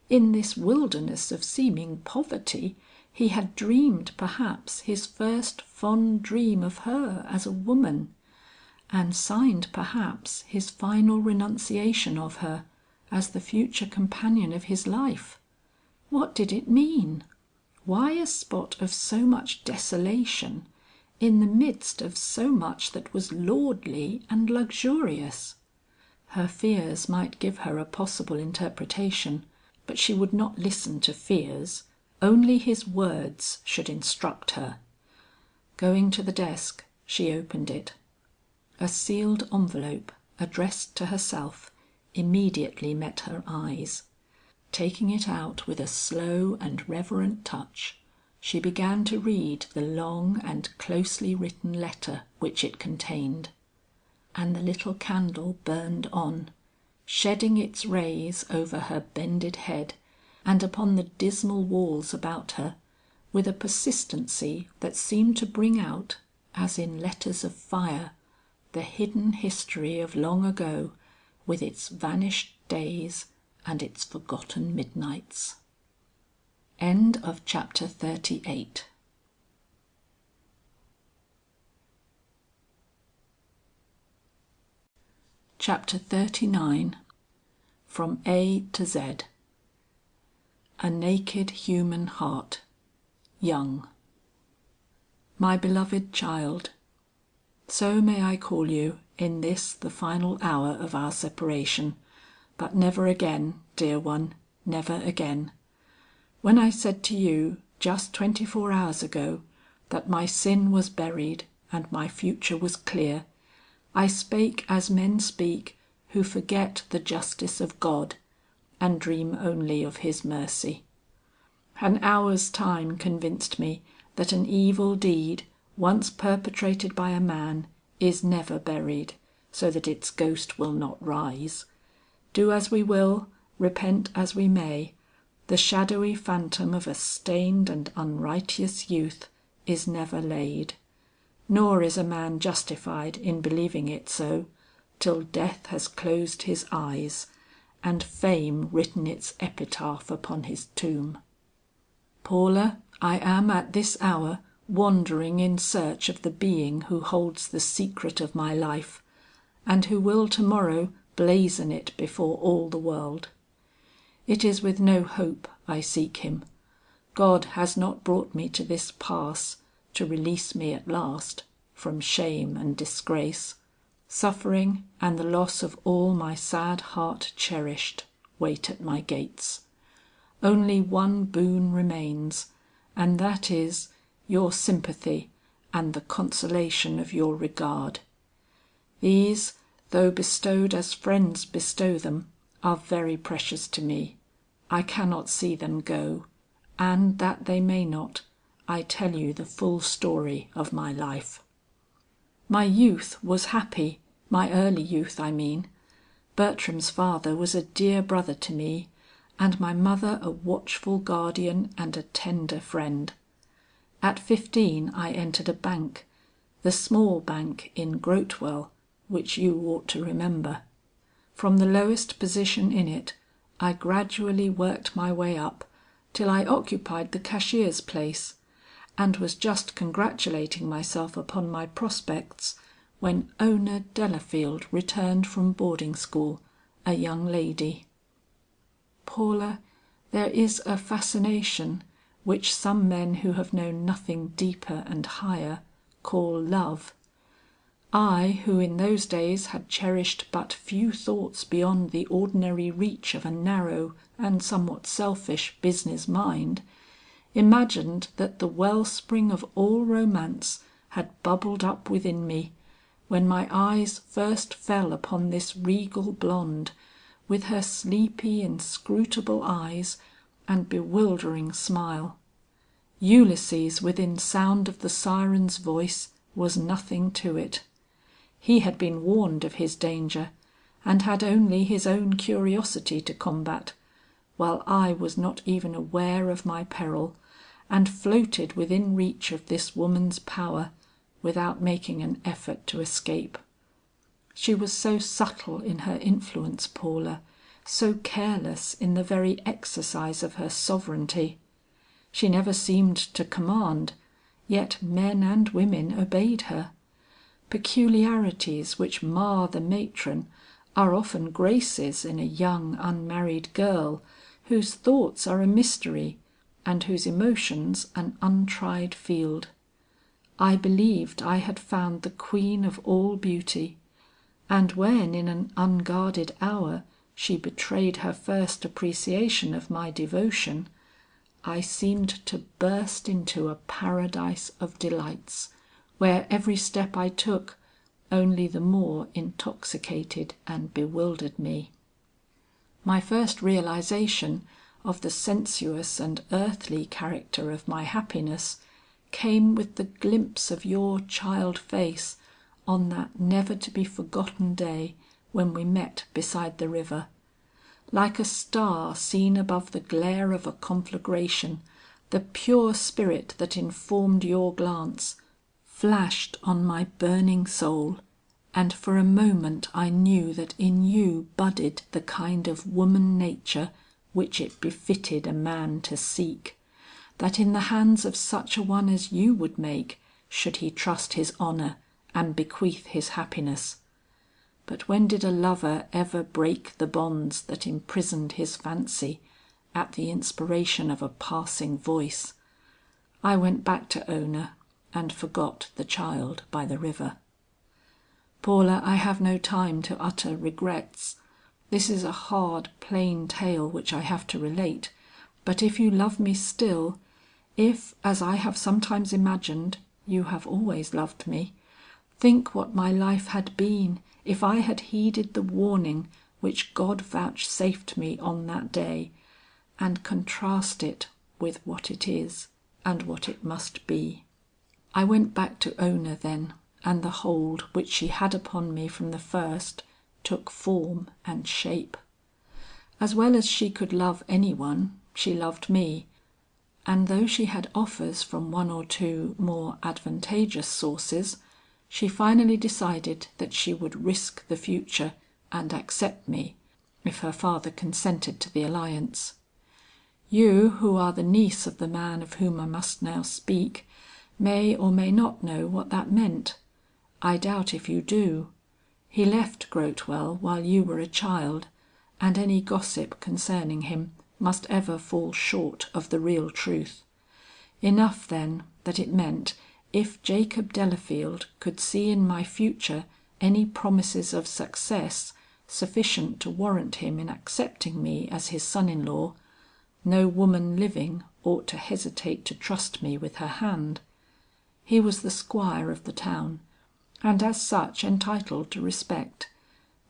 In this wilderness of seeming poverty, he had dreamed perhaps his first fond dream of her as a woman, and signed perhaps his final renunciation of her as the future companion of his life. What did it mean? Why a spot of so much desolation in the midst of so much that was lordly and luxurious? Her fears might give her a possible interpretation, but she would not listen to fears, only his words should instruct her. Going to the desk, she opened it. A sealed envelope, addressed to herself, immediately met her eyes. Taking it out with a slow and reverent touch, she began to read the long and closely written letter which it contained. And the little candle burned on, shedding its rays over her bended head and upon the dismal walls about her, with a persistency that seemed to bring out, as in letters of fire, the hidden history of long ago, with its vanished days and its forgotten midnights. End of chapter 38. Chapter 39. From A to Z. A naked human heart. Young. My beloved child, so may I call you in this the final hour of our separation, but never again, dear one, never again. When I said to you just 24 hours ago that my sin was buried and my future was clear, I spake as men speak who forget the justice of God and dream only of his mercy. An hour's time convinced me that an evil deed, once perpetrated by a man, is never buried, so that its ghost will not rise. Do as we will, repent as we may, the shadowy phantom of a stained and unrighteous youth is never laid, nor is a man justified in believing it so, till death has closed his eyes, and fame written its epitaph upon his tomb. Paula, I am at this hour wandering in search of the being who holds the secret of my life, and who will to-morrow blazon it before all the world. It is with no hope I seek him. God has not brought me to this pass to release me at last from shame and disgrace. Suffering and the loss of all my sad heart cherished wait at my gates. Only one boon remains, and that is your sympathy and the consolation of your regard. These, though bestowed as friends bestow them, are very precious to me. I cannot see them go, and that they may not, I tell you the full story of my life. My youth was happy, my early youth I mean. Bertram's father was a dear brother to me, and my mother a watchful guardian and a tender friend. At 15 I entered a bank, the small bank in Grotewell, which you ought to remember. From the lowest position in it, I gradually worked my way up till I occupied the cashier's place, and was just congratulating myself upon my prospects when Ona Delafield returned from boarding school, a young lady. Paula, there is a fascination which some men who have known nothing deeper and higher call love. I, who in those days had cherished but few thoughts beyond the ordinary reach of a narrow and somewhat selfish business mind, imagined that the wellspring of all romance had bubbled up within me when my eyes first fell upon this regal blonde, with her sleepy inscrutable eyes and bewildering smile. Ulysses within sound of the siren's voice was nothing to it. He had been warned of his danger, and had only his own curiosity to combat, while I was not even aware of my peril, and floated within reach of this woman's power, without making an effort to escape. She was so subtle in her influence, Paula, so careless in the very exercise of her sovereignty. She never seemed to command, yet men and women obeyed her. Peculiarities which mar the matron are often graces in a young unmarried girl, whose thoughts are a mystery, and whose emotions an untried field. I believed I had found the queen of all beauty, and when in an unguarded hour she betrayed her first appreciation of my devotion, I seemed to burst into a paradise of delights, where every step I took only the more intoxicated and bewildered me. My first realization of the sensuous and earthly character of my happiness came with the glimpse of your child face on that never to be forgotten day when we met beside the river. Like a star seen above the glare of a conflagration, the pure spirit that informed your glance flashed on my burning soul, and for a moment I knew that in you budded the kind of woman nature which it befitted a man to seek, that in the hands of such a one as you would make, should he trust his honor and bequeath his happiness. But when did a lover ever break the bonds that imprisoned his fancy at the inspiration of a passing voice? I went back to Ona and forgot the child by the river. Paula, I have no time to utter regrets. This is a hard, plain tale which I have to relate, but if you love me still, if, as I have sometimes imagined, you have always loved me, think what my life had been if I had heeded the warning which God vouchsafed me on that day, and contrast it with what it is and what it must be. I went back to Ona then, and the hold which she had upon me from the first took form and shape. As well as she could love any one, she loved me, and though she had offers from one or two more advantageous sources, she finally decided that she would risk the future and accept me, if her father consented to the alliance. You, who are the niece of the man of whom I must now speak, may or may not know what that meant. I doubt if you do. He left Grotewell while you were a child, and any gossip concerning him must ever fall short of the real truth. Enough then that it meant, if Jacob Delafield could see in my future any promises of success sufficient to warrant him in accepting me as his son-in-law, no woman living ought to hesitate to trust me with her hand. He was the squire of the town, and as such entitled to respect,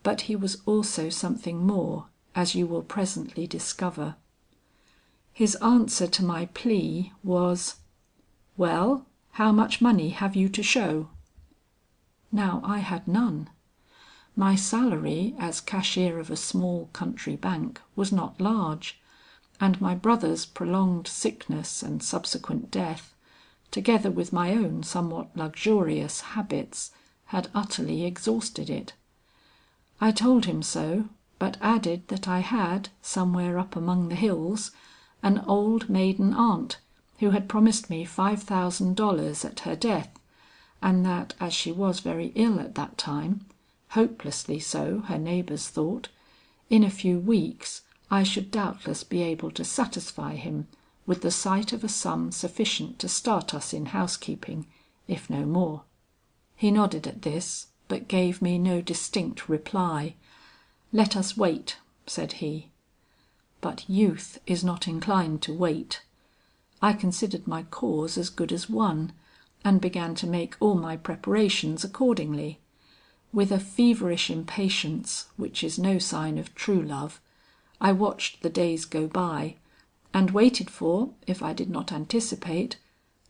but he was also something more, as you will presently discover. His answer to my plea was, "Well, how much money have you to show?" Now I had none. My salary as cashier of a small country bank was not large, and my brother's prolonged sickness and subsequent death, together with my own somewhat luxurious habits, had utterly exhausted it. I told him so, but added that I had, somewhere up among the hills, an old maiden aunt who had promised me $5,000 at her death, and that as she was very ill at that time, hopelessly so her neighbours thought, in a few weeks I should doubtless be able to satisfy him with the sight of a sum sufficient to start us in housekeeping, if no more. He nodded at this, but gave me no distinct reply. "Let us wait," said he. But youth is not inclined to wait. I considered my cause as good as won, and began to make all my preparations accordingly. With a feverish impatience, which is no sign of true love, I watched the days go by, and waited for, if I did not anticipate,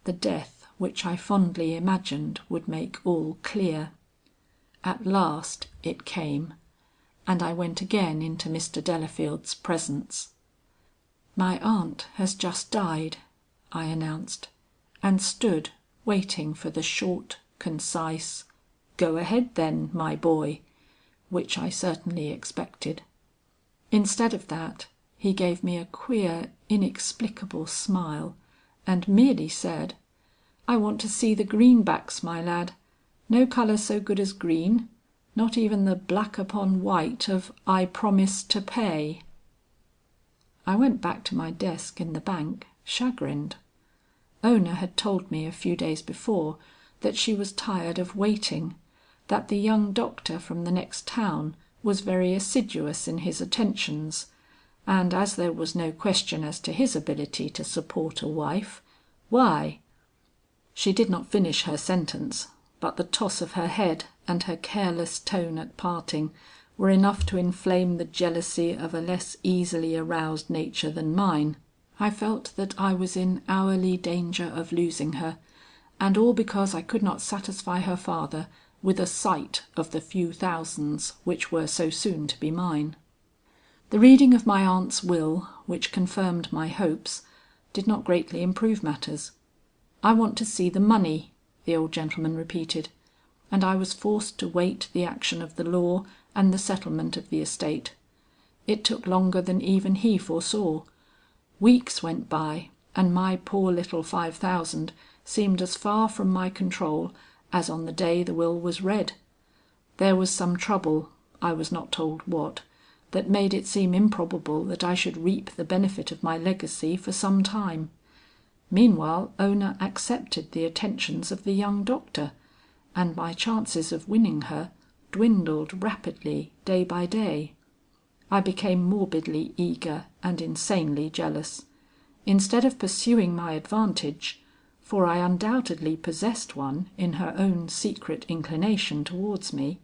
the death which I fondly imagined would make all clear. At last it came, and I went again into Mr. Delafield's presence. "My aunt has just died," I announced, and stood waiting for the short, concise, "Go ahead then, my boy," which I certainly expected. Instead of that, he gave me a queer, inexplicable smile, and merely said, "I want to see the greenbacks, my lad. No colour so good as green, not even the black upon white of 'I promise to pay.'" I went back to my desk in the bank, chagrined. Ona had told me a few days before that she was tired of waiting, that the young doctor from the next town was very assiduous in his attentions, and as there was no question as to his ability to support a wife, why? She did not finish her sentence, but the toss of her head and her careless tone at parting were enough to inflame the jealousy of a less easily aroused nature than mine. I felt that I was in hourly danger of losing her, and all because I could not satisfy her father with a sight of the few thousands which were so soon to be mine. The reading of my aunt's will, which confirmed my hopes, did not greatly improve matters. "I want to see the money," the old gentleman repeated, and I was forced to wait the action of the law and the settlement of the estate. It took longer than even he foresaw. Weeks went by, and my poor little 5,000 seemed as far from my control as on the day the will was read. There was some trouble, I was not told what, that made it seem improbable that I should reap the benefit of my legacy for some time. Meanwhile Ona accepted the attentions of the young doctor, and my chances of winning her dwindled rapidly day by day. I became morbidly eager and insanely jealous. Instead of pursuing my advantage, for I undoubtedly possessed one in her own secret inclination towards me,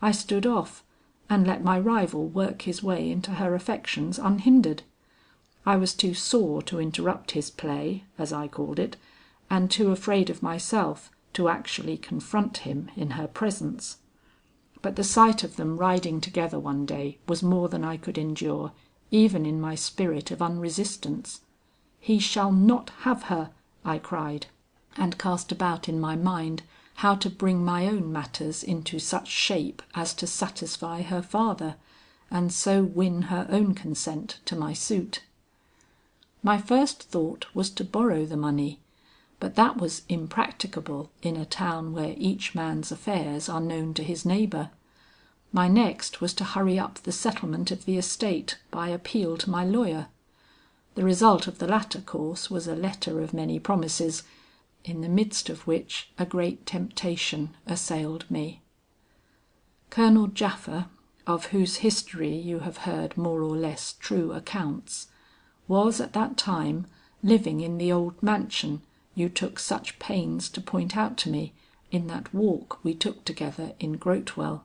I stood off and let my rival work his way into her affections unhindered. I was too sore to interrupt his play, as I called it, and too afraid of myself to actually confront him in her presence. But the sight of them riding together one day was more than I could endure, even in my spirit of unresistance. "He shall not have her," I cried, and cast about in my mind how to bring my own matters into such shape as to satisfy her father, and so win her own consent to my suit. My first thought was to borrow the money, but that was impracticable in a town where each man's affairs are known to his neighbour. My next was to hurry up the settlement of the estate by appeal to my lawyer. The result of the latter course was a letter of many promises, in the midst of which a great temptation assailed me. Colonel Japha, of whose history you have heard more or less true accounts, was at that time living in the old mansion you took such pains to point out to me in that walk we took together in Grotewell.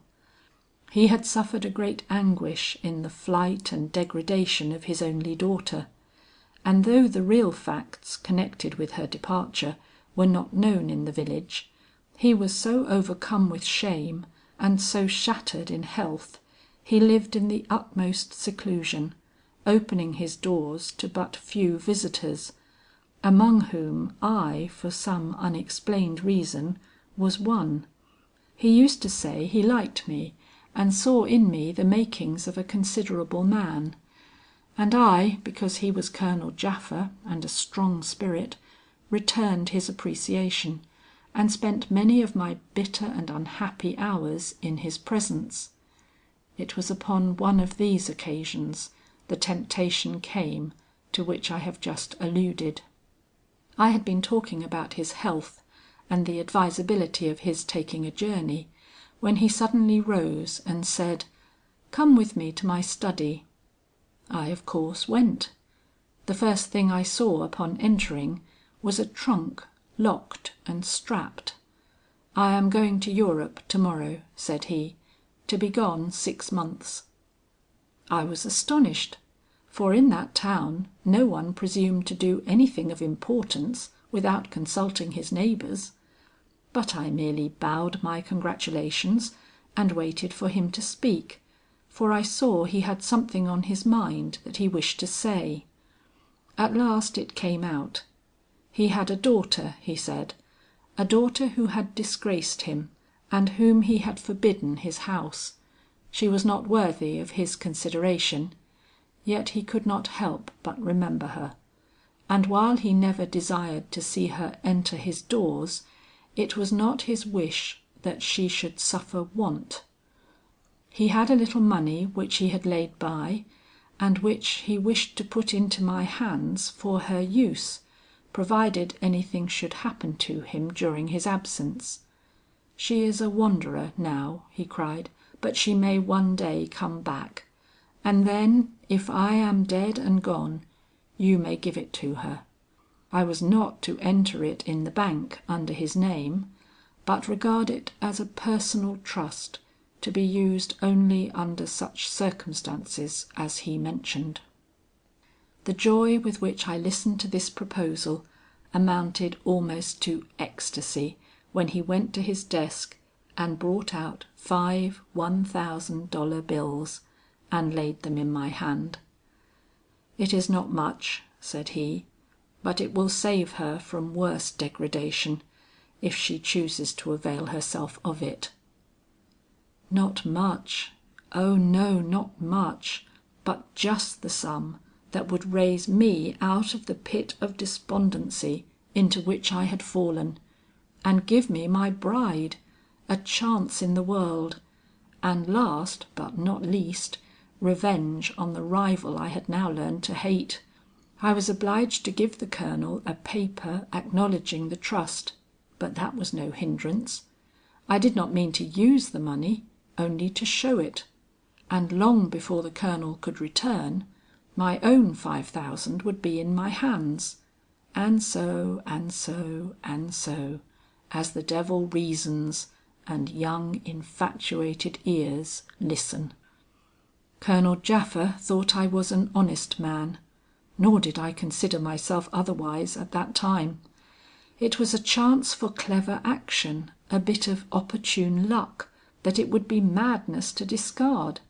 He had suffered a great anguish in the flight and degradation of his only daughter, and though the real facts connected with her departure were not known in the village, he was so overcome with shame and so shattered in health, he lived in the utmost seclusion, opening his doors to but few visitors, among whom I, for some unexplained reason, was one. He used to say he liked me and saw in me the makings of a considerable man, and I, because he was Colonel Japha and a strong spirit, returned his appreciation, and spent many of my bitter and unhappy hours in his presence. It was upon one of these occasions the temptation came to which I have just alluded. I had been talking about his health and the advisability of his taking a journey, when he suddenly rose and said, "Come with me to my study." I of course went. The first thing I saw upon entering was a trunk locked and strapped. "I am going to Europe to morrow," said he, "to be gone 6 months." I was astonished, for in that town no one presumed to do anything of importance without consulting his neighbours. But I merely bowed my congratulations and waited for him to speak, for I saw he had something on his mind that he wished to say. At last it came out. He had a daughter, he said, a daughter who had disgraced him and whom he had forbidden his house. She was not worthy of his consideration, yet he could not help but remember her, and while he never desired to see her enter his doors, it was not his wish that she should suffer want. He had a little money which he had laid by, and which he wished to put into my hands for her use, provided anything should happen to him during his absence. "She is a wanderer now," he cried, "but she may one day come back, and then, if I am dead and gone, you may give it to her. I was not to enter it in the bank under his name, but regard it as a personal trust to be used only under such circumstances as he mentioned." The joy with which I listened to this proposal amounted almost to ecstasy when he went to his desk and brought out 5 $1,000 bills and laid them in my hand. "It is not much," said he, "but it will save her from worse degradation, if she chooses to avail herself of it." Not much, oh no, not much, but just the sum that would raise me out of the pit of despondency into which I had fallen, and give me my bride, a chance in the world, and last but not least, revenge on the rival I had now learned to hate. I was obliged to give the Colonel a paper acknowledging the trust, but that was no hindrance. I did not mean to use the money, only to show it, and long before the Colonel could return, my own 5,000 would be in my hands, and so, and so, and so, as the devil reasons and young infatuated ears listen. Colonel Japha thought I was an honest man, nor did I consider myself otherwise at that time. It was a chance for clever action, a bit of opportune luck that it would be madness to discard.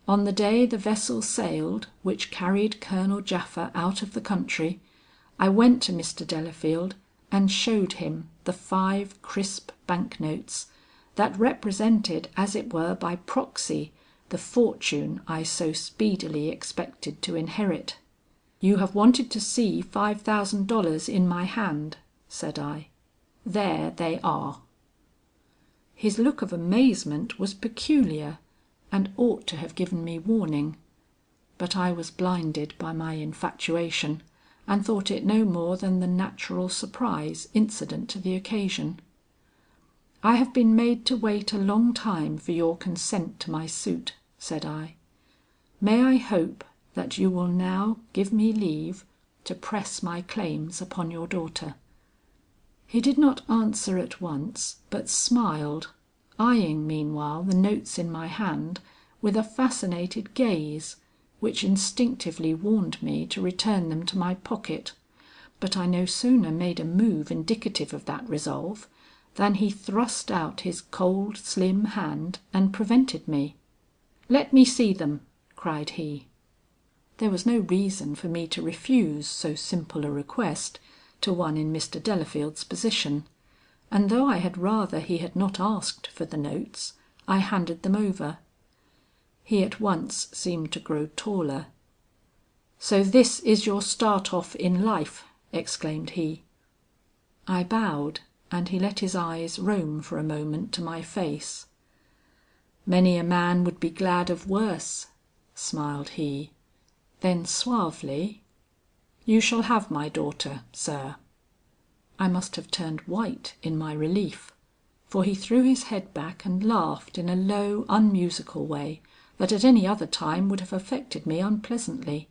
On the day the vessel sailed which carried Colonel Japha out of the country, I went to Mr. Delafield and showed him the 5 crisp banknotes that represented as it were by proxy the fortune I so speedily expected to inherit. "You have wanted to see $5,000 in my hand," said I. "There they are." His look of amazement was peculiar, and ought to have given me warning, but I was blinded by my infatuation, and thought it no more than the natural surprise incident to the occasion. "I have been made to wait a long time for your consent to my suit," said I. "May I hope that you will now give me leave to press my claims upon your daughter?" He did not answer at once, but smiled, eyeing meanwhile the notes in my hand with a fascinated gaze, which instinctively warned me to return them to my pocket. But I no sooner made a move indicative of that resolve, than he thrust out his cold, slim hand and prevented me. "Let me see them," cried he. There was no reason for me to refuse so simple a request to one in Mr. Delafield's position, and though I had rather he had not asked for the notes, I handed them over. He at once seemed to grow taller. "So this is your start off in life," exclaimed he. I bowed, and he let his eyes roam for a moment to my face. "Many a man would be glad of worse," smiled he. Then suavely, "You shall have my daughter, sir." I must have turned white in my relief, for he threw his head back and laughed in a low, unmusical way that at any other time would have affected me unpleasantly.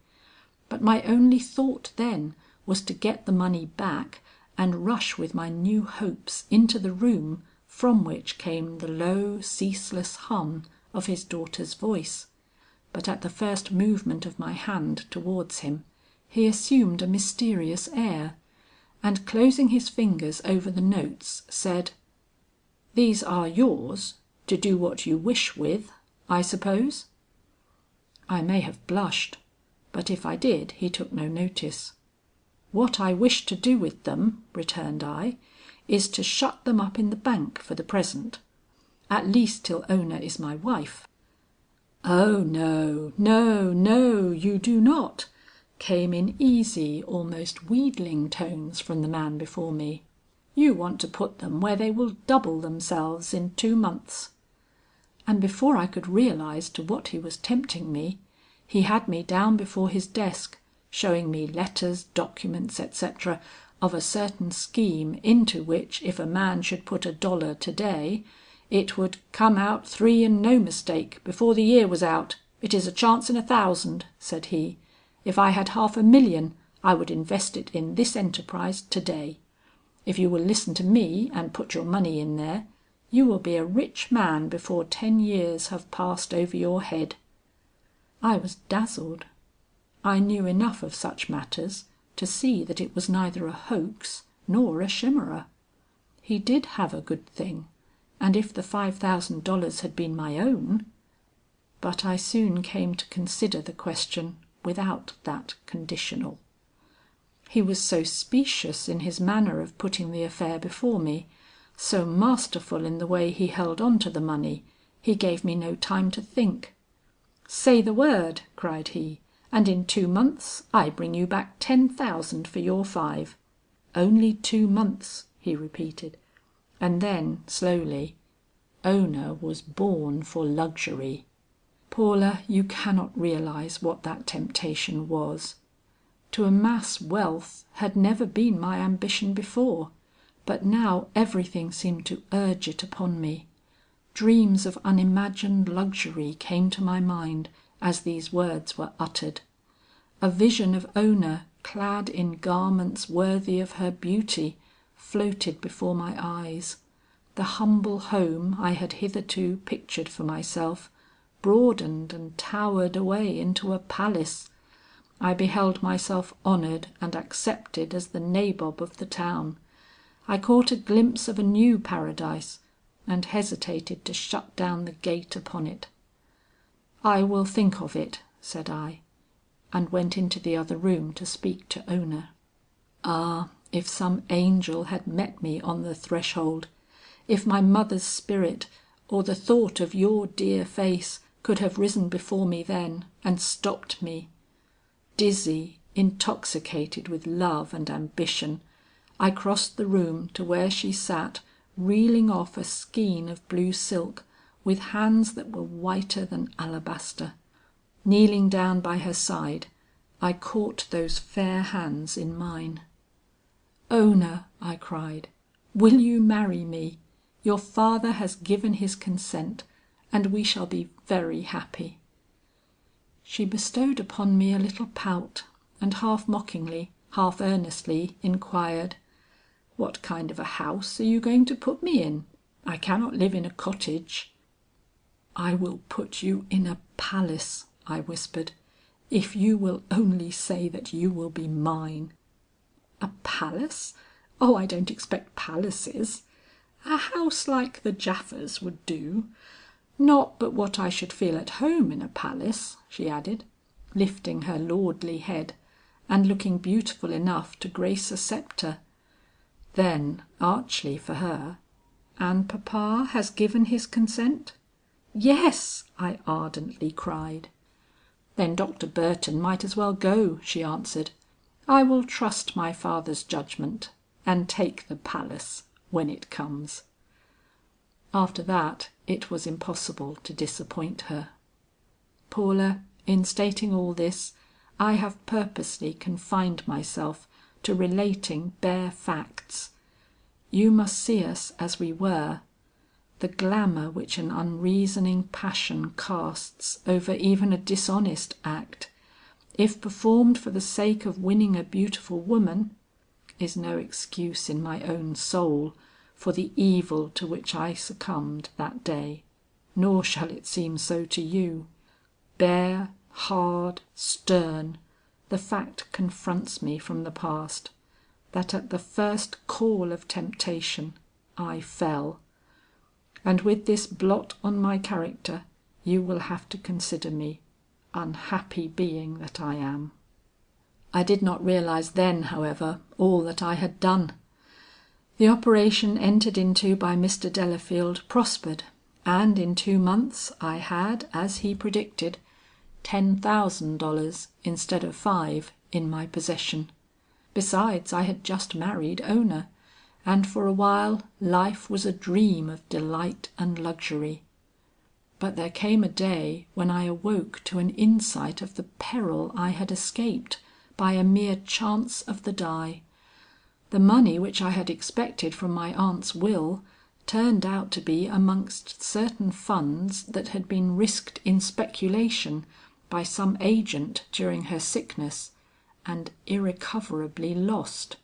But my only thought then was to get the money back and rush with my new hopes into the room from which came the low, ceaseless hum of his daughter's voice. But at the first movement of my hand towards him, he assumed a mysterious air, and closing his fingers over the notes, said: "These are yours, to do what you wish with, I suppose?" I may have blushed, but if I did, he took no notice. "What I wish to do with them," returned I, "is to shut them up in the bank for the present, at least till Ona is my wife." "Oh no, no, no, you do not," came in easy, almost wheedling tones from the man before me. "You want to put them where they will double themselves in 2 months." And before I could realize to what he was tempting me, he had me down before his desk, showing me letters, documents, etc., of a certain scheme into which if a man should put $1 to day, it would "come out 3 and no mistake before the year was out. It is a chance in 1,000," said he. "If I had $500,000, I would invest it in this enterprise to day. If you will listen to me and put your money in there, you will be a rich man before 10 years have passed over your head." I was dazzled. I knew enough of such matters to see that it was neither a hoax nor a chimera. He did have a good thing, and if the $5,000 had been my own. But I soon came to consider the question without that conditional. He was so specious in his manner of putting the affair before me, so masterful in the way he held on to the money, he gave me no time to think. "Say the word," cried he, "and in 2 months I bring you back 10,000 for your 5. "Only 2 months," he repeated, and then slowly, "Ona was born for luxury." Paula, you cannot realize what that temptation was. To amass wealth had never been my ambition before, but now everything seemed to urge it upon me. Dreams of unimagined luxury came to my mind as these words were uttered. A vision of Ona clad in garments worthy of her beauty floated before my eyes. The humble home I had hitherto pictured for myself broadened and towered away into a palace. I beheld myself honored and accepted as the nabob of the town. I caught a glimpse of a new paradise, and hesitated to shut down the gate upon it. "I will think of it," said I, and went into the other room to speak to Ona. Ah, if some angel had met me on the threshold! If my mother's spirit, or the thought of your dear face, could have risen before me then, and stopped me! Dizzy, intoxicated with love and ambition, I crossed the room to where she sat reeling off a skein of blue silk with hands that were whiter than alabaster. Kneeling down by her side, I caught those fair hands in mine. "Ona," I cried, "will you marry me? Your father has given his consent, and we shall be very happy." She bestowed upon me a little pout, and half mockingly, half earnestly inquired, "What kind of a house are you going to put me in? I cannot live in a cottage." "I will put you in a palace," I whispered, "if you will only say that you will be mine." "A palace? Oh, I don't expect palaces. A house like the Japhas would do. Not but what I should feel at home in a palace," she added, lifting her lordly head and looking beautiful enough to grace a sceptre. Then, archly for her, "And papa has given his consent?" "Yes," I ardently cried. "Then Dr. Burton might as well go," she answered. "I will trust my father's judgment and take the palace when it comes." After that it was impossible to disappoint her. Paula, in stating all this, I have purposely confined myself to relating bare facts. You must see us as we were. The glamour which an unreasoning passion casts over even a dishonest act, if performed for the sake of winning a beautiful woman, is no excuse in my own soul for the evil to which I succumbed that day, nor shall it seem so to you. Bare, hard, stern, the fact confronts me from the past, that at the first call of temptation I fell. And with this blot on my character you will have to consider me, unhappy being that I am. I did not realize then, however, all that I had done. The operation entered into by Mr. Delafield prospered, and in 2 months I had, as he predicted, $10,000 instead of 5 in my possession. Besides, I had just married Ona, and for a while life was a dream of delight and luxury. But there came a day when I awoke to an insight of the peril I had escaped by a mere chance of the die. The money which I had expected from my aunt's will turned out to be amongst certain funds that had been risked in speculation by some agent during her sickness, and irrecoverably lost.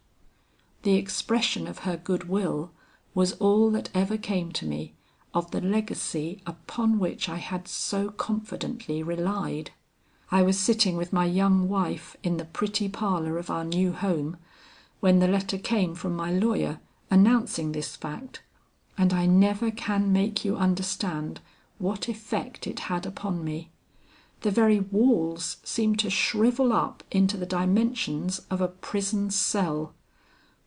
The expression of her good will was all that ever came to me of the legacy upon which I had so confidently relied. I was sitting with my young wife in the pretty parlor of our new home, when the letter came from my lawyer announcing this fact, and I never can make you understand what effect it had upon me. The very walls seemed to shrivel up into the dimensions of a prison cell.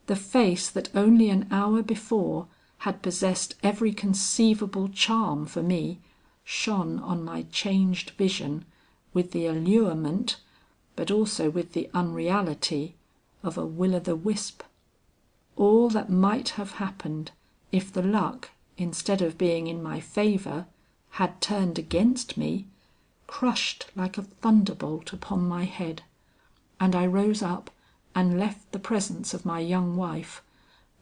The face that only an hour before had possessed every conceivable charm for me, shone on my changed vision with the allurement, but also with the unreality, of a will-o'-the-wisp. All that might have happened if the luck, instead of being in my favor, had turned against me, crushed like a thunderbolt upon my head, and I rose up and left the presence of my young wife,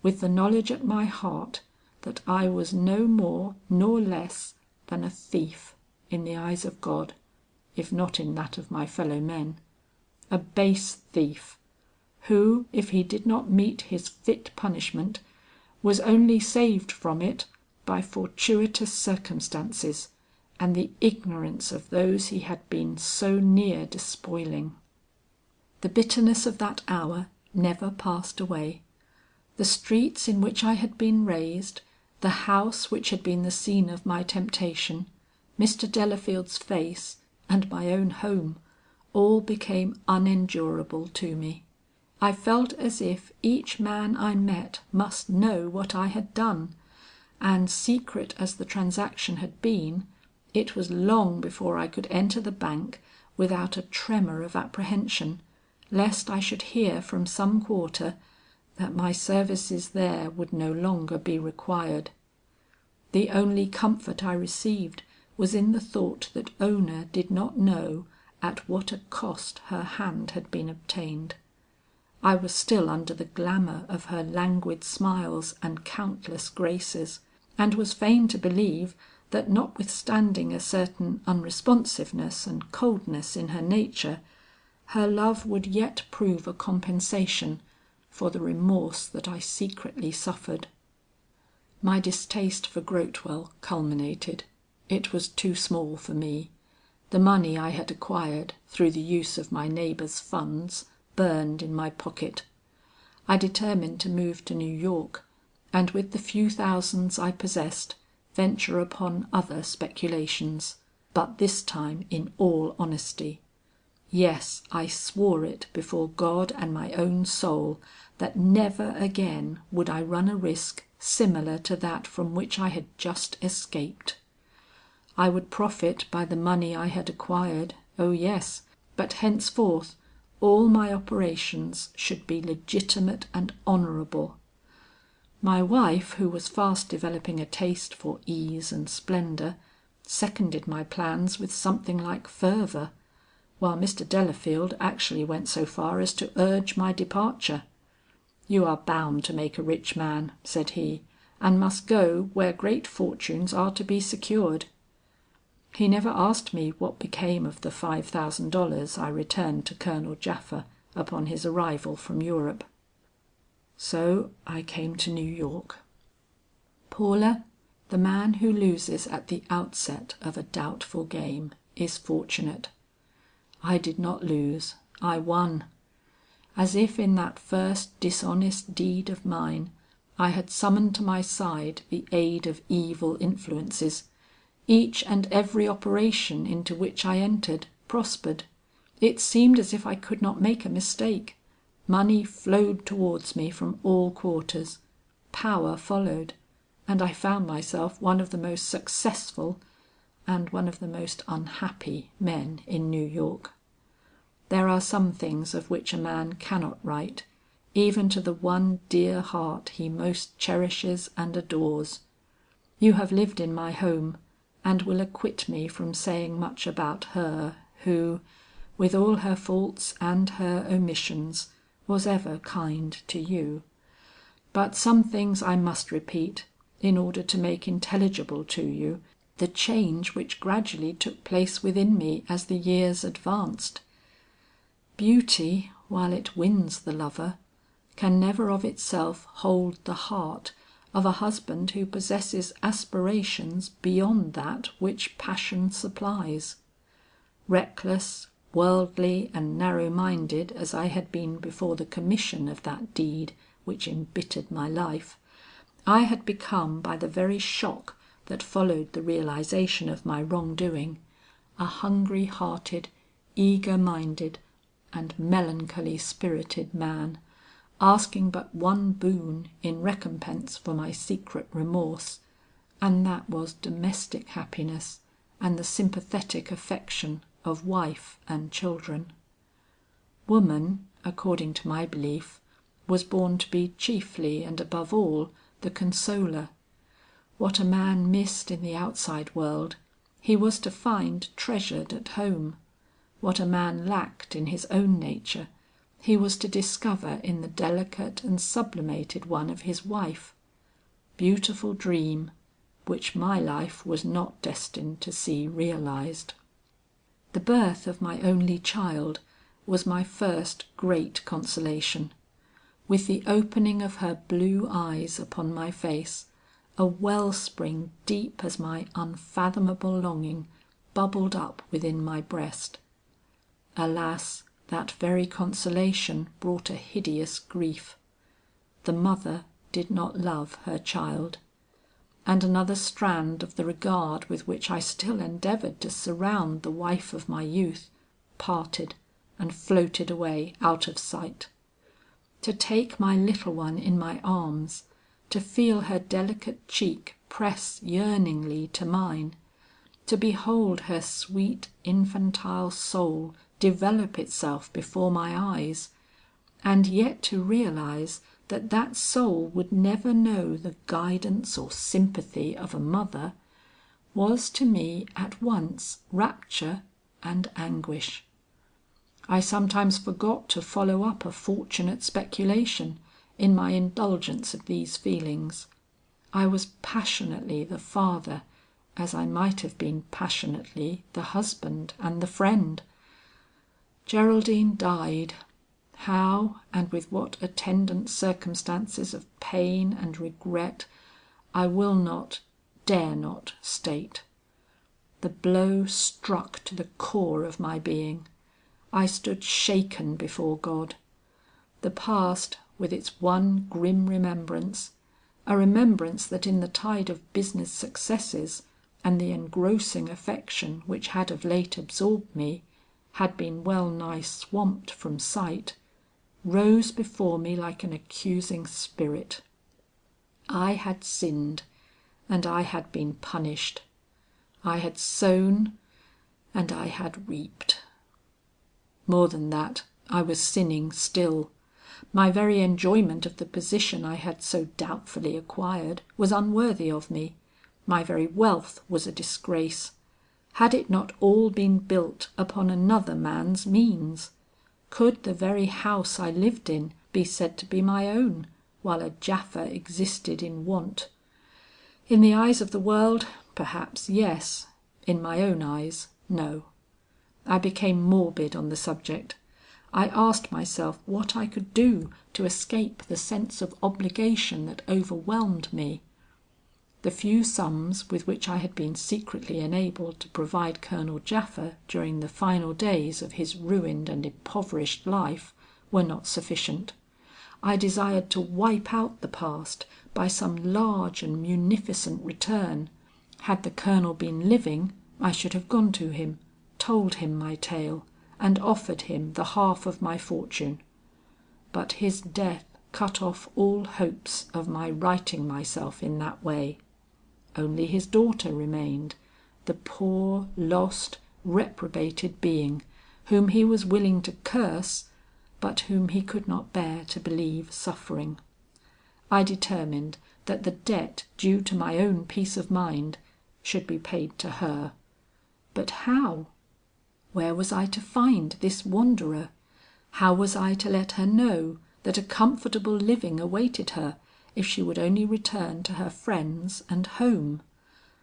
with the knowledge at my heart that I was no more nor less than a thief in the eyes of God, if not in that of my fellow men. A base thief, who, if he did not meet his fit punishment, was only saved from it by fortuitous circumstances and the ignorance of those he had been so near despoiling. The bitterness of that hour never passed away. The streets in which I had been raised, the house which had been the scene of my temptation, Mr. Delafield's face, and my own home, all became unendurable to me. I felt as if each man I met must know what I had done, and secret as the transaction had been, it was long before I could enter the bank without a tremor of apprehension, lest I should hear from some quarter that my services there would no longer be required. The only comfort I received was in the thought that Ona did not know at what a cost her hand had been obtained. I was still under the glamour of her languid smiles and countless graces, and was fain to believe that notwithstanding a certain unresponsiveness and coldness in her nature, her love would yet prove a compensation for the remorse that I secretly suffered. My distaste for Grotewell culminated. It was too small for me. The money I had acquired through the use of my neighbour's funds burned in my pocket. I determined to move to New York, and with the few thousands I possessed, venture upon other speculations, but this time in all honesty. Yes, I swore it before God and my own soul that never again would I run a risk similar to that from which I had just escaped. I would profit by the money I had acquired, oh yes, but henceforth all my operations should be legitimate and honourable. My wife, who was fast developing a taste for ease and splendour, seconded my plans with something like fervour, while Mr. Delafield actually went so far as to urge my departure. "You are bound to make a rich man," said he, "and must go where great fortunes are to be secured." He never asked me what became of the $5,000 I returned to Colonel Japha upon his arrival from Europe. So I came to New York. Paula, the man who loses at the outset of a doubtful game is fortunate. I did not lose, I won. As if in that first dishonest deed of mine, I had summoned to my side the aid of evil influences. Each and every operation into which I entered prospered. It seemed as if I could not make a mistake. Money flowed towards me from all quarters. Power followed, and I found myself one of the most successful and one of the most unhappy men in New York. There are some things of which a man cannot write, even to the one dear heart he most cherishes and adores. You have lived in my home, and will acquit me from saying much about her who, with all her faults and her omissions, was ever kind to you. But some things I must repeat, in order to make intelligible to you the change which gradually took place within me as the years advanced. Beauty, while it wins the lover, can never of itself hold the heart of a husband who possesses aspirations beyond that which passion supplies. Reckless, worldly, and narrow-minded as I had been before the commission of that deed which embittered my life, I had become by the very shock that followed the realization of my wrong-doing, a hungry-hearted, eager-minded, and melancholy-spirited man, asking but one boon in recompense for my secret remorse, and that was domestic happiness and the sympathetic affection of wife and children. Woman, according to my belief, was born to be chiefly and above all the consoler. What a man missed in the outside world, he was to find treasured at home. What a man lacked in his own nature, he was to discover in the delicate and sublimated one of his wife. Beautiful dream, which my life was not destined to see realized. The birth of my only child was my first great consolation. With the opening of her blue eyes upon my face, a wellspring deep as my unfathomable longing bubbled up within my breast. Alas! That very consolation brought a hideous grief. The mother did not love her child, and another strand of the regard with which I still endeavored to surround the wife of my youth, parted and floated away out of sight. To take my little one in my arms, to feel her delicate cheek press yearningly to mine, to behold her sweet infantile soul develop itself before my eyes, and yet to realize that that soul would never know the guidance or sympathy of a mother, was to me at once rapture and anguish. I sometimes forgot to follow up a fortunate speculation in my indulgence of these feelings. I was passionately the father, as I might have been passionately the husband and the friend. Geraldine died. How, and with what attendant circumstances of pain and regret, I will not, dare not state. The blow struck to the core of my being. I stood shaken before God. The past, with its one grim remembrance, a remembrance that in the tide of business successes and the engrossing affection which had of late absorbed me, had been well nigh swamped from sight, rose before me like an accusing spirit. I had sinned, and I had been punished. I had sown, and I had reaped. More than that, I was sinning still. My very enjoyment of the position I had so doubtfully acquired was unworthy of me. My very wealth was a disgrace. Had it not all been built upon another man's means? Could the very house I lived in be said to be my own, while a Japha existed in want? In the eyes of the world, perhaps yes. In my own eyes, no. I became morbid on the subject. I asked myself what I could do to escape the sense of obligation that overwhelmed me. The few sums with which I had been secretly enabled to provide Colonel Japha during the final days of his ruined and impoverished life were not sufficient. I desired to wipe out the past by some large and munificent return. Had the Colonel been living, I should have gone to him, told him my tale, and offered him the half of my fortune. But his death cut off all hopes of my righting myself in that way. Only his daughter remained, the poor, lost, reprobated being, whom he was willing to curse, but whom he could not bear to believe suffering. I determined that the debt due to my own peace of mind should be paid to her. But how? Where was I to find this wanderer? How was I to let her know that a comfortable living awaited her if she would only return to her friends and home?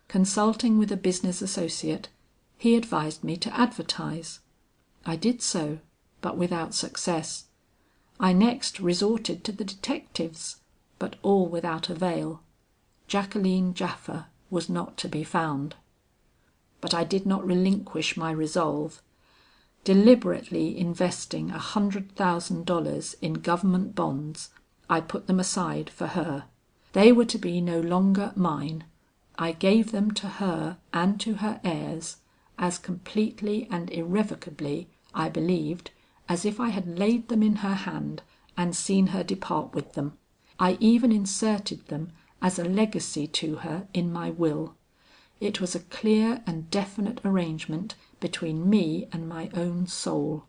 Consulting with a business associate, he advised me to advertise. I did so, but without success. I next resorted to the detectives, but all without avail. Jacqueline Japha was not to be found. But I did not relinquish my resolve. Deliberately investing $100,000 in government bonds, I put them aside for her. They were to be no longer mine. I gave them to her and to her heirs as completely and irrevocably, I believed, as if I had laid them in her hand and seen her depart with them. I even inserted them as a legacy to her in my will. It was a clear and definite arrangement between me and my own soul.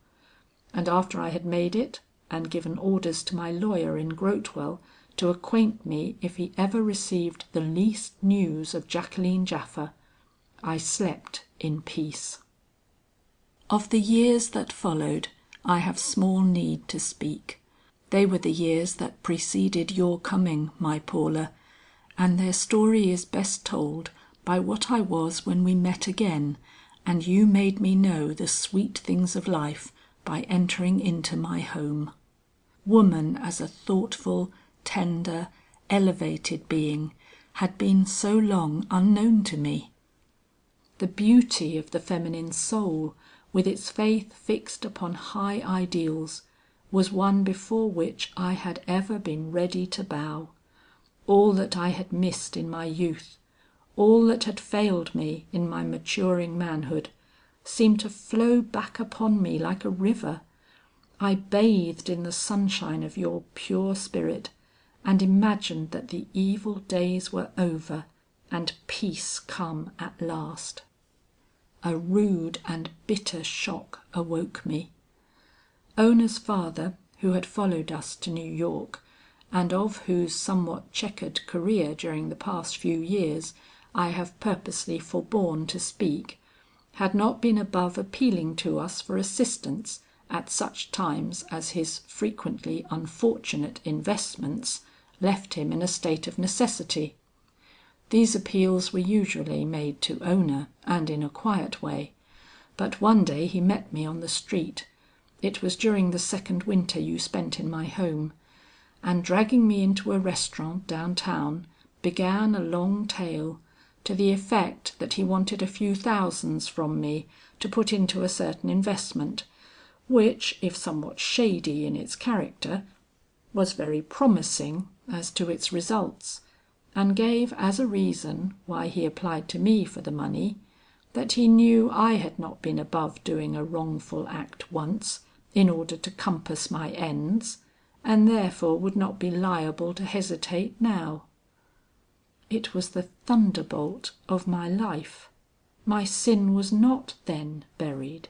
And after I had made it, and given orders to my lawyer in Grotewell to acquaint me if he ever received the least news of Jacqueline Japha, I slept in peace. Of the years that followed, I have small need to speak. They were the years that preceded your coming, my Paula, and their story is best told by what I was when we met again, and you made me know the sweet things of life by entering into my home. Woman as a thoughtful, tender, elevated being had been so long unknown to me. The beauty of the feminine soul, with its faith fixed upon high ideals, was one before which I had ever been ready to bow. All that I had missed in my youth, all that had failed me in my maturing manhood, seemed to flow back upon me like a river. I bathed in the sunshine of your pure spirit, and imagined that the evil days were over and peace come at last. A rude and bitter shock awoke me. Ona's father, who had followed us to New York, and of whose somewhat checkered career during the past few years I have purposely forborne to speak, had not been above appealing to us for assistance at such times as his frequently unfortunate investments left him in a state of necessity. These appeals were usually made to Ona, and in a quiet way, but one day he met me on the street, It was during the second winter you spent in my home, and dragging me into a restaurant down town, began a long tale to the effect that he wanted a few thousands from me to put into a certain investment, which, if somewhat shady in its character, was very promising as to its results, and gave as a reason why he applied to me for the money, that he knew I had not been above doing a wrongful act once in order to compass my ends, and therefore would not be liable to hesitate now. It was the thunderbolt of my life. My sin was not then buried.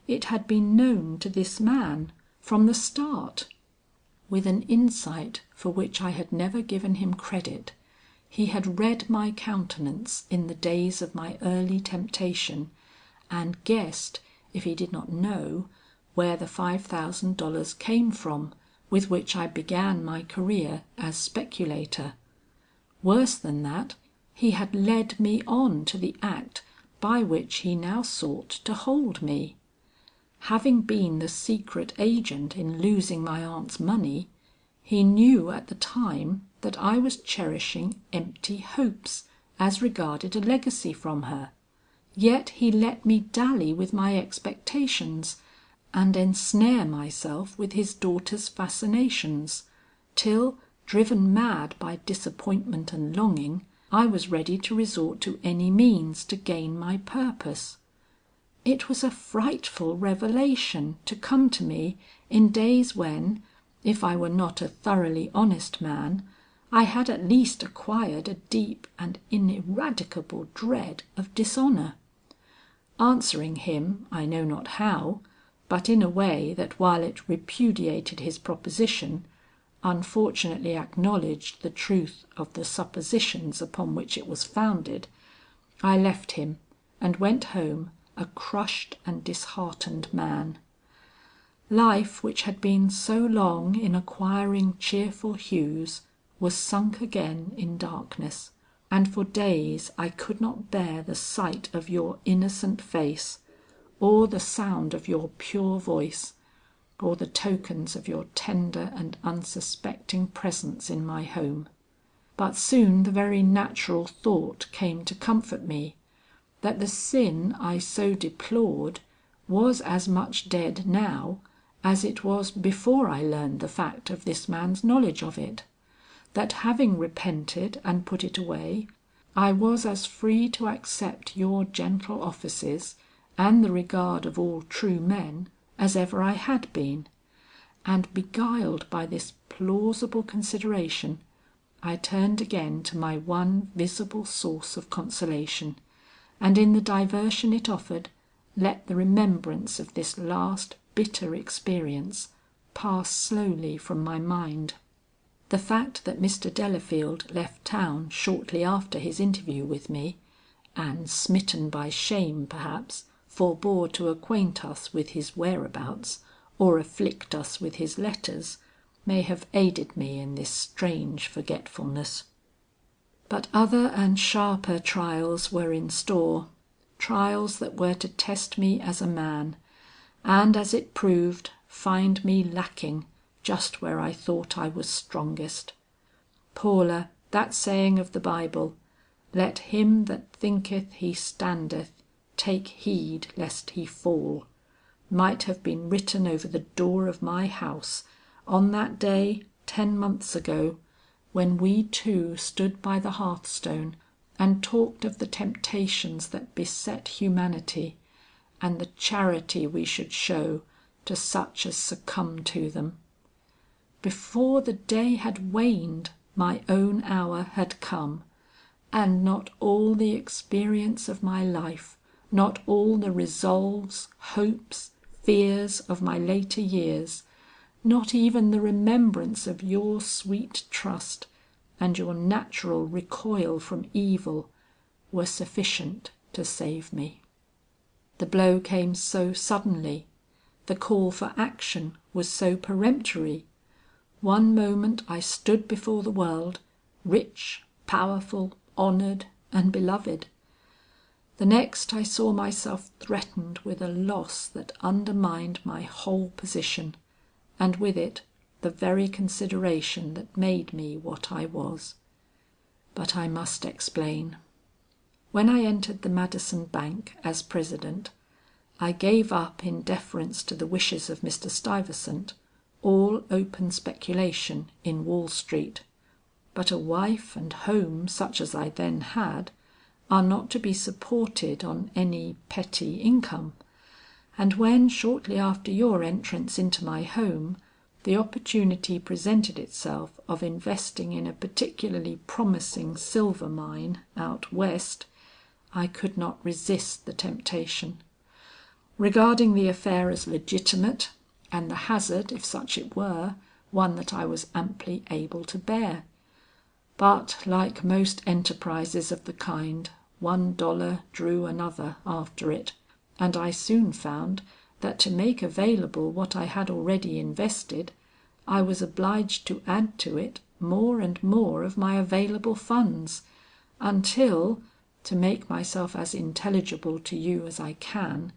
It had been known to this man from the start. With an insight for which I had never given him credit, he had read my countenance in the days of my early temptation, and guessed, if he did not know, where the $5,000 came from with which I began my career as speculator. Worse than that, he had led me on to the act by which he now sought to hold me. Having been the secret agent in losing my aunt's money, he knew at the time that I was cherishing empty hopes as regarded a legacy from her. Yet he let me dally with my expectations, and ensnare myself with his daughter's fascinations, till, driven mad by disappointment and longing, I was ready to resort to any means to gain my purpose. It was a frightful revelation to come to me in days when, if I were not a thoroughly honest man, I had at least acquired a deep and ineradicable dread of dishonour. Answering him, I know not how, but in a way that while it repudiated his proposition, unfortunately acknowledged the truth of the suppositions upon which it was founded, I left him and went home a crushed and disheartened man. Life, which had been so long in acquiring cheerful hues, was sunk again in darkness, and for days I could not bear the sight of your innocent face, or the sound of your pure voice, or the tokens of your tender and unsuspecting presence in my home. But soon the very natural thought came to comfort me, that the sin I so deplored was as much dead now as it was before I learned the fact of this man's knowledge of it; that having repented and put it away, I was as free to accept your gentle offices and the regard of all true men as ever I had been; and beguiled by this plausible consideration, I turned again to my one visible source of consolation, and in the diversion it offered, let the remembrance of this last bitter experience pass slowly from my mind. The fact that Mr. Delafield left town shortly after his interview with me, and smitten by shame perhaps, forbore to acquaint us with his whereabouts or afflict us with his letters, may have aided me in this strange forgetfulness. But other and sharper trials were in store, trials that were to test me as a man, and as it proved, find me lacking just where I thought I was strongest. Paula, that saying of the Bible, "Let him that thinketh he standeth take heed lest he fall," might have been written over the door of my house on that day 10 months ago, when we two stood by the hearthstone and talked of the temptations that beset humanity, and the charity we should show to such as succumb to them. Before the day had waned, my own hour had come, and not all the experience of my life, not all the resolves, hopes, fears of my later years, not even the remembrance of your sweet trust and your natural recoil from evil, were sufficient to save me. The blow came so suddenly, the call for action was so peremptory. One moment I stood before the world, rich, powerful, honored, and beloved. The next I saw myself threatened with a loss that undermined my whole position, and with it the very consideration that made me what I was. But I must explain. When I entered the Madison Bank as president, I gave up in deference to the wishes of Mr. Stuyvesant all open speculation in Wall Street. But a wife and home such as I then had are not to be supported on any petty income, and when shortly after your entrance into my home, the opportunity presented itself of investing in a particularly promising silver mine out west, I could not resist the temptation. Regarding the affair as legitimate, and the hazard, if such it were, one that I was amply able to bear. But like most enterprises of the kind, $1 drew another after it, and I soon found that to make available what I had already invested, I was obliged to add to it more and more of my available funds, until, to make myself as intelligible to you as I can,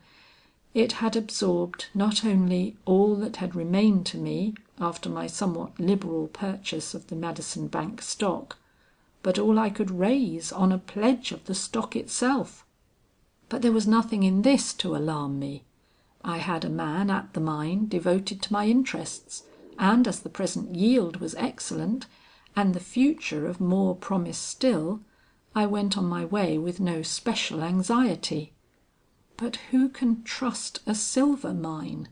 it had absorbed not only all that had remained to me after my somewhat liberal purchase of the Madison Bank stock, but all I could raise on a pledge of the stock itself. But there was nothing in this to alarm me. I had a man at the mine devoted to my interests, and as the present yield was excellent, and the future of more promise still, I went on my way with no special anxiety. But who can trust a silver mine?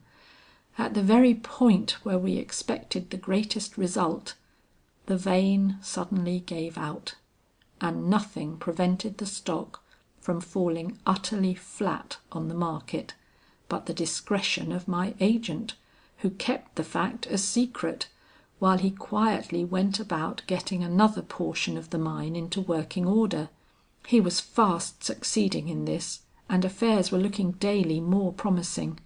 At the very point where we expected the greatest result, the vein suddenly gave out, and nothing prevented the stock from falling utterly flat on the market, but the discretion of my agent, who kept the fact a secret, while he quietly went about getting another portion of the mine into working order. He was fast succeeding in this, and affairs were looking daily more promising,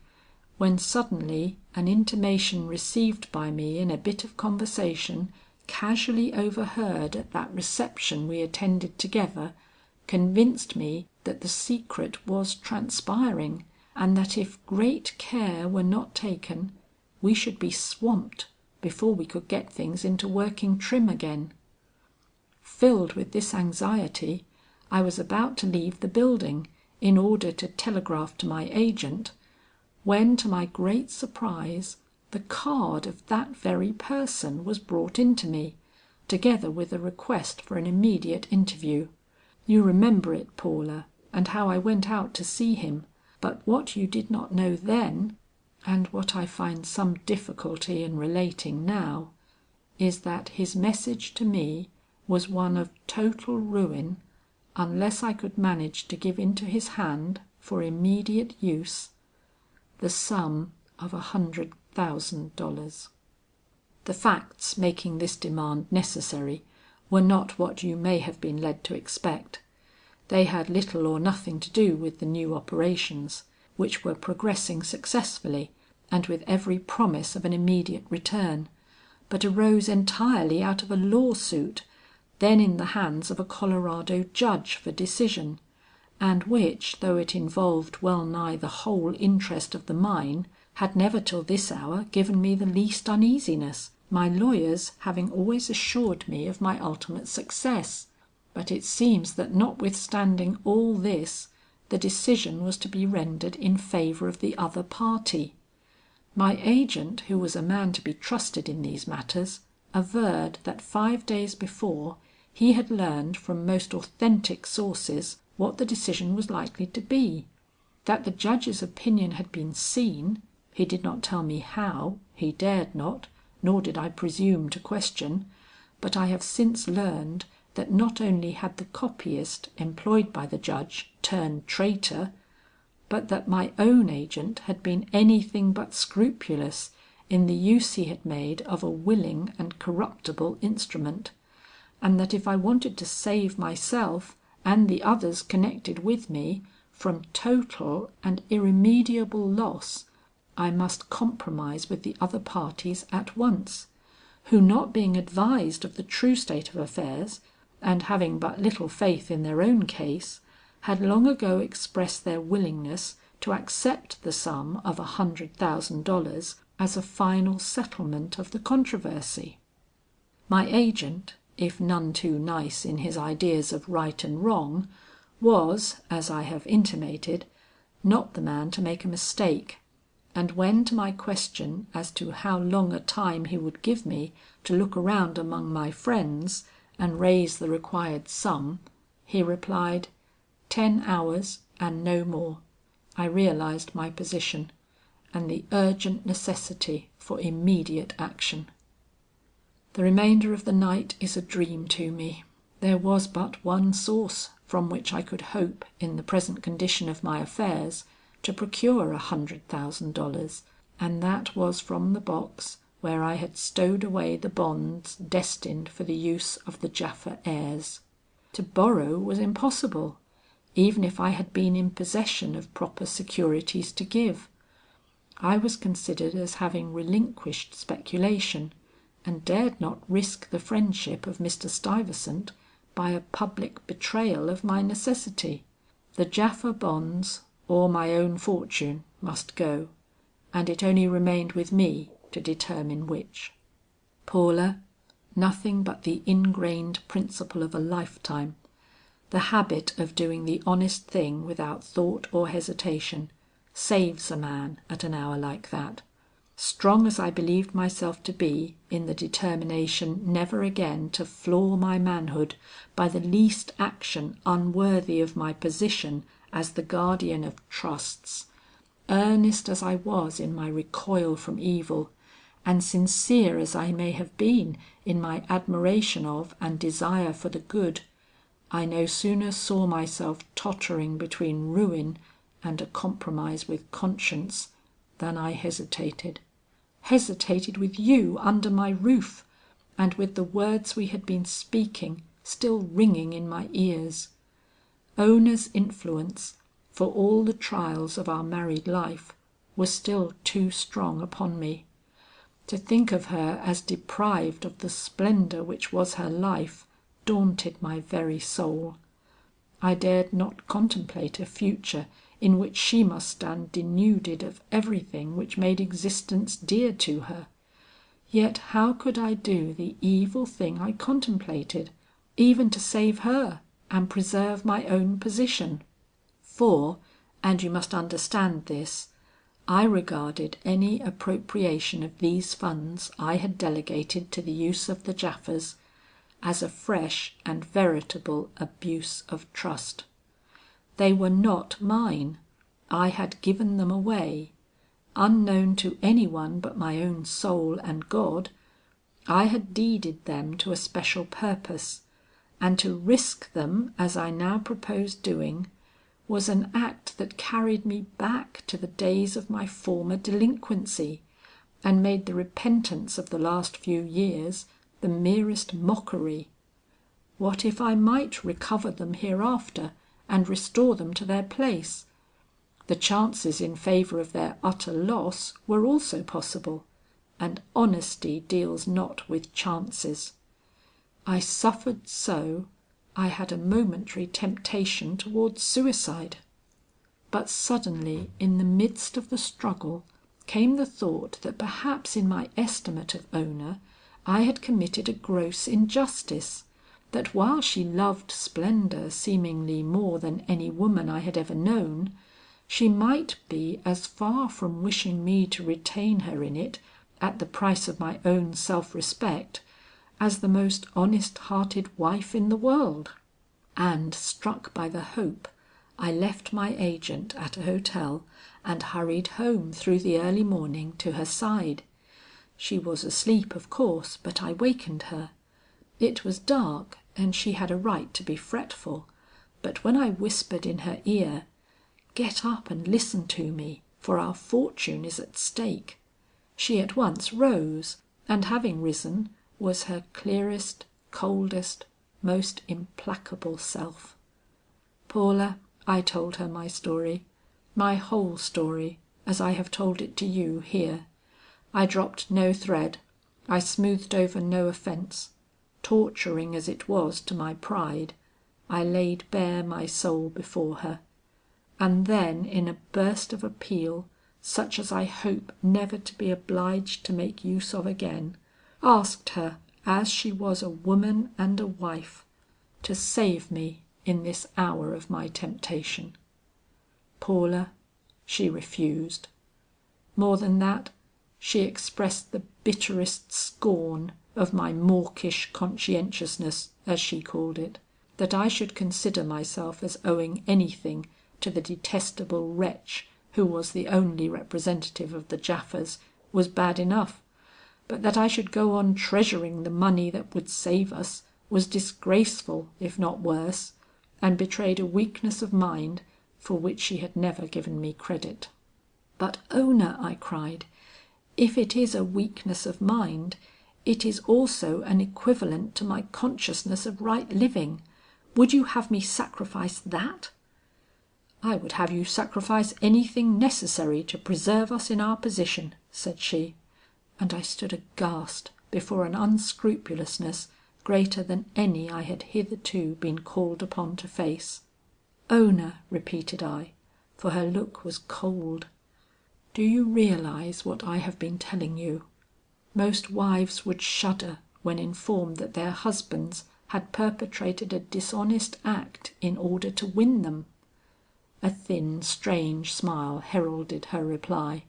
when suddenly an intimation received by me in a bit of conversation casually overheard at that reception we attended together, convinced me that the secret was transpiring, and that if great care were not taken, we should be swamped before we could get things into working trim again. Filled with this anxiety, I was about to leave the building in order to telegraph to my agent, when to my great surprise the card of that very person was brought in to me, together with a request for an immediate interview. You remember it, Paula, and how I went out to see him, but what you did not know then, and what I find some difficulty in relating now, is that his message to me was one of total ruin unless I could manage to give into his hand, for immediate use, the sum of $100,000. The facts making this demand necessary were not what you may have been led to expect. They had little or nothing to do with the new operations, which were progressing successfully and with every promise of an immediate return, but arose entirely out of a lawsuit then in the hands of a Colorado judge for decision, and which, though it involved well nigh the whole interest of the mine, had never till this hour given me the least uneasiness, my lawyers having always assured me of my ultimate success. But it seems that notwithstanding all this, the decision was to be rendered in favor of the other party. My agent, who was a man to be trusted in these matters, averred that 5 days before he had learned from most authentic sources what the decision was likely to be. That the judge's opinion had been seen, he did not tell me how, he dared not, nor did I presume to question, but I have since learned that not only had the copyist employed by the judge turned traitor, but that my own agent had been anything but scrupulous in the use he had made of a willing and corruptible instrument, and that if I wanted to save myself and the others connected with me from total and irremediable loss, I must compromise with the other parties at once, who, not being advised of the true state of affairs, and having but little faith in their own case, had long ago expressed their willingness to accept the sum of $100,000 as a final settlement of the controversy. My agent, if none too nice in his ideas of right and wrong, was, as I have intimated, not the man to make a mistake, and when to my question as to how long a time he would give me to look around among my friends and raise the required sum, he replied, 10 hours and no more, I realized my position, and the urgent necessity for immediate action. The remainder of the night is a dream to me. There was but one source from which I could hope, in the present condition of my affairs, to procure $100,000, and that was from the box where I had stowed away the bonds destined for the use of the Japha heirs. To borrow was impossible, even if I had been in possession of proper securities to give. I was considered as having relinquished speculation, and dared not risk the friendship of Mr. Stuyvesant by a public betrayal of my necessity. The Japha bonds or my own fortune must go, and it only remained with me to determine which. Paula, nothing but the ingrained principle of a lifetime, the habit of doing the honest thing without thought or hesitation, saves a man at an hour like that. Strong as I believed myself to be in the determination never again to floor my manhood by the least action unworthy of my position as the guardian of trusts, earnest as I was in my recoil from evil, and sincere as I may have been in my admiration of and desire for the good, I no sooner saw myself tottering between ruin and a compromise with conscience, than I hesitated with you under my roof, and with the words we had been speaking still ringing in my ears. Ona's influence, for all the trials of our married life, was still too strong upon me. To think of her as deprived of the splendor which was her life, daunted my very soul. I dared not contemplate a future in which she must stand denuded of everything which made existence dear to her. Yet how could I do the evil thing I contemplated, even to save her and preserve my own position? For, and you must understand this, I regarded any appropriation of these funds I had delegated to the use of the Japhas as a fresh and veritable abuse of trust. They were not mine. I had given them away. Unknown to any one but my own soul and God, I had deeded them to a special purpose, and to risk them as I now proposed doing, was an act that carried me back to the days of my former delinquency, and made the repentance of the last few years the merest mockery. What if I might recover them hereafter and restore them to their place? The chances in favor of their utter loss were also possible, and honesty deals not with chances. I suffered so, I had a momentary temptation towards suicide. But suddenly in the midst of the struggle came the thought that perhaps in my estimate of Ona I had committed a gross injustice, that while she loved splendor seemingly more than any woman I had ever known, she might be as far from wishing me to retain her in it at the price of my own self-respect, as the most honest-hearted wife in the world. And struck by the hope, I left my agent at a hotel and hurried home through the early morning to her side. She was asleep of course, but I wakened her. It was dark and she had a right to be fretful, but when I whispered in her ear, "Get up and listen to me, for our fortune is at stake," she at once rose, and having risen, was her clearest, coldest, most implacable self. "Paula," I told her my story, my whole story, as I have told it to you here. I dropped no thread, I smoothed over no offence, torturing as it was to my pride, I laid bare my soul before her, and then in a burst of appeal, such as I hope never to be obliged to make use of again, asked her, as she was a woman and a wife, to save me in this hour of my temptation. Paula, she refused. More than that, she expressed the bitterest scorn of my mawkish conscientiousness, as she called it. That I should consider myself as owing anything to the detestable wretch who was the only representative of the Japhas was bad enough, but that I should go on treasuring the money that would save us was disgraceful if not worse, and betrayed a weakness of mind for which she had never given me credit. "But Ona," I cried, "if it is a weakness of mind, it is also an equivalent to my consciousness of right living. Would you have me sacrifice that?" "I would have you sacrifice anything necessary to preserve us in our position," said she, and I stood aghast before an unscrupulousness greater than any I had hitherto been called upon to face. "Ona," repeated I, for her look was cold, "do you realize what I have been telling you? Most wives would shudder when informed that their husbands had perpetrated a dishonest act in order to win them." A thin, strange smile heralded her reply.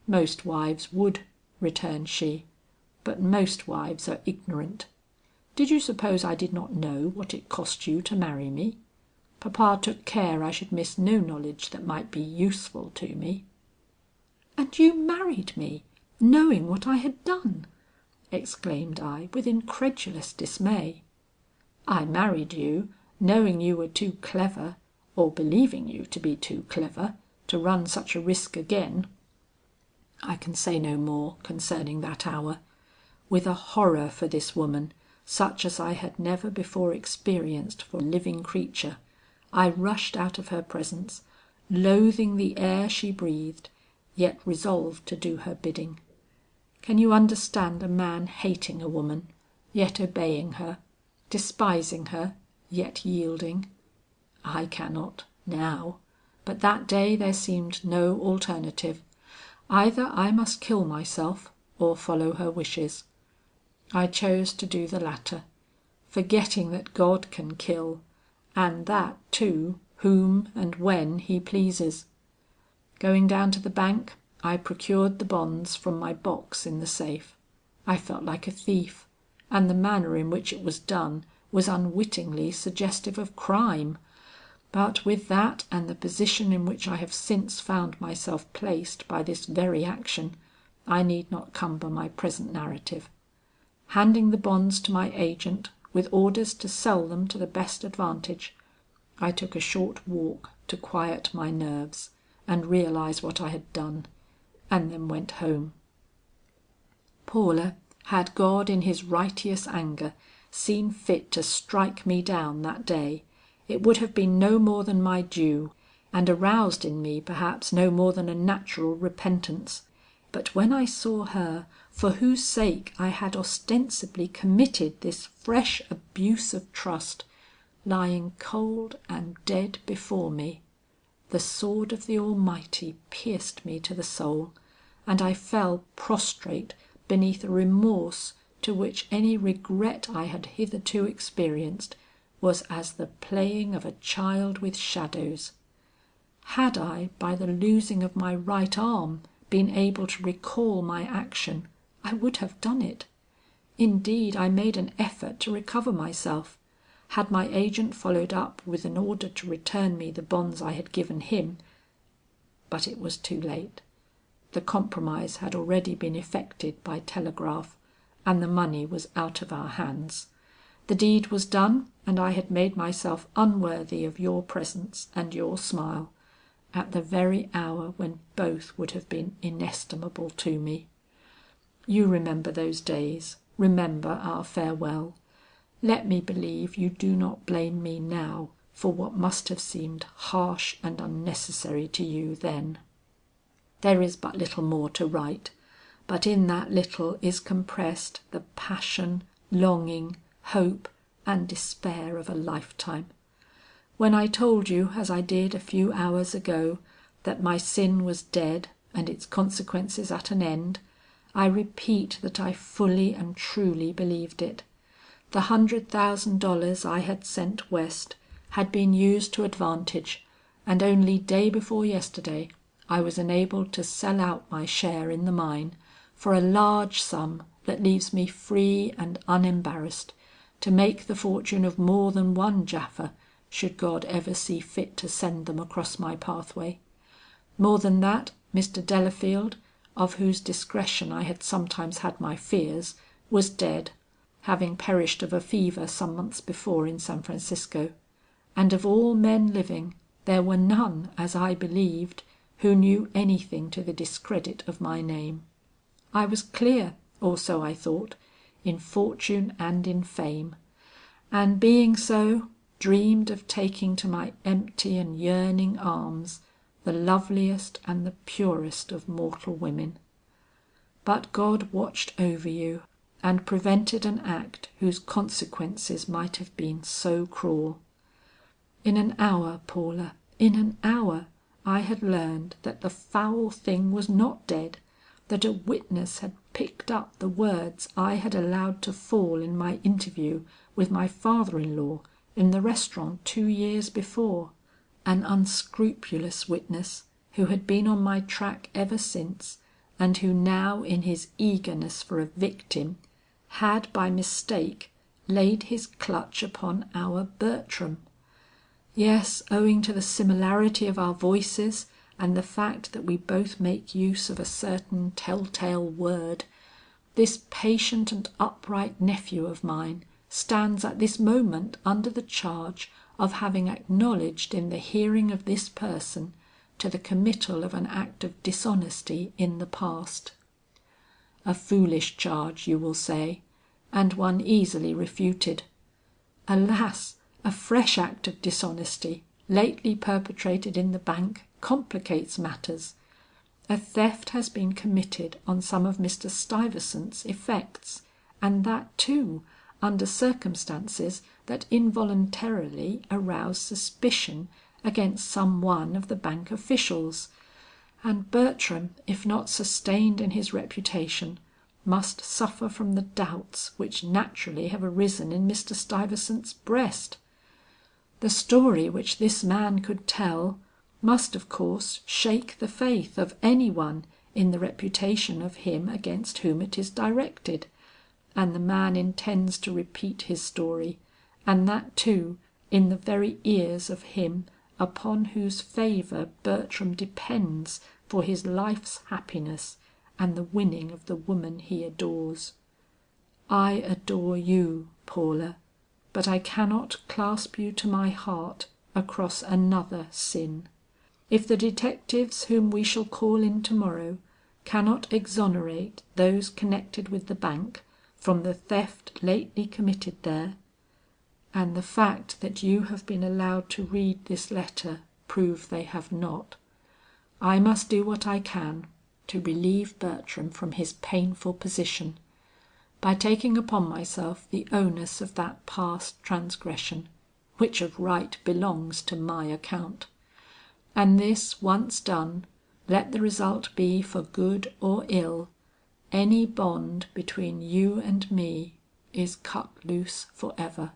"Most wives would," returned she, "but most wives are ignorant. Did you suppose I did not know what it cost you to marry me? Papa took care I should miss no knowledge that might be useful to me." "And you married me, knowing what I had done!" exclaimed I with incredulous dismay. "I married you, knowing you were too clever, or believing you to be too clever, to run such a risk again. I can say no more concerning that hour. With a horror for this woman, such as I had never before experienced for living creature, I rushed out of her presence, loathing the air she breathed, yet resolved to do her bidding. Can you understand a man hating a woman, yet obeying her, despising her, yet yielding? I cannot, now, but that day there seemed no alternative. Either I must kill myself or follow her wishes. I chose to do the latter, forgetting that God can kill, and that, too, whom and when He pleases. Going down to the bank, I procured the bonds from my box in the safe. I felt like a thief, and the manner in which it was done was unwittingly suggestive of crime. But with that and the position in which I have since found myself placed by this very action, I need not cumber my present narrative. Handing the bonds to my agent, with orders to sell them to the best advantage, I took a short walk to quiet my nerves and realize what I had done, and then went home. Paula, had God in his righteous anger seen fit to strike me down that day, it would have been no more than my due, and aroused in me perhaps no more than a natural repentance. But when I saw her for whose sake I had ostensibly committed this fresh abuse of trust, lying cold and dead before me, the sword of the Almighty pierced me to the soul, and I fell prostrate beneath a remorse to which any regret I had hitherto experienced was as the playing of a child with shadows. Had I, by the losing of my right arm, been able to recall my action, I would have done it. Indeed, I made an effort to recover myself. Had my agent followed up with an order to return me the bonds I had given him, but it was too late. The compromise had already been effected by telegraph, and the money was out of our hands. The deed was done, and I had made myself unworthy of your presence and your smile, at the very hour when both would have been inestimable to me. You remember those days, remember our farewell. Let me believe you do not blame me now for what must have seemed harsh and unnecessary to you then. There is but little more to write, but in that little is compressed the passion, longing, hope, and despair of a lifetime. When I told you, as I did a few hours ago, that my sin was dead and its consequences at an end, I repeat that I fully and truly believed it. The $100,000 I had sent West had been used to advantage, and only day before yesterday I was enabled to sell out my share in the mine for a large sum that leaves me free and unembarrassed to make the fortune of more than one Japha, should God ever see fit to send them across my pathway. More than that, Mr. Delafield, of whose discretion I had sometimes had my fears, was dead, having perished of a fever some months before in San Francisco, and of all men living there were none, as I believed, who knew anything to the discredit of my name. I was clear, or so I thought, in fortune and in fame, and being so, dreamed of taking to my empty and yearning arms the loveliest and the purest of mortal women. But God watched over you and prevented an act whose consequences might have been so cruel. In an hour, Paula, in an hour, I had learned that the foul thing was not dead, that a witness had picked up the words I had allowed to fall in my interview with my father-in-law in the restaurant 2 years before, an unscrupulous witness who had been on my track ever since, and who now in his eagerness for a victim had by mistake laid his clutch upon our Bertram. Yes, owing to the similarity of our voices and the fact that we both make use of a certain telltale word, this patient and upright nephew of mine stands at this moment under the charge of having acknowledged in the hearing of this person to the committal of an act of dishonesty in the past. A foolish charge, you will say, and one easily refuted. Alas! A fresh act of dishonesty, lately perpetrated in the bank, complicates matters. A theft has been committed on some of Mr. Stuyvesant's effects, and that too under circumstances that involuntarily arouse suspicion against some one of the bank officials, and Bertram, if not sustained in his reputation, must suffer from the doubts which naturally have arisen in Mr. Stuyvesant's breast. The story which this man could tell must of course shake the faith of any one in the reputation of him against whom it is directed, and the man intends to repeat his story, and that too in the very ears of him upon whose favor Bertram depends for his life's happiness and the winning of the woman he adores. I adore you, Paula, but I cannot clasp you to my heart across another sin. If the detectives whom we shall call in to morrow cannot exonerate those connected with the bank from the theft lately committed there, and the fact that you have been allowed to read this letter prove they have not, I must do what I can to relieve Bertram from his painful position, by taking upon myself the onus of that past transgression, which of right belongs to my account. And this once done, let the result be for good or ill, any bond between you and me is cut loose forever.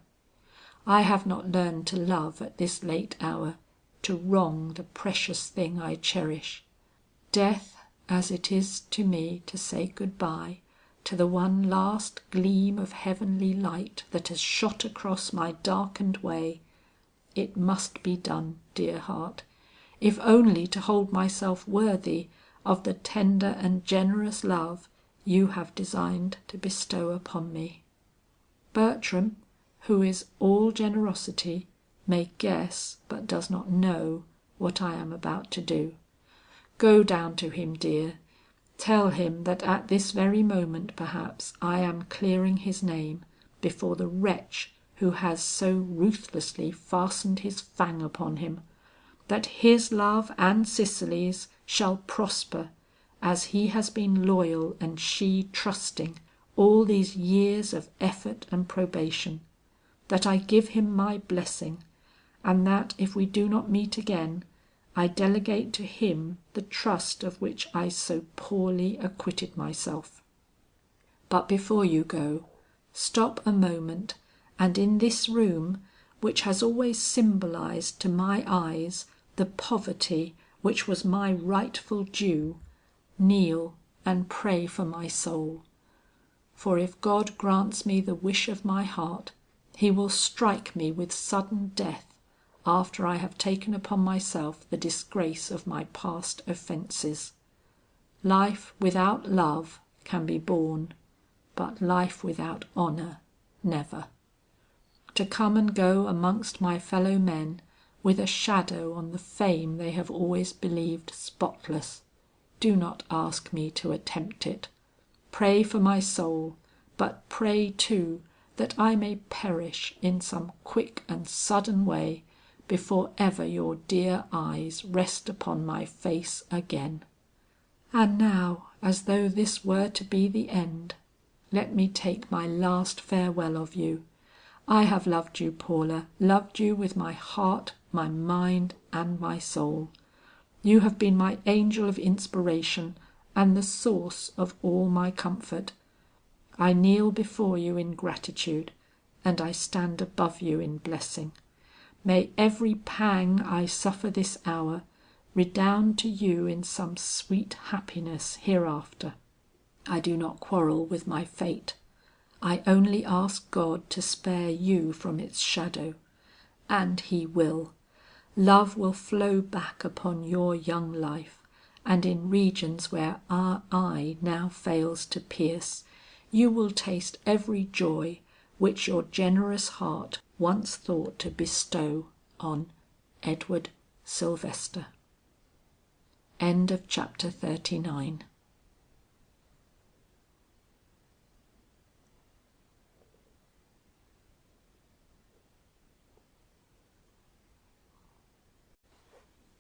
I have not learned to love at this late hour, to wrong the precious thing I cherish. Death, as it is to me to say good bye to the one last gleam of heavenly light that has shot across my darkened way, it must be done, dear heart, if only to hold myself worthy of the tender and generous love you have designed to bestow upon me. Bertram, who is all generosity, may guess but does not know what I am about to do. Go down to him, dear. Tell him that at this very moment perhaps I am clearing his name before the wretch who has so ruthlessly fastened his fang upon him, that his love and Cicely's shall prosper as he has been loyal and she trusting all these years of effort and probation. that I give him my blessing, and that if we do not meet again, I delegate to him the trust of which I so poorly acquitted myself. But before you go, stop a moment, and in this room, which has always symbolized to my eyes the poverty which was my rightful due, kneel and pray for my soul. For if God grants me the wish of my heart, he will strike me with sudden death after I have taken upon myself the disgrace of my past offences. Life without love can be borne, but life without honour never. To come and go amongst my fellow men with a shadow on the fame they have always believed spotless, do not ask me to attempt it. Pray for my soul, but pray too that I may perish in some quick and sudden way before ever your dear eyes rest upon my face again. And now, as though this were to be the end, let me take my last farewell of you. I have loved you, Paula, loved you with my heart, my mind, and my soul. You have been my angel of inspiration and the source of all my comfort. I kneel before you in gratitude, and I stand above you in blessing. May every pang I suffer this hour redound to you in some sweet happiness hereafter. I do not quarrel with my fate. I only ask God to spare you from its shadow, and he will. Love will flow back upon your young life, and in regions where our eye now fails to pierce, you will taste every joy which your generous heart once thought to bestow on Edward Sylvester. End of chapter 39.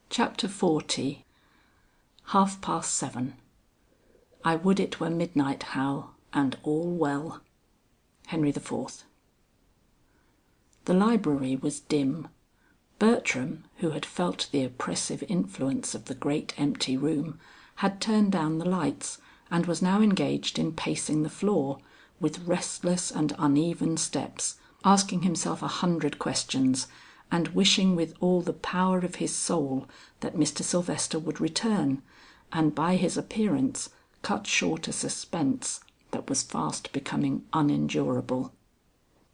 Chapter 40. 7:30. I would it were midnight, Hal, and all well. Henry IV. The library was dim. Bertram, who had felt the oppressive influence of the great empty room, had turned down the lights, and was now engaged in pacing the floor, with restless and uneven steps, asking himself 100 questions, and wishing with all the power of his soul that Mr. Sylvester would return, and by his appearance cut short a suspense that was fast becoming unendurable.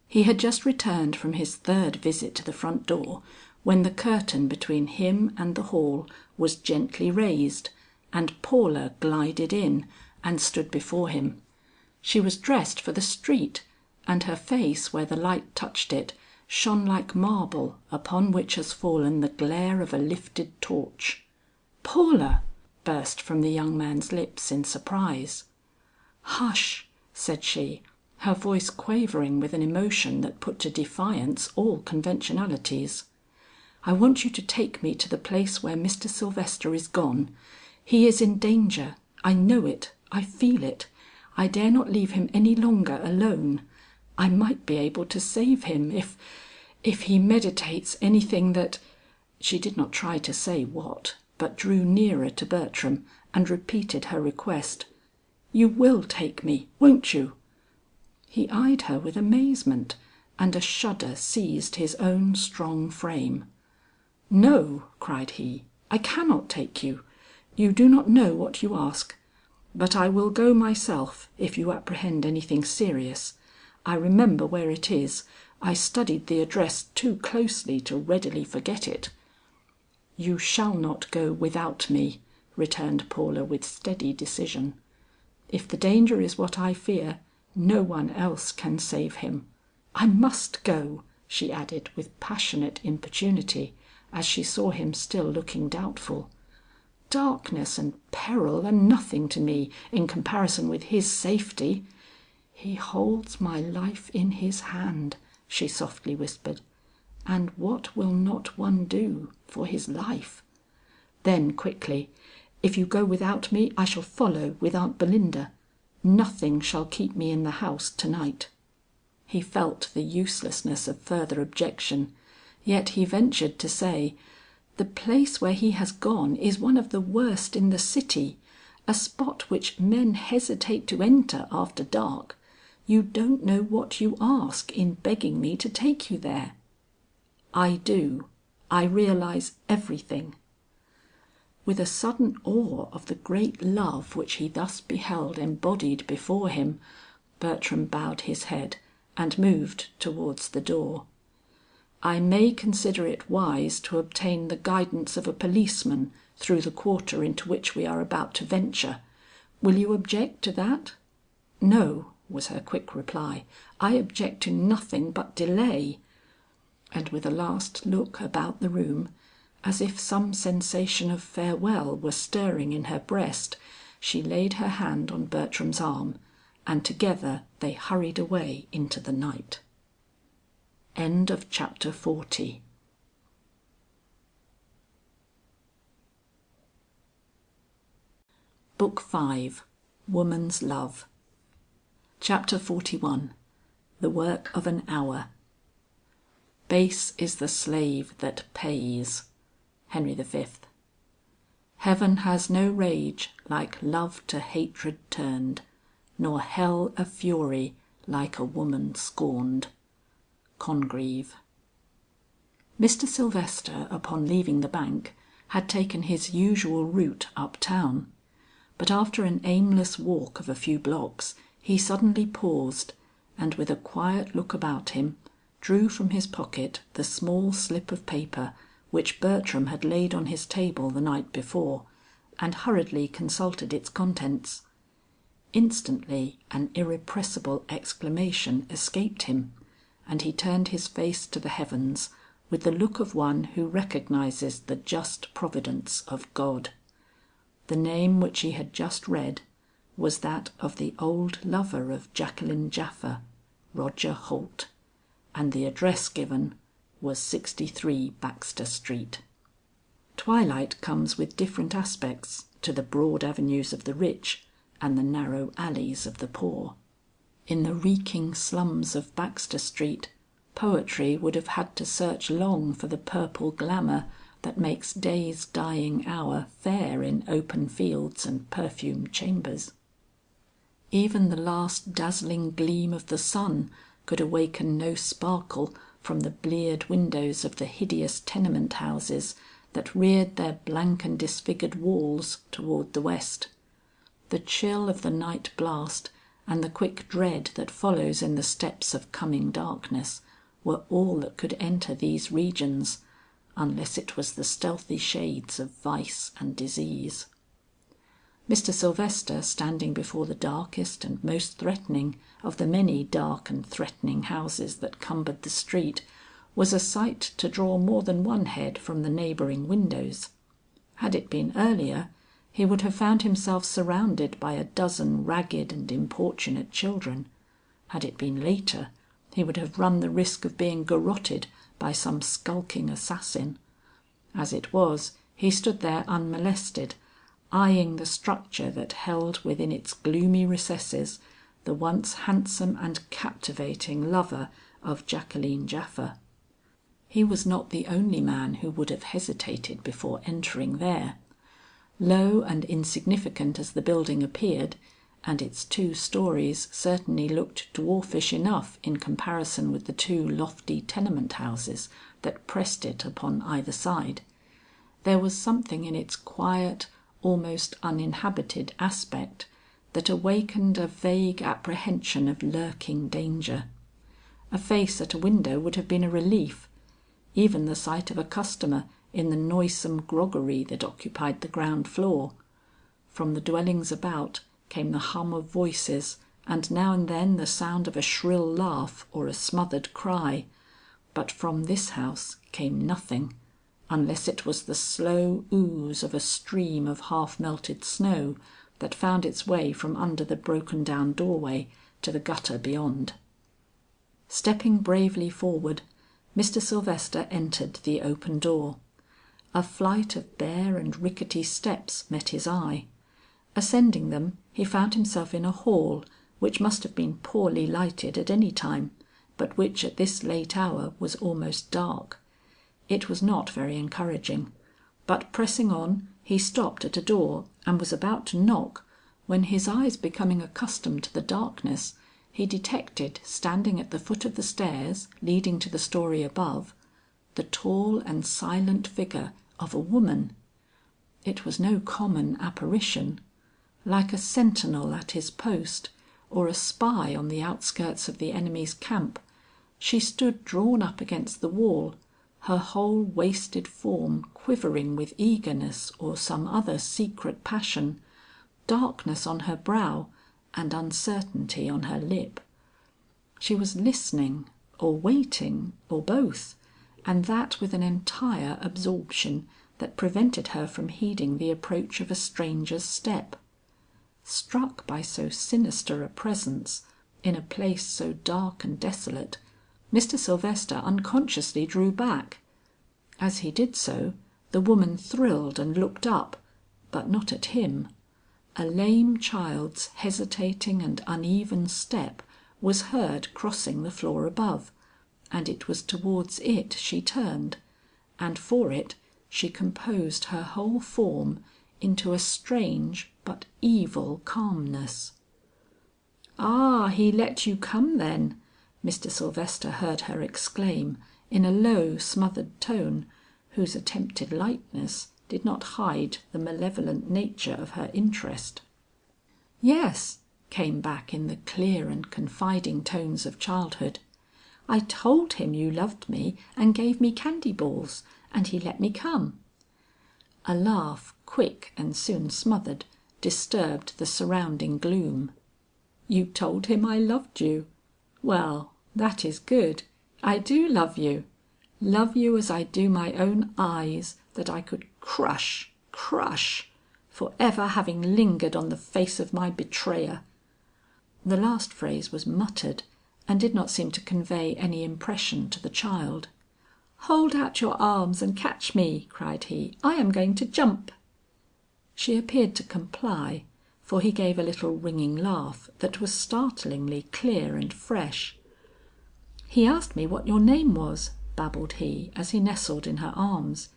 He had just returned from his third visit to the front door, when the curtain between him and the hall was gently raised, and Paula glided in and stood before him. She was dressed for the street, and her face, where the light touched it, shone like marble upon which has fallen the glare of a lifted torch. "Paula!" burst from the young man's lips in surprise. "Hush!" said she, her voice quavering with an emotion that put to defiance all conventionalities. "I want you to take me to the place where Mr. Sylvester is gone. He is in danger. I know it. I feel it. I dare not leave him any longer alone. I might be able to save him if he meditates anything that—" She did not try to say what, but drew nearer to Bertram and repeated her request. "You will take me, won't you?" He eyed her with amazement, and a shudder seized his own strong frame. "No," cried he, "I cannot take you. You do not know what you ask. But I will go myself if you apprehend anything serious. I remember where it is. I studied the address too closely to readily forget it." "You shall not go without me," returned Paula with steady decision. "If the danger is what I fear, no one else can save him. I must go," she added with passionate importunity, as she saw him still looking doubtful. "Darkness and peril are nothing to me in comparison with his safety. He holds my life in his hand," she softly whispered, "and what will not one do for his life?" Then quickly, "If you go without me, I shall follow with Aunt Belinda. Nothing shall keep me in the house to night." He felt the uselessness of further objection, yet he ventured to say, "The place where he has gone is one of the worst in the city, a spot which men hesitate to enter after dark. You don't know what you ask in begging me to take you there." "I do. I realize everything." With a sudden awe of the great love which he thus beheld embodied before him, Bertram bowed his head and moved towards the door. "I may consider it wise to obtain the guidance of a policeman through the quarter into which we are about to venture. Will you object to that?" "No," was her quick reply. "I object to nothing but delay." And with a last look about the room, as if some sensation of farewell were stirring in her breast, she laid her hand on Bertram's arm, and together they hurried away into the night. End of chapter 40. Book 5, Woman's Love. Chapter 41. The Work of an Hour. Base is the slave that pays. Henry V. Heaven has no rage like love to hatred turned, nor hell a fury like a woman scorned. Congreve. Mr. Sylvester, upon leaving the bank, had taken his usual route up town, but after an aimless walk of a few blocks, he suddenly paused, and with a quiet look about him, drew from his pocket the small slip of paper which Bertram had laid on his table the night before, and hurriedly consulted its contents. Instantly an irrepressible exclamation escaped him, and he turned his face to the heavens with the look of one who recognizes the just providence of God. The name which he had just read was that of the old lover of Jacqueline Japha, Roger Holt, and the address given was 63 Baxter Street. Twilight comes with different aspects to the broad avenues of the rich and the narrow alleys of the poor. In the reeking slums of Baxter Street, poetry would have had to search long for the purple glamour that makes day's dying hour fair in open fields and perfumed chambers. Even the last dazzling gleam of the sun could awaken no sparkle from the bleared windows of the hideous tenement houses that reared their blank and disfigured walls toward the west. The chill of the night blast and the quick dread that follows in the steps of coming darkness were all that could enter these regions, unless it was the stealthy shades of vice and disease. Mr. Sylvester, standing before the darkest and most threatening of the many dark and threatening houses that cumbered the street, was a sight to draw more than one head from the neighboring windows. Had it been earlier, he would have found himself surrounded by a dozen ragged and importunate children. Had it been later, he would have run the risk of being garrotted by some skulking assassin. As it was, he stood there unmolested, eyeing the structure that held within its gloomy recesses the once handsome and captivating lover of Jacqueline Japha. He was not the only man who would have hesitated before entering there. Low and insignificant as the building appeared, and its 2 stories certainly looked dwarfish enough in comparison with the 2 lofty tenement houses that pressed it upon either side, there was something in its quiet, almost uninhabited aspect that awakened a vague apprehension of lurking danger. A face at a window would have been a relief. Even the sight of a customer in the noisome groggery that occupied the ground floor. From the dwellings about came the hum of voices, and now and then the sound of a shrill laugh or a smothered cry, but from this house came nothing, unless it was the slow ooze of a stream of half melted snow that found its way from under the broken down doorway to the gutter beyond. Stepping bravely forward, Mr. Sylvester entered the open door. A flight of bare and rickety steps met his eye. Ascending them, he found himself in a hall which must have been poorly lighted at any time, but which at this late hour was almost dark. It was not very encouraging, but pressing on, he stopped at a door and was about to knock, when his eyes becoming accustomed to the darkness, he detected standing at the foot of the stairs leading to the story above, the tall and silent figure of a woman. It was no common apparition. Like a sentinel at his post, or a spy on the outskirts of the enemy's camp, she stood drawn up against the wall, her whole wasted form quivering with eagerness or some other secret passion, darkness on her brow and uncertainty on her lip. She was listening, or waiting, or both, and that with an entire absorption that prevented her from heeding the approach of a stranger's step. Struck by so sinister a presence, in a place so dark and desolate, Mr. Sylvester unconsciously drew back. As he did so, the woman thrilled and looked up, but not at him. A lame child's hesitating and uneven step was heard crossing the floor above, and it was towards it she turned, and for it she composed her whole form into a strange but evil calmness. "Ah, he let you come then!" Mr. Sylvester heard her exclaim in a low smothered tone, whose attempted lightness did not hide the malevolent nature of her interest. "Yes," came back in the clear and confiding tones of childhood. "I told him you loved me and gave me candy balls, and he let me come." A laugh, quick and soon smothered, disturbed the surrounding gloom. "You told him I loved you. Well, that is good. I do love you. Love you as I do my own eyes that I could crush, for ever having lingered on the face of my betrayer." The last phrase was muttered, and did not seem to convey any impression to the child. "Hold out your arms and catch me," cried he. "I am going to jump." She appeared to comply, for he gave a little ringing laugh that was startlingly clear and fresh. "He asked me what your name was," babbled he as he nestled in her arms.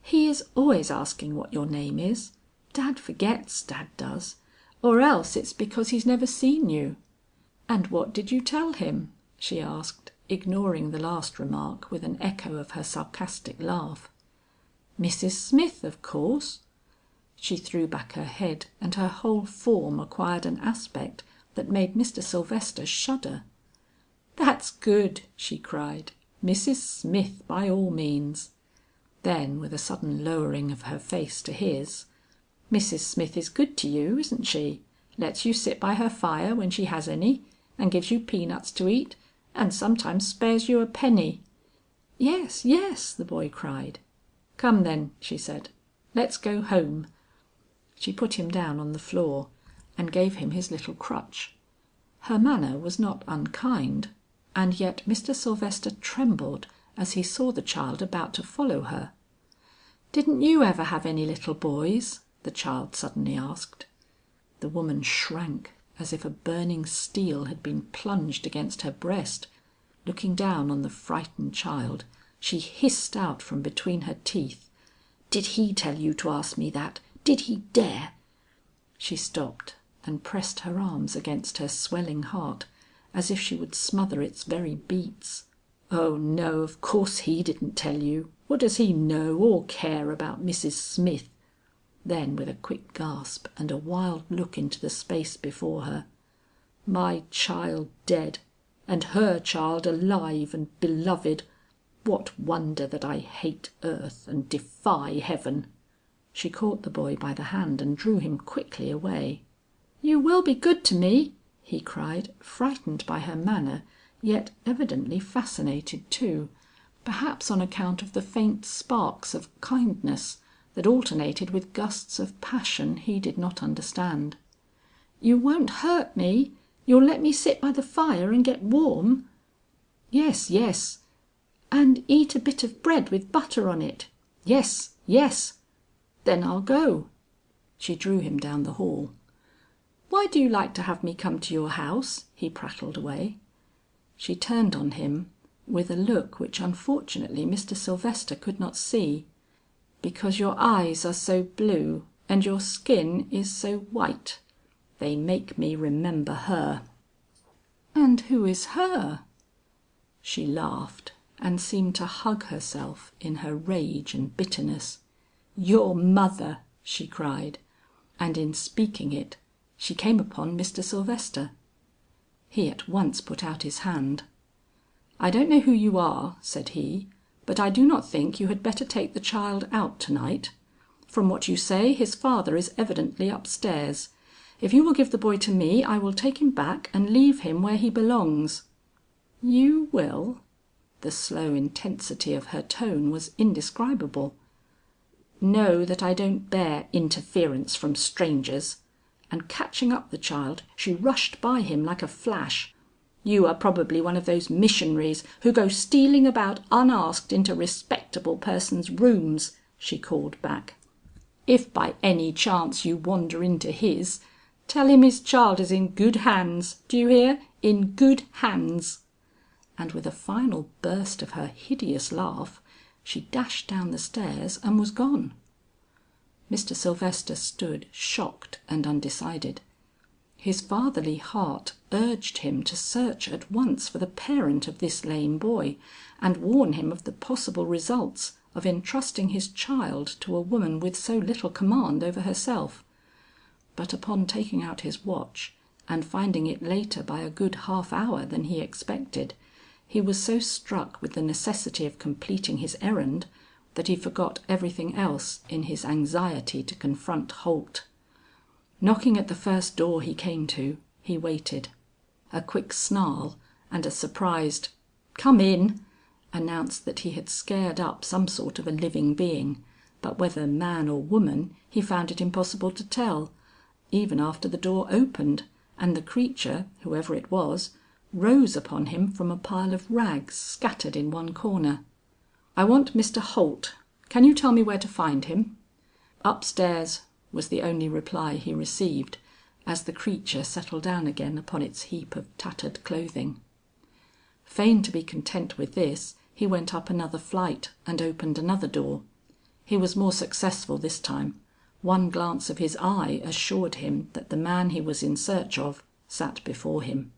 "He is always asking what your name is. Dad forgets, Dad does, or else it's because he's never seen you." "And what did you tell him?" she asked, ignoring the last remark with an echo of her sarcastic laugh. "Mrs. Smith, of course." She threw back her head and her whole form acquired an aspect that made Mr. Sylvester shudder. "That's good," she cried. "Mrs. Smith by all means." Then with a sudden lowering of her face to his, "Mrs. Smith is good to you, isn't she? Lets you sit by her fire when she has any, and gives you peanuts to eat, and sometimes spares you a penny." "Yes, yes," the boy cried. "Come then," she said. "Let's go home." She put him down on the floor, and gave him his little crutch. Her manner was not unkind, and yet Mr. Sylvester trembled as he saw the child about to follow her. "Didn't you ever have any little boys?" the child suddenly asked. The woman shrank as if a burning steel had been plunged against her breast. Looking down on the frightened child, she hissed out from between her teeth, "Did he tell you to ask me that? Did he dare?" She stopped and pressed her arms against her swelling heart as if she would smother its very beats. "Oh no, of course he didn't tell you. What does he know or care about Mrs. Smith?" Then with a quick gasp and a wild look into the space before her, "My child dead, and her child alive and beloved. What wonder that I hate earth and defy heaven." She caught the boy by the hand and drew him quickly away. "You will be good to me?" he cried, frightened by her manner, yet evidently fascinated too, perhaps on account of the faint sparks of kindness that alternated with gusts of passion he did not understand. "You won't hurt me? You'll let me sit by the fire and get warm?" "Yes, yes." "And eat a bit of bread with butter on it?" "Yes, yes." "Then I'll go." She drew him down the hall. "Why do you like to have me come to your house?" he prattled away. She turned on him with a look which unfortunately Mr. Sylvester could not see. "Because your eyes are so blue and your skin is so white. They make me remember her." "And who is her?" She laughed and seemed to hug herself in her rage and bitterness. "Your mother!" she cried, and in speaking it she came upon Mr. Sylvester. He at once put out his hand. "I don't know who you are," said he, "but I do not think you had better take the child out to night. From what you say, his father is evidently upstairs. If you will give the boy to me, I will take him back and leave him where he belongs." "You will?" The slow intensity of her tone was indescribable. "Know that I don't bear interference from strangers," and catching up the child, she rushed by him like a flash. "You are probably one of those missionaries who go stealing about unasked into respectable persons' rooms," she called back. "If by any chance you wander into his, tell him his child is in good hands. Do you hear? In good hands." And with a final burst of her hideous laugh, she dashed down the stairs and was gone. Mr. Sylvester stood shocked and undecided. His fatherly heart urged him to search at once for the parent of this lame boy, and warn him of the possible results of entrusting his child to a woman with so little command over herself. But upon taking out his watch, and finding it later by a good half hour than he expected, he was so struck with the necessity of completing his errand, that he forgot everything else in his anxiety to confront Holt. Knocking at the first door he came to, he waited. A quick snarl and a surprised "Come in," announced that he had scared up some sort of a living being, but whether man or woman he found it impossible to tell, even after the door opened, and the creature, whoever it was, rose upon him from a pile of rags scattered in one corner. "I want Mr. Holt. Can you tell me where to find him?" "Upstairs," was the only reply he received, as the creature settled down again upon its heap of tattered clothing. Fain to be content with this, he went up another flight and opened another door. He was more successful this time. One glance of his eye assured him that the man he was in search of sat before him.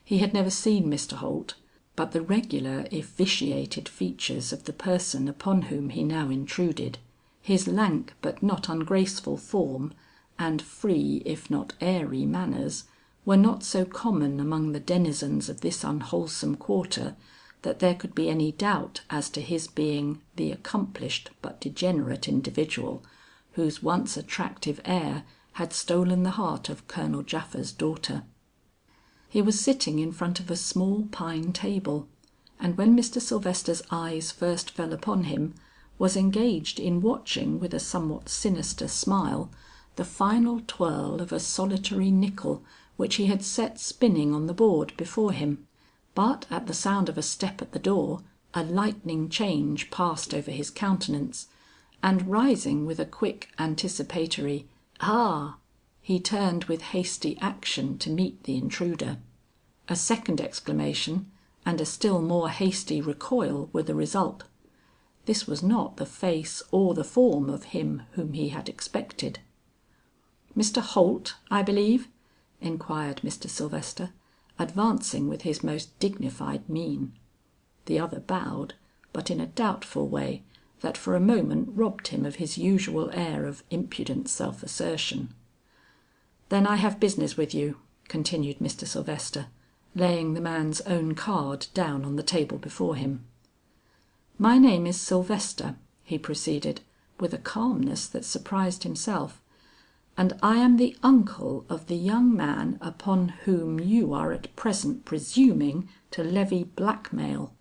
He had never seen Mr. Holt, but the regular if vitiated features of the person upon whom he now intruded, his lank but not ungraceful form, and free if not airy manners, were not so common among the denizens of this unwholesome quarter, that there could be any doubt as to his being the accomplished but degenerate individual, whose once attractive air had stolen the heart of Colonel Japha's daughter. He was sitting in front of a small pine table, and when Mr. Sylvester's eyes first fell upon him, was engaged in watching with a somewhat sinister smile the final twirl of a solitary nickel which he had set spinning on the board before him. But at the sound of a step at the door, a lightning change passed over his countenance, and rising with a quick anticipatory "Ah!" he turned with hasty action to meet the intruder. A second exclamation and a still more hasty recoil were the result. This was not the face or the form of him whom he had expected. "Mr. Holt, I believe?" inquired Mr. Sylvester, advancing with his most dignified mien. The other bowed, but in a doubtful way that for a moment robbed him of his usual air of impudent self-assertion. "Then I have business with you," continued Mr. Sylvester, laying the man's own card down on the table before him. "My name is Sylvester," he proceeded, with a calmness that surprised himself, "and I am the uncle of the young man upon whom you are at present presuming to levy blackmail."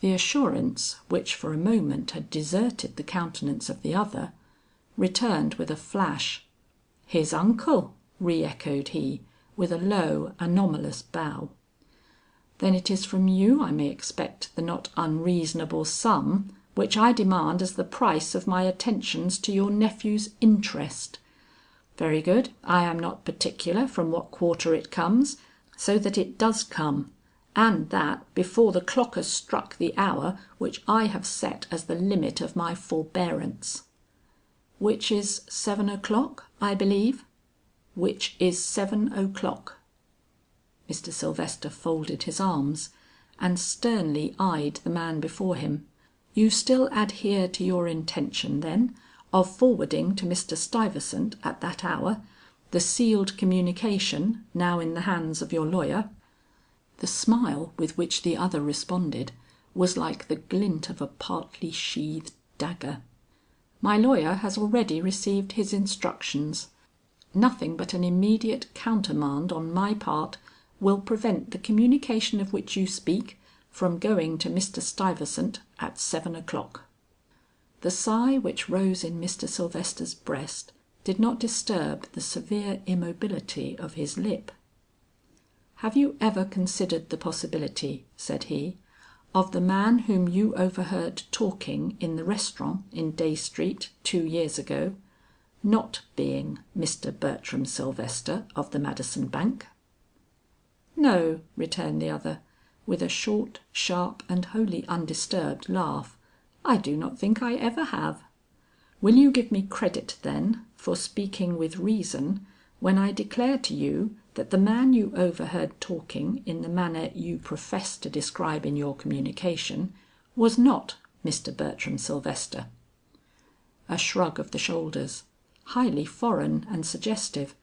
The assurance, which for a moment had deserted the countenance of the other, returned with a flash. "His uncle?" re-echoed he, with a low anomalous bow. "Then it is from you I may expect the not unreasonable sum which I demand as the price of my attentions to your nephew's interest. Very good, I am not particular from what quarter it comes, so that it does come, and that before the clock has struck the hour which I have set as the limit of my forbearance." "Which is 7 o'clock, I believe?" "Which is 7 o'clock." Mr. Sylvester folded his arms, and sternly eyed the man before him. "You still adhere to your intention, then, of forwarding to Mr. Stuyvesant at that hour the sealed communication now in the hands of your lawyer?" The smile with which the other responded was like the glint of a partly sheathed dagger. "My lawyer has already received his instructions. Nothing but an immediate countermand on my part will prevent the communication of which you speak from going to Mr. Stuyvesant at 7 o'clock." The sigh which rose in Mr. Sylvester's breast did not disturb the severe immobility of his lip. "Have you ever considered the possibility," said he, "of the man whom you overheard talking in the restaurant in Dey Street 2 years ago, not being Mr. Bertram Sylvester of the Madison Bank?" "No," returned the other, with a short, sharp, and wholly undisturbed laugh. "I do not think I ever have." "Will you give me credit, then, for speaking with reason, when I declare to you that the man you overheard talking in the manner you profess to describe in your communication, was not Mr. Bertram Sylvester?" A shrug of the shoulders, highly foreign and suggestive,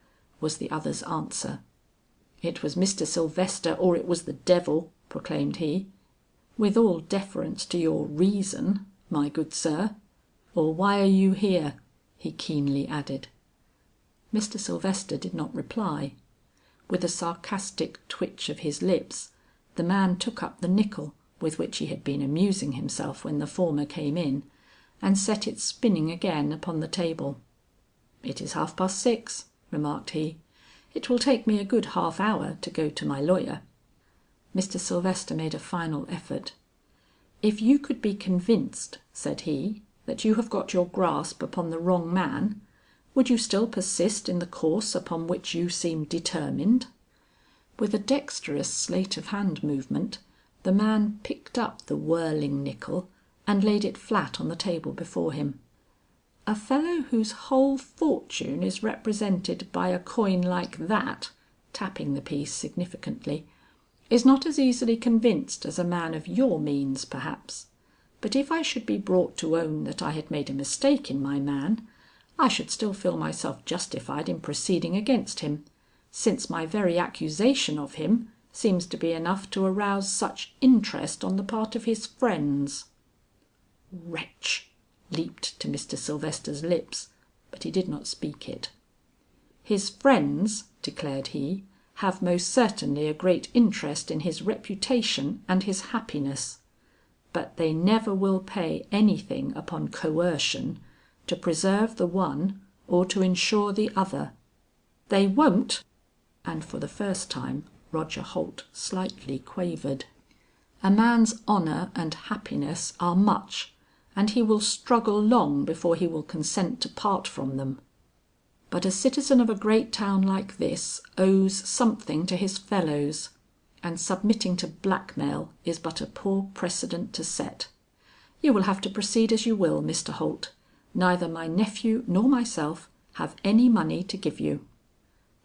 was the other's answer. "It was Mr. Sylvester or it was the devil," proclaimed he. "With all deference to your reason, my good sir. Or why are you here?" he keenly added. Mr. Sylvester did not reply. With a sarcastic twitch of his lips, the man took up the nickel with which he had been amusing himself when the former came in, and set it spinning again upon the table. "It is 6:30," remarked he. "It will take me a good half hour to go to my lawyer." Mr. Sylvester made a final effort. "If you could be convinced," said he, "that you have got your grasp upon the wrong man, would you still persist in the course upon which you seem determined?" With a dexterous sleight of hand movement, the man picked up the whirling nickel and laid it flat on the table before him. "A fellow whose whole fortune is represented by a coin like that," tapping the piece significantly, "is not as easily convinced as a man of your means perhaps. But if I should be brought to own that I had made a mistake in my man, I should still feel myself justified in proceeding against him, since my very accusation of him seems to be enough to arouse such interest on the part of his friends." "Wretch!" leaped to Mr. Sylvester's lips, but he did not speak it. "His friends," declared he, "have most certainly a great interest in his reputation and his happiness, but they never will pay anything upon coercion to preserve the one or to insure the other. They won't," and for the first time Roger Holt slightly quavered. "A man's honor and happiness are much, and he will struggle long before he will consent to part from them. But a citizen of a great town like this owes something to his fellows, and submitting to blackmail is but a poor precedent to set. You will have to proceed as you will, Mr. Holt. Neither my nephew nor myself have any money to give you."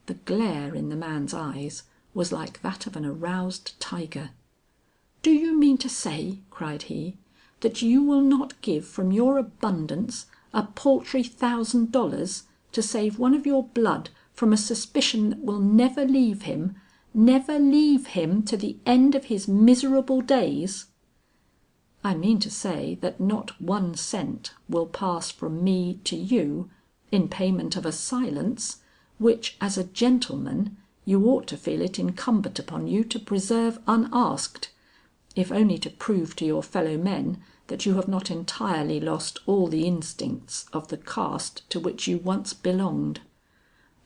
The glare in the man's eyes was like that of an aroused tiger. "Do you mean to say," cried he, "that you will not give from your abundance a paltry $1,000 to save one of your blood from a suspicion that will never leave him to the end of his miserable days?" "I mean to say that not 1 cent will pass from me to you in payment of a silence, which as a gentleman you ought to feel it incumbent upon you to preserve unasked, if only to prove to your fellow men that you have not entirely lost all the instincts of the caste to which you once belonged.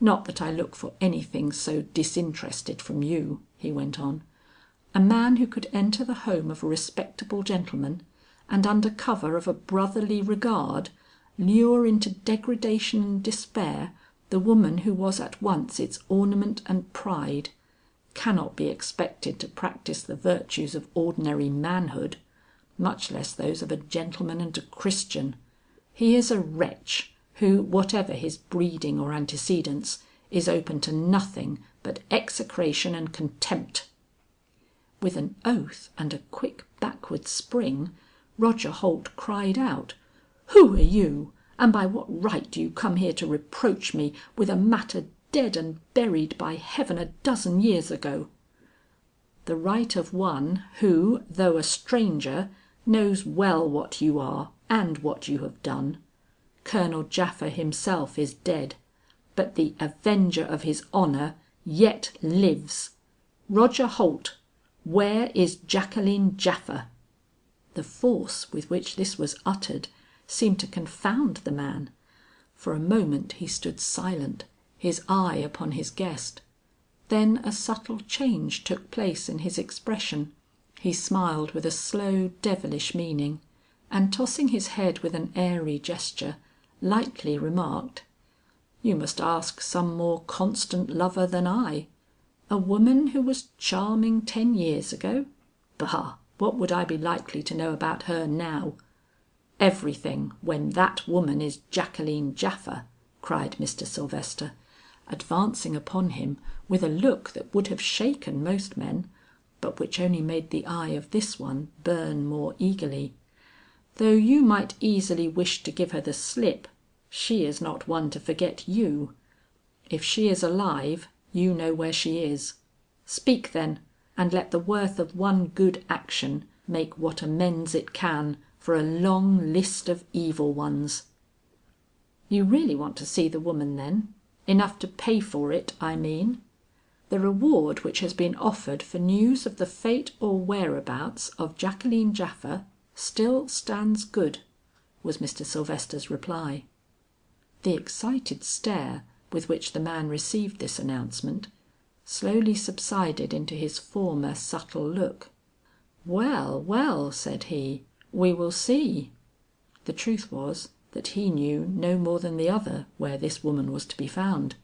Not that I look for anything so disinterested from you," he went on. "A man who could enter the home of a respectable gentleman, and under cover of a brotherly regard, lure into degradation and despair the woman who was at once its ornament and pride. cannot be expected to practise the virtues of ordinary manhood, much less those of a gentleman and a Christian. He is a wretch, who, whatever his breeding or antecedents, is open to nothing but execration and contempt." With an oath and a quick backward spring, Roger Holt cried out, "Who are you, and by what right do you come here to reproach me with a matter dead and buried by heaven a dozen years ago?" "The right of one who, though a stranger, knows well what you are and what you have done. Colonel Japha himself is dead, but the avenger of his honor yet lives. Roger Holt, where is Jacqueline Japha?" The force with which this was uttered seemed to confound the man. For a moment he stood silent, his eye upon his guest. Then a subtle change took place in his expression. He smiled with a slow devilish meaning, and tossing his head with an airy gesture, lightly remarked, "You must ask some more constant lover than I. A woman who was charming 10 years ago? Bah! What would I be likely to know about her now?" "Everything, when that woman is Jacqueline Japha," cried Mr. Sylvester, advancing upon him with a look that would have shaken most men, but which only made the eye of this one burn more eagerly. "Though you might easily wish to give her the slip, she is not one to forget you. If she is alive, you know where she is. Speak then, and let the worth of one good action make what amends it can for a long list of evil ones." "You really want to see the woman then? Enough to pay for it, I mean? The reward which has been offered for news of the fate or whereabouts of Jacqueline Japha still stands good," was Mr. Sylvester's reply. The excited stare with which the man received this announcement slowly subsided into his former subtle look. "Well, well," said he, "we will see." The truth was that he knew no more than the other where this woman was to be found.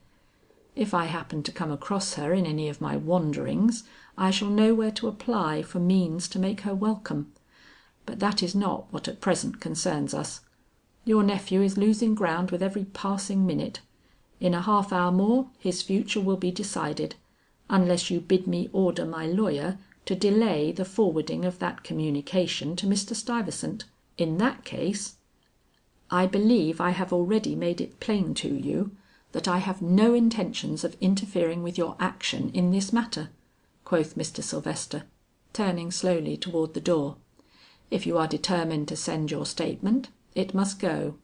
"If I happen to come across her in any of my wanderings, I shall know where to apply for means to make her welcome. But that is not what at present concerns us. Your nephew is losing ground with every passing minute. In a half hour more his future will be decided, unless you bid me order my lawyer to delay the forwarding of that communication to Mr. Stuyvesant. In that case—" "I believe I have already made it plain to you that I have no intentions of interfering with your action in this matter," quoth Mr. Sylvester, turning slowly toward the door. "If you are determined to send your statement, it must go.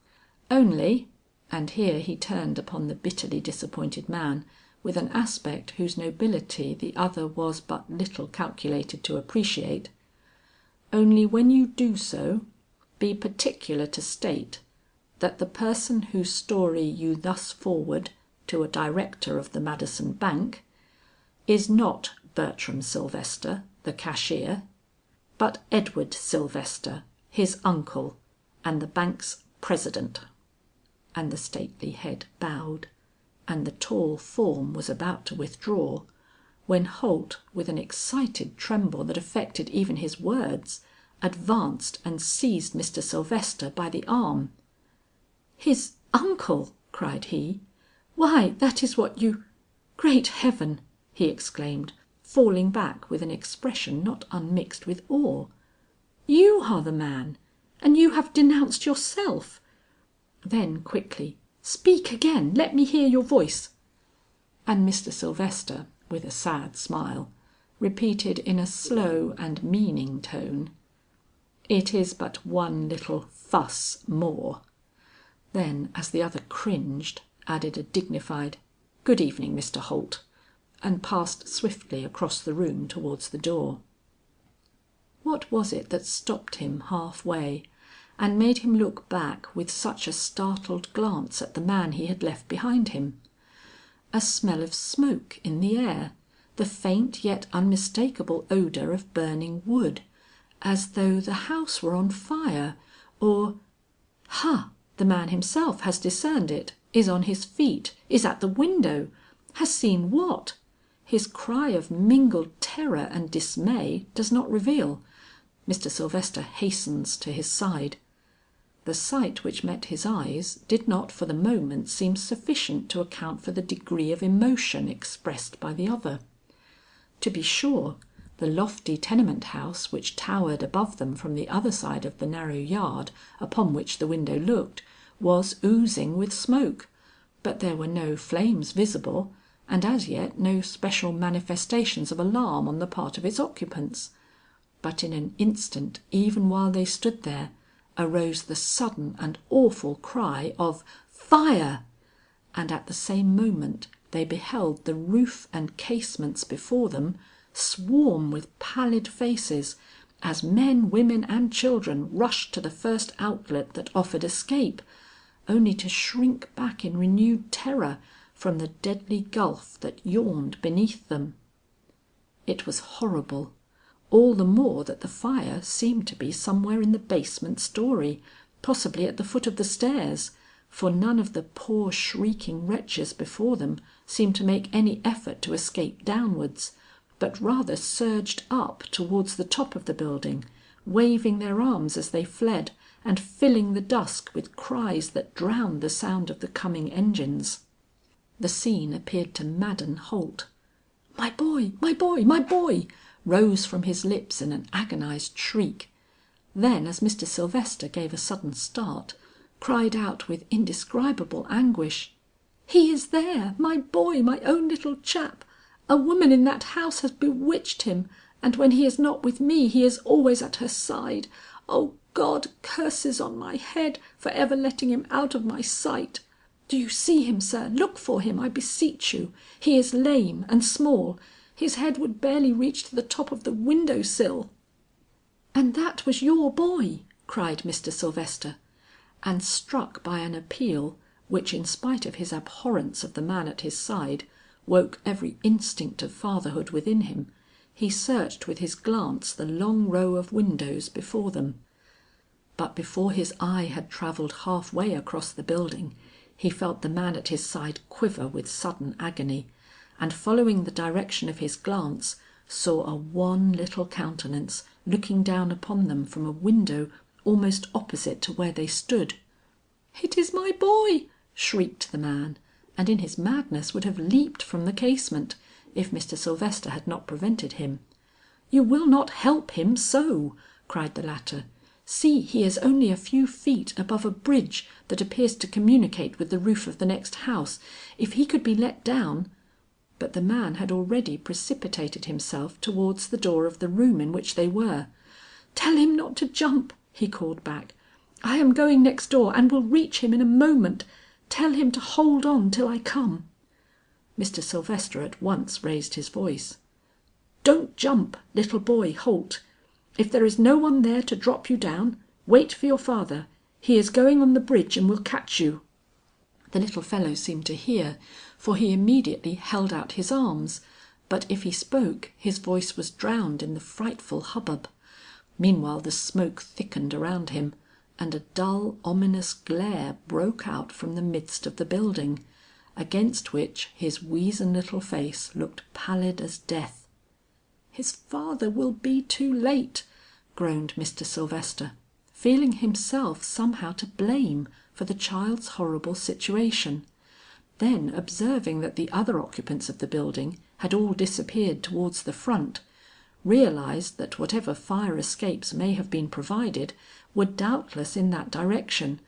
Only," and here he turned upon the bitterly disappointed man with an aspect whose nobility the other was but little calculated to appreciate, "only when you do so, be particular to state that the person whose story you thus forward to a director of the Madison Bank is not Bertram Sylvester, the cashier, but Edward Sylvester, his uncle, and the bank's president." And the stately head bowed, and the tall form was about to withdraw, when Holt, with an excited tremble that affected even his words, advanced and seized Mr. Sylvester by the arm. "His uncle!" cried he. "Why, that is what you— Great heaven!" he exclaimed, falling back with an expression not unmixed with awe. "You are the man, and you have denounced yourself!" Then quickly, "Speak again, let me hear your voice." And Mr. Sylvester, with a sad smile, repeated in a slow and meaning tone, "It is but one little fuss more." Then as the other cringed, added a dignified "Good evening, Mr. Holt," and passed swiftly across the room towards the door. What was it that stopped him half way, and made him look back with such a startled glance at the man he had left behind him? A smell of smoke in the air, the faint yet unmistakable odor of burning wood, as though the house were on fire, or Ha! The man himself has discerned it, is on his feet, is at the window, has seen what? his cry of mingled terror and dismay does not reveal. Mr. Sylvester hastens to his side. The sight which met his eyes did not for the moment seem sufficient to account for the degree of emotion expressed by the other. To be sure, the lofty tenement house which towered above them from the other side of the narrow yard upon which the window looked, was oozing with smoke, but there were no flames visible, and as yet no special manifestations of alarm on the part of its occupants. But in an instant, even while they stood there, arose the sudden and awful cry of "Fire!" and at the same moment they beheld the roof and casements before them swarm with pallid faces, as men, women, and children rushed to the first outlet that offered escape, only to shrink back in renewed terror from the deadly gulf that yawned beneath them. It was horrible, all the more that the fire seemed to be somewhere in the basement story, possibly at the foot of the stairs, for none of the poor shrieking wretches before them seemed to make any effort to escape downwards, but rather surged up towards the top of the building, waving their arms as they fled, and filling the dusk with cries that drowned the sound of the coming engines. The scene appeared to madden Holt. "My boy! My boy! My boy!" rose from his lips in an agonized shriek. Then, as Mr. Sylvester gave a sudden start, cried out with indescribable anguish, "He is there! My boy! My own little chap! A woman in that house has bewitched him, and when he is not with me, he is always at her side. O God, curses on my head for ever letting him out of my sight! Do you see him, sir? Look for him, I beseech you. He is lame and small. His head would barely reach to the top of the window sill." "And that was your boy!" cried Mr. Sylvester, and struck by an appeal which in spite of his abhorrence of the man at his side, woke every instinct of fatherhood within him, he searched with his glance the long row of windows before them. But before his eye had travelled half way across the building, he felt the man at his side quiver with sudden agony, and following the direction of his glance, saw a wan little countenance looking down upon them from a window almost opposite to where they stood. "It is my boy!" shrieked the man, and in his madness would have leaped from the casement, if Mr. Sylvester had not prevented him. "You will not help him so," cried the latter. "See, he is only a few feet above a bridge that appears to communicate with the roof of the next house. If he could be let down—" But the man had already precipitated himself towards the door of the room in which they were. "Tell him not to jump," he called back. "I am going next door and will reach him in a moment. Tell him to hold on till I come." Mr. Sylvester at once raised his voice. "Don't jump, little boy Holt. If there is no one there to drop you down, wait for your father. He is going on the bridge and will catch you." The little fellow seemed to hear, for he immediately held out his arms, but if he spoke his voice was drowned in the frightful hubbub. Meanwhile the smoke thickened around him, and a dull ominous glare broke out from the midst of the building, against which his weazen little face looked pallid as death. "His father will be too late," groaned Mr. Sylvester, feeling himself somehow to blame for the child's horrible situation. Then observing that the other occupants of the building had all disappeared towards the front, realized that whatever fire escapes may have been provided were doubtless in that direction,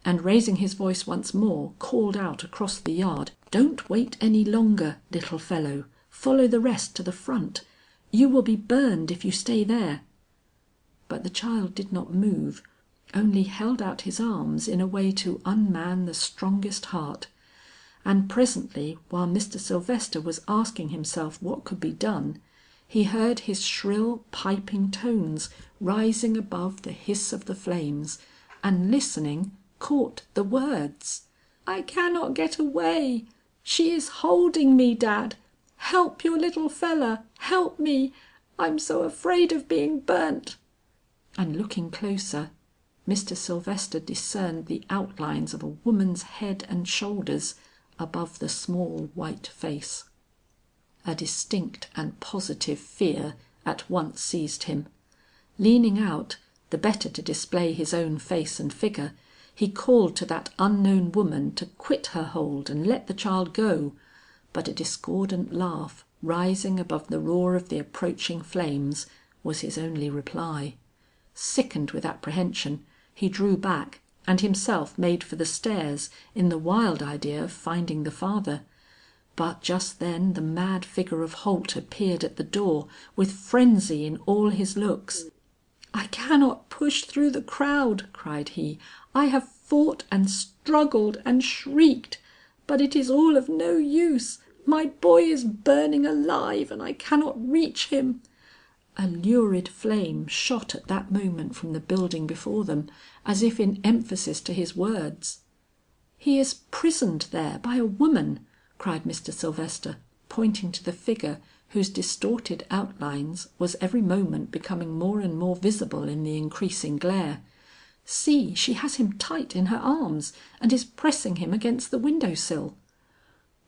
and raising his voice once more, called out across the yard, "Don't wait any longer, little fellow. Follow the rest to the front. You will be burned if you stay there." But the child did not move, only held out his arms in a way to unman the strongest heart. And presently, while Mr. Sylvester was asking himself what could be done, he heard his shrill piping tones rising above the hiss of the flames, and listening, caught the words, "I cannot get away. She is holding me, Dad. Help your little fella. Help me. I'm so afraid of being burnt." And looking closer, Mr. Sylvester discerned the outlines of a woman's head and shoulders above the small white face. A distinct and positive fear at once seized him. Leaning out, the better to display his own face and figure, he called to that unknown woman to quit her hold and let the child go, but a discordant laugh rising above the roar of the approaching flames was his only reply. Sickened with apprehension, he drew back and himself made for the stairs in the wild idea of finding the father. But just then the mad figure of Holt appeared at the door with frenzy in all his looks. "I cannot push through the crowd," cried he. "I have fought and struggled and shrieked, but it is all of no use. My boy is burning alive and I cannot reach him." A lurid flame shot at that moment from the building before them, as if in emphasis to his words. "He is prisoned there by a woman," cried Mr. Sylvester, pointing to the figure whose distorted outlines was every moment becoming more and more visible in the increasing glare. "See, she has him tight in her arms and is pressing him against the window sill."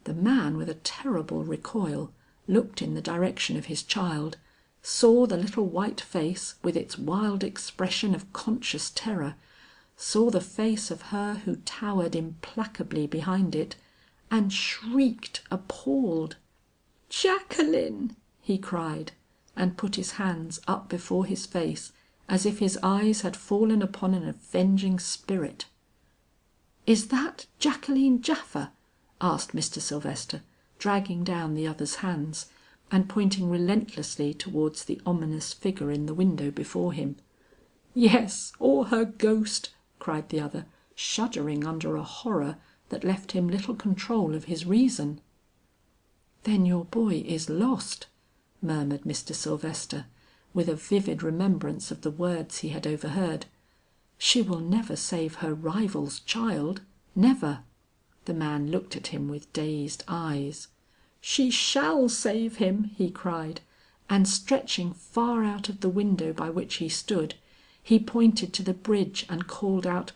The man, with a terrible recoil, looked in the direction of his child, saw the little white face with its wild expression of conscious terror, saw the face of her who towered implacably behind it, and shrieked appalled. "Jacqueline!" he cried, and put his hands up before his face as if his eyes had fallen upon an avenging spirit. "Is that Jacqueline Japha?" asked Mr. Sylvester, dragging down the other's hands, and pointing relentlessly towards the ominous figure in the window before him. "Yes, or her ghost," cried the other, shuddering under a horror that left him little control of his reason. "Then your boy is lost," murmured Mr. Sylvester, with a vivid remembrance of the words he had overheard. "She will never save her rival's child, never." The man looked at him with dazed eyes. "She shall save him," he cried, and stretching far out of the window by which he stood, he pointed to the bridge and called out,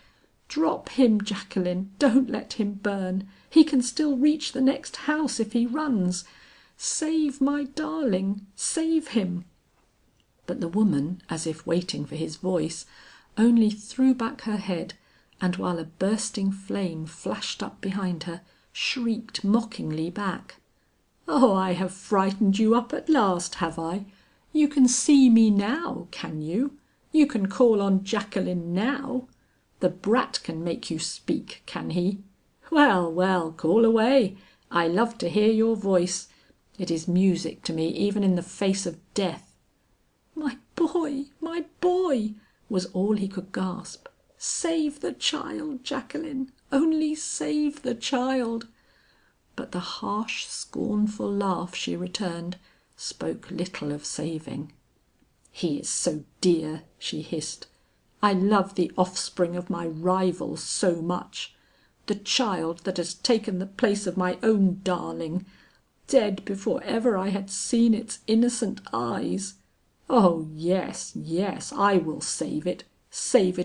"Drop him, Jacqueline, don't let him burn. He can still reach the next house if he runs. Save my darling, save him." But the woman, as if waiting for his voice, only threw back her head, and while a bursting flame flashed up behind her, shrieked mockingly back. "Oh, I have frightened you up at last, have I? You can see me now, can you? You can call on Jacqueline now? The brat can make you speak, can he? Well, well, call away. I love to hear your voice. It is music to me even in the face of death." My boy," was all he could gasp. "Save the child, Jacqueline, only save the child." But the harsh scornful laugh she returned spoke little of saving. "He is so dear," she hissed. "I love the offspring of my rival so much. The child that has taken the place of my own darling, dead before ever I had seen its innocent eyes. Oh yes, yes, I will save it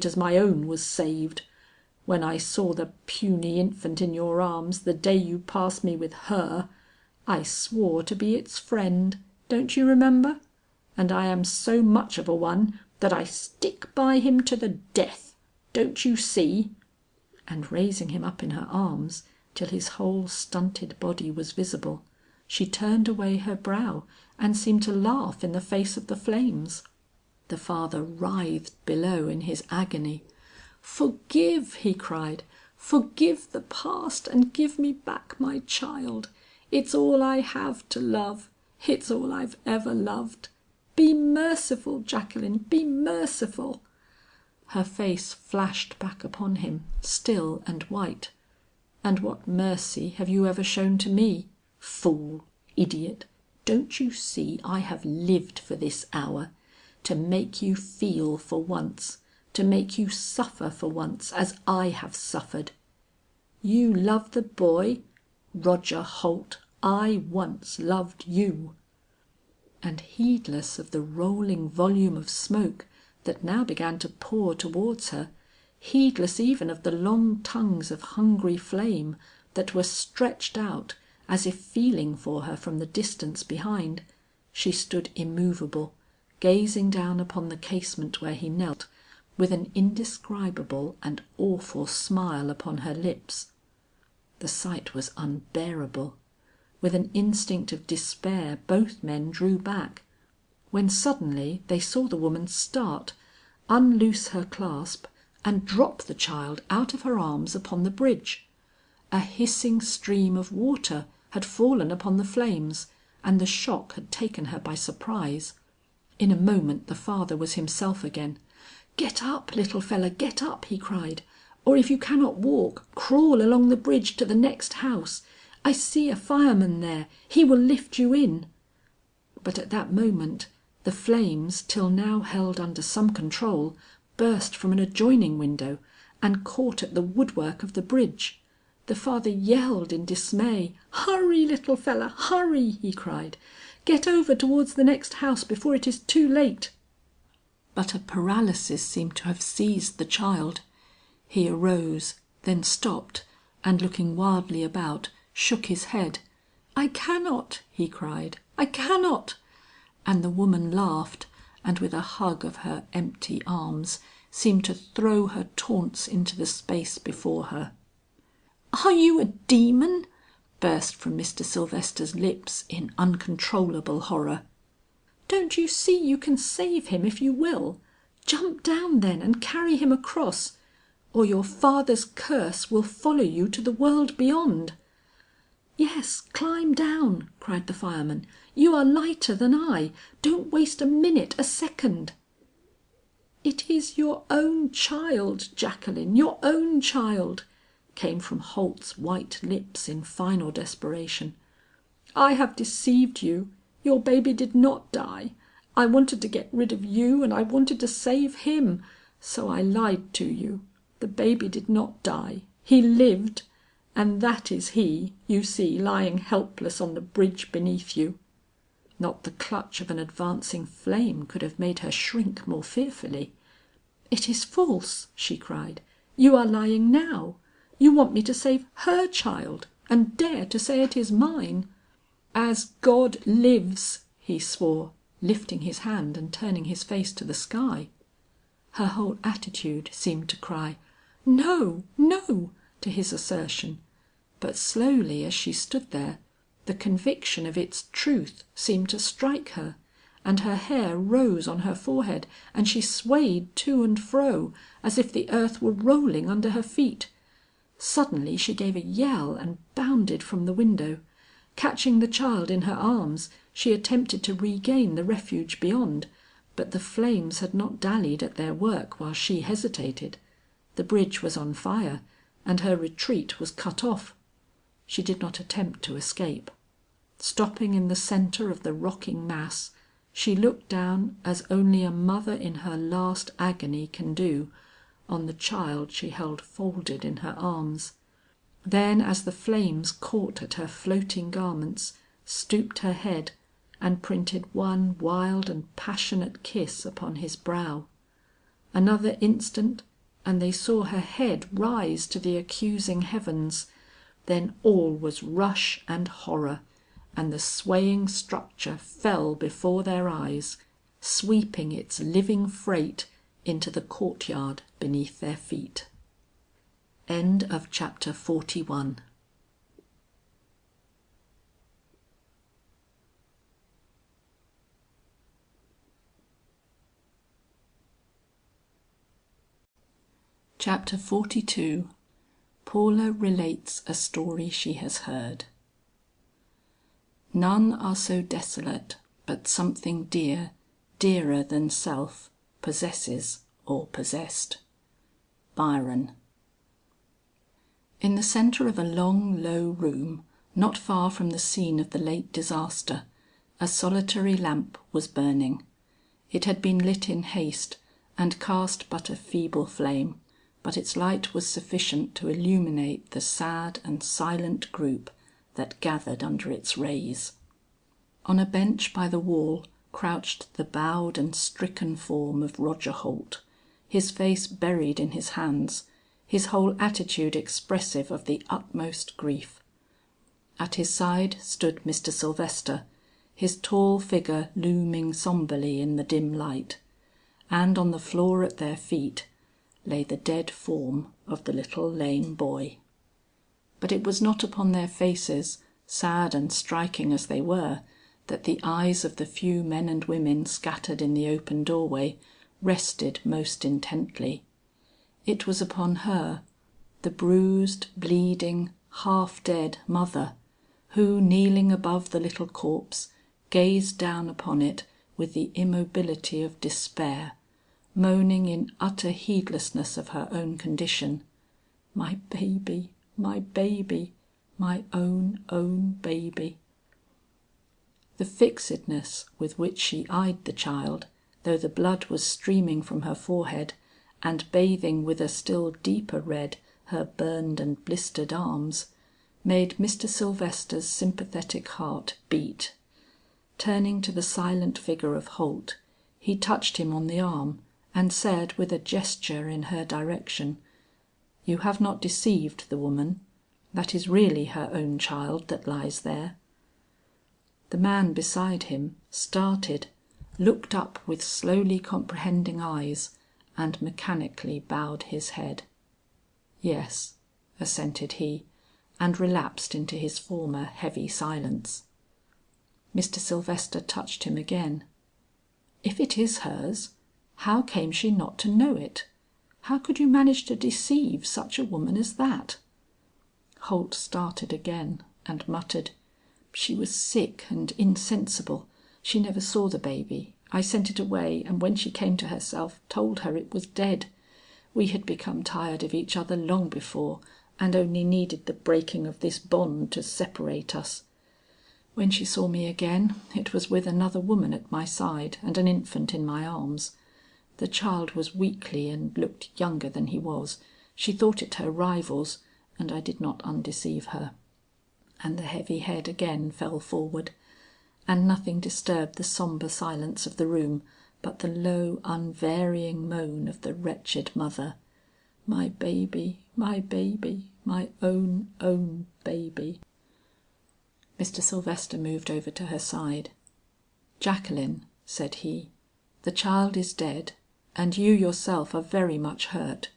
as my own was saved. When I saw the puny infant in your arms the day you passed me with her, I swore to be its friend, don't you remember? And I am so much of a one that I stick by him to the death. Don't you see?" And raising him up in her arms till his whole stunted body was visible, she turned away her brow and seemed to laugh in the face of the flames. The father writhed below in his agony. "Forgive!" he cried. "Forgive the past and give me back my child. It's all I have to love. It's all I've ever loved. Be merciful, Jacqueline, be merciful." Her face flashed back upon him, still and white. "And what mercy have you ever shown to me? Fool, idiot, don't you see I have lived for this hour? To make you feel for once, to make you suffer for once as I have suffered. You love the boy? Roger Holt, I once loved you." And heedless of the rolling volume of smoke that now began to pour towards her, heedless even of the long tongues of hungry flame that were stretched out as if feeling for her from the distance behind. She stood immovable, gazing down upon the casement where he knelt, with an indescribable and awful smile upon her lips. The sight was unbearable. With an instinct of despair both men drew back, when suddenly they saw the woman start, unloose her clasp, and drop the child out of her arms upon the bridge. A hissing stream of water had fallen upon the flames, and the shock had taken her by surprise. In a moment the father was himself again. "Get up, little fella, get up," he cried, "or if you cannot walk, crawl along the bridge to the next house. I see a fireman there, he will lift you in." But at that moment the flames, till now held under some control, burst from an adjoining window and caught at the woodwork of the bridge. The father yelled in dismay. "Hurry, little fella, hurry," he cried. "Get over towards the next house before it is too late." But a paralysis seemed to have seized the child. He arose, then stopped, and looking wildly about, shook his head. "I cannot," he cried, "I cannot." And the woman laughed, and with a hug of her empty arms, seemed to throw her taunts into the space before her. "Are you a demon?" burst from Mr. Sylvester's lips in uncontrollable horror. "Don't you see you can save him if you will? Jump down then and carry him across, or your father's curse will follow you to the world beyond." "Yes, climb down," cried the fireman. "You are lighter than I. Don't waste a minute, a second." "It is your own child, Jacqueline, your own child," came from Holt's white lips in final desperation. "I have deceived you. Your baby did not die. I wanted to get rid of you and I wanted to save him, so I lied to you. The baby did not die. He lived, and that is he you see lying helpless on the bridge beneath you." Not the clutch of an advancing flame could have made her shrink more fearfully. "It is false," she cried. "You are lying now. You want me to save her child and dare to say it is mine." "As God lives!" he swore, lifting his hand and turning his face to the sky. Her whole attitude seemed to cry, "No, no," to his assertion, but slowly as she stood there, the conviction of its truth seemed to strike her, and her hair rose on her forehead, and she swayed to and fro as if the earth were rolling under her feet. Suddenly she gave a yell and bounded from the window. Catching the child in her arms, she attempted to regain the refuge beyond, but the flames had not dallied at their work while she hesitated. The bridge was on fire, and her retreat was cut off. She did not attempt to escape. Stopping in the centre of the rocking mass, she looked down as only a mother in her last agony can do, on the child she held folded in her arms. Then as the flames caught at her floating garments, stooped her head and printed one wild and passionate kiss upon his brow. Another instant and they saw her head rise to the accusing heavens, then all was rush and horror, and the swaying structure fell before their eyes, sweeping its living freight into the courtyard beneath their feet. End of chapter 41. Chapter 42. Paula relates a story she has heard. None are so desolate but something dear, dearer than self, possesses or possessed. Byron. In the centre of a long low room, not far from the scene of the late disaster, a solitary lamp was burning. It had been lit in haste, and cast but a feeble flame, but its light was sufficient to illuminate the sad and silent group that gathered under its rays. On a bench by the wall crouched the bowed and stricken form of Roger Holt, his face buried in his hands, his whole attitude expressive of the utmost grief. At his side stood Mr. Sylvester, his tall figure looming sombrely in the dim light, and on the floor at their feet lay the dead form of the little lame boy. But it was not upon their faces, sad and striking as they were, that the eyes of the few men and women scattered in the open doorway rested most intently. It was upon her, the bruised, bleeding, half dead mother, who, kneeling above the little corpse, gazed down upon it with the immobility of despair, moaning in utter heedlessness of her own condition, "My baby, my baby, my own baby." The fixedness with which she eyed the child, though the blood was streaming from her forehead and bathing with a still deeper red her burned and blistered arms, made Mr. Sylvester's sympathetic heart beat. Turning to the silent figure of Holt, he touched him on the arm and said with a gesture in her direction, "You have not deceived the woman. That is really her own child that lies there." The man beside him started, looked up with slowly comprehending eyes, and mechanically bowed his head. "Yes," assented he, and relapsed into his former heavy silence. Mr. Sylvester touched him again. "If it is hers, how came she not to know it? How could you manage to deceive such a woman as that?" Holt started again and muttered, "She was sick and insensible. She never saw the baby. I sent it away, and when she came to herself, told her it was dead. We had become tired of each other long before, and only needed the breaking of this bond to separate us. When she saw me again, it was with another woman at my side and an infant in my arms. The child was weakly and looked younger than he was. She thought it her rival's, and I did not undeceive her." And the heavy head again fell forward, and nothing disturbed the sombre silence of the room but the low unvarying moan of the wretched mother, "My baby, my baby, my own baby." Mr. Sylvester moved over to her side. "Jacqueline," said he, "the child is dead, and you yourself are very much hurt.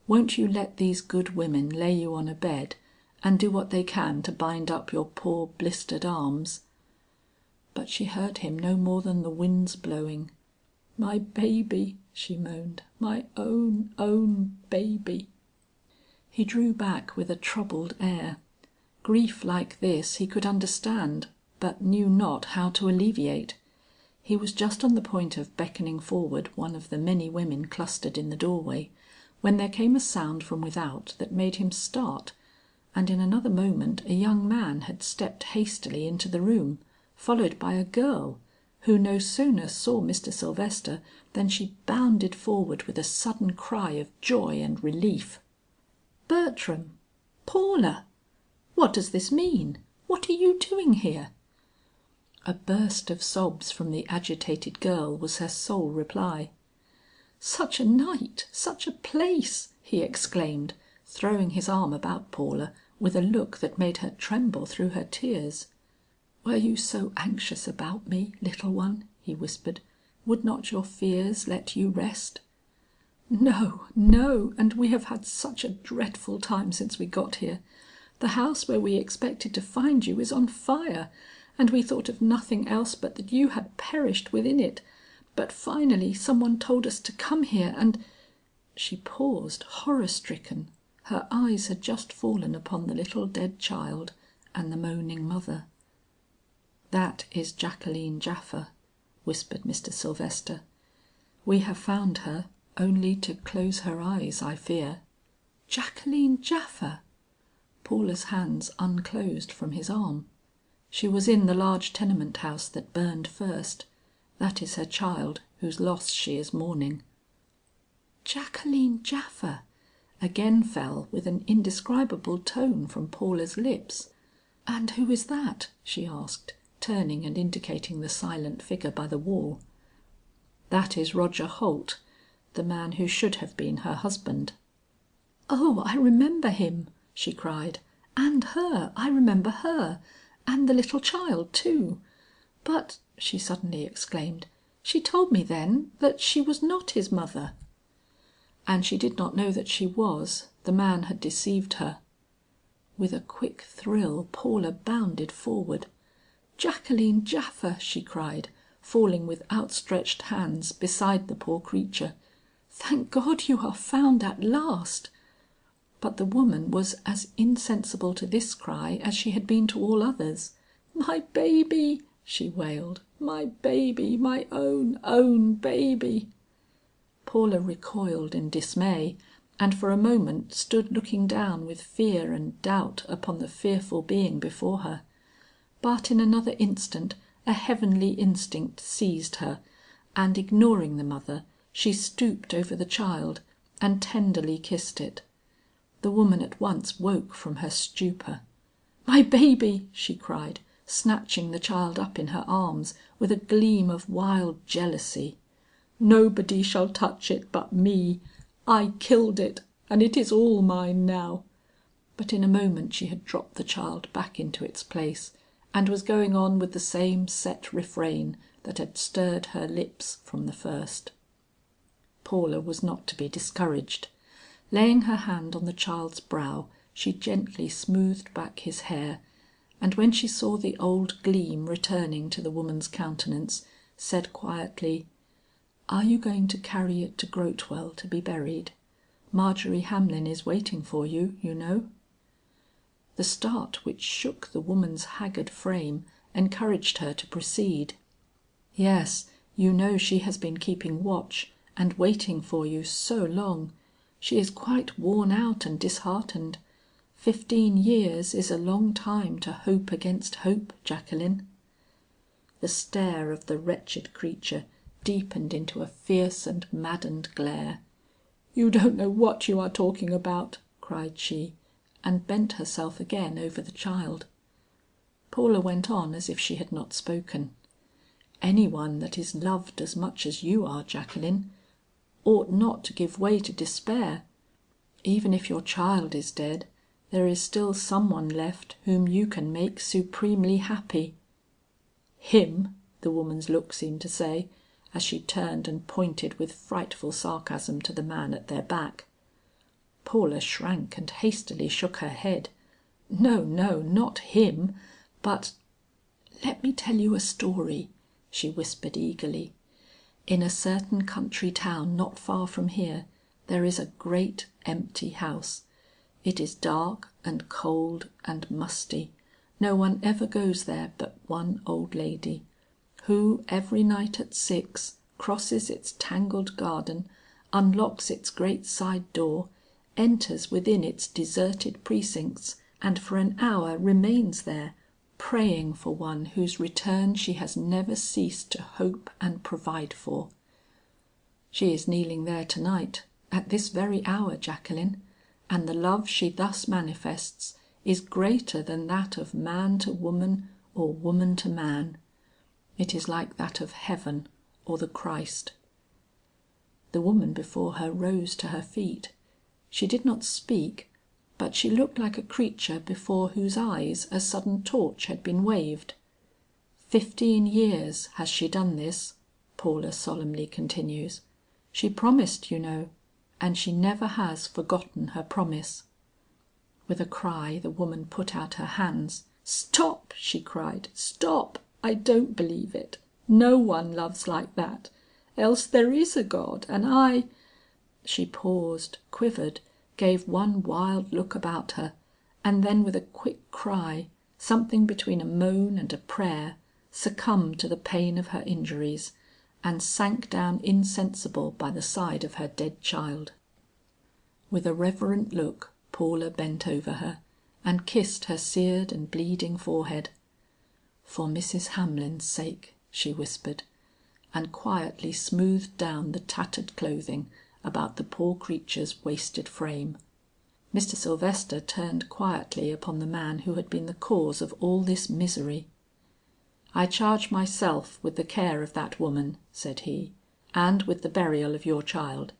Won't you let these good women lay you on a bed, and do what they can to bind up your poor blistered arms?" But she heard him no more than the wind's blowing. "My baby," she moaned, "my own baby." He drew back with a troubled air. Grief like this he could understand, but knew not how to alleviate. He was just on the point of beckoning forward one of the many women clustered in the doorway, when there came a sound from without that made him start, and in another moment a young man had stepped hastily into the room, followed by a girl, who no sooner saw Mr. Sylvester than she bounded forward with a sudden cry of joy and relief. "Bertram! Paula! What does this mean? What are you doing here?" A burst of sobs from the agitated girl was her sole reply. "Such a night! Such a place!" he exclaimed, throwing his arm about Paula with a look that made her tremble through her tears. "Were you so anxious about me, little one?" he whispered. "Would not your fears let you rest?" "No, no, and we have had such a dreadful time since we got here. The house where we expected to find you is on fire, and we thought of nothing else but that you had perished within it. But finally some one told us to come here, and—" She paused horror stricken. Her eyes had just fallen upon the little dead child and the moaning mother. "That is Jacqueline Japha," whispered Mr. Sylvester. "We have found her, only to close her eyes, I fear." "Jacqueline Japha!" Paula's hands unclosed from his arm. "She was in the large tenement house that burned first. That is her child, whose loss she is mourning." "Jacqueline Japha!" again fell with an indescribable tone from Paula's lips. "And who is that?" she asked, turning and indicating the silent figure by the wall. "That is Roger Holt, the man who should have been her husband." "Oh, I remember him!" she cried, "And her, I remember her, and the little child too. But," she suddenly exclaimed, "she told me then that she was not his mother." And she did not know that she was. The man had deceived her. With a quick thrill Paula bounded forward. "Jacqueline Japha!" she cried, falling with outstretched hands beside the poor creature. "Thank God you are found at last!" But the woman was as insensible to this cry as she had been to all others. "My baby!" she wailed. "My baby, my own baby!" Paula recoiled in dismay, and for a moment stood looking down with fear and doubt upon the fearful being before her. But in another instant a heavenly instinct seized her, and ignoring the mother, she stooped over the child and tenderly kissed it. The woman at once woke from her stupor. "My baby!" she cried, snatching the child up in her arms with a gleam of wild jealousy. "Nobody shall touch it but me. I killed it, and it is all mine now." But in a moment she had dropped the child back into its place, and was going on with the same set refrain that had stirred her lips from the first. Paula was not to be discouraged. Laying her hand on the child's brow, she gently smoothed back his hair, and when she saw the old gleam returning to the woman's countenance, said quietly, "Are you going to carry it to Grotewell to be buried? Margery Hamlin is waiting for you, you know." The start which shook the woman's haggard frame encouraged her to proceed. "Yes, you know she has been keeping watch and waiting for you so long. She is quite worn out and disheartened. 15 years is a long time to hope against hope, Jacqueline." The stare of the wretched creature deepened into a fierce and maddened glare. "You don't know what you are talking about," cried she, and bent herself again over the child. Paula went on as if she had not spoken. "Any one that is loved as much as you are, Jacqueline, ought not to give way to despair. Even if your child is dead, there is still some one left whom you can make supremely happy." "Him!" the woman's look seemed to say, as she turned and pointed with frightful sarcasm to the man at their back. Paula shrank and hastily shook her head. "No, no, not him, but let me tell you a story," she whispered eagerly. "In a certain country town not far from here, there is a great empty house. It is dark and cold and musty. No one ever goes there but one old lady, who every night at 6 crosses its tangled garden, unlocks its great side door, enters within its deserted precincts, and for an hour remains there, praying for one whose return she has never ceased to hope and provide for. She is kneeling there to night, at this very hour, Jacqueline, and the love she thus manifests is greater than that of man to woman or woman to man. It is like that of heaven or the Christ." The woman before her rose to her feet. She did not speak, but she looked like a creature before whose eyes a sudden torch had been waved. 15 years has she done this," Paula solemnly continues. "She promised, you know, and she never has forgotten her promise." With a cry the woman put out her hands. "Stop!" she cried. "Stop! I don't believe it. No one loves like that. Else there is a God, and I—" She paused, quivered, gave one wild look about her, and then with a quick cry, something between a moan and a prayer, succumbed to the pain of her injuries, and sank down insensible by the side of her dead child. With a reverent look Paula bent over her, and kissed her seared and bleeding forehead. "For Mrs. Hamlin's sake," she whispered, and quietly smoothed down the tattered clothing about the poor creature's wasted frame. Mr. Sylvester turned quietly upon the man who had been the cause of all this misery. "I charge myself with the care of that woman," said he, "and with the burial of your child.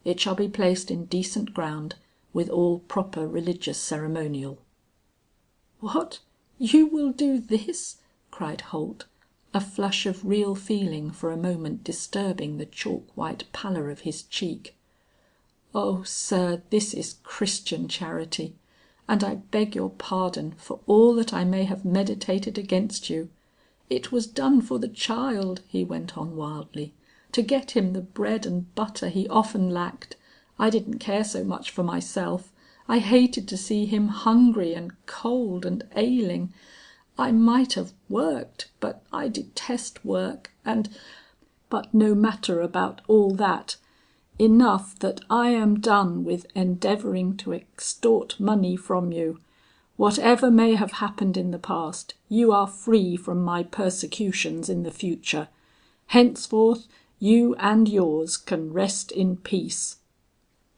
It shall be placed in decent ground with all proper religious ceremonial." "What! You will do this?" cried Holt, a flush of real feeling for a moment disturbing the chalk white pallor of his cheek. "Oh, sir, this is Christian charity, and I beg your pardon for all that I may have meditated against you. It was done for the child," he went on wildly, "to get him the bread and butter he often lacked. I didn't care so much for myself. I hated to see him hungry and cold and ailing. I might have worked, but I detest work, and but no matter about all that. Enough that I am done with endeavoring to extort money from you. Whatever may have happened in the past, you are free from my persecutions in the future. Henceforth you and yours can rest in peace."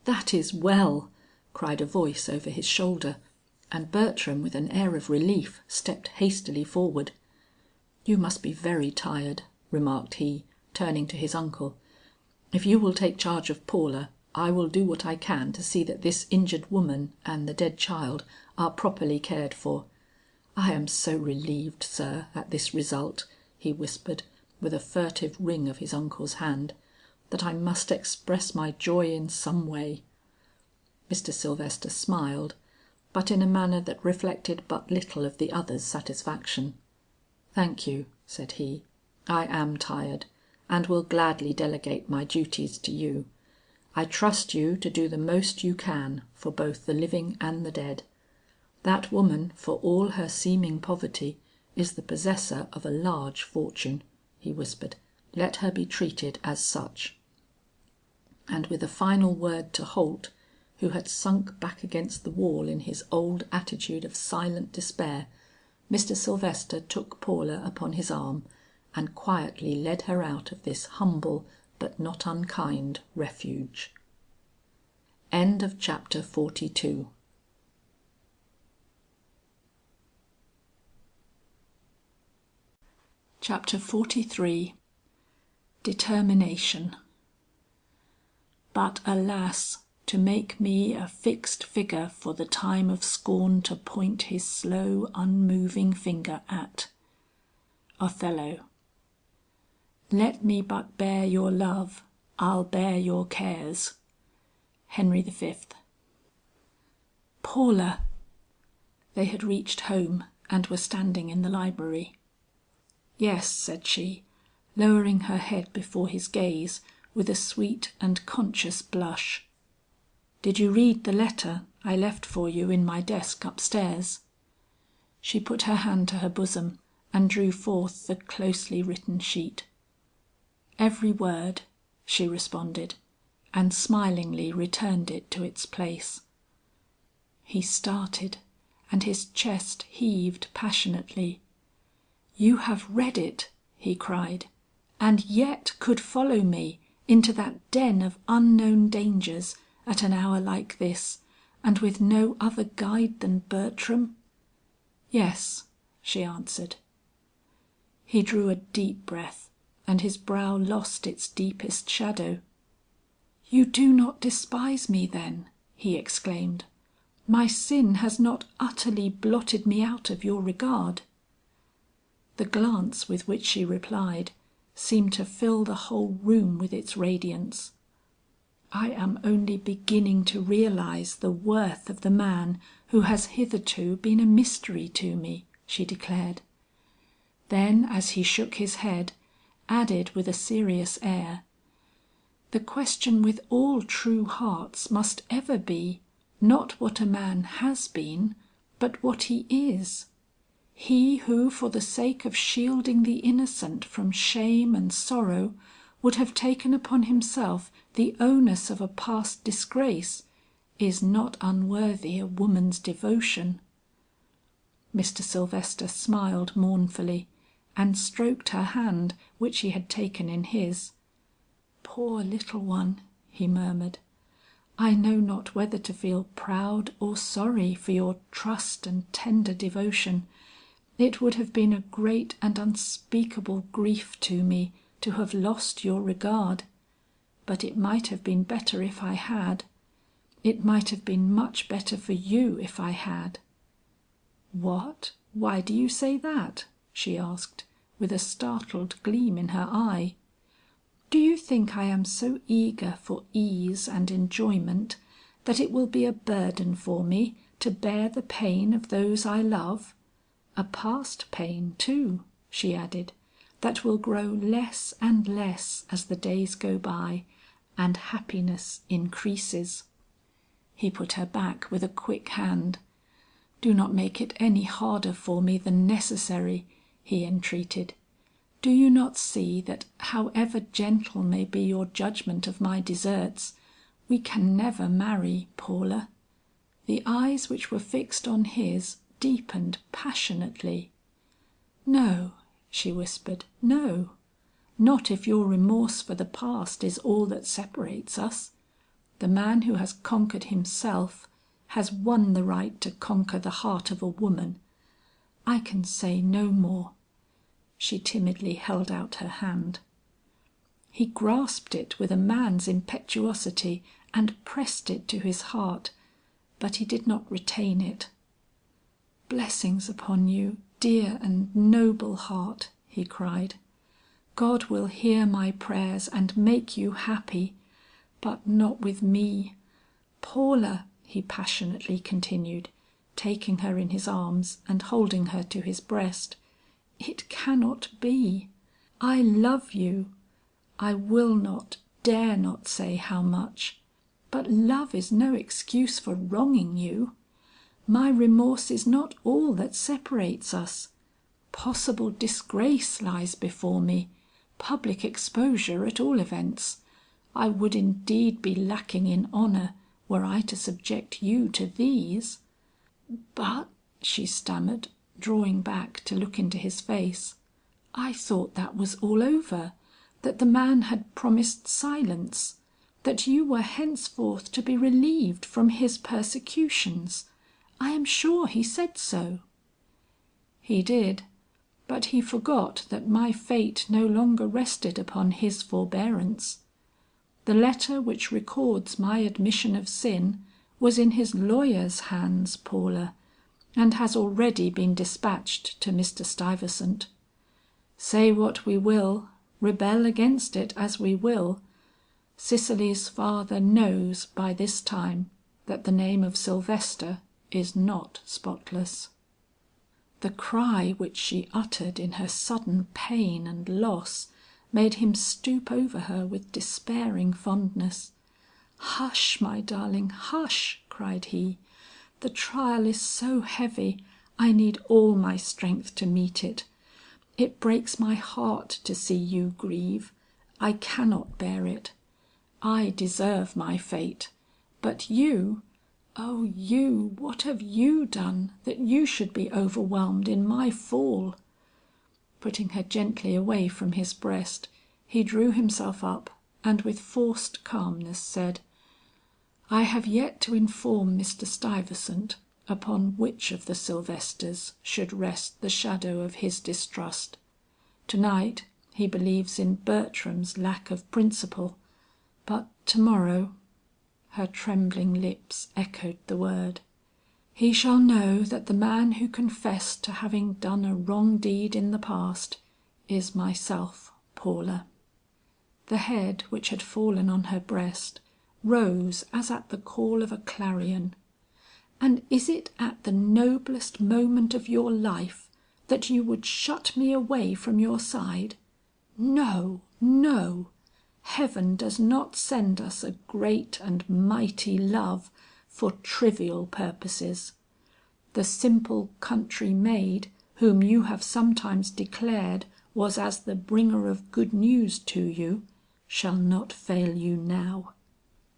"That is well," cried a voice over his shoulder, and Bertram with an air of relief stepped hastily forward. "You must be very tired," remarked he, turning to his uncle. "If you will take charge of Paula, I will do what I can to see that this injured woman and the dead child are properly cared for. I am so relieved, sir, at this result," he whispered with a furtive wring of his uncle's hand, "that I must express my joy in some way." Mr. Sylvester smiled, but in a manner that reflected but little of the other's satisfaction. "Thank you," said he. "I am tired, and will gladly delegate my duties to you. I trust you to do the most you can for both the living and the dead. That woman, for all her seeming poverty, is the possessor of a large fortune," he whispered. "Let her be treated as such." And with a final word to Holt, who had sunk back against the wall in his old attitude of silent despair, Mr. Sylvester took Paula upon his arm and quietly led her out of this humble but not unkind refuge. End of chapter 42. Chapter 43. Determination. But alas, to make me a fixed figure for the time of scorn to point his slow unmoving finger at. Othello. Let me but bear your love, I'll bear your cares. Henry V. Paula. They had reached home and were standing in the library. "Yes," said she, lowering her head before his gaze with a sweet and conscious blush. "Did you read the letter I left for you in my desk upstairs?" She put her hand to her bosom and drew forth the closely written sheet. "Every word," she responded, and smilingly returned it to its place. He started and his chest heaved passionately. "You have read it," he cried, "and yet could follow me into that den of unknown dangers at an hour like this, and with no other guide than Bertram?" "Yes," she answered. He drew a deep breath and his brow lost its deepest shadow. "You do not despise me then?" he exclaimed. "My sin has not utterly blotted me out of your regard?" The glance with which she replied seemed to fill the whole room with its radiance. "I am only beginning to realize the worth of the man who has hitherto been a mystery to me," she declared. Then as he shook his head, added with a serious air, "The question with all true hearts must ever be, not what a man has been, but what he is. He who for the sake of shielding the innocent from shame and sorrow, would have taken upon himself the onus of a past disgrace, is not unworthy a woman's devotion." Mr. Sylvester smiled mournfully and stroked her hand which he had taken in his. "Poor little one," he murmured. "I know not whether to feel proud or sorry for your trust and tender devotion. It would have been a great and unspeakable grief to me to have lost your regard. But it might have been better if I had. It might have been much better for you if I had." "What? Why do you say that?" she asked, with a startled gleam in her eye. "Do you think I am so eager for ease and enjoyment that it will be a burden for me to bear the pain of those I love? A past pain too," she added, "that will grow less and less as the days go by and happiness increases." He put her back with a quick hand. "Do not make it any harder for me than necessary," he entreated. "Do you not see that however gentle may be your judgment of my deserts, we can never marry, Paula?" The eyes which were fixed on his deepened passionately. "No," she whispered, "no. Not if your remorse for the past is all that separates us. The man who has conquered himself has won the right to conquer the heart of a woman. I can say no more." She timidly held out her hand. He grasped it with a man's impetuosity and pressed it to his heart, but he did not retain it. "Blessings upon you, dear and noble heart," he cried. "God will hear my prayers and make you happy, but not with me. Paula," he passionately continued, taking her in his arms and holding her to his breast, "it cannot be. I love you. I will not, dare not say how much, but love is no excuse for wronging you. My remorse is not all that separates us. Possible disgrace lies before me, public exposure at all events. I would indeed be lacking in honor were I to subject you to these." "But," she stammered, drawing back to look into his face, "I thought that was all over, that the man had promised silence, that you were henceforth to be relieved from his persecutions. I am sure he said so." "He did, but he forgot that my fate no longer rested upon his forbearance. The letter which records my admission of sin was in his lawyer's hands, Paula, and has already been dispatched to Mr. Stuyvesant. Say what we will, rebel against it as we will, Cicely's father knows by this time that the name of Sylvester is not spotless." The cry which she uttered in her sudden pain and loss made him stoop over her with despairing fondness. "Hush, my darling, hush," cried he. "The trial is so heavy, I need all my strength to meet it. It breaks my heart to see you grieve. I cannot bear it. I deserve my fate, but you, oh you, what have you done that you should be overwhelmed in my fall?" Putting her gently away from his breast, he drew himself up and with forced calmness said, "I have yet to inform Mr. Stuyvesant upon which of the Sylvesters should rest the shadow of his distrust. To night he believes in Bertram's lack of principle, but to morrow," her trembling lips echoed the word, "he shall know that the man who confessed to having done a wrong deed in the past, is myself, Paula." The head which had fallen on her breast, rose as at the call of a clarion. "And is it at the noblest moment of your life that you would shut me away from your side? No, no. Heaven does not send us a great and mighty love for trivial purposes. The simple country maid whom you have sometimes declared was as the bringer of good news to you, shall not fail you now."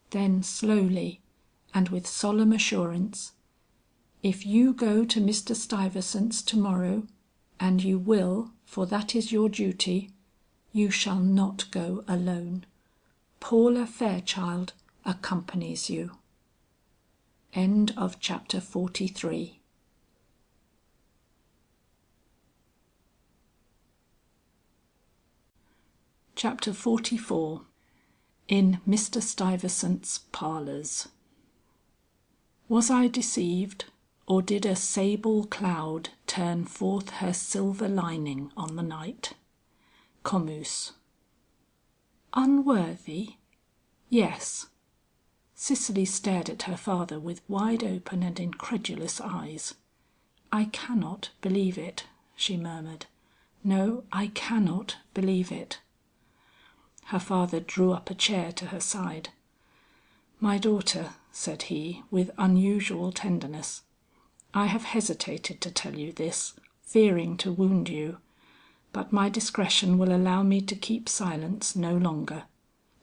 Then slowly and with solemn assurance, "If you go to Mr. Stuyvesant's to morrow, and you will, for that is your duty, you shall not go alone. Paula Fairchild accompanies you." End of chapter 43. Chapter 44. In Mr. Stuyvesant's parlors. Was I deceived, or did a sable cloud turn forth her silver lining on the night? Comus. Unworthy? Yes. Cicely stared at her father with wide open and incredulous eyes. "I cannot believe it," she murmured. "No, I cannot believe it." Her father drew up a chair to her side. "My daughter," said he, with unusual tenderness, "I have hesitated to tell you this, fearing to wound you, but my discretion will allow me to keep silence no longer.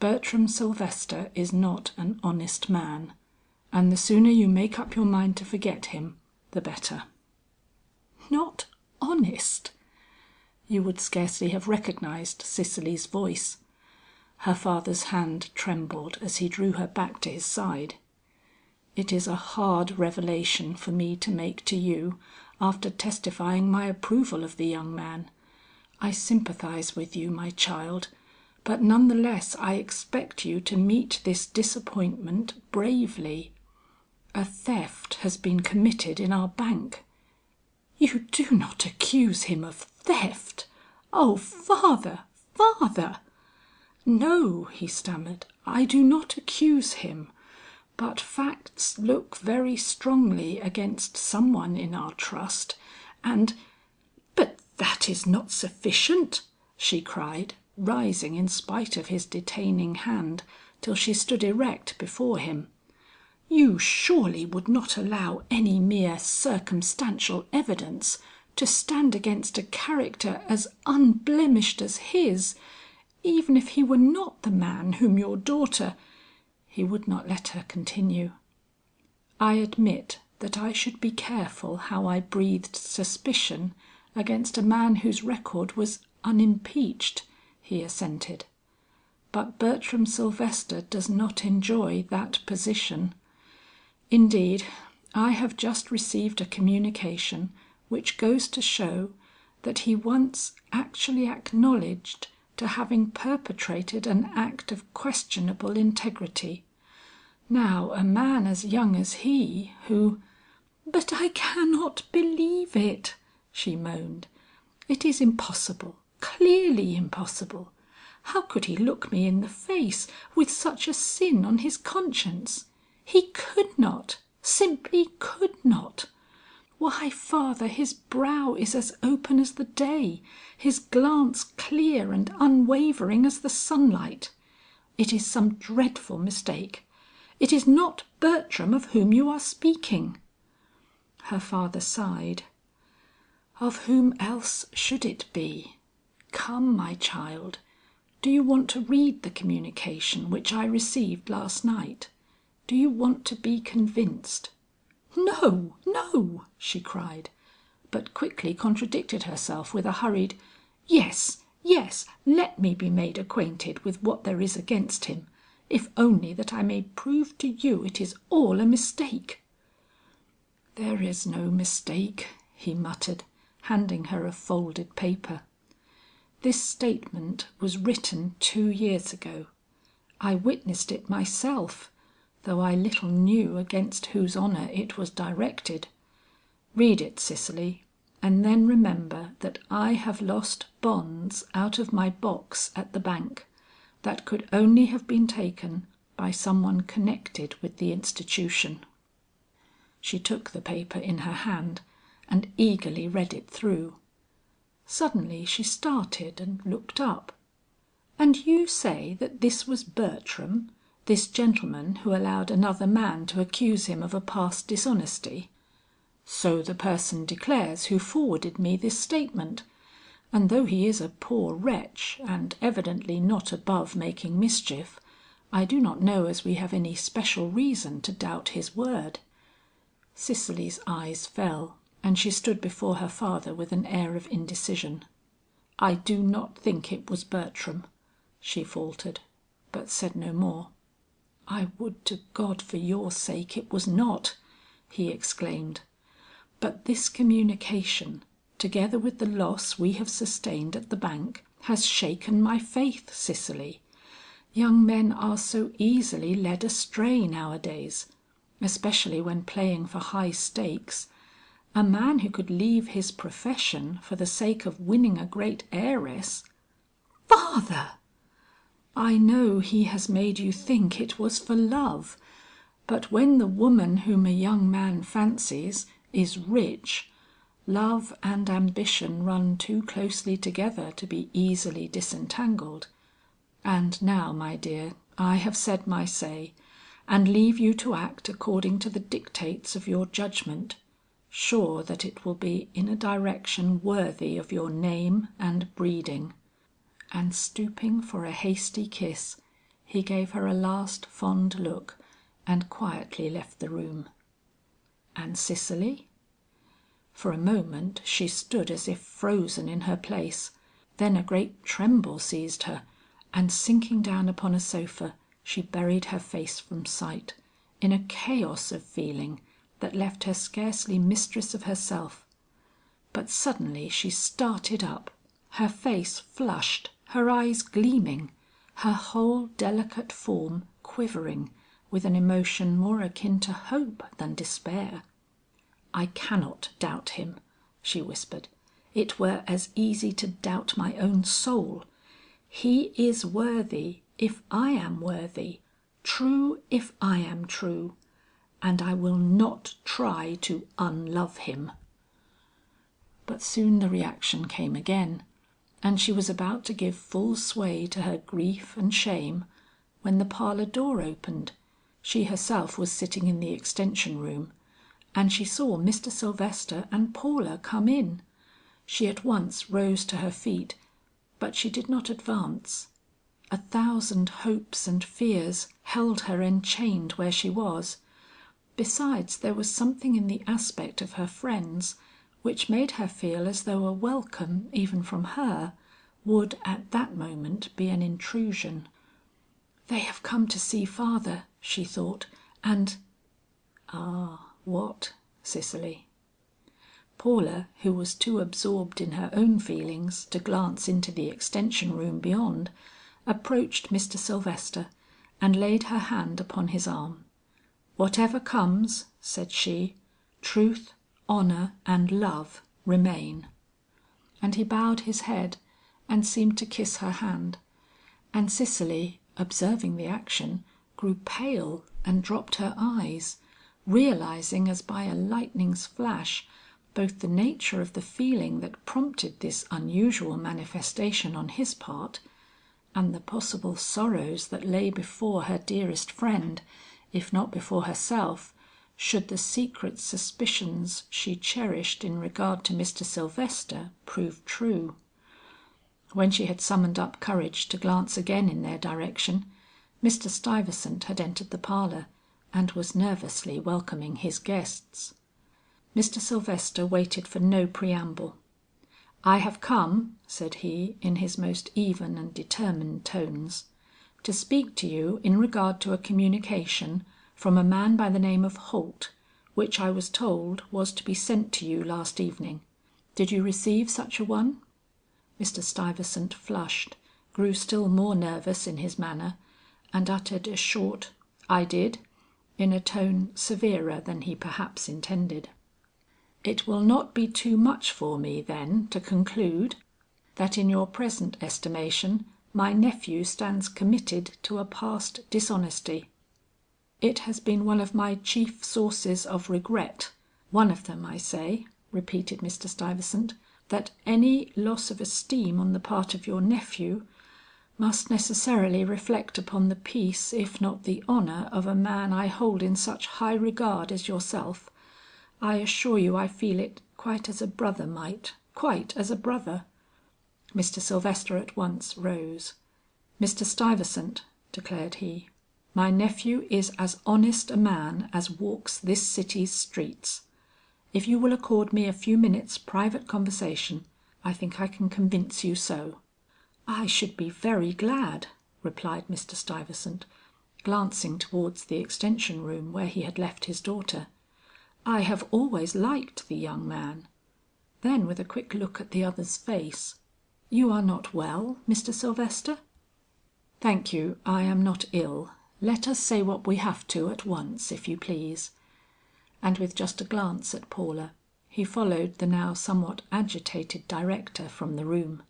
Bertram Sylvester is not an honest man, and the sooner you make up your mind to forget him, the better." "Not honest?" You would scarcely have recognized Cicely's voice. Her father's hand trembled as he drew her back to his side. "It is a hard revelation for me to make to you after testifying my approval of the young man. I sympathize with you, my child, but none the less I expect you to meet this disappointment bravely. A theft has been committed in our bank." "You do not accuse him of theft? Oh, father, father!" "No," he stammered, "I do not accuse him, but facts look very strongly against some one in our trust, and—" "But that is not sufficient," she cried, rising in spite of his detaining hand till she stood erect before him. "You surely would not allow any mere circumstantial evidence to stand against a character as unblemished as his, even if he were not the man whom your daughter—" He would not let her continue. "I admit that I should be careful how I breathed suspicion against a man whose record was unimpeached," he assented. "But Bertram Sylvester does not enjoy that position. Indeed, I have just received a communication which goes to show that he once actually acknowledged to having perpetrated an act of questionable integrity. Now a man as young as he, who—" "But I cannot believe it," she moaned. "It is impossible, clearly impossible. How could he look me in the face with such a sin on his conscience? He could not, simply could not. Why, father, his brow is as open as the day, his glance clear and unwavering as the sunlight. It is some dreadful mistake. It is not Bertram of whom you are speaking." Her father sighed. "Of whom else should it be? Come, my child, do you want to read the communication which I received last night? Do you want to be convinced?" "No, no," she cried, but quickly contradicted herself with a hurried "Yes, yes, let me be made acquainted with what there is against him, if only that I may prove to you it is all a mistake." "There is no mistake," he muttered, handing her a folded paper. "This statement was written 2 years ago. I witnessed it myself, though I little knew against whose honor it was directed. Read it, Cicely, and then remember that I have lost bonds out of my box at the bank, that could only have been taken by some one connected with the institution." She took the paper in her hand and eagerly read it through. Suddenly she started and looked up. "And you say that this was Bertram, this gentleman who allowed another man to accuse him of a past dishonesty?" "So the person declares who forwarded me this statement, and though he is a poor wretch and evidently not above making mischief, I do not know as we have any special reason to doubt his word." Cicely's eyes fell, and she stood before her father with an air of indecision. "I do not think it was Bertram," she faltered, but said no more. "I would to God for your sake it was not," he exclaimed. "But this communication, together with the loss we have sustained at the bank, has shaken my faith, Cicely. Young men are so easily led astray nowadays, especially when playing for high stakes, A man who could leave his profession for the sake of winning a great heiress." "Father!" "I know he has made you think it was for love, but when the woman whom a young man fancies is rich, love and ambition run too closely together to be easily disentangled. And now, my dear, I have said my say, and leave you to act according to the dictates of your judgment, sure that it will be in a direction worthy of your name and breeding." And stooping for a hasty kiss, he gave her a last fond look and quietly left the room. And Cicely? For a moment she stood as if frozen in her place, then a great tremble seized her, and sinking down upon a sofa, she buried her face from sight, in a chaos of feeling that left her scarcely mistress of herself. But suddenly she started up, her face flushed, her eyes gleaming, her whole delicate form quivering with an emotion more akin to hope than despair. "I cannot doubt him," she whispered. "It were as easy to doubt my own soul. He is worthy if I am worthy, true if I am true, and I will not try to unlove him." But soon the reaction came again, and she was about to give full sway to her grief and shame, when the parlor door opened. She herself was sitting in the extension room, and she saw Mr. Sylvester and Paula come in. She at once rose to her feet, but she did not advance. 1,000 hopes and fears held her enchained where she was. Besides, there was something in the aspect of her friends which made her feel as though a welcome even from her would at that moment be an intrusion. "They have come to see father," she thought, "and—" "Ah, what, Cicely?" Paula, who was too absorbed in her own feelings to glance into the extension room beyond, approached Mr. Sylvester and laid her hand upon his arm. "Whatever comes," said she, "truth, honor, and love remain." And he bowed his head and seemed to kiss her hand, and Cicely, observing the action, grew pale and dropped her eyes, realizing as by a lightning's flash both the nature of the feeling that prompted this unusual manifestation on his part, and the possible sorrows that lay before her dearest friend, if not before herself, should the secret suspicions she cherished in regard to Mr. Sylvester prove true. When she had summoned up courage to glance again in their direction, Mr. Stuyvesant had entered the parlor, and was nervously welcoming his guests. Mr. Sylvester waited for no preamble. "I have come," said he in his most even and determined tones, "to speak to you in regard to a communication from a man by the name of Holt, which I was told was to be sent to you last evening. Did you receive such a one?" Mr. Stuyvesant flushed, grew still more nervous in his manner, and uttered a short "I did," in a tone severer than he perhaps intended. "It will not be too much for me, then, to conclude that in your present estimation my nephew stands committed to a past dishonesty." "It has been one of my chief sources of regret, one of them I say," repeated Mr. Stuyvesant, "that any loss of esteem on the part of your nephew must necessarily reflect upon the peace if not the honor of a man I hold in such high regard as yourself. I assure you I feel it quite as a brother might, quite as a brother." Mr. Sylvester at once rose. "Mr. Stuyvesant," declared he, "my nephew is as honest a man as walks this city's streets. If you will accord me a few minutes' private conversation, I think I can convince you so." "I should be very glad," replied Mr. Stuyvesant, glancing towards the extension room where he had left his daughter. "I have always liked the young man." Then with a quick look at the other's face, "You are not well, Mr. Sylvester?" "Thank you, I am not ill. Let us say what we have to at once, if you please." And with just a glance at Paula, He followed the now somewhat agitated director from the room.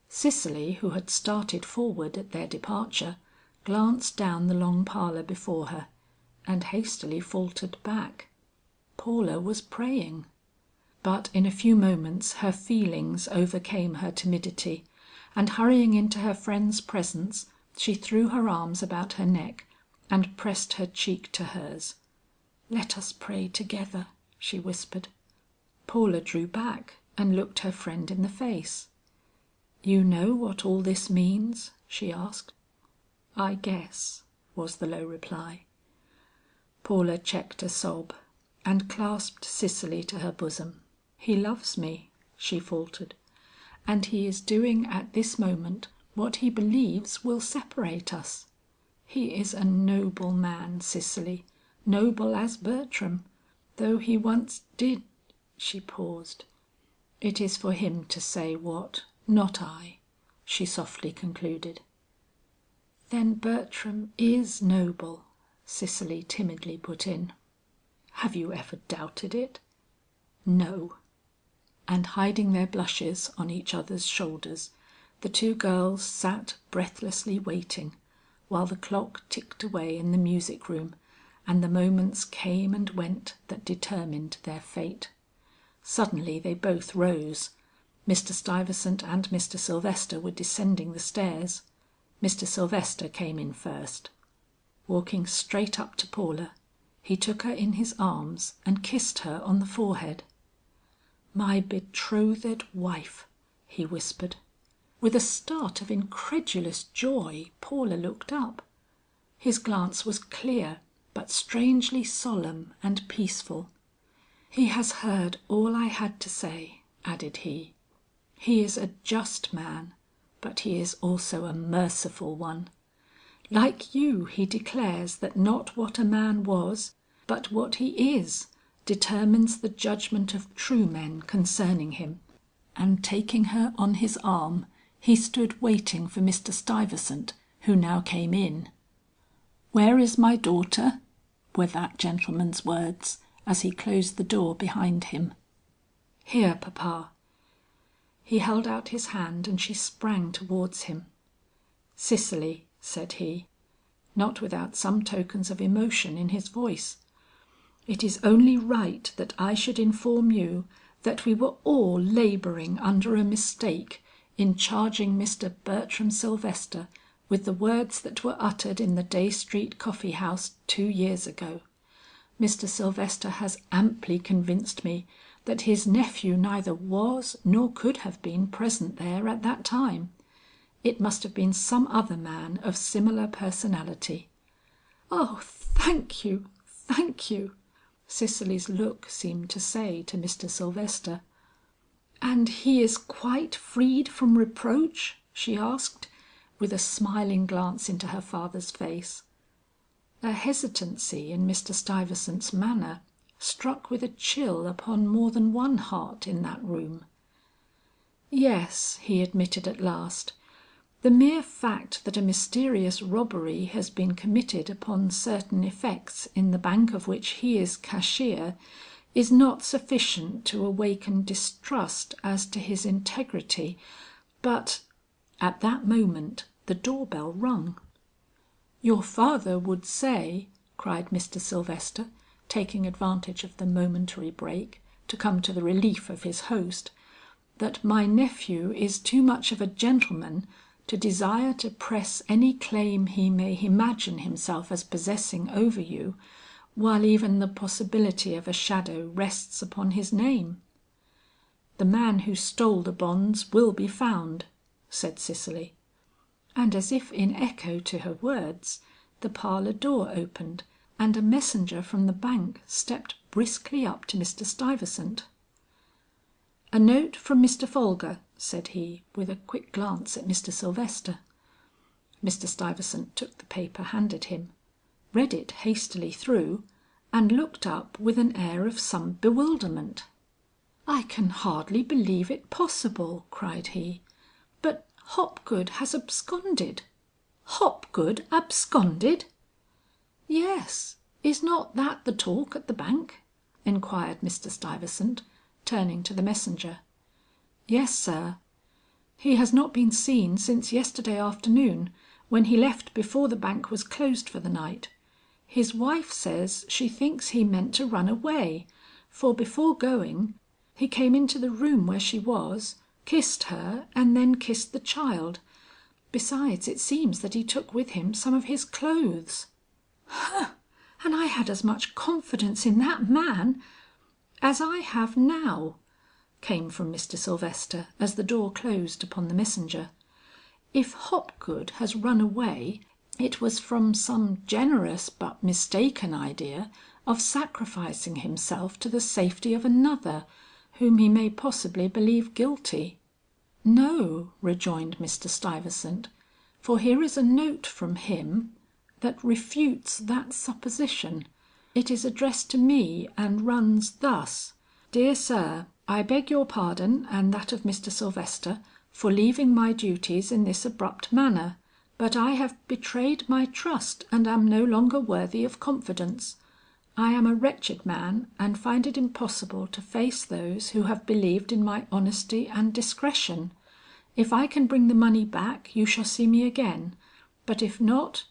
Cicely, who had started forward at their departure, glanced down the long parlour before her, and hastily faltered back. Paula was praying. But in a few moments her feelings overcame her timidity, and hurrying into her friend's presence, she threw her arms about her neck and pressed her cheek to hers. "Let us pray together," she whispered. Paula drew back and looked her friend in the face. "You know what all this means?" she asked. "I guess," was the low reply. Paula checked a sob and clasped Cicely to her bosom. "He loves me," she faltered, "and he is doing at this moment what he believes will separate us. He is a noble man, Cicely, noble as Bertram, though he once did—" She paused. "It is for him to say what, not I," she softly concluded. "Then Bertram is noble," Cicely timidly put in. "Have you ever doubted it?" "No." And hiding their blushes on each other's shoulders, the two girls sat breathlessly waiting, while the clock ticked away in the music room, and the moments came and went that determined their fate. Suddenly they both rose. Mr. Stuyvesant and Mr. Sylvester were descending the stairs. Mr. Sylvester came in first. Walking straight up to Paula, he took her in his arms and kissed her on the forehead. "My betrothed wife," he whispered. With a start of incredulous joy, Paula looked up. His glance was clear, but strangely solemn and peaceful. "He has heard all I had to say," added he. "He is a just man, but he is also a merciful one. Like you, he declares that not what a man was, but what he is, determines the judgment of true men concerning him." And taking her on his arm, he stood waiting for Mr. Stuyvesant, who now came in. "Where is my daughter?" were that gentleman's words, as he closed the door behind him. "Here, papa." He held out his hand and she sprang towards him. "Cicely," said he, not without some tokens of emotion in his voice, "it is only right that I should inform you that we were all laboring under a mistake in charging Mr. Bertram Sylvester with the words that were uttered in the Dey Street coffee house 2 years ago. Mr. Sylvester has amply convinced me that his nephew neither was nor could have been present there at that time. It must have been some other man of similar personality." "Oh, thank you, thank you," Cicely's look seemed to say to Mr. Sylvester. "And he is quite freed from reproach?" she asked, with a smiling glance into her father's face. A hesitancy in Mr. Stuyvesant's manner struck with a chill upon more than one heart in that room. "Yes," he admitted at last, "the mere fact that a mysterious robbery has been committed upon certain effects in the bank of which he is cashier, is not sufficient to awaken distrust as to his integrity, but—" At that moment the door bell rung. "Your father would say," cried Mr. Sylvester, taking advantage of the momentary break to come to the relief of his host, "that my nephew is too much of a gentleman to desire to press any claim he may imagine himself as possessing over you, while even the possibility of a shadow rests upon his name." "The man who stole the bonds will be found," said Cicely. And as if in echo to her words, the parlour door opened and a messenger from the bank stepped briskly up to Mr. Stuyvesant. "A note from Mr. Folger," said he, with a quick glance at Mr. Sylvester. Mr. Stuyvesant took the paper handed him, read it hastily through, and looked up with an air of some bewilderment. "I can hardly believe it possible," cried he, "but Hopgood has absconded." "Hopgood absconded!" "Yes, is not that the talk at the bank?" inquired Mr. Stuyvesant, turning to the messenger. "Yes, sir. He has not been seen since yesterday afternoon, when he left before the bank was closed for the night. His wife says she thinks he meant to run away, for before going, he came into the room where she was, kissed her, and then kissed the child. Besides, it seems that he took with him some of his clothes." "Huh! And I had as much confidence in that man as I have now," came from Mr. Sylvester as the door closed upon the messenger. "If Hopgood has run away, it was from some generous but mistaken idea of sacrificing himself to the safety of another, whom he may possibly believe guilty." "No," rejoined Mr. Stuyvesant, "for here is a note from him that refutes that supposition. It is addressed to me and runs thus: 'Dear Sir, I beg your pardon and that of Mr. Sylvester for leaving my duties in this abrupt manner, but I have betrayed my trust and am no longer worthy of confidence. I am a wretched man and find it impossible to face those who have believed in my honesty and discretion. If I can bring the money back you shall see me again, but if not,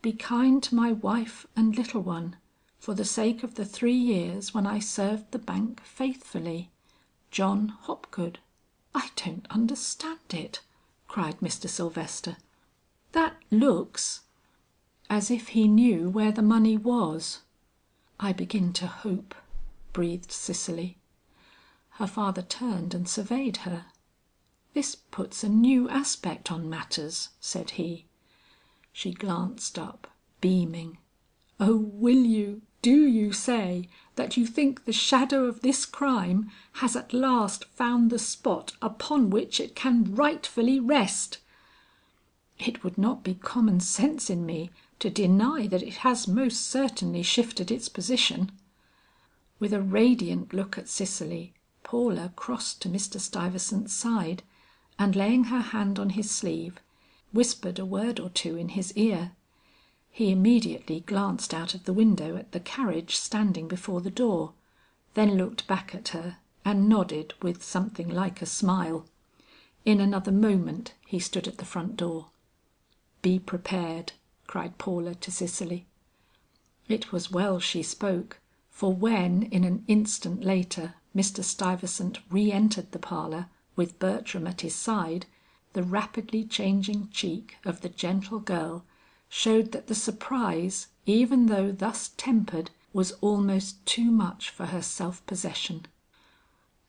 be kind to my wife and little one, for the sake of the 3 years when I served the bank faithfully. John Hopgood.'" "I don't understand it," cried Mr. Sylvester. "That looks as if he knew where the money was." "I begin to hope," breathed Cicely. Her father turned and surveyed her. "This puts a new aspect on matters," said he. She glanced up, beaming. "Oh, do you say that you think the shadow of this crime has at last found the spot upon which it can rightfully rest?" "It would not be common sense in me to deny that it has most certainly shifted its position." With a radiant look at Cicely, Paula crossed to Mr. Stuyvesant's side, and laying her hand on his sleeve, whispered a word or two in his ear. He immediately glanced out of the window at the carriage standing before the door, then looked back at her and nodded with something like a smile. In another moment he stood at the front door. "Be prepared," cried Paula to Cicely. It was well she spoke, for when in an instant later Mr. Stuyvesant re-entered the parlor with Bertram at his side, the rapidly changing cheek of the gentle girl showed that the surprise, even though thus tempered, was almost too much for her self-possession.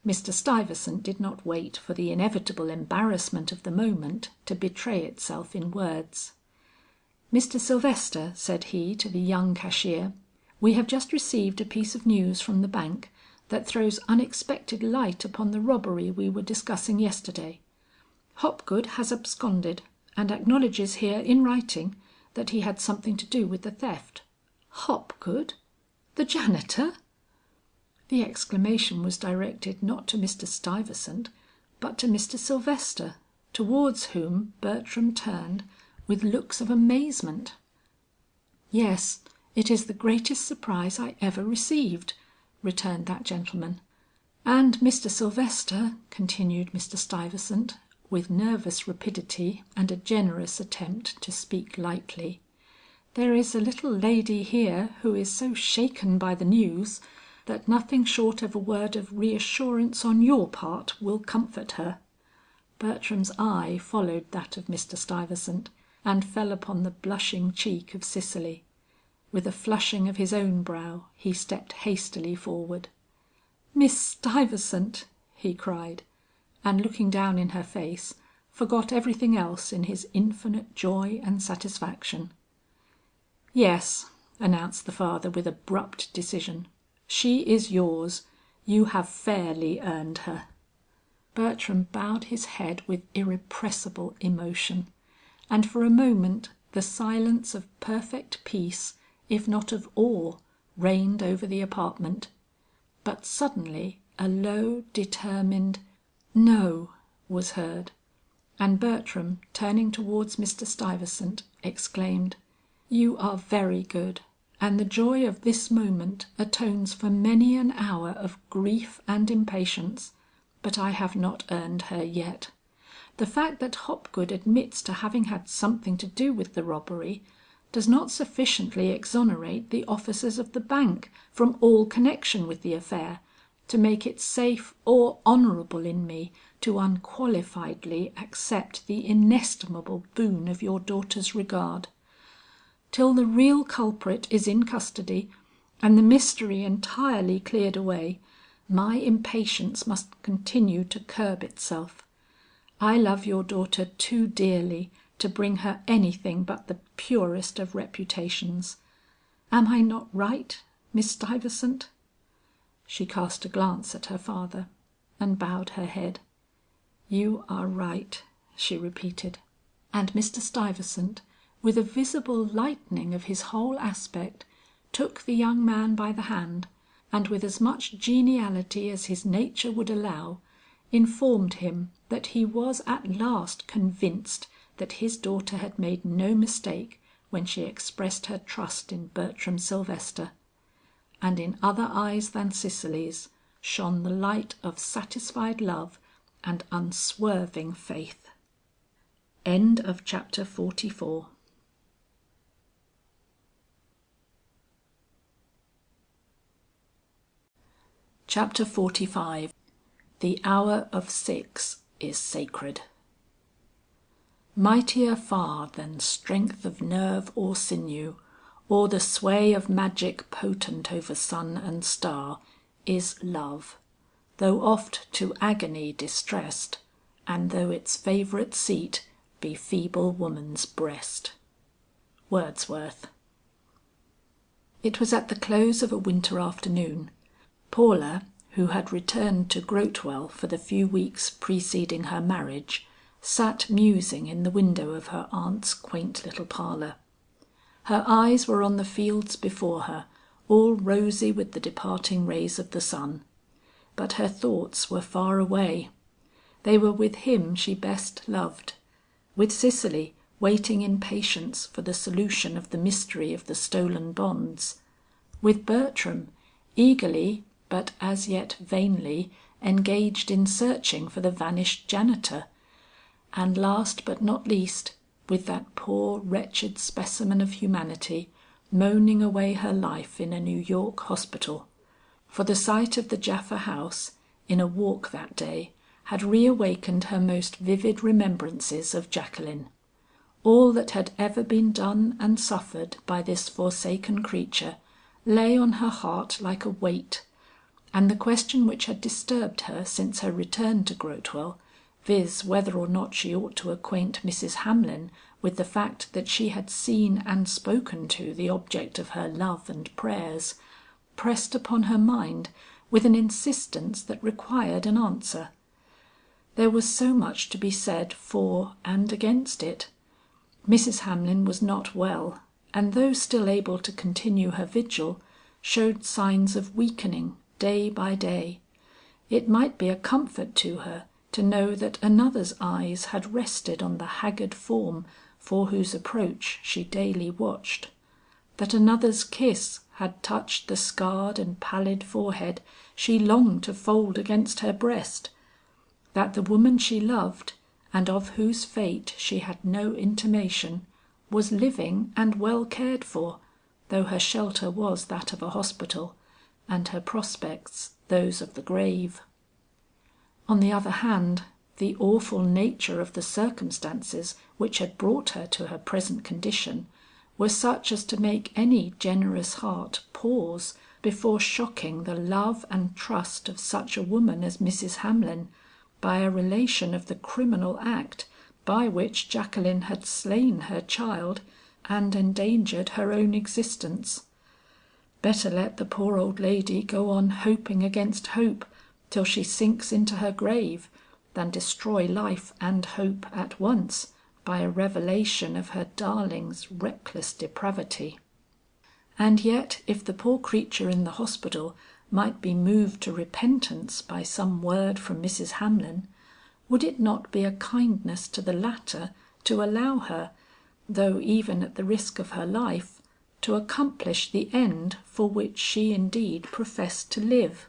Mr. Stuyvesant did not wait for the inevitable embarrassment of the moment to betray itself in words. "Mr. Sylvester," said he to the young cashier, "we have just received a piece of news from the bank that throws unexpected light upon the robbery we were discussing yesterday. Hopgood has absconded, and acknowledges here in writing that he had something to do with the theft." "Hopgood? The janitor?" The exclamation was directed not to Mr. Stuyvesant, but to Mr. Sylvester, towards whom Bertram turned with looks of amazement. "Yes, it is the greatest surprise I ever received," returned that gentleman. "And Mr. Sylvester," continued Mr. Stuyvesant, with nervous rapidity and a generous attempt to speak lightly, "there is a little lady here who is so shaken by the news, that nothing short of a word of reassurance on your part will comfort her." Bertram's eye followed that of Mr. Stuyvesant, and fell upon the blushing cheek of Cicely. With a flushing of his own brow, he stepped hastily forward. "Miss Stuyvesant!" he cried, and looking down in her face, forgot everything else in his infinite joy and satisfaction. "Yes," announced the father with abrupt decision. "She is yours. You have fairly earned her." Bertram bowed his head with irrepressible emotion, and for a moment the silence of perfect peace, if not of awe, reigned over the apartment. But suddenly a low, determined "No" was heard, and Bertram, turning towards Mr. Stuyvesant, exclaimed, "You are very good and the joy of this moment atones for many an hour of grief and impatience, but I have not earned her yet. The fact that Hopgood admits to having had something to do with the robbery, does not sufficiently exonerate the officers of the bank from all connection with the affair, to make it safe or honourable in me to unqualifiedly accept the inestimable boon of your daughter's regard. Till the real culprit is in custody, and the mystery entirely cleared away, my impatience must continue to curb itself. I love your daughter too dearly to bring her anything but the purest of reputations. Am I not right, Miss Stuyvesant?" She cast a glance at her father, and bowed her head. "You are right," she repeated. And Mr. Stuyvesant, with a visible lightening of his whole aspect, took the young man by the hand, and with as much geniality as his nature would allow, informed him that he was at last convinced that his daughter had made no mistake when she expressed her trust in Bertram Sylvester. And in other eyes than Cicely's shone the light of satisfied love and unswerving faith. End of chapter 44. Chapter 45. The hour of 6 is sacred. Mightier far than strength of nerve or sinew, or the sway of magic potent over sun and star, is love, though oft to agony distressed, and though its favourite seat be feeble woman's breast. Wordsworth. It was at the close of a winter afternoon. Paula, who had returned to Grotewell for the few weeks preceding her marriage, sat musing in the window of her aunt's quaint little parlour. Her eyes were on the fields before her, all rosy with the departing rays of the sun. But her thoughts were far away. They were with him she best loved, with Cicely waiting in patience for the solution of the mystery of the stolen bonds, with Bertram eagerly but as yet vainly engaged in searching for the vanished janitor, and last but not least, with that poor wretched specimen of humanity moaning away her life in a New York hospital. For the sight of the Japha house, in a walk that day, had reawakened her most vivid remembrances of Jacqueline. All that had ever been done and suffered by this forsaken creature lay on her heart like a weight, and the question which had disturbed her since her return to Grotewell, viz. Whether or not she ought to acquaint Mrs. Hamlin with the fact that she had seen and spoken to the object of her love and prayers, pressed upon her mind with an insistence that required an answer. There was so much to be said for and against it. Mrs. Hamlin was not well, and though still able to continue her vigil, showed signs of weakening day by day. It might be a comfort to her to know that another's eyes had rested on the haggard form for whose approach she daily watched, that another's kiss had touched the scarred and pallid forehead she longed to fold against her breast, that the woman she loved, and of whose fate she had no intimation, was living and well cared for, though her shelter was that of a hospital, and her prospects those of the grave. On the other hand, the awful nature of the circumstances which had brought her to her present condition, were such as to make any generous heart pause before shocking the love and trust of such a woman as Mrs. Hamlin, by a relation of the criminal act by which Jacqueline had slain her child and endangered her own existence. Better let the poor old lady go on hoping against hope till she sinks into her grave, than destroy life and hope at once by a revelation of her darling's reckless depravity. And yet if the poor creature in the hospital might be moved to repentance by some word from Mrs. Hamlin, would it not be a kindness to the latter to allow her, though even at the risk of her life, to accomplish the end for which she indeed professed to live.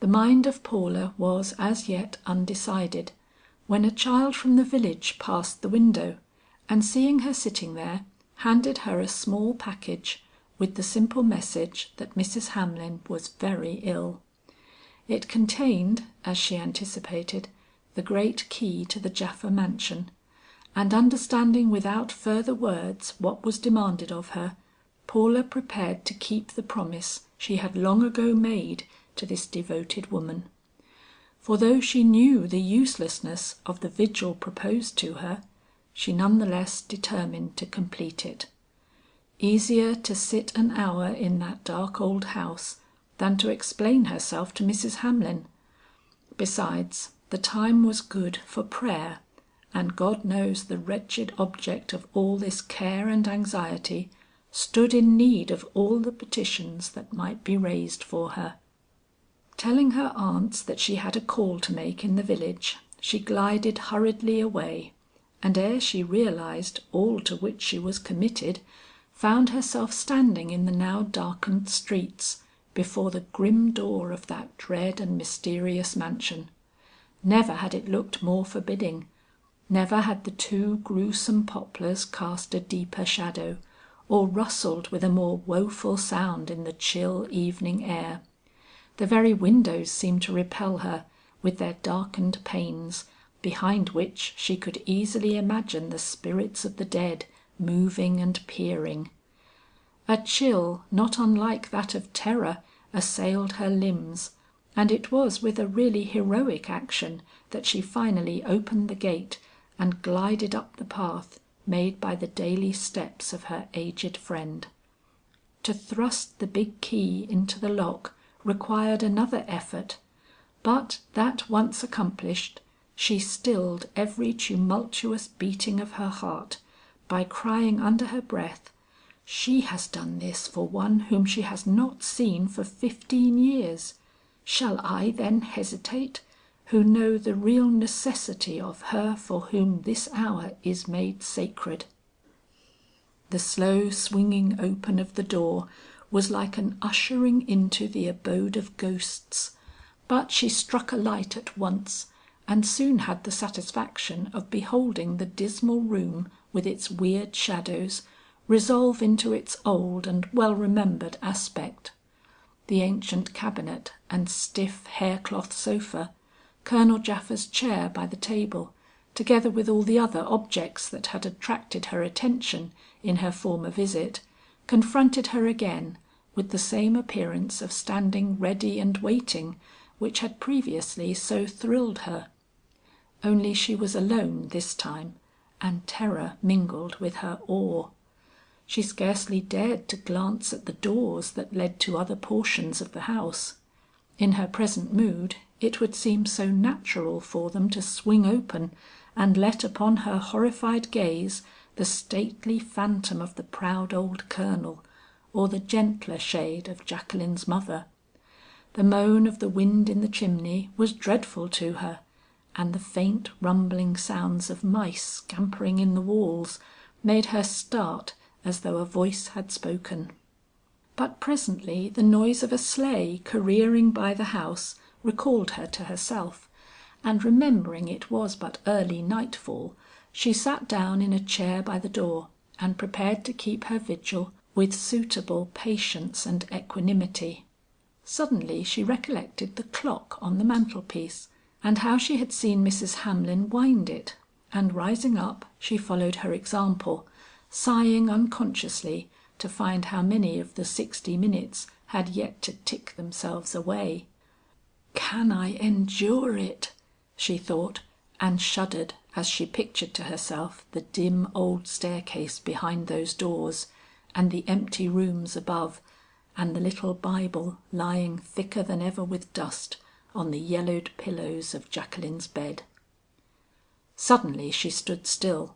The mind of Paula was as yet undecided, when a child from the village passed the window, and seeing her sitting there, handed her a small package with the simple message that Mrs. Hamlin was very ill. It contained, as she anticipated, the great key to the Japha mansion, and understanding without further words what was demanded of her, Paula prepared to keep the promise she had long ago made to this devoted woman. For though she knew the uselessness of the vigil proposed to her, she none the less determined to complete it. Easier to sit an hour in that dark old house than to explain herself to Mrs. Hamlin. Besides, the time was good for prayer, and God knows the wretched object of all this care and anxiety stood in need of all the petitions that might be raised for her. Telling her aunts that she had a call to make in the village, she glided hurriedly away, and ere she realized all to which she was committed, found herself standing in the now darkened streets, before the grim door of that dread and mysterious mansion. Never had it looked more forbidding. Never had the two gruesome poplars cast a deeper shadow, or rustled with a more woeful sound in the chill evening air. The very windows seemed to repel her, with their darkened panes, behind which she could easily imagine the spirits of the dead moving and peering. A chill not unlike that of terror assailed her limbs, and it was with a really heroic action that she finally opened the gate and glided up the path made by the daily steps of her aged friend. To thrust the big key into the lock required another effort, but that once accomplished, she stilled every tumultuous beating of her heart by crying under her breath, "She has done this for one whom she has not seen for 15 years. Shall I then hesitate, who know the real necessity of her for whom this hour is made sacred?" The slow swinging open of the door was like an ushering into the abode of ghosts, but she struck a light at once, and soon had the satisfaction of beholding the dismal room with its weird shadows resolve into its old and well remembered aspect. The ancient cabinet and stiff haircloth sofa, Colonel Japha's chair by the table, together with all the other objects that had attracted her attention in her former visit, confronted her again with the same appearance of standing ready and waiting which had previously so thrilled her. Only she was alone this time, and terror mingled with her awe. She scarcely dared to glance at the doors that led to other portions of the house. In her present mood it would seem so natural for them to swing open and let upon her horrified gaze the stately phantom of the proud old Colonel, or the gentler shade of Jacqueline's mother. The moan of the wind in the chimney was dreadful to her, and the faint rumbling sounds of mice scampering in the walls made her start as though a voice had spoken. But presently the noise of a sleigh careering by the house recalled her to herself, and remembering it was but early nightfall, she sat down in a chair by the door and prepared to keep her vigil with suitable patience and equanimity. Suddenly she recollected the clock on the mantelpiece, and how she had seen Mrs. Hamlin wind it, and rising up she followed her example, sighing unconsciously to find how many of the 60 minutes had yet to tick themselves away. "Can I endure it?" she thought, and shuddered as she pictured to herself the dim old staircase behind those doors, and the empty rooms above, and the little Bible lying thicker than ever with dust on the yellowed pillows of Jacqueline's bed. Suddenly she stood still.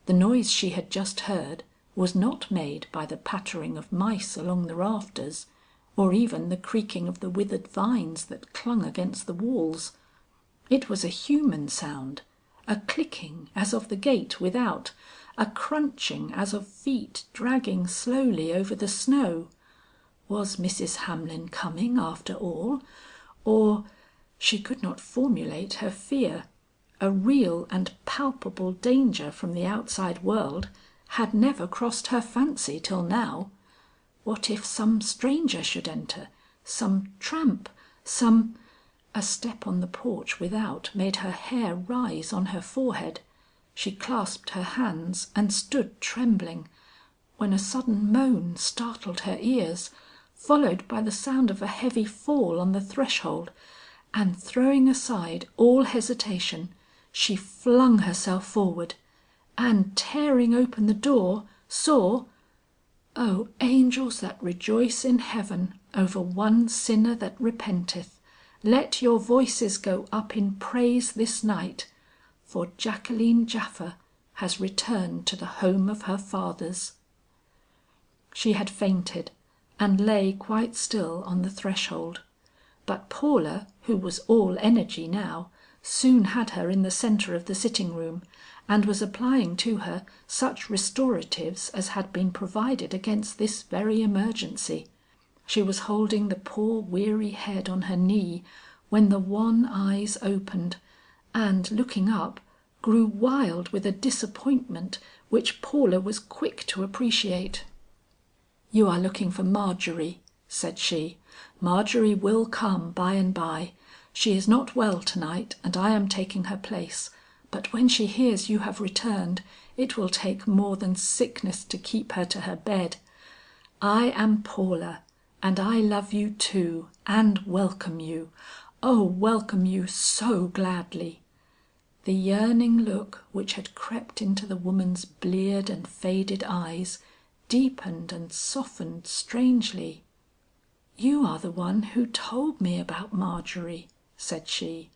The noise she had just heard was not made by the pattering of mice along the rafters, or even the creaking of the withered vines that clung against the walls. It was a human sound, a clicking as of the gate without, a crunching as of feet dragging slowly over the snow. Was Mrs. Hamlin coming after all? Or she could not formulate her fear. A real and palpable danger from the outside world had never crossed her fancy till now. What if some stranger should enter, some tramp, some... A step on the porch without made her hair rise on her forehead. She clasped her hands and stood trembling, when a sudden moan startled her ears, followed by the sound of a heavy fall on the threshold, and throwing aside all hesitation, she flung herself forward, and tearing open the door, saw... O angels that rejoice in heaven over one sinner that repenteth, let your voices go up in praise this night, for Jacqueline Japha has returned to the home of her fathers. She had fainted and lay quite still on the threshold, but Paula, who was all energy now, soon had her in the centre of the sitting room, and was applying to her such restoratives as had been provided against this very emergency. She was holding the poor weary head on her knee, when the wan eyes opened, and looking up, grew wild with a disappointment which Paula was quick to appreciate. "You are looking for Margery," said she. "Margery will come by and by. She is not well to night, and I am taking her place, but when she hears you have returned, it will take more than sickness to keep her to her bed. I am Paula, and I love you too, and welcome you. Oh, welcome you so gladly." The yearning look which had crept into the woman's bleared and faded eyes deepened and softened strangely. "You are the one who told me about Margery," said she,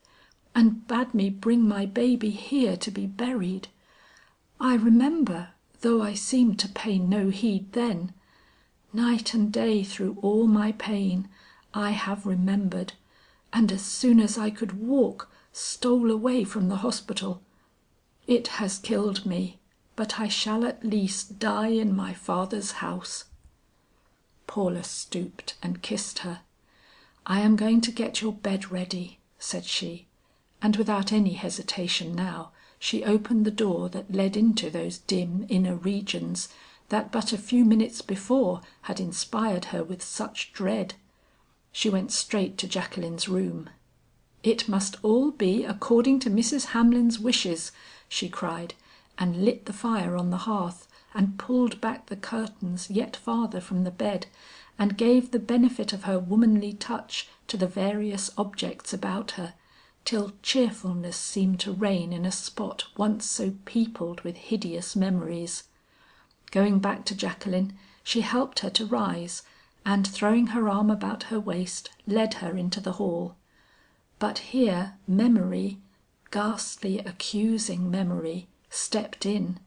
"and bade me bring my baby here to be buried. I remember, though I seemed to pay no heed then. Night and day through all my pain, I have remembered, and as soon as I could walk, stole away from the hospital. It has killed me, but I shall at least die in my Father's house." Paula stooped and kissed her. "I am going to get your bed ready," said she, and without any hesitation now, she opened the door that led into those dim inner regions that but a few minutes before had inspired her with such dread. She went straight to Jacqueline's room. "It must all be according to Mrs. Hamlin's wishes," she cried, and lit the fire on the hearth, and pulled back the curtains yet farther from the bed, and gave the benefit of her womanly touch to the various objects about her, till cheerfulness seemed to reign in a spot once so peopled with hideous memories. Going back to Jacqueline, she helped her to rise, and throwing her arm about her waist, led her into the hall. But here memory, ghastly accusing memory, stepped in,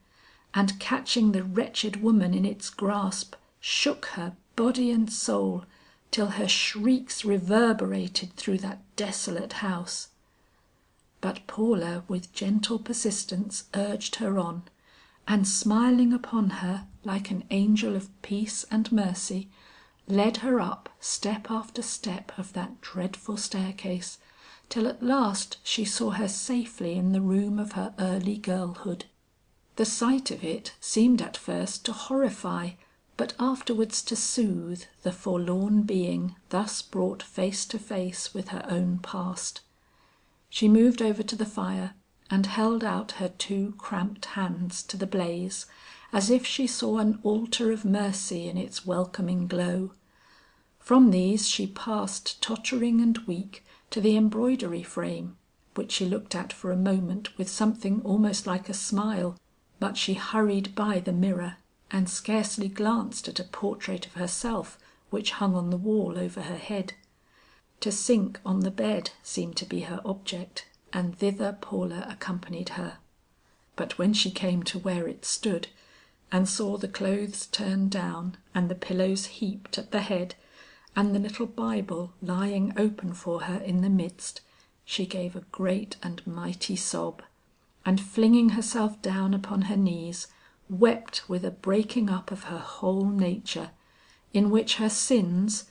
and catching the wretched woman in its grasp, shook her body and soul till her shrieks reverberated through that desolate house. But Paula with gentle persistence urged her on, and smiling upon her like an angel of peace and mercy, led her up step after step of that dreadful staircase, till at last she saw her safely in the room of her early girlhood. The sight of it seemed at first to horrify, but afterwards to soothe the forlorn being thus brought face to face with her own past. She moved over to the fire and held out her two cramped hands to the blaze, as if she saw an altar of mercy in its welcoming glow. From these she passed tottering and weak to the embroidery frame, which she looked at for a moment with something almost like a smile, but she hurried by the mirror and scarcely glanced at a portrait of herself which hung on the wall over her head. To sink on the bed seemed to be her object, and thither Paula accompanied her. But when she came to where it stood, and saw the clothes turned down and the pillows heaped at the head, and the little Bible lying open for her in the midst, she gave a great and mighty sob, and flinging herself down upon her knees, wept with a breaking up of her whole nature, in which her sins,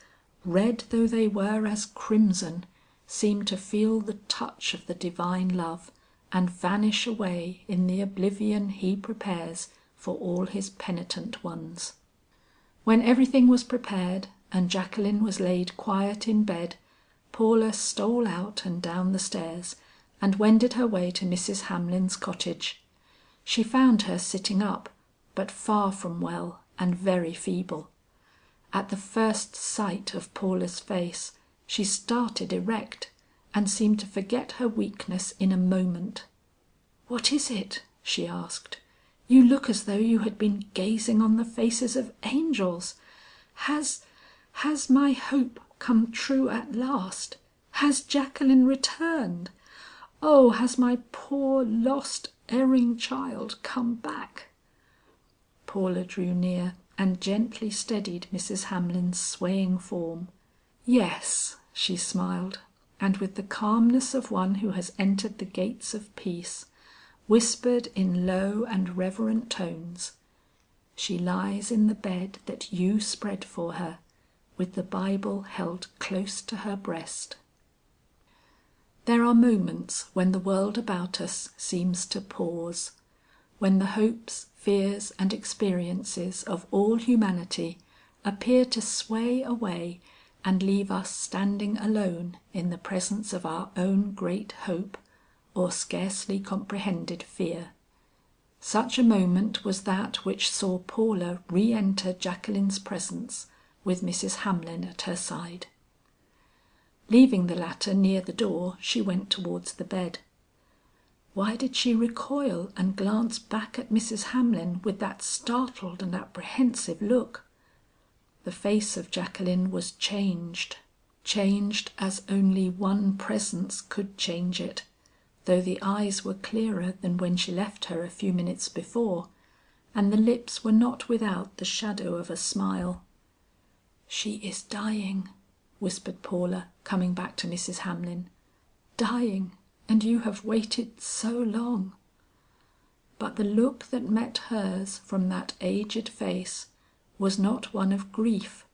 red though they were as crimson, seemed to feel the touch of the divine love, and vanish away in the oblivion he prepares for all his penitent ones. When everything was prepared and Jacqueline was laid quiet in bed, Paula stole out and down the stairs, and wended her way to Mrs. Hamlin's cottage. She found her sitting up, but far from well and very feeble. At the first sight of Paula's face, she started erect, and seemed to forget her weakness in a moment. "What is it?" she asked. "You look as though you had been gazing on the faces of angels. Has my hope come true at last? Has Jacqueline returned? Oh, has my poor lost erring child come back?" Paula drew near and gently steadied Mrs. Hamlin's swaying form. "Yes," she smiled, and with the calmness of one who has entered the gates of peace, whispered in low and reverent tones, "She lies in the bed that you spread for her, with the Bible held close to her breast." There are moments when the world about us seems to pause, when the hopes, fears, and experiences of all humanity appear to sway away and leave us standing alone in the presence of our own great hope, or scarcely comprehended fear. Such a moment was that which saw Paula re-enter Jacqueline's presence with Mrs. Hamlin at her side. Leaving the latter near the door, she went towards the bed. Why did she recoil and glance back at Mrs. Hamlin with that startled and apprehensive look? The face of Jacqueline was changed as only one presence could change it, though the eyes were clearer than when she left her a few minutes before, and the lips were not without the shadow of a smile. "She is dying," whispered Paula, coming back to Mrs. Hamlin. "Dying, and you have waited so long." But the look that met hers from that aged face was not one of grief,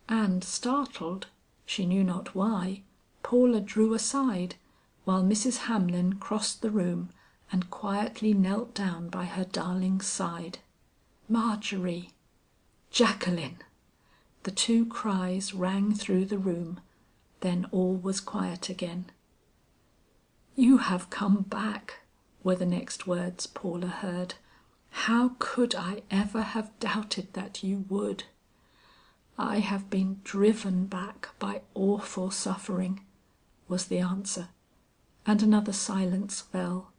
and startled, she knew not why, Paula drew aside, while Mrs. Hamlin crossed the room and quietly knelt down by her darling's side. "Margery! Jacqueline!" The two cries rang through the room, then all was quiet again. "You have come back," were the next words Paula heard. "How could I ever have doubted that you would?" "I have been driven back by awful suffering," was the answer, and another silence fell.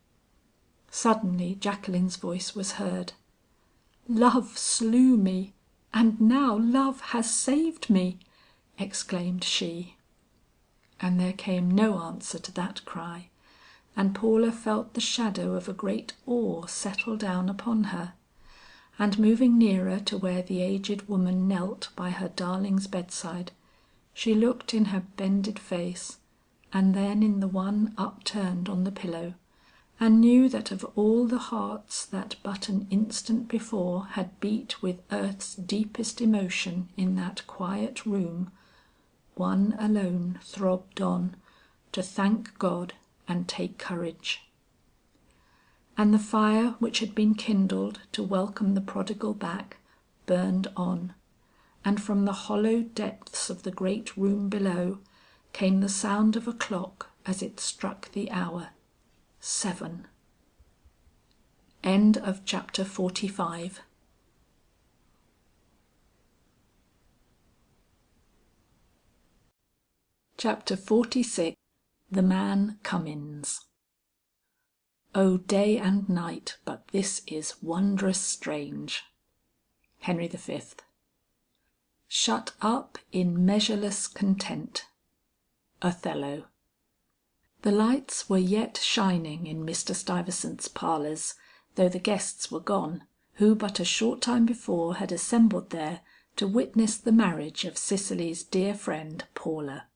Suddenly Jacqueline's voice was heard. "Love slew me, and now love has saved me," exclaimed she. And there came no answer to that cry, and Paula felt the shadow of a great awe settle down upon her, and moving nearer to where the aged woman knelt by her darling's bedside, she looked in her bended face, and then in the one upturned on the pillow, and knew that of all the hearts that but an instant before had beat with earth's deepest emotion in that quiet room, one alone throbbed on to thank God and take courage. And the fire which had been kindled to welcome the prodigal back, burned on, and from the hollow depths of the great room below came the sound of a clock as it struck the hour. 7. End of chapter 45. Chapter 46. The Man Cummins. "O day and night, but this is wondrous strange." Henry V. "Shut up in measureless content." Othello. The lights were yet shining in Mr. Stuyvesant's parlors, though the guests were gone, who but a short time before had assembled there to witness the marriage of Cicely's dear friend Paula.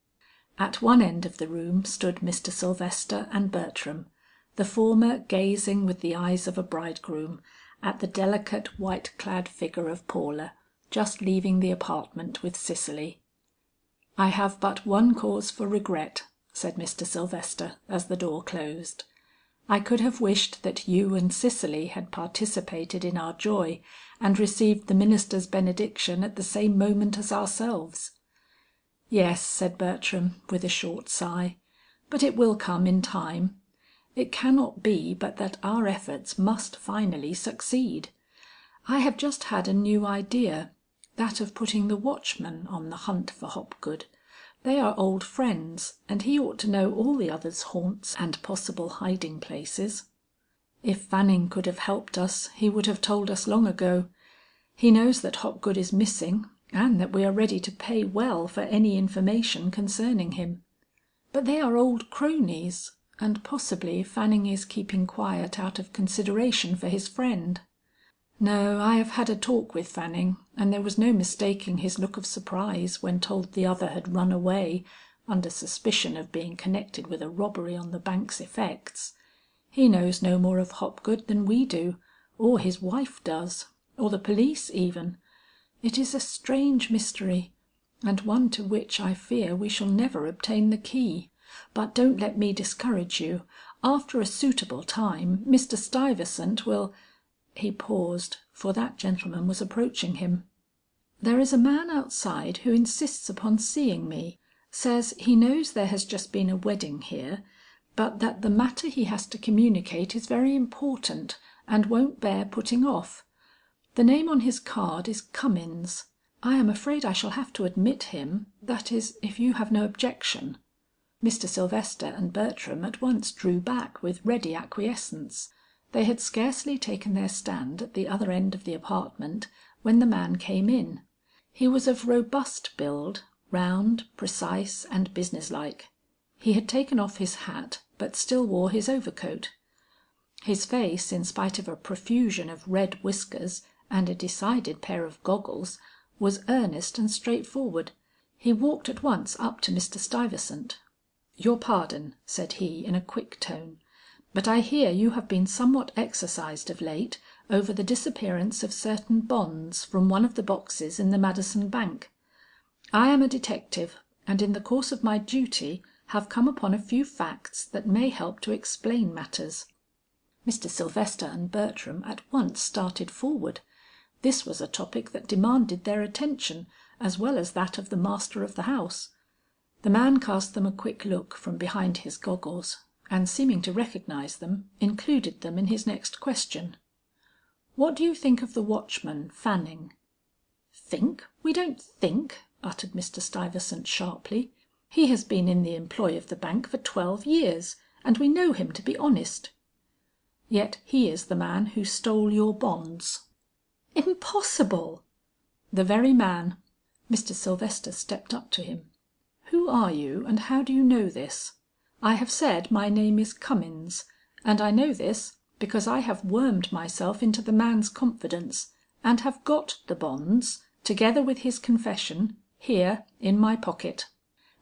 At one end of the room stood Mr. Sylvester and Bertram, the former gazing with the eyes of a bridegroom, at the delicate white-clad figure of Paula, just leaving the apartment with Cicely. "I have but one cause for regret," said Mr. Sylvester as the door closed. "I could have wished that you and Cicely had participated in our joy and received the minister's benediction at the same moment as ourselves." "Yes," said Bertram with a short sigh, "but it will come in time. It cannot be but that our efforts must finally succeed. I have just had a new idea, that of putting the watchman on the hunt for Hopgood. They are old friends, and he ought to know all the others' haunts and possible hiding places. If Fanning could have helped us, he would have told us long ago. He knows that Hopgood is missing and that we are ready to pay well for any information concerning him. But they are old cronies, and possibly Fanning is keeping quiet out of consideration for his friend. No, I have had a talk with Fanning, and there was no mistaking his look of surprise when told the other had run away under suspicion of being connected with a robbery on the bank's effects. He knows no more of Hopgood than we do, or his wife does, or the police even. It is a strange mystery, and one to which I fear we shall never obtain the key. But don't let me discourage you. After a suitable time, Mr. Stuyvesant will—" He paused, for that gentleman was approaching him. "There is a man outside who insists upon seeing me. Says he knows there has just been a wedding here, but that the matter he has to communicate is very important and won't bear putting off. The name on his card is Cummins. I am afraid I shall have to admit him, that is, if you have no objection." Mr. Sylvester and Bertram at once drew back with ready acquiescence. They had scarcely taken their stand at the other end of the apartment when the man came in. He was of robust build, round, precise, and businesslike. He had taken off his hat, but still wore his overcoat. His face, in spite of a profusion of red whiskers and a decided pair of goggles, was earnest and straightforward. He walked at once up to Mr. Stuyvesant. "Your pardon," said he in a quick tone, "but I hear you have been somewhat exercised of late over the disappearance of certain bonds from one of the boxes in the Madison Bank. I am a detective, and in the course of my duty have come upon a few facts that may help to explain matters." Mr. Sylvester and Bertram at once started forward. This was a topic that demanded their attention as well as that of the master of the house. The man cast them a quick look from behind his goggles, and seeming to recognize them, included them in his next question. "What do you think of the watchman, Fanning?" "Think? We don't think," uttered Mr. Stuyvesant sharply. "He has been in the employ of the bank for 12 years, and we know him to be honest." "Yet he is the man who stole your bonds." "Impossible!" "The very man." Mr. Sylvester stepped up to him. "Who are you and how do you know this?" "I have said my name is Cummins, and I know this because I have wormed myself into the man's confidence, and have got the bonds, together with his confession, here in my pocket."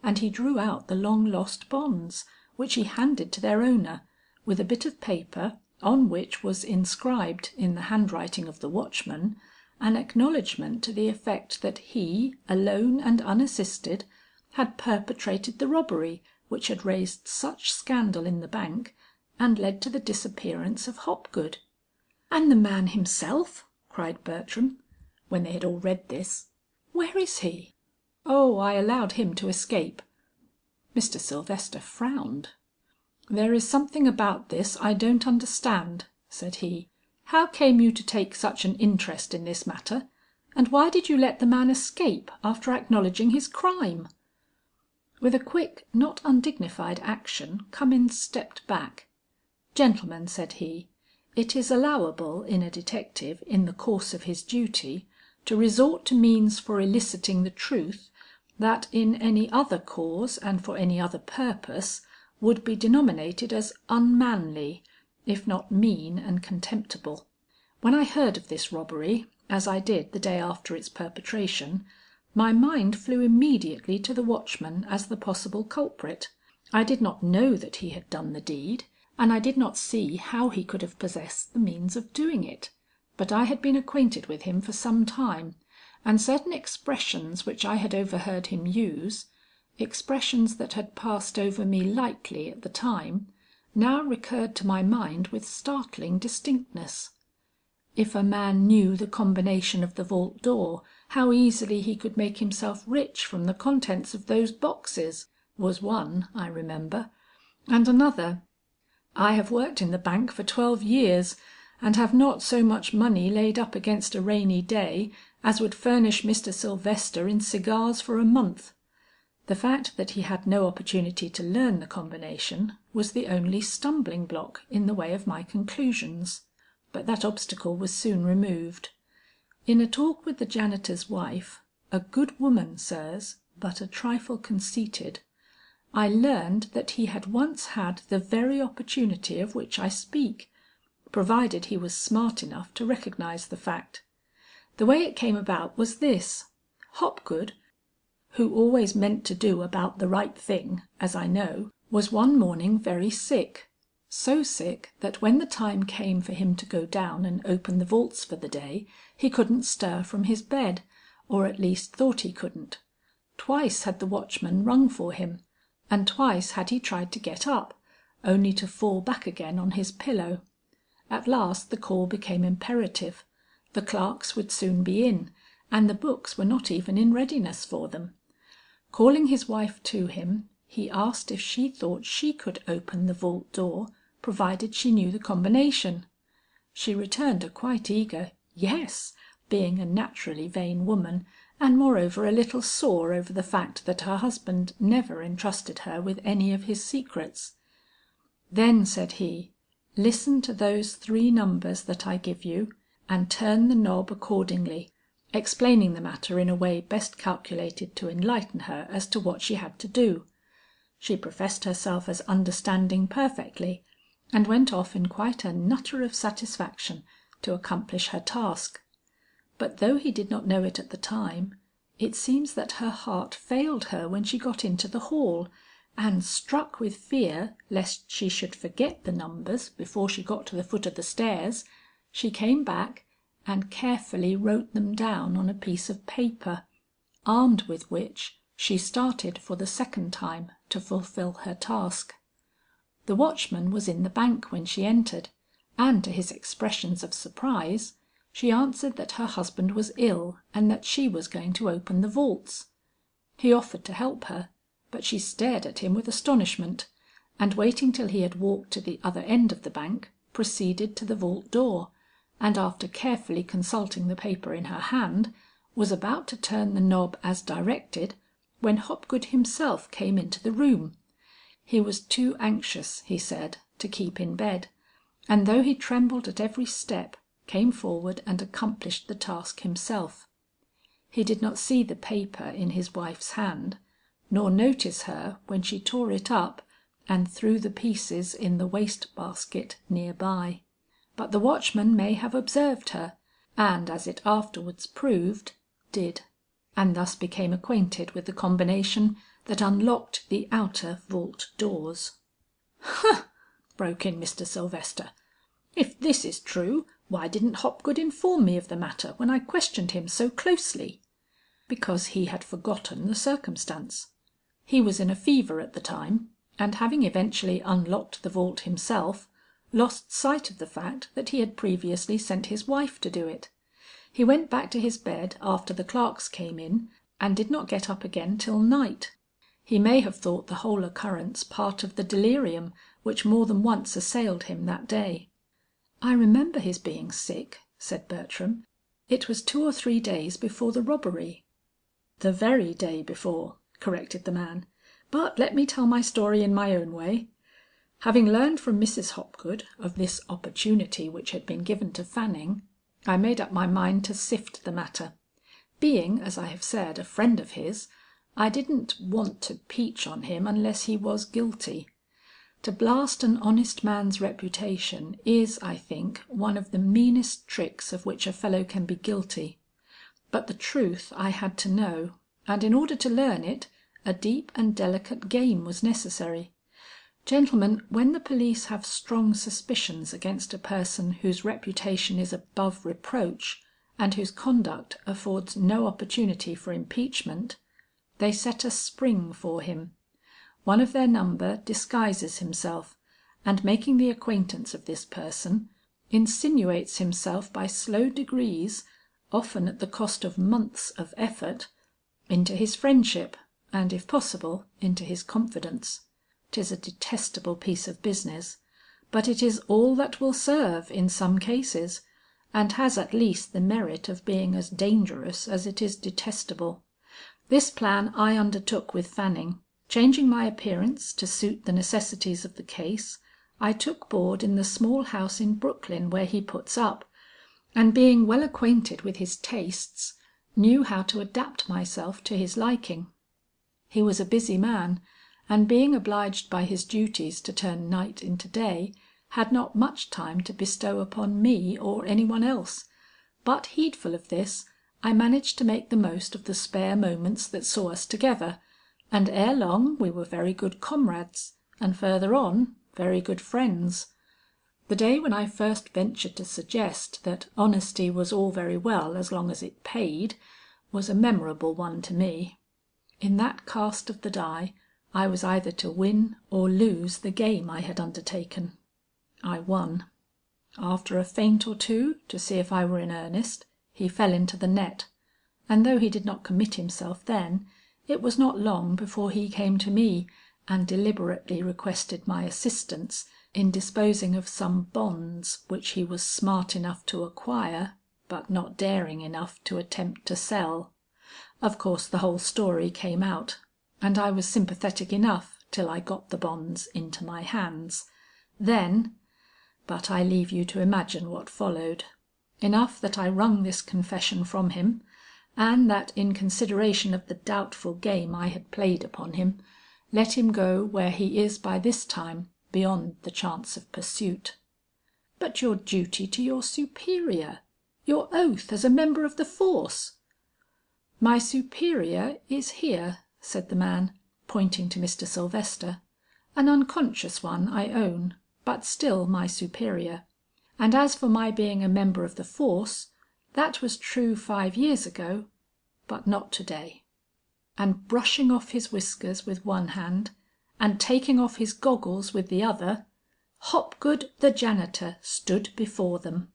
And he drew out the long lost bonds, which he handed to their owner, with a bit of paper on which was inscribed in the handwriting of the watchman, an acknowledgment to the effect that he, alone and unassisted, had perpetrated the robbery which had raised such scandal in the bank and led to the disappearance of Hopgood. "And the man himself?" cried Bertram, when they had all read this. "Where is he?" "Oh, I allowed him to escape." Mr. Sylvester frowned. "There is something about this I don't understand," said he. "How came you to take such an interest in this matter, and why did you let the man escape after acknowledging his crime?" With a quick, not undignified action, Cummins stepped back. "Gentlemen," said he, "it is allowable in a detective in the course of his duty to resort to means for eliciting the truth that in any other cause and for any other purpose would be denominated as unmanly, if not mean and contemptible. When I heard of this robbery, as I did the day after its perpetration, my mind flew immediately to the watchman as the possible culprit. I did not know that he had done the deed, and I did not see how he could have possessed the means of doing it. but I had been acquainted with him for some time, and certain expressions which I had overheard him use, expressions that had passed over me lightly at the time, now recurred to my mind with startling distinctness. If a man knew the combination of the vault door, how easily he could make himself rich from the contents of those boxes, was one, I remember, and another: "I have worked in the bank for 12 years, and have not so much money laid up against a rainy day as would furnish Mr. Sylvester in cigars for a month." The fact that he had no opportunity to learn the combination was the only stumbling block in the way of my conclusions, but that obstacle was soon removed. In a talk with the janitor's wife, a good woman, sirs, but a trifle conceited, I learned that he had once had the very opportunity of which I speak, provided he was smart enough to recognize the fact. The way it came about was this: Hopgood, who always meant to do about the right thing, as I know, was one morning very sick, so sick that when the time came for him to go down and open the vaults for the day, he couldn't stir from his bed, or at least thought he couldn't. Twice had the watchman rung for him, and twice had he tried to get up, only to fall back again on his pillow. At last the call became imperative. The clerks would soon be in, and the books were not even in readiness for them. Calling his wife to him, he asked if she thought she could open the vault door, provided she knew the combination. She returned a quite eager "Yes," being a naturally vain woman, and moreover a little sore over the fact that her husband never entrusted her with any of his secrets. "Then," said he, "listen to those 3 numbers that I give you, and turn the knob accordingly," explaining the matter in a way best calculated to enlighten her as to what she had to do. She professed herself as understanding perfectly, and went off in quite a nutter of satisfaction to accomplish her task. But though he did not know it at the time, it seems that her heart failed her when she got into the hall, and struck with fear lest she should forget the numbers before she got to the foot of the stairs, she came back and carefully wrote them down on a piece of paper, armed with which she started for the second time to fulfil her task. The watchman was in the bank when she entered, and to his expressions of surprise, she answered that her husband was ill and that she was going to open the vaults. He offered to help her, but she stared at him with astonishment, and waiting till he had walked to the other end of the bank, proceeded to the vault door, and after carefully consulting the paper in her hand, was about to turn the knob as directed, when Hopgood himself came into the room. He was too anxious, he said, to keep in bed, and though he trembled at every step, came forward and accomplished the task himself. He did not see the paper in his wife's hand, nor notice her when she tore it up and threw the pieces in the waste basket near by. But the watchman may have observed her, and as it afterwards proved, did, and thus became acquainted with the combination that unlocked the outer vault doors. "Huh!" broke in Mr. Sylvester. "If this is true, why didn't Hopgood inform me of the matter when I questioned him so closely?" "Because he had forgotten the circumstance. He was in a fever at the time, and having eventually unlocked the vault himself, lost sight of the fact that he had previously sent his wife to do it. He went back to his bed after the clerks came in, and did not get up again till night. He may have thought the whole occurrence part of the delirium which more than once assailed him that day." "I remember his being sick," said Bertram. "It was 2 or 3 days before the robbery." "The very day before," corrected the man. "But let me tell my story in my own way. Having learned from Mrs. Hopgood of this opportunity which had been given to Fanning, I made up my mind to sift the matter. Being, as I have said, a friend of his, I didn't want to peach on him unless he was guilty. To blast an honest man's reputation is, I think, one of the meanest tricks of which a fellow can be guilty. But the truth I had to know, and in order to learn it, a deep and delicate game was necessary. Gentlemen, when the police have strong suspicions against a person whose reputation is above reproach, and whose conduct affords no opportunity for impeachment, they set a spring for him. One of their number disguises himself, and making the acquaintance of this person, insinuates himself by slow degrees, often at the cost of months of effort, into his friendship, and if possible into his confidence. 'Tis a detestable piece of business, but it is all that will serve in some cases, and has at least the merit of being as dangerous as it is detestable. This plan I undertook with Fanning. Changing my appearance to suit the necessities of the case, I took board in the small house in Brooklyn where he puts up, and being well acquainted with his tastes, knew how to adapt myself to his liking. He was a busy man, and being obliged by his duties to turn night into day, had not much time to bestow upon me or any one else, but heedful of this, I managed to make the most of the spare moments that saw us together, and ere long we were very good comrades, and further on very good friends. The day when I first ventured to suggest that honesty was all very well as long as it paid, was a memorable one to me. In that cast of the die, I was either to win or lose the game I had undertaken. I won. After a feint or two, to see if I were in earnest, he fell into the net, and though he did not commit himself then, it was not long before he came to me and deliberately requested my assistance in disposing of some bonds which he was smart enough to acquire, but not daring enough to attempt to sell. Of course the whole story came out, and I was sympathetic enough till I got the bonds into my hands. Then but I leave you to imagine what followed. Enough that I wrung this confession from him, and that in consideration of the doubtful game I had played upon him, let him go where he is by this time beyond the chance of pursuit." "But your duty to your superior, your oath as a member of the force?" "My superior is here," said the man, pointing to Mr. Sylvester. "An unconscious one, I own, but still my superior. And as for my being a member of the force, that was true 5 years ago, but not to day." And brushing off his whiskers with one hand and taking off his goggles with the other, Hopgood the janitor stood before them.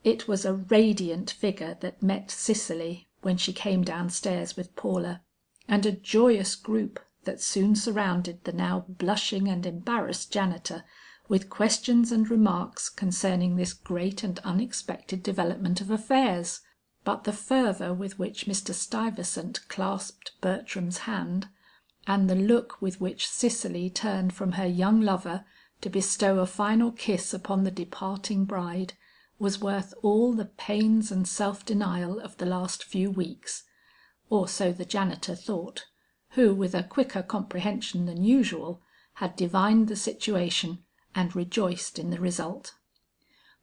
It was a radiant figure that met Cicely when she came downstairs with Paula, and a joyous group that soon surrounded the now blushing and embarrassed janitor with questions and remarks concerning this great and unexpected development of affairs. But the fervor with which Mr. Stuyvesant clasped Bertram's hand, and the look with which Cicely turned from her young lover to bestow a final kiss upon the departing bride, was worth all the pains and self-denial of the last few weeks, or so the janitor thought, who with a quicker comprehension than usual had divined the situation and rejoiced in the result.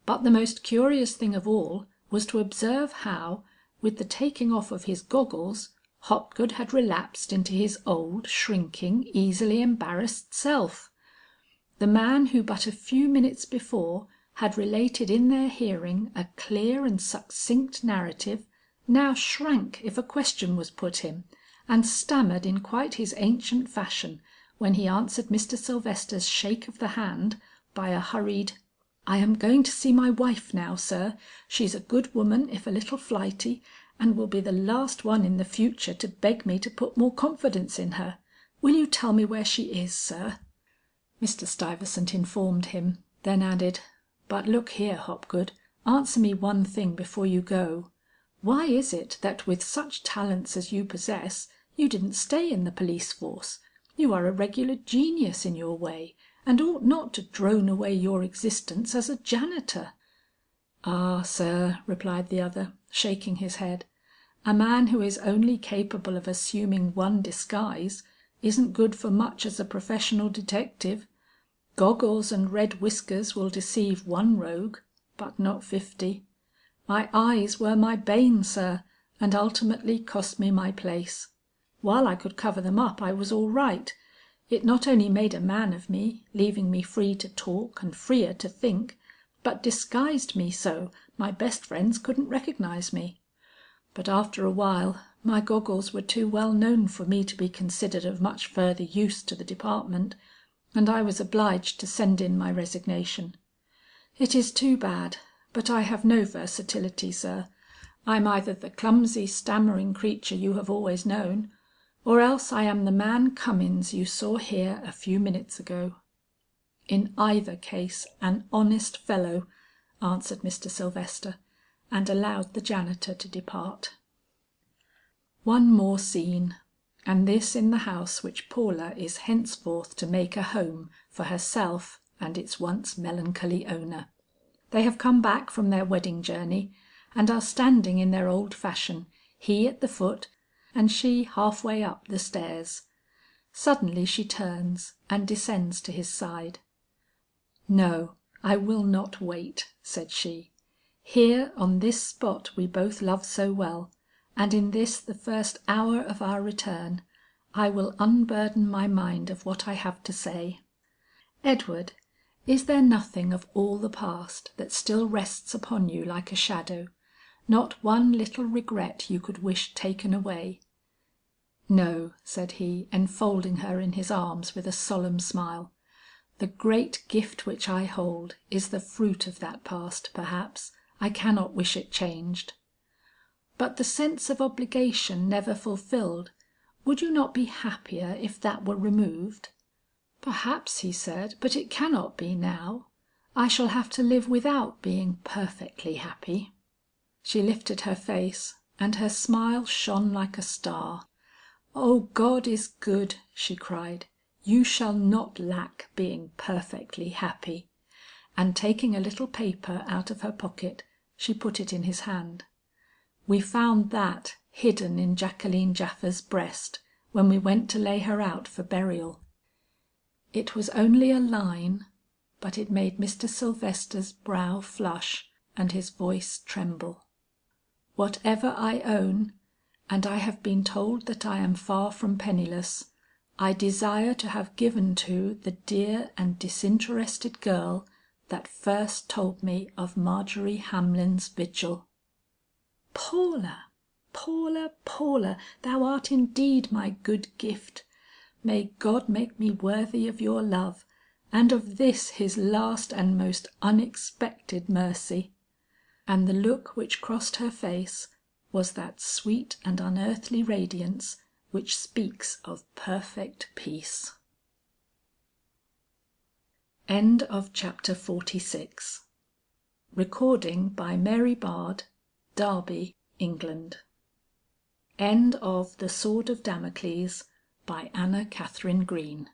But the most curious thing of all was to observe how, with the taking off of his goggles, Hopgood had relapsed into his old, shrinking, easily embarrassed self. The man who but a few minutes before had related in their hearing a clear and succinct narrative, now shrank if a question was put him, and stammered in quite his ancient fashion when he answered Mr. Sylvester's shake of the hand by a hurried, "I am going to see my wife now, sir. She's a good woman if a little flighty, and will be the last one in the future to beg me to put more confidence in her. Will you tell me where she is, sir?" Mr. Stuyvesant informed him, then added, "But look here, Hopgood, answer me one thing before you go. Why is it that with such talents as you possess, you didn't stay in the police force? You are a regular genius in your way, and ought not to drone away your existence as a janitor." "Ah, sir," replied the other, shaking his head, "a man who is only capable of assuming one disguise isn't good for much as a professional detective. Goggles and red whiskers will deceive one rogue, but not 50. My eyes were my bane, sir, and ultimately cost me my place. While I could cover them up I was all right. It not only made a man of me, leaving me free to talk and freer to think, but disguised me so my best friends couldn't recognize me. But after a while my goggles were too well known for me to be considered of much further use to the department, and I was obliged to send in my resignation. It is too bad, but I have no versatility, sir. I'm either the clumsy, stammering creature you have always known, or else I am the Man Cummins you saw here a few minutes ago." "In either case an honest fellow," answered Mr. Sylvester, and allowed the janitor to depart. One more scene, and this in the house which Paula is henceforth to make a home for herself and its once melancholy owner. They have come back from their wedding journey, and are standing in their old fashion, he at the foot, and she halfway up the stairs. Suddenly she turns and descends to his side. "No, I will not wait," said she. "Here on this spot we both love so well, and in this the first hour of our return, I will unburden my mind of what I have to say. Edward, is there nothing of all the past that still rests upon you like a shadow? Not one little regret you could wish taken away?" "No," said he, enfolding her in his arms with a solemn smile. "The great gift which I hold is the fruit of that past, perhaps. I cannot wish it changed." "But the sense of obligation never fulfilled, would you not be happier if that were removed?" "Perhaps," he said, "but it cannot be now. I shall have to live without being perfectly happy." She lifted her face, and her smile shone like a star. "Oh, God is good," she cried. "You shall not lack being perfectly happy." And taking a little paper out of her pocket, she put it in his hand. "We found that hidden in Jacqueline Japha's breast when we went to lay her out for burial." It was only a line, but it made Mr. Sylvester's brow flush and his voice tremble. "Whatever I own, and I have been told that I am far from penniless, I desire to have given to the dear and disinterested girl that first told me of Margery Hamlin's vigil." "Paula, Paula, Paula, thou art indeed my good gift. May God make me worthy of your love, and of this his last and most unexpected mercy." And the look which crossed her face was that sweet and unearthly radiance which speaks of perfect peace. End of Chapter 46. Recording by Mary Bard, Derby, England. End of The Sword of Damocles by Katharine Green.